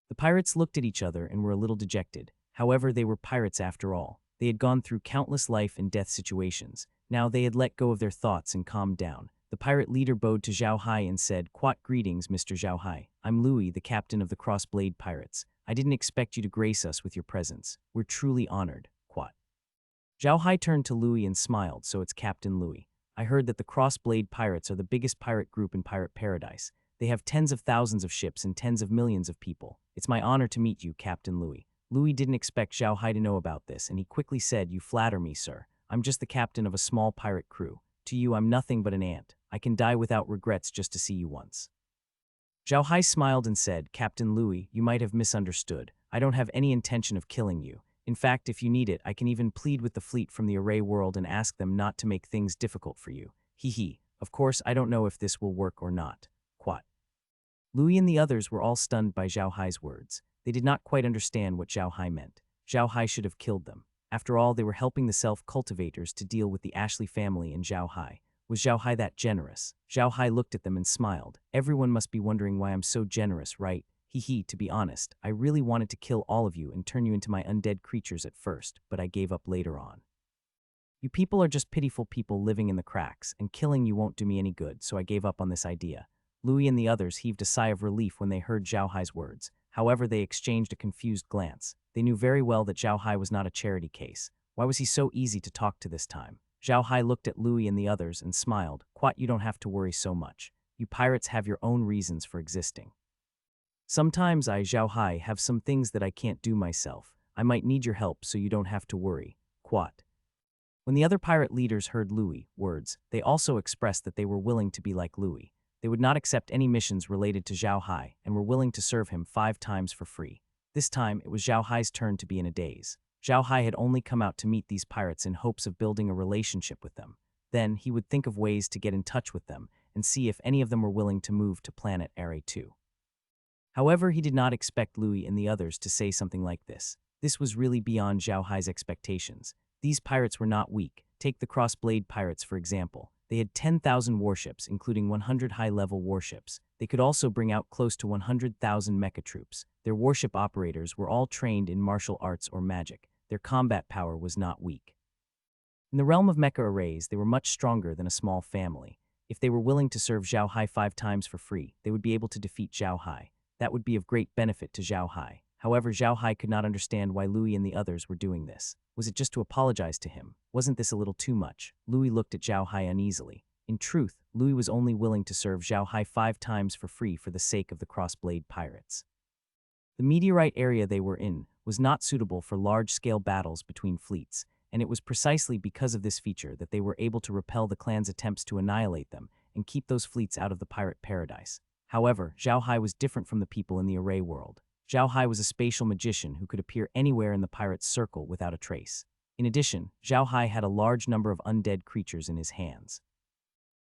The pirates looked at each other and were a little dejected. However, they were pirates after all. They had gone through countless life and death situations. Now they had let go of their thoughts and calmed down. The pirate leader bowed to Zhao Hai and said, "Quat greetings, Mr. Zhao Hai. I'm Louis, the captain of the Crossblade Pirates. I didn't expect you to grace us with your presence. We're truly honored." Quat. Zhao Hai turned to Louis and smiled. "So it's Captain Louis. I heard that the Crossblade Pirates are the biggest pirate group in Pirate Paradise. They have tens of thousands of ships and tens of millions of people. It's my honor to meet you, Captain Louis." Louis didn't expect Zhao Hai to know about this, and he quickly said, "You flatter me, sir. I'm just the captain of a small pirate crew. To you, I'm nothing but an ant. I can die without regrets just to see you once." Zhao Hai smiled and said, "Captain Louis, you might have misunderstood. I don't have any intention of killing you. In fact, if you need it, I can even plead with the fleet from the Array world and ask them not to make things difficult for you. Hee hee. Of course, I don't know if this will work or not." Quat. Louis and the others were all stunned by Zhao Hai's words. They did not quite understand what Zhao Hai meant. Zhao Hai should have killed them. After all, they were helping the self-cultivators to deal with the Ashley family and Zhao Hai. Was Zhao Hai that generous? Zhao Hai looked at them and smiled. "Everyone must be wondering why I'm so generous, right? Hee hee, to be honest, I really wanted to kill all of you and turn you into my undead creatures at first, but I gave up later on. You people are just pitiful people living in the cracks, and killing you won't do me any good, so I gave up on this idea." Louis and the others heaved a sigh of relief when they heard Zhao Hai's words. However, they exchanged a confused glance. They knew very well that Zhao Hai was not a charity case. Why was he so easy to talk to this time? Zhao Hai looked at Louis and the others and smiled. "Quat, you don't have to worry so much. You pirates have your own reasons for existing. Sometimes I, Zhao Hai, have some things that I can't do myself. I might need your help, so you don't have to worry." Quat. When the other pirate leaders heard Louis' words, they also expressed that they were willing to be like Louis. They would not accept any missions related to Zhao Hai and were willing to serve him 5 times for free. This time, it was Zhao Hai's turn to be in a daze. Zhao Hai had only come out to meet these pirates in hopes of building a relationship with them. Then, he would think of ways to get in touch with them and see if any of them were willing to move to planet Array 2. However, he did not expect Louis and the others to say something like this. This was really beyond Zhao Hai's expectations. These pirates were not weak. Take the Crossblade Pirates, for example. They had 10,000 warships, including 100 high-level warships. They could also bring out close to 100,000 mecha troops. Their warship operators were all trained in martial arts or magic. Their combat power was not weak. In the realm of mecha arrays, they were much stronger than a small family. If they were willing to serve Zhao Hai 5 times for free, they would be able to defeat Zhao Hai. That would be of great benefit to Zhao Hai. However, Zhao Hai could not understand why Louis and the others were doing this. Was it just to apologize to him? Wasn't this a little too much? Louis looked at Zhao Hai uneasily. In truth, Louis was only willing to serve Zhao Hai 5 times for free for the sake of the Crossblade Pirates. The meteorite area they were in was not suitable for large-scale battles between fleets, and it was precisely because of this feature that they were able to repel the clan's attempts to annihilate them and keep those fleets out of the pirate paradise. However, Zhao Hai was different from the people in the Array world. Zhao Hai was a spatial magician who could appear anywhere in the pirate's circle without a trace. In addition, Zhao Hai had a large number of undead creatures in his hands.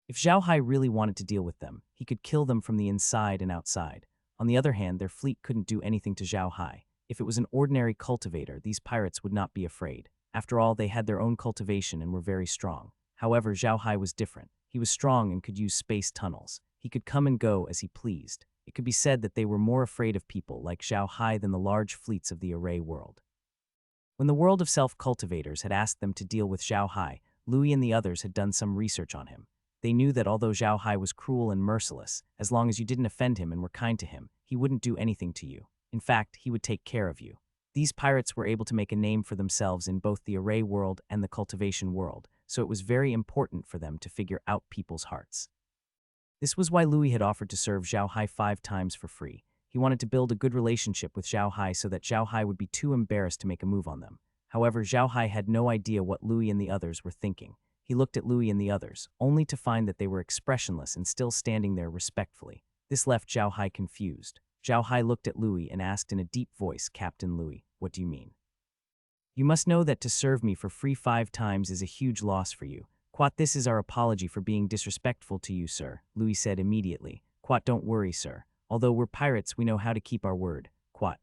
If Zhao Hai really wanted to deal with them, he could kill them from the inside and outside. On the other hand, their fleet couldn't do anything to Zhao Hai. If it was an ordinary cultivator, these pirates would not be afraid. After all, they had their own cultivation and were very strong. However, Zhao Hai was different. He was strong and could use space tunnels. He could come and go as he pleased. It could be said that they were more afraid of people like Zhao Hai than the large fleets of the Array world. When the world of self-cultivators had asked them to deal with Zhao Hai, Louis and the others had done some research on him. They knew that although Zhao Hai was cruel and merciless, as long as you didn't offend him and were kind to him, he wouldn't do anything to you. In fact, he would take care of you. These pirates were able to make a name for themselves in both the Array world and the cultivation world, so it was very important for them to figure out people's hearts. This was why Louis had offered to serve Zhao Hai 5 times for free. He wanted to build a good relationship with Zhao Hai so that Zhao Hai would be too embarrassed to make a move on them. However, Zhao Hai had no idea what Louis and the others were thinking. He looked at Louis and the others, only to find that they were expressionless and still standing there respectfully. This left Zhao Hai confused. Zhao Hai looked at Louis and asked in a deep voice, "Captain Louis, what do you mean?" "You must know that to serve me for free 5 times is a huge loss for you. Quat, this is our apology for being disrespectful to you, sir," Louis said immediately. "Quat, don't worry, sir. Although we're pirates, we know how to keep our word. Quat."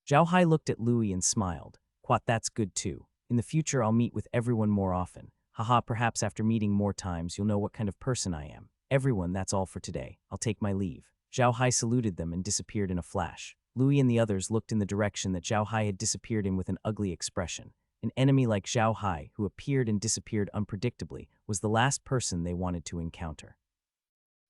Zhao Hai looked at Louis and smiled. "Quat, that's good too. In the future, I'll meet with everyone more often. Haha, perhaps after meeting more times, you'll know what kind of person I am. Everyone, that's all for today. I'll take my leave." Zhao Hai saluted them and disappeared in a flash. Louis and the others looked in the direction that Zhao Hai had disappeared in with an ugly expression. An enemy like Zhao Hai, who appeared and disappeared unpredictably, was the last person they wanted to encounter.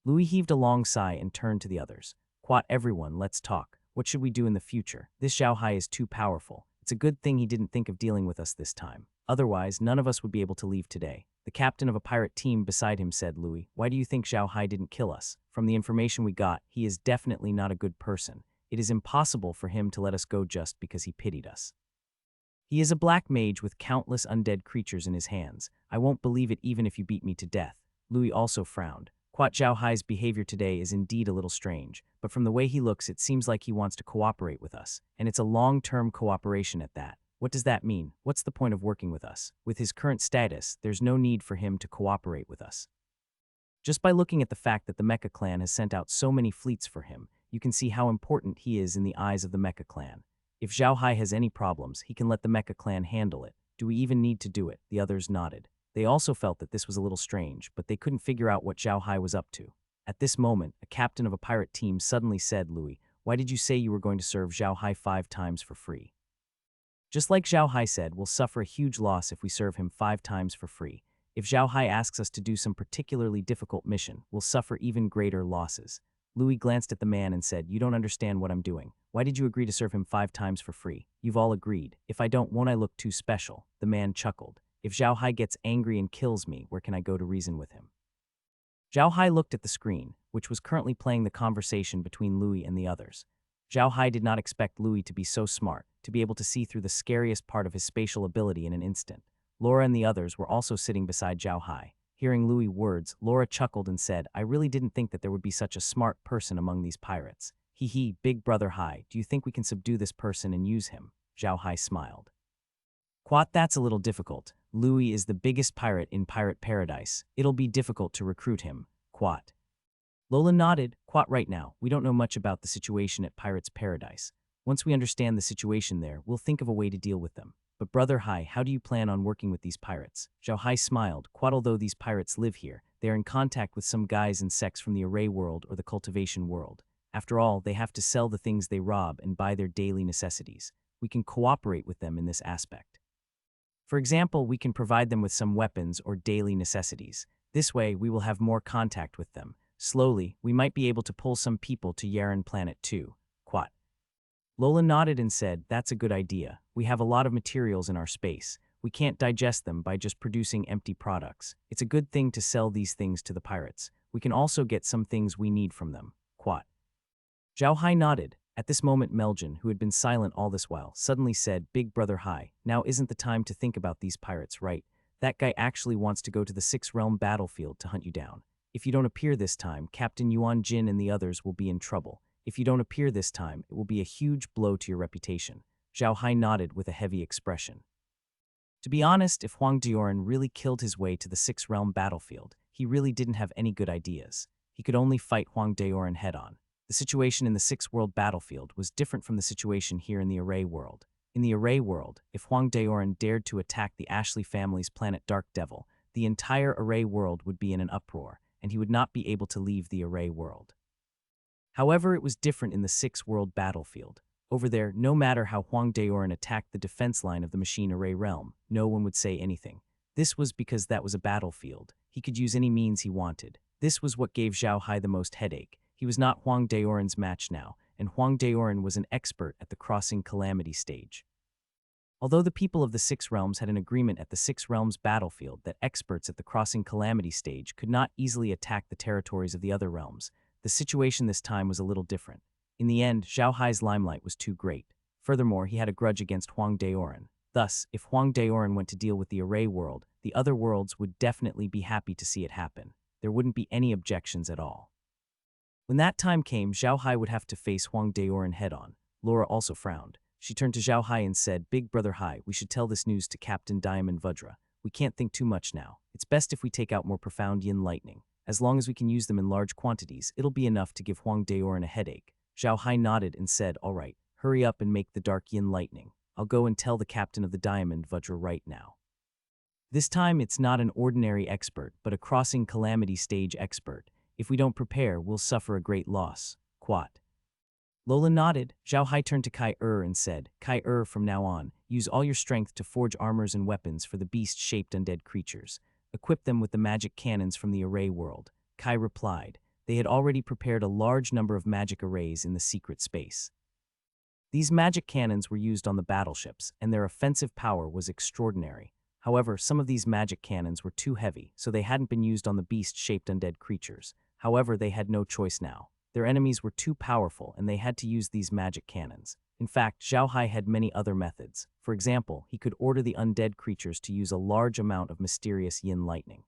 Louis heaved a long sigh and turned to the others. "Quat, everyone, let's talk. What should we do in the future? This Zhao Hai is too powerful. It's a good thing he didn't think of dealing with us this time. Otherwise, none of us would be able to leave today." The captain of a pirate team beside him said, "Louis, why do you think Zhao Hai didn't kill us? From the information we got, he is definitely not a good person. It is impossible for him to let us go just because he pitied us. He is a black mage with countless undead creatures in his hands. I won't believe it even if you beat me to death." Louis also frowned. Quat, Zhao Hai's behavior today is indeed a little strange, but from the way he looks, it seems like he wants to cooperate with us, and it's a long-term cooperation at that. What does that mean? What's the point of working with us? With his current status, there's no need for him to cooperate with us. Just by looking at the fact that the Mecha clan has sent out so many fleets for him, you can see how important he is in the eyes of the Mecha clan. If Zhao Hai has any problems, he can let the Mecha clan handle it. Do we even need to do it? The others nodded. They also felt that this was a little strange, but they couldn't figure out what Zhao Hai was up to. At this moment, a captain of a pirate team suddenly said, "Louis, why did you say you were going to serve Zhao Hai 5 times for free?" Just like Zhao Hai said, we'll suffer a huge loss if we serve him 5 times for free. If Zhao Hai asks us to do some particularly difficult mission, we'll suffer even greater losses. Louis glanced at the man and said, "You don't understand what I'm doing. Why did you agree to serve him 5 times for free? You've all agreed. If I don't, won't I look too special?" The man chuckled. "If Zhao Hai gets angry and kills me, where can I go to reason with him?" Zhao Hai looked at the screen, which was currently playing the conversation between Louis and the others. Zhao Hai did not expect Louis to be so smart, to be able to see through the scariest part of his spatial ability in an instant. Laura and the others were also sitting beside Zhao Hai. Hearing Louis' words, Laura chuckled and said, "I really didn't think that there would be such a smart person among these pirates. Hee, Big Brother Hai, do you think we can subdue this person and use him?" Zhao Hai smiled. "Quat, that's a little difficult. Louis is the biggest pirate in Pirate Paradise. It'll be difficult to recruit him." Quat. Lola nodded. "Quat, right now, we don't know much about the situation at Pirates Paradise. Once we understand the situation there, we'll think of a way to deal with them. But Brother Hai, how do you plan on working with these pirates?" Zhao Hai smiled. "Quat, although these pirates live here, they are in contact with some guys and sects from the Array world or the cultivation world. After all, they have to sell the things they rob and buy their daily necessities. We can cooperate with them in this aspect. For example, we can provide them with some weapons or daily necessities. This way, we will have more contact with them. Slowly, we might be able to pull some people to Yaren Planet too." Quat. Lola nodded and said, "That's a good idea. We have a lot of materials in our space. We can't digest them by just producing empty products. It's a good thing to sell these things to the pirates. We can also get some things we need from them." Quat. Zhao Hai nodded. At this moment, Meljin, who had been silent all this while, suddenly said, "Big Brother Hai, now isn't the time to think about these pirates, right? That guy actually wants to go to the 6th realm battlefield to hunt you down. If you don't appear this time, Captain Yuan Jin and the others will be in trouble. If you don't appear this time, it will be a huge blow to your reputation. Zhao Hai nodded with a heavy expression. To be honest, if Huang Dioran really killed his way to the Sixth Realm battlefield, he really didn't have any good ideas. He could only fight Huang Dioran head-on. The situation in the Sixth World battlefield was different from the situation here in the Array world. In the Array world, if Huang Dioran dared to attack the Ashley family's planet Dark Devil, the entire Array world would be in an uproar, and he would not be able to leave the Array world. However, it was different in the Sixth World battlefield. Over there, no matter how Huang Dioran attacked the defense line of the Machine Array realm, no one would say anything. This was because that was a battlefield. He could use any means he wanted. This was what gave Zhao Hai the most headache. He was not Huang Dioran's match now, and Huang Dioran was an expert at the Crossing Calamity stage. Although the people of the Six Realms had an agreement at the Six Realms battlefield that experts at the Crossing Calamity stage could not easily attack the territories of the other realms, the situation this time was a little different. In the end, Zhao Hai's limelight was too great. Furthermore, he had a grudge against Huang Dioran. Thus, if Huang Dioran went to deal with the Array world, the other worlds would definitely be happy to see it happen. There wouldn't be any objections at all. When that time came, Zhao Hai would have to face Huang Dioran head-on. Laura also frowned. She turned to Zhao Hai and said, "Big Brother Hai, we should tell this news to Captain Diamond Vajra. We can't think too much now. It's best if we take out more profound yin lightning. As long as we can use them in large quantities, it'll be enough to give Huang Dioran a headache." Zhao Hai nodded and said, "All right, hurry up and make the dark yin lightning. I'll go and tell the captain of the Diamond Vajra right now." This time, it's not an ordinary expert, but a Crossing Calamity stage expert. If we don't prepare, we'll suffer a great loss. Quat. Lola nodded. Zhao Hai turned to Kai and said, "Kai, from now on, use all your strength to forge armors and weapons for the beast-shaped undead creatures. Equip them with the magic cannons from the Array world." Kai replied. They had already prepared a large number of magic arrays in the secret space. These magic cannons were used on the battleships, and their offensive power was extraordinary. However, some of these magic cannons were too heavy, so they hadn't been used on the beast-shaped undead creatures. However, they had no choice now. Their enemies were too powerful, and they had to use these magic cannons. In fact, Zhao Hai had many other methods. For example, he could order the undead creatures to use a large amount of mysterious yin lightning.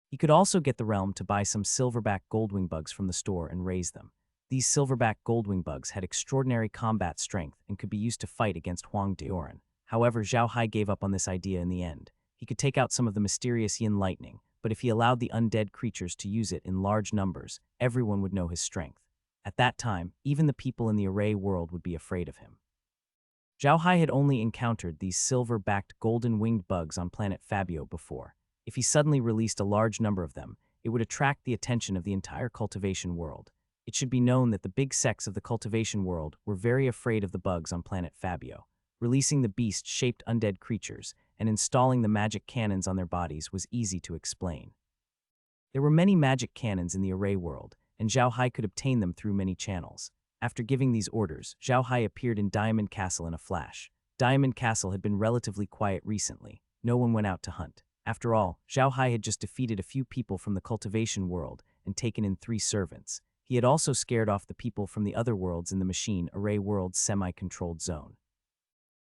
He could also get the realm to buy some silverback goldwing bugs from the store and raise them. These silverback goldwing bugs had extraordinary combat strength and could be used to fight against Huang Dioran. However, Zhao Hai gave up on this idea in the end. He could take out some of the mysterious yin lightning, but if he allowed the undead creatures to use it in large numbers, everyone would know his strength. At that time, even the people in the Array world would be afraid of him. Zhao Hai had only encountered these silver-backed golden-winged bugs on planet Fabio before. If he suddenly released a large number of them, it would attract the attention of the entire cultivation world. It should be known that the big sects of the cultivation world were very afraid of the bugs on planet Fabio. Releasing the beast-shaped undead creatures and installing the magic cannons on their bodies was easy to explain. There were many magic cannons in the Array world, and Zhao Hai could obtain them through many channels. After giving these orders, Zhao Hai appeared in Diamond Castle in a flash. Diamond Castle had been relatively quiet recently. No one went out to hunt. After all, Zhao Hai had just defeated a few people from the cultivation world and taken in 3 servants. He had also scared off the people from the other worlds in the Machine Array world's semi-controlled zone.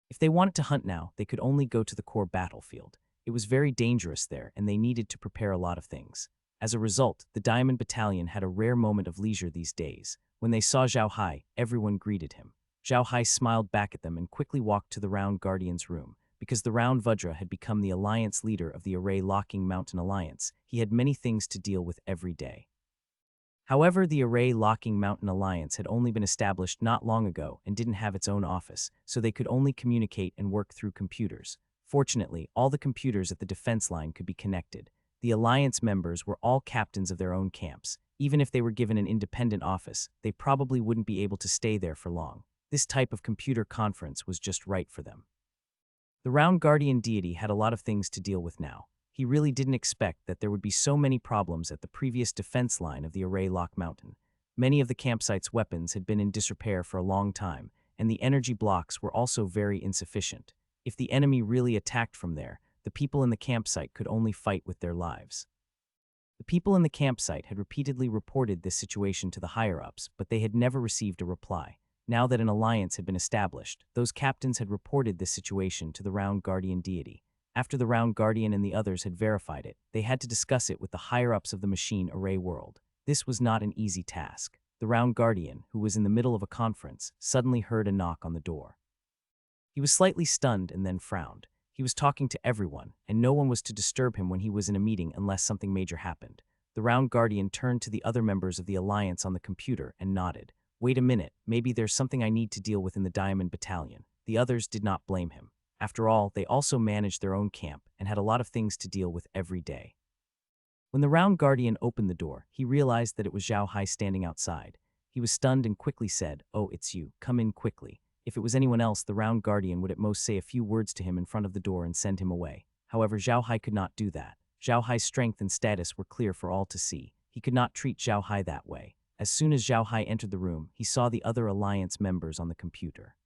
If they wanted to hunt now, they could only go to the core battlefield. It was very dangerous there, and they needed to prepare a lot of things. As a result, the Diamond Battalion had a rare moment of leisure these days. When they saw Zhao Hai, everyone greeted him. Zhao Hai smiled back at them and quickly walked to the Round Guardian's room. Because the Round Vajra had become the alliance leader of the Array Locking Mountain Alliance, he had many things to deal with every day. However, the Array Locking Mountain Alliance had only been established not long ago and didn't have its own office, so they could only communicate and work through computers. Fortunately, all the computers at the defense line could be connected. The Alliance members were all captains of their own camps. Even if they were given an independent office, they probably wouldn't be able to stay there for long. This type of computer conference was just right for them. The Round Guardian deity had a lot of things to deal with now. He really didn't expect that there would be so many problems at the previous defense line of the Array Lock Mountain. Many of the campsite's weapons had been in disrepair for a long time, and the energy blocks were also very insufficient. If the enemy really attacked from there, the people in the campsite could only fight with their lives. The people in the campsite had repeatedly reported this situation to the higher-ups, but they had never received a reply. Now that an alliance had been established, those captains had reported this situation to the Round Guardian deity. After the Round Guardian and the others had verified it, they had to discuss it with the higher-ups of the Machine Array world. This was not an easy task. the Round Guardian, who was in the middle of a conference, suddenly heard a knock on the door. He was slightly stunned and then frowned. He was talking to everyone, and no one was to disturb him when he was in a meeting unless something major happened. The Round Guardian turned to the other members of the Alliance on the computer and nodded. Wait a minute, maybe there's something I need to deal with in the Diamond Battalion. The others did not blame him. After all, they also managed their own camp and had a lot of things to deal with every day. When the Round Guardian opened the door, he realized that it was Zhao Hai standing outside. He was stunned and quickly said, "Oh, it's you. Come in quickly." If it was anyone else, the Round Guardian would at most say a few words to him in front of the door and send him away. However, Zhao Hai could not do that. Zhao Hai's strength and status were clear for all to see. He could not treat Zhao Hai that way. As soon as Zhao Hai entered the room, he saw the other Alliance members on the computer.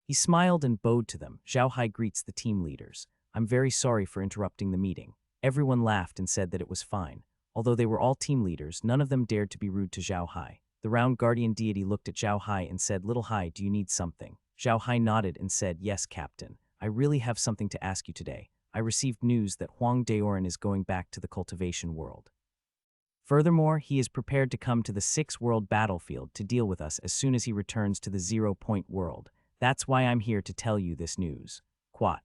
He smiled and bowed to them. Zhao Hai greets the team leaders. "I'm very sorry for interrupting the meeting." Everyone laughed and said that it was fine. Although they were all team leaders, none of them dared to be rude to Zhao Hai. The Round Guardian deity looked at Zhao Hai and said, "Little Hai, do you need something?" Zhao Hai nodded and said, "Yes, Captain. I really have something to ask you today. I received news that Huang Daoran is going back to the cultivation world. Furthermore, he is prepared to come to the 6th world battlefield to deal with us as soon as he returns to the 0-point world. That's why I'm here to tell you this news." Quat.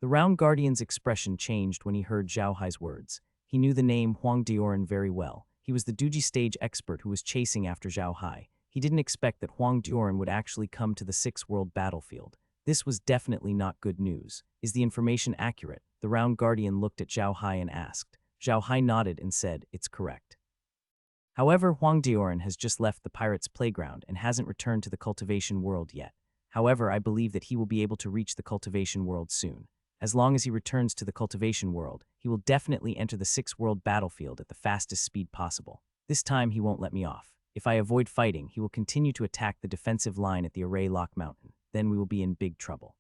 The Round Guardian's expression changed when he heard Zhao Hai's words. He knew the name Huang Daoran very well. He was the Duji stage expert who was chasing after Zhao Hai. He didn't expect that Huang Daoran would actually come to the 6th world battlefield. This was definitely not good news. Is the information accurate? The Round Guardian looked at Zhao Hai and asked. Zhao Hai nodded and said, "It's correct." However, Huang Daoran has just left the pirates' playground and hasn't returned to the cultivation world yet. However, I believe that he will be able to reach the cultivation world soon. As long as he returns to the cultivation world, he will definitely enter the 6th world battlefield at the fastest speed possible. This time he won't let me off. If I avoid fighting, he will continue to attack the defensive line at the Array Lock Mountain. Then we will be in big trouble.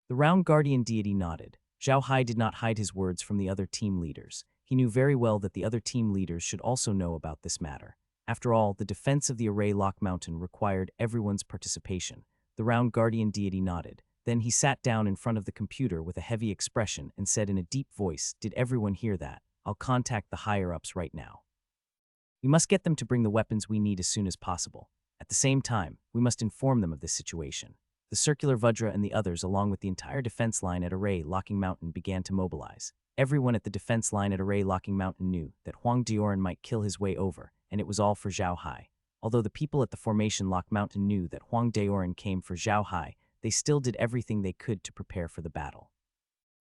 The Round Guardian deity nodded. Zhao Hai did not hide his words from the other team leaders. He knew very well that the other team leaders should also know about this matter. After all, the defense of the Array Lock Mountain required everyone's participation. The Round Guardian deity nodded. Then he sat down in front of the computer with a heavy expression and said in a deep voice, "Did everyone hear that? I'll contact the higher-ups right now. We must get them to bring the weapons we need as soon as possible. At the same time, we must inform them of this situation." The Circular Vajra and the others, along with the entire defense line at Array Locking Mountain, began to mobilize. Everyone at the defense line at Array Locking Mountain knew that Huang Daoran might kill his way over, and it was all for Zhao Hai. Although the people at the Formation Lock Mountain knew that Huang Daoran came for Zhao Hai, they still did everything they could to prepare for the battle.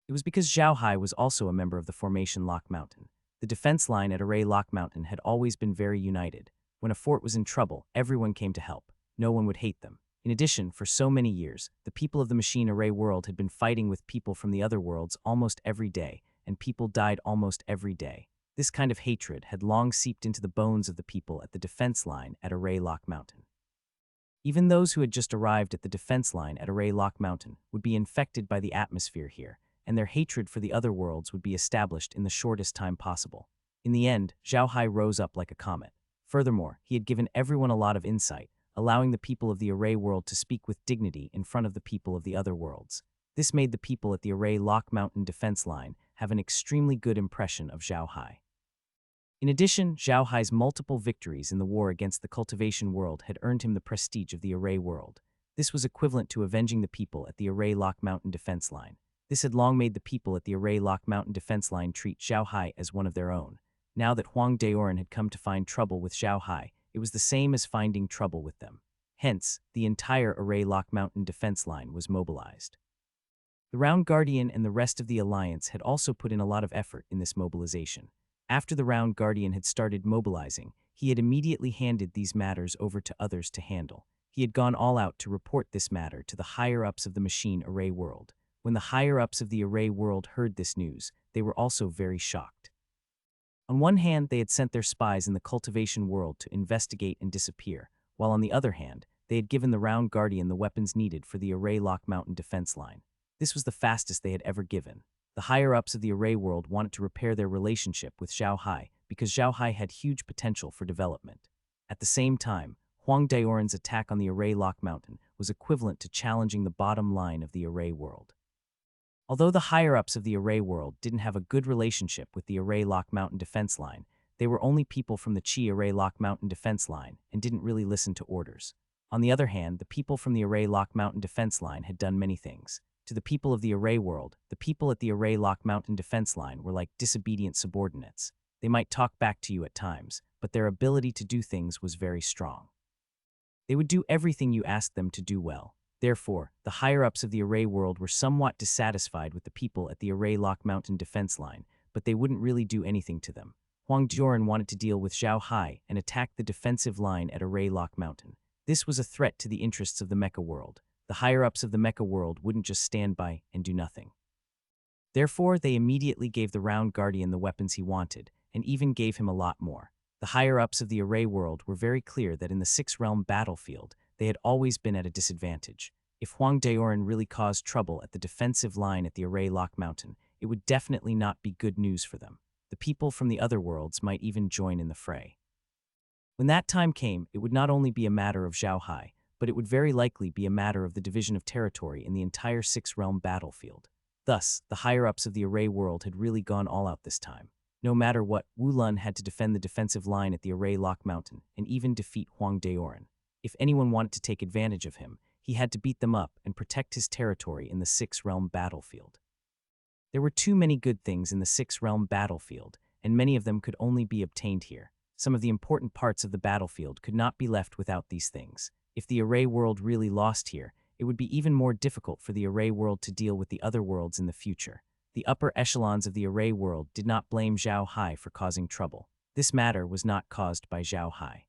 It was because Zhao Hai was also a member of the Formation Lock Mountain. The defense line at Array Lock Mountain had always been very united. When a fort was in trouble, everyone came to help. No one would hate them. In addition, for so many years, the people of the Machine Array world had been fighting with people from the other worlds almost every day, and people died almost every day. This kind of hatred had long seeped into the bones of the people at the defense line at Array Lock Mountain. Even those who had just arrived at the defense line at Array Lock Mountain would be infected by the atmosphere here, and their hatred for the other worlds would be established in the shortest time possible. In the end, Zhao Hai rose up like a comet. Furthermore, he had given everyone a lot of insight, allowing the people of the Array world to speak with dignity in front of the people of the other worlds. This made the people at the Array Lock Mountain defense line have an extremely good impression of Zhao Hai. In addition, Zhao Hai's multiple victories in the war against the cultivation world had earned him the prestige of the Array world. This was equivalent to avenging the people at the Array Lock Mountain defense line. This had long made the people at the Array Lock Mountain defense line treat Zhao Hai as one of their own. Now that Huang Daoran had come to find trouble with Zhao Hai, it was the same as finding trouble with them. Hence, the entire Array Lock Mountain defense line was mobilized. The Round Guardian and the rest of the Alliance had also put in a lot of effort in this mobilization. After the Round Guardian had started mobilizing, he had immediately handed these matters over to others to handle. He had gone all out to report this matter to the higher-ups of the Machine Array world. When the higher-ups of the Array world heard this news, they were also very shocked. On one hand, they had sent their spies in the cultivation world to investigate and disappear, while on the other hand, they had given the Round Guardian the weapons needed for the Array Lock Mountain defense line. This was the fastest they had ever given. The higher-ups of the Array world wanted to repair their relationship with Zhao Hai because Zhao Hai had huge potential for development. At the same time, Huang Daoran's attack on the Array Lock Mountain was equivalent to challenging the bottom line of the Array world. Although the higher-ups of the Array world didn't have a good relationship with the Array Lock Mountain defense line, They were only people from the Chi Array Lock Mountain defense line and didn't really listen to orders. On the other hand, the people from the Array Lock Mountain defense line had done many things. To the people of the Array world, the people at the Array Lock Mountain defense line were like disobedient subordinates. They might talk back to you at times, but their ability to do things was very strong. They would do everything you asked them to do well. Therefore, the higher-ups of the Array world were somewhat dissatisfied with the people at the Array Lock Mountain defense line, but they wouldn't really do anything to them. Huang Dioran wanted to deal with Zhao Hai and attack the defensive line at Array Lock Mountain. This was a threat to the interests of the mecha world. The higher-ups of the mecha world wouldn't just stand by and do nothing. Therefore, they immediately gave the Round Guardian the weapons he wanted, and even gave him a lot more. The higher-ups of the Array world were very clear that in the six-realm battlefield, they had always been at a disadvantage. If Huang Dioran really caused trouble at the defensive line at the Array Lock Mountain, it would definitely not be good news for them. The people from the other worlds might even join in the fray. When that time came, it would not only be a matter of Zhao Hai, but it would very likely be a matter of the division of territory in the entire six-realm battlefield. Thus, the higher-ups of the Array world had really gone all out this time. No matter what, Wu Lun had to defend the defensive line at the Array Lock Mountain and even defeat Huang Dioran. If anyone wanted to take advantage of him, he had to beat them up and protect his territory in the six-realm battlefield. There were too many good things in the six-realm battlefield, and many of them could only be obtained here. Some of the important parts of the battlefield could not be left without these things. If the Array world really lost here, it would be even more difficult for the Array world to deal with the other worlds in the future. The upper echelons of the Array world did not blame Zhao Hai for causing trouble. This matter was not caused by Zhao Hai.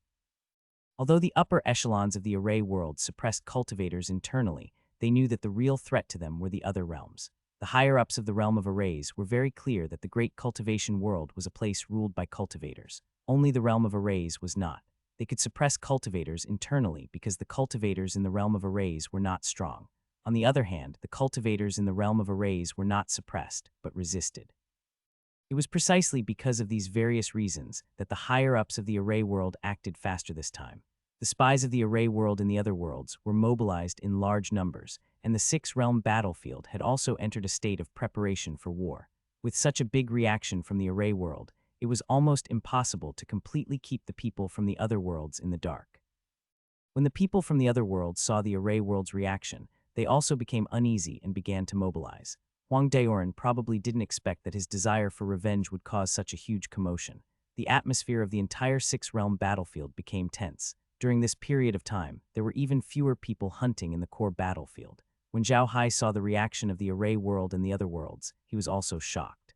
Although the upper echelons of the Array world suppressed cultivators internally, they knew that the real threat to them were the other realms. The higher-ups of the realm of Arrays were very clear that the great cultivation world was a place ruled by cultivators. Only the realm of Arrays was not. They could suppress cultivators internally because the cultivators in the realm of Arrays were not strong. On the other hand, the cultivators in the realm of Arrays were not suppressed, but resisted. It was precisely because of these various reasons that the higher-ups of the Array world acted faster this time. The spies of the Array world in the other worlds were mobilized in large numbers, and the six-realm battlefield had also entered a state of preparation for war. With such a big reaction from the Array world, it was almost impossible to completely keep the people from the other worlds in the dark. When the people from the other worlds saw the Array world's reaction, they also became uneasy and began to mobilize. Huang Dioran probably didn't expect that his desire for revenge would cause such a huge commotion. The atmosphere of the entire six-realm battlefield became tense. During this period of time, there were even fewer people hunting in the core battlefield. When Zhao Hai saw the reaction of the Array world and the other worlds, he was also shocked.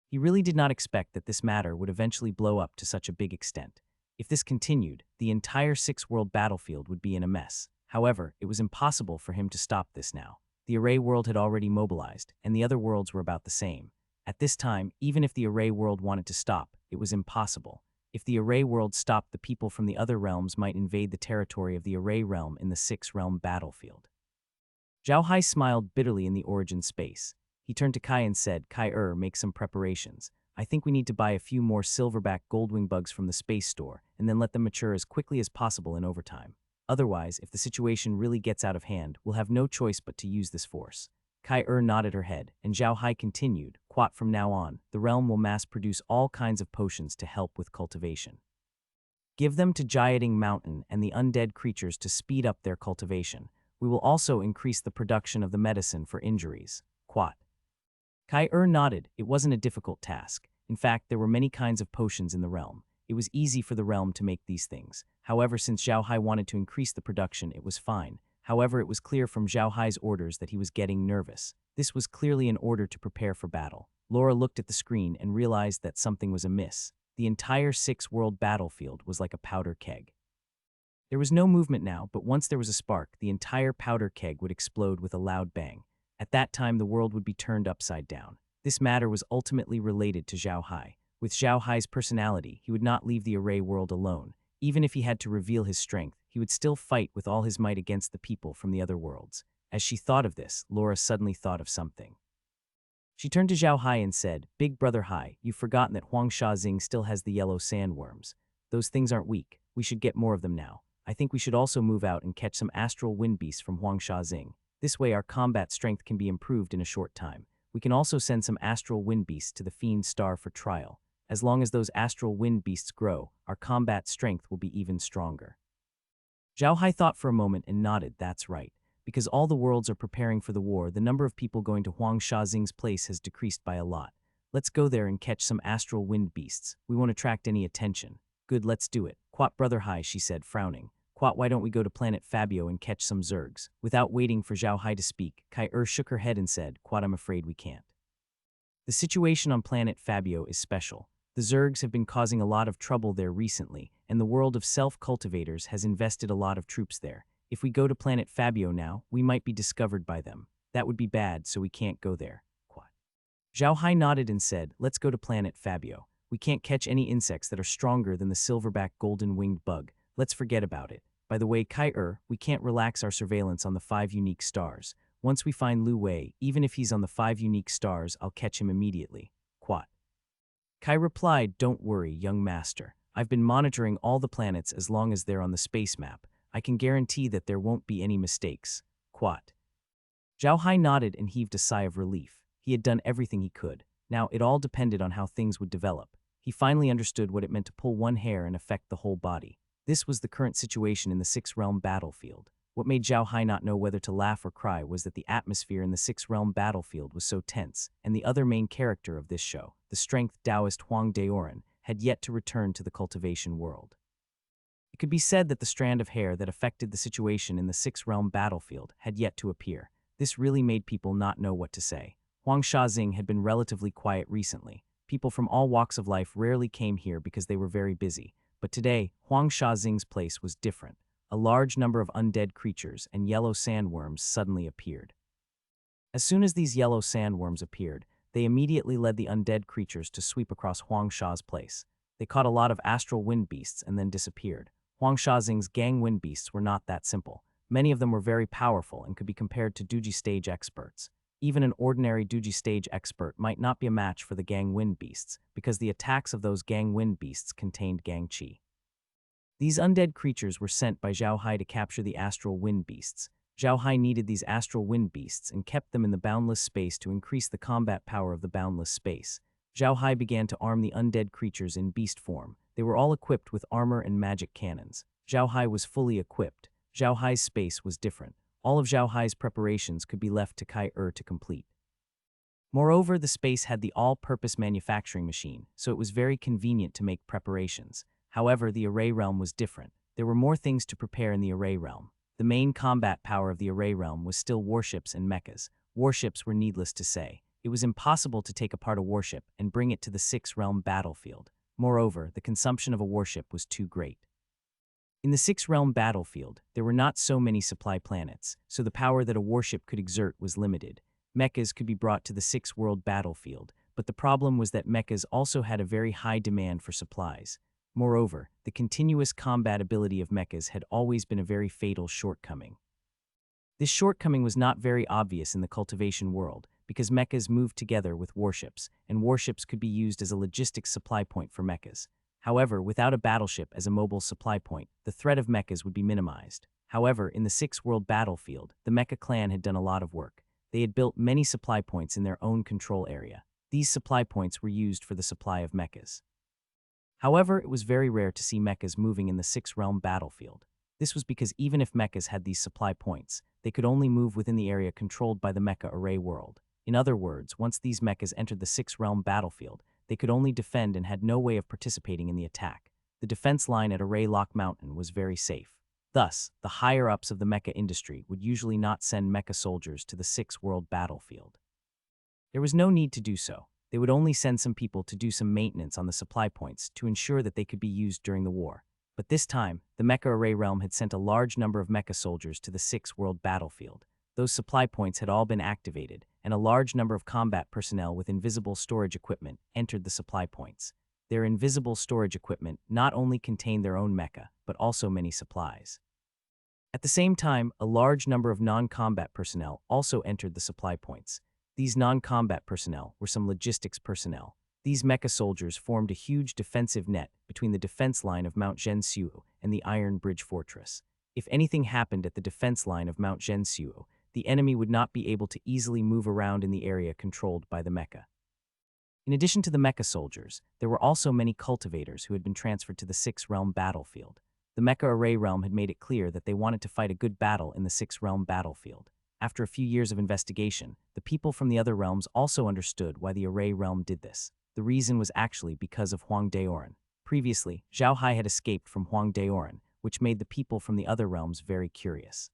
He really did not expect that this matter would eventually blow up to such a big extent. If this continued, the entire six-world battlefield would be in a mess. However, it was impossible for him to stop this now. The Array world had already mobilized, and the other worlds were about the same. At this time, even if the Array world wanted to stop, it was impossible. If the Array world stopped, the people from the other realms might invade the territory of the Array realm in the six-realm battlefield. Zhao Hai smiled bitterly in the origin space. He turned to Kai and said, "Kai, make some preparations. I think we need to buy a few more silverback goldwing bugs from the space store, and then let them mature as quickly as possible in overtime. Otherwise, if the situation really gets out of hand, we'll have no choice but to use this force." Kai nodded her head, and Zhao Hai continued, "Quote, from now on, the realm will mass-produce all kinds of potions to help with cultivation. Give them to Jieting Mountain and the undead creatures to speed up their cultivation. We will also increase the production of the medicine for injuries." Quote. Kai nodded. It wasn't a difficult task. In fact, there were many kinds of potions in the realm. It was easy for the realm to make these things. However, since Zhao Hai wanted to increase the production, it was fine. However, it was clear from Zhao Hai's orders that he was getting nervous. This was clearly an order to prepare for battle. Laura looked at the screen and realized that something was amiss. The entire six-world battlefield was like a powder keg. There was no movement now, but once there was a spark, the entire powder keg would explode with a loud bang. At that time, the world would be turned upside down. This matter was ultimately related to Zhao Hai. With Zhao Hai's personality, he would not leave the Array world alone. Even if he had to reveal his strength, he would still fight with all his might against the people from the other worlds. As she thought of this, Laura suddenly thought of something. She turned to Zhao Hai and said, "Big brother Hai, you've forgotten that Huang Shazing still has the yellow sandworms. Those things aren't weak. We should get more of them now. I think we should also move out and catch some astral wind beasts from Huang Shazing. This way our combat strength can be improved in a short time. We can also send some astral wind beasts to the Fiend Star for trial." As long as those astral wind beasts grow, our combat strength will be even stronger. Zhao Hai thought for a moment and nodded. That's right. Because all the worlds are preparing for the war, the number of people going to Huang Shazing's place has decreased by a lot. Let's go there and catch some astral wind beasts. We won't attract any attention. Good, let's do it. Quat brother Hai, she said, frowning. Quat, why don't we go to planet Fabio and catch some zergs? Without waiting for Zhao Hai to speak, Kai shook her head and said, Quat, I'm afraid we can't. The situation on planet Fabio is special. The zergs have been causing a lot of trouble there recently, and the world of self-cultivators has invested a lot of troops there. If we go to planet Fabio now, we might be discovered by them. That would be bad, so we can't go there. Quat. Zhao Hai nodded and said, let's go to planet Fabio. We can't catch any insects that are stronger than the silverback golden-winged bug. Let's forget about it. By the way, Kai we can't relax our surveillance on the 5 unique stars. Once we find Lu Wei, even if he's on the 5 unique stars, I'll catch him immediately. Quat. Kai replied, don't worry, young master. I've been monitoring all the planets as long as they're on the space map. I can guarantee that there won't be any mistakes. Quat. Zhao Hai nodded and heaved a sigh of relief. He had done everything he could. Now, it all depended on how things would develop. He finally understood what it meant to pull one hair and affect the whole body. This was the current situation in the 6-realm battlefield. What made Zhao Hai not know whether to laugh or cry was that the atmosphere in the 6-realm battlefield was so tense, and the other main character of this show, the strength Taoist Huang Daoran, had yet to return to the cultivation world. It could be said that the strand of hair that affected the situation in the 6-realm battlefield had yet to appear. This really made people not know what to say. Huang Shazing had been relatively quiet recently. People from all walks of life rarely came here because they were very busy. But today, Huang Shazing's place was different. A large number of undead creatures and yellow sandworms suddenly appeared. As soon as these yellow sandworms appeared, they immediately led the undead creatures to sweep across Huang Sha's place. They caught a lot of astral wind beasts and then disappeared. Huang Shazing's gang wind beasts were not that simple. Many of them were very powerful and could be compared to Duji stage experts. Even an ordinary Duji stage expert might not be a match for the gang wind beasts, because the attacks of those gang wind beasts contained gang chi. These undead creatures were sent by Zhao Hai to capture the astral wind beasts. Zhao Hai needed these astral wind beasts and kept them in the boundless space to increase the combat power of the boundless space. Zhao Hai began to arm the undead creatures in beast form. They were all equipped with armor and magic cannons. Zhao Hai was fully equipped. Zhao Hai's space was different. All of Zhao Hai's preparations could be left to Kai to complete. Moreover, the space had the all-purpose manufacturing machine, so it was very convenient to make preparations. However, the Array realm was different. There were more things to prepare in the Array realm. The main combat power of the Array realm was still warships and mechas. Warships were needless to say. It was impossible to take apart a warship and bring it to the 6-realm battlefield. Moreover, the consumption of a warship was too great. In the 6-realm battlefield, there were not so many supply planets, so the power that a warship could exert was limited. Mechas could be brought to the 6-world battlefield, but the problem was that mechas also had a very high demand for supplies. Moreover, the continuous combat ability of mechas had always been a very fatal shortcoming. This shortcoming was not very obvious in the cultivation world, because mechas moved together with warships, and warships could be used as a logistics supply point for mechas. However, without a battleship as a mobile supply point, the threat of mechas would be minimized. However, in the 6-world battlefield, the mecha clan had done a lot of work. They had built many supply points in their own control area. These supply points were used for the supply of mechas. However, it was very rare to see mechas moving in the 6-realm battlefield. This was because even if mechas had these supply points, they could only move within the area controlled by the mecha array world. In other words, once these mechas entered the 6-realm battlefield, they could only defend and had no way of participating in the attack. The defense line at Array Lock Mountain was very safe. Thus, the higher-ups of the mecha industry would usually not send mecha soldiers to the 6-world battlefield. There was no need to do so. They would only send some people to do some maintenance on the supply points to ensure that they could be used during the war. But this time, the Mecha Array realm had sent a large number of mecha soldiers to the 6-world battlefield. Those supply points had all been activated, and a large number of combat personnel with invisible storage equipment entered the supply points. Their invisible storage equipment not only contained their own mecha, but also many supplies. At the same time, a large number of non-combat personnel also entered the supply points. These non-combat personnel were some logistics personnel. These mecha soldiers formed a huge defensive net between the defense line of Mount Zhensuo and the Iron Bridge Fortress. If anything happened at the defense line of Mount Zhensuo, the enemy would not be able to easily move around in the area controlled by the mecha. In addition to the mecha soldiers, there were also many cultivators who had been transferred to the six-realm battlefield. The mecha array realm had made it clear that they wanted to fight a good battle in the six-realm battlefield. After a few years of investigation, the people from the other realms also understood why the array realm did this. The reason was actually because of Huang Daoran. Previously, Zhao Hai had escaped from Huang Daoran, which made the people from the other realms very curious.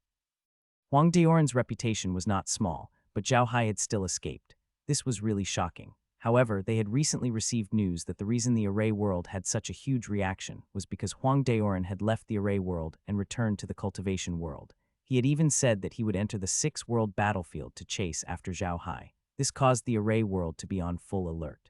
Huang Daoran's reputation was not small, but Zhao Hai had still escaped. This was really shocking. However, they had recently received news that the reason the array world had such a huge reaction was because Huang Daoran had left the array world and returned to the cultivation world. He had even said that he would enter the six-world battlefield to chase after Zhao Hai. This caused the array world to be on full alert.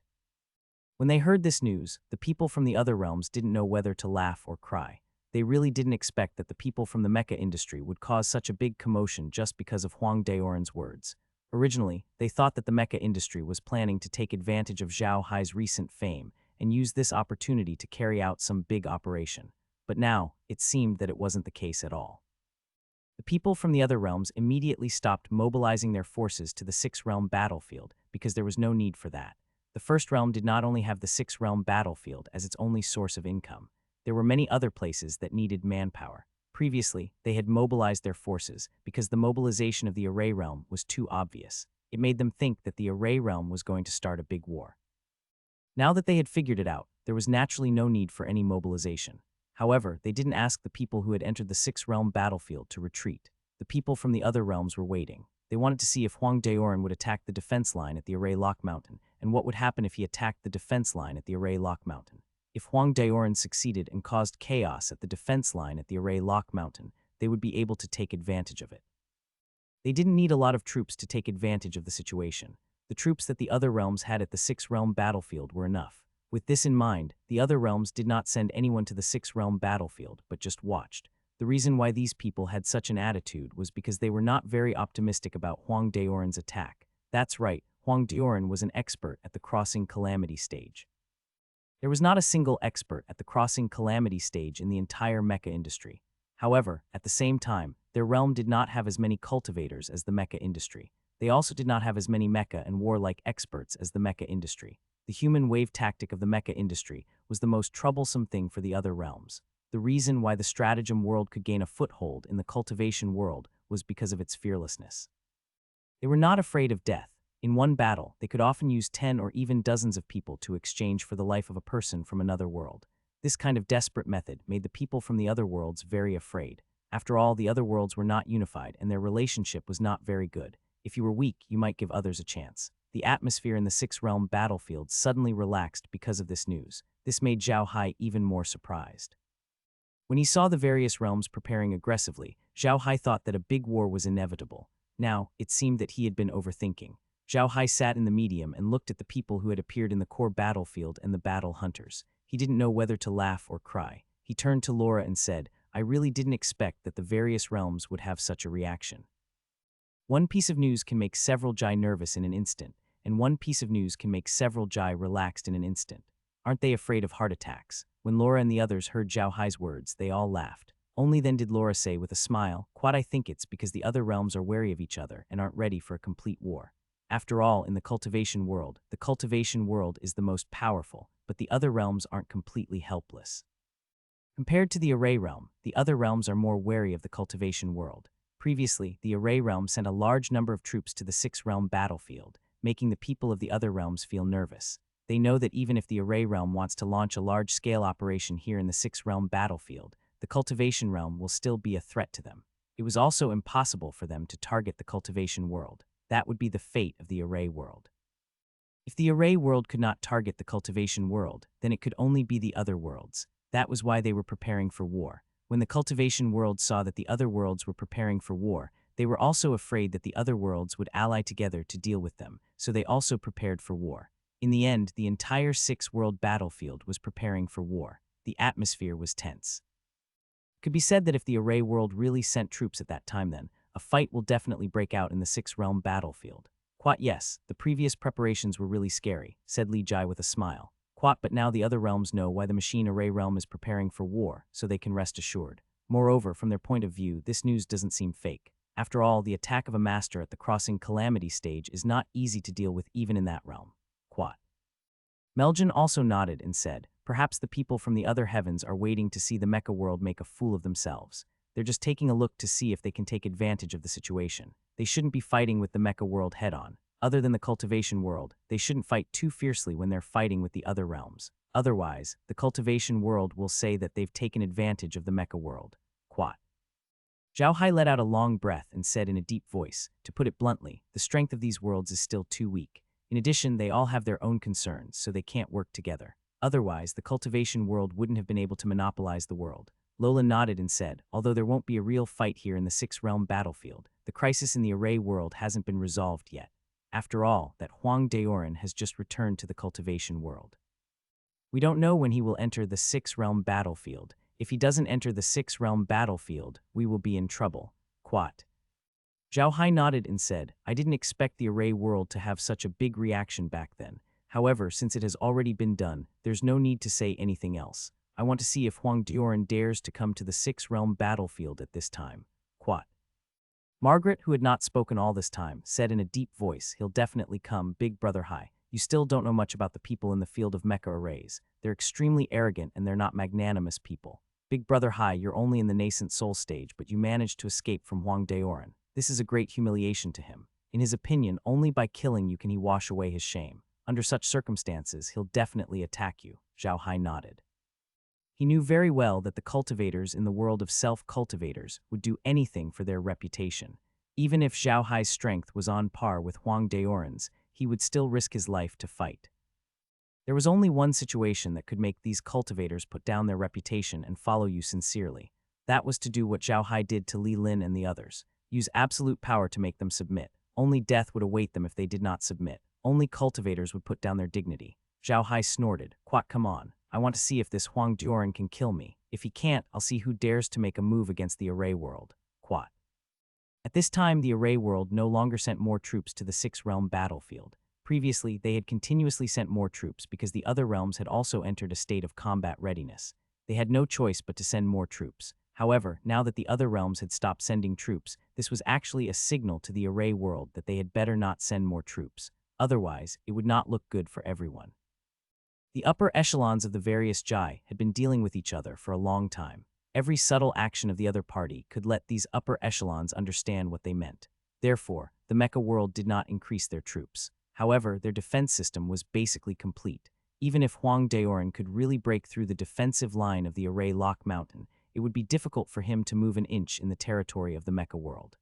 When they heard this news, the people from the other realms didn't know whether to laugh or cry. They really didn't expect that the people from the mecha industry would cause such a big commotion just because of Huang Daoran's words. Originally, they thought that the mecha industry was planning to take advantage of Zhao Hai's recent fame and use this opportunity to carry out some big operation. But now, it seemed that it wasn't the case at all. The people from the other realms immediately stopped mobilizing their forces to the six-realm battlefield because there was no need for that. The first realm did not only have the six-realm battlefield as its only source of income. There were many other places that needed manpower. Previously, they had mobilized their forces because the mobilization of the array realm was too obvious. It made them think that the array realm was going to start a big war. Now that they had figured it out, there was naturally no need for any mobilization. However, they didn't ask the people who had entered the six-realm battlefield to retreat. The people from the other realms were waiting. They wanted to see if Huang Daoran would attack the defense line at the Array Lock Mountain, and what would happen if he attacked the defense line at the Array Lock Mountain. If Huang Daoran succeeded and caused chaos at the defense line at the Array Lock Mountain, they would be able to take advantage of it. They didn't need a lot of troops to take advantage of the situation. The troops that the other realms had at the six-realm battlefield were enough. With this in mind, the other realms did not send anyone to the six-realm battlefield, but just watched. The reason why these people had such an attitude was because they were not very optimistic about Huang Daoran's attack. That's right, Huang Daoran was an expert at the Crossing Calamity stage. There was not a single expert at the Crossing Calamity stage in the entire mecha industry. However, at the same time, their realm did not have as many cultivators as the mecha industry. They also did not have as many mecha and warlike experts as the mecha industry. The human wave tactic of the mecha industry was the most troublesome thing for the other realms. The reason why the stratagem world could gain a foothold in the cultivation world was because of its fearlessness. They were not afraid of death. In one battle, they could often use 10 or even dozens of people to exchange for the life of a person from another world. This kind of desperate method made the people from the other worlds very afraid. After all, the other worlds were not unified and their relationship was not very good. If you were weak, you might give others a chance. The atmosphere in the six-realm battlefield suddenly relaxed because of this news. This made Zhao Hai even more surprised. When he saw the various realms preparing aggressively, Zhao Hai thought that a big war was inevitable. Now, it seemed that he had been overthinking. Zhao Hai sat in the medium and looked at the people who had appeared in the core battlefield and the battle hunters. He didn't know whether to laugh or cry. He turned to Laura and said, "I really didn't expect that the various realms would have such a reaction." One piece of news can make several Jai nervous in an instant, and one piece of news can make several Jai relaxed in an instant. Aren't they afraid of heart attacks? When Laura and the others heard Zhao Hai's words, they all laughed. Only then did Laura say with a smile, "Quad, I think it's because the other realms are wary of each other and aren't ready for a complete war. After all, in the cultivation world is the most powerful, but the other realms aren't completely helpless. Compared to the Array realm, the other realms are more wary of the cultivation world. Previously, the Array realm sent a large number of troops to the six-realm battlefield, making the people of the other realms feel nervous. They know that even if the Array realm wants to launch a large-scale operation here in the six-realm battlefield, the cultivation realm will still be a threat to them. It was also impossible for them to target the cultivation world. That would be the fate of the Array world. If the Array world could not target the cultivation world, then it could only be the other worlds. That was why they were preparing for war. When the cultivation world saw that the other worlds were preparing for war, they were also afraid that the other worlds would ally together to deal with them, so they also prepared for war. In the end, the entire six-world battlefield was preparing for war. The atmosphere was tense. It could be said that if the Array world really sent troops at that time, then a fight will definitely break out in the six-realm battlefield. Quat, yes, the previous preparations were really scary, said Li Jai with a smile. Quat, but now the other realms know why the machine Array realm is preparing for war, so they can rest assured. Moreover, from their point of view, this news doesn't seem fake. After all, the attack of a master at the Crossing Calamity stage is not easy to deal with even in that realm. Quat. Meljan also nodded and said, perhaps the people from the other heavens are waiting to see the mecha world make a fool of themselves. They're just taking a look to see if they can take advantage of the situation. They shouldn't be fighting with the mecha world head-on. Other than the cultivation world, they shouldn't fight too fiercely when they're fighting with the other realms. Otherwise, the cultivation world will say that they've taken advantage of the mecha world. Quat. Zhao Hai let out a long breath and said in a deep voice, to put it bluntly, the strength of these worlds is still too weak. In addition, they all have their own concerns, so they can't work together. Otherwise, the cultivation world wouldn't have been able to monopolize the world. Lola nodded and said, although there won't be a real fight here in the six-realm battlefield, the crisis in the array world hasn't been resolved yet. After all, that Huang Daoran has just returned to the cultivation world. We don't know when he will enter the six-realm battlefield. If he doesn't enter the six-realm battlefield, we will be in trouble. Quat. Zhao Hai nodded and said, I didn't expect the array world to have such a big reaction back then. However, since it has already been done, there's no need to say anything else. I want to see if Huang Daoran dares to come to the six-realm battlefield at this time. Quat. Margaret, who had not spoken all this time, said in a deep voice, he'll definitely come, Big Brother Hai. You still don't know much about the people in the field of mecha arrays. They're extremely arrogant and they're not magnanimous people. Big Brother Hai, you're only in the nascent soul stage, but you managed to escape from Huang Daoran. This is a great humiliation to him. In his opinion, only by killing you can he wash away his shame. Under such circumstances, he'll definitely attack you. Zhao Hai nodded. He knew very well that the cultivators in the world of self-cultivators would do anything for their reputation. Even if Zhao Hai's strength was on par with Huang Daoran's, he would still risk his life to fight. There was only one situation that could make these cultivators put down their reputation and follow you sincerely. That was to do what Zhao Hai did to Li Lin and the others. Use absolute power to make them submit. Only death would await them if they did not submit. Only cultivators would put down their dignity. Zhao Hai snorted. Quat, come on. I want to see if this Huang Daoran can kill me. If he can't, I'll see who dares to make a move against the array world. Quat. At this time, the array world no longer sent more troops to the six-realm battlefield. Previously, they had continuously sent more troops because the other realms had also entered a state of combat readiness. They had no choice but to send more troops. However, now that the other realms had stopped sending troops, this was actually a signal to the array world that they had better not send more troops. Otherwise, it would not look good for everyone. The upper echelons of the various Jai had been dealing with each other for a long time. Every subtle action of the other party could let these upper echelons understand what they meant. Therefore, the mecha world did not increase their troops. However, their defense system was basically complete. Even if Huang Daoran could really break through the defensive line of the array Lock Mountain, it would be difficult for him to move an inch in the territory of the mecha world.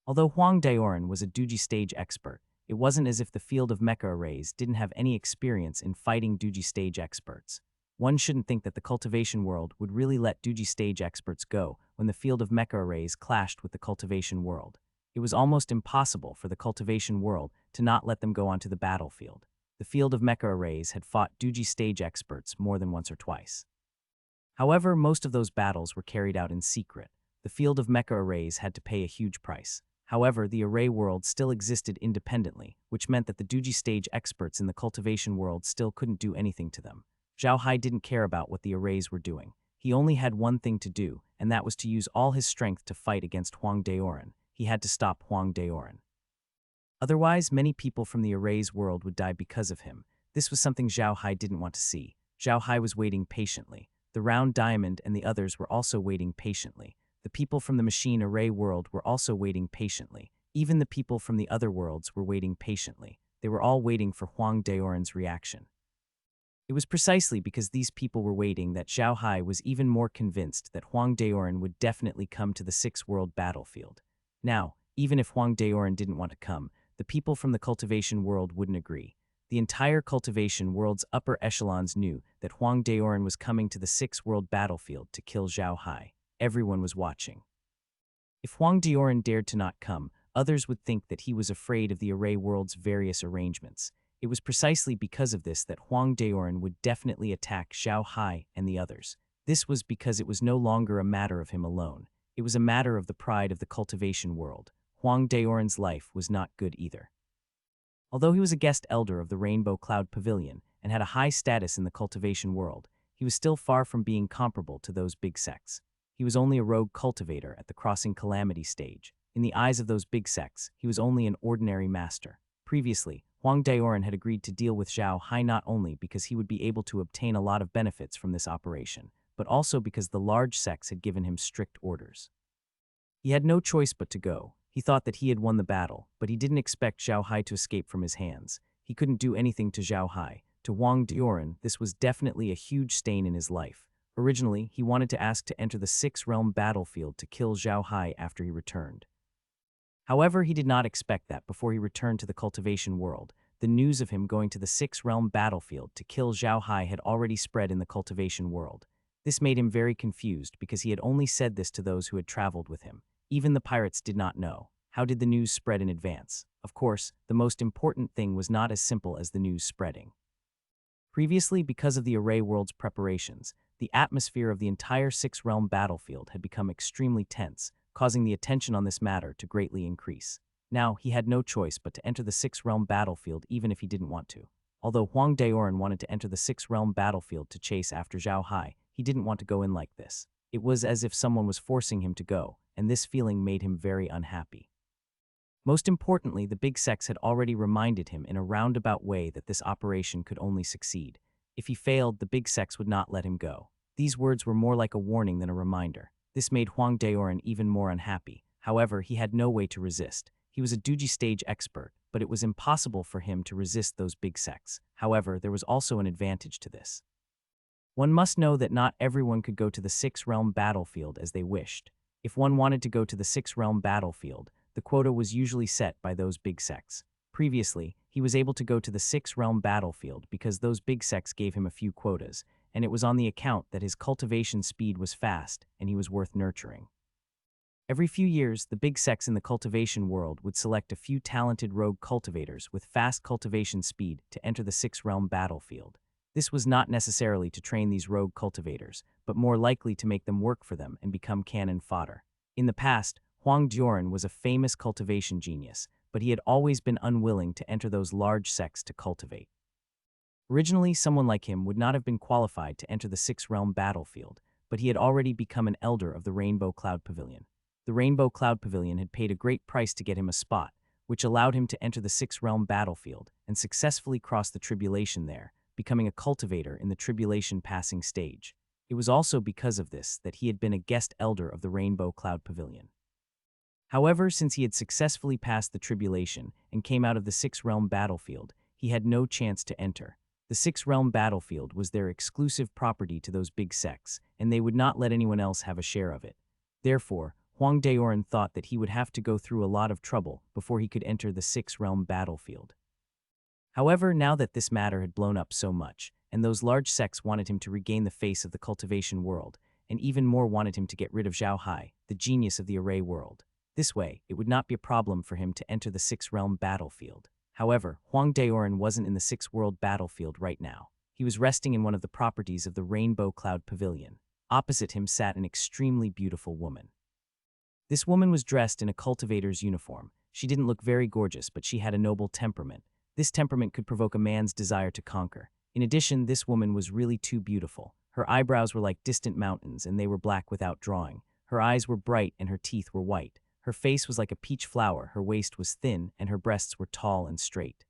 Although Huang Daoran was a Duji stage expert, it wasn't as if the field of mecha arrays didn't have any experience in fighting Duji stage experts. One shouldn't think that the cultivation world would really let Duji stage experts go when the field of mecha arrays clashed with the cultivation world. It was almost impossible for the cultivation world to not let them go onto the battlefield. The field of mecha arrays had fought Duji stage experts more than once or twice. However, most of those battles were carried out in secret. The field of mecha arrays had to pay a huge price. However, the array world still existed independently, which meant that the Duji stage experts in the cultivation world still couldn't do anything to them. Zhao Hai didn't care about what the arrays were doing. He only had one thing to do, and that was to use all his strength to fight against Huang Daoran. He had to stop Huang Daoran. Otherwise, many people from the arrays world would die because of him. This was something Zhao Hai didn't want to see. Zhao Hai was waiting patiently. The Round Diamond and the others were also waiting patiently. The people from the machine array world were also waiting patiently. Even the people from the other worlds were waiting patiently. They were all waiting for Huang Daoran's reaction. It was precisely because these people were waiting that Zhao Hai was even more convinced that Huang Daoran would definitely come to the six-world battlefield. Now, even if Huang Daoran didn't want to come, the people from the cultivation world wouldn't agree. The entire cultivation world's upper echelons knew that Huang Daoran was coming to the six-world battlefield to kill Zhao Hai. Everyone was watching. If Huang Daoran dared to not come, others would think that he was afraid of the array world's various arrangements. It was precisely because of this that Huang Daoran would definitely attack Zhao Hai and the others. This was because it was no longer a matter of him alone. It was a matter of the pride of the cultivation world. Huang Daoran's life was not good either. Although he was a guest elder of the Rainbow Cloud Pavilion and had a high status in the cultivation world, he was still far from being comparable to those big sects. He was only a rogue cultivator at the Crossing Calamity stage. In the eyes of those big sects, he was only an ordinary master. Previously, Huang Daoran had agreed to deal with Zhao Hai not only because he would be able to obtain a lot of benefits from this operation, but also because the large sects had given him strict orders. He had no choice but to go. He thought that he had won the battle, but he didn't expect Zhao Hai to escape from his hands. He couldn't do anything to Zhao Hai. To Huang Daoran, this was definitely a huge stain in his life. Originally, he wanted to ask to enter the Six-Realm battlefield to kill Zhao Hai after he returned. However, he did not expect that before he returned to the cultivation world. The news of him going to the Six-Realm battlefield to kill Zhao Hai had already spread in the cultivation world. This made him very confused because he had only said this to those who had traveled with him. Even the pirates did not know. How did the news spread in advance? Of course, the most important thing was not as simple as the news spreading. Previously, because of the Array World's preparations, the atmosphere of the entire Six-Realm battlefield had become extremely tense, causing the attention on this matter to greatly increase. Now, he had no choice but to enter the Six-Realm battlefield even if he didn't want to. Although Huang Daoran wanted to enter the Six-Realm battlefield to chase after Zhao Hai, he didn't want to go in like this. It was as if someone was forcing him to go, and this feeling made him very unhappy. Most importantly, the big sects had already reminded him in a roundabout way that this operation could only succeed. If he failed, the big sects would not let him go. These words were more like a warning than a reminder. This made Huang Daoran even more unhappy. However, he had no way to resist. He was a Duji stage expert, but it was impossible for him to resist those big sects. However, there was also an advantage to this. One must know that not everyone could go to the Six-Realm battlefield as they wished. If one wanted to go to the Six-Realm battlefield, the quota was usually set by those big sects. Previously, he was able to go to the Six-Realm battlefield because those big sects gave him a few quotas, and it was on the account that his cultivation speed was fast and he was worth nurturing. Every few years, the big sects in the cultivation world would select a few talented rogue cultivators with fast cultivation speed to enter the Six-Realm battlefield. This was not necessarily to train these rogue cultivators, but more likely to make them work for them and become cannon fodder. In the past, Huang Daoran was a famous cultivation genius, but he had always been unwilling to enter those large sects to cultivate. Originally, someone like him would not have been qualified to enter the Six-Realm battlefield, but he had already become an elder of the Rainbow Cloud Pavilion. The Rainbow Cloud Pavilion had paid a great price to get him a spot, which allowed him to enter the Six-Realm battlefield and successfully cross the tribulation there, becoming a cultivator in the tribulation passing stage. It was also because of this that he had been a guest elder of the Rainbow Cloud Pavilion. However, since he had successfully passed the tribulation and came out of the Six-Realm battlefield, he had no chance to enter. The Six-Realm battlefield was their exclusive property to those big sects, and they would not let anyone else have a share of it. Therefore, Huang Daoran thought that he would have to go through a lot of trouble before he could enter the Six-Realm battlefield. However, now that this matter had blown up so much, and those large sects wanted him to regain the face of the cultivation world, and even more wanted him to get rid of Zhao Hai, the genius of the Array world. This way, it would not be a problem for him to enter the Six-Realm battlefield. However, Huang Daoran wasn't in the Six-World battlefield right now. He was resting in one of the properties of the Rainbow Cloud Pavilion. Opposite him sat an extremely beautiful woman. This woman was dressed in a cultivator's uniform. She didn't look very gorgeous, but she had a noble temperament. This temperament could provoke a man's desire to conquer. In addition, this woman was really too beautiful. Her eyebrows were like distant mountains, and they were black without drawing. Her eyes were bright, and her teeth were white. Her face was like a peach flower, her waist was thin, and her breasts were tall and straight.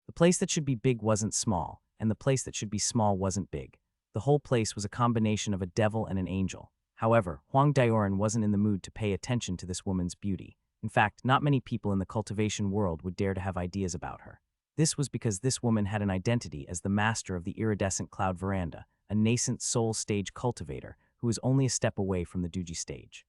The place that should be big wasn't small, and the place that should be small wasn't big. The whole place was a combination of a devil and an angel. However, Huang Daoran wasn't in the mood to pay attention to this woman's beauty. In fact, not many people in the cultivation world would dare to have ideas about her. This was because this woman had an identity as the master of the iridescent cloud veranda, a nascent soul stage cultivator who was only a step away from the Duji stage.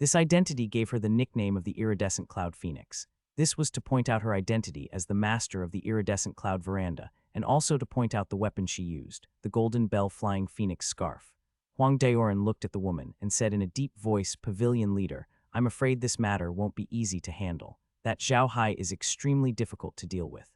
This identity gave her the nickname of the iridescent cloud phoenix. This was to point out her identity as the master of the iridescent cloud veranda, and also to point out the weapon she used, the golden bell flying phoenix scarf. Huang Daoran looked at the woman and said in a deep voice, "Pavilion leader, I'm afraid this matter won't be easy to handle. That Zhao Hai is extremely difficult to deal with.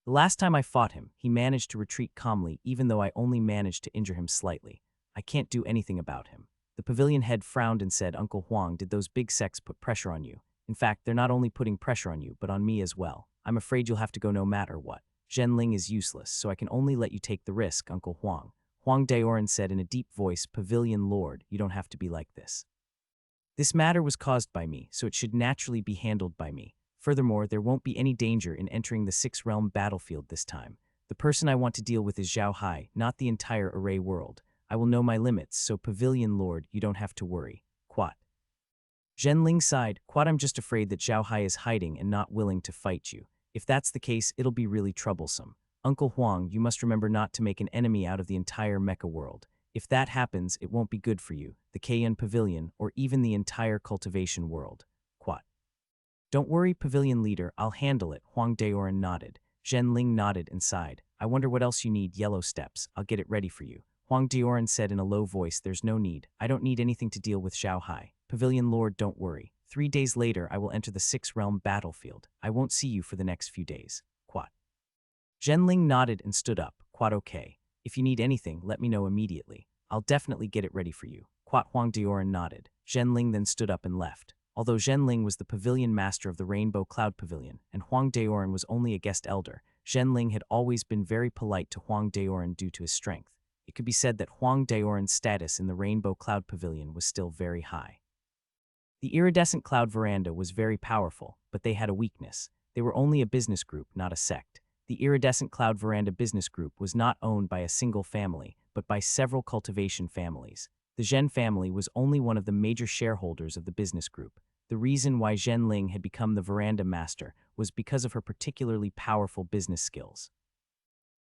The last time I fought him, he managed to retreat calmly even though I only managed to injure him slightly. I can't do anything about him." The pavilion head frowned and said, "Uncle Huang, did those big sects put pressure on you? In fact, they're not only putting pressure on you, but on me as well. I'm afraid you'll have to go no matter what. Zhenling is useless, so I can only let you take the risk, Uncle Huang." Huang Daoran said in a deep voice, "Pavilion Lord, you don't have to be like this. This matter was caused by me, so it should naturally be handled by me. Furthermore, there won't be any danger in entering the six-realm battlefield this time. The person I want to deal with is Zhao Hai, not the entire array world. I will know my limits, so Pavilion Lord, you don't have to worry. Quat. Zhenling sighed. Quat, I'm just afraid that Zhao Hai is hiding and not willing to fight you. If that's the case, it'll be really troublesome. Uncle Huang, you must remember not to make an enemy out of the entire mecha world. If that happens, it won't be good for you, the Kayan Pavilion, or even the entire cultivation world. Quat. Don't worry, Pavilion Leader, I'll handle it, Huang Daoran nodded. Zhenling nodded and sighed. I wonder what else you need, Yellow Steps. I'll get it ready for you. Huang Daoran said in a low voice, there's no need. I don't need anything to deal with Zhao Hai. Pavilion Lord, don't worry. 3 days later, I will enter the six-realm battlefield. I won't see you for the next few days. Quat. Zhenling nodded and stood up. Quat, okay. If you need anything, let me know immediately. I'll definitely get it ready for you. Quat. Huang Daoran nodded. Zhenling then stood up and left. Although Zhenling was the pavilion master of the Rainbow Cloud Pavilion, and Huang Daoran was only a guest elder, Zhenling had always been very polite to Huang Daoran due to his strength. It could be said that Huang Daoran's status in the Rainbow Cloud Pavilion was still very high. The iridescent cloud veranda was very powerful, but they had a weakness. They were only a business group, not a sect. The iridescent cloud veranda business group was not owned by a single family, but by several cultivation families. The Zhen family was only one of the major shareholders of the business group. The reason why Zhenling had become the veranda master was because of her particularly powerful business skills.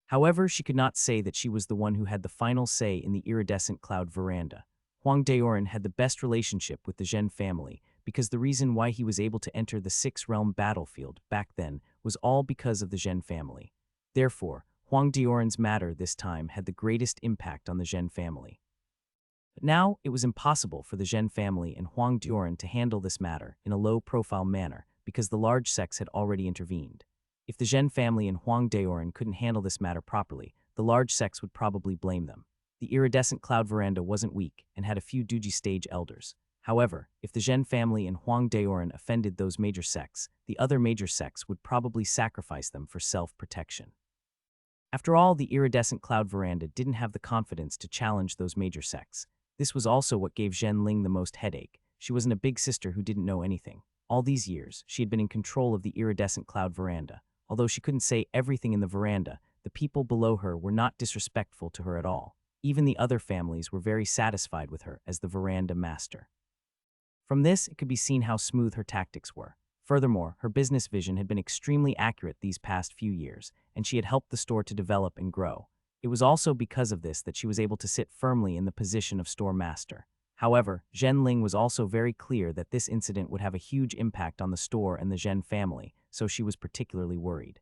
However, she could not say that she was the one who had the final say in the iridescent cloud veranda. Huang Daoran had the best relationship with the Zhen family because the reason why he was able to enter the six-realm battlefield back then was all because of the Zhen family. Therefore, Huang Daoran's matter this time had the greatest impact on the Zhen family. But now, it was impossible for the Zhen family and Huang Daoran to handle this matter in a low-profile manner because the large sects had already intervened. If the Zhen family and Huang Daoran couldn't handle this matter properly, the large sects would probably blame them. The iridescent cloud veranda wasn't weak and had a few Duji stage elders. However, if the Zhen family and Huang Daoran offended those major sects, the other major sects would probably sacrifice them for self-protection. After all, the iridescent cloud veranda didn't have the confidence to challenge those major sects. This was also what gave Zhenling the most headache. She wasn't a big sister who didn't know anything. All these years, she had been in control of the iridescent cloud veranda. Although she couldn't say everything in the veranda, the people below her were not disrespectful to her at all. Even the other families were very satisfied with her as the veranda master. From this, it could be seen how smooth her tactics were. Furthermore, her business vision had been extremely accurate these past few years, and she had helped the store to develop and grow. It was also because of this that she was able to sit firmly in the position of store master. However, Zhenling was also very clear that this incident would have a huge impact on the store and the Zhen family, so she was particularly worried.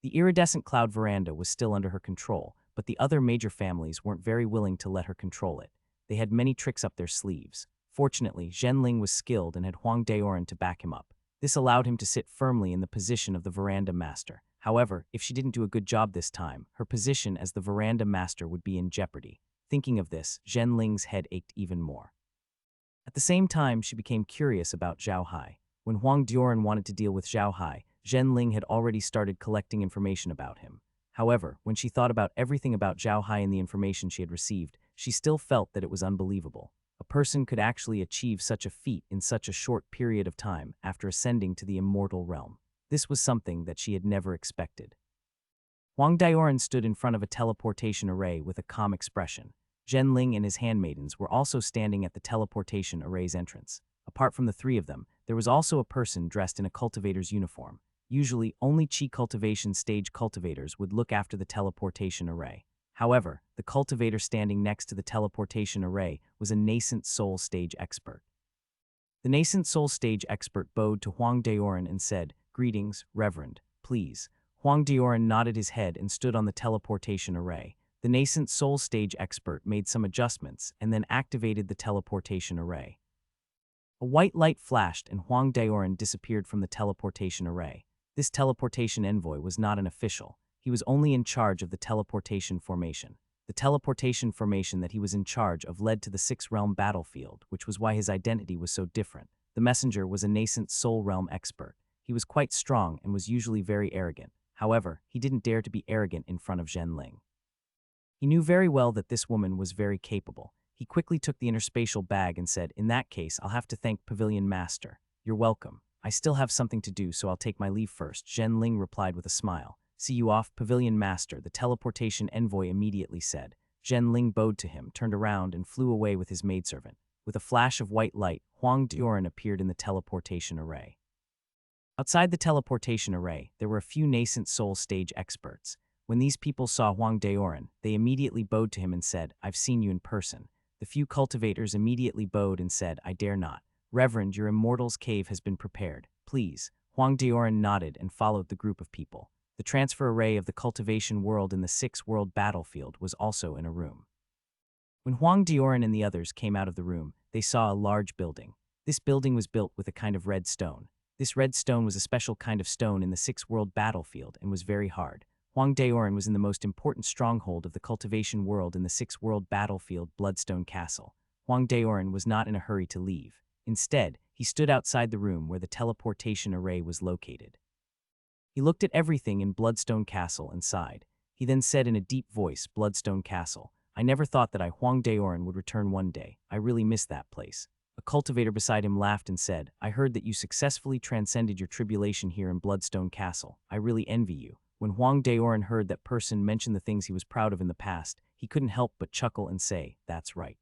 The iridescent cloud veranda was still under her control, but the other major families weren't very willing to let her control it. They had many tricks up their sleeves. Fortunately, Zhenling was skilled and had Huang Daoran to back him up. This allowed him to sit firmly in the position of the veranda master. However, if she didn't do a good job this time, her position as the veranda master would be in jeopardy. Thinking of this, Zhenling's head ached even more. At the same time, she became curious about Zhao Hai. When Huang Daoran wanted to deal with Zhao Hai, Zhenling had already started collecting information about him. However, when she thought about everything about Zhao Hai and the information she had received, she still felt that it was unbelievable. A person could actually achieve such a feat in such a short period of time after ascending to the immortal realm. This was something that she had never expected. Huang Daoran stood in front of a teleportation array with a calm expression. Zhenling and his handmaidens were also standing at the teleportation array's entrance. Apart from the three of them, there was also a person dressed in a cultivator's uniform. Usually, only Qi cultivation stage cultivators would look after the teleportation array. However, the cultivator standing next to the teleportation array was a nascent soul stage expert. The nascent soul stage expert bowed to Huang Daoran and said, "Greetings, Reverend, please." Huang Daoran nodded his head and stood on the teleportation array. The nascent soul stage expert made some adjustments and then activated the teleportation array. A white light flashed and Huang Daoran disappeared from the teleportation array. This teleportation envoy was not an official. He was only in charge of the teleportation formation. The teleportation formation that he was in charge of led to the six-realm battlefield, which was why his identity was so different. The messenger was a nascent soul realm expert. He was quite strong and was usually very arrogant. However, he didn't dare to be arrogant in front of Zhenling. He knew very well that this woman was very capable. He quickly took the interspatial bag and said, "In that case, I'll have to thank Pavilion Master. You're welcome. I still have something to do, so I'll take my leave first, Zhen Ling replied with a smile. See you off, Pavilion Master, the teleportation envoy immediately said. Zhen Ling bowed to him, turned around, and flew away with his maidservant. With a flash of white light, Huang Dioran appeared in the teleportation array. Outside the teleportation array, there were a few nascent soul stage experts. When these people saw Huang Dioran, they immediately bowed to him and said, I've seen you in person. The few cultivators immediately bowed and said, I dare not. Reverend, your immortal's cave has been prepared. Please. Huang Dioran nodded and followed the group of people. The transfer array of the cultivation world in the 6th world battlefield was also in a room. When Huang Dioran and the others came out of the room, they saw a large building. This building was built with a kind of red stone. This red stone was a special kind of stone in the 6th world battlefield and was very hard. Huang Dioran was in the most important stronghold of the cultivation world in the 6th world battlefield, Bloodstone Castle. Huang Dioran was not in a hurry to leave. Instead, he stood outside the room where the teleportation array was located. He looked at everything in Bloodstone Castle and sighed. He then said in a deep voice, Bloodstone Castle, I never thought that I, Huang Dioran, would return one day. I really miss that place. A cultivator beside him laughed and said, I heard that you successfully transcended your tribulation here in Bloodstone Castle. I really envy you. When Huang Dioran heard that person mention the things he was proud of in the past, he couldn't help but chuckle and say, that's right.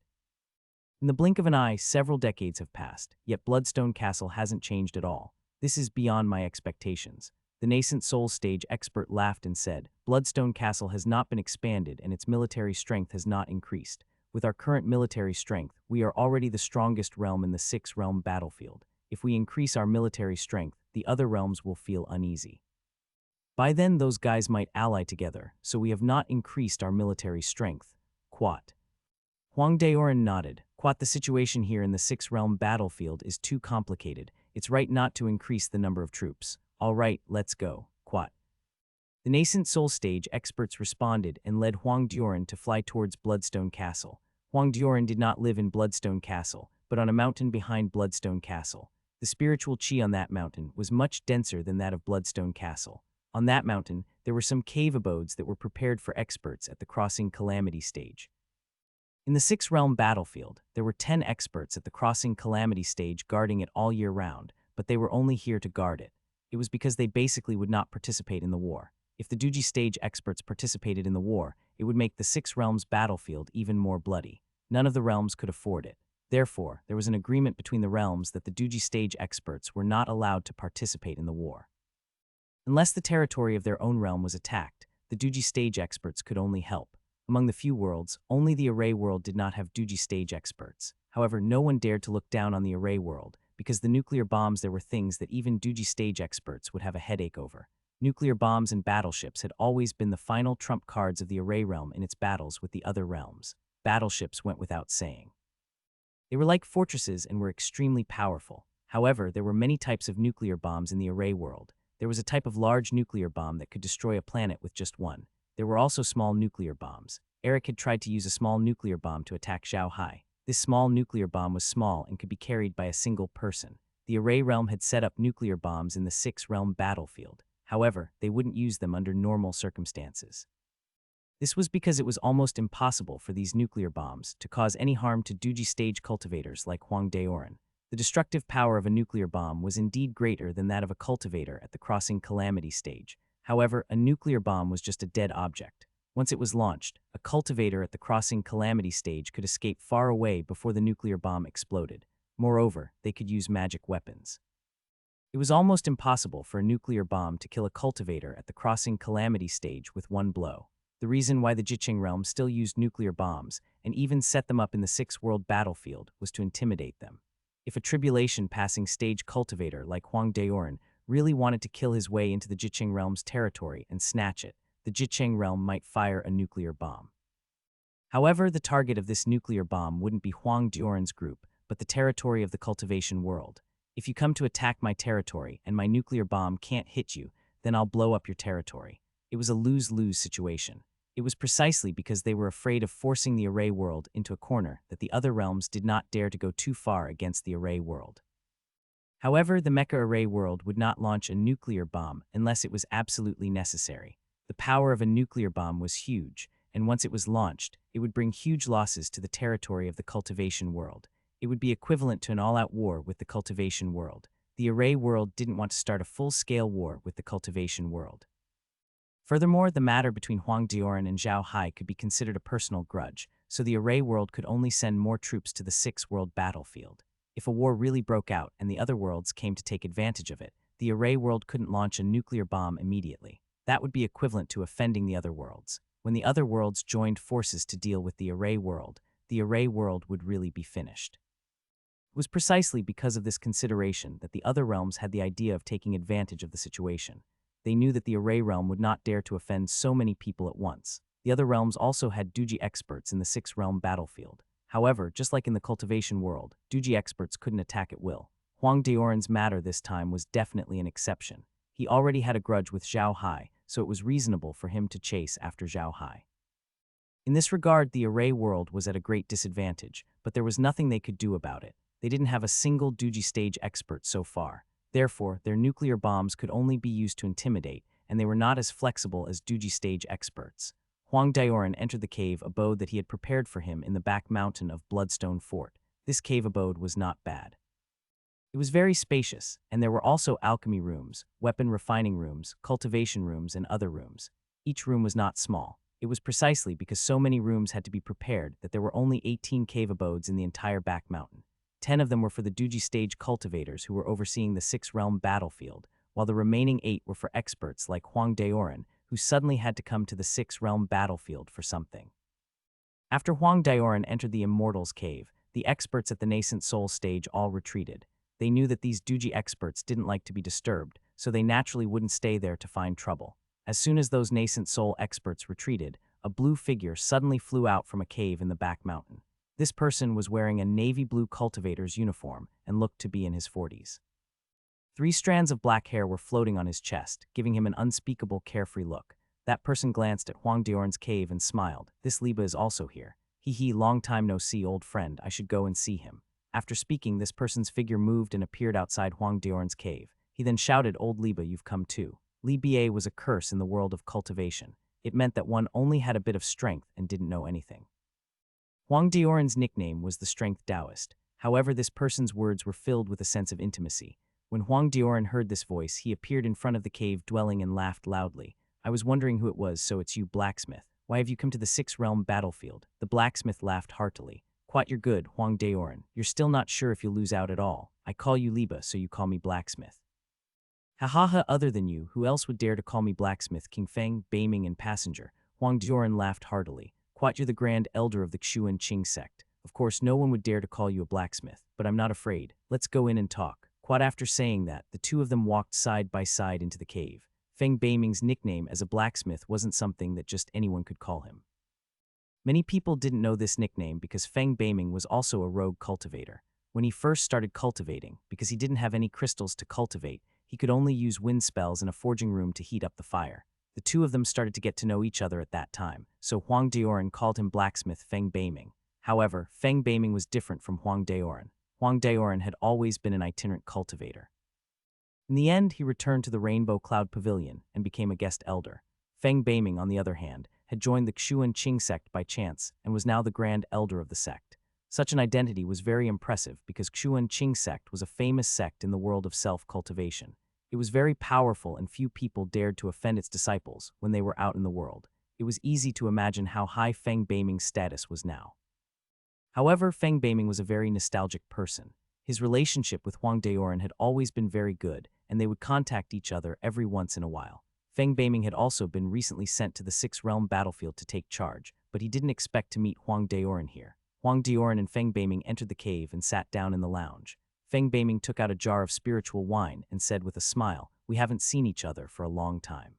In the blink of an eye, several decades have passed, yet Bloodstone Castle hasn't changed at all. This is beyond my expectations. The nascent soul stage expert laughed and said, Bloodstone Castle has not been expanded and its military strength has not increased. With our current military strength, we are already the strongest realm in the 6th realm battlefield. If we increase our military strength, the other realms will feel uneasy. By then those guys might ally together, so we have not increased our military strength. Quat. Huang Dioran nodded. Quat, the situation here in the 6th realm battlefield is too complicated. It's right not to increase the number of troops. All right, let's go. Quat. The nascent soul stage experts responded and led Huang Dioran to fly towards Bloodstone Castle. Huang Dioran did not live in Bloodstone Castle, but on a mountain behind Bloodstone Castle. The spiritual chi on that mountain was much denser than that of Bloodstone Castle. On that mountain, there were some cave abodes that were prepared for experts at the Crossing Calamity stage. In the 6th realm battlefield, there were 10 experts at the Crossing Calamity stage guarding it all year round, but they were only here to guard it. It was because they basically would not participate in the war. If the Duji stage experts participated in the war, it would make the 6 realms battlefield even more bloody. None of the realms could afford it. Therefore, there was an agreement between the realms that the Duji stage experts were not allowed to participate in the war. Unless the territory of their own realm was attacked, the Duji stage experts could only help. Among the few worlds, only the Array world did not have Duji stage experts. However, no one dared to look down on the Array world, because the nuclear bombs there were things that even Duji stage experts would have a headache over. Nuclear bombs and battleships had always been the final trump cards of the Array realm in its battles with the other realms. Battleships went without saying. They were like fortresses and were extremely powerful. However, there were many types of nuclear bombs in the Array world. There was a type of large nuclear bomb that could destroy a planet with just one. There were also small nuclear bombs. Eric had tried to use a small nuclear bomb to attack Zhao Hai. This small nuclear bomb was small and could be carried by a single person. The Array realm had set up nuclear bombs in the 6th realm battlefield. However, they wouldn't use them under normal circumstances. This was because it was almost impossible for these nuclear bombs to cause any harm to Duji stage cultivators like Huang Dioran. The destructive power of a nuclear bomb was indeed greater than that of a cultivator at the Crossing Calamity stage. However, a nuclear bomb was just a dead object. Once it was launched, a cultivator at the Crossing Calamity stage could escape far away before the nuclear bomb exploded. Moreover, they could use magic weapons. It was almost impossible for a nuclear bomb to kill a cultivator at the Crossing Calamity stage with one blow. The reason why the Jiqing realm still used nuclear bombs, and even set them up in the 6th world battlefield, was to intimidate them. If a tribulation passing stage cultivator like Huang Dioran really wanted to kill his way into the Jiqing realm's territory and snatch it, the Jiqing realm might fire a nuclear bomb. However, the target of this nuclear bomb wouldn't be Huang Dioran's group, but the territory of the cultivation world. If you come to attack my territory and my nuclear bomb can't hit you, then I'll blow up your territory. It was a lose-lose situation. It was precisely because they were afraid of forcing the Array world into a corner that the other realms did not dare to go too far against the Array world. However, the Mecha Array world would not launch a nuclear bomb unless it was absolutely necessary. The power of a nuclear bomb was huge, and once it was launched, it would bring huge losses to the territory of the cultivation world. It would be equivalent to an all-out war with the cultivation world. The array world didn't want to start a full-scale war with the cultivation world. Furthermore, the matter between Huang Dioran and Zhao Hai could be considered a personal grudge, so the array world could only send more troops to the six-world battlefield. If a war really broke out and the other worlds came to take advantage of it, the array world couldn't launch a nuclear bomb immediately. That would be equivalent to offending the other worlds. When the other worlds joined forces to deal with the array world would really be finished. It was precisely because of this consideration that the other realms had the idea of taking advantage of the situation. They knew that the array realm would not dare to offend so many people at once. The other realms also had Duji experts in the six-realm battlefield. However, just like in the cultivation world, Duji experts couldn't attack at will. Huang Dioran's matter this time was definitely an exception. He already had a grudge with Zhao Hai, so it was reasonable for him to chase after Zhao Hai. In this regard, the array world was at a great disadvantage, but there was nothing they could do about it. They didn't have a single Duji stage expert so far. Therefore, their nuclear bombs could only be used to intimidate, and they were not as flexible as Duji stage experts. Huang Dioran entered the cave abode that he had prepared for him in the back mountain of Bloodstone Fort. This cave abode was not bad. It was very spacious, and there were also alchemy rooms, weapon refining rooms, cultivation rooms, and other rooms. Each room was not small. It was precisely because so many rooms had to be prepared that there were only 18 cave abodes in the entire back mountain. 10 of them were for the Duji stage cultivators who were overseeing the six-realm battlefield, while the remaining 8 were for experts like Huang Dioran, who suddenly had to come to the six-realm battlefield for something. After Huang Dioran entered the Immortals Cave, the experts at the Nascent Soul stage all retreated. They knew that these Duji experts didn't like to be disturbed, so they naturally wouldn't stay there to find trouble. As soon as those Nascent Soul experts retreated, a blue figure suddenly flew out from a cave in the back mountain. This person was wearing a navy blue cultivator's uniform and looked to be in his 40s. 3 strands of black hair were floating on his chest, giving him an unspeakable carefree look. That person glanced at Huang Dioran's cave and smiled. This Liba is also here. Hee, long time no see, old friend. I should go and see him. After speaking, this person's figure moved and appeared outside Huang Dioran's cave. He then shouted, "Old Liba, you've come too." Liba was a curse in the world of cultivation. It meant that one only had a bit of strength and didn't know anything. Huang Dioran's nickname was the Strength Taoist. However, this person's words were filled with a sense of intimacy. When Huang Dioran heard this voice, he appeared in front of the cave dwelling and laughed loudly. "I was wondering who it was, so it's you, blacksmith. Why have you come to the six-realm battlefield?" The blacksmith laughed heartily. "Quite you're good, Huang Dioran. You're still not sure if you'll lose out at all. I call you Liba, so you call me blacksmith." "Ha ha ha, other than you, who else would dare to call me blacksmith, King Feng, Beiming, and passenger?" Huang Dioran laughed heartily. "Quite you're the grand elder of the Xuan Qing sect. Of course, no one would dare to call you a blacksmith, but I'm not afraid. Let's go in and talk." Quite after saying that, the two of them walked side by side into the cave. Feng Beiming's nickname as a blacksmith wasn't something that just anyone could call him. Many people didn't know this nickname because Feng Beiming was also a rogue cultivator. When he first started cultivating, because he didn't have any crystals to cultivate, he could only use wind spells in a forging room to heat up the fire. The two of them started to get to know each other at that time, so Huang Dioran called him blacksmith Feng Beiming. However, Feng Beiming was different from Huang Dioran. Huang Dioran had always been an itinerant cultivator. In the end, he returned to the Rainbow Cloud Pavilion and became a guest elder. Feng Beiming, on the other hand, had joined the Xuan Qing sect by chance and was now the grand elder of the sect. Such an identity was very impressive because Xuan Qing sect was a famous sect in the world of self-cultivation. It was very powerful and few people dared to offend its disciples when they were out in the world. It was easy to imagine how high Feng Beiming's status was now. However, Feng Beiming was a very nostalgic person. His relationship with Huang Dioran had always been very good, and they would contact each other every once in a while. Feng Beiming had also been recently sent to the six-realm battlefield to take charge, but he didn't expect to meet Huang Dioran here. Huang Dioran and Feng Beiming entered the cave and sat down in the lounge. Feng Beiming took out a jar of spiritual wine and said with a smile, "We haven't seen each other for a long time.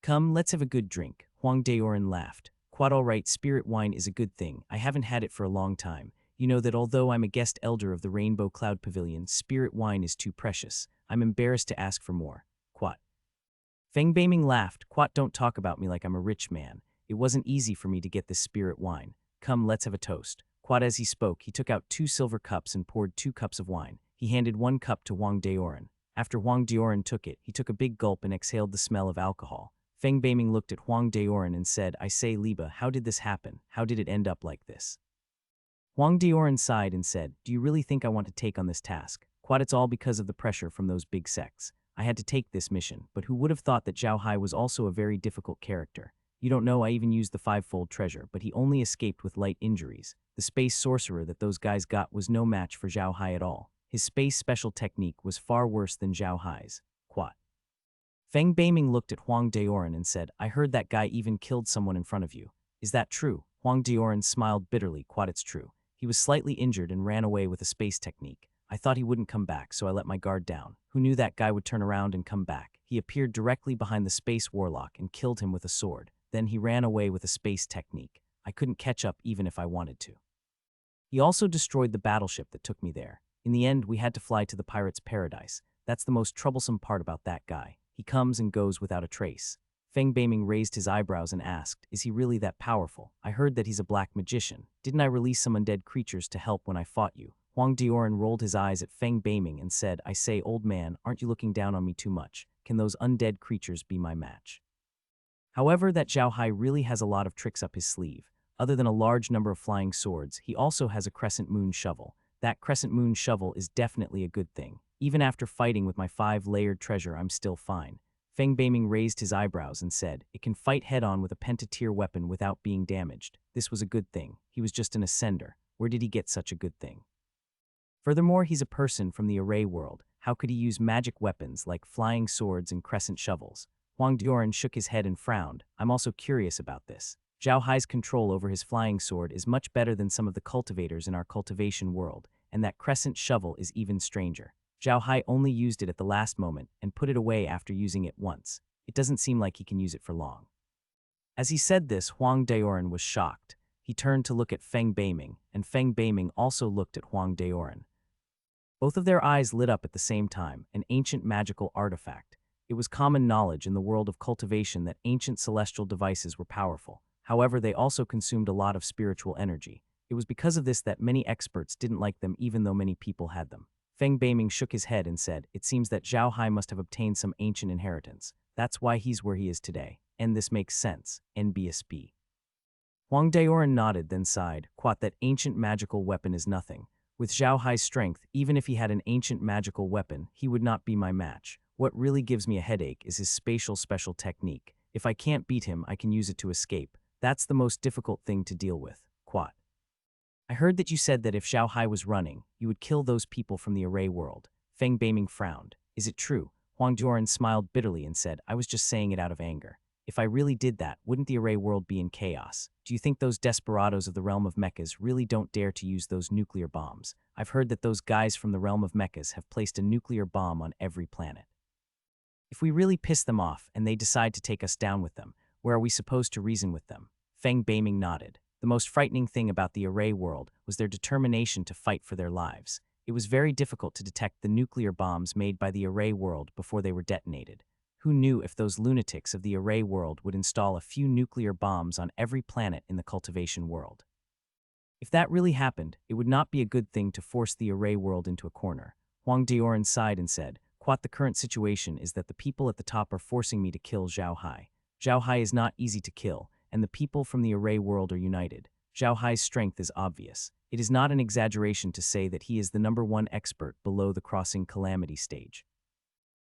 Come, let's have a good drink." Huang Dioran laughed. "Quite all right, spirit wine is a good thing. I haven't had it for a long time. You know that although I'm a guest elder of the Rainbow Cloud Pavilion, spirit wine is too precious. I'm embarrassed to ask for more." "Quat." Feng Beiming laughed. "Quat, don't talk about me like I'm a rich man. It wasn't easy for me to get this spirit wine. Come, let's have a toast." Quat, as he spoke, he took out 2 silver cups and poured 2 cups of wine. He handed 1 cup to Huang Dioran. After Huang Dioran took it, he took a big gulp and exhaled the smell of alcohol. Feng Beiming looked at Huang Dioran and said, "I say, Liba, how did this happen? How did it end up like this?" Huang Dioran sighed and said, "Do you really think I want to take on this task?" Quad, it's all because of the pressure from those big sects. I had to take this mission, but who would have thought that Zhao Hai was also a very difficult character? You don't know I even used the fivefold treasure, but he only escaped with light injuries. The space sorcerer that those guys got was no match for Zhao Hai at all. His space special technique was far worse than Zhao Hai's. Quat. Feng Beiming looked at Huang Daoran and said, I heard that guy even killed someone in front of you. Is that true? Huang Daoran smiled bitterly. Quat, it's true. He was slightly injured and ran away with a space technique. I thought he wouldn't come back, so I let my guard down. Who knew that guy would turn around and come back? He appeared directly behind the space warlock and killed him with a sword. Then he ran away with a space technique. I couldn't catch up even if I wanted to. He also destroyed the battleship that took me there. In the end, we had to fly to the pirate's paradise. That's the most troublesome part about that guy. He comes and goes without a trace. Feng Beiming raised his eyebrows and asked, is he really that powerful? I heard that he's a black magician. Didn't I release some undead creatures to help when I fought you? Huang Daoran rolled his eyes at Feng Beiming and said, I say, old man, aren't you looking down on me too much? Can those undead creatures be my match? However, that Zhao Hai really has a lot of tricks up his sleeve. Other than a large number of flying swords, he also has a crescent moon shovel. That crescent moon shovel is definitely a good thing. Even after fighting with my 5-layered treasure, I'm still fine. Feng Beiming raised his eyebrows and said, it can fight head-on with a pentatier weapon without being damaged. This was a good thing. He was just an ascender. Where did he get such a good thing? Furthermore, he's a person from the array world. How could he use magic weapons like flying swords and crescent shovels? Huang Daoran shook his head and frowned. I'm also curious about this. Zhao Hai's control over his flying sword is much better than some of the cultivators in our cultivation world, and that crescent shovel is even stranger. Zhao Hai only used it at the last moment and put it away after using it once. It doesn't seem like he can use it for long. As he said this, Huang Daoran was shocked. He turned to look at Feng Beiming, and Feng Beiming also looked at Huang Daoran. Both of their eyes lit up at the same time, an ancient magical artifact. It was common knowledge in the world of cultivation that ancient celestial devices were powerful. However, they also consumed a lot of spiritual energy. It was because of this that many experts didn't like them even though many people had them. Feng Beiming shook his head and said, it seems that Zhao Hai must have obtained some ancient inheritance. That's why he's where he is today. And this makes sense. NBSB. Huang Daoran nodded, then sighed, quote, that ancient magical weapon is nothing. With Zhao Hai's strength, even if he had an ancient magical weapon, he would not be my match. What really gives me a headache is his spatial special technique. If I can't beat him, I can use it to escape. That's the most difficult thing to deal with. Quat. I heard that you said that if Zhao Hai was running, you would kill those people from the array world. Feng Beiming frowned. Is it true? Huang Daoran smiled bitterly and said, I was just saying it out of anger. If I really did that, wouldn't the array world be in chaos? Do you think those desperados of the realm of mechas really don't dare to use those nuclear bombs? I've heard that those guys from the realm of mechas have placed a nuclear bomb on every planet. If we really piss them off and they decide to take us down with them, where are we supposed to reason with them? Feng Beiming nodded. The most frightening thing about the array world was their determination to fight for their lives. It was very difficult to detect the nuclear bombs made by the array world before they were detonated. Who knew if those lunatics of the array world would install a few nuclear bombs on every planet in the cultivation world? If that really happened, it would not be a good thing to force the array world into a corner. Huang Daoran sighed and said, quote, the current situation is that the people at the top are forcing me to kill Zhao Hai. Zhao Hai is not easy to kill, and the people from the array world are united. Zhao Hai's strength is obvious. It is not an exaggeration to say that he is the #1 expert below the crossing calamity stage.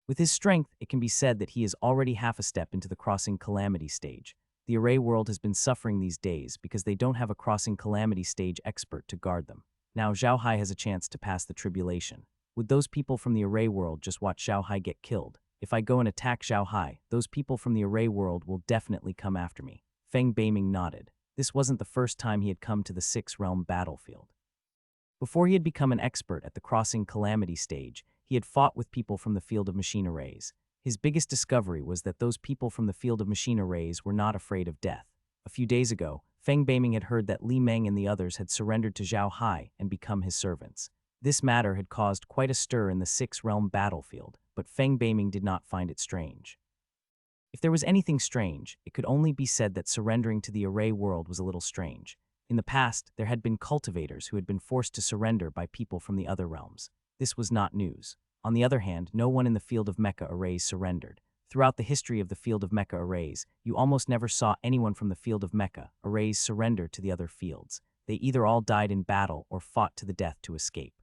With his strength, it can be said that he is already half a step into the crossing calamity stage. The array world has been suffering these days because they don't have a crossing calamity stage expert to guard them. Now Zhao Hai has a chance to pass the tribulation. Would those people from the array world just watch Zhao Hai get killed? If I go and attack Zhao Hai, those people from the array world will definitely come after me. Feng Beiming nodded. This wasn't the first time he had come to the 6-realm battlefield. Before he had become an expert at the crossing calamity stage, he had fought with people from the field of machine arrays. His biggest discovery was that those people from the field of machine arrays were not afraid of death. A few days ago, Feng Beiming had heard that Li Meng and the others had surrendered to Zhao Hai and become his servants. This matter had caused quite a stir in the 6-realm battlefield, but Feng Beiming did not find it strange. If there was anything strange, it could only be said that surrendering to the array world was a little strange. In the past, there had been cultivators who had been forced to surrender by people from the other realms. This was not news. On the other hand, no one in the field of mecha arrays surrendered. Throughout the history of the field of mecha arrays, you almost never saw anyone from the field of mecha arrays surrender to the other fields. They either all died in battle or fought to the death to escape.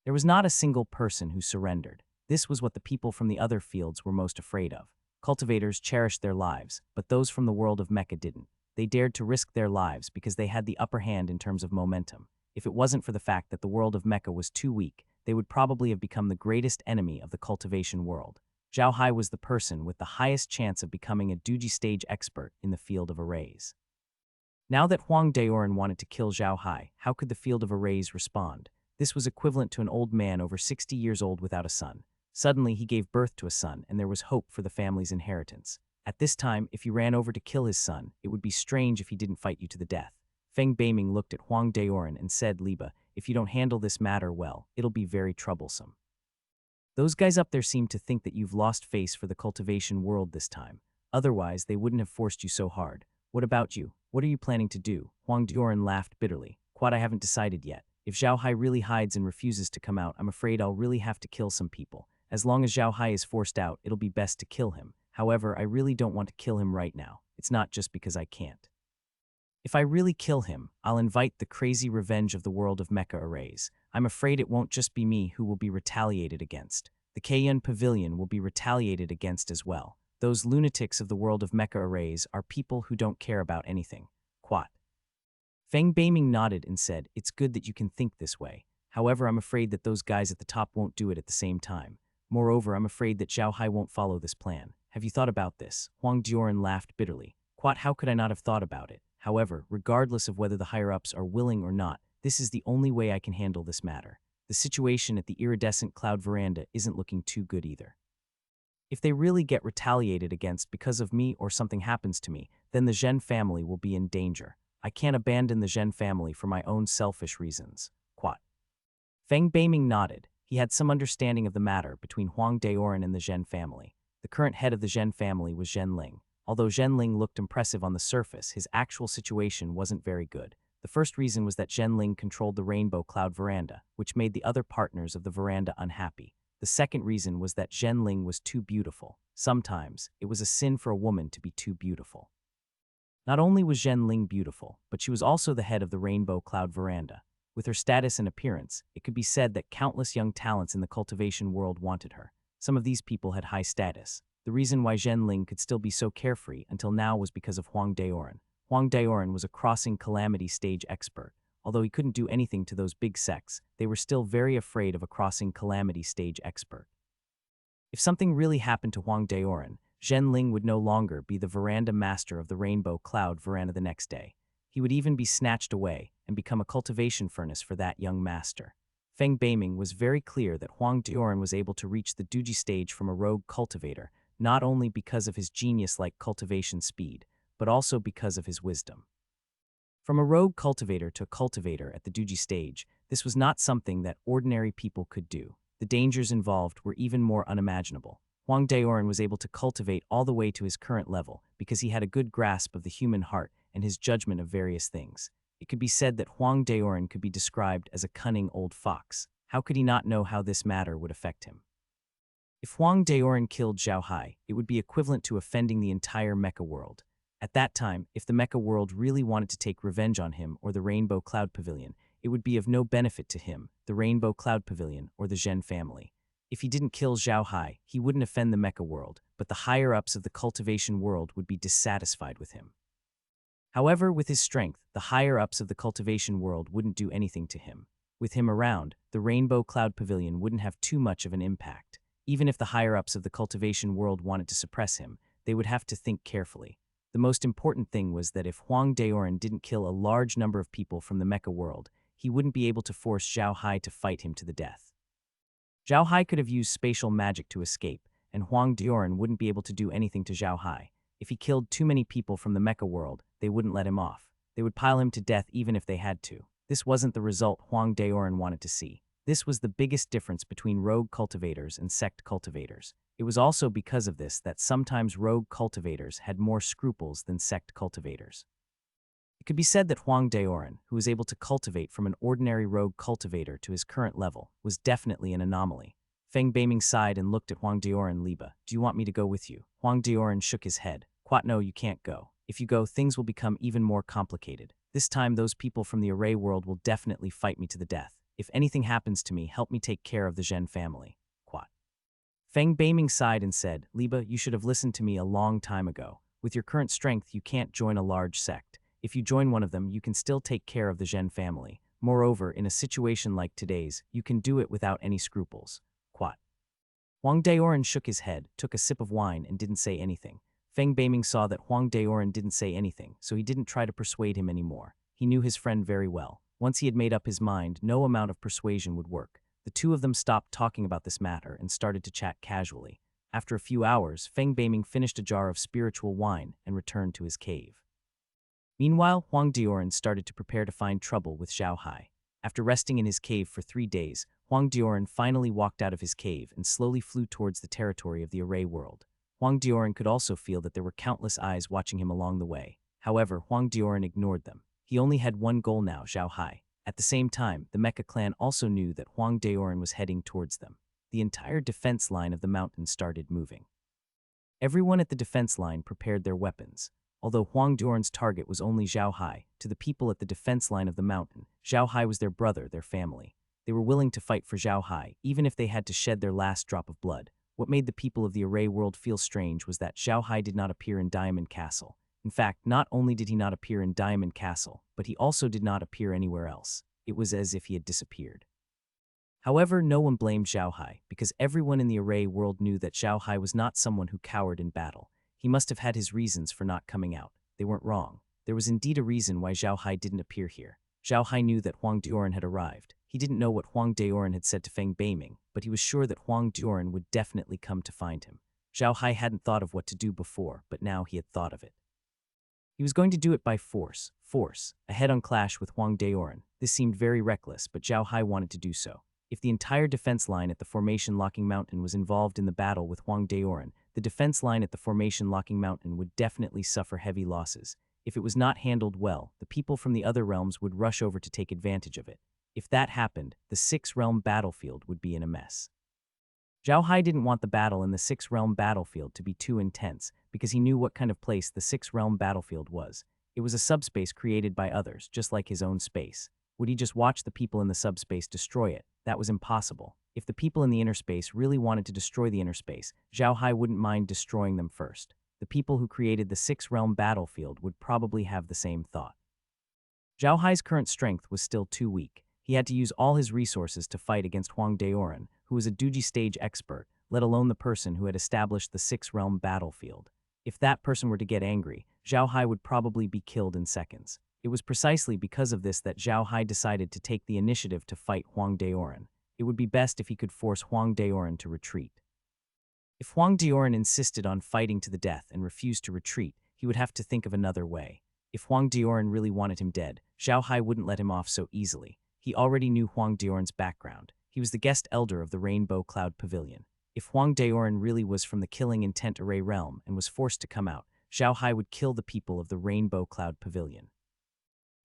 There was not a single person who surrendered. This was what the people from the other fields were most afraid of. Cultivators cherished their lives, but those from the world of mecha didn't. They dared to risk their lives because they had the upper hand in terms of momentum. If it wasn't for the fact that the world of mecha was too weak, they would probably have become the greatest enemy of the cultivation world. Zhao Hai was the person with the highest chance of becoming a Duji stage expert in the field of arrays. Now that Huang Daoran wanted to kill Zhao Hai, how could the field of arrays respond? This was equivalent to an old man over 60 years old without a son. Suddenly, he gave birth to a son, and there was hope for the family's inheritance. At this time, if you ran over to kill his son, it would be strange if he didn't fight you to the death. Feng Beiming looked at Huang Daoran and said, Liba, if you don't handle this matter well, it'll be very troublesome. Those guys up there seem to think that you've lost face for the cultivation world this time. Otherwise, they wouldn't have forced you so hard. What about you? What are you planning to do? Huang Daoran laughed bitterly. Quad, I haven't decided yet. If Zhao Hai really hides and refuses to come out, I'm afraid I'll really have to kill some people. As long as Zhao Hai is forced out, it'll be best to kill him. However, I really don't want to kill him right now. It's not just because I can't. If I really kill him, I'll invite the crazy revenge of the world of mecha arrays. I'm afraid it won't just be me who will be retaliated against. The Kaiyun Pavilion will be retaliated against as well. Those lunatics of the world of mecha arrays are people who don't care about anything. Quat. Feng Beiming nodded and said, it's good that you can think this way. However, I'm afraid that those guys at the top won't do it at the same time. Moreover, I'm afraid that Zhao Hai won't follow this plan. Have you thought about this? Huang Daoran laughed bitterly. Quat, how could I not have thought about it? However, regardless of whether the higher-ups are willing or not, this is the only way I can handle this matter. The situation at the iridescent cloud veranda isn't looking too good either. If they really get retaliated against because of me or something happens to me, then the Zhen family will be in danger. I can't abandon the Zhen family for my own selfish reasons. Quat. Feng Beiming nodded. He had some understanding of the matter between Huang Daoran and the Zhen family. The current head of the Zhen family was Zhen Ling. Although Zhen Ling looked impressive on the surface, his actual situation wasn't very good. The first reason was that Zhen Ling controlled the Rainbow Cloud Veranda, which made the other partners of the veranda unhappy. The second reason was that Zhen Ling was too beautiful. Sometimes, it was a sin for a woman to be too beautiful. Not only was Zhen Ling beautiful, but she was also the head of the Rainbow Cloud Veranda. With her status and appearance, it could be said that countless young talents in the cultivation world wanted her. Some of these people had high status. The reason why Zhen Ling could still be so carefree until now was because of Huang Daoran. Huang Daoran was a crossing calamity stage expert. Although he couldn't do anything to those big sects, they were still very afraid of a crossing calamity stage expert. If something really happened to Huang Daoran, Zhen Ling would no longer be the veranda master of the Rainbow Cloud Veranda the next day. He would even be snatched away and become a cultivation furnace for that young master. Feng Beiming was very clear that Huang Daoran was able to reach the Duji stage from a rogue cultivator, not only because of his genius-like cultivation speed, but also because of his wisdom. From a rogue cultivator to a cultivator at the Duji stage, this was not something that ordinary people could do. The dangers involved were even more unimaginable. Huang Daoran was able to cultivate all the way to his current level because he had a good grasp of the human heart and his judgment of various things. It could be said that Huang Daoran could be described as a cunning old fox. How could he not know how this matter would affect him? If Huang Daoran killed Zhao Hai, it would be equivalent to offending the entire mecha world. At that time, if the mecha world really wanted to take revenge on him or the Rainbow Cloud Pavilion, it would be of no benefit to him, the Rainbow Cloud Pavilion, or the Zhen family. If he didn't kill Zhao Hai, he wouldn't offend the mecha world, but the higher-ups of the cultivation world would be dissatisfied with him. However, with his strength, the higher-ups of the cultivation world wouldn't do anything to him. With him around, the Rainbow Cloud Pavilion wouldn't have too much of an impact. Even if the higher-ups of the cultivation world wanted to suppress him, they would have to think carefully. The most important thing was that if Huang Daoran didn't kill a large number of people from the mecha world, he wouldn't be able to force Zhao Hai to fight him to the death. Zhao Hai could have used spatial magic to escape, and Huang Daoran wouldn't be able to do anything to Zhao Hai. If he killed too many people from the mecha world, they wouldn't let him off. They would pile him to death even if they had to. This wasn't the result Huang Daoran wanted to see. This was the biggest difference between rogue cultivators and sect cultivators. It was also because of this that sometimes rogue cultivators had more scruples than sect cultivators. It could be said that Huang Daoran, who was able to cultivate from an ordinary rogue cultivator to his current level, was definitely an anomaly. Feng Beiming sighed and looked at Huang Daoran. Liba, do you want me to go with you? Huang Daoran shook his head. Quat, no, you can't go. If you go, things will become even more complicated. This time, those people from the array world will definitely fight me to the death. If anything happens to me, help me take care of the Zhen family. Quat. Feng Beiming sighed and said, Liba, you should have listened to me a long time ago. With your current strength, you can't join a large sect. If you join one of them, you can still take care of the Zhen family. Moreover, in a situation like today's, you can do it without any scruples. Quat. Huang Daoran shook his head, took a sip of wine, and didn't say anything. Feng Beiming saw that Huang Daoran didn't say anything, so he didn't try to persuade him anymore. He knew his friend very well. Once he had made up his mind, no amount of persuasion would work. The two of them stopped talking about this matter and started to chat casually. After a few hours, Feng Beiming finished a jar of spiritual wine and returned to his cave. Meanwhile, Huang Daoran started to prepare to find trouble with Zhao Hai. After resting in his cave for 3 days, Huang Daoran finally walked out of his cave and slowly flew towards the territory of the Array world. Huang Daoran could also feel that there were countless eyes watching him along the way. However, Huang Daoran ignored them. He only had one goal now, Zhao Hai. At the same time, the Mecha clan also knew that Huang Daoran was heading towards them. The entire defense line of the mountain started moving. Everyone at the defense line prepared their weapons. Although Huang Daoran's target was only Zhao Hai, to the people at the defense line of the mountain, Zhao Hai was their brother, their family. They were willing to fight for Zhao Hai, even if they had to shed their last drop of blood. What made the people of the Array world feel strange was that Zhao Hai did not appear in Diamond Castle. In fact, not only did he not appear in Diamond Castle, but he also did not appear anywhere else. It was as if he had disappeared. However, no one blamed Zhao Hai, because everyone in the Array world knew that Zhao Hai was not someone who cowered in battle. He must have had his reasons for not coming out. They weren't wrong. There was indeed a reason why Zhao Hai didn't appear here. Zhao Hai knew that Huang Daoran had arrived. He didn't know what Huang Daoran had said to Feng Beiming, but he was sure that Huang Daoran would definitely come to find him. Zhao Hai hadn't thought of what to do before, but now he had thought of it. He was going to do it by force, a head-on clash with Huang Daoran. This seemed very reckless, but Zhao Hai wanted to do so. If the entire defense line at the Formation Locking Mountain was involved in the battle with Huang Daoran, the defense line at the Formation Locking Mountain would definitely suffer heavy losses. If it was not handled well, the people from the other realms would rush over to take advantage of it. If that happened, the 6-realm battlefield would be in a mess. Zhao Hai didn't want the battle in the 6-realm battlefield to be too intense, because he knew what kind of place the 6-realm battlefield was. It was a subspace created by others, just like his own space. Would he just watch the people in the subspace destroy it? That was impossible. If the people in the inner space really wanted to destroy the inner space, Zhao Hai wouldn't mind destroying them first. The people who created the 6-realm battlefield would probably have the same thought. Zhao Hai's current strength was still too weak. He had to use all his resources to fight against Huang Daoran, who was a Duji stage expert, let alone the person who had established the 6-realm battlefield. If that person were to get angry, Zhao Hai would probably be killed in seconds. It was precisely because of this that Zhao Hai decided to take the initiative to fight Huang Daoran. It would be best if he could force Huang Daoran to retreat. If Huang Daoran insisted on fighting to the death and refused to retreat, he would have to think of another way. If Huang Daoran really wanted him dead, Zhao Hai wouldn't let him off so easily. He already knew Huang Daoran's background. He was the guest elder of the Rainbow Cloud Pavilion. If Huang Daoran really was from the Killing Intent Array realm and was forced to come out, Zhao Hai would kill the people of the Rainbow Cloud Pavilion.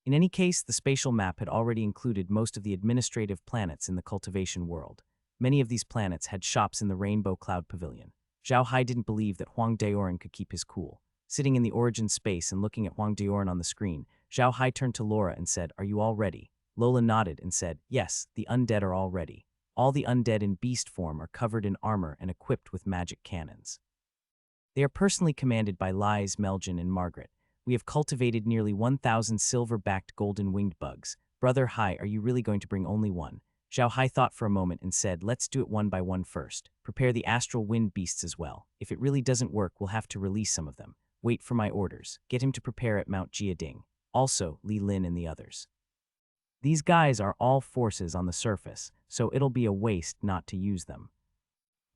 In any case, the spatial map had already included most of the administrative planets in the cultivation world. Many of these planets had shops in the Rainbow Cloud Pavilion. Zhao Hai didn't believe that Huang Daoran could keep his cool. Sitting in the origin space and looking at Huang Daoran on the screen, Zhao Hai turned to Laura and said, "Are you all ready?" Lola nodded and said, "Yes, the undead are all ready. All the undead in beast form are covered in armor and equipped with magic cannons. They are personally commanded by Lies, Meljan, and Margaret. We have cultivated nearly 1,000 silver-backed golden-winged bugs. Brother Hai, are you really going to bring only one?" Zhao Hai thought for a moment and said, "Let's do it one by one first. Prepare the astral wind beasts as well. If it really doesn't work, we'll have to release some of them. Wait for my orders. Get him to prepare at Mount Jiading. Also, Li Lin and the others. These guys are all forces on the surface, so it'll be a waste not to use them."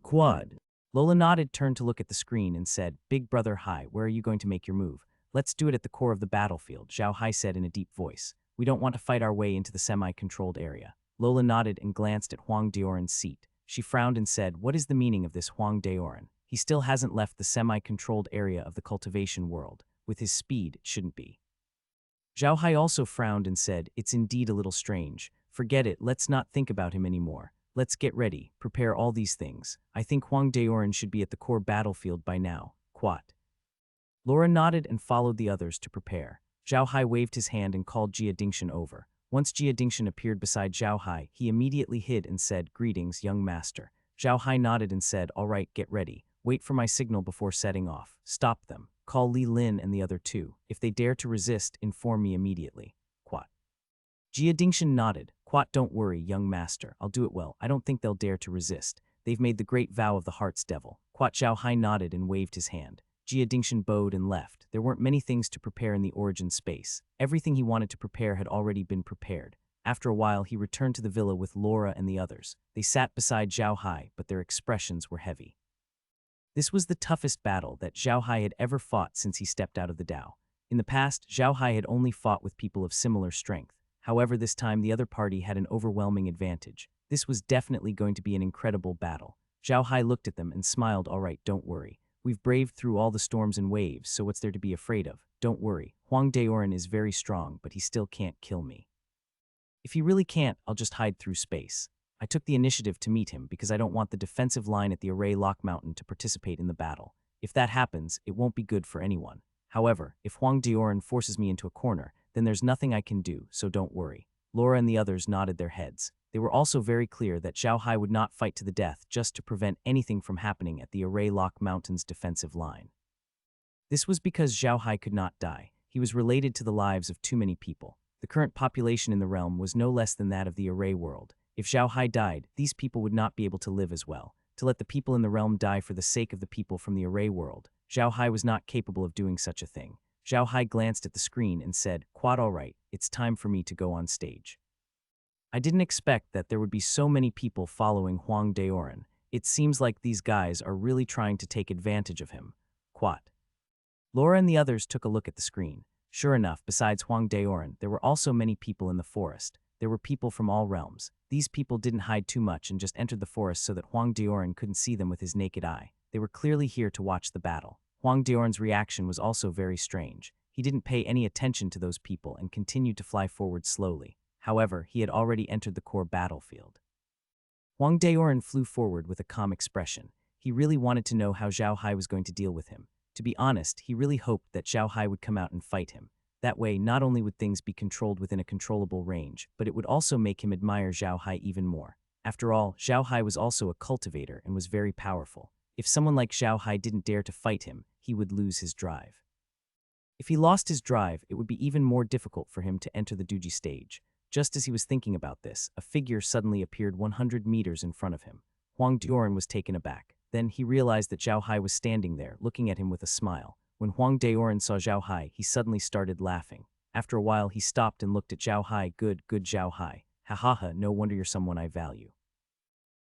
Quad. Lola nodded, turned to look at the screen and said, "Big Brother Hai, where are you going to make your move?" "Let's do it at the core of the battlefield," Zhao Hai said in a deep voice. "We don't want to fight our way into the semi-controlled area." Lola nodded and glanced at Huang Daoran's seat. She frowned and said, "What is the meaning of this Huang Daoran? He still hasn't left the semi-controlled area of the cultivation world. With his speed, it shouldn't be." Zhao Hai also frowned and said, "It's indeed a little strange. Forget it, let's not think about him anymore. Let's get ready, prepare all these things. I think Huang Daoran should be at the core battlefield by now." Quat. Laura nodded and followed the others to prepare. Zhao Hai waved his hand and called Jia Dingshan over. Once Jia Dingshan appeared beside Zhao Hai, he immediately hid and said, "Greetings, young master." Zhao Hai nodded and said, "All right, get ready. Wait for my signal before setting off. Stop them. Call Li Lin and the other two. If they dare to resist, inform me immediately." Quat. Jia Dingshan nodded. "Quat, don't worry, young master. I'll do it well. I don't think they'll dare to resist. They've made the great vow of the Heart's Devil." Quat. Zhao Hai nodded and waved his hand. Jia Dingshan bowed and left. There weren't many things to prepare in the origin space. Everything he wanted to prepare had already been prepared. After a while, he returned to the villa with Laura and the others. They sat beside Zhao Hai, but their expressions were heavy. This was the toughest battle that Zhao Hai had ever fought since he stepped out of the Dao. In the past, Zhao Hai had only fought with people of similar strength. However, this time the other party had an overwhelming advantage. This was definitely going to be an incredible battle. Zhao Hai looked at them and smiled. "All right, don't worry. We've braved through all the storms and waves, so what's there to be afraid of? Don't worry. Huang Daoran is very strong, but he still can't kill me. If he really can't, I'll just hide through space. I took the initiative to meet him because I don't want the defensive line at the Array Lock Mountain to participate in the battle. If that happens, it won't be good for anyone. However, if Huang Daoran forces me into a corner, then there's nothing I can do, so don't worry." Laura and the others nodded their heads. They were also very clear that Zhao Hai would not fight to the death just to prevent anything from happening at the Array Lock Mountain's defensive line. This was because Zhao Hai could not die. He was related to the lives of too many people. The current population in the realm was no less than that of the Array world. If Zhao Hai died, these people would not be able to live as well. To let the people in the realm die for the sake of the people from the Array world, Zhao Hai was not capable of doing such a thing. Zhao Hai glanced at the screen and said, "Quad, all right, it's time for me to go on stage." I didn't expect that there would be so many people following Huang Daoran. It seems like these guys are really trying to take advantage of him. Quad. Laura and the others took a look at the screen. Sure enough, besides Huang Daoran, there were also many people in the forest. There were people from all realms. These people didn't hide too much and just entered the forest so that Huang Daoran couldn't see them with his naked eye. They were clearly here to watch the battle. Huang Daoran's reaction was also very strange. He didn't pay any attention to those people and continued to fly forward slowly. However, he had already entered the core battlefield. Huang Daoran flew forward with a calm expression. He really wanted to know how Zhao Hai was going to deal with him. To be honest, he really hoped that Zhao Hai would come out and fight him. That way, not only would things be controlled within a controllable range, but it would also make him admire Zhao Hai even more. After all, Zhao Hai was also a cultivator and was very powerful. If someone like Zhao Hai didn't dare to fight him, he would lose his drive. If he lost his drive, it would be even more difficult for him to enter the Duji stage. Just as he was thinking about this, a figure suddenly appeared 100 meters in front of him. Huang Daoran was taken aback. Then he realized that Zhao Hai was standing there, looking at him with a smile. When Huang Daoran saw Zhao Hai, he suddenly started laughing. After a while, he stopped and looked at Zhao Hai. Good Zhao Hai. Ha ha ha, no wonder you're someone I value.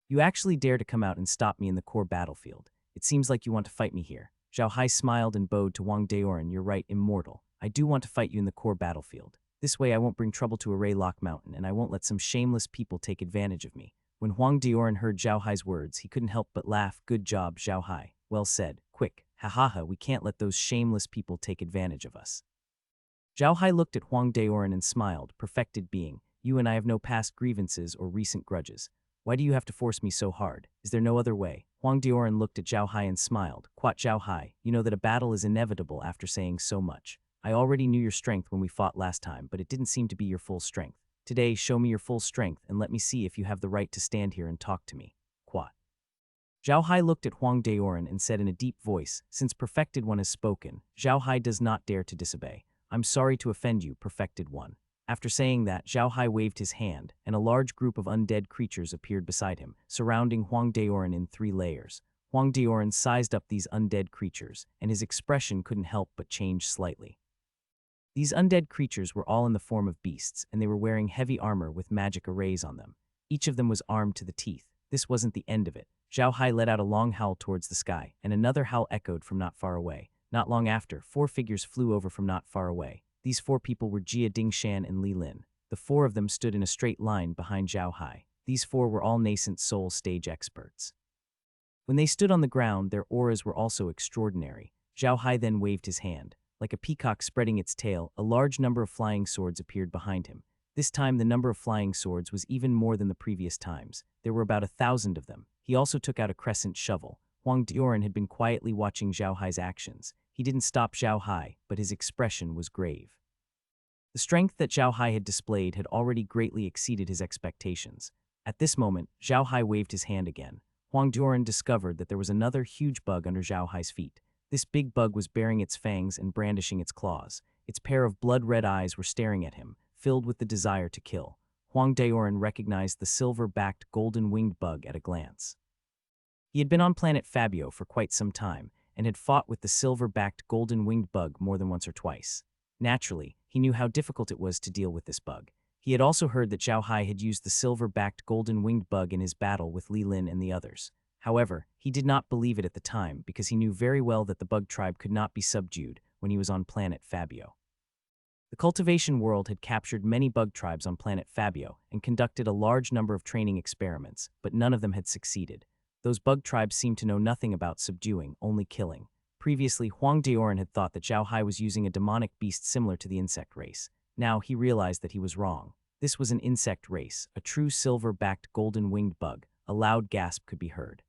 You actually dare to come out and stop me in the core battlefield. It seems like you want to fight me here. Zhao Hai smiled and bowed to Huang Daoran. You're right, immortal. I do want to fight you in the core battlefield. This way I won't bring trouble to Array Lock Mountain, and I won't let some shameless people take advantage of me. When Huang Daoran heard Zhao Hai's words, he couldn't help but laugh. Good job, Zhao Hai. Well said. Quick. Ha ha ha, we can't let those shameless people take advantage of us. Zhao Hai looked at Huang Daoran and smiled. Perfected being. You and I have no past grievances or recent grudges. Why do you have to force me so hard? Is there no other way? Huang Daoran looked at Zhao Hai and smiled. Quat, Zhao Hai, you know that a battle is inevitable after saying so much. I already knew your strength when we fought last time, but it didn't seem to be your full strength. Today, show me your full strength and let me see if you have the right to stand here and talk to me. Quat. Zhao Hai looked at Huang Daoran and said in a deep voice, since Perfected One has spoken, Zhao Hai does not dare to disobey. I'm sorry to offend you, Perfected One. After saying that, Zhao Hai waved his hand, and a large group of undead creatures appeared beside him, surrounding Huang Daoran in 3 layers. Huang Daoran sized up these undead creatures, and his expression couldn't help but change slightly. These undead creatures were all in the form of beasts, and they were wearing heavy armor with magic arrays on them. Each of them was armed to the teeth. This wasn't the end of it. Zhao Hai let out a long howl towards the sky, and another howl echoed from not far away. Not long after, 4 figures flew over from not far away. These 4 people were Jia Dingshan and Li Lin. The 4 of them stood in a straight line behind Zhao Hai. These 4 were all nascent soul stage experts. When they stood on the ground, their auras were also extraordinary. Zhao Hai then waved his hand. Like a peacock spreading its tail, a large number of flying swords appeared behind him. This time, the number of flying swords was even more than the previous times. There were about 1,000 of them. He also took out a crescent shovel. Huang Daoran had been quietly watching Zhao Hai's actions. He didn't stop Zhao Hai, but his expression was grave. The strength that Zhao Hai had displayed had already greatly exceeded his expectations. At this moment, Zhao Hai waved his hand again. Huang Duoren discovered that there was another huge bug under Zhao Hai's feet. This big bug was baring its fangs and brandishing its claws. Its pair of blood-red eyes were staring at him, filled with the desire to kill. Huang Duoren recognized the silver-backed golden-winged bug at a glance. He had been on planet Fabio for quite some time, and had fought with the silver-backed golden-winged bug more than once or twice. Naturally, he knew how difficult it was to deal with this bug. He had also heard that Zhao Hai had used the silver-backed golden-winged bug in his battle with Li Lin and the others. However, he did not believe it at the time because he knew very well that the bug tribe could not be subdued when he was on planet Fabio. The cultivation world had captured many bug tribes on planet Fabio and conducted a large number of training experiments, but none of them had succeeded. Those bug tribes seemed to know nothing about subduing, only killing. Previously, Huang Duoren had thought that Zhao Hai was using a demonic beast similar to the insect race. Now he realized that he was wrong. This was an insect race, a true silver-backed golden-winged bug. A loud gasp could be heard.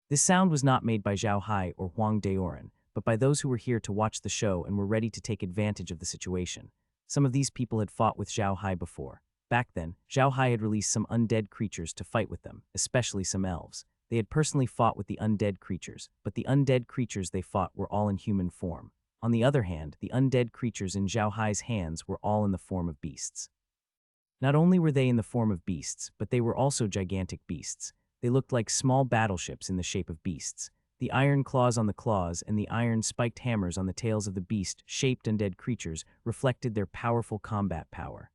This sound was not made by Zhao Hai or Huang Duoren, but by those who were here to watch the show and were ready to take advantage of the situation. Some of these people had fought with Zhao Hai before. Back then, Zhao Hai had released some undead creatures to fight with them, especially some elves. They had personally fought with the undead creatures, but the undead creatures they fought were all in human form. On the other hand, the undead creatures in Zhao Hai's hands were all in the form of beasts. Not only were they in the form of beasts, but they were also gigantic beasts. They looked like small battleships in the shape of beasts. The iron claws on the claws and the iron spiked hammers on the tails of the beast-shaped undead creatures reflected their powerful combat power.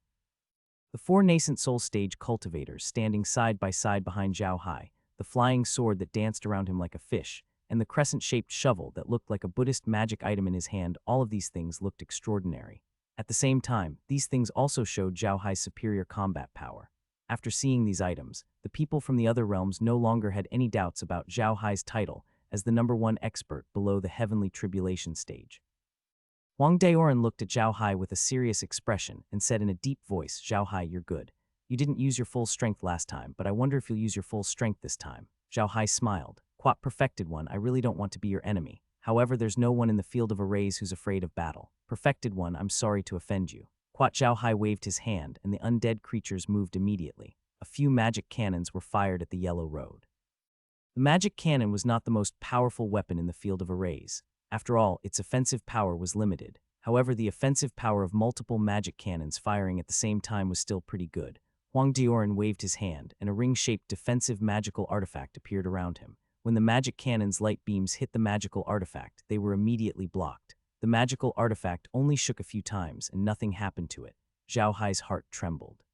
The four nascent soul stage cultivators standing side by side behind Zhao Hai, the flying sword that danced around him like a fish, and the crescent-shaped shovel that looked like a Buddhist magic item in his hand, all of these things looked extraordinary. At the same time, these things also showed Zhao Hai's superior combat power. After seeing these items, the people from the other realms no longer had any doubts about Zhao Hai's title as the #1 expert below the heavenly tribulation stage. Huang Duoren looked at Zhao Hai with a serious expression and said in a deep voice, "Zhao Hai, you're good. You didn't use your full strength last time, but I wonder if you'll use your full strength this time." Zhao Hai smiled. "Quite perfected one, I really don't want to be your enemy. However, there's no one in the field of arrays who's afraid of battle. Perfected one, I'm sorry to offend you." Quat Zhao Hai waved his hand, and the undead creatures moved immediately. A few magic cannons were fired at the Yellow Road. The magic cannon was not the most powerful weapon in the field of arrays. After all, its offensive power was limited. However, the offensive power of multiple magic cannons firing at the same time was still pretty good. Huang Duoren waved his hand, and a ring-shaped defensive magical artifact appeared around him. When the magic cannon's light beams hit the magical artifact, they were immediately blocked. The magical artifact only shook a few times, and nothing happened to it. Zhao Hai's heart trembled.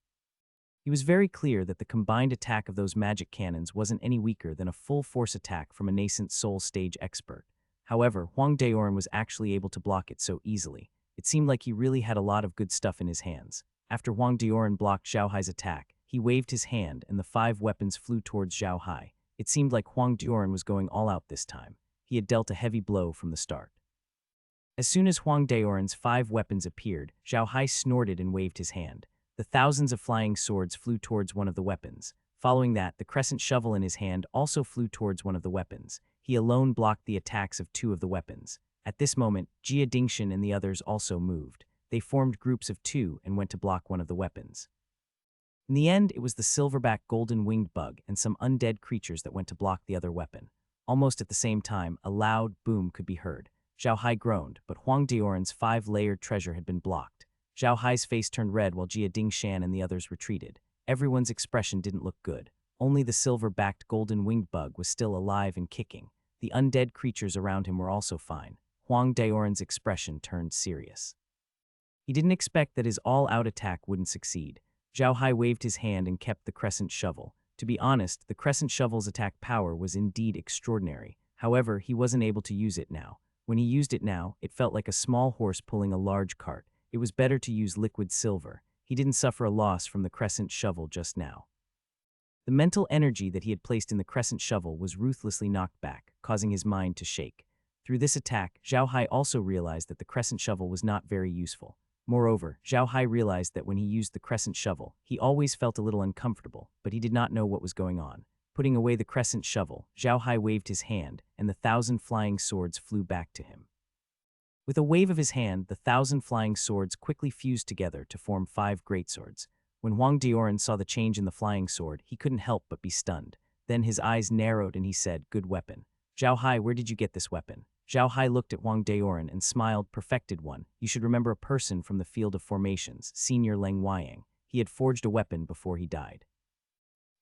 He was very clear that the combined attack of those magic cannons wasn't any weaker than a full-force attack from a nascent soul stage expert. However, Huang Duoren was actually able to block it so easily. It seemed like he really had a lot of good stuff in his hands. After Huang Duoren blocked Zhao Hai's attack, he waved his hand and the 5 weapons flew towards Zhao Hai. It seemed like Huang Duoren was going all out this time. He had dealt a heavy blow from the start. As soon as Huang Duoren's 5 weapons appeared, Zhao Hai snorted and waved his hand. The thousands of flying swords flew towards one of the weapons. Following that, the crescent shovel in his hand also flew towards one of the weapons. He alone blocked the attacks of 2 of the weapons. At this moment, Jia Dingshan and the others also moved. They formed groups of 2 and went to block one of the weapons. In the end, it was the silverback golden-winged bug and some undead creatures that went to block the other weapon. Almost at the same time, a loud boom could be heard. Zhao Hai groaned, but Huang Duoren's 5-layered treasure had been blocked. Zhao Hai's face turned red while Jia Dingshan and the others retreated. Everyone's expression didn't look good. Only the silver-backed golden-winged bug was still alive and kicking. The undead creatures around him were also fine. Huang Duoren's expression turned serious. He didn't expect that his all-out attack wouldn't succeed. Zhao Hai waved his hand and kept the crescent shovel. To be honest, the crescent shovel's attack power was indeed extraordinary. However, he wasn't able to use it now. When he used it now, it felt like a small horse pulling a large cart. It was better to use liquid silver. He didn't suffer a loss from the crescent shovel just now. The mental energy that he had placed in the crescent shovel was ruthlessly knocked back, causing his mind to shake. Through this attack, Zhao Hai also realized that the crescent shovel was not very useful. Moreover, Zhao Hai realized that when he used the crescent shovel, he always felt a little uncomfortable, but he did not know what was going on. Putting away the crescent shovel, Zhao Hai waved his hand, and the 1,000 flying swords flew back to him. With a wave of his hand, the 1,000 flying swords quickly fused together to form 5 greatswords. When Huang Daoran saw the change in the flying sword, he couldn't help but be stunned. Then his eyes narrowed and he said, "Good weapon. Zhao Hai, where did you get this weapon?" Zhao Hai looked at Huang Daoran and smiled. "Perfected one. You should remember a person from the field of formations, Senior Leng Weiyang. He had forged a weapon before he died.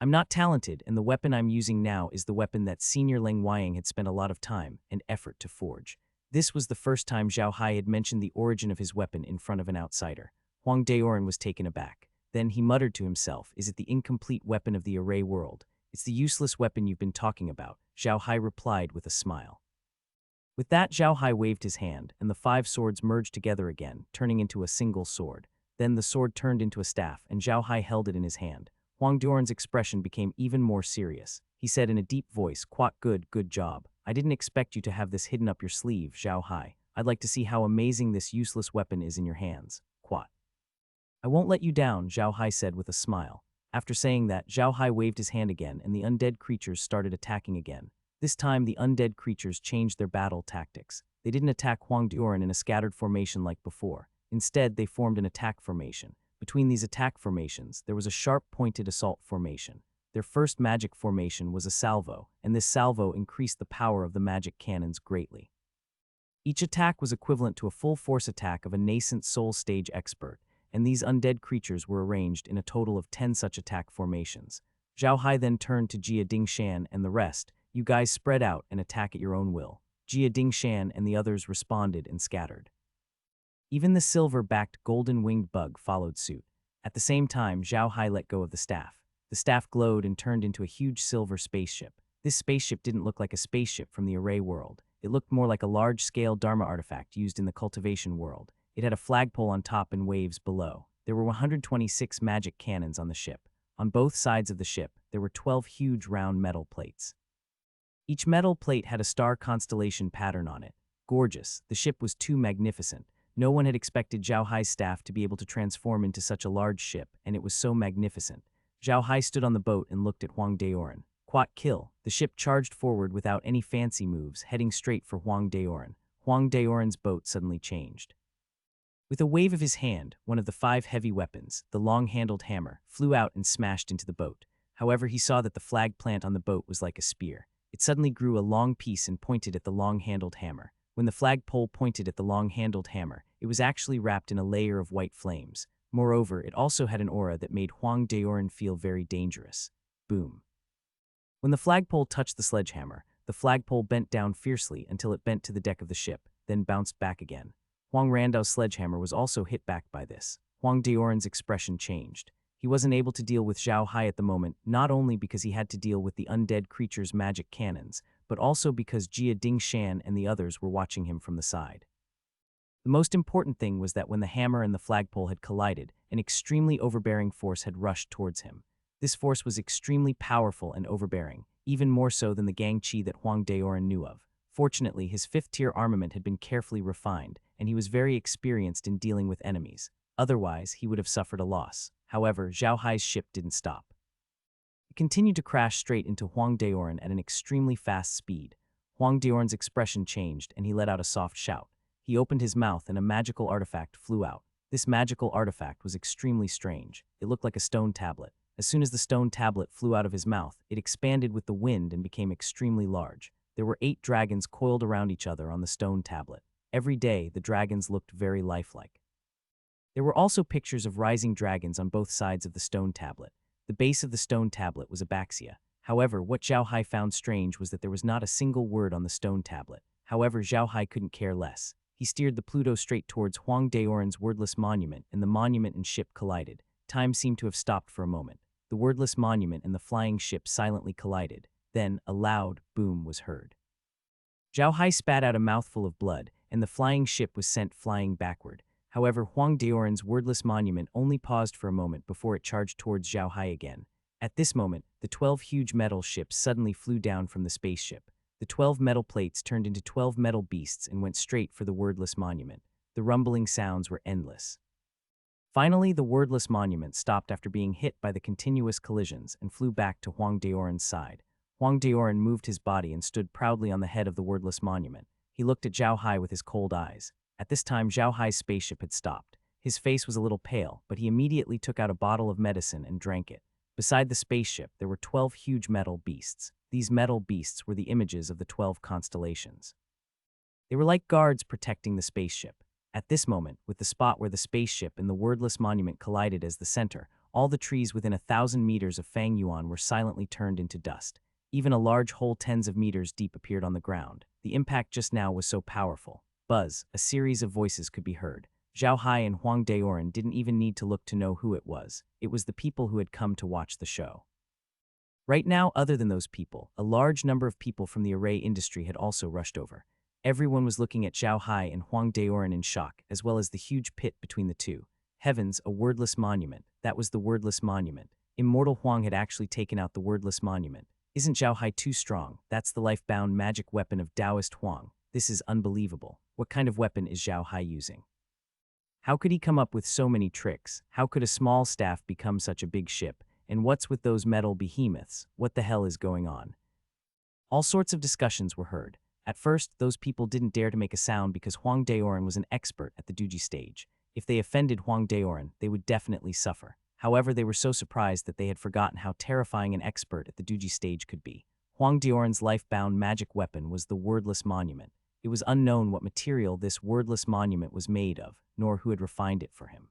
I'm not talented, and the weapon I'm using now is the weapon that Senior Leng Weiyang had spent a lot of time and effort to forge." This was the first time Zhao Hai had mentioned the origin of his weapon in front of an outsider. Huang Daoran was taken aback. Then he muttered to himself, "Is it the incomplete weapon of the array world? It's the useless weapon you've been talking about," Zhao Hai replied with a smile. With that, Zhao Hai waved his hand, and the 5 swords merged together again, turning into a single sword. Then the sword turned into a staff, and Zhao Hai held it in his hand. Huang Daoran's expression became even more serious. He said in a deep voice, "Quite good, good job. I didn't expect you to have this hidden up your sleeve, Zhao Hai. I'd like to see how amazing this useless weapon is in your hands. Quat." "I won't let you down," Zhao Hai said with a smile. After saying that, Zhao Hai waved his hand again, and the undead creatures started attacking again. This time, the undead creatures changed their battle tactics. They didn't attack Huang Daoran in a scattered formation like before. Instead, they formed an attack formation. Between these attack formations, there was a sharp-pointed assault formation. Their first magic formation was a salvo, and this salvo increased the power of the magic cannons greatly. Each attack was equivalent to a full-force attack of a nascent soul stage expert, and these undead creatures were arranged in a total of 10 such attack formations. Zhao Hai then turned to Jia Dingshan and the rest. "You guys spread out and attack at your own will." Jia Dingshan and the others responded and scattered. Even the silver-backed golden-winged bug followed suit. At the same time, Zhao Hai let go of the staff. The staff glowed and turned into a huge silver spaceship. This spaceship didn't look like a spaceship from the array world. It looked more like a large-scale Dharma artifact used in the cultivation world. It had a flagpole on top and waves below. There were 126 magic cannons on the ship. On both sides of the ship, there were 12 huge round metal plates. Each metal plate had a star constellation pattern on it. Gorgeous, the ship was too magnificent. No one had expected Zhao Hai's staff to be able to transform into such a large ship, and it was so magnificent. Zhao Hai stood on the boat and looked at Huang Daoran. Quat kill. The ship charged forward without any fancy moves, heading straight for Huang Daoran. Huang Daoran's boat suddenly changed. With a wave of his hand, one of the 5 heavy weapons, the long-handled hammer, flew out and smashed into the boat. However, he saw that the flag plant on the boat was like a spear. It suddenly grew a long piece and pointed at the long-handled hammer. When the flagpole pointed at the long-handled hammer, it was actually wrapped in a layer of white flames. Moreover, it also had an aura that made Huang Daoran feel very dangerous. Boom. When the flagpole touched the sledgehammer, the flagpole bent down fiercely until it bent to the deck of the ship, then bounced back again. Huang Randao's sledgehammer was also hit back by this. Huang Daoran's expression changed. He wasn't able to deal with Zhao Hai at the moment, not only because he had to deal with the undead creature's magic cannons, but also because Jia Dingshan and the others were watching him from the side. The most important thing was that when the hammer and the flagpole had collided, an extremely overbearing force had rushed towards him. This force was extremely powerful and overbearing, even more so than the gang chi that Huang Daoran knew of. Fortunately, his 5th-tier armament had been carefully refined, and he was very experienced in dealing with enemies. Otherwise, he would have suffered a loss. However, Zhao Hai's ship didn't stop. It continued to crash straight into Huang Daoran at an extremely fast speed. Huang Daoran's expression changed, and he let out a soft shout. He opened his mouth, and a magical artifact flew out. This magical artifact was extremely strange. It looked like a stone tablet. As soon as the stone tablet flew out of his mouth, it expanded with the wind and became extremely large. There were 8 dragons coiled around each other on the stone tablet. Every day, the dragons looked very lifelike. There were also pictures of rising dragons on both sides of the stone tablet. The base of the stone tablet was Abaxia. However, what Zhao Hai found strange was that there was not a single word on the stone tablet. However, Zhao Hai couldn't care less. He steered the Pluto straight towards Huang Daoran's wordless monument, and the monument and ship collided. Time seemed to have stopped for a moment. The wordless monument and the flying ship silently collided. Then, a loud boom was heard. Zhao Hai spat out a mouthful of blood, and the flying ship was sent flying backward. However, Huang Daoran's wordless monument only paused for a moment before it charged towards Zhao Hai again. At this moment, the 12 huge metal ships suddenly flew down from the spaceship. The 12 metal plates turned into 12 metal beasts and went straight for the wordless monument. The rumbling sounds were endless. Finally, the wordless monument stopped after being hit by the continuous collisions and flew back to Huang Daoran's side. Huang Daoran moved his body and stood proudly on the head of the wordless monument. He looked at Zhao Hai with his cold eyes. At this time, Zhao Hai's spaceship had stopped. His face was a little pale, but he immediately took out a bottle of medicine and drank it. Beside the spaceship, there were 12 huge metal beasts. These metal beasts were the images of the 12 constellations. They were like guards protecting the spaceship. At this moment, with the spot where the spaceship and the wordless monument collided as the center, all the trees within 1,000 meters of Fang Yuan were silently turned into dust. Even a large hole tens of meters deep appeared on the ground. The impact just now was so powerful. Buzz, a series of voices could be heard. Zhao Hai and Huang Daoran didn't even need to look to know who it was. It was the people who had come to watch the show. Right now, other than those people, a large number of people from the array industry had also rushed over. Everyone was looking at Zhao Hai and Huang Daoran in shock, as well as the huge pit between the two. Heavens, a wordless monument. That was the wordless monument. Immortal Huang had actually taken out the wordless monument. Isn't Zhao Hai too strong? That's the life-bound magic weapon of Taoist Huang. This is unbelievable. What kind of weapon is Zhao Hai using? How could he come up with so many tricks? How could a small staff become such a big ship? And what's with those metal behemoths? What the hell is going on? All sorts of discussions were heard. At first, those people didn't dare to make a sound because Huang Daoran was an expert at the Duji stage. If they offended Huang Daoran, they would definitely suffer. However, they were so surprised that they had forgotten how terrifying an expert at the Duji stage could be. Huang Daoran's life-bound magic weapon was the wordless monument. It was unknown what material this wordless monument was made of, nor who had refined it for him.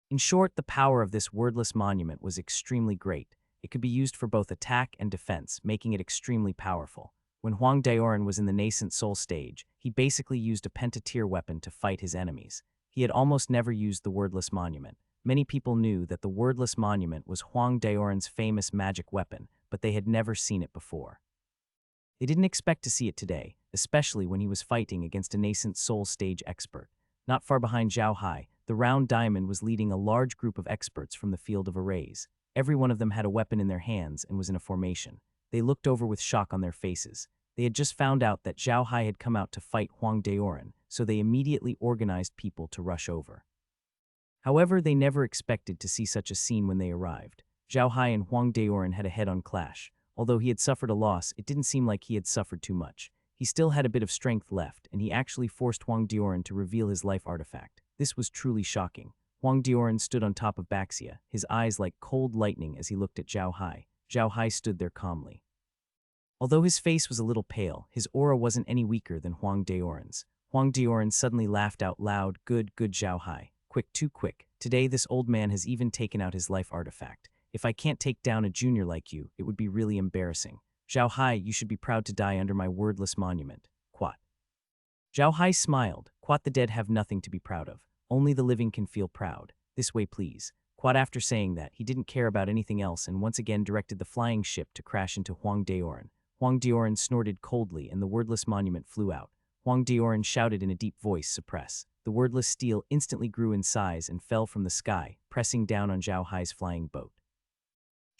In short, the power of this wordless monument was extremely great. It could be used for both attack and defense, making it extremely powerful. When Huang Daoran was in the nascent soul stage, he basically used a pentatier weapon to fight his enemies. He had almost never used the wordless monument. Many people knew that the wordless monument was Huang Daoran's famous magic weapon, but they had never seen it before. They didn't expect to see it today, especially when he was fighting against a nascent soul stage expert. Not far behind Zhao Hai, the round diamond was leading a large group of experts from the field of arrays. Every one of them had a weapon in their hands and was in a formation. They looked over with shock on their faces. They had just found out that Zhao Hai had come out to fight Huang Daoran, so they immediately organized people to rush over. However, they never expected to see such a scene when they arrived. Zhao Hai and Huang Daoran had a head-on clash. Although he had suffered a loss, it didn't seem like he had suffered too much. He still had a bit of strength left, and he actually forced Huang Daoran to reveal his life artifact. This was truly shocking. Huang Daoran stood on top of Baxia, his eyes like cold lightning as he looked at Zhao Hai. Zhao Hai stood there calmly. Although his face was a little pale, his aura wasn't any weaker than Huang Daoran's. Huang Daoran suddenly laughed out loud. Good Zhao Hai. Quick, too quick. Today this old man has even taken out his life artifact. If I can't take down a junior like you, it would be really embarrassing. Zhao Hai, you should be proud to die under my wordless monument. Quat. Zhao Hai smiled. Quat, the dead have nothing to be proud of. Only the living can feel proud. This way, please. Quat, after saying that, he didn't care about anything else and once again directed the flying ship to crash into Huang Daoran. Huang Daoran snorted coldly and the wordless monument flew out. Huang Daoran shouted in a deep voice, suppress. The wordless steel instantly grew in size and fell from the sky, pressing down on Zhao Hai's flying boat.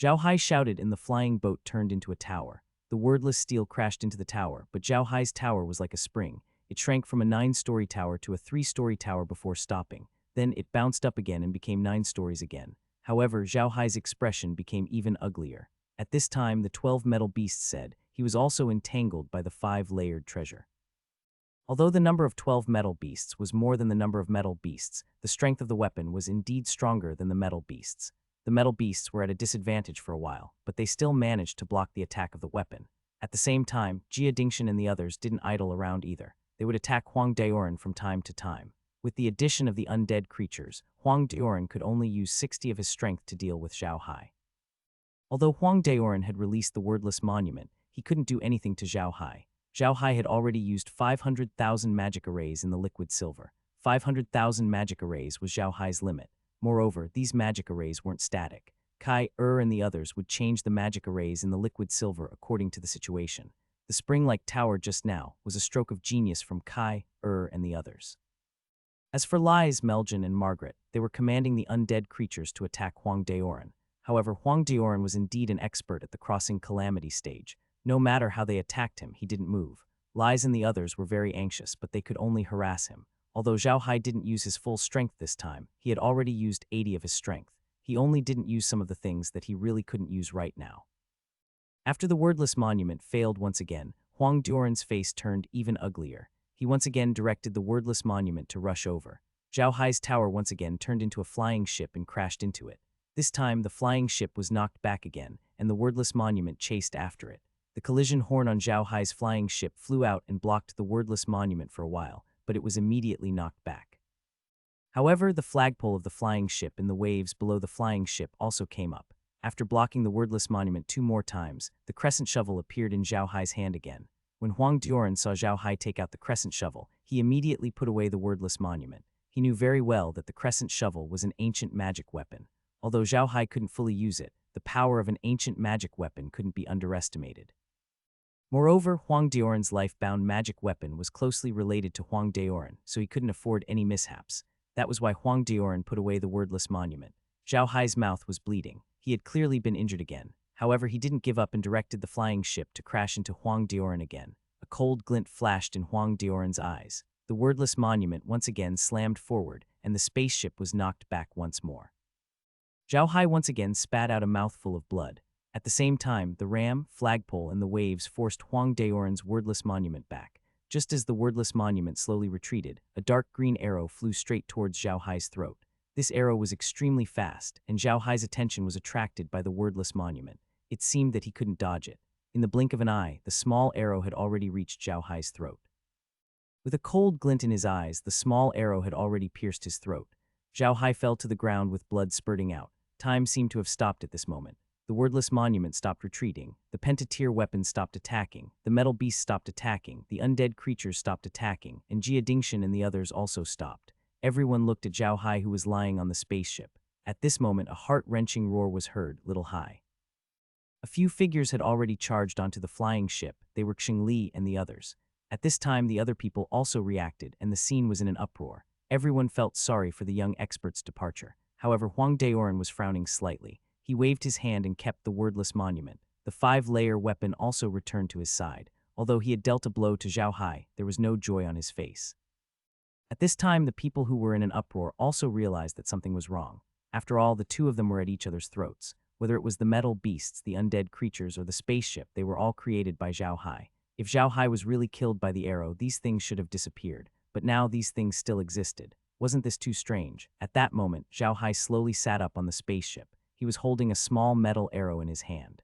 Zhao Hai shouted and the flying boat turned into a tower. The wordless steel crashed into the tower, but Zhao Hai's tower was like a spring. It shrank from a 9-story tower to a 3-story tower before stopping. Then it bounced up again and became 9 stories again. However, Zhao Hai's expression became even uglier. At this time, the 12 metal beasts said, he was also entangled by the 5-layered treasure. Although the number of 12 metal beasts was more than the number of metal beasts, the strength of the weapon was indeed stronger than the metal beasts. The metal beasts were at a disadvantage for a while, but they still managed to block the attack of the weapon. At the same time, Jia Dingshan and the others didn't idle around either. They would attack Huang Daoran from time to time. With the addition of the undead creatures, Huang Daoran could only use 60 of his strength to deal with Zhao Hai. Although Huang Daoran had released the wordless monument, he couldn't do anything to Zhao Hai. Zhao Hai had already used 500,000 magic arrays in the liquid silver. 500,000 magic arrays was Zhao Hai's limit. Moreover, these magic arrays weren't static. Kai, and the others would change the magic arrays in the liquid silver according to the situation. The spring-like tower just now was a stroke of genius from Kai, and the others. As for Lies, Meljan, and Margaret, they were commanding the undead creatures to attack Huang Daoran. However, Huang Daoran was indeed an expert at the crossing calamity stage. No matter how they attacked him, he didn't move. Lies and the others were very anxious, but they could only harass him. Although Zhao Hai didn't use his full strength this time, he had already used 80 of his strength. He only didn't use some of the things that he really couldn't use right now. After the wordless monument failed once again, Huang Daoran's face turned even uglier. He once again directed the wordless monument to rush over. Zhao Hai's tower once again turned into a flying ship and crashed into it. This time, the flying ship was knocked back again, and the wordless monument chased after it. The collision horn on Zhao Hai's flying ship flew out and blocked the wordless monument for a while, but it was immediately knocked back. However, the flagpole of the flying ship and the waves below the flying ship also came up. After blocking the wordless monument 2 more times, the crescent shovel appeared in Zhao Hai's hand again. When Huang Dioran saw Zhao Hai take out the crescent shovel, he immediately put away the wordless monument. He knew very well that the crescent shovel was an ancient magic weapon. Although Zhao Hai couldn't fully use it, the power of an ancient magic weapon couldn't be underestimated. Moreover, Huang Dioran's life-bound magic weapon was closely related to Huang Dioran, so he couldn't afford any mishaps. That was why Huang Dioran put away the wordless monument. Zhao Hai's mouth was bleeding. He had clearly been injured again. However, he didn't give up and directed the flying ship to crash into Huang Dioran again. A cold glint flashed in Huang Dioran's eyes. The wordless monument once again slammed forward, and the spaceship was knocked back once more. Zhao Hai once again spat out a mouthful of blood. At the same time, the ram, flagpole, and the waves forced Huang Dioran's wordless monument back. Just as the wordless monument slowly retreated, a dark green arrow flew straight towards Zhao Hai's throat. This arrow was extremely fast, and Zhao Hai's attention was attracted by the wordless monument. It seemed that he couldn't dodge it. In the blink of an eye, the small arrow had already reached Zhao Hai's throat. With a cold glint in his eyes, the small arrow had already pierced his throat. Zhao Hai fell to the ground with blood spurting out. Time seemed to have stopped at this moment. The wordless monument stopped retreating, the pentatier weapons stopped attacking, the metal beasts stopped attacking, the undead creatures stopped attacking, and Jia Dingshan and the others also stopped. Everyone looked at Zhao Hai, who was lying on the spaceship. At this moment, a heart-wrenching roar was heard, "Little Hai." A few figures had already charged onto the flying ship. They were Xingli and the others. At this time, the other people also reacted, and the scene was in an uproar. Everyone felt sorry for the young expert's departure. However, Huang Dioran was frowning slightly. He waved his hand and kept the wordless monument. The 5-layer weapon also returned to his side. Although he had dealt a blow to Zhao Hai, there was no joy on his face. At this time, the people who were in an uproar also realized that something was wrong. After all, the two of them were at each other's throats. Whether it was the metal beasts, the undead creatures, or the spaceship, they were all created by Zhao Hai. If Zhao Hai was really killed by the arrow, these things should have disappeared. But now these things still existed. Wasn't this too strange? At that moment, Zhao Hai slowly sat up on the spaceship. He was holding a small metal arrow in his hand.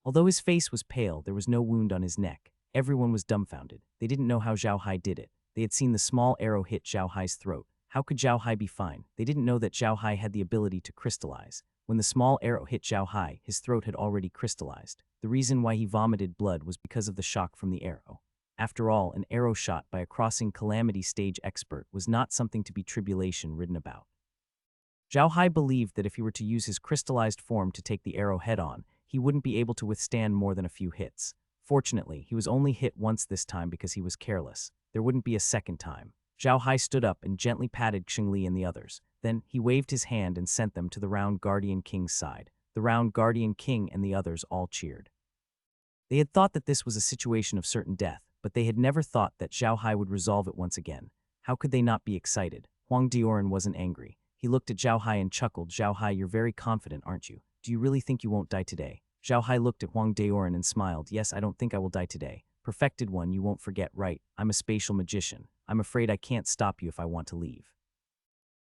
Although his face was pale, there was no wound on his neck. Everyone was dumbfounded. They didn't know how Zhao Hai did it. They had seen the small arrow hit Zhao Hai's throat. How could Zhao Hai be fine? They didn't know that Zhao Hai had the ability to crystallize. When the small arrow hit Zhao Hai, his throat had already crystallized. The reason why he vomited blood was because of the shock from the arrow. After all, an arrow shot by a crossing calamity stage expert was not something to be tribulation-ridden about. Zhao Hai believed that if he were to use his crystallized form to take the arrow head-on, he wouldn't be able to withstand more than a few hits. Fortunately, he was only hit once this time because he was careless. There wouldn't be a second time. Zhao Hai stood up and gently patted Xingli and the others. Then, he waved his hand and sent them to the Round Guardian King's side. The Round Guardian King and the others all cheered. They had thought that this was a situation of certain death, but they had never thought that Zhao Hai would resolve it once again. How could they not be excited? Huang Dioran wasn't angry. He looked at Zhao Hai and chuckled. "Zhao Hai, you're very confident, aren't you? Do you really think you won't die today?" Zhao Hai looked at Huang Dioran and smiled. "Yes, I don't think I will die today. Perfected one, you won't forget, right? I'm a spatial magician. I'm afraid I can't stop you if I want to leave.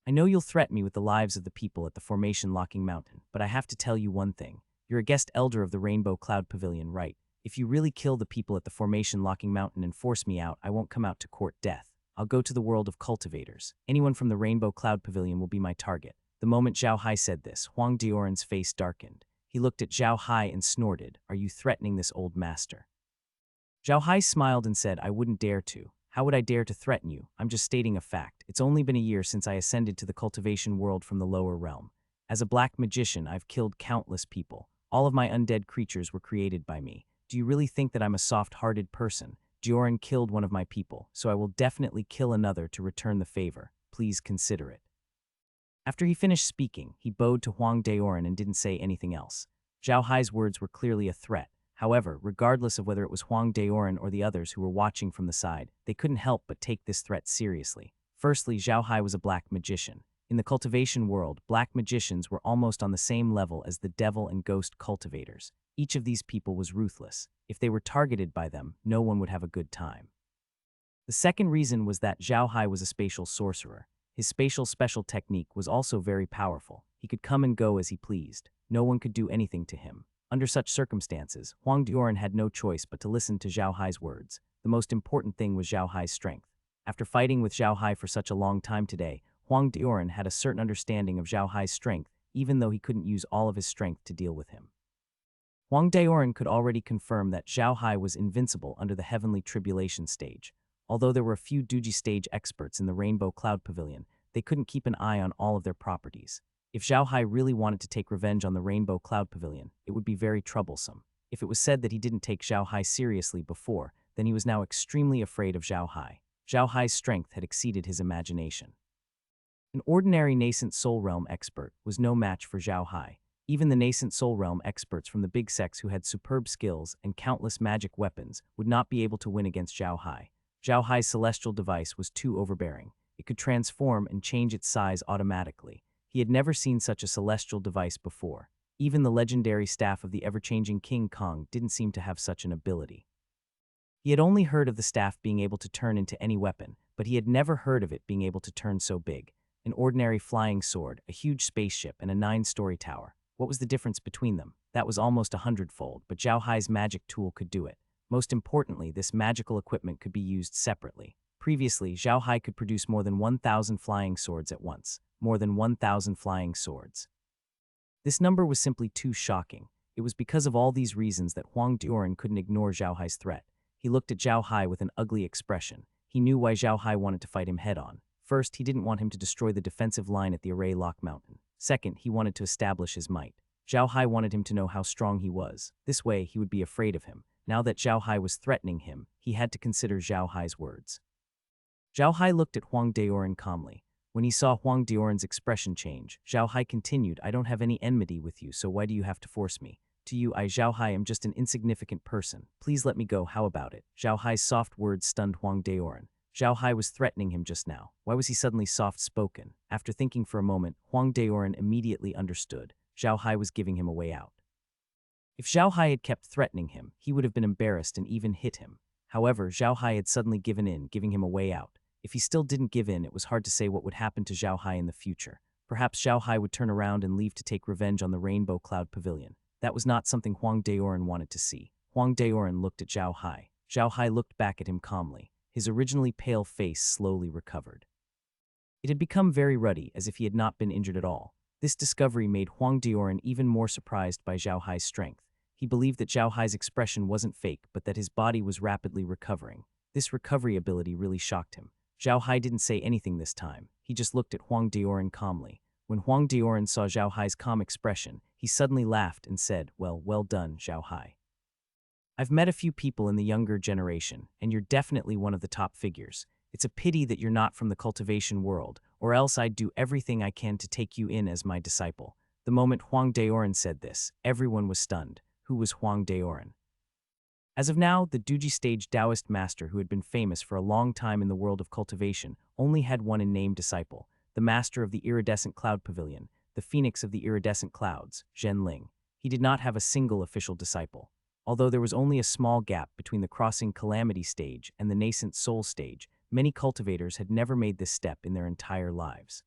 I know you'll threaten me with the lives of the people at the Formation Locking Mountain, but I have to tell you one thing. You're a guest elder of the Rainbow Cloud Pavilion, right? If you really kill the people at the Formation Locking Mountain and force me out, I won't come out to court death. I'll go to the world of cultivators. Anyone from the Rainbow Cloud Pavilion will be my target." The moment Zhao Hai said this, Huang Dioran's face darkened. He looked at Zhao Hai and snorted. "Are you threatening this old master?" Zhao Hai smiled and said, "I wouldn't dare to. How would I dare to threaten you? I'm just stating a fact. It's only been a year since I ascended to the cultivation world from the lower realm. As a black magician, I've killed countless people. All of my undead creatures were created by me. Do you really think that I'm a soft-hearted person? Dioran killed one of my people, so I will definitely kill another to return the favor. Please consider it." After he finished speaking, he bowed to Huang Dioran and didn't say anything else. Zhao Hai's words were clearly a threat. However, regardless of whether it was Huang Dioran or the others who were watching from the side, they couldn't help but take this threat seriously. Firstly, Zhao Hai was a black magician. In the cultivation world, black magicians were almost on the same level as the devil and ghost cultivators. Each of these people was ruthless. If they were targeted by them, no one would have a good time. The second reason was that Zhao Hai was a spatial sorcerer. His spatial special technique was also very powerful. He could come and go as he pleased. No one could do anything to him. Under such circumstances, Huang Dioran had no choice but to listen to Zhao Hai's words. The most important thing was Zhao Hai's strength. After fighting with Zhao Hai for such a long time today, Huang Dioran had a certain understanding of Zhao Hai's strength, even though he couldn't use all of his strength to deal with him. Huang Dioran could already confirm that Zhao Hai was invincible under the Heavenly Tribulation stage. Although there were a few Duji stage experts in the Rainbow Cloud Pavilion, they couldn't keep an eye on all of their properties. If Zhao Hai really wanted to take revenge on the Rainbow Cloud Pavilion, it would be very troublesome. If it was said that he didn't take Zhao Hai seriously before, then he was now extremely afraid of Zhao Hai. Zhao Hai's strength had exceeded his imagination. An ordinary nascent soul realm expert was no match for Zhao Hai. Even the nascent soul realm experts from the big sects who had superb skills and countless magic weapons would not be able to win against Zhao Hai. Zhao Hai's celestial device was too overbearing. It could transform and change its size automatically. He had never seen such a celestial device before. Even the legendary staff of the ever-changing King Kong didn't seem to have such an ability. He had only heard of the staff being able to turn into any weapon, but he had never heard of it being able to turn so big. An ordinary flying sword, a huge spaceship, and a 9-story tower. What was the difference between them? That was almost 100-fold, but Zhao Hai's magic tool could do it. Most importantly, this magical equipment could be used separately. Previously, Zhao Hai could produce more than 1,000 flying swords at once. More than 1,000 flying swords. This number was simply too shocking. It was because of all these reasons that Huang Dioran couldn't ignore Zhao Hai's threat. He looked at Zhao Hai with an ugly expression. He knew why Zhao Hai wanted to fight him head-on. First, he didn't want him to destroy the defensive line at the Array Lock Mountain. Second, he wanted to establish his might. Zhao Hai wanted him to know how strong he was. This way, he would be afraid of him. Now that Zhao Hai was threatening him, he had to consider Zhao Hai's words. Zhao Hai looked at Huang Dioran calmly. When he saw Huang Dioran's expression change, Zhao Hai continued, "I don't have any enmity with you, so why do you have to force me? To you, I, Zhao Hai, am just an insignificant person. Please let me go, how about it?" Zhao Hai's soft words stunned Huang Dioran. Zhao Hai was threatening him just now. Why was he suddenly soft-spoken? After thinking for a moment, Huang Dioran immediately understood. Zhao Hai was giving him a way out. If Zhao Hai had kept threatening him, he would have been embarrassed and even hit him. However, Zhao Hai had suddenly given in, giving him a way out. If he still didn't give in, it was hard to say what would happen to Zhao Hai in the future. Perhaps Zhao Hai would turn around and leave to take revenge on the Rainbow Cloud Pavilion. That was not something Huang Dioran wanted to see. Huang Dioran looked at Zhao Hai. Zhao Hai looked back at him calmly. His originally pale face slowly recovered. It had become very ruddy, as if he had not been injured at all. This discovery made Huang Dioran even more surprised by Zhao Hai's strength. He believed that Zhao Hai's expression wasn't fake, but that his body was rapidly recovering. This recovery ability really shocked him. Zhao Hai didn't say anything this time. He just looked at Huang Dioran calmly. When Huang Dioran saw Zhao Hai's calm expression, he suddenly laughed and said, well done, Zhao Hai. I've met a few people in the younger generation, and you're definitely one of the top figures. It's a pity that you're not from the cultivation world, or else I'd do everything I can to take you in as my disciple. The moment Huang Dioran said this, everyone was stunned. Who was Huang Dioran? As of now, the Duji stage Taoist master who had been famous for a long time in the world of cultivation only had one in name disciple, the master of the iridescent cloud pavilion, the phoenix of the iridescent clouds, Zhen Ling. He did not have a single official disciple. Although there was only a small gap between the crossing calamity stage and the nascent soul stage, many cultivators had never made this step in their entire lives.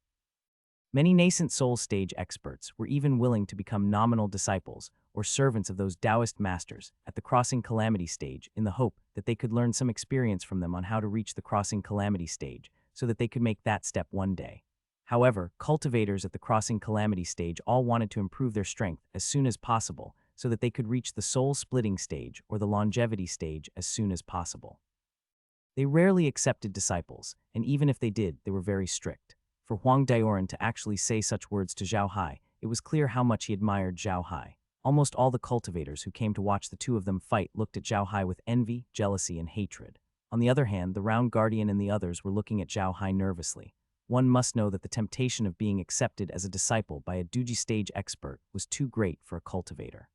Many nascent soul stage experts were even willing to become nominal disciples or servants of those Taoist masters at the crossing calamity stage in the hope that they could learn some experience from them on how to reach the crossing calamity stage so that they could make that step one day. However, cultivators at the crossing calamity stage all wanted to improve their strength as soon as possible so that they could reach the soul splitting stage or the longevity stage as soon as possible. They rarely accepted disciples, and even if they did, they were very strict. For Huang Dioran to actually say such words to Zhao Hai, it was clear how much he admired Zhao Hai. Almost all the cultivators who came to watch the two of them fight looked at Zhao Hai with envy, jealousy, and hatred. On the other hand, the Round Guardian and the others were looking at Zhao Hai nervously. One must know that the temptation of being accepted as a disciple by a Duji stage expert was too great for a cultivator.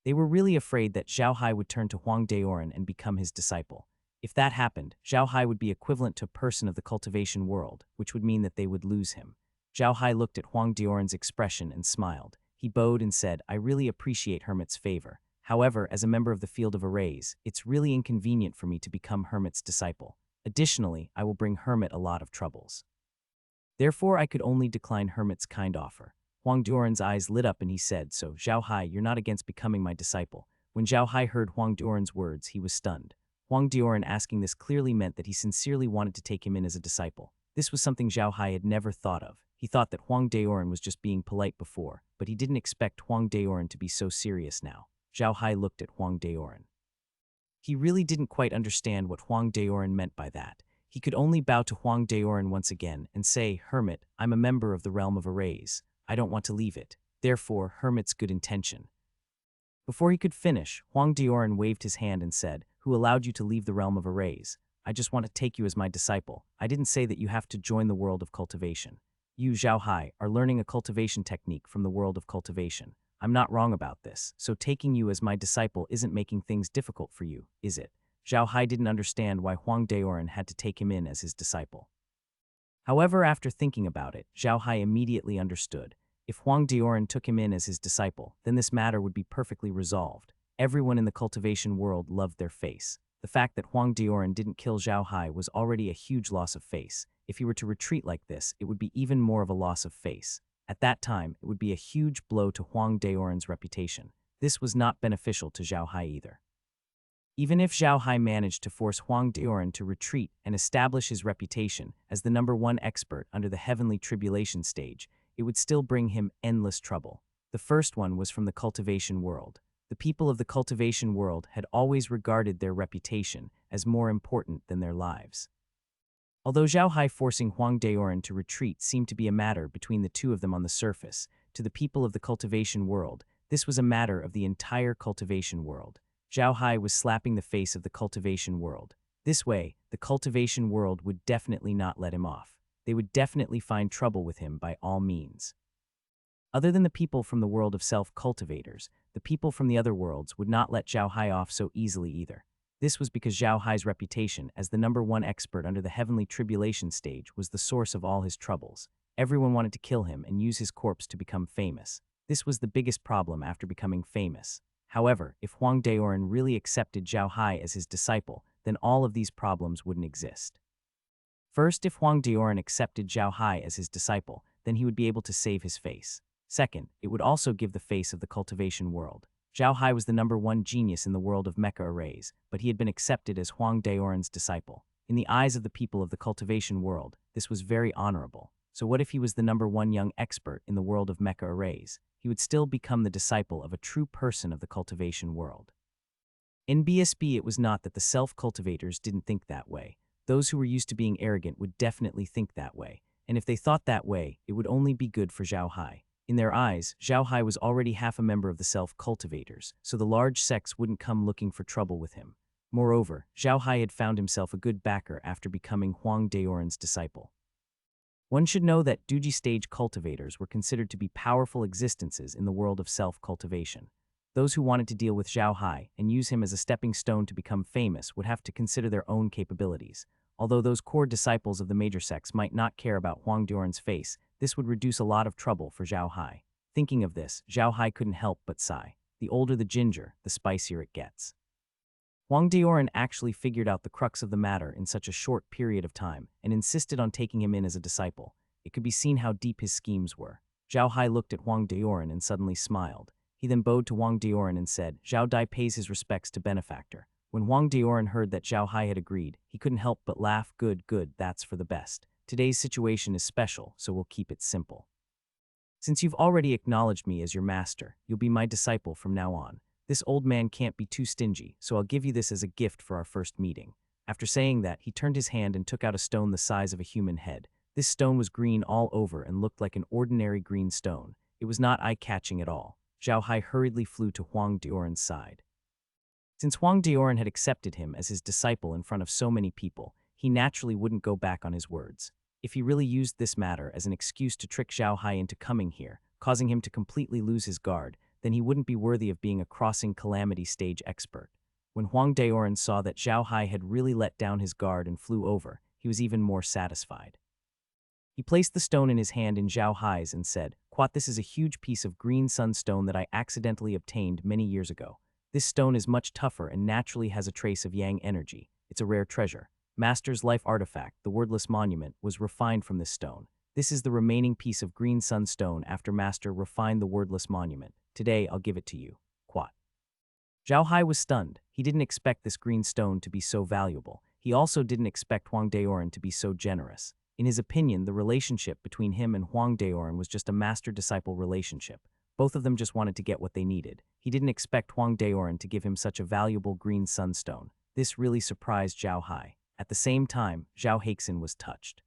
They were really afraid that Zhao Hai would turn to Huang Dioran and become his disciple. If that happened, Zhao Hai would be equivalent to a person of the cultivation world, which would mean that they would lose him. Zhao Hai looked at Huang Dioran's expression and smiled. He bowed and said, I really appreciate Hermit's favor. However, as a member of the field of arrays, it's really inconvenient for me to become Hermit's disciple. Additionally, I will bring Hermit a lot of troubles. Therefore, I could only decline Hermit's kind offer. Huang Duoren's eyes lit up and he said, "So, Zhao Hai, you're not against becoming my disciple." When Zhao Hai heard Huang Duoren's words, he was stunned. Huang Duoren asking this clearly meant that he sincerely wanted to take him in as a disciple. This was something Zhao Hai had never thought of. He thought that Huang Duoren was just being polite before, but he didn't expect Huang Duoren to be so serious now. Zhao Hai looked at Huang Duoren. He really didn't quite understand what Huang Duoren meant by that. He could only bow to Huang Duoren once again and say, "Hermit, I'm a member of the realm of arrays. I don't want to leave it. Therefore, Hermit's good intention." Before he could finish, Huang Duoren waved his hand and said, "Who allowed you to leave the realm of arrays? I just want to take you as my disciple. I didn't say that you have to join the world of cultivation. You, Zhao Hai, are learning a cultivation technique from the world of cultivation. I'm not wrong about this, so taking you as my disciple isn't making things difficult for you, is it?" Zhao Hai didn't understand why Huang Duoren had to take him in as his disciple. However, after thinking about it, Zhao Hai immediately understood. If Huang Duoren took him in as his disciple, then this matter would be perfectly resolved. Everyone in the cultivation world loved their face. The fact that Huang Duoren didn't kill Zhao Hai was already a huge loss of face. If he were to retreat like this, it would be even more of a loss of face. At that time, it would be a huge blow to Huang Duoren's reputation. This was not beneficial to Zhao Hai either. Even if Zhao Hai managed to force Huang Duoren to retreat and establish his reputation as the #1 expert under the heavenly tribulation stage, it would still bring him endless trouble. The first one was from the cultivation world. The people of the cultivation world had always regarded their reputation as more important than their lives. Although Zhao Hai forcing Huang Duoren to retreat seemed to be a matter between the two of them on the surface, to the people of the cultivation world, this was a matter of the entire cultivation world. Zhao Hai was slapping the face of the cultivation world. This way, the cultivation world would definitely not let him off. They would definitely find trouble with him by all means. Other than the people from the world of self-cultivators, the people from the other worlds would not let Zhao Hai off so easily either. This was because Zhao Hai's reputation as the #1 expert under the heavenly tribulation stage was the source of all his troubles. Everyone wanted to kill him and use his corpse to become famous. This was the biggest problem after becoming famous. However, if Huang Duoren really accepted Zhao Hai as his disciple, then all of these problems wouldn't exist. First, if Huang Duoren accepted Zhao Hai as his disciple, then he would be able to save his face. Second, it would also give the face of the cultivation world. Zhao Hai was the #1 genius in the world of mecha arrays, but he had been accepted as Huang Duoren's disciple. In the eyes of the people of the cultivation world, this was very honorable. So what if he was the #1 young expert in the world of mecha arrays? He would still become the disciple of a true person of the cultivation world. In BSB, it was not that the self-cultivators didn't think that way. Those who were used to being arrogant would definitely think that way, and if they thought that way, it would only be good for Zhao Hai. In their eyes, Zhao Hai was already half a member of the self-cultivators, so the large sects wouldn't come looking for trouble with him. Moreover, Zhao Hai had found himself a good backer after becoming Huang Duoren's disciple. One should know that Duji stage cultivators were considered to be powerful existences in the world of self-cultivation. Those who wanted to deal with Zhao Hai and use him as a stepping stone to become famous would have to consider their own capabilities. Although those core disciples of the major sects might not care about Huang Duoren's face, this would reduce a lot of trouble for Zhao Hai. Thinking of this, Zhao Hai couldn't help but sigh. The older the ginger, the spicier it gets. Huang Duoren actually figured out the crux of the matter in such a short period of time and insisted on taking him in as a disciple. It could be seen how deep his schemes were. Zhao Hai looked at Huang Duoren and suddenly smiled. He then bowed to Huang Duoren and said, "Zhao Dai pays his respects to benefactor." When Huang Duoren heard that Zhao Hai had agreed, he couldn't help but laugh. Good, that's for the best. Today's situation is special, so we'll keep it simple. Since you've already acknowledged me as your master, you'll be my disciple from now on. This old man can't be too stingy, so I'll give you this as a gift for our first meeting. After saying that, he turned his hand and took out a stone the size of a human head. This stone was green all over and looked like an ordinary green stone. It was not eye-catching at all. Zhao Hai hurriedly flew to Huang Duoren's side. Since Huang Duoren had accepted him as his disciple in front of so many people, he naturally wouldn't go back on his words. If he really used this matter as an excuse to trick Zhao Hai into coming here, causing him to completely lose his guard, then he wouldn't be worthy of being a crossing calamity stage expert. When Huang Duoren saw that Zhao Hai had really let down his guard and flew over, he was even more satisfied. He placed the stone in his hand in Zhao Hai's and said, "Quat, this is a huge piece of green sunstone that I accidentally obtained many years ago. This stone is much tougher and naturally has a trace of yang energy. It's a rare treasure. Master's life artifact, the wordless monument, was refined from this stone. This is the remaining piece of green sunstone after Master refined the wordless monument. Today, I'll give it to you. Quat. Zhao Hai was stunned. He didn't expect this green stone to be so valuable. He also didn't expect Huang Daoran to be so generous. In his opinion, the relationship between him and Huang Daoran was just a master-disciple relationship. Both of them just wanted to get what they needed. He didn't expect Huang Daoran to give him such a valuable green sunstone. This really surprised Zhao Hai. At the same time, Zhao Haixin was touched.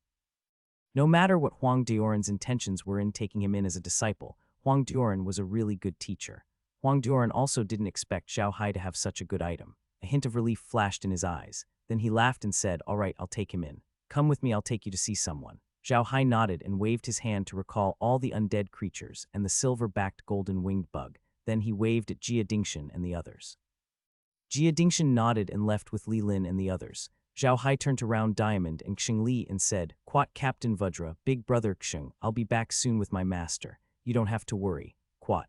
No matter what Huang Daoran's intentions were in taking him in as a disciple, Huang Daoran was a really good teacher. Huang Daoran also didn't expect Zhao Hai to have such a good item. A hint of relief flashed in his eyes. Then he laughed and said, "All right, I'll take him in. Come with me, I'll take you to see someone." Zhao Hai nodded and waved his hand to recall all the undead creatures and the silver-backed golden-winged bug. Then he waved at Jia Dingshan and the others. Jia Dingshan nodded and left with Li Lin and the others. Zhao Hai turned to Round Diamond and Xing Li and said, "Quat Captain Vajra, big brother Xing, I'll be back soon with my master. You don't have to worry. Quat."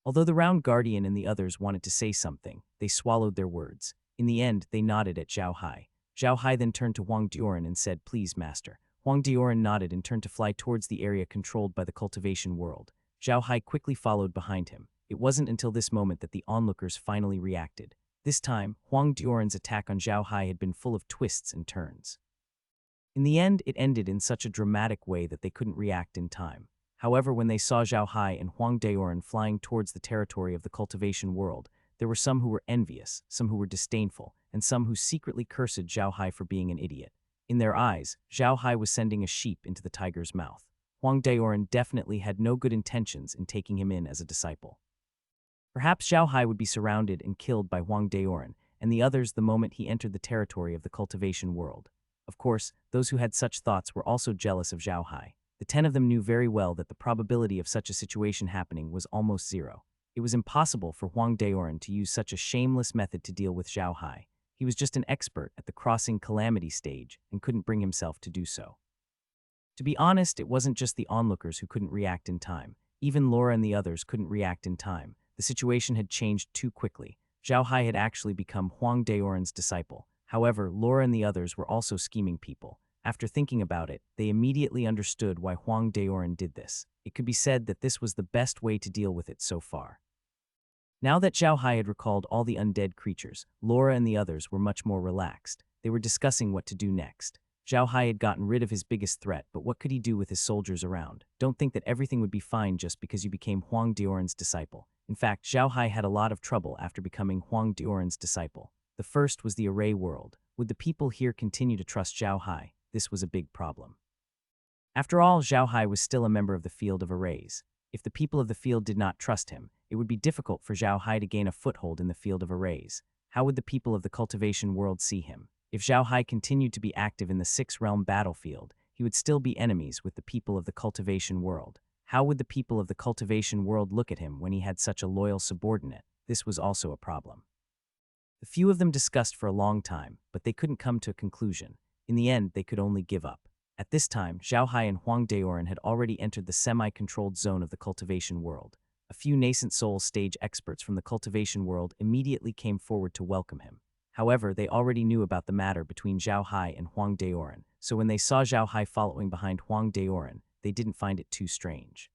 Although the Round Guardian and the others wanted to say something, they swallowed their words. In the end, they nodded at Zhao Hai. Zhao Hai then turned to Huang Daoran and said, "Please, master." Huang Daoran nodded and turned to fly towards the area controlled by the cultivation world. Zhao Hai quickly followed behind him. It wasn't until this moment that the onlookers finally reacted. This time, Huang Daoran's attack on Zhao Hai had been full of twists and turns. In the end, it ended in such a dramatic way that they couldn't react in time. However, when they saw Zhao Hai and Huang Daoran flying towards the territory of the cultivation world, there were some who were envious, some who were disdainful, and some who secretly cursed Zhao Hai for being an idiot. In their eyes, Zhao Hai was sending a sheep into the tiger's mouth. Huang Daoran definitely had no good intentions in taking him in as a disciple. Perhaps Zhao Hai would be surrounded and killed by Huang Daoran and the others the moment he entered the territory of the cultivation world. Of course, those who had such thoughts were also jealous of Zhao Hai. The 10 of them knew very well that the probability of such a situation happening was almost zero. It was impossible for Huang Daoran to use such a shameless method to deal with Zhao Hai. He was just an expert at the crossing calamity stage and couldn't bring himself to do so. To be honest, it wasn't just the onlookers who couldn't react in time. Even Laura and the others couldn't react in time. The situation had changed too quickly. Zhao Hai had actually become Huang Daoran's disciple. However, Laura and the others were also scheming people. After thinking about it, they immediately understood why Huang Daoran did this. It could be said that this was the best way to deal with it so far. Now that Zhao Hai had recalled all the undead creatures, Laura and the others were much more relaxed. They were discussing what to do next. Zhao Hai had gotten rid of his biggest threat, but what could he do with his soldiers around? Don't think that everything would be fine just because you became Huang Daoran's disciple. In fact, Zhao Hai had a lot of trouble after becoming Huang Daoran's disciple. The first was the array world. Would the people here continue to trust Zhao Hai? This was a big problem. After all, Zhao Hai was still a member of the field of arrays. If the people of the field did not trust him, it would be difficult for Zhao Hai to gain a foothold in the field of arrays. How would the people of the cultivation world see him? If Zhao Hai continued to be active in the six-realm battlefield, he would still be enemies with the people of the cultivation world. How would the people of the cultivation world look at him when he had such a loyal subordinate? This was also a problem. The few of them discussed for a long time, but they couldn't come to a conclusion. In the end, they could only give up. At this time, Zhao Hai and Huang Daoran had already entered the semi-controlled zone of the cultivation world. A few nascent soul stage experts from the cultivation world immediately came forward to welcome him. However, they already knew about the matter between Zhao Hai and Huang Daoran, so when they saw Zhao Hai following behind Huang Daoran, they didn't find it too strange.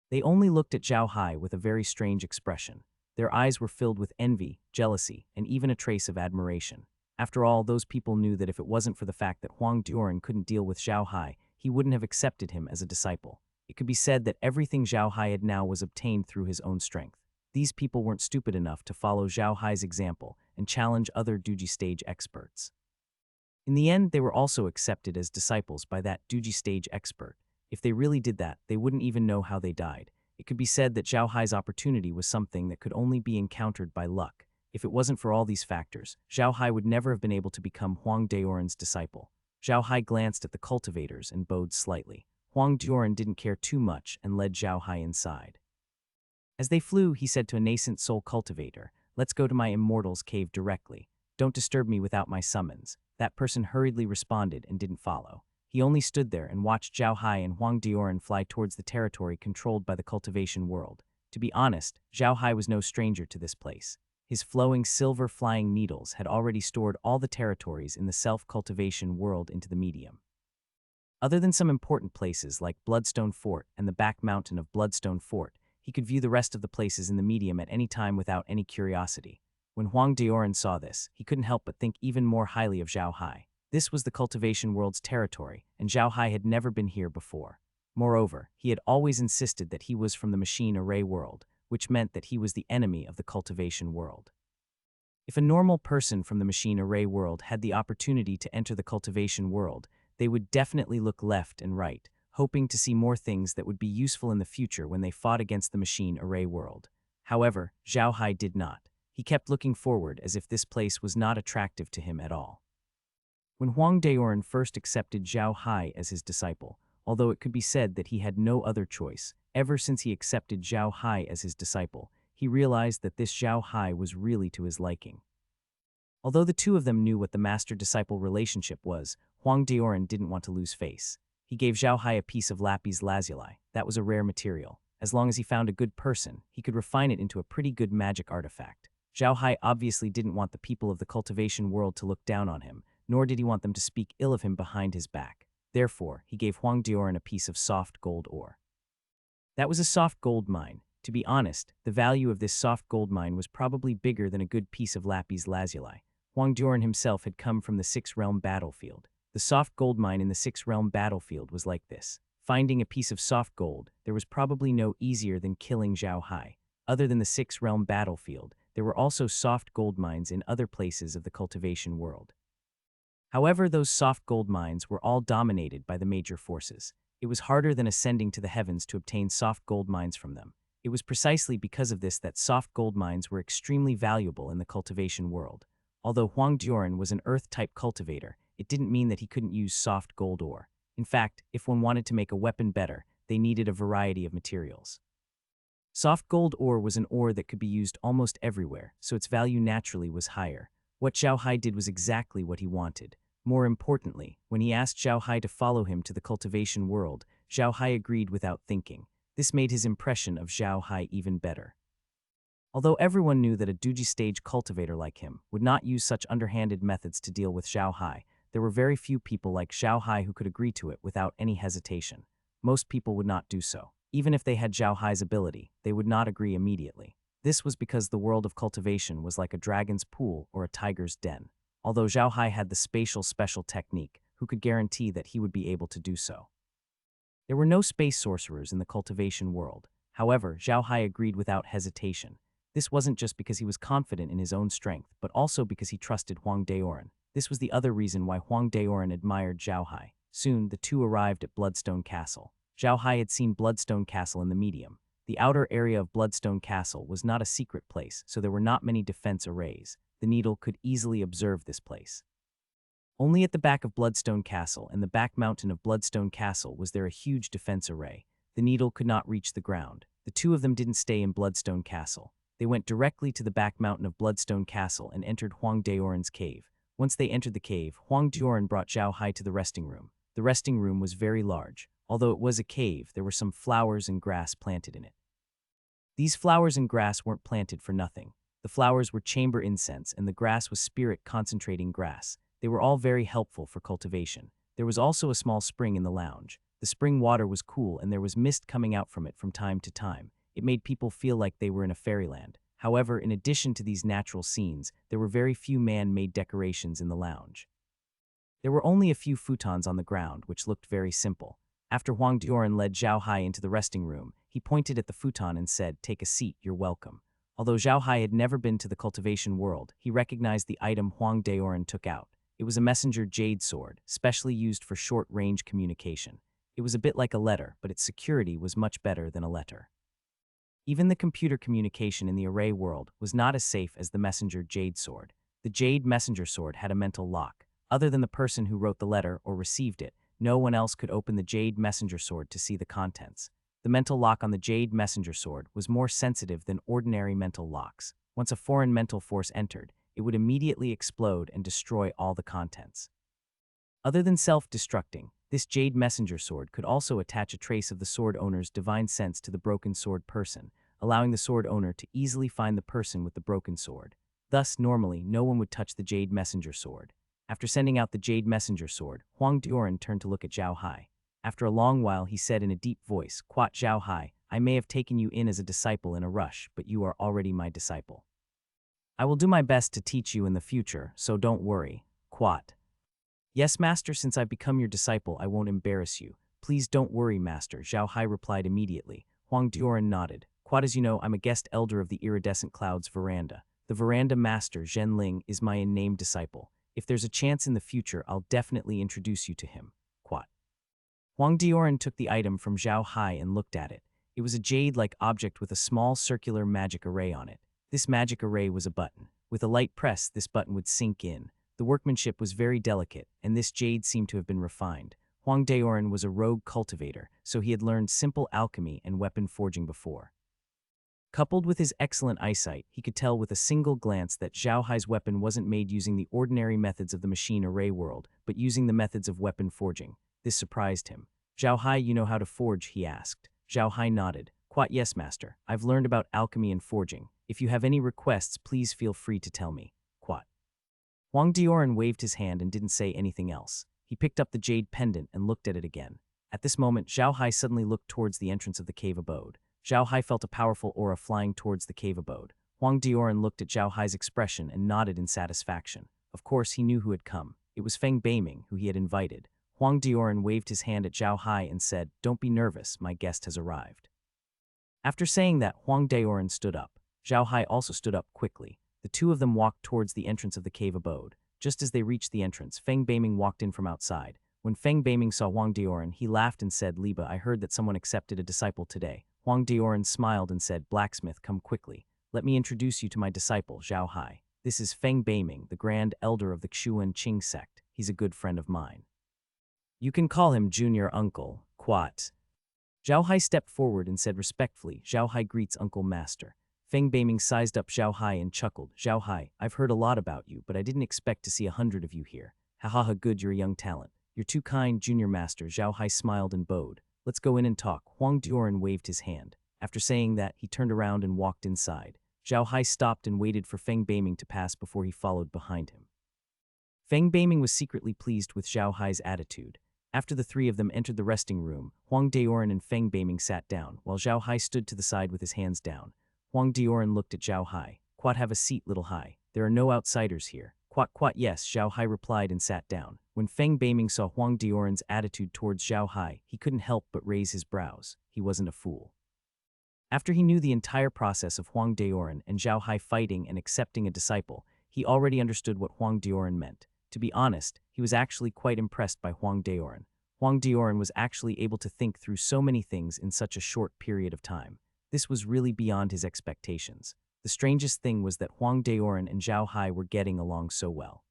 They only looked at Zhao Hai with a very strange expression. Their eyes were filled with envy, jealousy, and even a trace of admiration. After all, those people knew that if it wasn't for the fact that Huang Daoran couldn't deal with Zhao Hai, he wouldn't have accepted him as a disciple. It could be said that everything Zhao Hai had now was obtained through his own strength. These people weren't stupid enough to follow Zhao Hai's example and challenge other Duji stage experts. In the end, they were also accepted as disciples by that Duji stage expert. If they really did that, they wouldn't even know how they died. It could be said that Zhao Hai's opportunity was something that could only be encountered by luck. If it wasn't for all these factors, Zhao Hai would never have been able to become Huang Daoran's disciple. Zhao Hai glanced at the cultivators and bowed slightly. Huang Daoran didn't care too much and led Zhao Hai inside. As they flew, he said to a nascent soul cultivator, "Let's go to my immortal's cave directly. Don't disturb me without my summons." That person hurriedly responded and didn't follow. He only stood there and watched Zhao Hai and Huang Daoran fly towards the territory controlled by the cultivation world. To be honest, Zhao Hai was no stranger to this place. His flowing silver flying needles had already stored all the territories in the self-cultivation world into the medium. Other than some important places like Bloodstone Fort and the back mountain of Bloodstone Fort, he could view the rest of the places in the medium at any time without any curiosity. When Huang Daoran saw this, he couldn't help but think even more highly of Zhao Hai. This was the cultivation world's territory, and Zhao Hai had never been here before. Moreover, he had always insisted that he was from the machine array world, which meant that he was the enemy of the cultivation world. If a normal person from the machine array world had the opportunity to enter the cultivation world, they would definitely look left and right, hoping to see more things that would be useful in the future when they fought against the machine array world. However, Zhao Hai did not. He kept looking forward as if this place was not attractive to him at all. When Huang Daoran first accepted Zhao Hai as his disciple, although it could be said that he had no other choice, ever since he accepted Zhao Hai as his disciple, he realized that this Zhao Hai was really to his liking. Although the two of them knew what the master-disciple relationship was, Huang Daoran didn't want to lose face. He gave Zhao Hai a piece of lapis lazuli. That was a rare material. As long as he found a good person, he could refine it into a pretty good magic artifact. Zhao Hai obviously didn't want the people of the cultivation world to look down on him, nor did he want them to speak ill of him behind his back. Therefore, he gave Huang Daoran a piece of soft gold ore. That was a soft gold mine. To be honest, the value of this soft gold mine was probably bigger than a good piece of lapis lazuli. Huang Daoran himself had come from the Six-Realm battlefield. The soft gold mine in the Six-Realm battlefield was like this. Finding a piece of soft gold, there was probably no easier than killing Zhao Hai. Other than the Six-Realm battlefield, there were also soft gold mines in other places of the cultivation world. However, those soft gold mines were all dominated by the major forces. It was harder than ascending to the heavens to obtain soft gold mines from them. It was precisely because of this that soft gold mines were extremely valuable in the cultivation world. Although Huang Daoran was an earth-type cultivator, it didn't mean that he couldn't use soft gold ore. In fact, if one wanted to make a weapon better, they needed a variety of materials. Soft gold ore was an ore that could be used almost everywhere, so its value naturally was higher. What Zhao Hai did was exactly what he wanted. More importantly, when he asked Zhao Hai to follow him to the cultivation world, Zhao Hai agreed without thinking. This made his impression of Zhao Hai even better. Although everyone knew that a Duji stage cultivator like him would not use such underhanded methods to deal with Zhao Hai, there were very few people like Zhao Hai who could agree to it without any hesitation. Most people would not do so. Even if they had Zhao Hai's ability, they would not agree immediately. This was because the world of cultivation was like a dragon's pool or a tiger's den. Although Zhao Hai had the spatial special technique, who could guarantee that he would be able to do so? There were no space sorcerers in the cultivation world. However, Zhao Hai agreed without hesitation. This wasn't just because he was confident in his own strength, but also because he trusted Huang Daoran. This was the other reason why Huang Daoran admired Zhao Hai. Soon, the two arrived at Bloodstone Castle. Zhao Hai had seen Bloodstone Castle in the medium. The outer area of Bloodstone Castle was not a secret place, so there were not many defense arrays. The needle could easily observe this place. Only at the back of Bloodstone Castle and the back mountain of Bloodstone Castle was there a huge defense array. The needle could not reach the ground. The two of them didn't stay in Bloodstone Castle. They went directly to the back mountain of Bloodstone Castle and entered Huang Daoran's cave. Once they entered the cave, Huang Daoran brought Zhao Hai to the resting room. The resting room was very large. Although it was a cave, there were some flowers and grass planted in it. These flowers and grass weren't planted for nothing. The flowers were chamber incense and the grass was spirit concentrating grass. They were all very helpful for cultivation. There was also a small spring in the lounge. The spring water was cool and there was mist coming out from it from time to time. It made people feel like they were in a fairyland. However, in addition to these natural scenes, there were very few man-made decorations in the lounge. There were only a few futons on the ground, which looked very simple. After Huang Daoran led Zhao Hai into the resting room, he pointed at the futon and said, "Take a seat, you're welcome." Although Zhao Hai had never been to the cultivation world, he recognized the item Huang Daoran took out. It was a messenger jade sword, specially used for short-range communication. It was a bit like a letter, but its security was much better than a letter. Even the computer communication in the array world was not as safe as the messenger jade sword. The jade messenger sword had a mental lock. Other than the person who wrote the letter or received it, no one else could open the jade messenger sword to see the contents. The mental lock on the jade messenger sword was more sensitive than ordinary mental locks. Once a foreign mental force entered, it would immediately explode and destroy all the contents. Other than self-destructing, this jade messenger sword could also attach a trace of the sword owner's divine sense to the broken sword person, allowing the sword owner to easily find the person with the broken sword. Thus, normally, no one would touch the Jade Messenger Sword. After sending out the Jade Messenger Sword, Huang Dioran turned to look at Zhao Hai. After a long while, he said in a deep voice, "Quat Zhao Hai, I may have taken you in as a disciple in a rush, but you are already my disciple. I will do my best to teach you in the future, so don't worry, Quat." "Yes, master, since I've become your disciple, I won't embarrass you. Please don't worry, master," Zhao Hai replied immediately. Huang Dioran nodded. "Quat, as you know, I'm a guest elder of the Iridescent Clouds Veranda. The Veranda Master, Zhen Ling, is my unnamed disciple. If there's a chance in the future, I'll definitely introduce you to him. Quat." Huang Dioran took the item from Zhao Hai and looked at it. It was a jade-like object with a small circular magic array on it. This magic array was a button. With a light press, this button would sink in. The workmanship was very delicate, and this jade seemed to have been refined. Huang Dioran was a rogue cultivator, so he had learned simple alchemy and weapon forging before. Coupled with his excellent eyesight, he could tell with a single glance that Zhao Hai's weapon wasn't made using the ordinary methods of the machine array world, but using the methods of weapon forging. This surprised him. "Zhao Hai, you know how to forge?" he asked. Zhao Hai nodded. "Quite yes, master. I've learned about alchemy and forging. If you have any requests, please feel free to tell me." Quat. Huang Dioran waved his hand and didn't say anything else. He picked up the jade pendant and looked at it again. At this moment, Zhao Hai suddenly looked towards the entrance of the cave abode. Zhao Hai felt a powerful aura flying towards the cave abode. Huang Dioran looked at Zhao Hai's expression and nodded in satisfaction. Of course, he knew who had come. It was Feng Beiming, who he had invited. Huang Dioran waved his hand at Zhao Hai and said, "Don't be nervous, my guest has arrived." After saying that, Huang Dioran stood up. Zhao Hai also stood up quickly. The two of them walked towards the entrance of the cave abode. Just as they reached the entrance, Feng Beiming walked in from outside. When Feng Beiming saw Huang Dioran, he laughed and said, "Liba, I heard that someone accepted a disciple today." Huang Dioran smiled and said, "Blacksmith, come quickly. Let me introduce you to my disciple, Zhao Hai. This is Feng Beiming, the grand elder of the Xuan Qing sect. He's a good friend of mine. You can call him Junior Uncle, Quat." Zhao Hai stepped forward and said respectfully, "Zhao Hai greets Uncle Master." Feng Beiming sized up Zhao Hai and chuckled. "Zhao Hai, I've heard a lot about you, but I didn't expect to see 100 of you here. Ha ha ha, good, you're a young talent. You're too kind, Junior Master." Zhao Hai smiled and bowed. "Let's go in and talk." Huang Dioran waved his hand. After saying that, he turned around and walked inside. Zhao Hai stopped and waited for Feng Beiming to pass before he followed behind him. Feng Beiming was secretly pleased with Zhao Hai's attitude. After the three of them entered the resting room, Huang Dioran and Feng Beiming sat down, while Zhao Hai stood to the side with his hands down. Huang Dioran looked at Zhao Hai. "Quat, have a seat, little Hai. There are no outsiders here." Quat, yes, Zhao Hai replied and sat down. When Feng Beiming saw Huang Dioran's attitude towards Zhao Hai, he couldn't help but raise his brows. He wasn't a fool. After he knew the entire process of Huang Dioran and Zhao Hai fighting and accepting a disciple, he already understood what Huang Dioran meant. To be honest, he was actually quite impressed by Huang Dioran. Huang Dioran was actually able to think through so many things in such a short period of time. This was really beyond his expectations. The strangest thing was that Huang Dioran and Zhao Hai were getting along so well.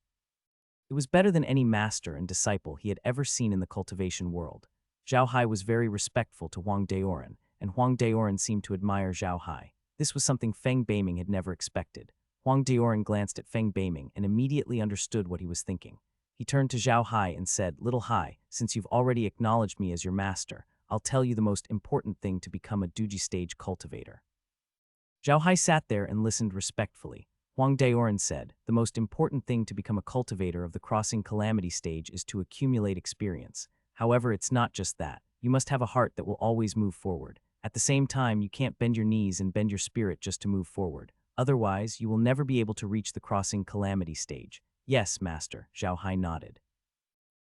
It was better than any master and disciple he had ever seen in the cultivation world. Zhao Hai was very respectful to Huang Dioran, and Huang Dioran seemed to admire Zhao Hai. This was something Feng Beiming had never expected. Huang Dioran glanced at Feng Beiming and immediately understood what he was thinking. He turned to Zhao Hai and said, "Little Hai, since you've already acknowledged me as your master, I'll tell you the most important thing to become a Duji stage cultivator." Zhao Hai sat there and listened respectfully. Huang Dioran said, "The most important thing to become a cultivator of the crossing calamity stage is to accumulate experience. However, it's not just that. You must have a heart that will always move forward. At the same time, you can't bend your knees and bend your spirit just to move forward. Otherwise, you will never be able to reach the crossing calamity stage." "Yes, master," Zhao Hai nodded.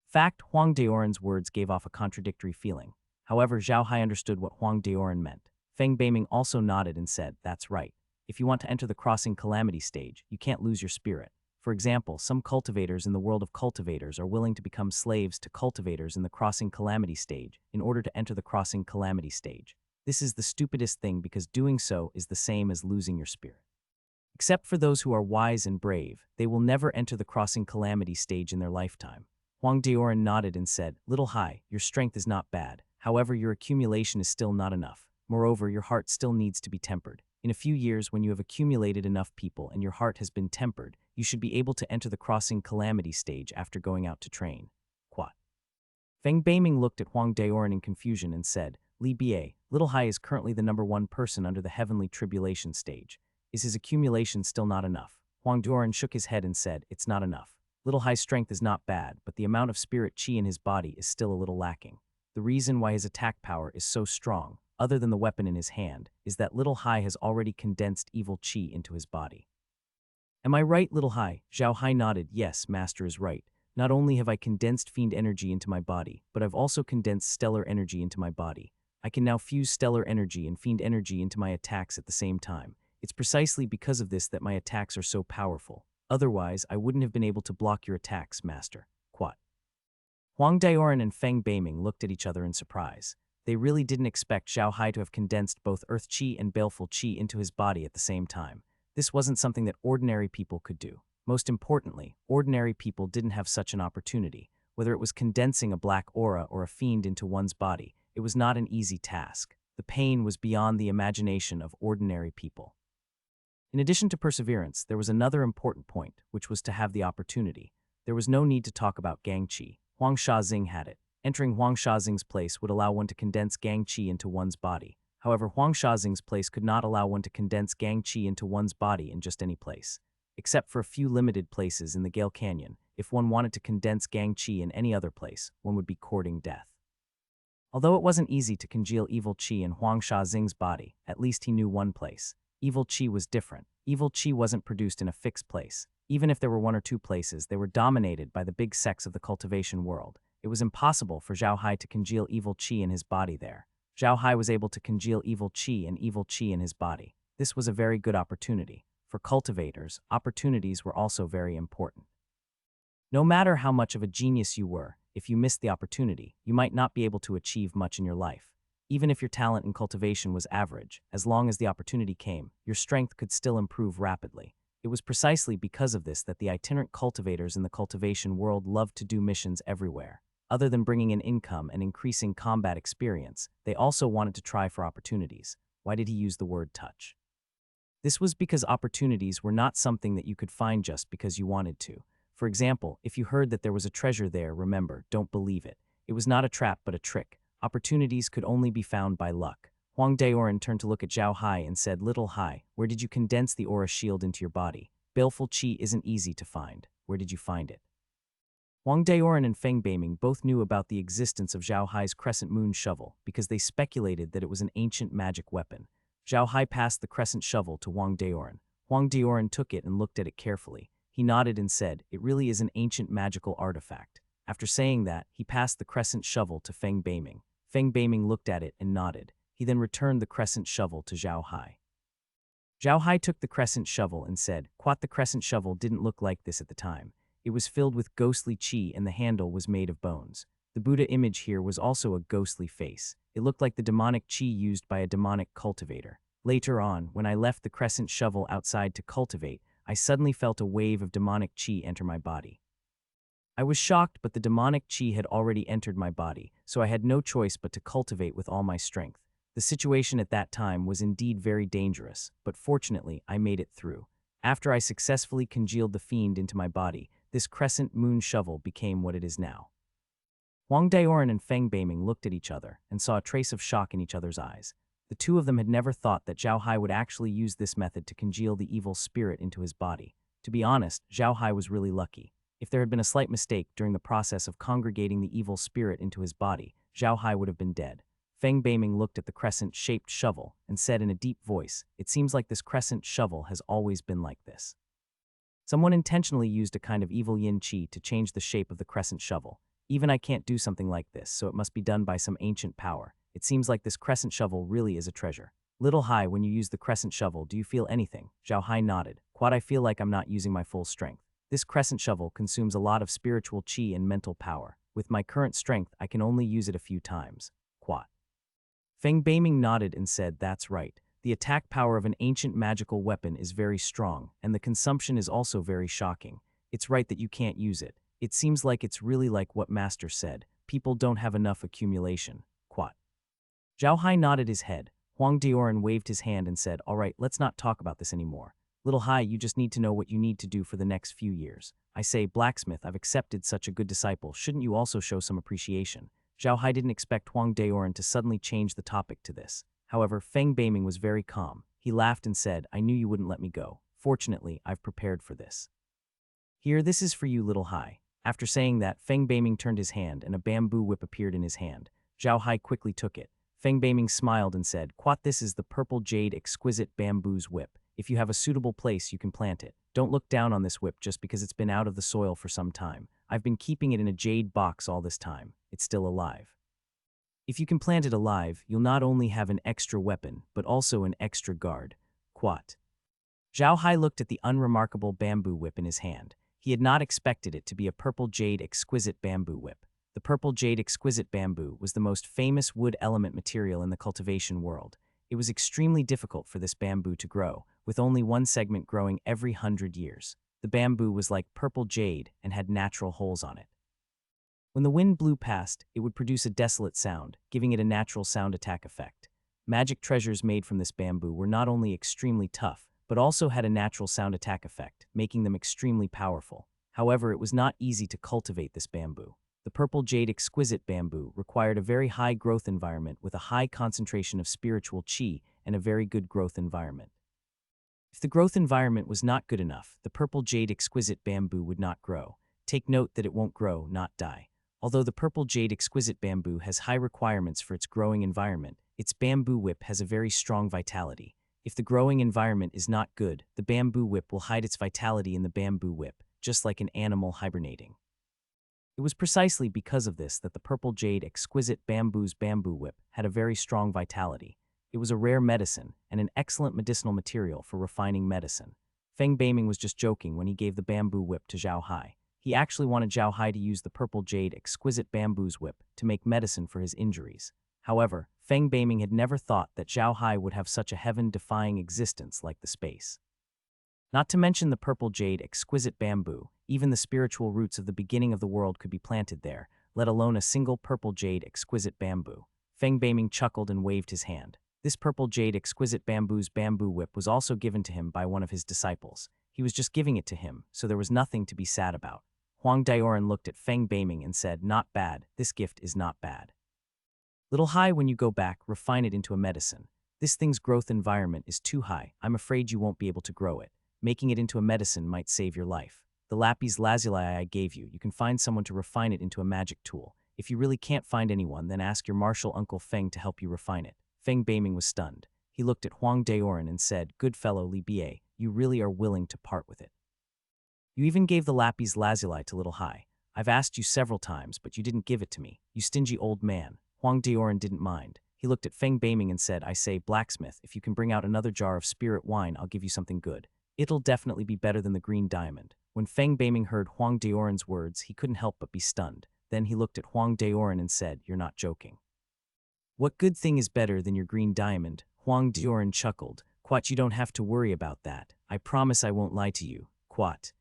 Fact, Huang Dioran's words gave off a contradictory feeling. However, Zhao Hai understood what Huang Dioran meant. Feng Beiming also nodded and said, "That's right. If you want to enter the crossing calamity stage, you can't lose your spirit. For example, some cultivators in the world of cultivators are willing to become slaves to cultivators in the crossing calamity stage in order to enter the crossing calamity stage. This is the stupidest thing because doing so is the same as losing your spirit. Except for those who are wise and brave, they will never enter the crossing calamity stage in their lifetime." Huang Dioran nodded and said, "Little Hai, your strength is not bad. However, your accumulation is still not enough. Moreover, your heart still needs to be tempered. In a few years, when you have accumulated enough people and your heart has been tempered, you should be able to enter the crossing calamity stage after going out to train." Quat. Feng Beiming looked at Huang Dioran in confusion and said, "Li Bie, Little Hai is currently the #1 person under the heavenly tribulation stage. Is his accumulation still not enough?" Huang Duoren shook his head and said, "It's not enough. Little Hai's strength is not bad, but the amount of spirit chi in his body is still a little lacking. The reason why his attack power is so strong, other than the weapon in his hand, is that Little Hai has already condensed evil chi into his body." "Am I right, Little Hai?" Zhao Hai nodded. "Yes, Master is right. Not only have I condensed fiend energy into my body, but I've also condensed stellar energy into my body. I can now fuse stellar energy and fiend energy into my attacks at the same time. It's precisely because of this that my attacks are so powerful. Otherwise, I wouldn't have been able to block your attacks, Master." Quat. Huang Daoran and Feng Beiming looked at each other in surprise. They really didn't expect Zhao Hai to have condensed both earth chi and baleful chi into his body at the same time. This wasn't something that ordinary people could do. Most importantly, ordinary people didn't have such an opportunity. Whether it was condensing a black aura or a fiend into one's body, it was not an easy task. The pain was beyond the imagination of ordinary people. In addition to perseverance, there was another important point, which was to have the opportunity. There was no need to talk about gang chi. Huang Shazing had it. Entering Huang Shazing's place would allow one to condense gang chi into one's body. However, Huang Shazing's place could not allow one to condense gang chi into one's body in just any place. Except for a few limited places in the Gale Canyon, if one wanted to condense gang chi in any other place, one would be courting death. Although it wasn't easy to congeal evil chi in Huang Shazing's body, at least he knew one place. Evil chi was different. Evil chi wasn't produced in a fixed place. Even if there were one or two places, they were dominated by the big sects of the cultivation world. It was impossible for Zhao Hai to congeal evil chi in his body there. Zhao Hai was able to congeal evil chi in his body. This was a very good opportunity. For cultivators, opportunities were also very important. No matter how much of a genius you were, if you missed the opportunity, you might not be able to achieve much in your life. Even if your talent in cultivation was average, as long as the opportunity came, your strength could still improve rapidly. It was precisely because of this that the itinerant cultivators in the cultivation world loved to do missions everywhere. Other than bringing in income and increasing combat experience, they also wanted to try for opportunities. Why did he use the word touch? This was because opportunities were not something that you could find just because you wanted to. For example, if you heard that there was a treasure there, remember, don't believe it. It was not a trap but a trick. Opportunities could only be found by luck. Huang Daoran turned to look at Zhao Hai and said, "Little Hai, where did you condense the aura shield into your body? Baleful chi isn't easy to find. Where did you find it?" Huang Daoran and Feng Beiming both knew about the existence of Zhao Hai's crescent moon shovel because they speculated that it was an ancient magic weapon. Zhao Hai passed the crescent shovel to Huang Daoran. Huang Daoran took it and looked at it carefully. He nodded and said, "It really is an ancient magical artifact." After saying that, he passed the crescent shovel to Feng Beiming. Feng Beiming looked at it and nodded. He then returned the crescent shovel to Zhao Hai. Zhao Hai took the crescent shovel and said, "Quat, the crescent shovel didn't look like this at the time. It was filled with ghostly chi and the handle was made of bones. The Buddha image here was also a ghostly face. It looked like the demonic chi used by a demonic cultivator. Later on, when I left the crescent shovel outside to cultivate, I suddenly felt a wave of demonic chi enter my body. I was shocked, but the demonic chi had already entered my body, so I had no choice but to cultivate with all my strength. The situation at that time was indeed very dangerous, but fortunately, I made it through. After I successfully congealed the fiend into my body, this crescent moon shovel became what it is now." Huang Daoran and Feng Beiming looked at each other and saw a trace of shock in each other's eyes. The two of them had never thought that Zhao Hai would actually use this method to congeal the evil spirit into his body. To be honest, Zhao Hai was really lucky. If there had been a slight mistake during the process of congregating the evil spirit into his body, Zhao Hai would have been dead. Feng Beiming looked at the crescent-shaped shovel and said in a deep voice, "It seems like this crescent shovel has always been like this." Someone intentionally used a kind of evil yin chi to change the shape of the crescent shovel. Even I can't do something like this, so it must be done by some ancient power. It seems like this crescent shovel really is a treasure. Little Hai, when you use the crescent shovel, do you feel anything? Zhao Hai nodded. Quad, I feel like I'm not using my full strength. This crescent shovel consumes a lot of spiritual chi and mental power. With my current strength, I can only use it a few times. Quad. Feng Beiming nodded and said, "That's right. The attack power of an ancient magical weapon is very strong, and the consumption is also very shocking. It's right that you can't use it. It seems like it's really like what Master said. People don't have enough accumulation." Quat. Zhao Hai nodded his head. Huang Daoran waved his hand and said, "All right, let's not talk about this anymore. Little Hai, you just need to know what you need to do for the next few years. I say, blacksmith, I've accepted such a good disciple. Shouldn't you also show some appreciation?" Zhao Hai didn't expect Huang Daoran to suddenly change the topic to this. However, Feng Beiming was very calm. He laughed and said, "I knew you wouldn't let me go. Fortunately, I've prepared for this. Here, this is for you, little Hai. After saying that, Feng Beiming turned his hand and a bamboo whip appeared in his hand. Zhao Hai quickly took it. Feng Beiming smiled and said, "Quat, this is the purple jade exquisite bamboo's whip. If you have a suitable place, you can plant it. Don't look down on this whip just because it's been out of the soil for some time. I've been keeping it in a jade box all this time. It's still alive. If you can plant it alive, you'll not only have an extra weapon, but also an extra guard." Quat. Zhao Hai looked at the unremarkable bamboo whip in his hand. He had not expected it to be a purple jade exquisite bamboo whip. The purple jade exquisite bamboo was the most famous wood element material in the cultivation world. It was extremely difficult for this bamboo to grow, with only one segment growing every 100 years. The bamboo was like purple jade and had natural holes on it. When the wind blew past, it would produce a desolate sound, giving it a natural sound attack effect. Magic treasures made from this bamboo were not only extremely tough, but also had a natural sound attack effect, making them extremely powerful. However, it was not easy to cultivate this bamboo. The purple jade exquisite bamboo required a very high growth environment with a high concentration of spiritual qi and a very good growth environment. If the growth environment was not good enough, the purple jade exquisite bamboo would not grow. Take note that it won't grow, not die. Although the purple jade exquisite bamboo has high requirements for its growing environment, its bamboo whip has a very strong vitality. If the growing environment is not good, the bamboo whip will hide its vitality in the bamboo whip, just like an animal hibernating. It was precisely because of this that the purple jade exquisite bamboo's bamboo whip had a very strong vitality. It was a rare medicine and an excellent medicinal material for refining medicine. Feng Beiming was just joking when he gave the bamboo whip to Zhao Hai. He actually wanted Zhao Hai to use the purple jade exquisite bamboo's whip to make medicine for his injuries. However, Feng Beiming had never thought that Zhao Hai would have such a heaven-defying existence like the space. Not to mention the purple jade exquisite bamboo, even the spiritual roots of the beginning of the world could be planted there, let alone a single purple jade exquisite bamboo. Feng Beiming chuckled and waved his hand. This purple jade exquisite bamboo's bamboo whip was also given to him by one of his disciples. He was just giving it to him, so there was nothing to be sad about. Huang Daoran looked at Feng Beiming and said, "Not bad, this gift is not bad. Little Hai, when you go back, refine it into a medicine. This thing's growth environment is too high. I'm afraid you won't be able to grow it. Making it into a medicine might save your life. The lapis lazuli I gave you, you can find someone to refine it into a magic tool. If you really can't find anyone, then ask your martial uncle Feng to help you refine it." Feng Beiming was stunned. He looked at Huang Daoran and said, "Good fellow Li Bie, you really are willing to part with it. You even gave the lapis lazuli to Little Hai. I've asked you several times, but you didn't give it to me. You stingy old man." Huang Daoran didn't mind. He looked at Feng Beiming and said, "I say, blacksmith, if you can bring out another jar of spirit wine, I'll give you something good. It'll definitely be better than the green diamond." When Feng Beiming heard Huang Daoran's words, he couldn't help but be stunned. Then he looked at Huang Daoran and said, "You're not joking. What good thing is better than your green diamond?" Huang Daoran chuckled. "Quat, you don't have to worry about that. I promise I won't lie to you. Quat."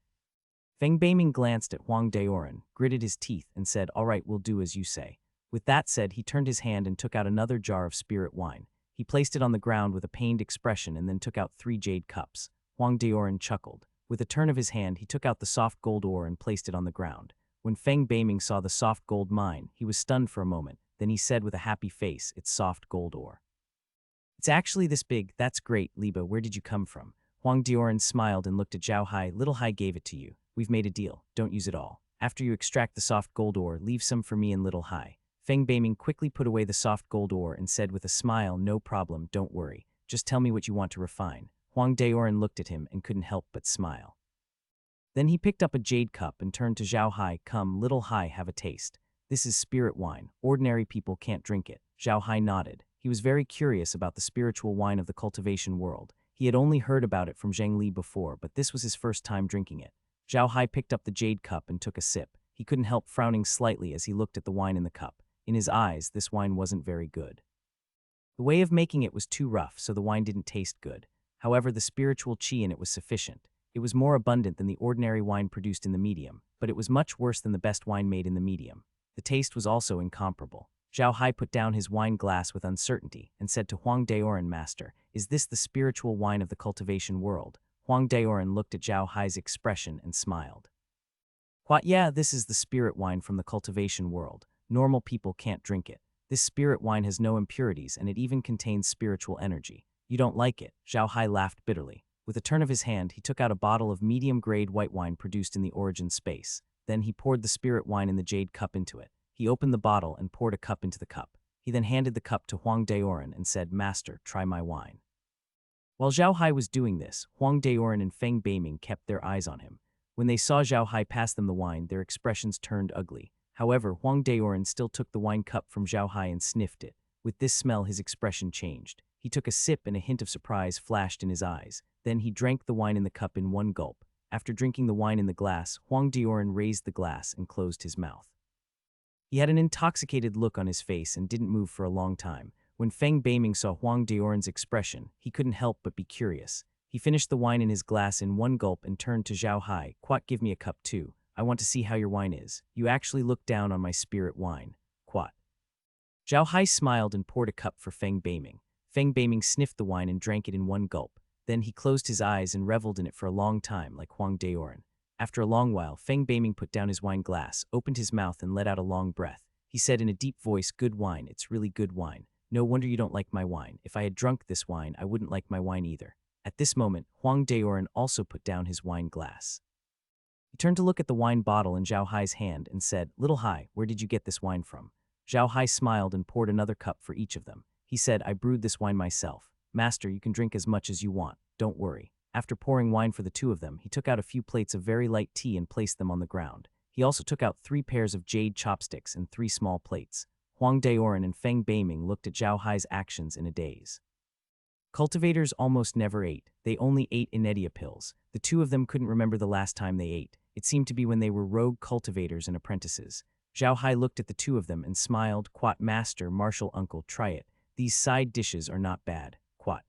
Feng Beiming glanced at Huang Daoran, gritted his teeth, and said, "All right, we'll do as you say." With that said, he turned his hand and took out another jar of spirit wine. He placed it on the ground with a pained expression and then took out 3 jade cups. Huang Daoran chuckled. With a turn of his hand, he took out the soft gold ore and placed it on the ground. When Feng Beiming saw the soft gold mine, he was stunned for a moment. Then he said with a happy face, "It's soft gold ore. It's actually this big. That's great, Liba. Where did you come from?" Huang Daoran smiled and looked at Zhao Hai. "Little Hai gave it to you. We've made a deal. Don't use it all. After you extract the soft gold ore, leave some for me and Little Hai." Feng Beiming quickly put away the soft gold ore and said with a smile, "No problem, don't worry. Just tell me what you want to refine." Huang Daoran looked at him and couldn't help but smile. Then he picked up a jade cup and turned to Zhao Hai. "Come, Little Hai, have a taste. This is spirit wine. Ordinary people can't drink it." Zhao Hai nodded. He was very curious about the spiritual wine of the cultivation world. He had only heard about it from Zhang Li before, but this was his first time drinking it. Zhao Hai picked up the jade cup and took a sip. He couldn't help frowning slightly as he looked at the wine in the cup. In his eyes, this wine wasn't very good. The way of making it was too rough, so the wine didn't taste good. However, the spiritual qi in it was sufficient. It was more abundant than the ordinary wine produced in the medium, but it was much worse than the best wine made in the medium. The taste was also incomparable. Zhao Hai put down his wine glass with uncertainty and said to Huang Daoran, "Master, is this the spiritual wine of the cultivation world?" Huang Daoran looked at Zhao Hai's expression and smiled. "Quat, yeah, this is the spirit wine from the cultivation world. Normal people can't drink it. This spirit wine has no impurities and it even contains spiritual energy. You don't like it?" Zhao Hai laughed bitterly. With a turn of his hand, he took out a bottle of medium-grade white wine produced in the origin space. Then he poured the spirit wine in the jade cup into it. He opened the bottle and poured a cup into the cup. He then handed the cup to Huang Daoran and said, "Master, try my wine." While Zhao Hai was doing this, Huang Daoran and Feng Beiming kept their eyes on him. When they saw Zhao Hai pass them the wine, their expressions turned ugly. However, Huang Daoran still took the wine cup from Zhao Hai and sniffed it. With this smell, his expression changed. He took a sip and a hint of surprise flashed in his eyes. Then he drank the wine in the cup in one gulp. After drinking the wine in the glass, Huang Daoran raised the glass and closed his mouth. He had an intoxicated look on his face and didn't move for a long time. When Feng Beiming saw Huang Daoran's expression, he couldn't help but be curious. He finished the wine in his glass in one gulp and turned to Zhao Hai. "Quat, give me a cup too. I want to see how your wine is. You actually look down on my spirit wine. Quat." Zhao Hai smiled and poured a cup for Feng Beiming. Feng Beiming sniffed the wine and drank it in one gulp. Then he closed his eyes and reveled in it for a long time, like Huang Daoran. After a long while, Feng Beiming put down his wine glass, opened his mouth, and let out a long breath. He said in a deep voice, "Good wine, it's really good wine. No wonder you don't like my wine. If I had drunk this wine, I wouldn't like my wine either." At this moment, Huang Daoran also put down his wine glass. He turned to look at the wine bottle in Zhao Hai's hand and said, "Little Hai, where did you get this wine from?" Zhao Hai smiled and poured another cup for each of them. He said, "I brewed this wine myself. Master, you can drink as much as you want. Don't worry." After pouring wine for the two of them, he took out a few plates of very light tea and placed them on the ground. He also took out 3 pairs of jade chopsticks and 3 small plates. Huang Daoran and Feng Beiming looked at Zhao Hai's actions in a daze. Cultivators almost never ate. They only ate inedia pills. The two of them couldn't remember the last time they ate. It seemed to be when they were rogue cultivators and apprentices. Zhao Hai looked at the two of them and smiled. "Quat, master, martial uncle, try it. These side dishes are not bad. Quat."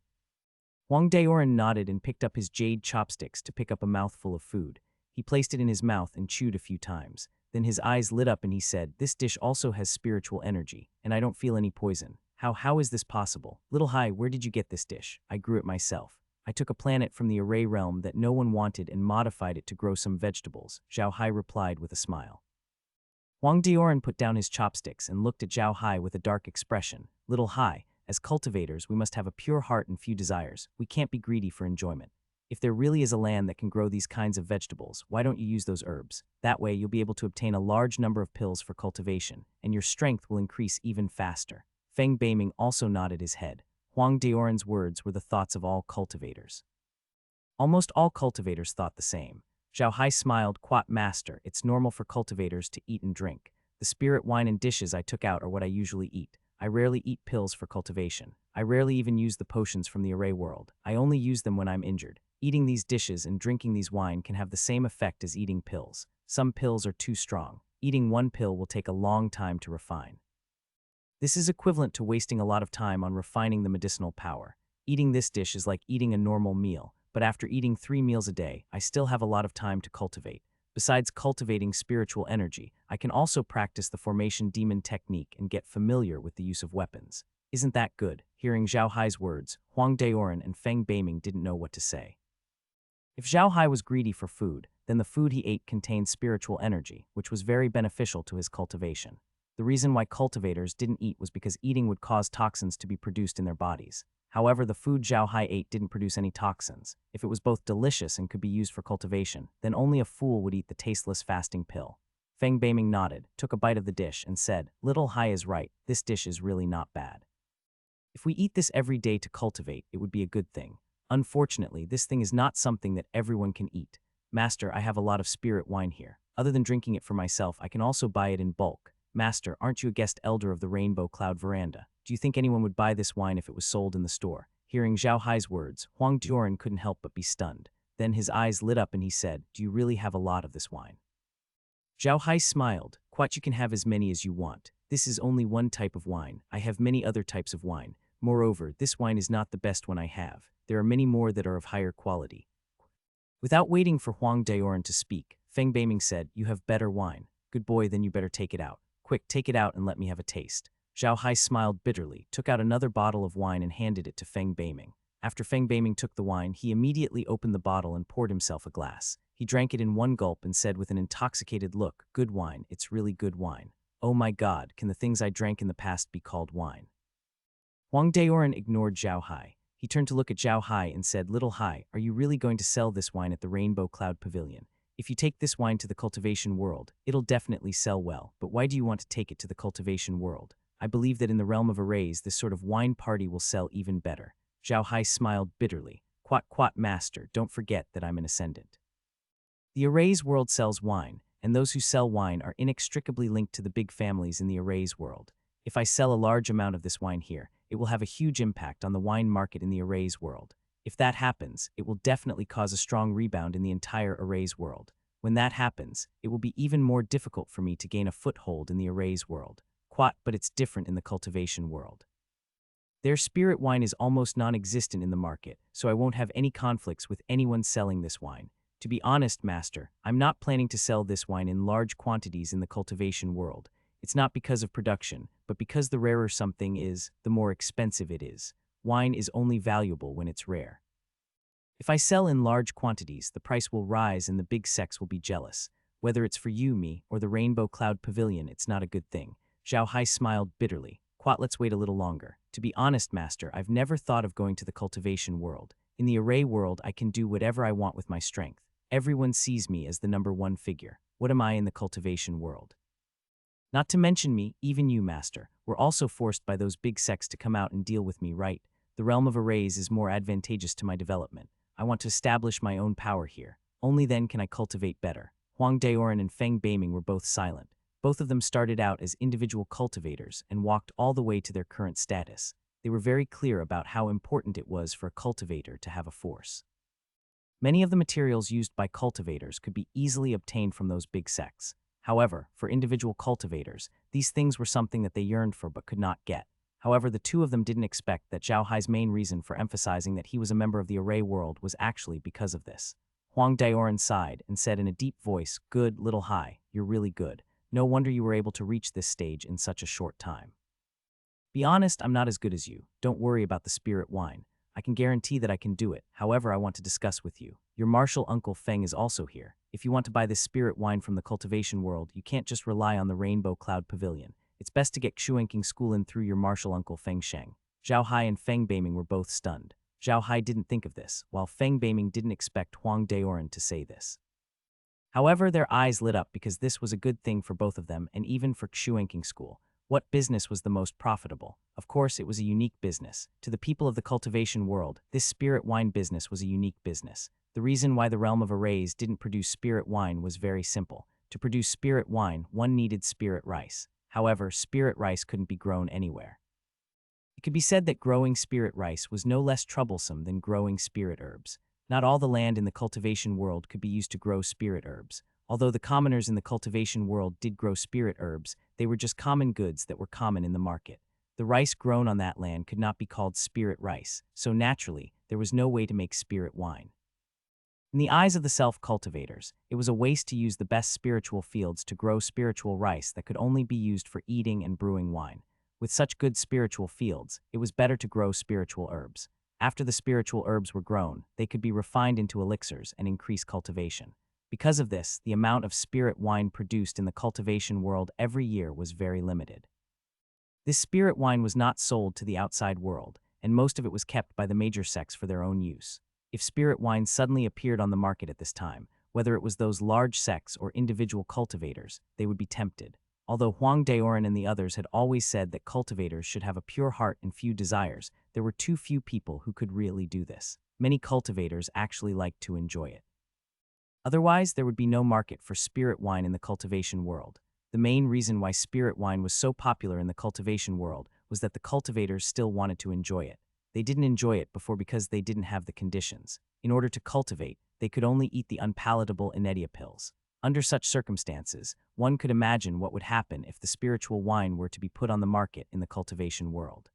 Huang Daoran nodded and picked up his jade chopsticks to pick up a mouthful of food. He placed it in his mouth and chewed a few times. Then his eyes lit up and he said, "This dish also has spiritual energy, and I don't feel any poison. How is this possible? Little Hai, where did you get this dish? I grew it myself. I took a planet from the Array realm that no one wanted and modified it to grow some vegetables," Zhao Hai replied with a smile. Huang Daoran put down his chopsticks and looked at Zhao Hai with a dark expression. "Little Hai, as cultivators, we must have a pure heart and few desires. We can't be greedy for enjoyment. If there really is a land that can grow these kinds of vegetables, why don't you use those herbs? That way you'll be able to obtain a large number of pills for cultivation, and your strength will increase even faster." Feng Beiming also nodded his head. Huang Daoran's words were the thoughts of all cultivators. Almost all cultivators thought the same. Zhao Hai smiled. "Quat, master, it's normal for cultivators to eat and drink. The spirit wine and dishes I took out are what I usually eat. I rarely eat pills for cultivation. I rarely even use the potions from the Array world. I only use them when I'm injured. Eating these dishes and drinking these wine can have the same effect as eating pills. Some pills are too strong. Eating one pill will take a long time to refine. This is equivalent to wasting a lot of time on refining the medicinal power. Eating this dish is like eating a normal meal, but after eating 3 meals a day, I still have a lot of time to cultivate. Besides cultivating spiritual energy, I can also practice the formation demon technique and get familiar with the use of weapons. Isn't that good?" Hearing Zhao Hai's words, Huang Daoran and Feng Beiming didn't know what to say. If Zhao Hai was greedy for food, then the food he ate contained spiritual energy, which was very beneficial to his cultivation. The reason why cultivators didn't eat was because eating would cause toxins to be produced in their bodies. However, the food Zhao Hai ate didn't produce any toxins. If it was both delicious and could be used for cultivation, then only a fool would eat the tasteless fasting pill. Feng Beiming nodded, took a bite of the dish, and said, "Little Hai is right, this dish is really not bad. If we eat this every day to cultivate, it would be a good thing. Unfortunately, this thing is not something that everyone can eat. Master, I have a lot of spirit wine here. Other than drinking it for myself, I can also buy it in bulk. Master, aren't you a guest elder of the Rainbow Cloud Veranda? Do you think anyone would buy this wine if it was sold in the store?" Hearing Zhao Hai's words, Huang Daoran couldn't help but be stunned. Then his eyes lit up and he said, "Do you really have a lot of this wine?" Zhao Hai smiled. "Quat, you can have as many as you want. This is only one type of wine. I have many other types of wine. Moreover, this wine is not the best one I have. There are many more that are of higher quality." Without waiting for Huang Daoran to speak, Feng Beiming said, "You have better wine. Good boy, then you better take it out. Quick, take it out and let me have a taste." Zhao Hai smiled bitterly, took out another bottle of wine and handed it to Feng Beiming. After Feng Beiming took the wine, he immediately opened the bottle and poured himself a glass. He drank it in one gulp and said with an intoxicated look, "Good wine, it's really good wine. Oh my God, can the things I drank in the past be called wine?" Huang Daoran ignored Zhao Hai. He turned to look at Zhao Hai and said, "Little Hai, are you really going to sell this wine at the Rainbow Cloud Pavilion? If you take this wine to the cultivation world, it'll definitely sell well, but why do you want to take it to the cultivation world? I believe that in the realm of arrays, this sort of wine party will sell even better." Zhao Hai smiled bitterly. "Quat quat master, don't forget that I'm an ascendant. The arrays world sells wine, and those who sell wine are inextricably linked to the big families in the arrays world. If I sell a large amount of this wine here, it will have a huge impact on the wine market in the arrays world. If that happens, it will definitely cause a strong rebound in the entire arrays world. When that happens, it will be even more difficult for me to gain a foothold in the arrays world. Quat, but it's different in the cultivation world. Their spirit wine is almost non-existent in the market, so I won't have any conflicts with anyone selling this wine. To be honest, master, I'm not planning to sell this wine in large quantities in the cultivation world. It's not because of production, but because the rarer something is, the more expensive it is. Wine is only valuable when it's rare. If I sell in large quantities, the price will rise and the big sects will be jealous. Whether it's for you, me, or the Rainbow Cloud Pavilion, it's not a good thing." Zhao Hai smiled bitterly. "Quat, let's wait a little longer. To be honest, master, I've never thought of going to the cultivation world. In the array world, I can do whatever I want with my strength. Everyone sees me as the #1 figure. What am I in the cultivation world? Not to mention me, even you, master, were also forced by those big sects to come out and deal with me, right? The realm of arrays is more advantageous to my development. I want to establish my own power here. Only then can I cultivate better." Huang Daoran and Feng Beiming were both silent. Both of them started out as individual cultivators and walked all the way to their current status. They were very clear about how important it was for a cultivator to have a force. Many of the materials used by cultivators could be easily obtained from those big sects. However, for individual cultivators, these things were something that they yearned for but could not get. However, the two of them didn't expect that Zhao Hai's main reason for emphasizing that he was a member of the array world was actually because of this. Huang Daoran sighed and said in a deep voice, "Good, little Hai, you're really good. No wonder you were able to reach this stage in such a short time. Be honest, I'm not as good as you. Don't worry about the spirit wine. I can guarantee that I can do it. However, I want to discuss with you. Your martial uncle Feng is also here. If you want to buy this spirit wine from the cultivation world, you can't just rely on the Rainbow Cloud Pavilion. It's best to get Xuanqing School in through your martial uncle Feng Sheng." Zhao Hai and Feng Beiming were both stunned. Zhao Hai didn't think of this, while Feng Beiming didn't expect Huang Daoran to say this. However, their eyes lit up because this was a good thing for both of them and even for Xuanqing School. What business was the most profitable? Of course, it was a unique business. To the people of the cultivation world, this spirit wine business was a unique business. The reason why the realm of arrays didn't produce spirit wine was very simple. To produce spirit wine, one needed spirit rice. However, spirit rice couldn't be grown anywhere. It could be said that growing spirit rice was no less troublesome than growing spirit herbs. Not all the land in the cultivation world could be used to grow spirit herbs. Although the commoners in the cultivation world did grow spirit herbs, they were just common goods that were common in the market. The rice grown on that land could not be called spirit rice, so naturally, there was no way to make spirit wine. In the eyes of the self-cultivators, it was a waste to use the best spiritual fields to grow spiritual rice that could only be used for eating and brewing wine. With such good spiritual fields, it was better to grow spiritual herbs. After the spiritual herbs were grown, they could be refined into elixirs and increase cultivation. Because of this, the amount of spirit wine produced in the cultivation world every year was very limited. This spirit wine was not sold to the outside world, and most of it was kept by the major sects for their own use. If spirit wine suddenly appeared on the market at this time, whether it was those large sects or individual cultivators, they would be tempted. Although Huang Daoran and the others had always said that cultivators should have a pure heart and few desires, there were too few people who could really do this. Many cultivators actually liked to enjoy it. Otherwise, there would be no market for spirit wine in the cultivation world. The main reason why spirit wine was so popular in the cultivation world was that the cultivators still wanted to enjoy it. They didn't enjoy it before because they didn't have the conditions. In order to cultivate, they could only eat the unpalatable inedia pills. Under such circumstances, one could imagine what would happen if the spiritual wine were to be put on the market in the cultivation world.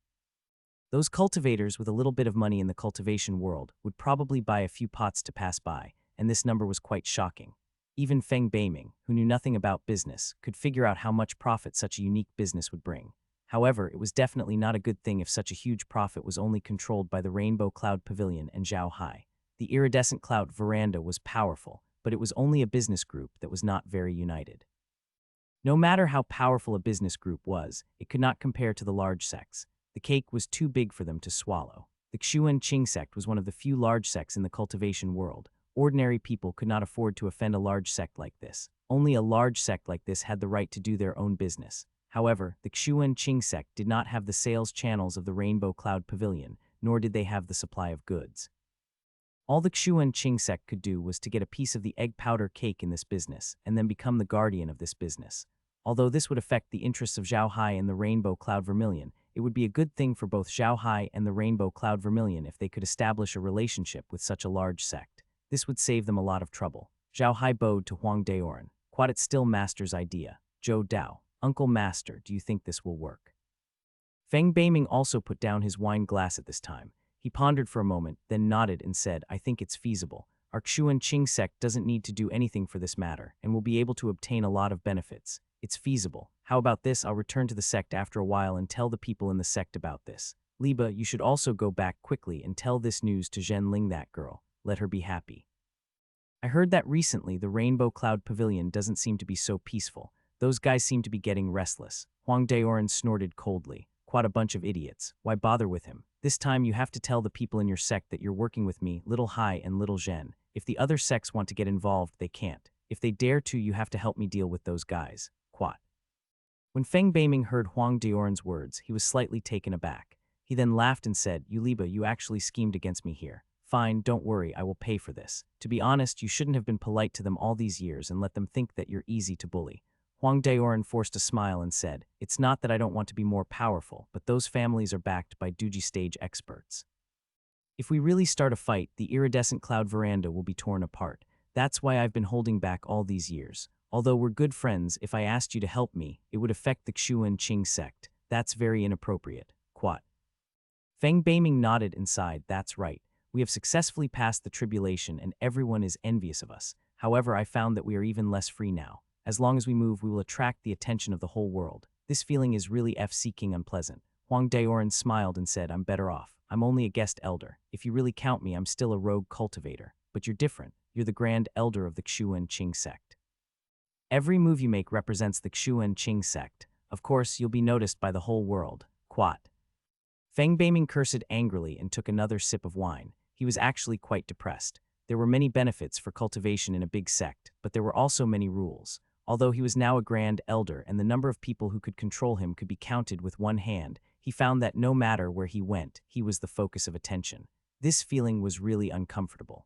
Those cultivators with a little bit of money in the cultivation world would probably buy a few pots to pass by, and this number was quite shocking. Even Feng Beiming, who knew nothing about business, could figure out how much profit such a unique business would bring. However, it was definitely not a good thing if such a huge profit was only controlled by the Rainbow Cloud Pavilion and Zhao Hai. The iridescent cloud veranda was powerful, but it was only a business group that was not very united. No matter how powerful a business group was, it could not compare to the large sects. The cake was too big for them to swallow. The Xuan Qing sect was one of the few large sects in the cultivation world. Ordinary people could not afford to offend a large sect like this. Only a large sect like this had the right to do their own business. However, the Xuan Qing sect did not have the sales channels of the Rainbow Cloud Pavilion, nor did they have the supply of goods. All the Xuan Qing sect could do was to get a piece of the egg powder cake in this business, and then become the guardian of this business. Although this would affect the interests of Zhao Hai and the Rainbow Cloud Vermilion, it would be a good thing for both Zhao Hai and the Rainbow Cloud Vermilion if they could establish a relationship with such a large sect. This would save them a lot of trouble. Zhao Hai bowed to Huang Daoran. Quite it's still Master's idea. Zhou Dao, Uncle Master, do you think this will work? Feng Beiming also put down his wine glass at this time. He pondered for a moment, then nodded and said, I think it's feasible. Our Xuan Qing sect doesn't need to do anything for this matter, and will be able to obtain a lot of benefits. It's feasible. How about this? I'll return to the sect after a while and tell the people in the sect about this. Liba, you should also go back quickly and tell this news to Zhen Ling, that girl. Let her be happy. I heard that recently the Rainbow Cloud Pavilion doesn't seem to be so peaceful. Those guys seem to be getting restless. Huang Daoran snorted coldly. Quite a bunch of idiots. Why bother with him? This time you have to tell the people in your sect that you're working with me, Little Hai and Little Zhen. If the other sects want to get involved, they can't. If they dare to, you have to help me deal with those guys. Quat. When Feng Beiming heard Huang Daoran's words, he was slightly taken aback. He then laughed and said, You Liba, you actually schemed against me here. Fine, don't worry, I will pay for this. To be honest, you shouldn't have been polite to them all these years and let them think that you're easy to bully. Huang Daoran forced a smile and said, It's not that I don't want to be more powerful, but those families are backed by Duji stage experts. If we really start a fight, the iridescent cloud veranda will be torn apart. That's why I've been holding back all these years. Although we're good friends, if I asked you to help me, it would affect the Xuan Qing sect. That's very inappropriate. Quat. Feng Beiming nodded and sighed. That's right. We have successfully passed the tribulation and everyone is envious of us. However, I found that we are even less free now. As long as we move, we will attract the attention of the whole world. This feeling is really F-seeking unpleasant. Huang Daoran smiled and said, I'm better off. I'm only a guest elder. If you really count me, I'm still a rogue cultivator. But you're different. You're the grand elder of the Xuan Qing sect. Every move you make represents the Xuan Qing sect. Of course, you'll be noticed by the whole world. Quat. Feng Beiming cursed angrily and took another sip of wine. He was actually quite depressed. There were many benefits for cultivation in a big sect, but there were also many rules. Although he was now a grand elder and the number of people who could control him could be counted with one hand, he found that no matter where he went, he was the focus of attention. This feeling was really uncomfortable.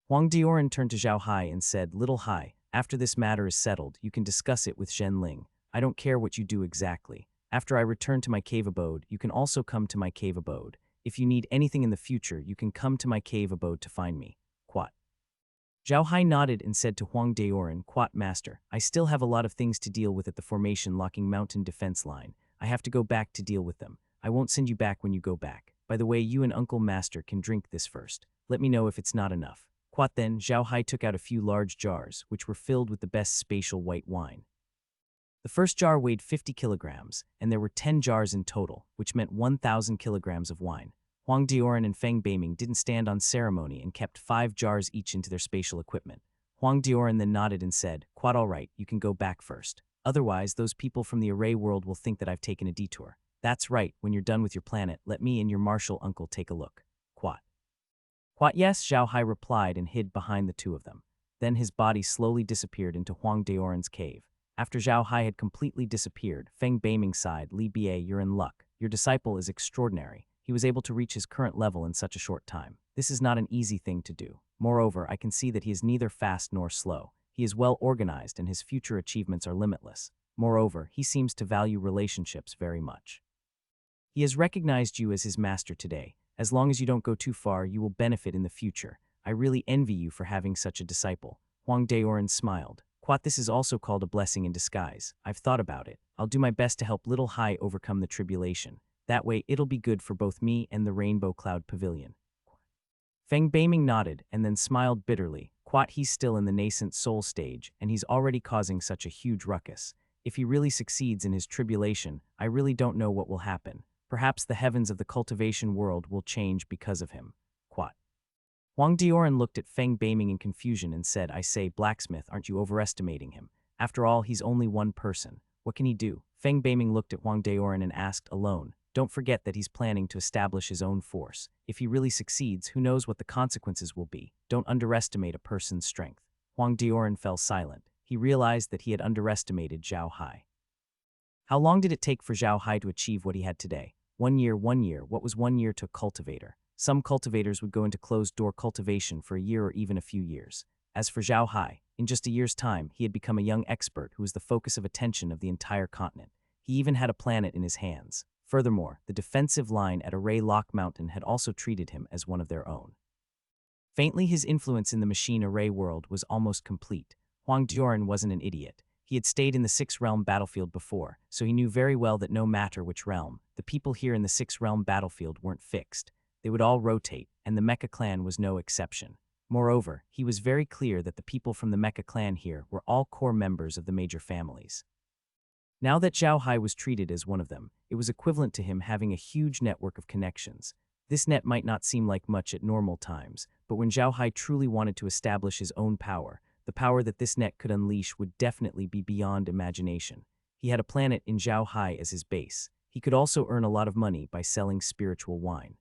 Huang Daoran turned to Zhao Hai and said, Little Hai, after this matter is settled, you can discuss it with Zhen Ling. I don't care what you do exactly. After I return to my cave abode, you can also come to my cave abode. If you need anything in the future, you can come to my cave abode to find me. Quat. Zhao Hai nodded and said to Huang Daoran, Quat Master, I still have a lot of things to deal with at the formation locking mountain defense line. I have to go back to deal with them. I won't send you back when you go back. By the way, you and Uncle Master can drink this first. Let me know if it's not enough. Quat. Then, Zhao Hai took out a few large jars, which were filled with the best spatial white wine. The first jar weighed 50 kilograms, and there were 10 jars in total, which meant 1,000 kilograms of wine. Huang Daoran and Feng Beiming didn't stand on ceremony and kept 5 jars each into their spatial equipment. Huang Daoran then nodded and said, Quat, all right, you can go back first. Otherwise, those people from the array world will think that I've taken a detour. That's right, when you're done with your planet, let me and your martial uncle take a look. Quat. Quat, yes, Zhao Hai replied and hid behind the two of them. Then his body slowly disappeared into Huang Daoran's cave. After Zhao Hai had completely disappeared, Feng Beiming sighed, Li Bie, you're in luck. Your disciple is extraordinary. He was able to reach his current level in such a short time. This is not an easy thing to do. Moreover, I can see that he is neither fast nor slow. He is well organized and his future achievements are limitless. Moreover, he seems to value relationships very much. He has recognized you as his master today. As long as you don't go too far, you will benefit in the future. I really envy you for having such a disciple. Huang Daoran smiled. Quat, this is also called a blessing in disguise. I've thought about it. I'll do my best to help Little Hai overcome the tribulation. That way, it'll be good for both me and the Rainbow Cloud Pavilion. Feng Beiming nodded and then smiled bitterly. Quat, he's still in the nascent soul stage, and he's already causing such a huge ruckus. If he really succeeds in his tribulation, I really don't know what will happen. Perhaps the heavens of the cultivation world will change because of him. Quat. Huang Daoran looked at Feng Beiming in confusion and said, I say, blacksmith, aren't you overestimating him? After all, he's only one person. What can he do? Feng Beiming looked at Huang Daoran and asked, alone. Don't forget that he's planning to establish his own force. If he really succeeds, who knows what the consequences will be. Don't underestimate a person's strength. Huang Dioran fell silent. He realized that he had underestimated Zhao Hai. How long did it take for Zhao Hai to achieve what he had today? 1 year, 1 year. What was 1 year to a cultivator? Some cultivators would go into closed-door cultivation for a year or even a few years. As for Zhao Hai, in just a year's time, he had become a young expert who was the focus of attention of the entire continent. He even had a planet in his hands. Furthermore, the defensive line at Array Lock Mountain had also treated him as one of their own. Faintly, his influence in the machine array world was almost complete. Huang Dioran wasn't an idiot. He had stayed in the six-realm battlefield before, so he knew very well that no matter which realm, the people here in the six-realm battlefield weren't fixed. They would all rotate, and the Mecha clan was no exception. Moreover, he was very clear that the people from the Mecha clan here were all core members of the major families. Now that Zhao Hai was treated as one of them, it was equivalent to him having a huge network of connections. This net might not seem like much at normal times, but when Zhao Hai truly wanted to establish his own power, the power that this net could unleash would definitely be beyond imagination. He had a planet in Zhao Hai as his base. He could also earn a lot of money by selling spiritual wine.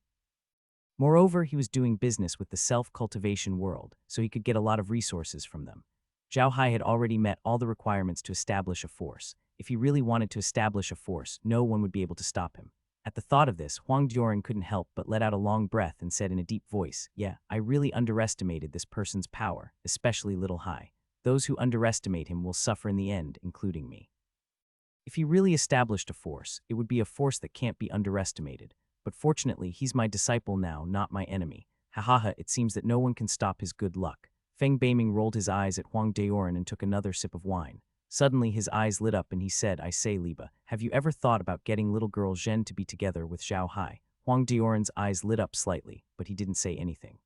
Moreover, he was doing business with the self-cultivation world, so he could get a lot of resources from them. Zhao Hai had already met all the requirements to establish a force. If he really wanted to establish a force, no one would be able to stop him. At the thought of this, Huang Dioran couldn't help but let out a long breath and said in a deep voice, "Yeah, I really underestimated this person's power, especially Little Hai. Those who underestimate him will suffer in the end, including me." If he really established a force, it would be a force that can't be underestimated. But fortunately, he's my disciple now, not my enemy. Ha, it seems that no one can stop his good luck. Feng Beiming rolled his eyes at Huang Dioran and took another sip of wine. Suddenly, his eyes lit up and he said, "I say, Liba, have you ever thought about getting little girl Zhen to be together with Zhao Hai?" Huang Dioran's eyes lit up slightly, but he didn't say anything.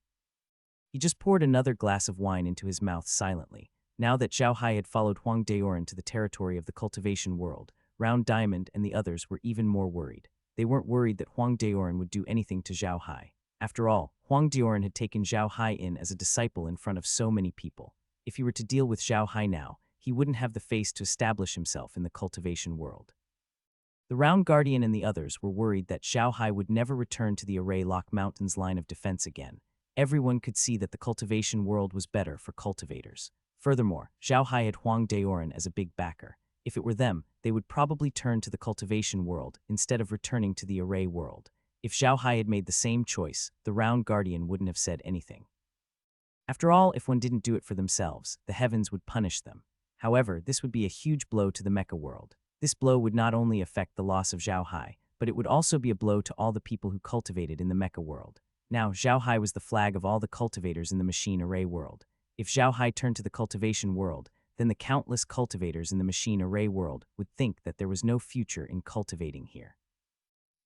He just poured another glass of wine into his mouth silently. Now that Zhao Hai had followed Huang Dioran to the territory of the cultivation world, Round Diamond and the others were even more worried. They weren't worried that Huang Dioran would do anything to Zhao Hai. After all, Huang Dioran had taken Zhao Hai in as a disciple in front of so many people. If he were to deal with Zhao Hai now, he wouldn't have the face to establish himself in the cultivation world. The Round Guardian and the others were worried that Zhao Hai would never return to the Array Lock Mountains line of defense again. Everyone could see that the cultivation world was better for cultivators. Furthermore, Zhao Hai had Huang Dioran as a big backer. If it were them, they would probably turn to the cultivation world instead of returning to the Array world. If Zhao Hai had made the same choice, the Round Guardian wouldn't have said anything. After all, if one didn't do it for themselves, the heavens would punish them. However, this would be a huge blow to the mecha world. This blow would not only affect the loss of Zhao Hai, but it would also be a blow to all the people who cultivated in the mecha world. Now, Zhao Hai was the flag of all the cultivators in the machine array world. If Zhao Hai turned to the cultivation world, then the countless cultivators in the machine array world would think that there was no future in cultivating here.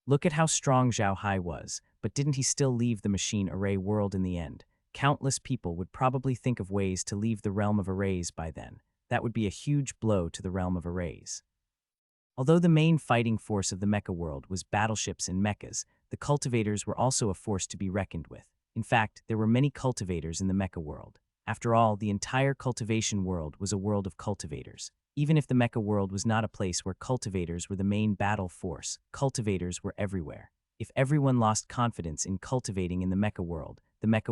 Look at how strong Zhao Hai was, but didn't he still leave the machine array world in the end? Countless people would probably think of ways to leave the realm of arrays by then. That would be a huge blow to the realm of arrays. Although the main fighting force of the mecha world was battleships and mechas, the cultivators were also a force to be reckoned with. In fact, there were many cultivators in the mecha world. After all, the entire cultivation world was a world of cultivators. Even if the mecha world was not a place where cultivators were the main battle force, cultivators were everywhere. If everyone lost confidence in cultivating in the mecha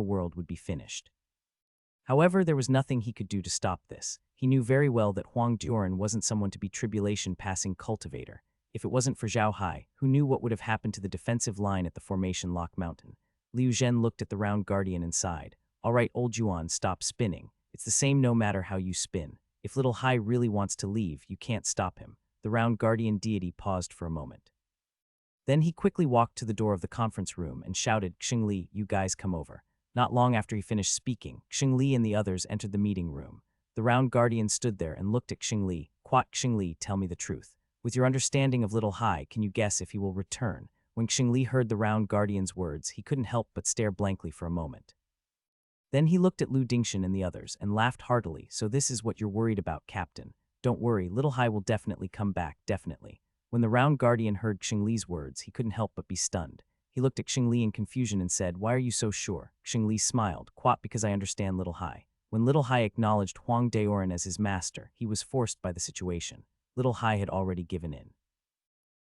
world would be finished. However, there was nothing he could do to stop this. He knew very well that Huang Dioran wasn't someone to be tribulation-passing cultivator. If it wasn't for Zhao Hai, who knew what would have happened to the defensive line at the Formation Lock Mountain? Liu Zhen looked at the Round Guardian and sighed. "All right, old Yuan, stop spinning. It's the same no matter how you spin. If Little Hai really wants to leave, you can't stop him." The Round Guardian deity paused for a moment. Then he quickly walked to the door of the conference room and shouted, "Xingli, you guys come over." Not long after he finished speaking, Xingli and the others entered the meeting room. The Round Guardian stood there and looked at Xingli. "Quat Xingli, tell me the truth. With your understanding of Little Hai, can you guess if he will return?" When Xingli heard the Round Guardian's words, he couldn't help but stare blankly for a moment. Then he looked at Lu Dingshan and the others and laughed heartily. "So this is what you're worried about, Captain. Don't worry, Little Hai will definitely come back, definitely." When the Round Guardian heard Xingli's words, he couldn't help but be stunned. He looked at Xingli in confusion and said, "Why are you so sure?" Xingli smiled, "Quat, because I understand Little Hai." When Little Hai acknowledged Huang Dioran as his master, he was forced by the situation. Little Hai had already given in.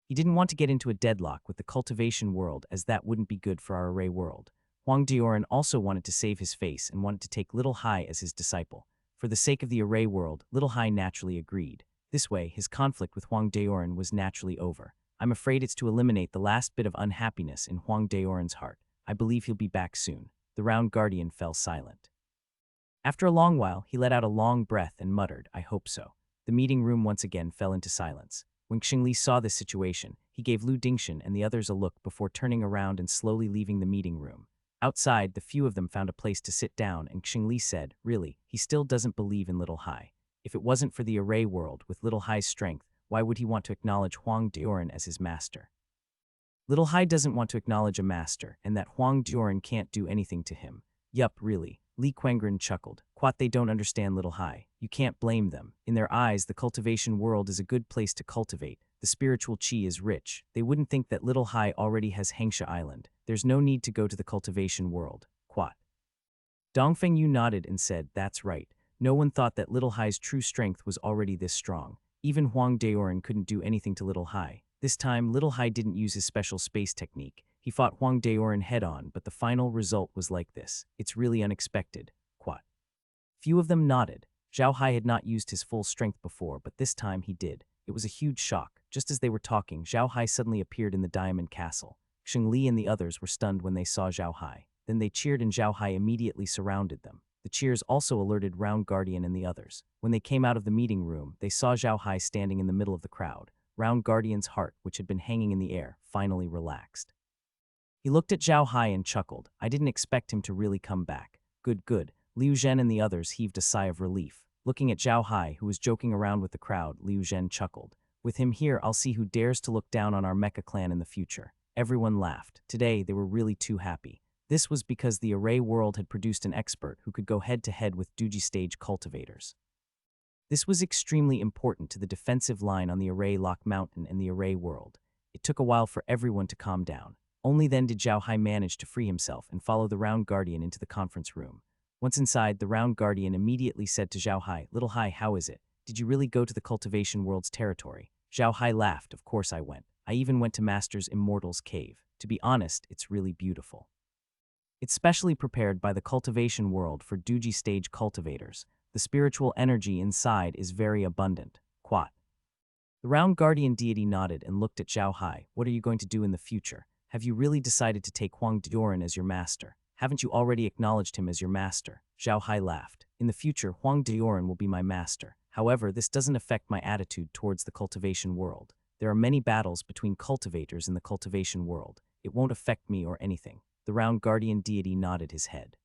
He didn't want to get into a deadlock with the cultivation world as that wouldn't be good for our array world. Huang Deoran also wanted to save his face and wanted to take Little Hai as his disciple. For the sake of the array world, Little Hai naturally agreed. This way, his conflict with Huang Deoran was naturally over. I'm afraid it's to eliminate the last bit of unhappiness in Huang Deoran's heart. I believe he'll be back soon. The round guardian fell silent. After a long while, he let out a long breath and muttered, I hope so. The meeting room once again fell into silence. When Xingli saw this situation, he gave Lu Dingshan and the others a look before turning around and slowly leaving the meeting room. Outside, the few of them found a place to sit down, and Xingli said, really, he still doesn't believe in Little Hai. If it wasn't for the array world with Little Hai's strength, why would he want to acknowledge Huang Deoran as his master? Little Hai doesn't want to acknowledge a master, and that Huang Deoran can't do anything to him. Yup, really. Li Quangren chuckled. Quat, they don't understand Little Hai. You can't blame them. In their eyes, the cultivation world is a good place to cultivate. The spiritual qi is rich. They wouldn't think that Little Hai already has Hengsha Island. There's no need to go to the cultivation world. Quat. Dongfeng Yu nodded and said, that's right. No one thought that Little Hai's true strength was already this strong. Even Huang Deoran couldn't do anything to Little Hai. This time, Little Hai didn't use his special space technique. He fought Huang Deoran head-on, but the final result was like this. It's really unexpected. Quat. Few of them nodded. Zhao Hai had not used his full strength before, but this time he did. It was a huge shock. Just as they were talking, Zhao Hai suddenly appeared in the Diamond Castle. Xing Li and the others were stunned when they saw Zhao Hai. Then they cheered and Zhao Hai immediately surrounded them. The cheers also alerted Round Guardian and the others. When they came out of the meeting room, they saw Zhao Hai standing in the middle of the crowd. Round Guardian's heart, which had been hanging in the air, finally relaxed. He looked at Zhao Hai and chuckled. I didn't expect him to really come back. Good, good. Liu Zhen and the others heaved a sigh of relief. Looking at Zhao Hai, who was joking around with the crowd, Liu Zhen chuckled. With him here, I'll see who dares to look down on our mecha clan in the future. Everyone laughed. Today, they were really too happy. This was because the array world had produced an expert who could go head-to-head with Duji stage cultivators. This was extremely important to the defensive line on the array Lock Mountain and the array world. It took a while for everyone to calm down. Only then did Zhao Hai manage to free himself and follow the Round Guardian into the conference room. Once inside, the Round Guardian immediately said to Zhao Hai, Little Hai, how is it? Did you really go to the cultivation world's territory? Zhao Hai laughed. Of course I went. I even went to Master's Immortal's cave. To be honest, it's really beautiful. It's specially prepared by the cultivation world for Duji stage cultivators. The spiritual energy inside is very abundant. Quat. The Round Guardian deity nodded and looked at Zhao Hai. What are you going to do in the future? Have you really decided to take Huang Deoran as your master? Haven't you already acknowledged him as your master? Zhao Hai laughed. In the future, Huang Deoran will be my master. However, this doesn't affect my attitude towards the cultivation world. There are many battles between cultivators in the cultivation world. It won't affect me or anything. The Round Guardian deity nodded his head.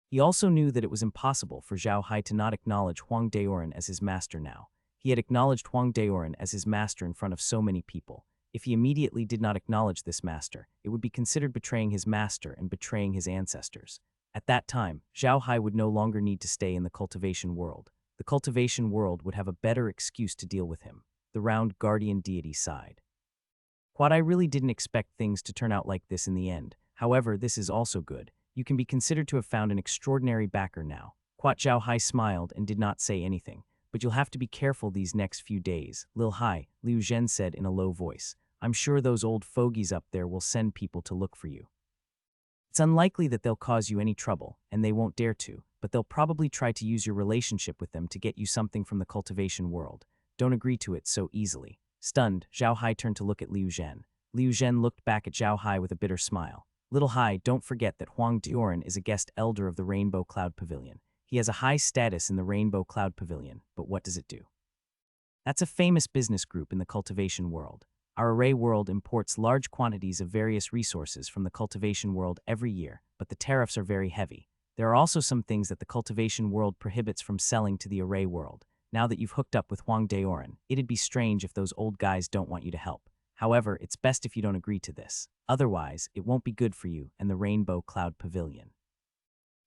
He also knew that it was impossible for Zhao Hai to not acknowledge Huang Deoran as his master now. He had acknowledged Huang Deoran as his master in front of so many people. If he immediately did not acknowledge this master, it would be considered betraying his master and betraying his ancestors. At that time, Zhao Hai would no longer need to stay in the cultivation world. The cultivation world would have a better excuse to deal with him. The Round Guardian deity sighed. Quad, I really didn't expect things to turn out like this in the end. However, this is also good. You can be considered to have found an extraordinary backer now. Quat Zhao Hai smiled and did not say anything. But you'll have to be careful these next few days. Lil Hai, Liu Zhen said in a low voice. I'm sure those old fogies up there will send people to look for you. It's unlikely that they'll cause you any trouble, and they won't dare to, but they'll probably try to use your relationship with them to get you something from the cultivation world. Don't agree to it so easily. Stunned, Zhao Hai turned to look at Liu Zhen. Liu Zhen looked back at Zhao Hai with a bitter smile. Little Hai, don't forget that Huang Deoran is a guest elder of the Rainbow Cloud Pavilion. He has a high status in the Rainbow Cloud Pavilion, but what does it do? That's a famous business group in the cultivation world. Our array world imports large quantities of various resources from the cultivation world every year, but the tariffs are very heavy. There are also some things that the cultivation world prohibits from selling to the array world. Now that you've hooked up with Huang Deoran, it'd be strange if those old guys don't want you to help. However, it's best if you don't agree to this. Otherwise, it won't be good for you and the Rainbow Cloud Pavilion.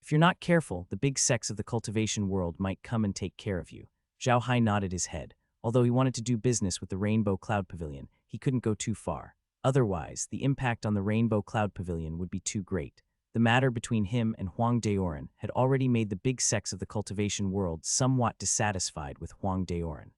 If you're not careful, the big sects of the cultivation world might come and take care of you. Zhao Hai nodded his head. Although he wanted to do business with the Rainbow Cloud Pavilion, he couldn't go too far. Otherwise, the impact on the Rainbow Cloud Pavilion would be too great. The matter between him and Huang Deoran had already made the big sects of the cultivation world somewhat dissatisfied with Huang Deoran.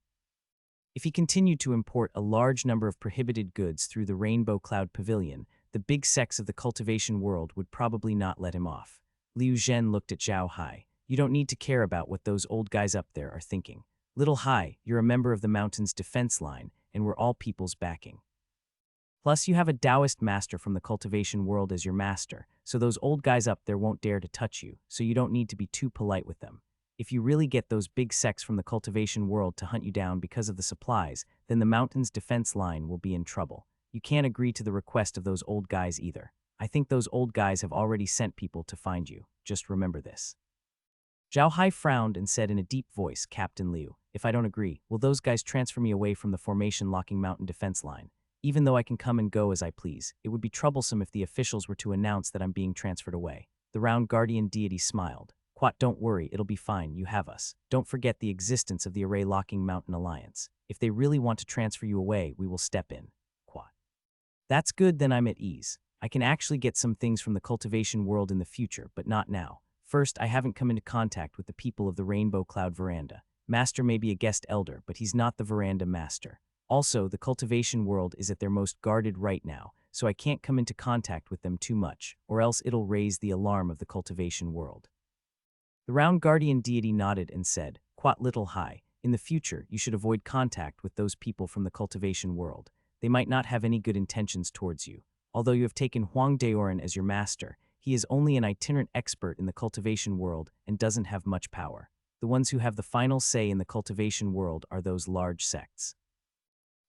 If he continued to import a large number of prohibited goods through the Rainbow Cloud Pavilion, the big sex of the cultivation world would probably not let him off. Liu Zhen looked at Zhao Hai. You don't need to care about what those old guys up there are thinking. Little Hai, you're a member of the mountain's defense line, and we're all people's backing. Plus, you have a Taoist master from the cultivation world as your master, so those old guys up there won't dare to touch you, so you don't need to be too polite with them. If you really get those big sects from the cultivation world to hunt you down because of the supplies, then the mountain's defense line will be in trouble. You can't agree to the request of those old guys either. I think those old guys have already sent people to find you. Just remember this. Zhao Hai frowned and said in a deep voice, Captain Liu, if I don't agree, will those guys transfer me away from the formation locking mountain defense line? Even though I can come and go as I please, it would be troublesome if the officials were to announce that I'm being transferred away. The round guardian deity smiled. Quat, don't worry, it'll be fine, you have us. Don't forget the existence of the Array Locking Mountain Alliance. If they really want to transfer you away, we will step in. Quat. That's good, then I'm at ease. I can actually get some things from the cultivation world in the future, but not now. First, I haven't come into contact with the people of the Rainbow Cloud Veranda. Master may be a guest elder, but he's not the veranda master. Also, the cultivation world is at their most guarded right now, so I can't come into contact with them too much, or else it'll raise the alarm of the cultivation world. The round guardian deity nodded and said, Quat Little Hai, in the future you should avoid contact with those people from the cultivation world. They might not have any good intentions towards you. Although you have taken Huang Daoran as your master, he is only an itinerant expert in the cultivation world and doesn't have much power. The ones who have the final say in the cultivation world are those large sects.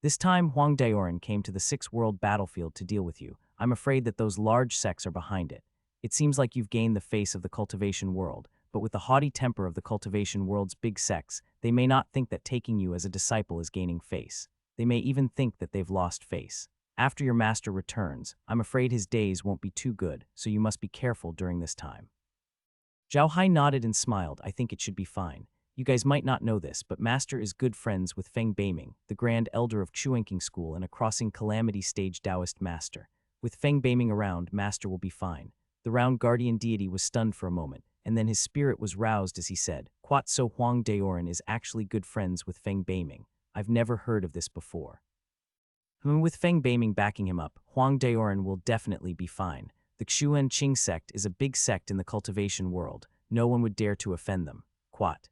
This time Huang Daoran came to the six-world battlefield to deal with you. I'm afraid that those large sects are behind it. It seems like you've gained the face of the cultivation world, but with the haughty temper of the cultivation world's big sects, they may not think that taking you as a disciple is gaining face. They may even think that they've lost face. After your master returns, I'm afraid his days won't be too good, so you must be careful during this time. Zhao Hai nodded and smiled. I think it should be fine. You guys might not know this, but Master is good friends with Feng Beiming, the Grand Elder of Chuanqing School and a Crossing Calamity Stage Taoist Master. With Feng Beiming around, Master will be fine. The round guardian deity was stunned for a moment, and then his spirit was roused as he said, Quat So Huang Daoran is actually good friends with Feng Beiming. I've never heard of this before. With Feng Beiming backing him up, Huang Daoran will definitely be fine. The Xuan Qing sect is a big sect in the cultivation world. No one would dare to offend them. Quat.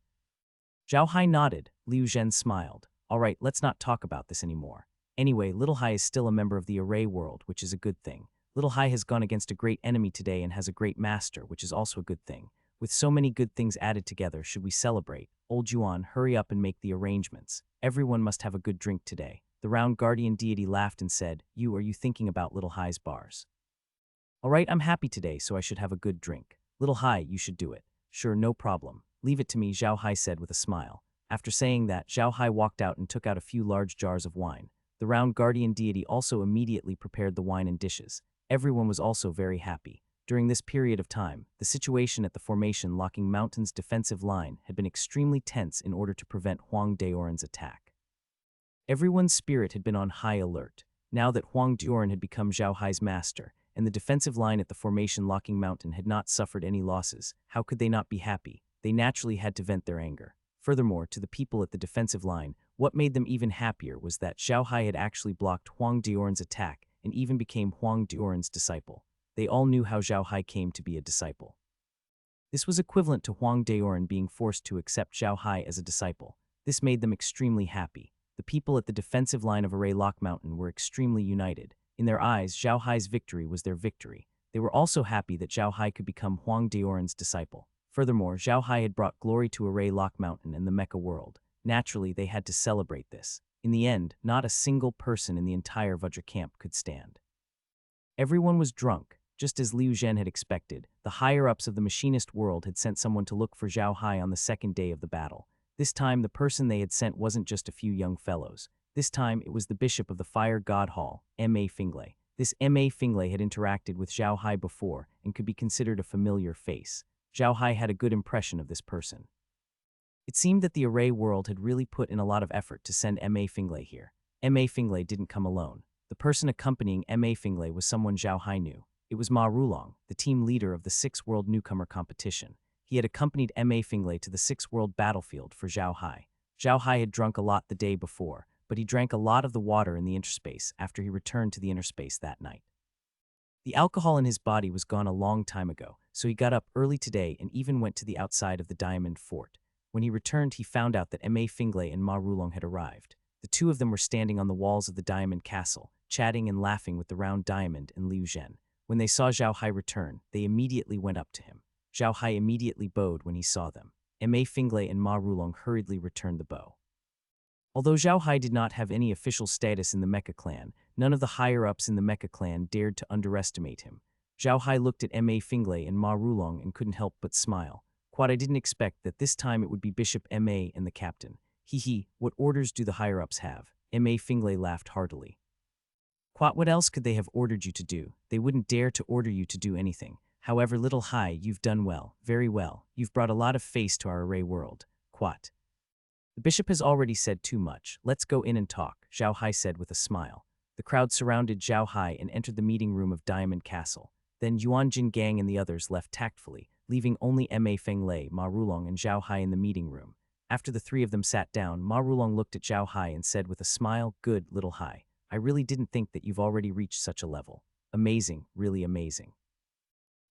Zhao Hai nodded. Liu Zhen smiled. All right, let's not talk about this anymore. Anyway, Little Hai is still a member of the Array world, which is a good thing. Little Hai has gone against a great enemy today and has a great master, which is also a good thing. With so many good things added together, should we celebrate? Old Yuan, hurry up and make the arrangements. Everyone must have a good drink today. The round guardian deity laughed and said, are you thinking about Little Hai's bars? All right, I'm happy today, so I should have a good drink. Little Hai, you should do it. Sure, no problem. Leave it to me, Zhao Hai said with a smile. After saying that, Zhao Hai walked out and took out a few large jars of wine. The round guardian deity also immediately prepared the wine and dishes. Everyone was also very happy. During this period of time, the situation at the formation locking mountain's defensive line had been extremely tense in order to prevent Huang Daoran's attack. Everyone's spirit had been on high alert. Now that Huang Daoran had become Zhao Hai's master, and the defensive line at the formation locking mountain had not suffered any losses, how could they not be happy? They naturally had to vent their anger. Furthermore, to the people at the defensive line, what made them even happier was that Zhao Hai had actually blocked Huang Daoran's attack and even became Huang Daoran's disciple. They all knew how Zhao Hai came to be a disciple. This was equivalent to Huang Daoran being forced to accept Zhao Hai as a disciple. This made them extremely happy. The people at the defensive line of Array Lock Mountain were extremely united. In their eyes, Zhao Hai's victory was their victory. They were also happy that Zhao Hai could become Huang Daoran's disciple. Furthermore, Zhao Hai had brought glory to Array Lock Mountain and the Mecha world. Naturally, they had to celebrate this. In the end, not a single person in the entire Vajra camp could stand. Everyone was drunk. Just as Liu Zhen had expected, the higher-ups of the machinist world had sent someone to look for Zhao Hai on the second day of the battle. This time, the person they had sent wasn't just a few young fellows. This time, it was the bishop of the Fire God Hall, M.A. Finglay. This M.A. Finglay had interacted with Zhao Hai before and could be considered a familiar face. Zhao Hai had a good impression of this person. It seemed that the Array world had really put in a lot of effort to send M.A. Finglay here. M.A. Finglay didn't come alone. The person accompanying M.A. Finglay was someone Zhao Hai knew. It was Ma Rulong, the team leader of the Six World Newcomer competition. He had accompanied M.A. Finglay to the Six World battlefield for Zhao Hai. Zhao Hai had drunk a lot the day before, but he drank a lot of the water in the interspace after he returned to the inner space that night. The alcohol in his body was gone a long time ago, so he got up early today and even went to the outside of the Diamond Fort. When he returned, he found out that Ma Finglay and Ma Rulong had arrived. The two of them were standing on the walls of the Diamond Castle, chatting and laughing with the Round Diamond and Liu Zhen. When they saw Zhao Hai return, they immediately went up to him. Zhao Hai immediately bowed when he saw them. Ma Finglay and Ma Rulong hurriedly returned the bow. Although Zhao Hai did not have any official status in the Mecha clan, none of the higher-ups in the Mecha clan dared to underestimate him. Zhao Hai looked at Ma Finglay and Ma Rulong and couldn't help but smile. Quad, I didn't expect that this time it would be Bishop Ma and the captain. Hee, what orders do the higher-ups have? Ma Finglay laughed heartily. Quad, what else could they have ordered you to do? They wouldn't dare to order you to do anything. However, little Hai, you've done well, very well. You've brought a lot of face to our array world. Quad. The bishop has already said too much. Let's go in and talk, Zhao Hai said with a smile. The crowd surrounded Zhao Hai and entered the meeting room of Diamond Castle. Then Yuan Jin Gang and the others left tactfully, leaving only Ma Finglay, Ma Rulong, and Zhao Hai in the meeting room. After the three of them sat down, Ma Rulong looked at Zhao Hai and said with a smile, "Good, little Hai. I really didn't think that you've already reached such a level. Amazing, really amazing."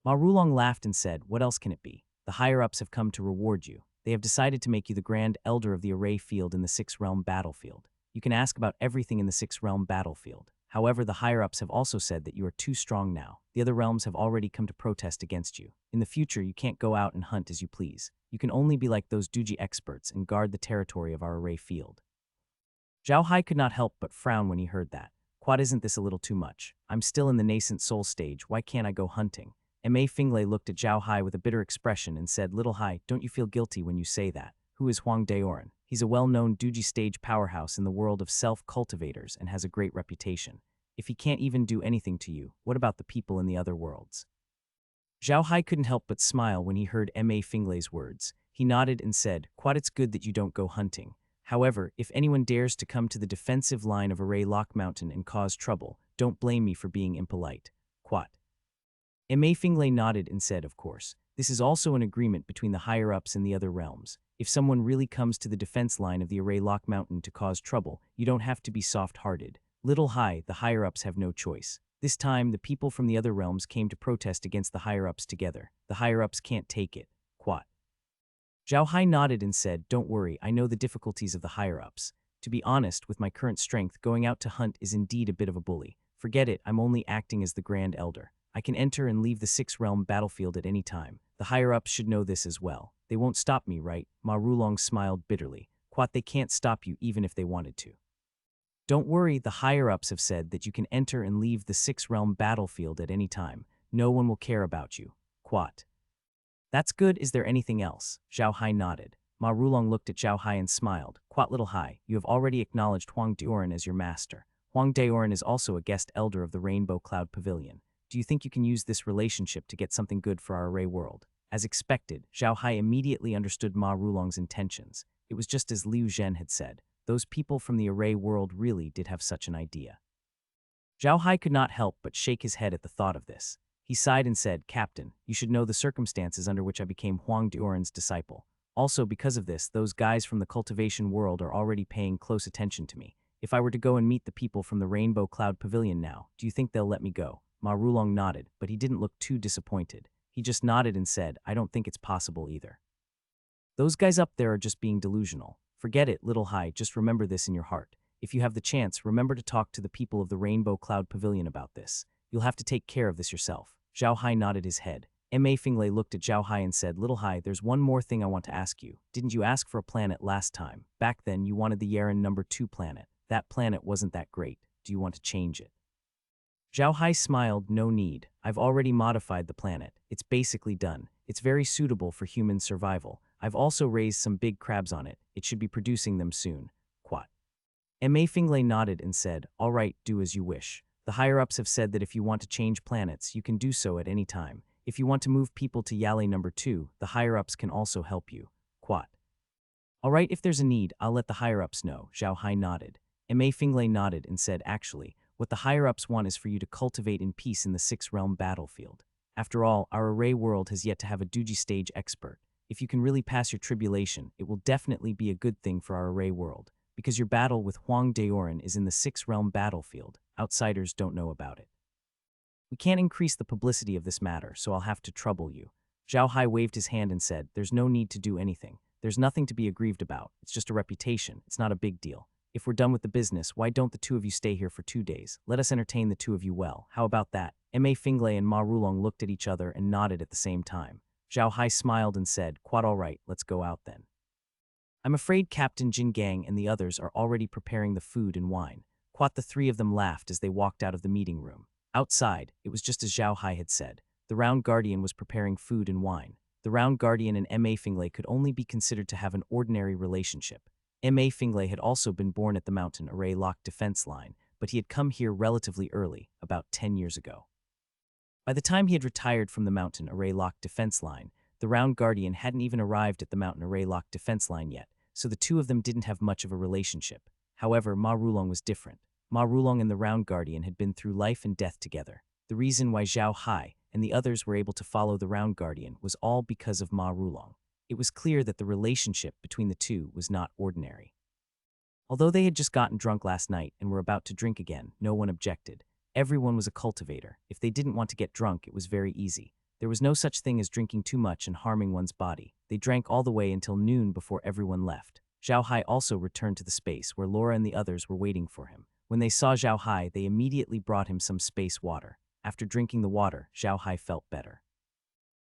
Ma Rulong laughed and said, "What else can it be? The higher-ups have come to reward you. They have decided to make you the Grand Elder of the Array Field in the Six-Realm Battlefield. You can ask about everything in the Six-Realm Battlefield. However, the higher-ups have also said that you are too strong now. The other realms have already come to protest against you. In the future, you can't go out and hunt as you please. You can only be like those Duji experts and guard the territory of our Array Field." Zhao Hai could not help but frown when he heard that. Quad, isn't this a little too much? I'm still in the nascent soul stage. Why can't I go hunting? Ma Finglay looked at Zhao Hai with a bitter expression and said, "Little Hai, don't you feel guilty when you say that? Who is Huang Daoran? He's a well-known Duji stage powerhouse in the world of self-cultivators and has a great reputation. If he can't even do anything to you, what about the people in the other worlds?" Zhao Hai couldn't help but smile when he heard Ma Finglay's words. He nodded and said, "Quad, it's good that you don't go hunting. However, if anyone dares to come to the defensive line of Array Lock Mountain and cause trouble, don't blame me for being impolite. Quad." Ma Finglay nodded and said, "Of course. This is also an agreement between the higher-ups in the other realms. If someone really comes to the defense line of the Array Lock Mountain to cause trouble, you don't have to be soft-hearted. Little Hai, the higher-ups have no choice. This time, the people from the other realms came to protest against the higher-ups together. The higher-ups can't take it. Quad." Zhao Hai nodded and said, "Don't worry, I know the difficulties of the higher-ups. To be honest, with my current strength, going out to hunt is indeed a bit of a bully. Forget it, I'm only acting as the Grand Elder. I can enter and leave the Six-Realm battlefield at any time. The higher-ups should know this as well. They won't stop me, right?" Ma Rulong smiled bitterly. "Quat, they can't stop you even if they wanted to. Don't worry, the higher-ups have said that you can enter and leave the Six-Realm battlefield at any time. No one will care about you. Quat." "That's good. Is there anything else?" Zhao Hai nodded. Ma Rulong looked at Zhao Hai and smiled. "Quat, little Hai, you have already acknowledged Huang Daoran as your master. Huang Daoran is also a guest elder of the Rainbow Cloud Pavilion. Do you think you can use this relationship to get something good for our Array world?" As expected, Zhao Hai immediately understood Ma Rulong's intentions. It was just as Liu Zhen had said. Those people from the Array world really did have such an idea. Zhao Hai could not help but shake his head at the thought of this. He sighed and said, "Captain, you should know the circumstances under which I became Huang Daoran's disciple. Also, because of this, those guys from the cultivation world are already paying close attention to me. If I were to go and meet the people from the Rainbow Cloud Pavilion now, do you think they'll let me go?" Ma Rulong nodded, but he didn't look too disappointed. He just nodded and said, "I don't think it's possible either. Those guys up there are just being delusional. Forget it, little Hai, just remember this in your heart. If you have the chance, remember to talk to the people of the Rainbow Cloud Pavilion about this. You'll have to take care of this yourself." Zhao Hai nodded his head. Ma Finglay looked at Zhao Hai and said, "Little Hai, there's one more thing I want to ask you. Didn't you ask for a planet last time? Back then, you wanted the Yaren #2 planet. That planet wasn't that great. Do you want to change it?" Zhao Hai smiled. "No need. I've already modified the planet. It's basically done. It's very suitable for human survival. I've also raised some big crabs on it. It should be producing them soon." Quat. Ma Finglay nodded and said, "All right, do as you wish. The higher-ups have said that if you want to change planets, you can do so at any time. If you want to move people to Yale #2, the higher-ups can also help you." Quat. "All right, if there's a need, I'll let the higher-ups know." Zhao Hai nodded. Ma Finglay nodded and said, "Actually, what the higher-ups want is for you to cultivate in peace in the Six-Realm battlefield. After all, our Array world has yet to have a Duji stage expert. If you can really pass your tribulation, it will definitely be a good thing for our Array world. Because your battle with Huang Daoran is in the six-realm battlefield. Outsiders don't know about it. We can't increase the publicity of this matter, so I'll have to trouble you. Zhao Hai waved his hand and said, there's no need to do anything. There's nothing to be aggrieved about. It's just a reputation. It's not a big deal. If we're done with the business, why don't the two of you stay here for 2 days? Let us entertain the two of you well. How about that? Ma Finglay and Ma Rulong looked at each other and nodded at the same time. Zhao Hai smiled and said, quite all right, let's go out then. I'm afraid Captain Jin Gang and the others are already preparing the food and wine. Quite the three of them laughed as they walked out of the meeting room. Outside, it was just as Zhao Hai had said. The Round Guardian was preparing food and wine. The Round Guardian and Ma Finglay could only be considered to have an ordinary relationship. Ma Finglay had also been born at the Mountain Array Lock defense line, but he had come here relatively early, about 10 years ago. By the time he had retired from the Mountain Array Lock defense line, the Round Guardian hadn't even arrived at the Mountain Array Lock defense line yet, so the two of them didn't have much of a relationship. However, Ma Rulong was different. Ma Rulong and the Round Guardian had been through life and death together. The reason why Zhao Hai and the others were able to follow the Round Guardian was all because of Ma Rulong. It was clear that the relationship between the two was not ordinary. Although they had just gotten drunk last night and were about to drink again, no one objected. Everyone was a cultivator. If they didn't want to get drunk, it was very easy. There was no such thing as drinking too much and harming one's body. They drank all the way until noon before everyone left. Zhao Hai also returned to the space where Laura and the others were waiting for him. When they saw Zhao Hai, they immediately brought him some space water. After drinking the water, Zhao Hai felt better.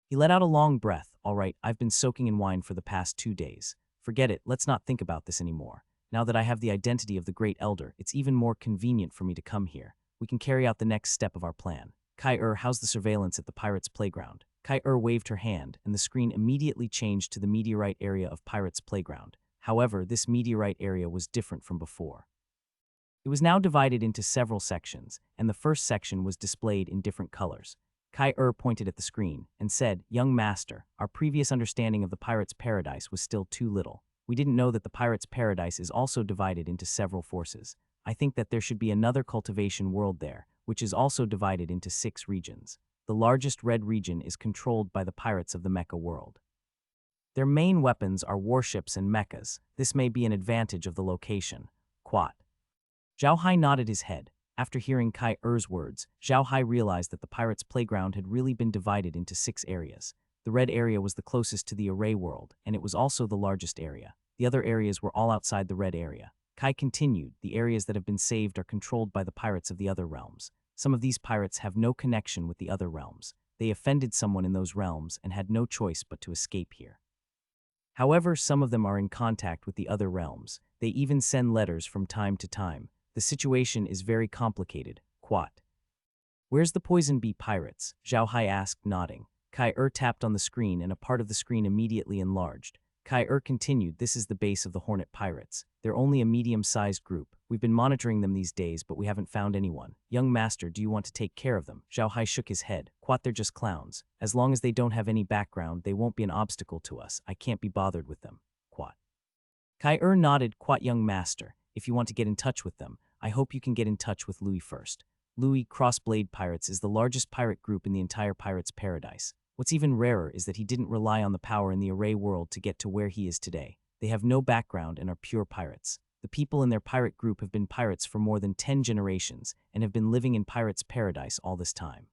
He let out a long breath. All right, I've been soaking in wine for the past 2 days. Forget it, let's not think about this anymore. Now that I have the identity of the Great Elder, it's even more convenient for me to come here. We can carry out the next step of our plan. Kai-Er, how's the surveillance at the Pirates' Playground? Kai-Er waved her hand, and the screen immediately changed to the meteorite area of Pirates' Playground. However, this meteorite area was different from before. It was now divided into several sections, and the first section was displayed in different colors. Kai-Er pointed at the screen and said, young master, our previous understanding of the Pirates' Paradise was still too little. We didn't know that the Pirates' Paradise is also divided into several forces. I think that there should be another cultivation world there, which is also divided into 6 regions. The largest red region is controlled by the pirates of the Mecha world. Their main weapons are warships and mechas. This may be an advantage of the location. Quat. Zhao Hai nodded his head. After hearing Kai-Er's words, Zhao Hai realized that the Pirates' Playground had really been divided into 6 areas. The red area was the closest to the Array world, and it was also the largest area. The other areas were all outside the red area. Kai continued, the areas that have been saved are controlled by the pirates of the other realms. Some of these pirates have no connection with the other realms. They offended someone in those realms and had no choice but to escape here. However, some of them are in contact with the other realms. They even send letters from time to time. The situation is very complicated. Quat. Where's the Poison Bee pirates? Zhao Hai asked, nodding. Kai-Er tapped on the screen and a part of the screen immediately enlarged. Kai-Er continued, this is the base of the Hornet Pirates. They're only a medium-sized group. We've been monitoring them these days, but we haven't found anyone. Young master, do you want to take care of them? Zhao Hai shook his head. Quat, they're just clowns. As long as they don't have any background, they won't be an obstacle to us. I can't be bothered with them. Quat. Kai-Er nodded. Quat, young master. If you want to get in touch with them, I hope you can get in touch with Louis first. Louis Crossblade Pirates is the largest pirate group in the entire Pirates' Paradise. What's even rarer is that he didn't rely on the power in the Array world to get to where he is today. They have no background and are pure pirates. The people in their pirate group have been pirates for more than 10 generations and have been living in Pirates' Paradise all this time.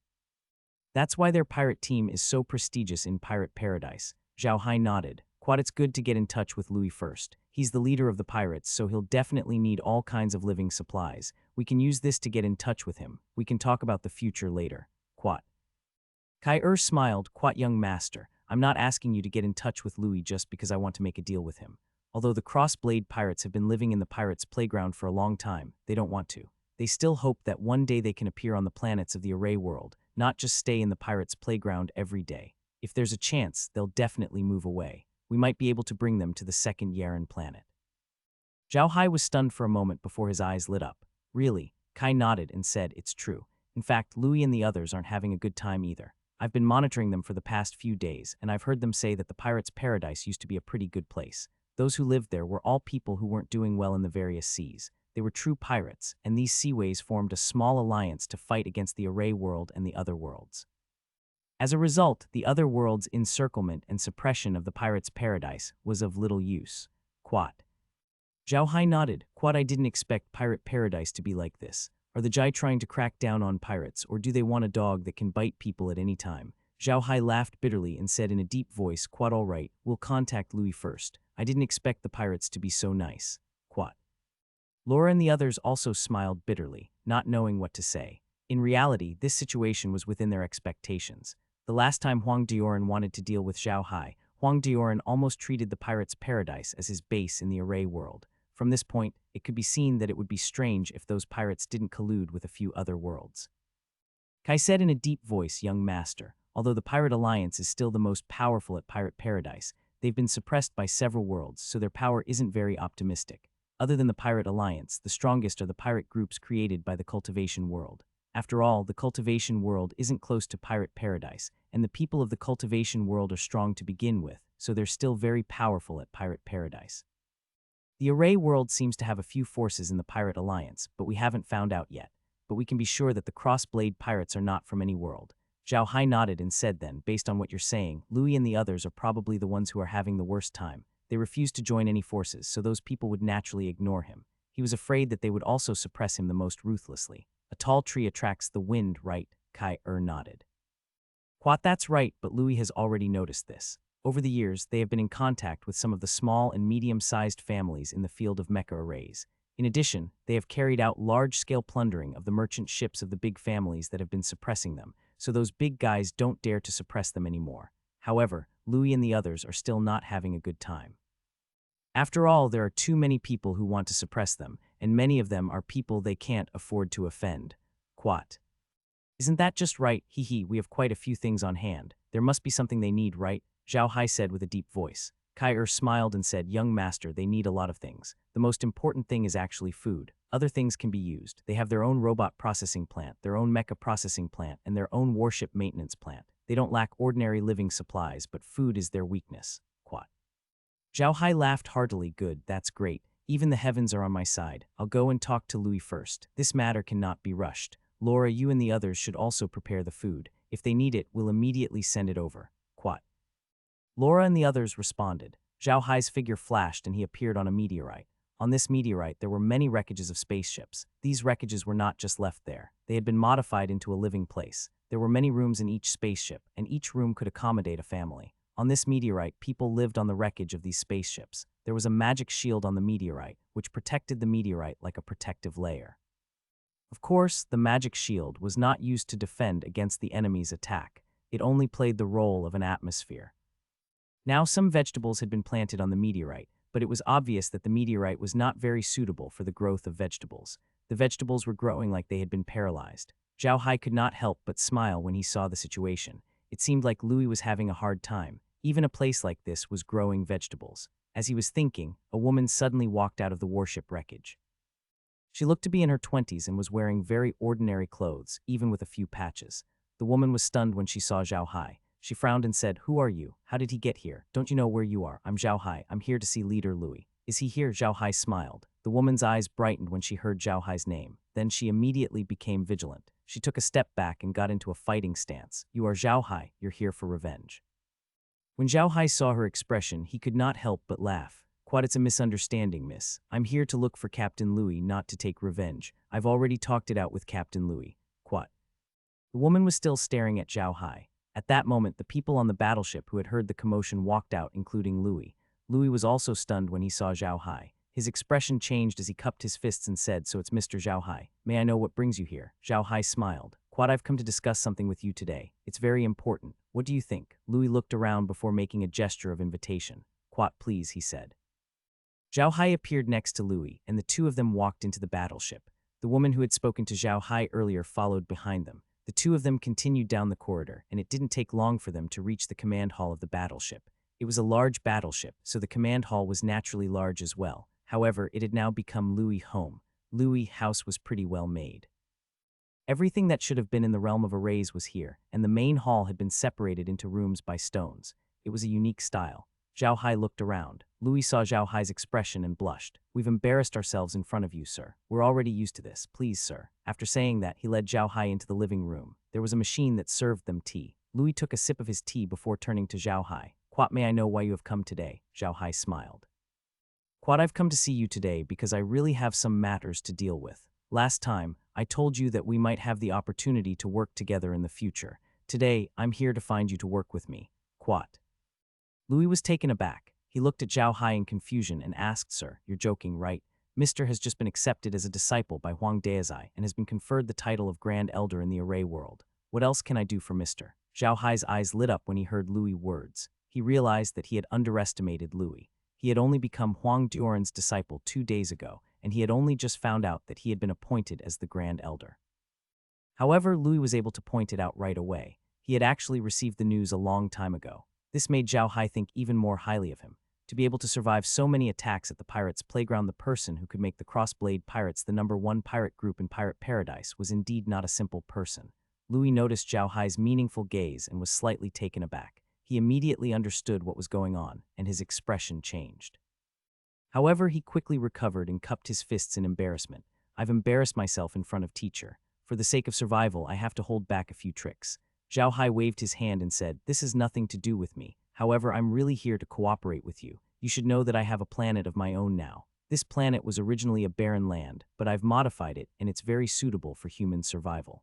That's why their pirate team is so prestigious in Pirate Paradise. Zhao Hai nodded. Quad, it's good to get in touch with Louis first. He's the leader of the pirates, so he'll definitely need all kinds of living supplies. We can use this to get in touch with him. We can talk about the future later. Quat. Kai-Er smiled. Quat, young master. I'm not asking you to get in touch with Louis just because I want to make a deal with him. Although the Crossblade Pirates have been living in the Pirates' Playground for a long time, they don't want to. They still hope that one day they can appear on the planets of the Array world, not just stay in the Pirates' Playground every day. If there's a chance, they'll definitely move away. We might be able to bring them to the second Yaren planet. Zhao Hai was stunned for a moment before his eyes lit up. Really? Kai nodded and said, it's true. In fact, Louis and the others aren't having a good time either. I've been monitoring them for the past few days, and I've heard them say that the Pirates' Paradise used to be a pretty good place. Those who lived there were all people who weren't doing well in the various seas. They were true pirates, and these seaways formed a small alliance to fight against the Array world and the other worlds. As a result, the other world's encirclement and suppression of the Pirates' Paradise was of little use. Quat. Zhao Hai nodded. Quad, I didn't expect Pirate Paradise to be like this. Are the Jai trying to crack down on pirates, or do they want a dog that can bite people at any time? Zhao Hai laughed bitterly and said in a deep voice, Quad, all right, we'll contact Louis first. I didn't expect the pirates to be so nice. Quad. Laura and the others also smiled bitterly, not knowing what to say. In reality, this situation was within their expectations. The last time Huang Dioran wanted to deal with Zhao Hai, Huang Dioran almost treated the Pirates' Paradise as his base in the array world. From this point, it could be seen that it would be strange if those pirates didn't collude with a few other worlds. Kai said in a deep voice, Young Master, although the Pirate Alliance is still the most powerful at Pirate Paradise, they've been suppressed by several worlds, so their power isn't very optimistic. Other than the Pirate Alliance, the strongest are the pirate groups created by the Cultivation World. After all, the Cultivation World isn't close to Pirate Paradise, and the people of the Cultivation World are strong to begin with, so they're still very powerful at Pirate Paradise. The Array World seems to have a few forces in the Pirate Alliance, but we haven't found out yet. But we can be sure that the Crossblade Pirates are not from any world. Zhao Hai nodded and said then, based on what you're saying, Louis and the others are probably the ones who are having the worst time. They refused to join any forces, so those people would naturally ignore him. He was afraid that they would also suppress him the most ruthlessly. A tall tree attracts the wind, right? Kai nodded. Quat, that's right, but Louis has already noticed this. Over the years, they have been in contact with some of the small and medium-sized families in the field of mecha arrays. In addition, they have carried out large-scale plundering of the merchant ships of the big families that have been suppressing them, so those big guys don't dare to suppress them anymore. However, Louis and the others are still not having a good time. After all, there are too many people who want to suppress them, and many of them are people they can't afford to offend. Quat. Isn't that just right? Hee, we have quite a few things on hand. There must be something they need, right? Zhao Hai said with a deep voice. Kai smiled and said, Young Master, they need a lot of things. The most important thing is actually food. Other things can be used. They have their own robot processing plant, their own mecha processing plant, and their own warship maintenance plant. They don't lack ordinary living supplies, but food is their weakness. Quat. Zhao Hai laughed heartily. Good, that's great. Even the heavens are on my side. I'll go and talk to Louis first. This matter cannot be rushed. Laura, you and the others should also prepare the food. If they need it, we'll immediately send it over. Quat. Laura and the others responded. Zhao Hai's figure flashed and he appeared on a meteorite. On this meteorite, there were many wreckages of spaceships. These wreckages were not just left there. They had been modified into a living place. There were many rooms in each spaceship, and each room could accommodate a family. On this meteorite, people lived on the wreckage of these spaceships. There was a magic shield on the meteorite, which protected the meteorite like a protective layer. Of course, the magic shield was not used to defend against the enemy's attack. It only played the role of an atmosphere. Now some vegetables had been planted on the meteorite, but it was obvious that the meteorite was not very suitable for the growth of vegetables. The vegetables were growing like they had been paralyzed. Zhao Hai could not help but smile when he saw the situation. It seemed like Louis was having a hard time. Even a place like this was growing vegetables. As he was thinking, a woman suddenly walked out of the warship wreckage. She looked to be in her 20s and was wearing very ordinary clothes, even with a few patches. The woman was stunned when she saw Zhao Hai. She frowned and said, Who are you? How did he get here? Don't you know where you are? I'm Zhao Hai. I'm here to see Leader Louis. Is he here? Zhao Hai smiled. The woman's eyes brightened when she heard Zhao Hai's name. Then she immediately became vigilant. She took a step back and got into a fighting stance. You are Zhao Hai. You're here for revenge. When Zhao Hai saw her expression, he could not help but laugh. Quite, it's a misunderstanding, miss. I'm here to look for Captain Louis, not to take revenge. I've already talked it out with Captain Louis. Quat. The woman was still staring at Zhao Hai. At that moment, the people on the battleship who had heard the commotion walked out, including Louis. Louis was also stunned when he saw Zhao Hai. His expression changed as he cupped his fists and said, So it's Mr. Zhao Hai. May I know what brings you here? Zhao Hai smiled. Quad, I've come to discuss something with you today. It's very important. What do you think? Louis looked around before making a gesture of invitation. Quat, please, he said. Zhao Hai appeared next to Louis, and the two of them walked into the battleship. The woman who had spoken to Zhao Hai earlier followed behind them. The two of them continued down the corridor, and it didn't take long for them to reach the command hall of the battleship. It was a large battleship, so the command hall was naturally large as well. However, it had now become Louis' home. Louis' house was pretty well made. Everything that should have been in the realm of arrays was here, and the main hall had been separated into rooms by stones. It was a unique style. Zhao Hai looked around. Louis saw Zhao Hai's expression and blushed. We've embarrassed ourselves in front of you, sir. We're already used to this. Please, sir. After saying that, he led Zhao Hai into the living room. There was a machine that served them tea. Louis took a sip of his tea before turning to Zhao Hai. Quat, may I know why you have come today? Zhao Hai smiled. Quad, I've come to see you today because I really have some matters to deal with. Last time, I told you that we might have the opportunity to work together in the future. Today, I'm here to find you to work with me. Quad. Louis was taken aback. He looked at Zhao Hai in confusion and asked, "Sir, you're joking, right? Mr. has just been accepted as a disciple by Huang Daozai and has been conferred the title of Grand Elder in the Array world. What else can I do for Mr.?" Zhao Hai's eyes lit up when he heard Louis' words. He realized that he had underestimated Louis. He had only become Huang Duoran's disciple 2 days ago, and he had only just found out that he had been appointed as the Grand Elder. However, Louis was able to point it out right away. He had actually received the news a long time ago. This made Zhao Hai think even more highly of him. To be able to survive so many attacks at the pirates' playground, the person who could make the Crossblade Pirates the #1 pirate group in Pirate Paradise was indeed not a simple person. Louis noticed Zhao Hai's meaningful gaze and was slightly taken aback. He immediately understood what was going on, and his expression changed. However, he quickly recovered and cupped his fists in embarrassment. "I've embarrassed myself in front of teacher. For the sake of survival, I have to hold back a few tricks." Zhao Hai waved his hand and said, "This has nothing to do with me. However, I'm really here to cooperate with you. You should know that I have a planet of my own now. This planet was originally a barren land, but I've modified it and it's very suitable for human survival.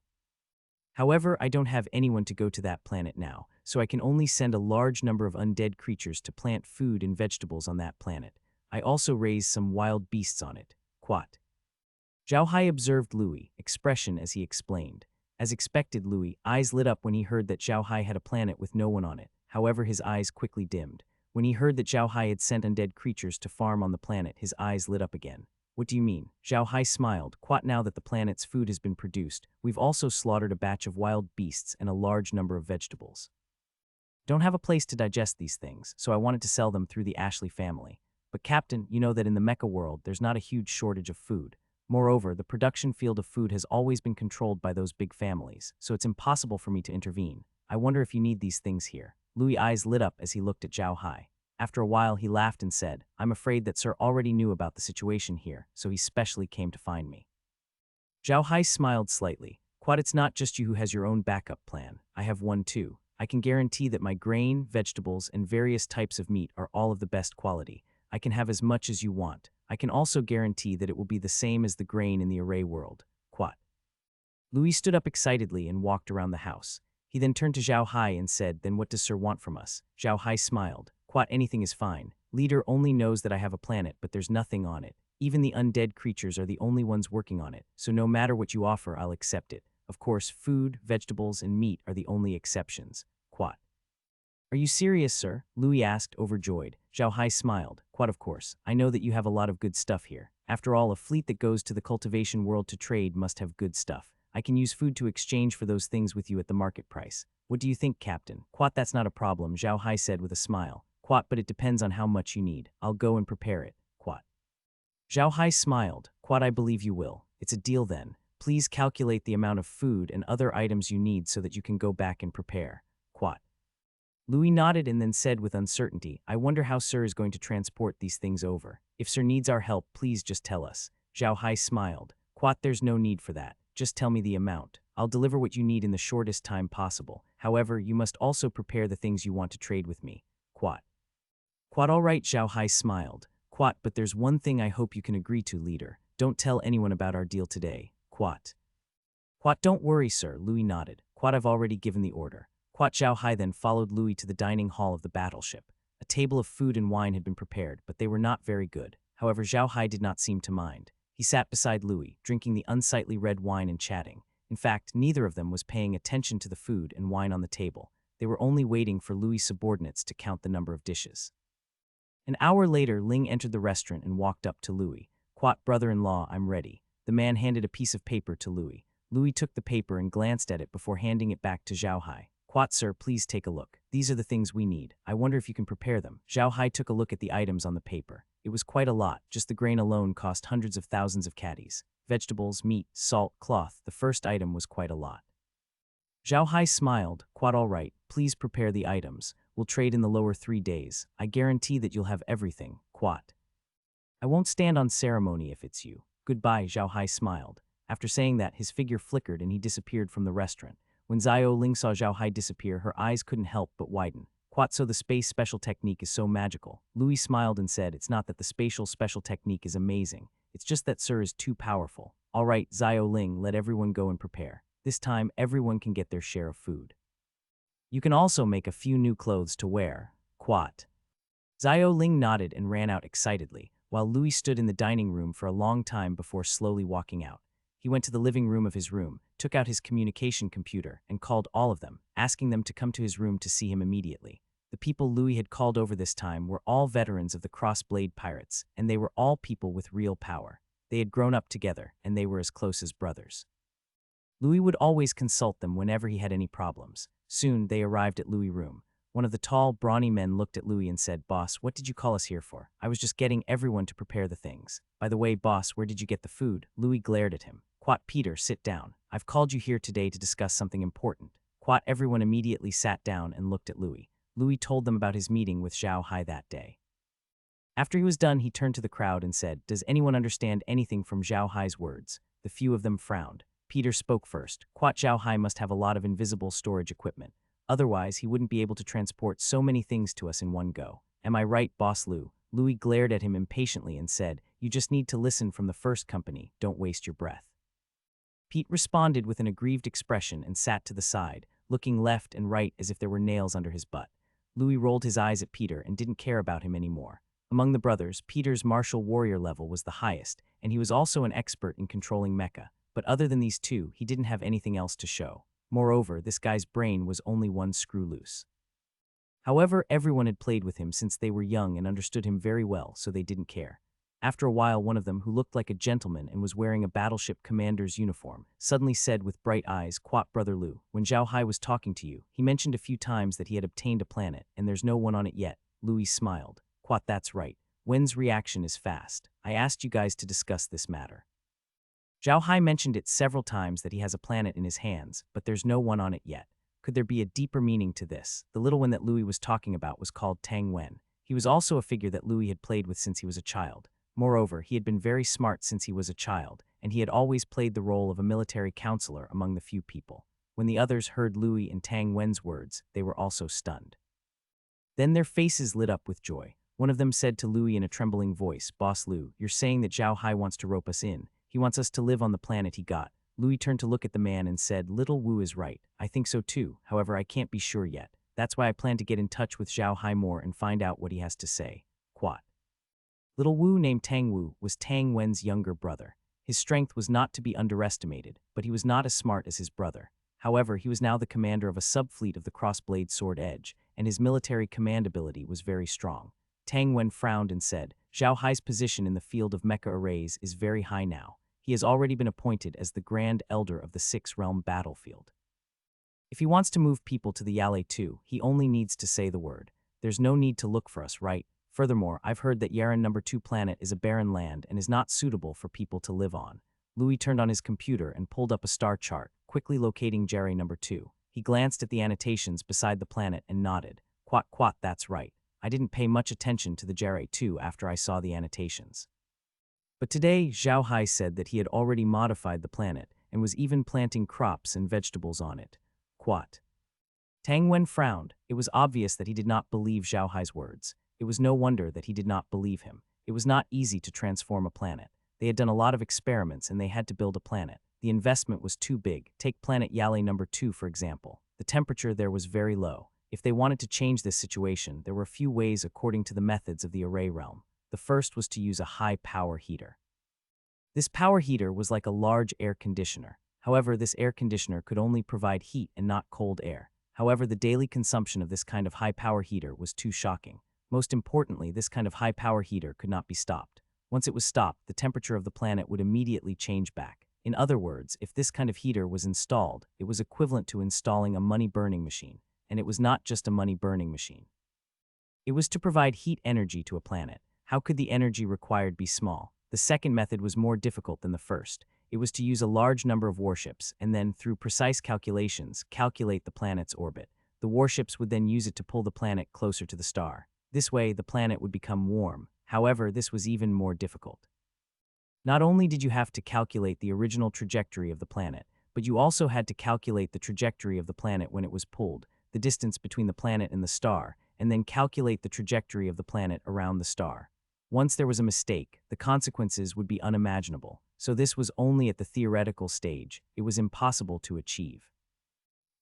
However, I don't have anyone to go to that planet now, so I can only send a large number of undead creatures to plant food and vegetables on that planet. I also raise some wild beasts on it." Quat. Zhao Hai observed Louis' expression as he explained. As expected, Louis' eyes lit up when he heard that Zhao Hai had a planet with no one on it. However, his eyes quickly dimmed. When he heard that Zhao Hai had sent undead creatures to farm on the planet, his eyes lit up again. "What do you mean?" Zhao Hai smiled. "Quat, now that the planet's food has been produced, we've also slaughtered a batch of wild beasts and a large number of vegetables. Don't have a place to digest these things, so I wanted to sell them through the Ashley family. But Captain, you know that in the mecha world, there's not a huge shortage of food. Moreover, the production field of food has always been controlled by those big families, so it's impossible for me to intervene. I wonder if you need these things here." Louis' eyes lit up as he looked at Zhao Hai. After a while, he laughed and said, "I'm afraid that Sir already knew about the situation here, so he specially came to find me." Zhao Hai smiled slightly. "Quad, it's not just you who has your own backup plan. I have one too. I can guarantee that my grain, vegetables, and various types of meat are all of the best quality. I can have as much as you want. I can also guarantee that it will be the same as the grain in the Array world." Quat. Louis stood up excitedly and walked around the house. He then turned to Zhao Hai and said, "Then what does Sir want from us?" Zhao Hai smiled. "Quat, anything is fine. Leader only knows that I have a planet, but there's nothing on it. Even the undead creatures are the only ones working on it, so no matter what you offer, I'll accept it. Of course, food, vegetables, and meat are the only exceptions." Quat. "Are you serious, sir?" Louis asked, overjoyed. Zhao Hai smiled. "Quite of course. I know that you have a lot of good stuff here. After all, a fleet that goes to the cultivation world to trade must have good stuff. I can use food to exchange for those things with you at the market price. What do you think, Captain?" "Quat, that's not a problem," Zhao Hai said with a smile. "Quat, but it depends on how much you need. I'll go and prepare it." Quat. Zhao Hai smiled. "Quat, I believe you will. It's a deal then. Please calculate the amount of food and other items you need so that you can go back and prepare." Quat. Louis nodded and then said with uncertainty, "I wonder how Sir is going to transport these things over. If Sir needs our help, please just tell us." Zhao Hai smiled. "Quat, there's no need for that. Just tell me the amount. I'll deliver what you need in the shortest time possible. However, you must also prepare the things you want to trade with me." Quat. "Quat, all right," Zhao Hai smiled. "Quat, but there's one thing I hope you can agree to, leader. Don't tell anyone about our deal today." Quat. "Quat, don't worry, sir," Louis nodded. "Quat, I've already given the order." Quat. Zhao Hai then followed Louis to the dining hall of the battleship. A table of food and wine had been prepared, but they were not very good. However, Zhao Hai did not seem to mind. He sat beside Louis, drinking the unsightly red wine and chatting. In fact, neither of them was paying attention to the food and wine on the table. They were only waiting for Louis' subordinates to count the number of dishes. An hour later, Ling entered the restaurant and walked up to Louis. "Quat, brother-in-law, I'm ready." The man handed a piece of paper to Louis. Louis took the paper and glanced at it before handing it back to Zhao Hai. "Quat, sir, please take a look. These are the things we need. I wonder if you can prepare them." Zhao Hai took a look at the items on the paper. It was quite a lot. Just the grain alone cost hundreds of thousands of caddies. Vegetables, meat, salt, cloth. The first item was quite a lot. Zhao Hai smiled. "Quat, all right. Please prepare the items. We'll trade in the lower 3 days. I guarantee that you'll have everything." Quat. "I won't stand on ceremony if it's you. Goodbye," Zhao Hai smiled. After saying that, his figure flickered and he disappeared from the restaurant. When Xiao Ling saw Zhao Hai disappear, her eyes couldn't help but widen. Quat, so the space special technique is so magical. Louis smiled and said, it's not that the spatial special technique is amazing. It's just that Sir is too powerful. All right, Xiao Ling, let everyone go and prepare. This time, everyone can get their share of food. You can also make a few new clothes to wear. Quat. Xiao Ling nodded and ran out excitedly, while Louis stood in the dining room for a long time before slowly walking out. He went to the living room of his room, took out his communication computer, and called all of them, asking them to come to his room to see him immediately. The people Louis had called over this time were all veterans of the Crossblade Pirates, and they were all people with real power. They had grown up together, and they were as close as brothers. Louis would always consult them whenever he had any problems. Soon, they arrived at Louis' room. One of the tall, brawny men looked at Louis and said, "Boss, what did you call us here for? I was just getting everyone to prepare the things. By the way, boss, where did you get the food?" Louis glared at him. "Quat, Peter, sit down. I've called you here today to discuss something important." Quat, everyone immediately sat down and looked at Louis. Louis told them about his meeting with Zhao Hai that day. After he was done, he turned to the crowd and said, "Does anyone understand anything from Zhao Hai's words?" The few of them frowned. Peter spoke first. "Quat, Zhao Hai must have a lot of invisible storage equipment. Otherwise, he wouldn't be able to transport so many things to us in one go. Am I right, Boss Lou?" Louis glared at him impatiently and said, "You just need to listen from the first company. Don't waste your breath." Pete responded with an aggrieved expression and sat to the side, looking left and right as if there were nails under his butt. Louis rolled his eyes at Peter and didn't care about him anymore. Among the brothers, Peter's martial warrior level was the highest, and he was also an expert in controlling mecha. But other than these two, he didn't have anything else to show. Moreover, this guy's brain was only one screw loose. However, everyone had played with him since they were young and understood him very well, so they didn't care. After a while, one of them, who looked like a gentleman and was wearing a battleship commander's uniform, suddenly said with bright eyes, "Quat, Brother Lou, when Zhao Hai was talking to you, he mentioned a few times that he had obtained a planet, and there's no one on it yet." Louis smiled. "Quat, that's right. Wen's reaction is fast. I asked you guys to discuss this matter. Zhao Hai mentioned it several times that he has a planet in his hands, but there's no one on it yet. Could there be a deeper meaning to this? The little one that Louis was talking about was called Tang Wen. He was also a figure that Louis had played with since he was a child. Moreover, he had been very smart since he was a child, and he had always played the role of a military counselor among the few people. When the others heard Louis and Tang Wen's words, they were also stunned. Then their faces lit up with joy. One of them said to Louis in a trembling voice, "Boss Lou, you're saying that Zhao Hai wants to rope us in. He wants us to live on the planet he got." Louis turned to look at the man and said, "Little Wu is right. I think so too. However, I can't be sure yet. That's why I plan to get in touch with Zhao Hai more and find out what he has to say." Quat. Little Wu, named Tang Wu, was Tang Wen's younger brother. His strength was not to be underestimated, but he was not as smart as his brother. However, he was now the commander of a subfleet of the Crossblade Sword Edge, and his military command ability was very strong. Tang Wen frowned and said, "Zhao Hai's position in the field of mecha arrays is very high now. He has already been appointed as the Grand Elder of the Six-Realm Battlefield. If he wants to move people to the Yale 2, he only needs to say the word. There's no need to look for us, right? Furthermore, I've heard that Yaren number 2 planet is a barren land and is not suitable for people to live on." Louis turned on his computer and pulled up a star chart, quickly locating Yaren number 2. He glanced at the annotations beside the planet and nodded. Quat, that's right. I didn't pay much attention to the Yaren 2 after I saw the annotations. But today, Zhao Hai said that he had already modified the planet and was even planting crops and vegetables on it. Quat. Tang Wen frowned. It was obvious that he did not believe Zhao Hai's words. It was no wonder that he did not believe him. It was not easy to transform a planet. They had done a lot of experiments and they had to build a planet. The investment was too big. Take planet Yale number 2, for example. The temperature there was very low. If they wanted to change this situation, there were a few ways according to the methods of the array realm. The first was to use a high-power heater. This power heater was like a large air conditioner. However, this air conditioner could only provide heat and not cold air. However, the daily consumption of this kind of high-power heater was too shocking. Most importantly, this kind of high-power heater could not be stopped. Once it was stopped, the temperature of the planet would immediately change back. In other words, if this kind of heater was installed, it was equivalent to installing a money-burning machine. And it was not just a money-burning machine. It was to provide heat energy to a planet. How could the energy required be small? The second method was more difficult than the first. It was to use a large number of warships and then, through precise calculations, calculate the planet's orbit. The warships would then use it to pull the planet closer to the star. This way, the planet would become warm. However, this was even more difficult. Not only did you have to calculate the original trajectory of the planet, but you also had to calculate the trajectory of the planet when it was pulled, the distance between the planet and the star, and then calculate the trajectory of the planet around the star. Once there was a mistake, the consequences would be unimaginable, so this was only at the theoretical stage. It was impossible to achieve.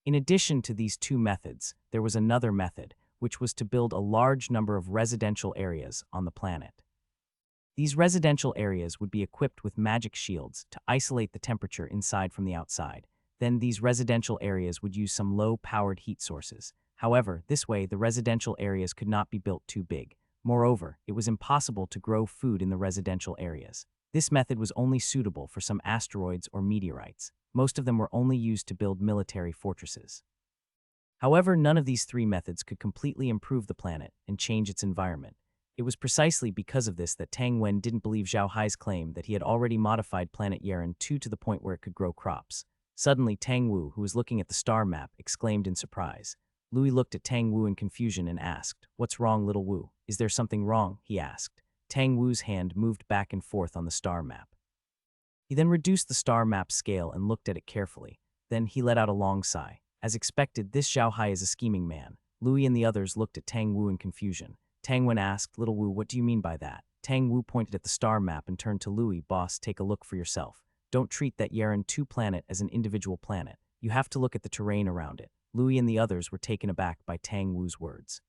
In addition to these two methods, there was another method, which was to build a large number of residential areas on the planet. These residential areas would be equipped with magic shields to isolate the temperature inside from the outside. Then these residential areas would use some low-powered heat sources. However, this way the residential areas could not be built too big. Moreover, it was impossible to grow food in the residential areas. This method was only suitable for some asteroids or meteorites. Most of them were only used to build military fortresses. However, none of these three methods could completely improve the planet and change its environment. It was precisely because of this that Tang Wen didn't believe Zhao Hai's claim that he had already modified planet Yeren 2 to the point where it could grow crops. Suddenly, Tang Wu, who was looking at the star map, exclaimed in surprise. Louis looked at Tang Wu in confusion and asked, "What's wrong, little Wu? Is there something wrong?" he asked. Tang Wu's hand moved back and forth on the star map. He then reduced the star map scale and looked at it carefully. Then he let out a long sigh. As expected, this Zhao Hai is a scheming man. Louis and the others looked at Tang Wu in confusion. Tang Wen asked, "Little Wu, what do you mean by that?" Tang Wu pointed at the star map and turned to Louis. "Boss, take a look for yourself. Don't treat that Yeren 2 planet as an individual planet. You have to look at the terrain around it." Louis and the others were taken aback by Tang Wu's words.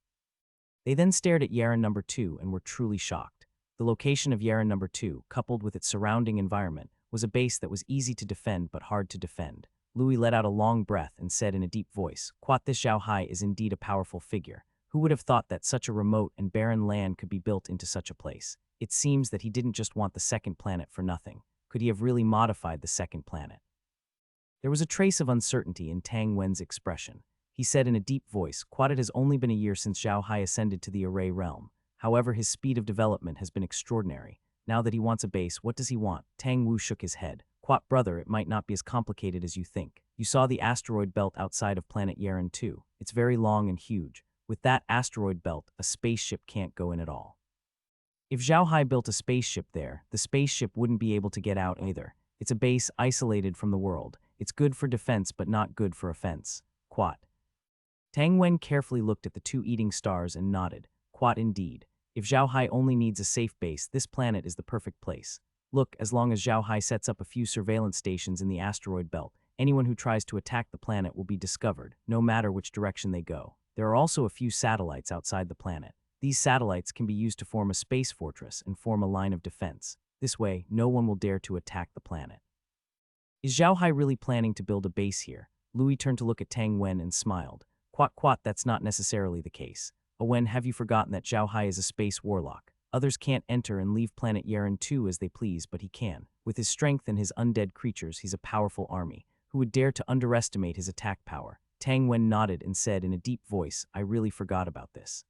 They then stared at Yeren number 2 and were truly shocked. The location of Yeren number 2, coupled with its surrounding environment, was a base that was easy to defend but hard to defend. Louis let out a long breath and said in a deep voice, "Quat, this Zhao Hai is indeed a powerful figure. Who would have thought that such a remote and barren land could be built into such a place? It seems that he didn't just want the second planet for nothing. Could he have really modified the second planet?" There was a trace of uncertainty in Tang Wen's expression. He said in a deep voice, "Quat, it has only been a year since Zhao Hai ascended to the array realm. However, his speed of development has been extraordinary. Now that he wants a base, what does he want?" Tang Wu shook his head. "Quat, brother, it might not be as complicated as you think. You saw the asteroid belt outside of planet Yeren 2. It's very long and huge. With that asteroid belt, a spaceship can't go in at all. If Zhao Hai built a spaceship there, the spaceship wouldn't be able to get out either. It's a base isolated from the world. It's good for defense but not good for offense. Quat." Tang Wen carefully looked at the two eating stars and nodded. "Quat indeed. If Zhao Hai only needs a safe base, this planet is the perfect place. Look, as long as Zhao Hai sets up a few surveillance stations in the asteroid belt, anyone who tries to attack the planet will be discovered, no matter which direction they go. There are also a few satellites outside the planet. These satellites can be used to form a space fortress and form a line of defense. This way, no one will dare to attack the planet." "Is Zhao Hai really planning to build a base here?" Louis turned to look at Tang Wen and smiled. Quat, that's not necessarily the case. Wen, have you forgotten that Zhao Hai is a space warlock? Others can't enter and leave planet Yeren 2 as they please, but he can. With his strength and his undead creatures, he's a powerful army. Who would dare to underestimate his attack power?" Tang Wen nodded and said in a deep voice, "I really forgot about this.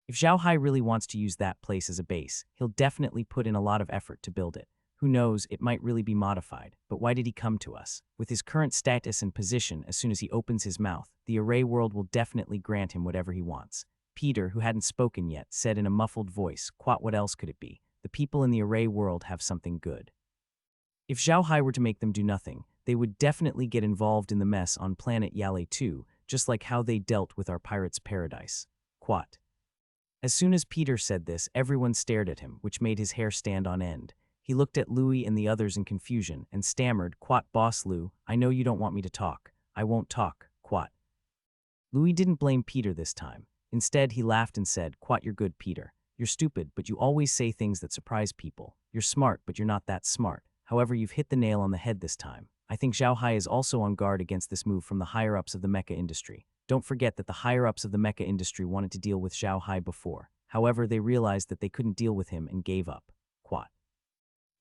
If Zhao Hai really wants to use that place as a base, he'll definitely put in a lot of effort to build it. Who knows, it might really be modified, but why did he come to us? With his current status and position, as soon as he opens his mouth, the array world will definitely grant him whatever he wants." Peter, who hadn't spoken yet, said in a muffled voice, "Quat, what else could it be? The people in the array world have something good. If Zhao Hai were to make them do nothing, they would definitely get involved in the mess on planet Yale 2, just like how they dealt with our pirate's paradise." Quat. As soon as Peter said this, everyone stared at him, which made his hair stand on end. He looked at Louis and the others in confusion and stammered, "Quat, boss Lou, I know you don't want me to talk. I won't talk, Quat." Louis didn't blame Peter this time. Instead, he laughed and said, "Quat, you're good, Peter. You're stupid, but you always say things that surprise people. You're smart, but you're not that smart. However, you've hit the nail on the head this time. I think Zhao Hai is also on guard against this move from the higher-ups of the mecha industry. Don't forget that the higher-ups of the mecha industry wanted to deal with Zhao Hai before. However, they realized that they couldn't deal with him and gave up." Quat.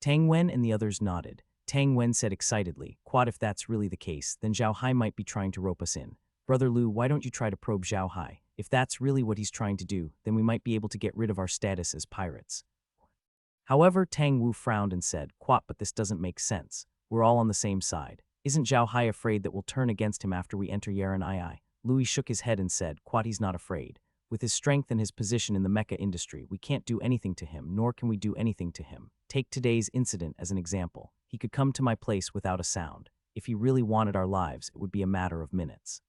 Tang Wen and the others nodded. Tang Wen said excitedly, "Quat, if that's really the case, then Zhao Hai might be trying to rope us in. Brother Lu, why don't you try to probe Zhao Hai? If that's really what he's trying to do, then we might be able to get rid of our status as pirates." However, Tang Wu frowned and said, "Quat, but this doesn't make sense. We're all on the same side. Isn't Zhao Hai afraid that we'll turn against him after we enter Yeren II?" Louis shook his head and said, "Quat, he's not afraid. With his strength and his position in the mecha industry, we can't do anything to him, nor can we do anything to him. Take today's incident as an example. He could come to my place without a sound. If he really wanted our lives, it would be a matter of minutes."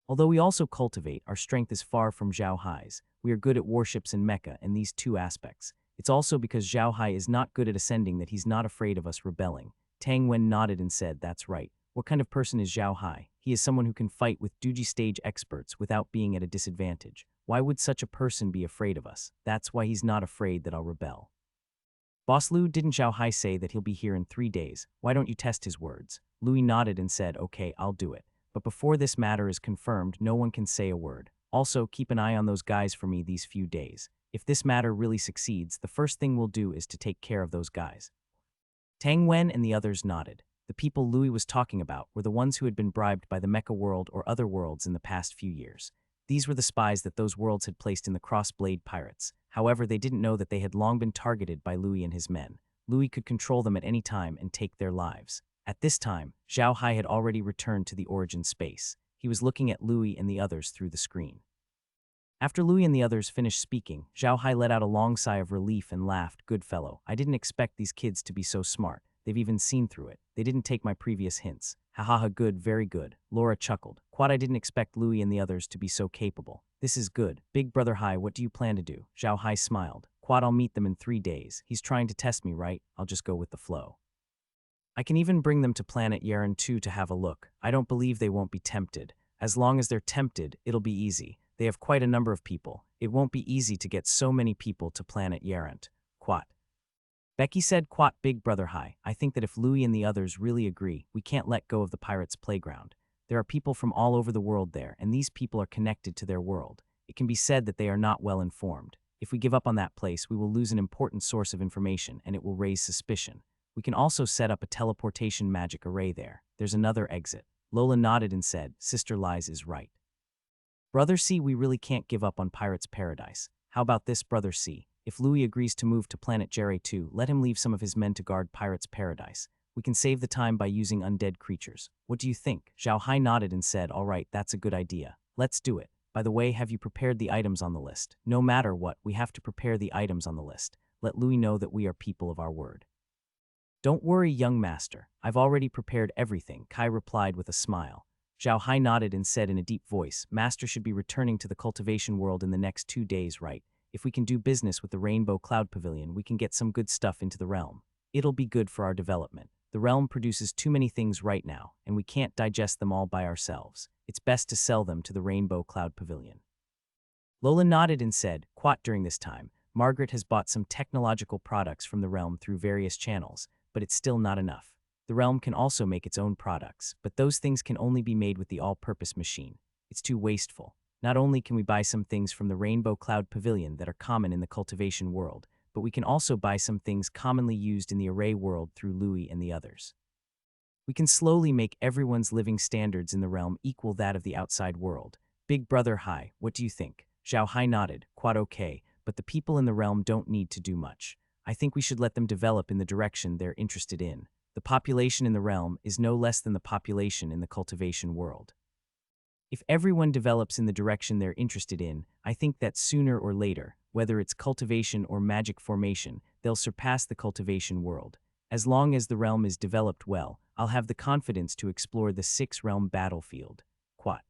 Although we also cultivate, our strength is far from Zhao Hai's. We are good at warships and mecha and these two aspects. It's also because Zhao Hai is not good at ascending that he's not afraid of us rebelling. Tang Wen nodded and said, that's right. What kind of person is Zhao Hai? He is someone who can fight with Duji stage experts without being at a disadvantage. Why would such a person be afraid of us? That's why he's not afraid that I'll rebel. Boss Liu, didn't Zhao Hai say that he'll be here in 3 days? Why don't you test his words? Louis nodded and said, okay, I'll do it. But before this matter is confirmed, no one can say a word. Also, keep an eye on those guys for me these few days. If this matter really succeeds, the first thing we'll do is to take care of those guys. Tang Wen and the others nodded. The people Louis was talking about were the ones who had been bribed by the mecha world or other worlds in the past few years. These were the spies that those worlds had placed in the Crossblade Pirates. However, they didn't know that they had long been targeted by Louis and his men. Louis could control them at any time and take their lives. At this time, Zhao Hai had already returned to the origin space. He was looking at Louis and the others through the screen. After Louis and the others finished speaking, Zhao Hai let out a long sigh of relief and laughed, good fellow. I didn't expect these kids to be so smart. They've even seen through it. They didn't take my previous hints. Ha ha ha, good, very good. Laura chuckled. Quad, I didn't expect Louis and the others to be so capable. This is good. Big brother Hai, what do you plan to do? Zhao Hai smiled. Quad, I'll meet them in 3 days. He's trying to test me, right? I'll just go with the flow. I can even bring them to planet Yaren too to have a look. I don't believe they won't be tempted. As long as they're tempted, it'll be easy. They have quite a number of people. It won't be easy to get so many people to planet Yarant. Quat. Becky said, Quat, big brother Hai, I think that if Louis and the others really agree, we can't let go of the pirates' playground. There are people from all over the world there, and these people are connected to their world. It can be said that they are not well informed. If we give up on that place, we will lose an important source of information, and it will raise suspicion. We can also set up a teleportation magic array there. There's another exit. Lola nodded and said, Sister Lies is right. Brother C, we really can't give up on Pirates' Paradise. How about this, Brother C? If Louis agrees to move to planet Jere 2, let him leave some of his men to guard Pirates' Paradise. We can save the time by using undead creatures. What do you think? Zhao Hai nodded and said, all right, that's a good idea. Let's do it. By the way, have you prepared the items on the list? No matter what, we have to prepare the items on the list. Let Louis know that we are people of our word. Don't worry, young master. I've already prepared everything, Kai replied with a smile. Zhao Hai nodded and said in a deep voice, Master should be returning to the cultivation world in the next 2 days, right? If we can do business with the Rainbow Cloud Pavilion, we can get some good stuff into the realm. It'll be good for our development. The realm produces too many things right now, and we can't digest them all by ourselves. It's best to sell them to the Rainbow Cloud Pavilion. Lola nodded and said, Quat, during this time, Margaret has bought some technological products from the realm through various channels, but it's still not enough. The realm can also make its own products, but those things can only be made with the all-purpose machine. It's too wasteful. Not only can we buy some things from the Rainbow Cloud Pavilion that are common in the cultivation world, but we can also buy some things commonly used in the array world through Louis and the others. We can slowly make everyone's living standards in the realm equal that of the outside world. Big brother Hai, what do you think? Zhao Hai nodded, quite okay, but the people in the realm don't need to do much. I think we should let them develop in the direction they're interested in. The population in the realm is no less than the population in the cultivation world. If everyone develops in the direction they're interested in, I think that sooner or later, whether it's cultivation or magic formation, they'll surpass the cultivation world. As long as the realm is developed well, I'll have the confidence to explore the 6-realm battlefield. Quat.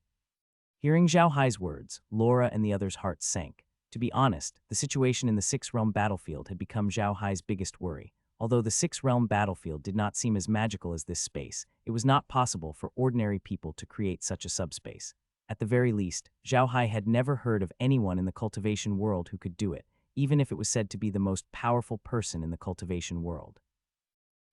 Hearing Zhao Hai's words, Laura and the others' hearts sank. To be honest, the situation in the 6-realm battlefield had become Zhao Hai's biggest worry. Although the 6-realm battlefield did not seem as magical as this space, it was not possible for ordinary people to create such a subspace. At the very least, Zhao Hai had never heard of anyone in the cultivation world who could do it, even if it was said to be the most powerful person in the cultivation world.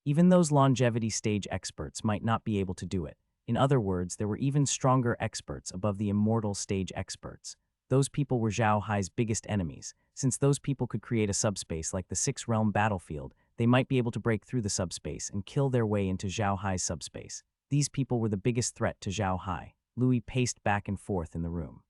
Even those longevity stage experts might not be able to do it. In other words, there were even stronger experts above the immortal stage experts. Those people were Zhao Hai's biggest enemies. Since those people could create a subspace like the 6-realm battlefield, they might be able to break through the subspace and kill their way into Zhao Hai's subspace. These people were the biggest threat to Zhao Hai. Louis paced back and forth in the room.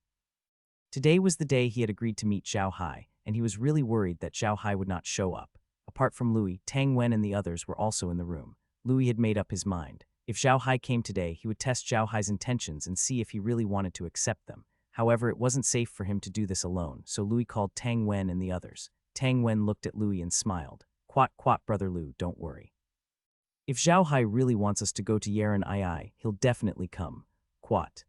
Today was the day he had agreed to meet Zhao Hai, and he was really worried that Zhao Hai would not show up. Apart from Louis, Tang Wen and the others were also in the room. Louis had made up his mind. If Zhao Hai came today, he would test Zhao Hai's intentions and see if he really wanted to accept them. However, it wasn't safe for him to do this alone, so Louis called Tang Wen and the others. Tang Wen looked at Louis and smiled. Quat, quat, brother Liu, don't worry. If Zhao Hai really wants us to go to Yaren II, he'll definitely come. Quat.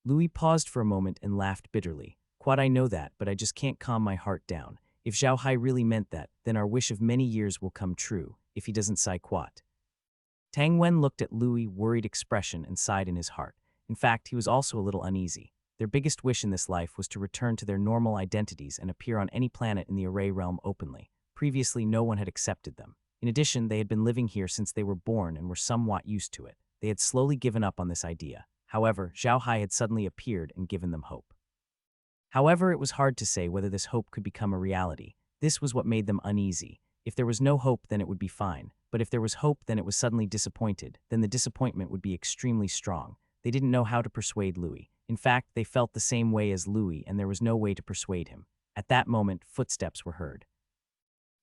Louis paused for a moment and laughed bitterly. Quad, I know that, but I just can't calm my heart down. If Zhao Hai really meant that, then our wish of many years will come true, if he doesn't sigh Quat. Tang Wen looked at Louis' worried expression and sighed in his heart. In fact, he was also a little uneasy. Their biggest wish in this life was to return to their normal identities and appear on any planet in the Array realm openly. Previously, no one had accepted them. In addition, they had been living here since they were born and were somewhat used to it. They had slowly given up on this idea. However, Zhao Hai had suddenly appeared and given them hope. However, it was hard to say whether this hope could become a reality. This was what made them uneasy. If there was no hope, then it would be fine. But if there was hope, then it was suddenly disappointed. Then the disappointment would be extremely strong. They didn't know how to persuade Louis. In fact, they felt the same way as Louis, and there was no way to persuade him. At that moment, footsteps were heard.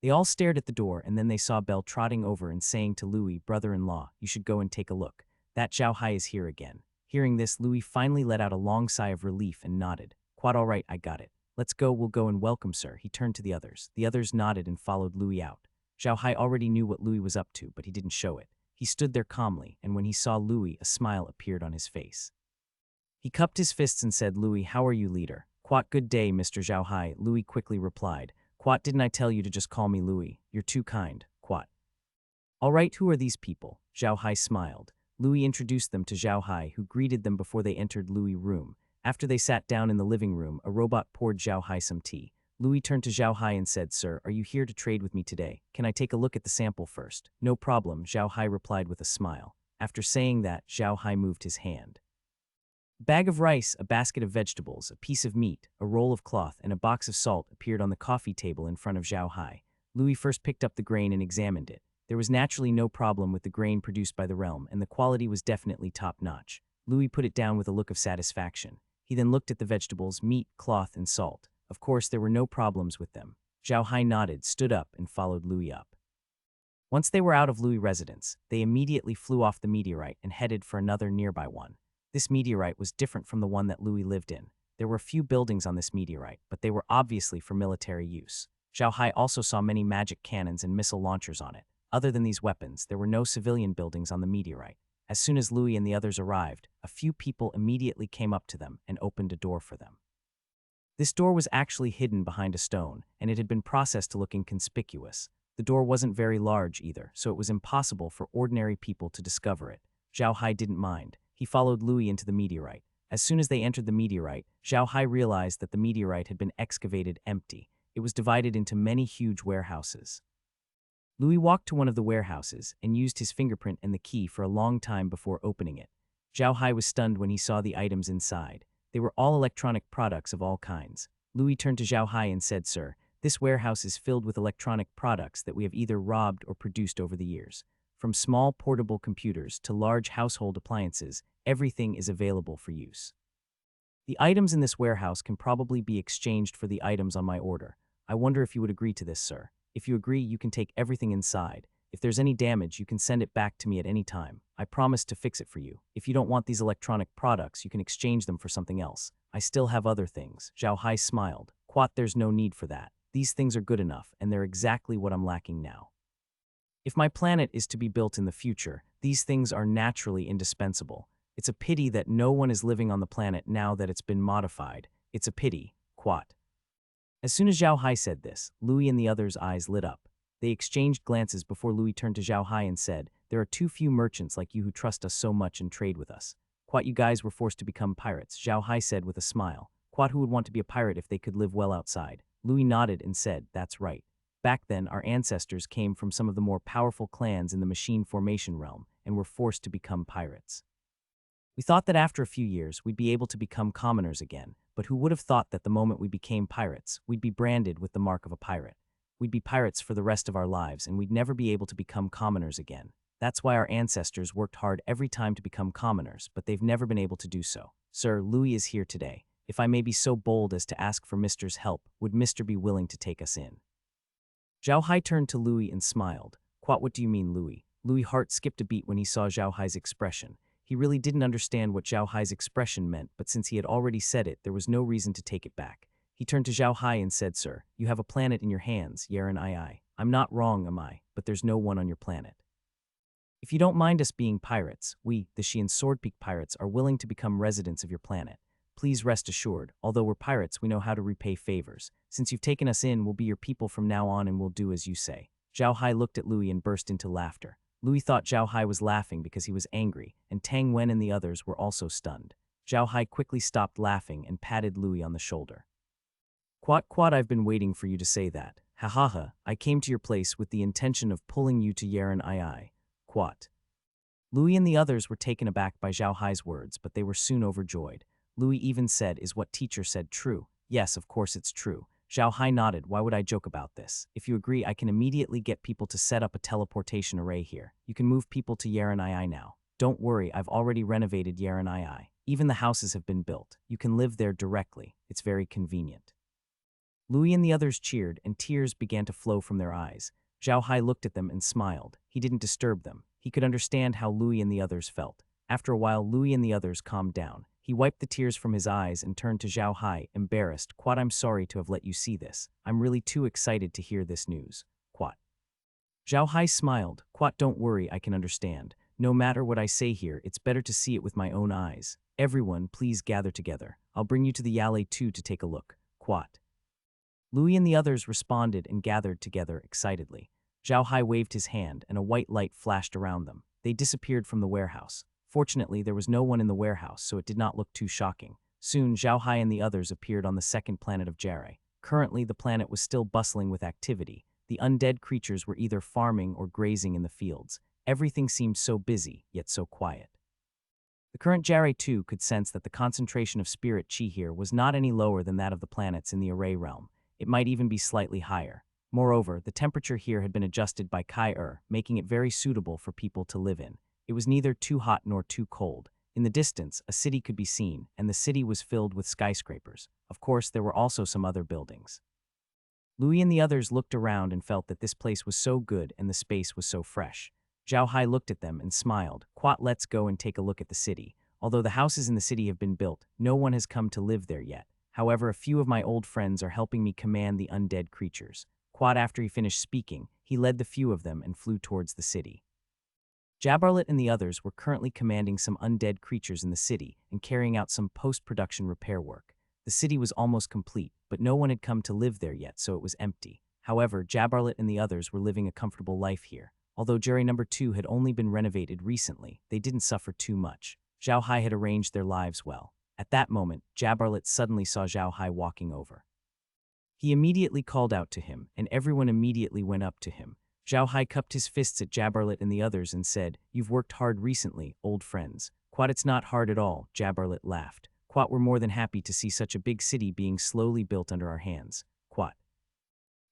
They all stared at the door, and then they saw Belle trotting over and saying to Louis, brother-in-law, you should go and take a look. That Zhao Hai is here again. Hearing this, Louis finally let out a long sigh of relief and nodded. Quite all right, I got it. Let's go, we'll go and welcome, sir. He turned to the others. The others nodded and followed Louis out. Zhao Hai already knew what Louis was up to, but he didn't show it. He stood there calmly, and when he saw Louis, a smile appeared on his face. He cupped his fists and said, Louis, how are you, leader? Quat, good day, Mr. Zhao Hai, Louis quickly replied. Quat, didn't I tell you to just call me Louis? You're too kind, Quat. All right, who are these people? Zhao Hai smiled. Louis introduced them to Zhao Hai, who greeted them before they entered Louis' room. After they sat down in the living room, a robot poured Zhao Hai some tea. Louis turned to Zhao Hai and said, Sir, are you here to trade with me today? Can I take a look at the sample first? No problem, Zhao Hai replied with a smile. After saying that, Zhao Hai moved his hand. A bag of rice, a basket of vegetables, a piece of meat, a roll of cloth, and a box of salt appeared on the coffee table in front of Zhao Hai. Louis first picked up the grain and examined it. There was naturally no problem with the grain produced by the realm, and the quality was definitely top-notch. Louis put it down with a look of satisfaction. He then looked at the vegetables, meat, cloth, and salt. Of course, there were no problems with them. Zhao Hai nodded, stood up, and followed Louis up. Once they were out of Louis' residence, they immediately flew off the meteorite and headed for another nearby one. This meteorite was different from the one that Louis lived in. There were few buildings on this meteorite, but they were obviously for military use. Zhao Hai also saw many magic cannons and missile launchers on it. Other than these weapons, there were no civilian buildings on the meteorite. As soon as Louis and the others arrived, a few people immediately came up to them and opened a door for them. This door was actually hidden behind a stone, and it had been processed to look inconspicuous. The door wasn't very large either, so it was impossible for ordinary people to discover it. Zhao Hai didn't mind. He followed Louis into the meteorite. As soon as they entered the meteorite, Zhao Hai realized that the meteorite had been excavated empty. It was divided into many huge warehouses. Louis walked to one of the warehouses and used his fingerprint and the key for a long time before opening it. Zhao Hai was stunned when he saw the items inside. They were all electronic products of all kinds. Louis turned to Zhao Hai and said, Sir, this warehouse is filled with electronic products that we have either robbed or produced over the years. From small portable computers to large household appliances, everything is available for use. The items in this warehouse can probably be exchanged for the items on my order. I wonder if you would agree to this, sir. If you agree, you can take everything inside. If there's any damage, you can send it back to me at any time. I promise to fix it for you. If you don't want these electronic products, you can exchange them for something else. I still have other things. Zhao Hai smiled. Quat, there's no need for that. These things are good enough, and they're exactly what I'm lacking now. If my planet is to be built in the future, these things are naturally indispensable. It's a pity that no one is living on the planet now that it's been modified. It's a pity. Quat. As soon as Zhao Hai said this, Louis and the others' eyes lit up. They exchanged glances before Louis turned to Zhao Hai and said, There are too few merchants like you who trust us so much and trade with us. Quat, you guys were forced to become pirates, Zhao Hai said with a smile. Quat, who would want to be a pirate if they could live well outside? Louis nodded and said, That's right. Back then, our ancestors came from some of the more powerful clans in the machine formation realm and were forced to become pirates. We thought that after a few years, we'd be able to become commoners again, but who would have thought that the moment we became pirates, we'd be branded with the mark of a pirate. We'd be pirates for the rest of our lives, and we'd never be able to become commoners again. That's why our ancestors worked hard every time to become commoners, but they've never been able to do so. Sir, Louis is here today. If I may be so bold as to ask for Mr.'s help, would Mr. be willing to take us in? Zhao Hai turned to Louis and smiled. Quat, what do you mean, Louis? Louis' heart skipped a beat when he saw Zhao Hai's expression. He really didn't understand what Zhao Hai's expression meant, but since he had already said it, there was no reason to take it back. He turned to Zhao Hai and said, Sir, you have a planet in your hands, Heir and I. I'm not wrong, am I? But there's no one on your planet. If you don't mind us being pirates, we, the Xian Swordpeak pirates, are willing to become residents of your planet. Please rest assured, although we're pirates, we know how to repay favors. Since you've taken us in, we'll be your people from now on and we'll do as you say." Zhao Hai looked at Louis and burst into laughter. Louis thought Zhao Hai was laughing because he was angry, and Tang Wen and the others were also stunned. Zhao Hai quickly stopped laughing and patted Louis on the shoulder. Quat, I've been waiting for you to say that. Ha ha ha, I came to your place with the intention of pulling you to Yeren II. Quat. Louis and the others were taken aback by Zhao Hai's words, but they were soon overjoyed. Louis even said, "Is what teacher said true?" "Yes, of course it's true." Zhao Hai nodded. "Why would I joke about this? If you agree, I can immediately get people to set up a teleportation array here. You can move people to Yeren II now. Don't worry, I've already renovated Yeren II. Even the houses have been built. You can live there directly. It's very convenient." Louis and the others cheered, and tears began to flow from their eyes. Zhao Hai looked at them and smiled. He didn't disturb them. He could understand how Louis and the others felt. After a while, Louis and the others calmed down. He wiped the tears from his eyes and turned to Zhao Hai, embarrassed. "Quat, I'm sorry to have let you see this. I'm really too excited to hear this news." Quat. Zhao Hai smiled. "Quat, don't worry, I can understand. No matter what I say here, it's better to see it with my own eyes. Everyone, please gather together. I'll bring you to the Yale too to take a look." Quat. Louis and the others responded and gathered together excitedly. Zhao Hai waved his hand, and a white light flashed around them. They disappeared from the warehouse. Fortunately, there was no one in the warehouse, so it did not look too shocking. Soon, Zhao Hai and the others appeared on the second planet of Jare. Currently, the planet was still bustling with activity. The undead creatures were either farming or grazing in the fields. Everything seemed so busy, yet so quiet. The current Jare too could sense that the concentration of spirit chi here was not any lower than that of the planets in the Array realm. It might even be slightly higher. Moreover, the temperature here had been adjusted by Heir, making it very suitable for people to live in. It was neither too hot nor too cold. In the distance, a city could be seen, and the city was filled with skyscrapers. Of course, there were also some other buildings. Louis and the others looked around and felt that this place was so good and the space was so fresh. Zhao Hai looked at them and smiled. "Quat, let's go and take a look at the city. Although the houses in the city have been built, no one has come to live there yet. However, a few of my old friends are helping me command the undead creatures." Quat, after he finished speaking, he led the few of them and flew towards the city. Jabarlet and the others were currently commanding some undead creatures in the city and carrying out some post-production repair work. The city was almost complete, but no one had come to live there yet, so it was empty. However, Jabarlet and the others were living a comfortable life here. Although Jerry number 2 had only been renovated recently, they didn't suffer too much. Zhao Hai had arranged their lives well. At that moment, Jabarlet suddenly saw Zhao Hai walking over. He immediately called out to him, and everyone immediately went up to him. Zhao Hai cupped his fists at Jabarlet and the others and said, "You've worked hard recently, old friends." "Quat, it's not hard at all," Jabarlet laughed. "Quat, we're more than happy to see such a big city being slowly built under our hands." Quat.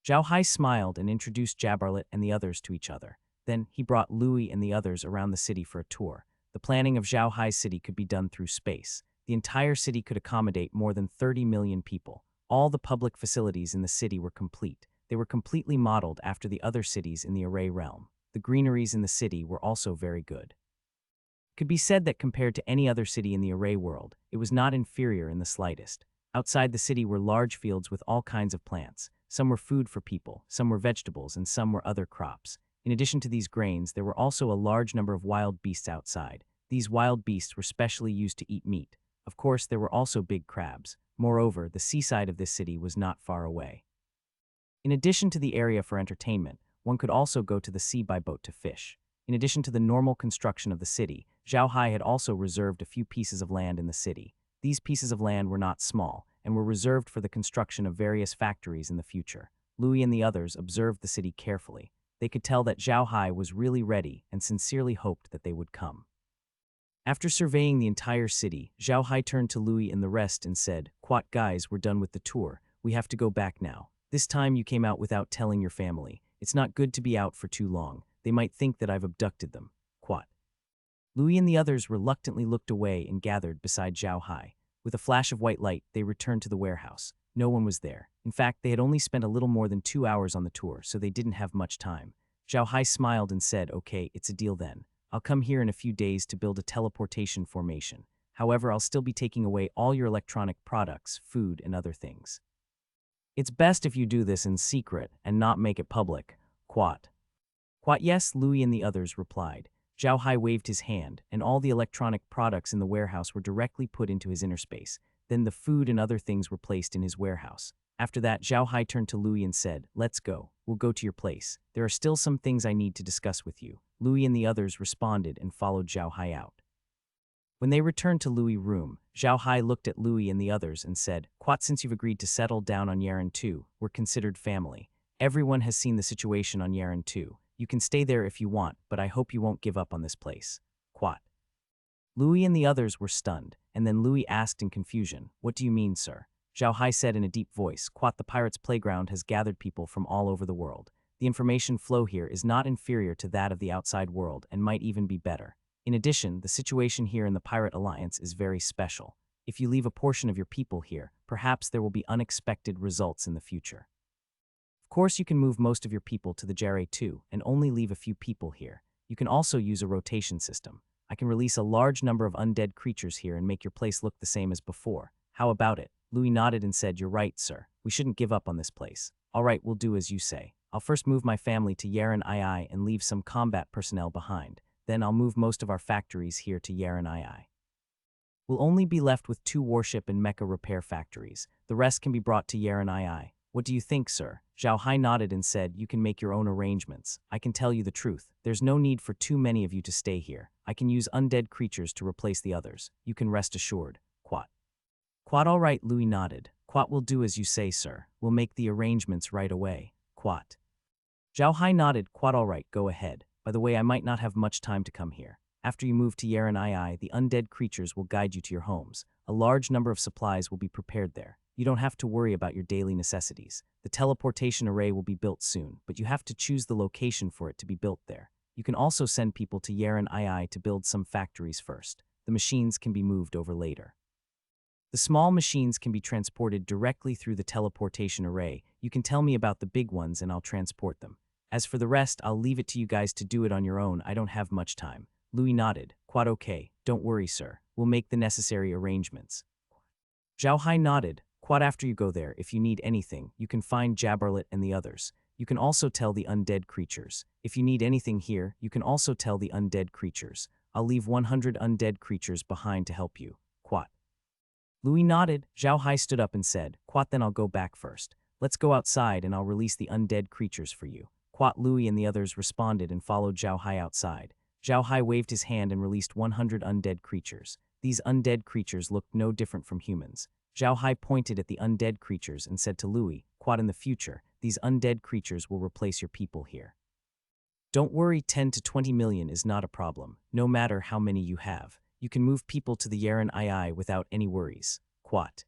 Zhao Hai smiled and introduced Jabarlet and the others to each other. Then, he brought Louis and the others around the city for a tour. The planning of Zhao Hai's city could be done through space. The entire city could accommodate more than 30 million people. All the public facilities in the city were complete. They were completely modeled after the other cities in the Array realm. The greeneries in the city were also very good. It could be said that compared to any other city in the Array world, it was not inferior in the slightest. Outside the city were large fields with all kinds of plants. Some were food for people, some were vegetables, and some were other crops. In addition to these grains, there were also a large number of wild beasts outside. These wild beasts were specially used to eat meat. Of course, there were also big crabs. Moreover, the seaside of this city was not far away. In addition to the area for entertainment, one could also go to the sea by boat to fish. In addition to the normal construction of the city, Zhao Hai had also reserved a few pieces of land in the city. These pieces of land were not small, and were reserved for the construction of various factories in the future. Louis and the others observed the city carefully. They could tell that Zhao Hai was really ready and sincerely hoped that they would come. After surveying the entire city, Zhao Hai turned to Louis and the rest and said, "Quat, guys, we're done with the tour. We have to go back now. This time you came out without telling your family. It's not good to be out for too long. They might think that I've abducted them." Quat. Louis and the others reluctantly looked away and gathered beside Zhao Hai. With a flash of white light, they returned to the warehouse. No one was there. In fact, they had only spent a little more than 2 hours on the tour, so they didn't have much time. Zhao Hai smiled and said, "Okay, it's a deal then. I'll come here in a few days to build a teleportation formation. However, I'll still be taking away all your electronic products, food, and other things. It's best if you do this in secret and not make it public." Quat. Quat, yes, Louis and the others replied. Zhao Hai waved his hand, and all the electronic products in the warehouse were directly put into his inner space. Then the food and other things were placed in his warehouse. After that, Zhao Hai turned to Louis and said, "Let's go. We'll go to your place. There are still some things I need to discuss with you." Louis and the others responded and followed Zhao Hai out. When they returned to Louis' room, Zhao Hai looked at Louis and the others and said, "Quat, since you've agreed to settle down on Yaren 2, we're considered family. Everyone has seen the situation on Yaren 2. You can stay there if you want, but I hope you won't give up on this place." Quat. Louis and the others were stunned, and then Louis asked in confusion, "What do you mean, sir?" Zhao Hai said in a deep voice, "Quat, the pirates' playground has gathered people from all over the world. The information flow here is not inferior to that of the outside world and might even be better. In addition, the situation here in the Pirate Alliance is very special. If you leave a portion of your people here, perhaps there will be unexpected results in the future. Of course, you can move most of your people to the Jarre 2 and only leave a few people here. You can also use a rotation system. I can release a large number of undead creatures here and make your place look the same as before. How about it?" Louis nodded and said, "You're right, sir. We shouldn't give up on this place. All right, we'll do as you say. I'll first move my family to Yaren II and leave some combat personnel behind. Then I'll move most of our factories here to Yaren II. We'll only be left with 2 warship and mecha repair factories. The rest can be brought to Yaren II. What do you think, sir?" Zhao Hai nodded and said, "You can make your own arrangements. I can tell you the truth. There's no need for too many of you to stay here. I can use undead creatures to replace the others. You can rest assured." Quat. Quat. All right, Louis nodded. Quat, will do as you say, sir. We'll make the arrangements right away. Quat. Zhao Hai nodded. Quat. All right, go ahead. By the way, I might not have much time to come here. After you move to Yaren II, the undead creatures will guide you to your homes. A large number of supplies will be prepared there. You don't have to worry about your daily necessities. The teleportation array will be built soon, but you have to choose the location for it to be built there. You can also send people to Yaren II to build some factories first. The machines can be moved over later. The small machines can be transported directly through the teleportation array. You can tell me about the big ones and I'll transport them. As for the rest, I'll leave it to you guys to do it on your own. I don't have much time." Louis nodded. Quat. Okay, don't worry, sir. We'll make the necessary arrangements. Zhao Hai nodded. Quat. After you go there, if you need anything, you can find Jabberlet and the others. You can also tell the undead creatures. If you need anything here, you can also tell the undead creatures. I'll leave 100 undead creatures behind to help you. Quat. Louis nodded. Zhao Hai stood up and said, "Quat, then I'll go back first. Let's go outside and I'll release the undead creatures for you." Quat. Louis and the others responded and followed Zhao Hai outside. Zhao Hai waved his hand and released 100 undead creatures. These undead creatures looked no different from humans. Zhao Hai pointed at the undead creatures and said to Louis, "Quat, in the future, these undead creatures will replace your people here. Don't worry, 10 to 20 million is not a problem, no matter how many you have. You can move people to the Yaren II without any worries." Quat.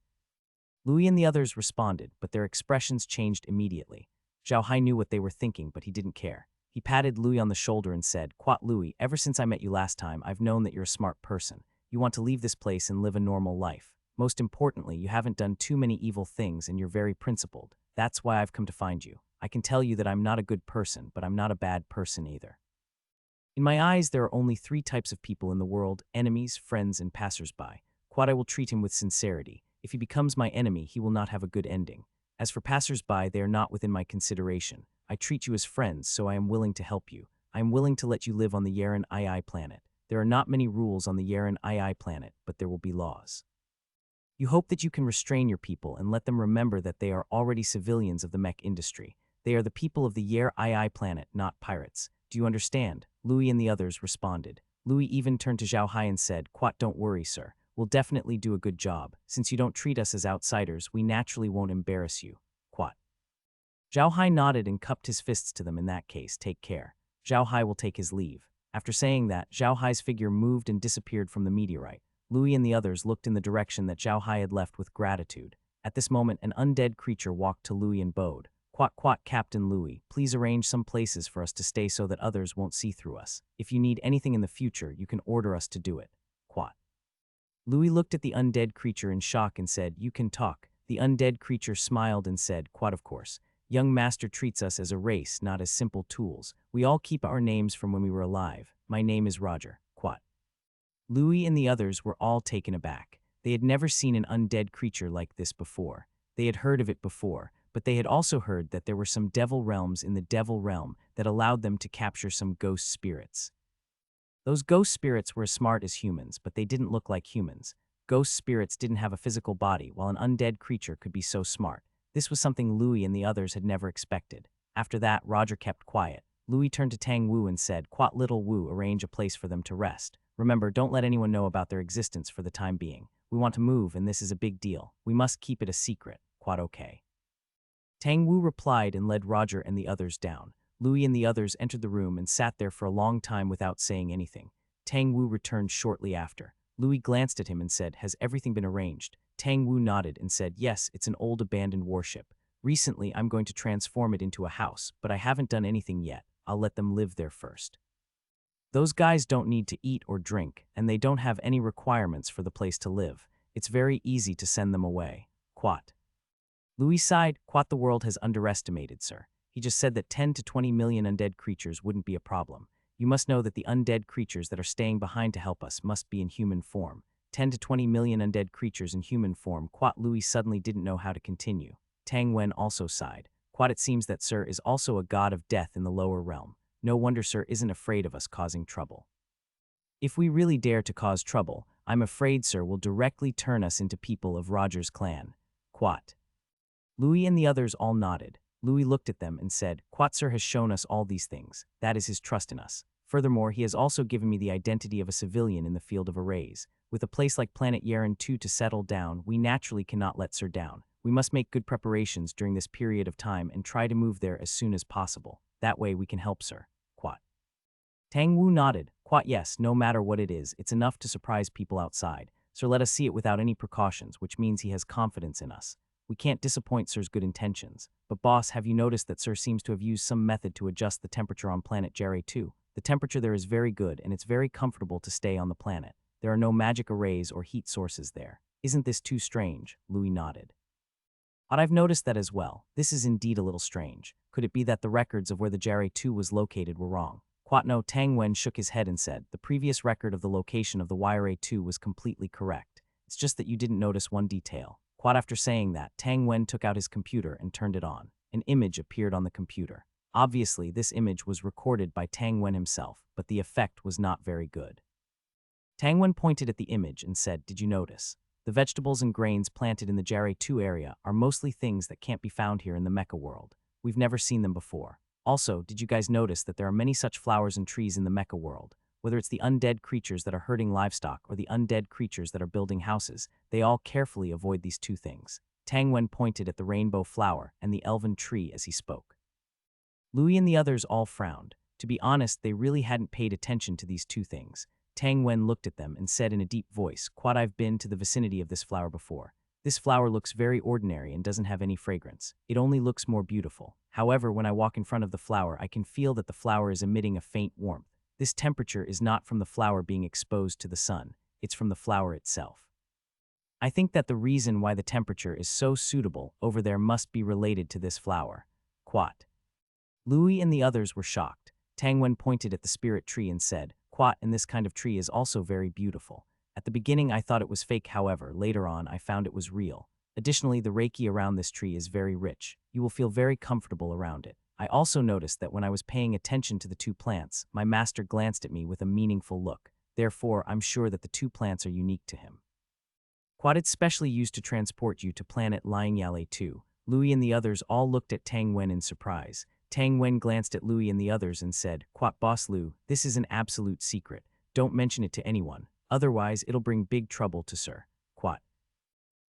Louis and the others responded, but their expressions changed immediately. Zhao Hai knew what they were thinking, but he didn't care. He patted Louis on the shoulder and said, "Quat, Louis, ever since I met you last time, I've known that you're a smart person. You want to leave this place and live a normal life. Most importantly, you haven't done too many evil things and you're very principled. That's why I've come to find you. I can tell you that I'm not a good person, but I'm not a bad person either. In my eyes, there are only 3 types of people in the world: enemies, friends, and passers-by. Quat, I will treat him with sincerity. If he becomes my enemy, he will not have a good ending. As for passers-by, they are not within my consideration. I treat you as friends, so I am willing to help you. I am willing to let you live on the Yaren II planet. There are not many rules on the Yaren II planet, but there will be laws. You hope that you can restrain your people and let them remember that they are already civilians of the mech industry. They are the people of the Yaren II planet, not pirates. Do you understand?" Louis and the others responded. Louis even turned to Zhao Hai and said, "Quat, don't worry, sir. We'll definitely do a good job. Since you don't treat us as outsiders, we naturally won't embarrass you." Quat. Zhao Hai nodded and cupped his fists to them. "In that case, take care." Zhao Hai will take his leave. After saying that, Zhao Hai's figure moved and disappeared from the meteorite. Louis and the others looked in the direction that Zhao Hai had left with gratitude. At this moment, an undead creature walked to Louis and bowed. "Quat, quat, Captain Louis, please arrange some places for us to stay so that others won't see through us. If you need anything in the future, you can order us to do it." Quat. Louis looked at the undead creature in shock and said, "You can talk." The undead creature smiled and said, "Quat, of course. Young master treats us as a race, not as simple tools. We all keep our names from when we were alive. My name is Roger." Quat. Louis and the others were all taken aback. They had never seen an undead creature like this before. They had heard of it before, but they had also heard that there were some devil realms in the devil realm that allowed them to capture some ghost spirits. Those ghost spirits were as smart as humans, but they didn't look like humans. ghost spirits didn't have a physical body, while an undead creature could be so smart. This was something Louis and the others had never expected. After that, Roger kept quiet. Louis turned to Tang Wu and said, "Quat little Wu, arrange a place for them to rest. Remember, don't let anyone know about their existence for the time being. We want to move, and this is a big deal. We must keep it a secret. Quat okay." Tang Wu replied and led Roger and the others down. Louis and the others entered the room and sat there for a long time without saying anything. Tang Wu returned shortly after. Louis glanced at him and said, "Has everything been arranged?" Tang Wu nodded and said, "Yes, it's an old abandoned warship. Recently, I'm going to transform it into a house, but I haven't done anything yet. I'll let them live there first. Those guys don't need to eat or drink, and they don't have any requirements for the place to live. It's very easy to send them away." Quat. Louis sighed. "Quat, the world has underestimated, sir. He just said that 10 to 20 million undead creatures wouldn't be a problem. You must know that the undead creatures that are staying behind to help us must be in human form. 10 to 20 million undead creatures in human form." Quat. Louis suddenly didn't know how to continue. Tang Wen also sighed. "Quat, it seems that Sir is also a god of death in the lower realm. No wonder Sir isn't afraid of us causing trouble. If we really dare to cause trouble, I'm afraid Sir will directly turn us into people of Roger's clan." Quat. Louis and the others all nodded. Louis looked at them and said, "Quat, Sir has shown us all these things. That is his trust in us. Furthermore, he has also given me the identity of a civilian in the field of arrays. With a place like Planet Yeren 2 to settle down, we naturally cannot let Sir down. We must make good preparations during this period of time and try to move there as soon as possible. That way we can help Sir." Quat. Tang Wu nodded. "Quat, yes, no matter what it is, it's enough to surprise people outside. Sir, let us see it without any precautions, which means he has confidence in us. We can't disappoint Sir's good intentions. But boss, have you noticed that Sir seems to have used some method to adjust the temperature on planet Jere 2? The temperature there is very good, and it's very comfortable to stay on the planet. There are no magic arrays or heat sources there. Isn't this too strange?" Louis nodded. "But I've noticed that as well. This is indeed a little strange. Could it be that the records of where the Jere 2 was located were wrong?" Quat. No. Tang Wen shook his head and said, "The previous record of the location of the Yere 2 was completely correct. It's just that you didn't notice one detail." Quat. After saying that, Tang Wen took out his computer and turned it on. An image appeared on the computer. Obviously, this image was recorded by Tang Wen himself, but the effect was not very good. Tang Wen pointed at the image and said, "Did you notice? The vegetables and grains planted in the Jere 2 area are mostly things that can't be found here in the mecha world. We've never seen them before. Also, did you guys notice that there are many such flowers and trees in the mecha world? Whether it's the undead creatures that are herding livestock or the undead creatures that are building houses, they all carefully avoid these two things." Tang Wen pointed at the rainbow flower and the elven tree as he spoke. Louis and the others all frowned. To be honest, they really hadn't paid attention to these two things. Tang Wen looked at them and said in a deep voice, "Quat, I've been to the vicinity of this flower before. This flower looks very ordinary and doesn't have any fragrance. It only looks more beautiful. However, when I walk in front of the flower, I can feel that the flower is emitting a faint warmth. This temperature is not from the flower being exposed to the sun. It's from the flower itself. I think that the reason why the temperature is so suitable over there must be related to this flower." Quat. Louis and the others were shocked. Tang Wen pointed at the spirit tree and said, "Quat, and this kind of tree is also very beautiful. At the beginning I thought it was fake, however, later on I found it was real. Additionally, the reiki around this tree is very rich. You will feel very comfortable around it. I also noticed that when I was paying attention to the two plants, my master glanced at me with a meaningful look. Therefore, I'm sure that the two plants are unique to him. Quat, it's specially used to transport you to planet Liangyale 2. Louis and the others all looked at Tang Wen in surprise. Tang Wen glanced at Louis and the others and said, "Quat, Boss Liu, this is an absolute secret. Don't mention it to anyone. Otherwise, it'll bring big trouble to Sir." Quat.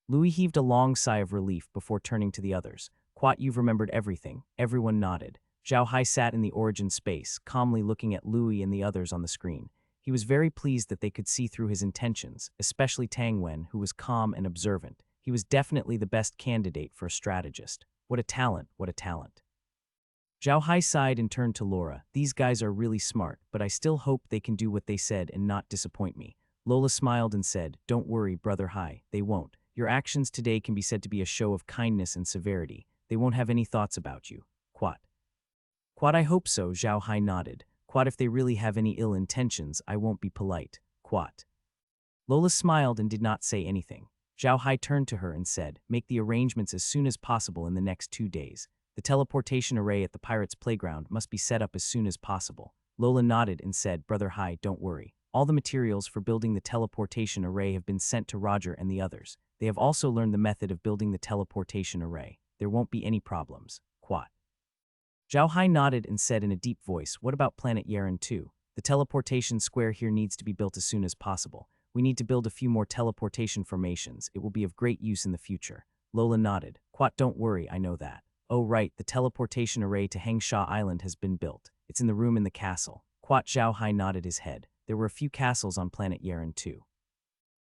Louis heaved a long sigh of relief before turning to the others. "Quat, you've remembered everything." Everyone nodded. Zhao Hai sat in the origin space, calmly looking at Louis and the others on the screen. He was very pleased that they could see through his intentions, especially Tang Wen, who was calm and observant. He was definitely the best candidate for a strategist. What a talent, what a talent. Zhao Hai sighed and turned to Laura. "These guys are really smart, but I still hope they can do what they said and not disappoint me." Lola smiled and said, "Don't worry, Brother Hai, they won't. Your actions today can be said to be a show of kindness and severity. They won't have any thoughts about you." Quat. Quat, I hope so, Zhao Hai nodded. Quat, if they really have any ill intentions, I won't be polite. Quat. Lola smiled and did not say anything. Zhao Hai turned to her and said, "Make the arrangements as soon as possible in the next 2 days. The teleportation array at the pirates' playground must be set up as soon as possible." Lola nodded and said, "Brother Hai, don't worry. All the materials for building the teleportation array have been sent to Roger and the others. They have also learned the method of building the teleportation array. There won't be any problems. Quat. Zhao Hai nodded and said in a deep voice, "What about planet Yaren too? The teleportation square here needs to be built as soon as possible. We need to build a few more teleportation formations. It will be of great use in the future." Lola nodded. "Quat, don't worry, I know that." "Oh right, the teleportation array to Hangsha Island has been built. It's in the room in the castle." Quat. Zhao Hai nodded his head. There were a few castles on planet Yaren too.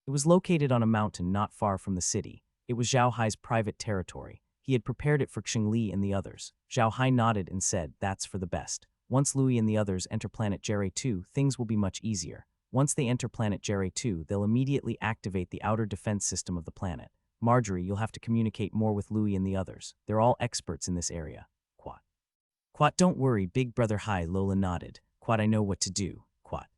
It was located on a mountain not far from the city. It was Zhao Hai's private territory. He had prepared it for Xingli and the others. Zhao Hai nodded and said, "That's for the best. Once Louis and the others enter planet Jere 2, things will be much easier. Once they enter planet Jere 2, they'll immediately activate the outer defense system of the planet. Marjorie, you'll have to communicate more with Louis and the others. They're all experts in this area." Quat. "Quat, don't worry, Big Brother Hai," Lola nodded. "Quat, I know what to do." Quat.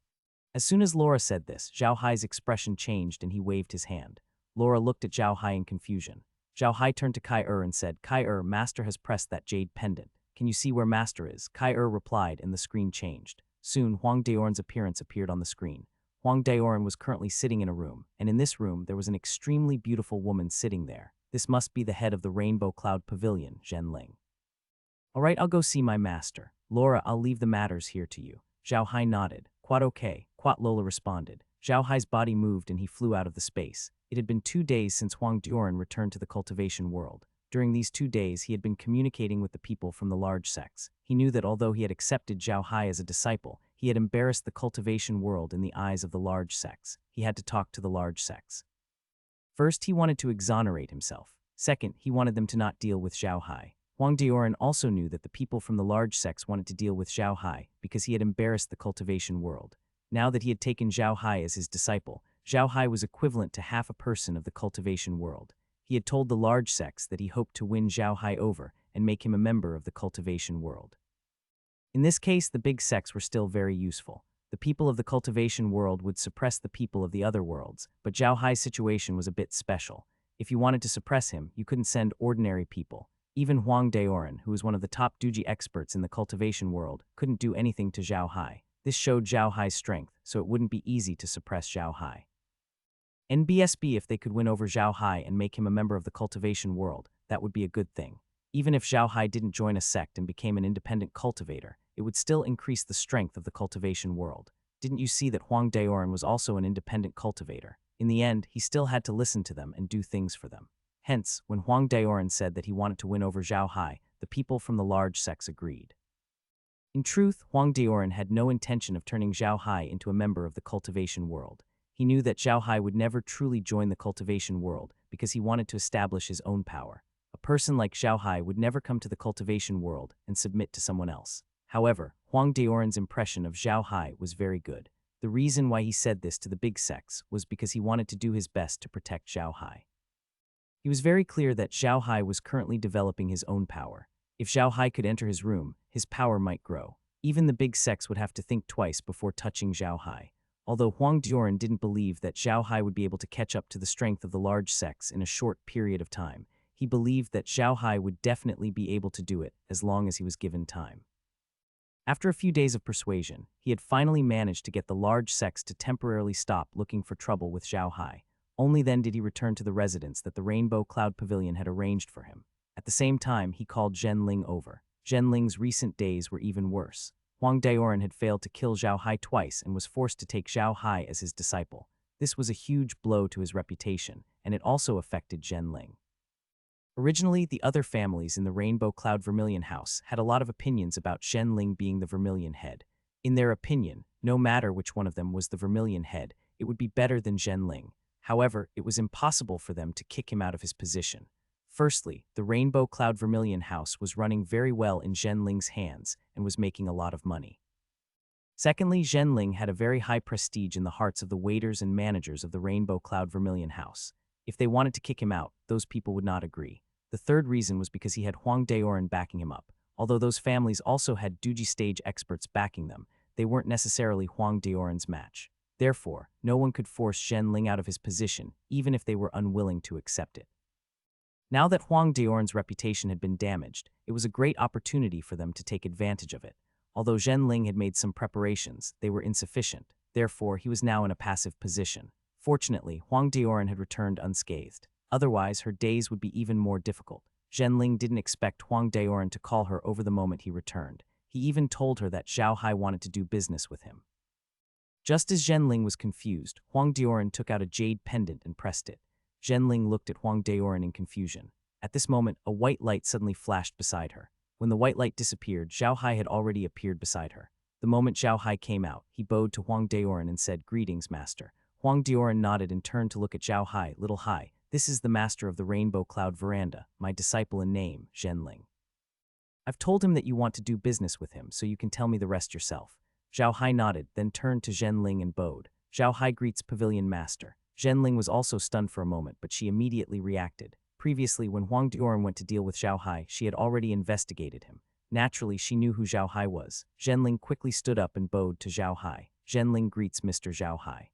As soon as Laura said this, Zhao Hai's expression changed and he waved his hand. Laura looked at Zhao Hai in confusion. Zhao Hai turned to Kai and said, "Kai, Master has pressed that jade pendant. Can you see where Master is?" Kai replied and the screen changed. Soon, Huang Daoran's appearance appeared on the screen. Huang Daoran was currently sitting in a room, and in this room there was an extremely beautiful woman sitting there. This must be the head of the Rainbow Cloud Pavilion, Zhenling. "All right, I'll go see my master. Laura, I'll leave the matters here to you." Zhao Hai nodded. "Quat, okay." Quat. Lola responded. Zhao Hai's body moved and he flew out of the space. It had been 2 days since Huang Daoran returned to the cultivation world. During these 2 days, he had been communicating with the people from the large sects. He knew that although he had accepted Zhao Hai as a disciple, he had embarrassed the cultivation world in the eyes of the large sects. He had to talk to the large sects. First, he wanted to exonerate himself. Second, he wanted them to not deal with Zhao Hai. Huang Daoran also knew that the people from the large sects wanted to deal with Zhao Hai because he had embarrassed the cultivation world. Now that he had taken Zhao Hai as his disciple, Zhao Hai was equivalent to half a person of the cultivation world. He had told the large sects that he hoped to win Zhao Hai over and make him a member of the cultivation world. In this case, the big sects were still very useful. The people of the cultivation world would suppress the people of the other worlds, but Zhao Hai's situation was a bit special. If you wanted to suppress him, you couldn't send ordinary people. Even Huang Daoran, who was one of the top Duji experts in the cultivation world, couldn't do anything to Zhao Hai. This showed Zhao Hai's strength, so it wouldn't be easy to suppress Zhao Hai. NBSB, if they could win over Zhao Hai and make him a member of the cultivation world, that would be a good thing. Even if Zhao Hai didn't join a sect and became an independent cultivator, it would still increase the strength of the cultivation world. Didn't you see that Huang Daoran was also an independent cultivator? In the end, he still had to listen to them and do things for them. Hence, when Huang Daoran said that he wanted to win over Zhao Hai, the people from the large sects agreed. In truth, Huang Daoran had no intention of turning Zhao Hai into a member of the cultivation world. He knew that Zhao Hai would never truly join the cultivation world because he wanted to establish his own power. A person like Zhao Hai would never come to the cultivation world and submit to someone else. However, Huang Daoran's impression of Zhao Hai was very good. The reason why he said this to the big sects was because he wanted to do his best to protect Zhao Hai. He was very clear that Zhao Hai was currently developing his own power. If Zhao Hai could enter his room, his power might grow. Even the big sects would have to think twice before touching Zhao Hai. Although Huang Daoran didn't believe that Zhao Hai would be able to catch up to the strength of the large sects in a short period of time, he believed that Zhao Hai would definitely be able to do it as long as he was given time. After a few days of persuasion, he had finally managed to get the large sects to temporarily stop looking for trouble with Zhao Hai. Only then did he return to the residence that the Rainbow Cloud Pavilion had arranged for him. At the same time, he called Zhenling over. Zhenling's recent days were even worse. Huang Daoran had failed to kill Zhao Hai twice and was forced to take Zhao Hai as his disciple. This was a huge blow to his reputation, and it also affected Zhenling. Originally, the other families in the Rainbow Cloud Vermilion House had a lot of opinions about Zhenling being the Vermilion Head. In their opinion, no matter which one of them was the Vermilion Head, it would be better than Zhenling. However, it was impossible for them to kick him out of his position. Firstly, the Rainbow Cloud Vermilion House was running very well in Zhenling's hands and was making a lot of money. Secondly, Zhenling had a very high prestige in the hearts of the waiters and managers of the Rainbow Cloud Vermilion House. If they wanted to kick him out, those people would not agree. The third reason was because he had Huang Daoran backing him up. Although those families also had Duji stage experts backing them, they weren't necessarily Huang Daoran's match. Therefore, no one could force Zhenling out of his position, even if they were unwilling to accept it. Now that Huang Daoran's reputation had been damaged, it was a great opportunity for them to take advantage of it. Although Zhenling had made some preparations, they were insufficient. Therefore, he was now in a passive position. Fortunately, Huang Daoran had returned unscathed. Otherwise, her days would be even more difficult. Zhenling didn't expect Huang Daoran to call her over the moment he returned. He even told her that Zhao Hai wanted to do business with him. Just as Zhenling was confused, Huang Daoran took out a jade pendant and pressed it. Zhenling looked at Huang Daoran in confusion. At this moment, a white light suddenly flashed beside her. When the white light disappeared, Zhao Hai had already appeared beside her. The moment Zhao Hai came out, he bowed to Huang Daoran and said, "Greetings, master." Huang Daoran nodded and turned to look at Zhao Hai. "Little Hai, this is the master of the Rainbow Cloud Veranda, my disciple in name, Zhenling. I've told him that you want to do business with him, so you can tell me the rest yourself." Zhao Hai nodded, then turned to Zhenling and bowed. "Zhao Hai greets Pavilion Master." Zhenling was also stunned for a moment, but she immediately reacted. Previously, when Huang Daoran went to deal with Zhao Hai, she had already investigated him. Naturally, she knew who Zhao Hai was. Zhenling quickly stood up and bowed to Zhao Hai. "Zhenling greets Mr. Zhao Hai."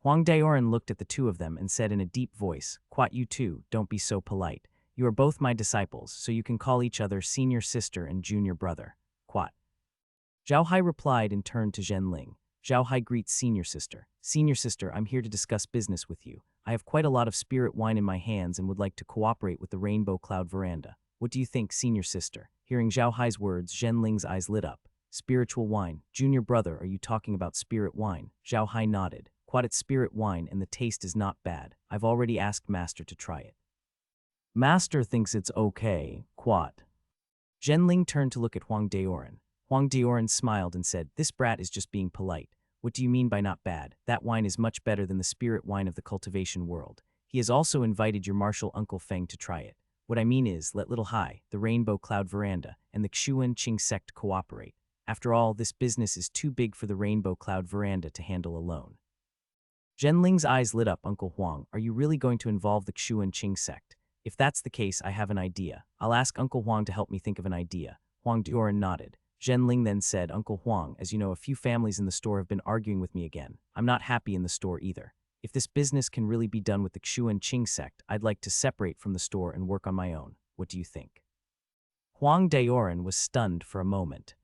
Huang Daoran looked at the two of them and said in a deep voice, "Quat, you two, don't be so polite. You are both my disciples, so you can call each other senior sister and junior brother. Quat." Zhao Hai replied and turned to Zhenling. "Zhao Hai greets senior sister. Senior sister, I'm here to discuss business with you. I have quite a lot of spirit wine in my hands and would like to cooperate with the Rainbow Cloud Veranda. What do you think, senior sister?" Hearing Zhao Hai's words, Zhenling's eyes lit up. "Spiritual wine. Junior brother, are you talking about spirit wine?" Zhao Hai nodded. "Quat, it's spirit wine and the taste is not bad. I've already asked master to try it." "Master thinks it's okay, Quat." Zhenling turned to look at Huang Daoran. Huang Daoran smiled and said, "This brat is just being polite. What do you mean by not bad? That wine is much better than the spirit wine of the cultivation world. He has also invited your martial uncle Feng to try it. What I mean is, let Little Hai, the Rainbow Cloud Veranda, and the Xuan Qing sect cooperate. After all, this business is too big for the Rainbow Cloud Veranda to handle alone." Zhenling's eyes lit up. "Uncle Huang, are you really going to involve the Xuan Qing sect? If that's the case, I have an idea. I'll ask Uncle Huang to help me think of an idea." Huang Daoran nodded. Zhenling then said, "Uncle Huang, as you know, a few families in the store have been arguing with me again. I'm not happy in the store either. If this business can really be done with the Xuan Qing sect, I'd like to separate from the store and work on my own. What do you think?" Huang Daoran was stunned for a moment.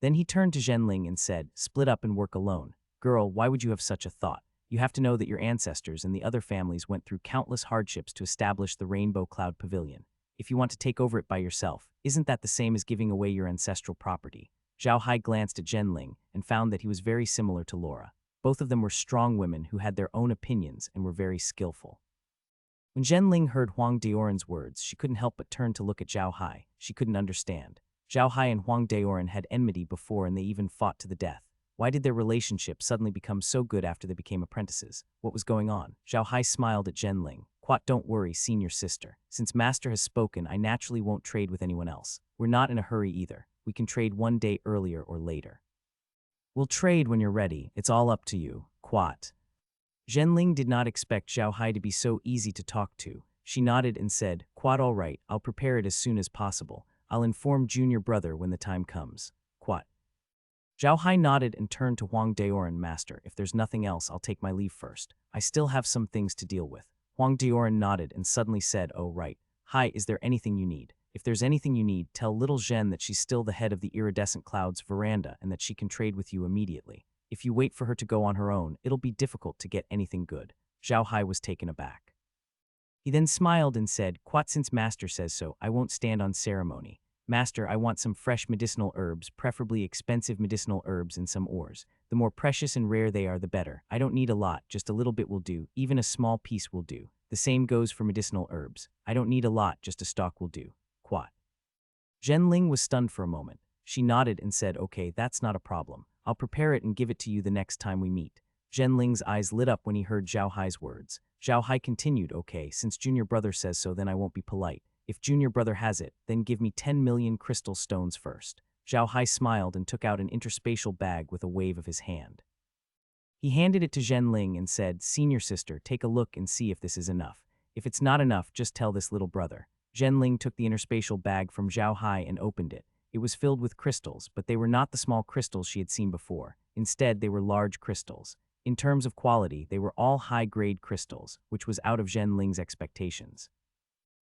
Then he turned to Zhenling and said, "Split up and work alone. Girl, why would you have such a thought? You have to know that your ancestors and the other families went through countless hardships to establish the Rainbow Cloud Pavilion. If you want to take over it by yourself, isn't that the same as giving away your ancestral property?" Zhao Hai glanced at Zhenling and found that he was very similar to Laura. Both of them were strong women who had their own opinions and were very skillful. When Zhenling heard Huang Daoran's words, she couldn't help but turn to look at Zhao Hai. She couldn't understand. Zhao Hai and Huang Daoran had enmity before and they even fought to the death. Why did their relationship suddenly become so good after they became apprentices? What was going on? Zhao Hai smiled at Zhenling. "Quat, don't worry, senior sister. Since master has spoken, I naturally won't trade with anyone else. We're not in a hurry either. We can trade one day earlier or later." "We'll trade when you're ready. It's all up to you, Quat." Zhenling did not expect Zhao Hai to be so easy to talk to. She nodded and said, "Quat, all right. I'll prepare it as soon as possible. I'll inform junior brother when the time comes. Quat." Zhao Hai nodded and turned to Huang Daoran. "Master, if there's nothing else, I'll take my leave first. I still have some things to deal with." Huang Daoran nodded and suddenly said, "Oh right. Hai, is there anything you need? If there's anything you need, tell little Zhen that she's still the head of the Iridescent Clouds Veranda and that she can trade with you immediately. If you wait for her to go on her own, it'll be difficult to get anything good." Zhao Hai was taken aback. He then smiled and said, "Quat, since master says so, I won't stand on ceremony. Master, I want some fresh medicinal herbs, preferably expensive medicinal herbs and some ores. The more precious and rare they are, the better. I don't need a lot, just a little bit will do. Even a small piece will do. The same goes for medicinal herbs. I don't need a lot, just a stalk will do. Quat." Zhenling was stunned for a moment. She nodded and said, "Okay, that's not a problem. I'll prepare it and give it to you the next time we meet." Zhenling's eyes lit up when he heard Zhao Hai's words. Zhao Hai continued, "Okay, since junior brother says so, then I won't be polite. If junior brother has it, then give me 10 million crystal stones first." Zhao Hai smiled and took out an interspatial bag with a wave of his hand. He handed it to Zhenling and said, "Senior sister, take a look and see if this is enough. If it's not enough, just tell this little brother." Zhenling took the interspatial bag from Zhao Hai and opened it. It was filled with crystals, but they were not the small crystals she had seen before. Instead, they were large crystals. In terms of quality, they were all high-grade crystals, which was out of Zhenling's expectations.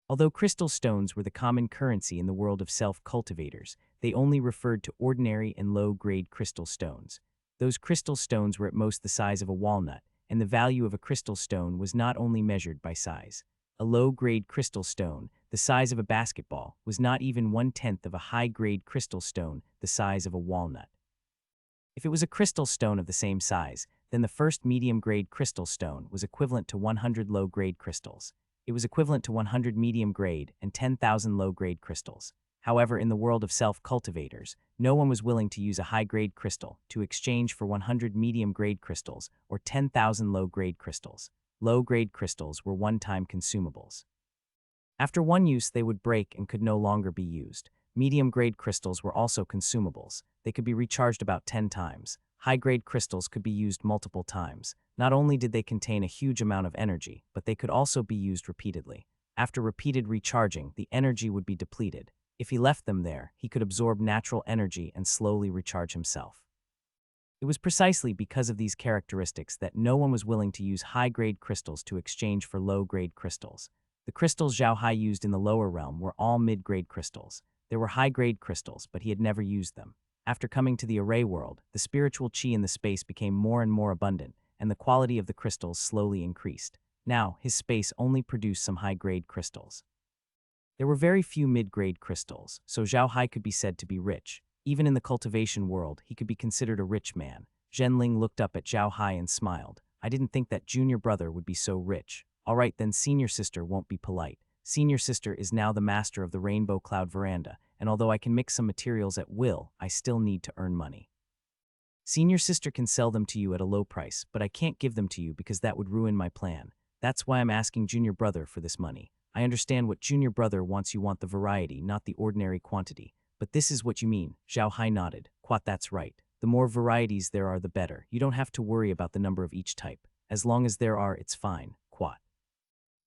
Although crystal stones were the common currency in the world of self-cultivators, they only referred to ordinary and low-grade crystal stones. Those crystal stones were at most the size of a walnut, and the value of a crystal stone was not only measured by size. A low-grade crystal stone, the size of a basketball, was not even 1/10 of a high-grade crystal stone the size of a walnut. If it was a crystal stone of the same size, then the first medium-grade crystal stone was equivalent to 100 low-grade crystals. It was equivalent to 100 medium-grade and 10,000 low-grade crystals. However, in the world of self-cultivators, no one was willing to use a high-grade crystal to exchange for 100 medium-grade crystals or 10,000 low-grade crystals. Low-grade crystals were one-time consumables. After one use, they would break and could no longer be used. Medium-grade crystals were also consumables. They could be recharged about 10 times. High-grade crystals could be used multiple times. Not only did they contain a huge amount of energy, but they could also be used repeatedly. After repeated recharging, the energy would be depleted. If he left them there, he could absorb natural energy and slowly recharge himself. It was precisely because of these characteristics that no one was willing to use high-grade crystals to exchange for low-grade crystals. The crystals Zhao Hai used in the lower realm were all mid-grade crystals. There were high-grade crystals, but he had never used them. After coming to the array world, the spiritual chi in the space became more and more abundant, and the quality of the crystals slowly increased. Now, his space only produced some high-grade crystals. There were very few mid-grade crystals, so Zhao Hai could be said to be rich. Even in the cultivation world, he could be considered a rich man. Zhenling looked up at Zhao Hai and smiled. I didn't think that junior brother would be so rich. All right, then senior sister won't be polite. Senior sister is now the master of the Rainbow Cloud Veranda, and although I can mix some materials at will, I still need to earn money. Senior sister can sell them to you at a low price, but I can't give them to you because that would ruin my plan. That's why I'm asking junior brother for this money. I understand what junior brother wants. You want the variety, not the ordinary quantity. But this is what you mean. Zhao Hai nodded. Quat, that's right. The more varieties there are, the better. You don't have to worry about the number of each type. As long as there are, it's fine. Quat.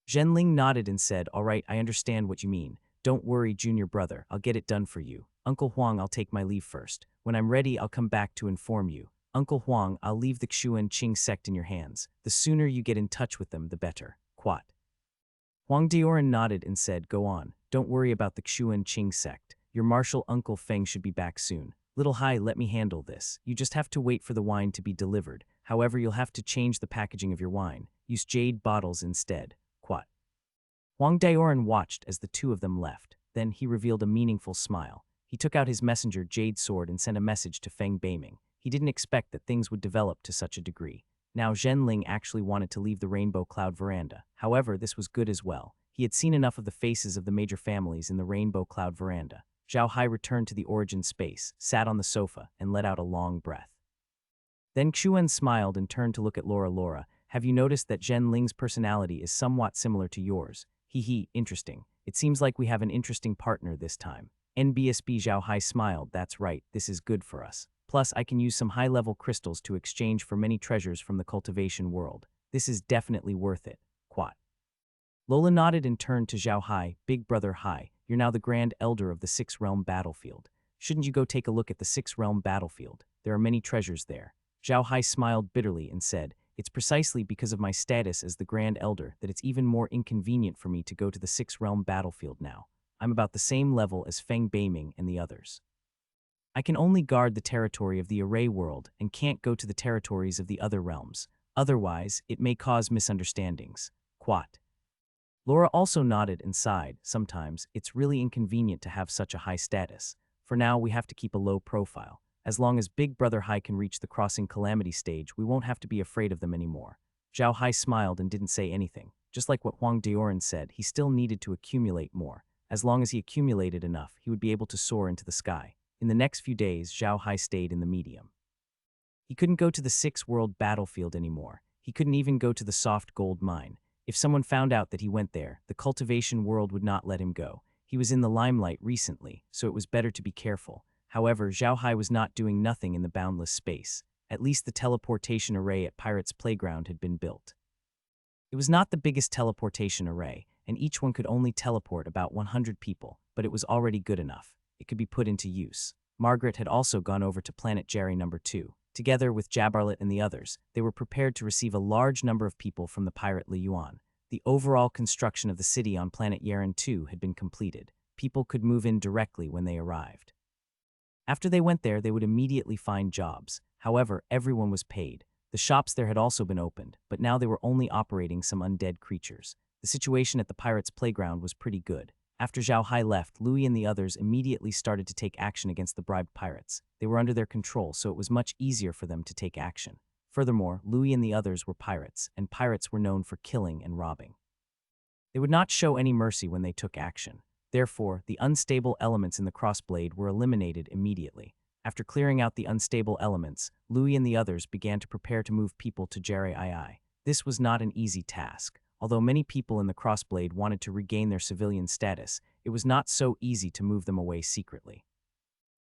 Zhenling nodded and said, all right, I understand what you mean. Don't worry, junior brother. I'll get it done for you. Uncle Huang, I'll take my leave first. When I'm ready, I'll come back to inform you. Uncle Huang, I'll leave the Xuan Qing sect in your hands. The sooner you get in touch with them, the better. Quat. Huang Dioran nodded and said, go on. Don't worry about the Xuan Qing sect. Your martial Uncle Feng should be back soon. Little Hai, let me handle this. You just have to wait for the wine to be delivered. However, you'll have to change the packaging of your wine. Use jade bottles instead. Quat. Huang Dioran watched as the two of them left. Then he revealed a meaningful smile. He took out his messenger jade sword and sent a message to Feng Beiming. He didn't expect that things would develop to such a degree. Now Zhenling actually wanted to leave the Rainbow Cloud Veranda. However, this was good as well. He had seen enough of the faces of the major families in the Rainbow Cloud Veranda. Zhao Hai returned to the origin space, sat on the sofa, and let out a long breath. Then Xuan smiled and turned to look at Laura. Laura, have you noticed that Zhenling's personality is somewhat similar to yours? Hee, interesting. It seems like we have an interesting partner this time. NBSB Zhao Hai smiled. That's right, this is good for us. Plus, I can use some high-level crystals to exchange for many treasures from the cultivation world. This is definitely worth it. Quat. Lola nodded and turned to Zhao Hai. Big brother Hai, you're now the Grand Elder of the Six Realm Battlefield. Shouldn't you go take a look at the Six Realm Battlefield? There are many treasures there. Zhao Hai smiled bitterly and said, it's precisely because of my status as the Grand Elder that it's even more inconvenient for me to go to the Six Realm Battlefield now. I'm about the same level as Feng Beiming and the others. I can only guard the territory of the array world and can't go to the territories of the other realms. Otherwise, it may cause misunderstandings. Quat. Laura also nodded and sighed. Sometimes, it's really inconvenient to have such a high status. For now, we have to keep a low profile. As long as Big Brother Hai can reach the crossing calamity stage, we won't have to be afraid of them anymore. Zhao Hai smiled and didn't say anything. Just like what Huang Dioran said, he still needed to accumulate more. As long as he accumulated enough, he would be able to soar into the sky. In the next few days, Zhao Hai stayed in the medium. He couldn't go to the Six-World Battlefield anymore. He couldn't even go to the soft gold mine. If someone found out that he went there, the cultivation world would not let him go. He was in the limelight recently, so it was better to be careful. However, Zhao Hai was not doing nothing in the boundless space. At least the teleportation array at Pirate's Playground had been built. It was not the biggest teleportation array, and each one could only teleport about 100 people, but it was already good enough. It could be put into use. Margaret had also gone over to Planet Jerry No. 2. Together with Jabarlet and the others, they were prepared to receive a large number of people from the pirate Li Yuan. The overall construction of the city on Planet Yaren 2 had been completed. People could move in directly when they arrived. After they went there, they would immediately find jobs. However, everyone was paid. The shops there had also been opened, but now they were only operating some undead creatures. The situation at the pirates' playground was pretty good. After Zhao Hai left, Louis and the others immediately started to take action against the bribed pirates. They were under their control, so it was much easier for them to take action. Furthermore, Louis and the others were pirates, and pirates were known for killing and robbing. They would not show any mercy when they took action. Therefore, the unstable elements in the crossblade were eliminated immediately. After clearing out the unstable elements, Louis and the others began to prepare to move people to Jere II. This was not an easy task. Although many people in the crossblade wanted to regain their civilian status, it was not so easy to move them away secretly.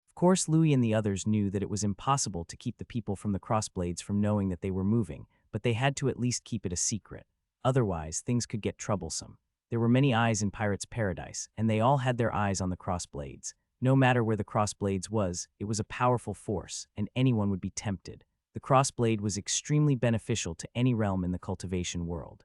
Of course, Louis and the others knew that it was impossible to keep the people from the crossblades from knowing that they were moving, but they had to at least keep it a secret. Otherwise, things could get troublesome. There were many eyes in Pirates' Paradise, and they all had their eyes on the crossblades. No matter where the crossblades was, it was a powerful force, and anyone would be tempted. The crossblade was extremely beneficial to any realm in the cultivation world.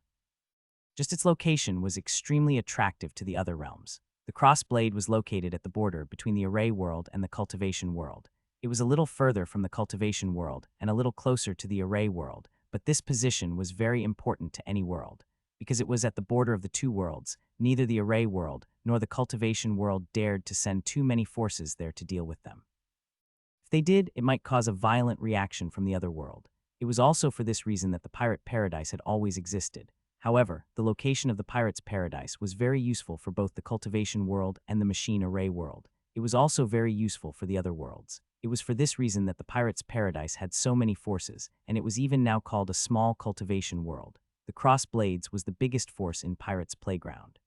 Just its location was extremely attractive to the other realms. The crossblade was located at the border between the array world and the cultivation world. It was a little further from the cultivation world and a little closer to the array world, but this position was very important to any world. Because it was at the border of the two worlds, neither the array world nor the cultivation world dared to send too many forces there to deal with them. If they did, it might cause a violent reaction from the other world. It was also for this reason that the Pirate Paradise had always existed. However, the location of the Pirates' Paradise was very useful for both the cultivation world and the machine array world. It was also very useful for the other worlds. It was for this reason that the Pirates' Paradise had so many forces, and it was even now called a small cultivation world. The crossblades was the biggest force in Pirates' Playground.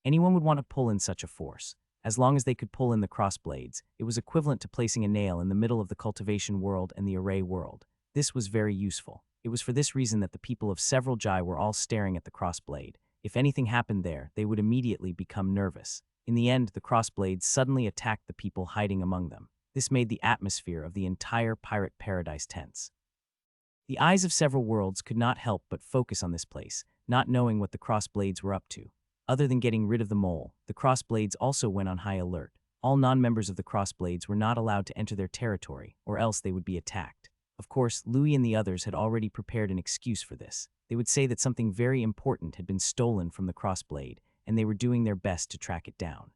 Anyone would want to pull in such a force. As long as they could pull in the crossblades, it was equivalent to placing a nail in the middle of the cultivation world and the array world. This was very useful. It was for this reason that the people of several Jai were all staring at the crossblade. If anything happened there, they would immediately become nervous. In the end, the crossblades suddenly attacked the people hiding among them. This made the atmosphere of the entire Pirate Paradise tense. The eyes of several worlds could not help but focus on this place, not knowing what the crossblades were up to. Other than getting rid of the mole, the crossblades also went on high alert. All non-members of the crossblades were not allowed to enter their territory, or else they would be attacked. Of course, Louis and the others had already prepared an excuse for this. They would say that something very important had been stolen from the crossblade, and they were doing their best to track it down.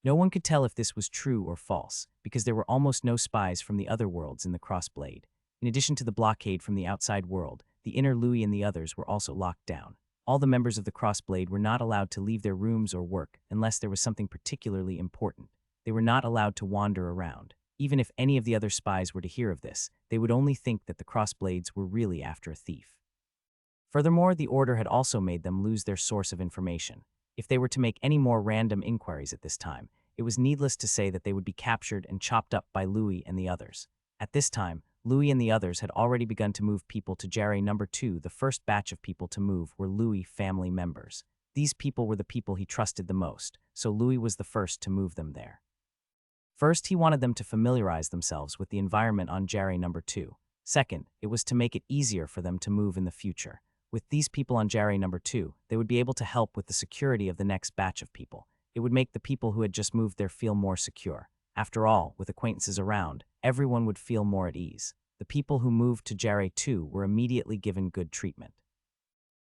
No one could tell if this was true or false, because there were almost no spies from the other worlds in the crossblade. In addition to the blockade from the outside world, the inner Louis and the others were also locked down. All the members of the crossblade were not allowed to leave their rooms or work unless there was something particularly important. They were not allowed to wander around. Even if any of the other spies were to hear of this, they would only think that the crossblades were really after a thief. Furthermore, the order had also made them lose their source of information. If they were to make any more random inquiries at this time, it was needless to say that they would be captured and chopped up by Louis and the others. At this time, Louis and the others had already begun to move people to Jare number 2. The first batch of people to move were Louis' family members. These people were the people he trusted the most, so Louis was the first to move them there. First, he wanted them to familiarize themselves with the environment on Jare number 2. Second, it was to make it easier for them to move in the future. With these people on Jare number 2, they would be able to help with the security of the next batch of people. It would make the people who had just moved there feel more secure. After all, with acquaintances around, everyone would feel more at ease. The people who moved to Jare 2 were immediately given good treatment.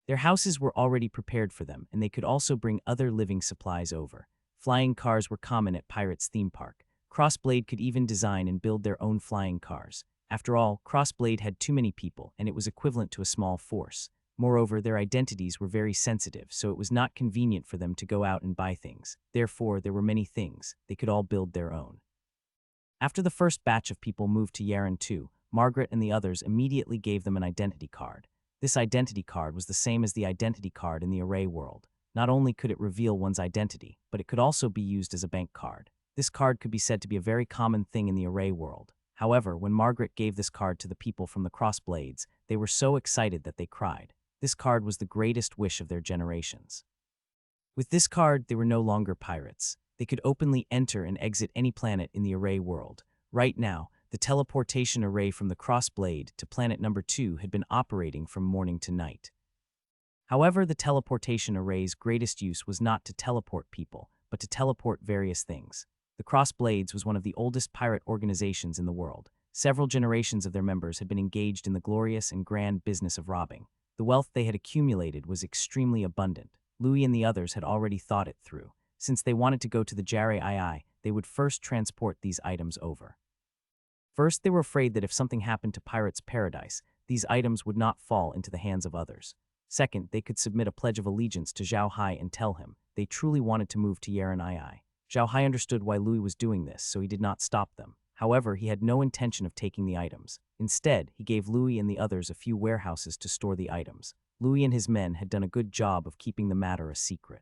Their houses were already prepared for them, and they could also bring other living supplies over. Flying cars were common at Pirates Theme Park. Crossblade could even design and build their own flying cars. After all, Crossblade had too many people, and it was equivalent to a small force. Moreover, their identities were very sensitive, so it was not convenient for them to go out and buy things. Therefore, there were many things. They could all build their own. After the first batch of people moved to Yaren 2, Margaret and the others immediately gave them an identity card. This identity card was the same as the identity card in the array world. Not only could it reveal one's identity, but it could also be used as a bank card. This card could be said to be a very common thing in the array world. However, when Margaret gave this card to the people from the Crossblades, they were so excited that they cried. This card was the greatest wish of their generations. With this card, they were no longer pirates. They could openly enter and exit any planet in the array world. Right now, the teleportation array from the Crossblade to planet number 2 had been operating from morning to night. However, the teleportation array's greatest use was not to teleport people, but to teleport various things. The Crossblades was one of the oldest pirate organizations in the world. Several generations of their members had been engaged in the glorious and grand business of robbing. The wealth they had accumulated was extremely abundant. Louis and the others had already thought it through. Since they wanted to go to the Jare II, they would first transport these items over. First, they were afraid that if something happened to Pirates' Paradise, these items would not fall into the hands of others. Second, they could submit a pledge of allegiance to Zhao Hai and tell him they truly wanted to move to Yeren II. Zhao Hai understood why Louis was doing this, so he did not stop them. However, he had no intention of taking the items. Instead, he gave Louis and the others a few warehouses to store the items. Louis and his men had done a good job of keeping the matter a secret.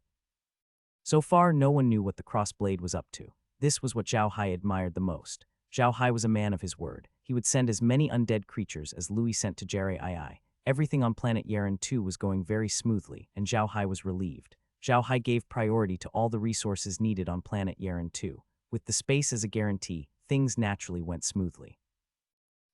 So far, no one knew what the crossblade was up to. This was what Zhao Hai admired the most. Zhao Hai was a man of his word. He would send as many undead creatures as Louis sent to Jare II. Everything on planet Yeren II was going very smoothly, and Zhao Hai was relieved. Zhao Hai gave priority to all the resources needed on planet Yeren II. With the space as a guarantee, things naturally went smoothly.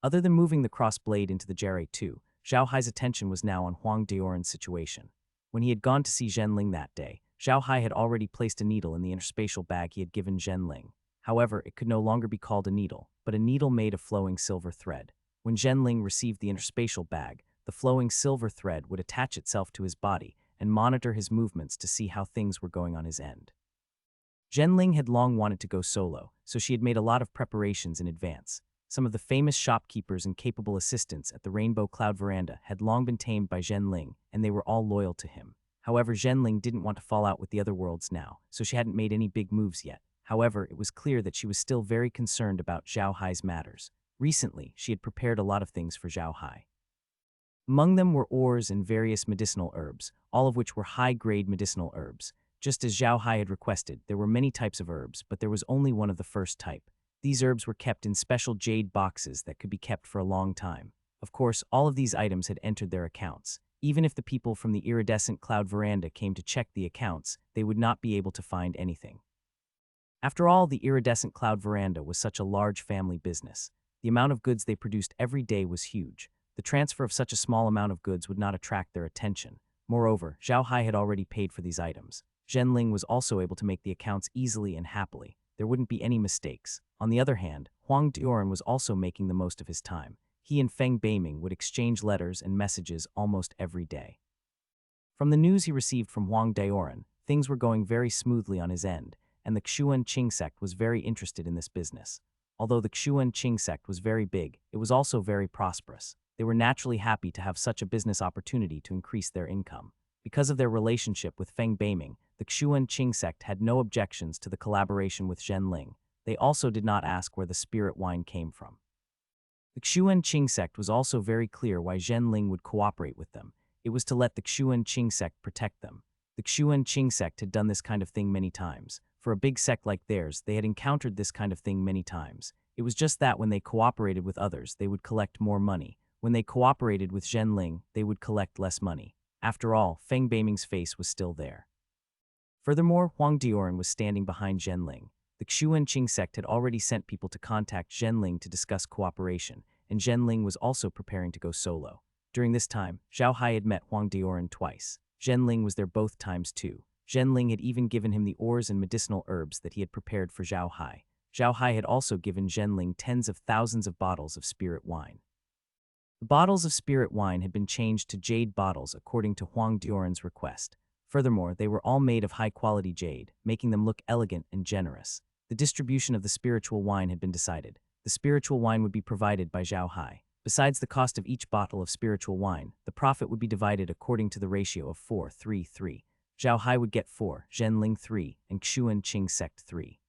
Other than moving the crossblade into the Jare II, Zhao Hai's attention was now on Huang Daoran's situation. When he had gone to see Zhenling that day, Zhao Hai had already placed a needle in the interspatial bag he had given Zhenling. However, it could no longer be called a needle, but a needle made of flowing silver thread. When Zhenling received the interspatial bag, the flowing silver thread would attach itself to his body and monitor his movements to see how things were going on his end. Zhenling had long wanted to go solo, so she had made a lot of preparations in advance. Some of the famous shopkeepers and capable assistants at the Rainbow Cloud Veranda had long been tamed by Zhenling, and they were all loyal to him. However, Zhenling didn't want to fall out with the other worlds now, so she hadn't made any big moves yet. However, it was clear that she was still very concerned about Zhao Hai's matters. Recently, she had prepared a lot of things for Zhao Hai. Among them were ores and various medicinal herbs, all of which were high-grade medicinal herbs. Just as Zhao Hai had requested, there were many types of herbs, but there was only one of the first type. These herbs were kept in special jade boxes that could be kept for a long time. Of course, all of these items had entered their accounts. Even if the people from the iridescent cloud veranda came to check the accounts, they would not be able to find anything. After all, the iridescent cloud veranda was such a large family business. The amount of goods they produced every day was huge. The transfer of such a small amount of goods would not attract their attention. Moreover, Zhao Hai had already paid for these items. Zhenling was also able to make the accounts easily and happily. There wouldn't be any mistakes. On the other hand, Huang Daoran was also making the most of his time. He and Feng Beiming would exchange letters and messages almost every day. From the news he received from Huang Daoran, things were going very smoothly on his end, and the Xuan Qing sect was very interested in this business. Although the Xuan Qing sect was very big, it was also very prosperous. They were naturally happy to have such a business opportunity to increase their income. Because of their relationship with Feng Beiming, the Xuan Qing sect had no objections to the collaboration with Zhenling. They also did not ask where the spirit wine came from. The Xuan Qing sect was also very clear why Zhenling would cooperate with them. It was to let the Xuan Qing sect protect them. The Xuan Qing sect had done this kind of thing many times. For a big sect like theirs, they had encountered this kind of thing many times. It was just that when they cooperated with others, they would collect more money. When they cooperated with Zhenling, they would collect less money. After all, Feng Beiming's face was still there. Furthermore, Huang Daoran was standing behind Zhenling. The Xuan Qing sect had already sent people to contact Zhenling to discuss cooperation, and Zhenling was also preparing to go solo. During this time, Zhao Hai had met Huang Daoran twice. Zhenling was there both times too. Zhenling had even given him the ores and medicinal herbs that he had prepared for Zhao Hai. Zhao Hai had also given Zhenling tens of thousands of bottles of spirit wine. The bottles of spirit wine had been changed to jade bottles according to Huang Daoran's request. Furthermore, they were all made of high-quality jade, making them look elegant and generous. The distribution of the spiritual wine had been decided. The spiritual wine would be provided by Zhao Hai. Besides the cost of each bottle of spiritual wine, the profit would be divided according to the ratio of 4-3-3. Zhao Hai would get 4, Zhenling 3, and Xuan Qing sect 3.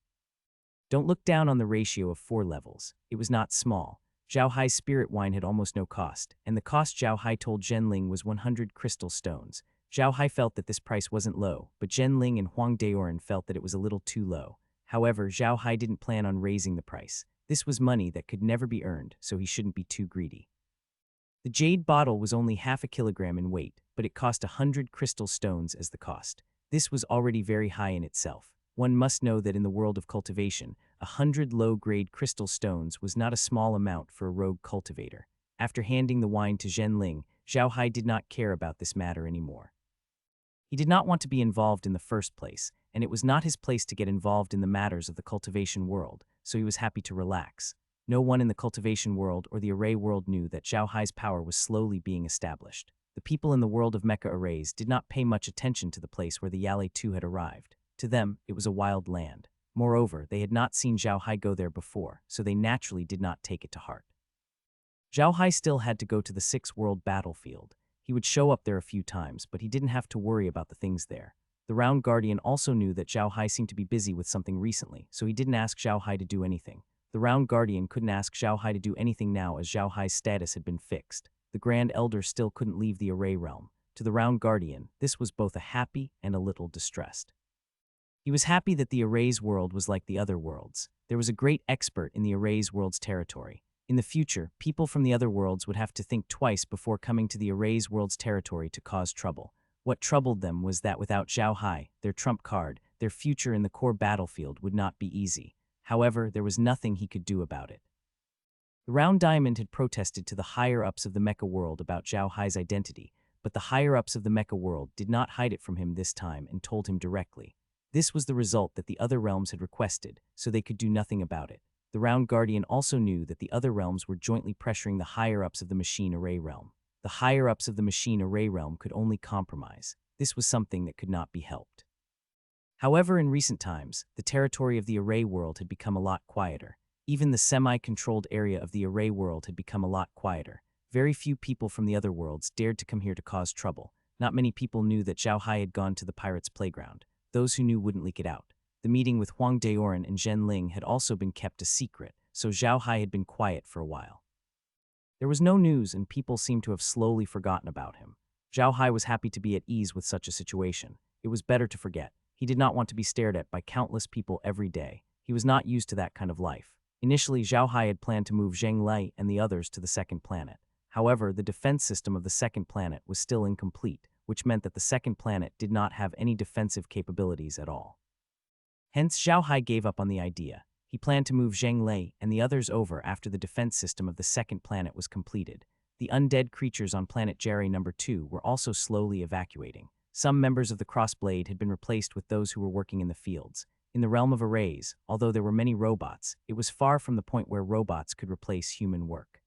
Don't look down on the ratio of 4 levels. It was not small. Zhao Hai's spirit wine had almost no cost, and the cost Zhao Hai told Zhenling was 100 crystal stones. Zhao Hai felt that this price wasn't low, but Zhenling and Huang Daoran felt that it was a little too low. However, Zhao Hai didn't plan on raising the price. This was money that could never be earned, so he shouldn't be too greedy. The jade bottle was only half a kilogram in weight, but it cost 100 crystal stones as the cost. This was already very high in itself. One must know that in the world of cultivation, 100 low-grade crystal stones was not a small amount for a rogue cultivator. After handing the wine to Zhenling, Zhao Hai did not care about this matter anymore. He did not want to be involved in the first place, and it was not his place to get involved in the matters of the cultivation world, so he was happy to relax. No one in the cultivation world or the array world knew that Zhao Hai's power was slowly being established. The people in the world of mecha arrays did not pay much attention to the place where the Yale 2 had arrived. To them, it was a wild land. Moreover, they had not seen Zhao Hai go there before, so they naturally did not take it to heart. Zhao Hai still had to go to the 6th world battlefield. He would show up there a few times, but he didn't have to worry about the things there. The Round Guardian also knew that Zhao Hai seemed to be busy with something recently, so he didn't ask Zhao Hai to do anything. The Round Guardian couldn't ask Zhao Hai to do anything now as Zhao Hai's status had been fixed. The Grand Elder still couldn't leave the Array realm. To the Round Guardian, this was both a happy and a little distressed. He was happy that the Array's world was like the other worlds. There was a great expert in the Array's world's territory. In the future, people from the other worlds would have to think twice before coming to the Array's world's territory to cause trouble. What troubled them was that without Zhao Hai, their trump card, their future in the core battlefield would not be easy. However, there was nothing he could do about it. The Round Diamond had protested to the higher-ups of the mecha world about Zhao Hai's identity, but the higher-ups of the mecha world did not hide it from him this time and told him directly. This was the result that the other realms had requested, so they could do nothing about it. The Round Guardian also knew that the other realms were jointly pressuring the higher-ups of the Machine Array realm. The higher-ups of the Machine Array realm could only compromise. This was something that could not be helped. However, in recent times, the territory of the Array world had become a lot quieter. Even the semi-controlled area of the Array world had become a lot quieter. Very few people from the other worlds dared to come here to cause trouble. Not many people knew that Zhao Hai had gone to the pirates' playground. Those who knew wouldn't leak it out. The meeting with Huang Daoran and Zhen Ling had also been kept a secret, so Zhao Hai had been quiet for a while. There was no news and people seemed to have slowly forgotten about him. Zhao Hai was happy to be at ease with such a situation. It was better to forget. He did not want to be stared at by countless people every day. He was not used to that kind of life. Initially, Zhao Hai had planned to move Zheng Lei and the others to the second planet. However, the defense system of the second planet was still incomplete, which meant that the second planet did not have any defensive capabilities at all. Hence, Zhao Hai gave up on the idea. He planned to move Zheng Lei and the others over after the defense system of the second planet was completed. The undead creatures on planet Jerry No. 2 were also slowly evacuating. Some members of the Crossblade had been replaced with those who were working in the fields. In the realm of arrays, although there were many robots, it was far from the point where robots could replace human work.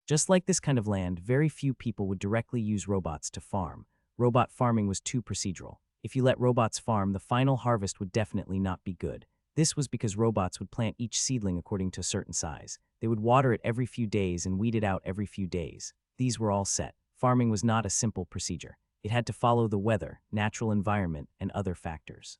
Just like this kind of land, very few people would directly use robots to farm. Robot farming was too procedural. If you let robots farm, the final harvest would definitely not be good. This was because robots would plant each seedling according to a certain size. They would water it every few days and weed it out every few days. These were all set. Farming was not a simple procedure. It had to follow the weather, natural environment, and other factors.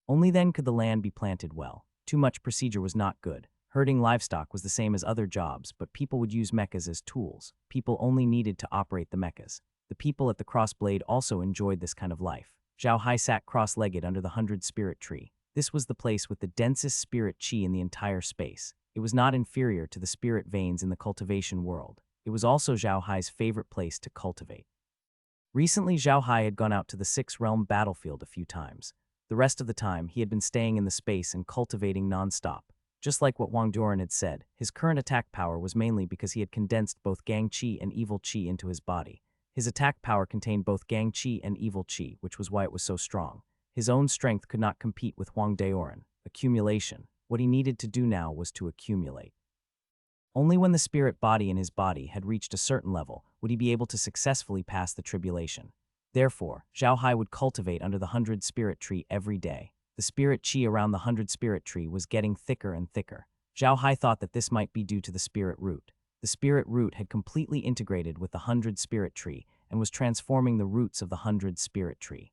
Only then could the land be planted well. Too much procedure was not good. Herding livestock was the same as other jobs, but people would use mechas as tools. People only needed to operate the mechas. The people at the Crossblade also enjoyed this kind of life. Zhao Hai sat cross-legged under the 100 Spirit Tree. This was the place with the densest spirit chi in the entire space. It was not inferior to the spirit veins in the cultivation world. It was also Zhao Hai's favorite place to cultivate. Recently, Zhao Hai had gone out to the 6th realm battlefield a few times. The rest of the time, he had been staying in the space and cultivating non-stop. Just like what Wang Duran had said, his current attack power was mainly because he had condensed both Gang Chi and Evil Chi into his body. His attack power contained both Gang Chi and Evil Chi, which was why it was so strong. His own strength could not compete with Huang Daoran. Accumulation. What he needed to do now was to accumulate. Only when the spirit body in his body had reached a certain level would he be able to successfully pass the tribulation. Therefore, Zhao Hai would cultivate under the 100 Spirit Tree every day. The spirit chi around the 100 Spirit Tree was getting thicker and thicker. Zhao Hai thought that this might be due to the spirit root. The spirit root had completely integrated with the 100 Spirit Tree and was transforming the roots of the 100 Spirit Tree.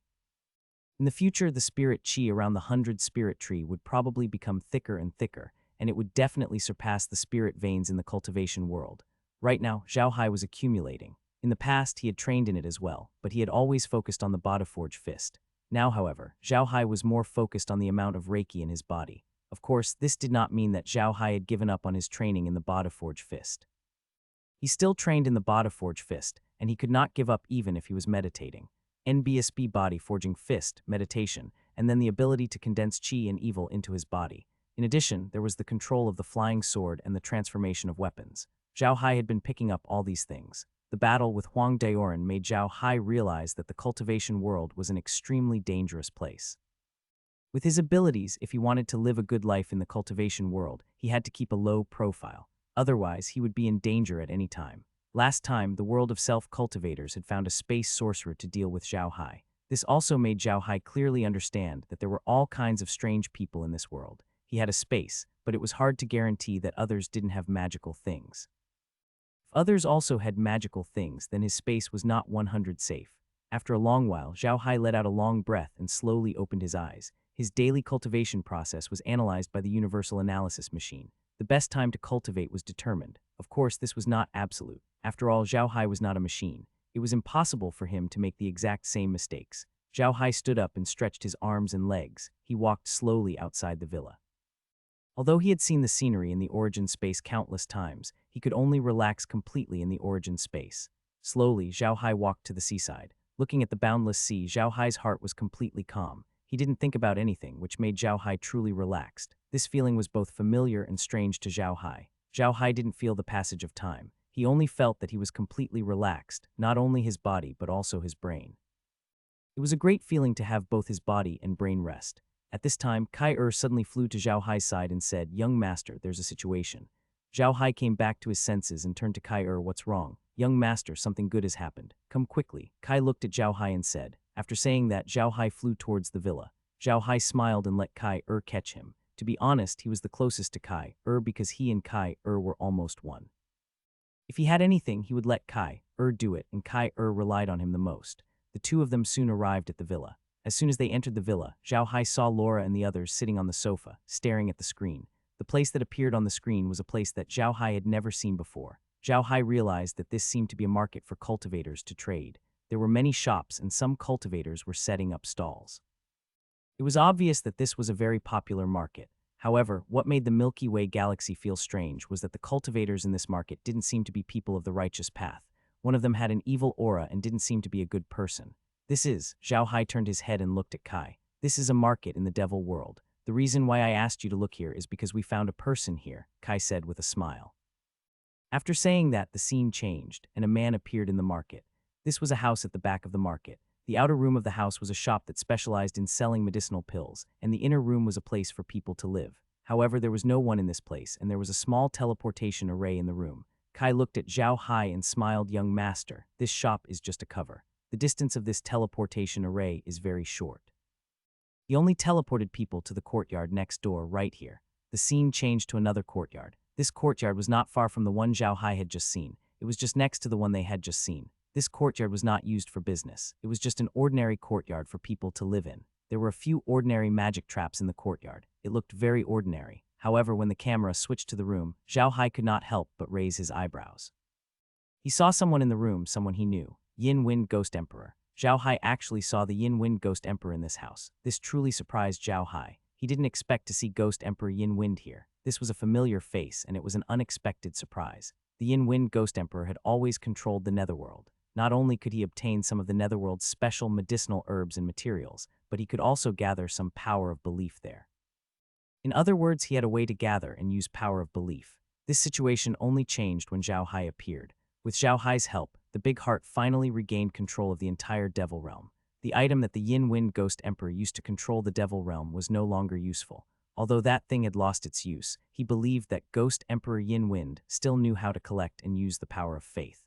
In the future, the spirit chi around the 100 Spirit Tree would probably become thicker and thicker, and it would definitely surpass the spirit veins in the cultivation world. Right now, Zhao Hai was accumulating. In the past, he had trained in it as well, but he had always focused on the Bodaforge fist. Now, however, Zhao Hai was more focused on the amount of Reiki in his body. Of course, this did not mean that Zhao Hai had given up on his training in the Bodaforge fist. He still trained in the Bodaforge fist, and he could not give up even if he was meditating. NBSB body forging fist, meditation, and then the ability to condense chi and evil into his body. In addition, there was the control of the flying sword and the transformation of weapons. Zhao Hai had been picking up all these things. The battle with Huang Daoran made Zhao Hai realize that the cultivation world was an extremely dangerous place. With his abilities, if he wanted to live a good life in the cultivation world, he had to keep a low profile. Otherwise, he would be in danger at any time. Last time, the world of self-cultivators had found a space sorcerer to deal with Zhao Hai. This also made Zhao Hai clearly understand that there were all kinds of strange people in this world. He had a space, but it was hard to guarantee that others didn't have magical things. If others also had magical things, then his space was not 100 safe. After a long while, Zhao Hai let out a long breath and slowly opened his eyes. His daily cultivation process was analyzed by the universal analysis machine. The best time to cultivate was determined. Of course, this was not absolute. After all, Zhao Hai was not a machine. It was impossible for him to make the exact same mistakes. Zhao Hai stood up and stretched his arms and legs. He walked slowly outside the villa. Although he had seen the scenery in the origin space countless times, he could only relax completely in the origin space. Slowly, Zhao Hai walked to the seaside. Looking at the boundless sea, Zhao Hai's heart was completely calm. He didn't think about anything, which made Zhao Hai truly relaxed. This feeling was both familiar and strange to Zhao Hai. Zhao Hai didn't feel the passage of time. He only felt that he was completely relaxed, not only his body but also his brain. It was a great feeling to have both his body and brain rest. At this time, Kai suddenly flew to Zhao Hai's side and said, "Young master, there's a situation." Zhao Hai came back to his senses and turned to Kai, "What's wrong?" "Young master, something good has happened. Come quickly." Kai looked at Zhao Hai and said. After saying that, Zhao Hai flew towards the villa. Zhao Hai smiled and let Kai catch him. To be honest, he was the closest to Kai because he and Kai were almost one. If he had anything, he would let Kai do it, and Kai relied on him the most. The two of them soon arrived at the villa. As soon as they entered the villa, Zhao Hai saw Laura and the others sitting on the sofa, staring at the screen. The place that appeared on the screen was a place that Zhao Hai had never seen before. Zhao Hai realized that this seemed to be a market for cultivators to trade. There were many shops and some cultivators were setting up stalls. It was obvious that this was a very popular market. However, what made the Milky Way galaxy feel strange was that the cultivators in this market didn't seem to be people of the righteous path. One of them had an evil aura and didn't seem to be a good person. Zhao Hai turned his head and looked at Kai. "This is a market in the devil world. The reason why I asked you to look here is because we found a person here," Kai said with a smile. After saying that, the scene changed, and a man appeared in the market. This was a house at the back of the market. The outer room of the house was a shop that specialized in selling medicinal pills, and the inner room was a place for people to live. However, there was no one in this place, and there was a small teleportation array in the room. Kai looked at Zhao Hai and smiled. "Young master, this shop is just a cover. The distance of this teleportation array is very short." He only teleported people to the courtyard next door right here. The scene changed to another courtyard. This courtyard was not far from the one Zhao Hai had just seen. It was just next to the one they had just seen. This courtyard was not used for business. It was just an ordinary courtyard for people to live in. There were a few ordinary magic traps in the courtyard. It looked very ordinary. However, when the camera switched to the room, Zhao Hai could not help but raise his eyebrows. He saw someone in the room, someone he knew. Yin Wind Ghost Emperor. Zhao Hai actually saw the Yin Wind Ghost Emperor in this house. This truly surprised Zhao Hai. He didn't expect to see Ghost Emperor Yin Wind here. This was a familiar face, and it was an unexpected surprise. The Yin Wind Ghost Emperor had always controlled the Netherworld. Not only could he obtain some of the Netherworld's special medicinal herbs and materials, but he could also gather some power of belief there. In other words, he had a way to gather and use power of belief. This situation only changed when Zhao Hai appeared. With Zhao Hai's help, the Big Heart finally regained control of the entire Devil Realm. The item that the Yin Wind Ghost Emperor used to control the Devil Realm was no longer useful. Although that thing had lost its use, he believed that Ghost Emperor Yin Wind still knew how to collect and use the power of faith.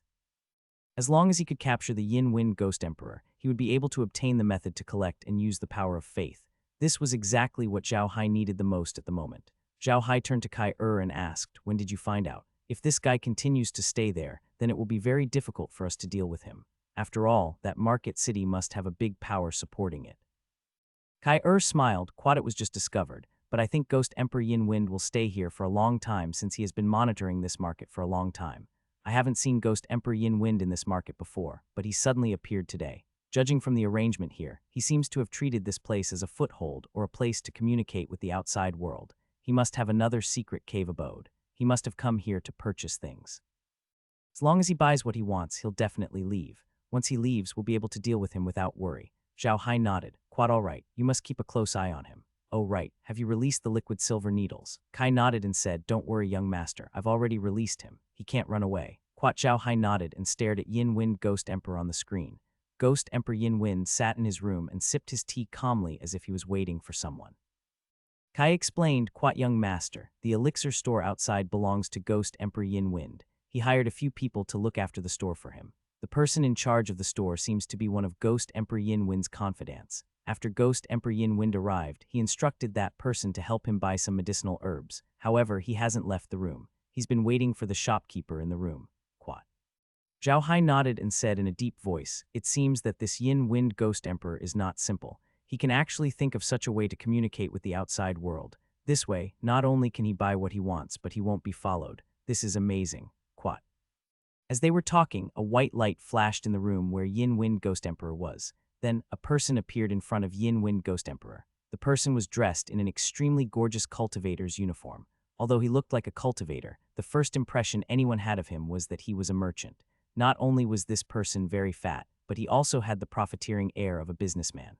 As long as he could capture the Yin Wind Ghost Emperor, he would be able to obtain the method to collect and use the power of faith. This was exactly what Zhao Hai needed the most at the moment. Zhao Hai turned to Kai and asked, "When did you find out? If this guy continues to stay there, then it will be very difficult for us to deal with him. After all, that market city must have a big power supporting it." Kai smiled. "It was just discovered, but I think Ghost Emperor Yin Wind will stay here for a long time since he has been monitoring this market for a long time. I haven't seen Ghost Emperor Yin Wind in this market before, but he suddenly appeared today. Judging from the arrangement here, he seems to have treated this place as a foothold or a place to communicate with the outside world. He must have another secret cave abode. He must have come here to purchase things. As long as he buys what he wants, he'll definitely leave. Once he leaves, we'll be able to deal with him without worry." Zhao Hai nodded. "Quite all right. You must keep a close eye on him." "Oh right. Have you released the liquid silver needles?" Kai nodded and said, "Don't worry, young master. I've already released him. He can't run away." Zhao Hai nodded and stared at Yin Wind Ghost Emperor on the screen. Ghost Emperor Yin Wind sat in his room and sipped his tea calmly as if he was waiting for someone. Kai explained, "Quite young master, the elixir store outside belongs to Ghost Emperor Yin Wind. He hired a few people to look after the store for him. The person in charge of the store seems to be one of Ghost Emperor Yin Wind's confidants. After Ghost Emperor Yin Wind arrived, he instructed that person to help him buy some medicinal herbs. However, he hasn't left the room. He's been waiting for the shopkeeper in the room." Quat. Zhao Hai nodded and said in a deep voice, "It seems that this Yin Wind Ghost Emperor is not simple. He can actually think of such a way to communicate with the outside world. This way, not only can he buy what he wants, but he won't be followed. This is amazing." Quat. As they were talking, a white light flashed in the room where Yin Wind Ghost Emperor was. Then, a person appeared in front of Yin Wind Ghost Emperor. The person was dressed in an extremely gorgeous cultivator's uniform. Although he looked like a cultivator, the first impression anyone had of him was that he was a merchant. Not only was this person very fat, but he also had the profiteering air of a businessman.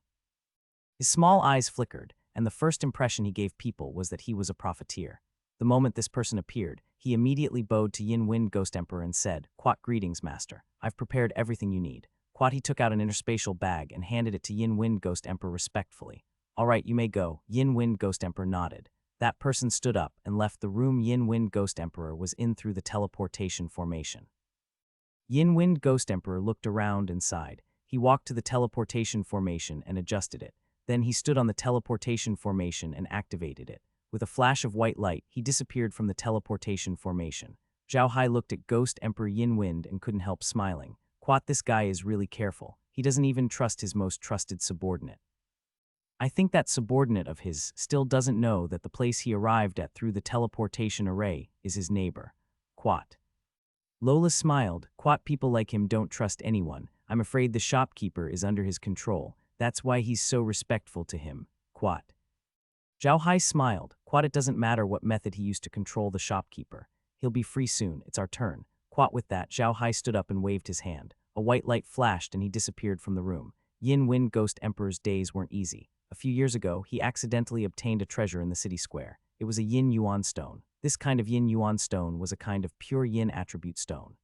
His small eyes flickered, and the first impression he gave people was that he was a profiteer. The moment this person appeared, he immediately bowed to Yin Wind Ghost Emperor and said, "Quat, greetings, master. I've prepared everything you need." Quat, he took out an interspatial bag and handed it to Yin Wind Ghost Emperor respectfully. "All right, you may go." Yin Wind Ghost Emperor nodded. That person stood up and left the room Yin Wind Ghost Emperor was in through the teleportation formation. Yin Wind Ghost Emperor looked around and sighed. He walked to the teleportation formation and adjusted it. Then he stood on the teleportation formation and activated it. With a flash of white light, he disappeared from the teleportation formation. Zhao Hai looked at Ghost Emperor Yin Wind and couldn't help smiling. "Quat, this guy is really careful. He doesn't even trust his most trusted subordinate." I think that subordinate of his still doesn't know that the place he arrived at through the teleportation array is his neighbor. Quat. Lola smiled. "Quat, people like him don't trust anyone. I'm afraid the shopkeeper is under his control. That's why he's so respectful to him." Quat. Zhao Hai smiled. "Quat, it doesn't matter what method he used to control the shopkeeper. He'll be free soon. It's our turn." Quat. With that, Zhao Hai stood up and waved his hand. A white light flashed and he disappeared from the room. Yin Wind Ghost Emperor's days weren't easy. A few years ago, he accidentally obtained a treasure in the city square. It was a Yin Yuan stone. This kind of Yin Yuan stone was a kind of pure Yin attribute stone.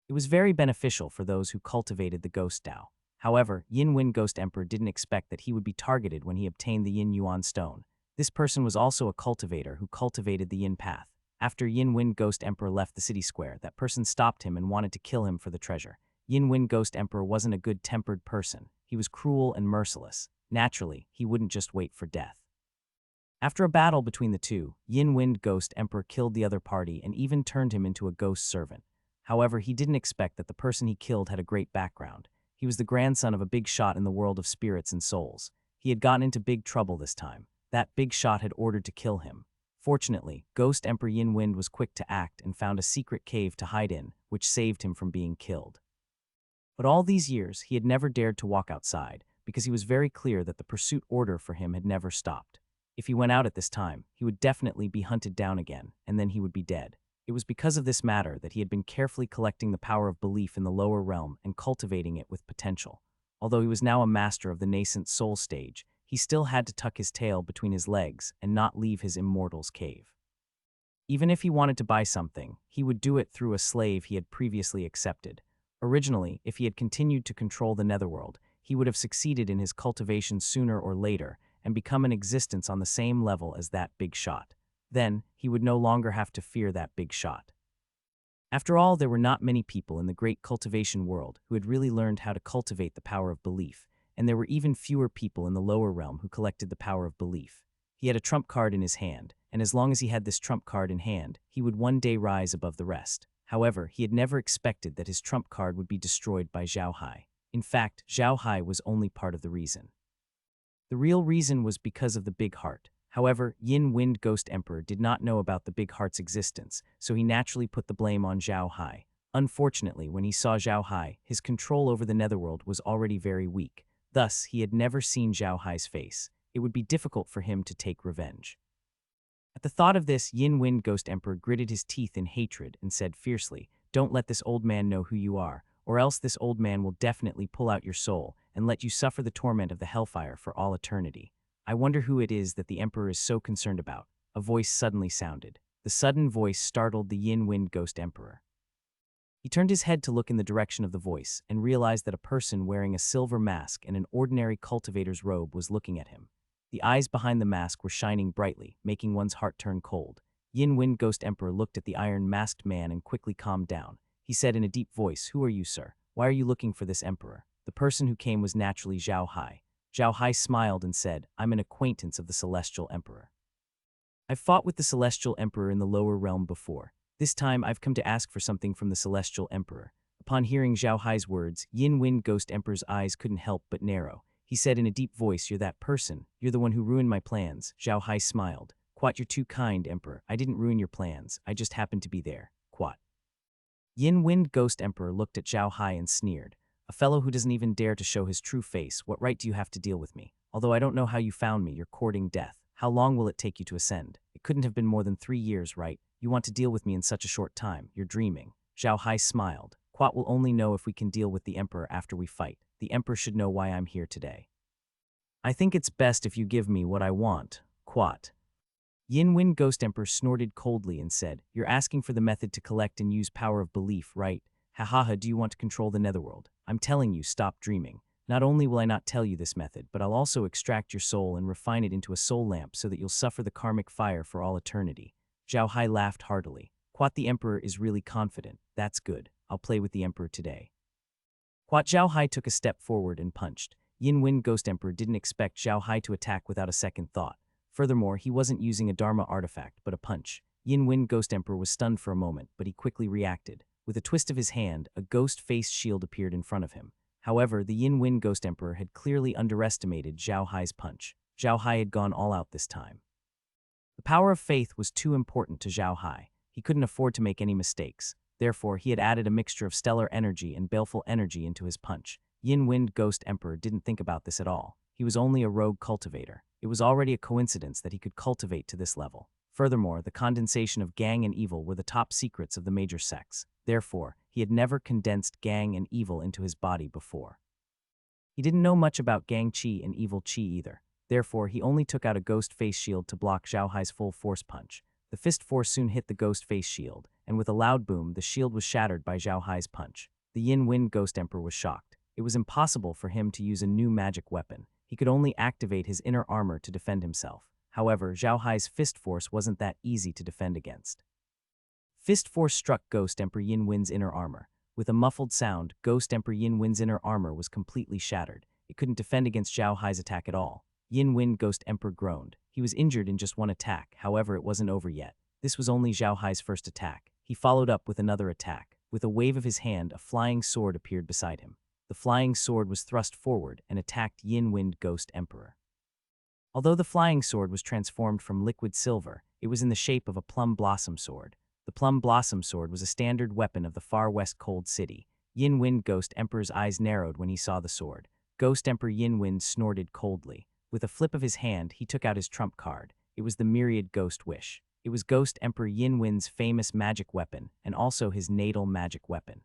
It was very beneficial for those who cultivated the Ghost Dao. However, Yin Wind Ghost Emperor didn't expect that he would be targeted when he obtained the Yin Yuan stone. This person was also a cultivator who cultivated the Yin path. After Yin Wind Ghost Emperor left the city square, that person stopped him and wanted to kill him for the treasure. Yin Wind Ghost Emperor wasn't a good-tempered person. He was cruel and merciless. Naturally, he wouldn't just wait for death. After a battle between the two, Yin Wind Ghost Emperor killed the other party and even turned him into a ghost servant. However, he didn't expect that the person he killed had a great background. He was the grandson of a big shot in the world of spirits and souls. He had gotten into big trouble this time. That big shot had ordered to kill him. Fortunately, Ghost Emperor Yin Wind was quick to act and found a secret cave to hide in, which saved him from being killed. But all these years, he had never dared to walk outside, because he was very clear that the pursuit order for him had never stopped. If he went out at this time, he would definitely be hunted down again, and then he would be dead. It was because of this matter that he had been carefully collecting the power of belief in the lower realm and cultivating it with potential. Although he was now a master of the nascent soul stage, he still had to tuck his tail between his legs and not leave his immortal's cave. Even if he wanted to buy something, he would do it through a slave he had previously accepted. Originally, if he had continued to control the netherworld, he would have succeeded in his cultivation sooner or later and become an existence on the same level as that big shot. Then, he would no longer have to fear that big shot. After all, there were not many people in the great cultivation world who had really learned how to cultivate the power of belief, and there were even fewer people in the lower realm who collected the power of belief. He had a trump card in his hand, and as long as he had this trump card in hand, he would one day rise above the rest. However, he had never expected that his trump card would be destroyed by Zhao Hai. In fact, Zhao Hai was only part of the reason. The real reason was because of the big heart. However, Yin Wind Ghost Emperor did not know about the big heart's existence, so he naturally put the blame on Zhao Hai. Unfortunately, when he saw Zhao Hai, his control over the netherworld was already very weak. Thus, he had never seen Zhao Hai's face. It would be difficult for him to take revenge. At the thought of this, Yin Wind Ghost Emperor gritted his teeth in hatred and said fiercely, "Don't let this old man know who you are, or else this old man will definitely pull out your soul and let you suffer the torment of the hellfire for all eternity. I wonder who it is that the Emperor is so concerned about." A voice suddenly sounded. The sudden voice startled the Yin Wind Ghost Emperor. He turned his head to look in the direction of the voice and realized that a person wearing a silver mask and an ordinary cultivator's robe was looking at him. The eyes behind the mask were shining brightly, making one's heart turn cold. Yin Wind Ghost Emperor looked at the iron-masked man and quickly calmed down. He said in a deep voice, "Who are you, sir? Why are you looking for this emperor?" The person who came was naturally Zhao Hai. Zhao Hai smiled and said, "I'm an acquaintance of the Celestial Emperor. I've fought with the Celestial Emperor in the lower realm before. This time I've come to ask for something from the Celestial Emperor." Upon hearing Zhao Hai's words, Yin Wind Ghost Emperor's eyes couldn't help but narrow. He said in a deep voice, "You're that person. You're the one who ruined my plans." Zhao Hai smiled. "Quat, you're too kind, Emperor. I didn't ruin your plans. I just happened to be there. Quat." Yin Wind Ghost Emperor looked at Zhao Hai and sneered. "A fellow who doesn't even dare to show his true face, what right do you have to deal with me? Although I don't know how you found me, you're courting death. How long will it take you to ascend? It couldn't have been more than 3 years, right? You want to deal with me in such a short time. You're dreaming." Zhao Hai smiled. "Quat will only know if we can deal with the Emperor after we fight. The Emperor should know why I'm here today. I think it's best if you give me what I want. Quat." Yin Wind Ghost Emperor snorted coldly and said, "You're asking for the method to collect and use power of belief, right? Ha, do you want to control the netherworld? I'm telling you, stop dreaming. Not only will I not tell you this method, but I'll also extract your soul and refine it into a soul lamp so that you'll suffer the karmic fire for all eternity." Zhao Hai laughed heartily. "Quat, the Emperor is really confident. That's good. I'll play with the Emperor today." Quat. Zhao Hai took a step forward and punched. Yin Wind Ghost Emperor didn't expect Zhao Hai to attack without a second thought. Furthermore, he wasn't using a Dharma artifact, but a punch. Yin Wind Ghost Emperor was stunned for a moment, but he quickly reacted. With a twist of his hand, a ghost-faced shield appeared in front of him. However, the Yin Wind Ghost Emperor had clearly underestimated Zhao Hai's punch. Zhao Hai had gone all out this time. The power of faith was too important to Zhao Hai. He couldn't afford to make any mistakes. Therefore, he had added a mixture of stellar energy and baleful energy into his punch. Yin Wind Ghost Emperor didn't think about this at all. He was only a rogue cultivator. It was already a coincidence that he could cultivate to this level. Furthermore, the condensation of Gang and Evil were the top secrets of the major sects. Therefore, he had never condensed Gang and Evil into his body before. He didn't know much about Gang Chi and Evil Chi either. Therefore, he only took out a ghost face shield to block Zhao Hai's full force punch. The fist force soon hit the ghost face shield, and with a loud boom, the shield was shattered by Zhao Hai's punch. The Yin Wind Ghost Emperor was shocked. It was impossible for him to use a new magic weapon. He could only activate his inner armor to defend himself. However, Zhao Hai's fist force wasn't that easy to defend against. Fist force struck Ghost Emperor Yin Wind's inner armor. With a muffled sound, Ghost Emperor Yin Wind's inner armor was completely shattered. It couldn't defend against Zhao Hai's attack at all. Yin Wind Ghost Emperor groaned. He was injured in just one attack, however it wasn't over yet. This was only Zhao Hai's first attack. He followed up with another attack. With a wave of his hand, a flying sword appeared beside him. The flying sword was thrust forward and attacked Yin Wind Ghost Emperor. Although the flying sword was transformed from liquid silver, it was in the shape of a plum blossom sword. The plum blossom sword was a standard weapon of the far west cold city. Yin Wind Ghost Emperor's eyes narrowed when he saw the sword. Ghost Emperor Yin Wind snorted coldly. With a flip of his hand, he took out his trump card. It was the Myriad Ghost Wish. It was Ghost Emperor Yin Wind's famous magic weapon, and also his natal magic weapon.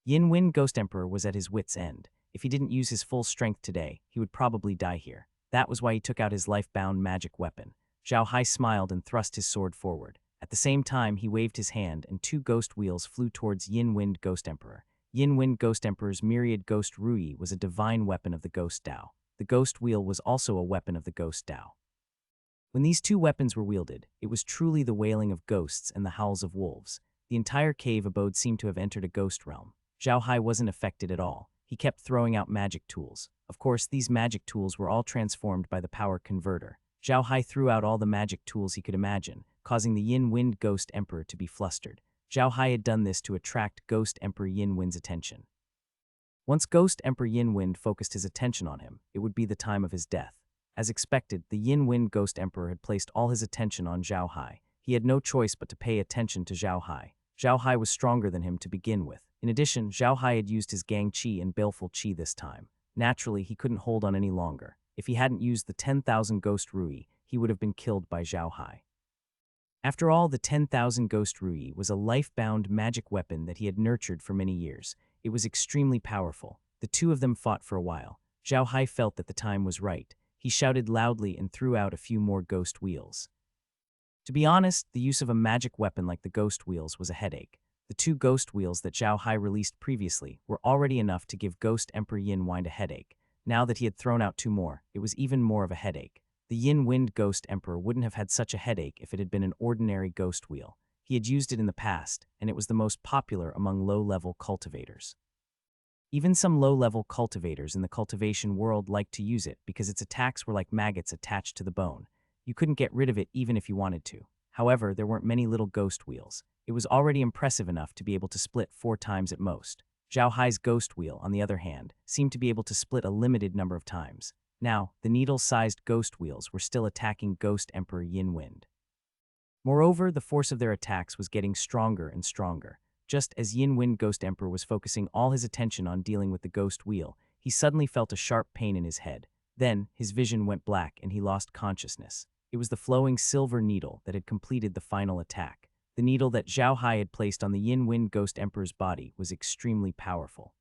Yin Wind Ghost Emperor was at his wit's end. If he didn't use his full strength today, he would probably die here. That was why he took out his life-bound magic weapon. Zhao Hai smiled and thrust his sword forward. At the same time, he waved his hand, and 2 ghost wheels flew towards Yin Wind Ghost Emperor. Yin Wind Ghost Emperor's Myriad Ghost Rui was a divine weapon of the Ghost Dao. The Ghost Wheel was also a weapon of the Ghost Dao. When these 2 weapons were wielded, it was truly the wailing of ghosts and the howls of wolves. The entire cave abode seemed to have entered a ghost realm. Zhao Hai wasn't affected at all. He kept throwing out magic tools. Of course, these magic tools were all transformed by the power converter. Zhao Hai threw out all the magic tools he could imagine, causing the Yin Wind Ghost Emperor to be flustered. Zhao Hai had done this to attract Ghost Emperor Yin Wind's attention. Once Ghost Emperor Yin Wind focused his attention on him, it would be the time of his death. As expected, the Yin Wind Ghost Emperor had placed all his attention on Zhao Hai. He had no choice but to pay attention to Zhao Hai. Zhao Hai was stronger than him to begin with. In addition, Zhao Hai had used his Gang Chi and Baleful Chi this time. Naturally, he couldn't hold on any longer. If he hadn't used the 10,000 Ghost Rui, he would have been killed by Zhao Hai. After all, the 10,000 Ghost Rui was a life-bound magic weapon that he had nurtured for many years. It was extremely powerful. The 2 of them fought for a while. Zhao Hai felt that the time was right. He shouted loudly and threw out a few more ghost wheels. To be honest, the use of a magic weapon like the ghost wheels was a headache. The 2 ghost wheels that Zhao Hai released previously were already enough to give Ghost Emperor Yin Wind a headache. Now that he had thrown out 2 more, it was even more of a headache. The Yin Wind Ghost Emperor wouldn't have had such a headache if it had been an ordinary ghost wheel. He had used it in the past, and it was the most popular among low-level cultivators. Even some low-level cultivators in the cultivation world liked to use it because its attacks were like maggots attached to the bone. You couldn't get rid of it even if you wanted to. However, there weren't many little ghost wheels. It was already impressive enough to be able to split 4 times at most. Zhao Hai's ghost wheel, on the other hand, seemed to be able to split a limited number of times. Now, the needle-sized ghost wheels were still attacking Ghost Emperor Yin Wind. Moreover, the force of their attacks was getting stronger and stronger. Just as Yin Wind Ghost Emperor was focusing all his attention on dealing with the ghost wheel, he suddenly felt a sharp pain in his head. Then, his vision went black and he lost consciousness. It was the flowing silver needle that had completed the final attack. The needle that Zhao Hai had placed on the Yin Wind Ghost Emperor's body was extremely powerful.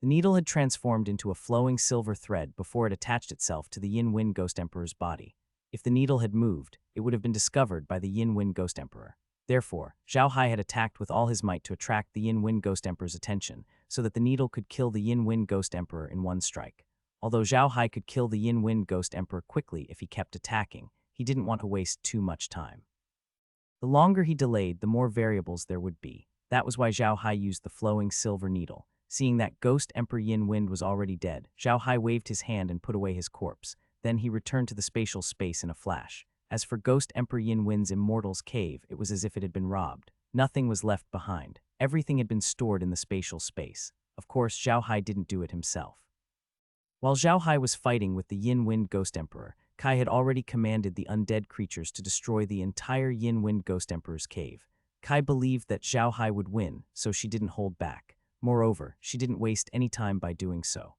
The needle had transformed into a flowing silver thread before it attached itself to the Yin Wind Ghost Emperor's body. If the needle had moved, it would have been discovered by the Yin Wind Ghost Emperor. Therefore, Zhao Hai had attacked with all his might to attract the Yin Wind Ghost Emperor's attention, so that the needle could kill the Yin Wind Ghost Emperor in one strike. Although Zhao Hai could kill the Yin Wind Ghost Emperor quickly if he kept attacking, he didn't want to waste too much time. The longer he delayed, the more variables there would be. That was why Zhao Hai used the flowing silver needle. Seeing that Ghost Emperor Yin Wind was already dead, Zhao Hai waved his hand and put away his corpse. Then he returned to the spatial space in a flash. As for Ghost Emperor Yin Wind's Immortal's cave, it was as if it had been robbed. Nothing was left behind. Everything had been stored in the spatial space. Of course, Zhao Hai didn't do it himself. While Zhao Hai was fighting with the Yin Wind Ghost Emperor, Kai had already commanded the undead creatures to destroy the entire Yin Wind Ghost Emperor's cave. Kai believed that Zhao Hai would win, so she didn't hold back. Moreover, she didn't waste any time by doing so.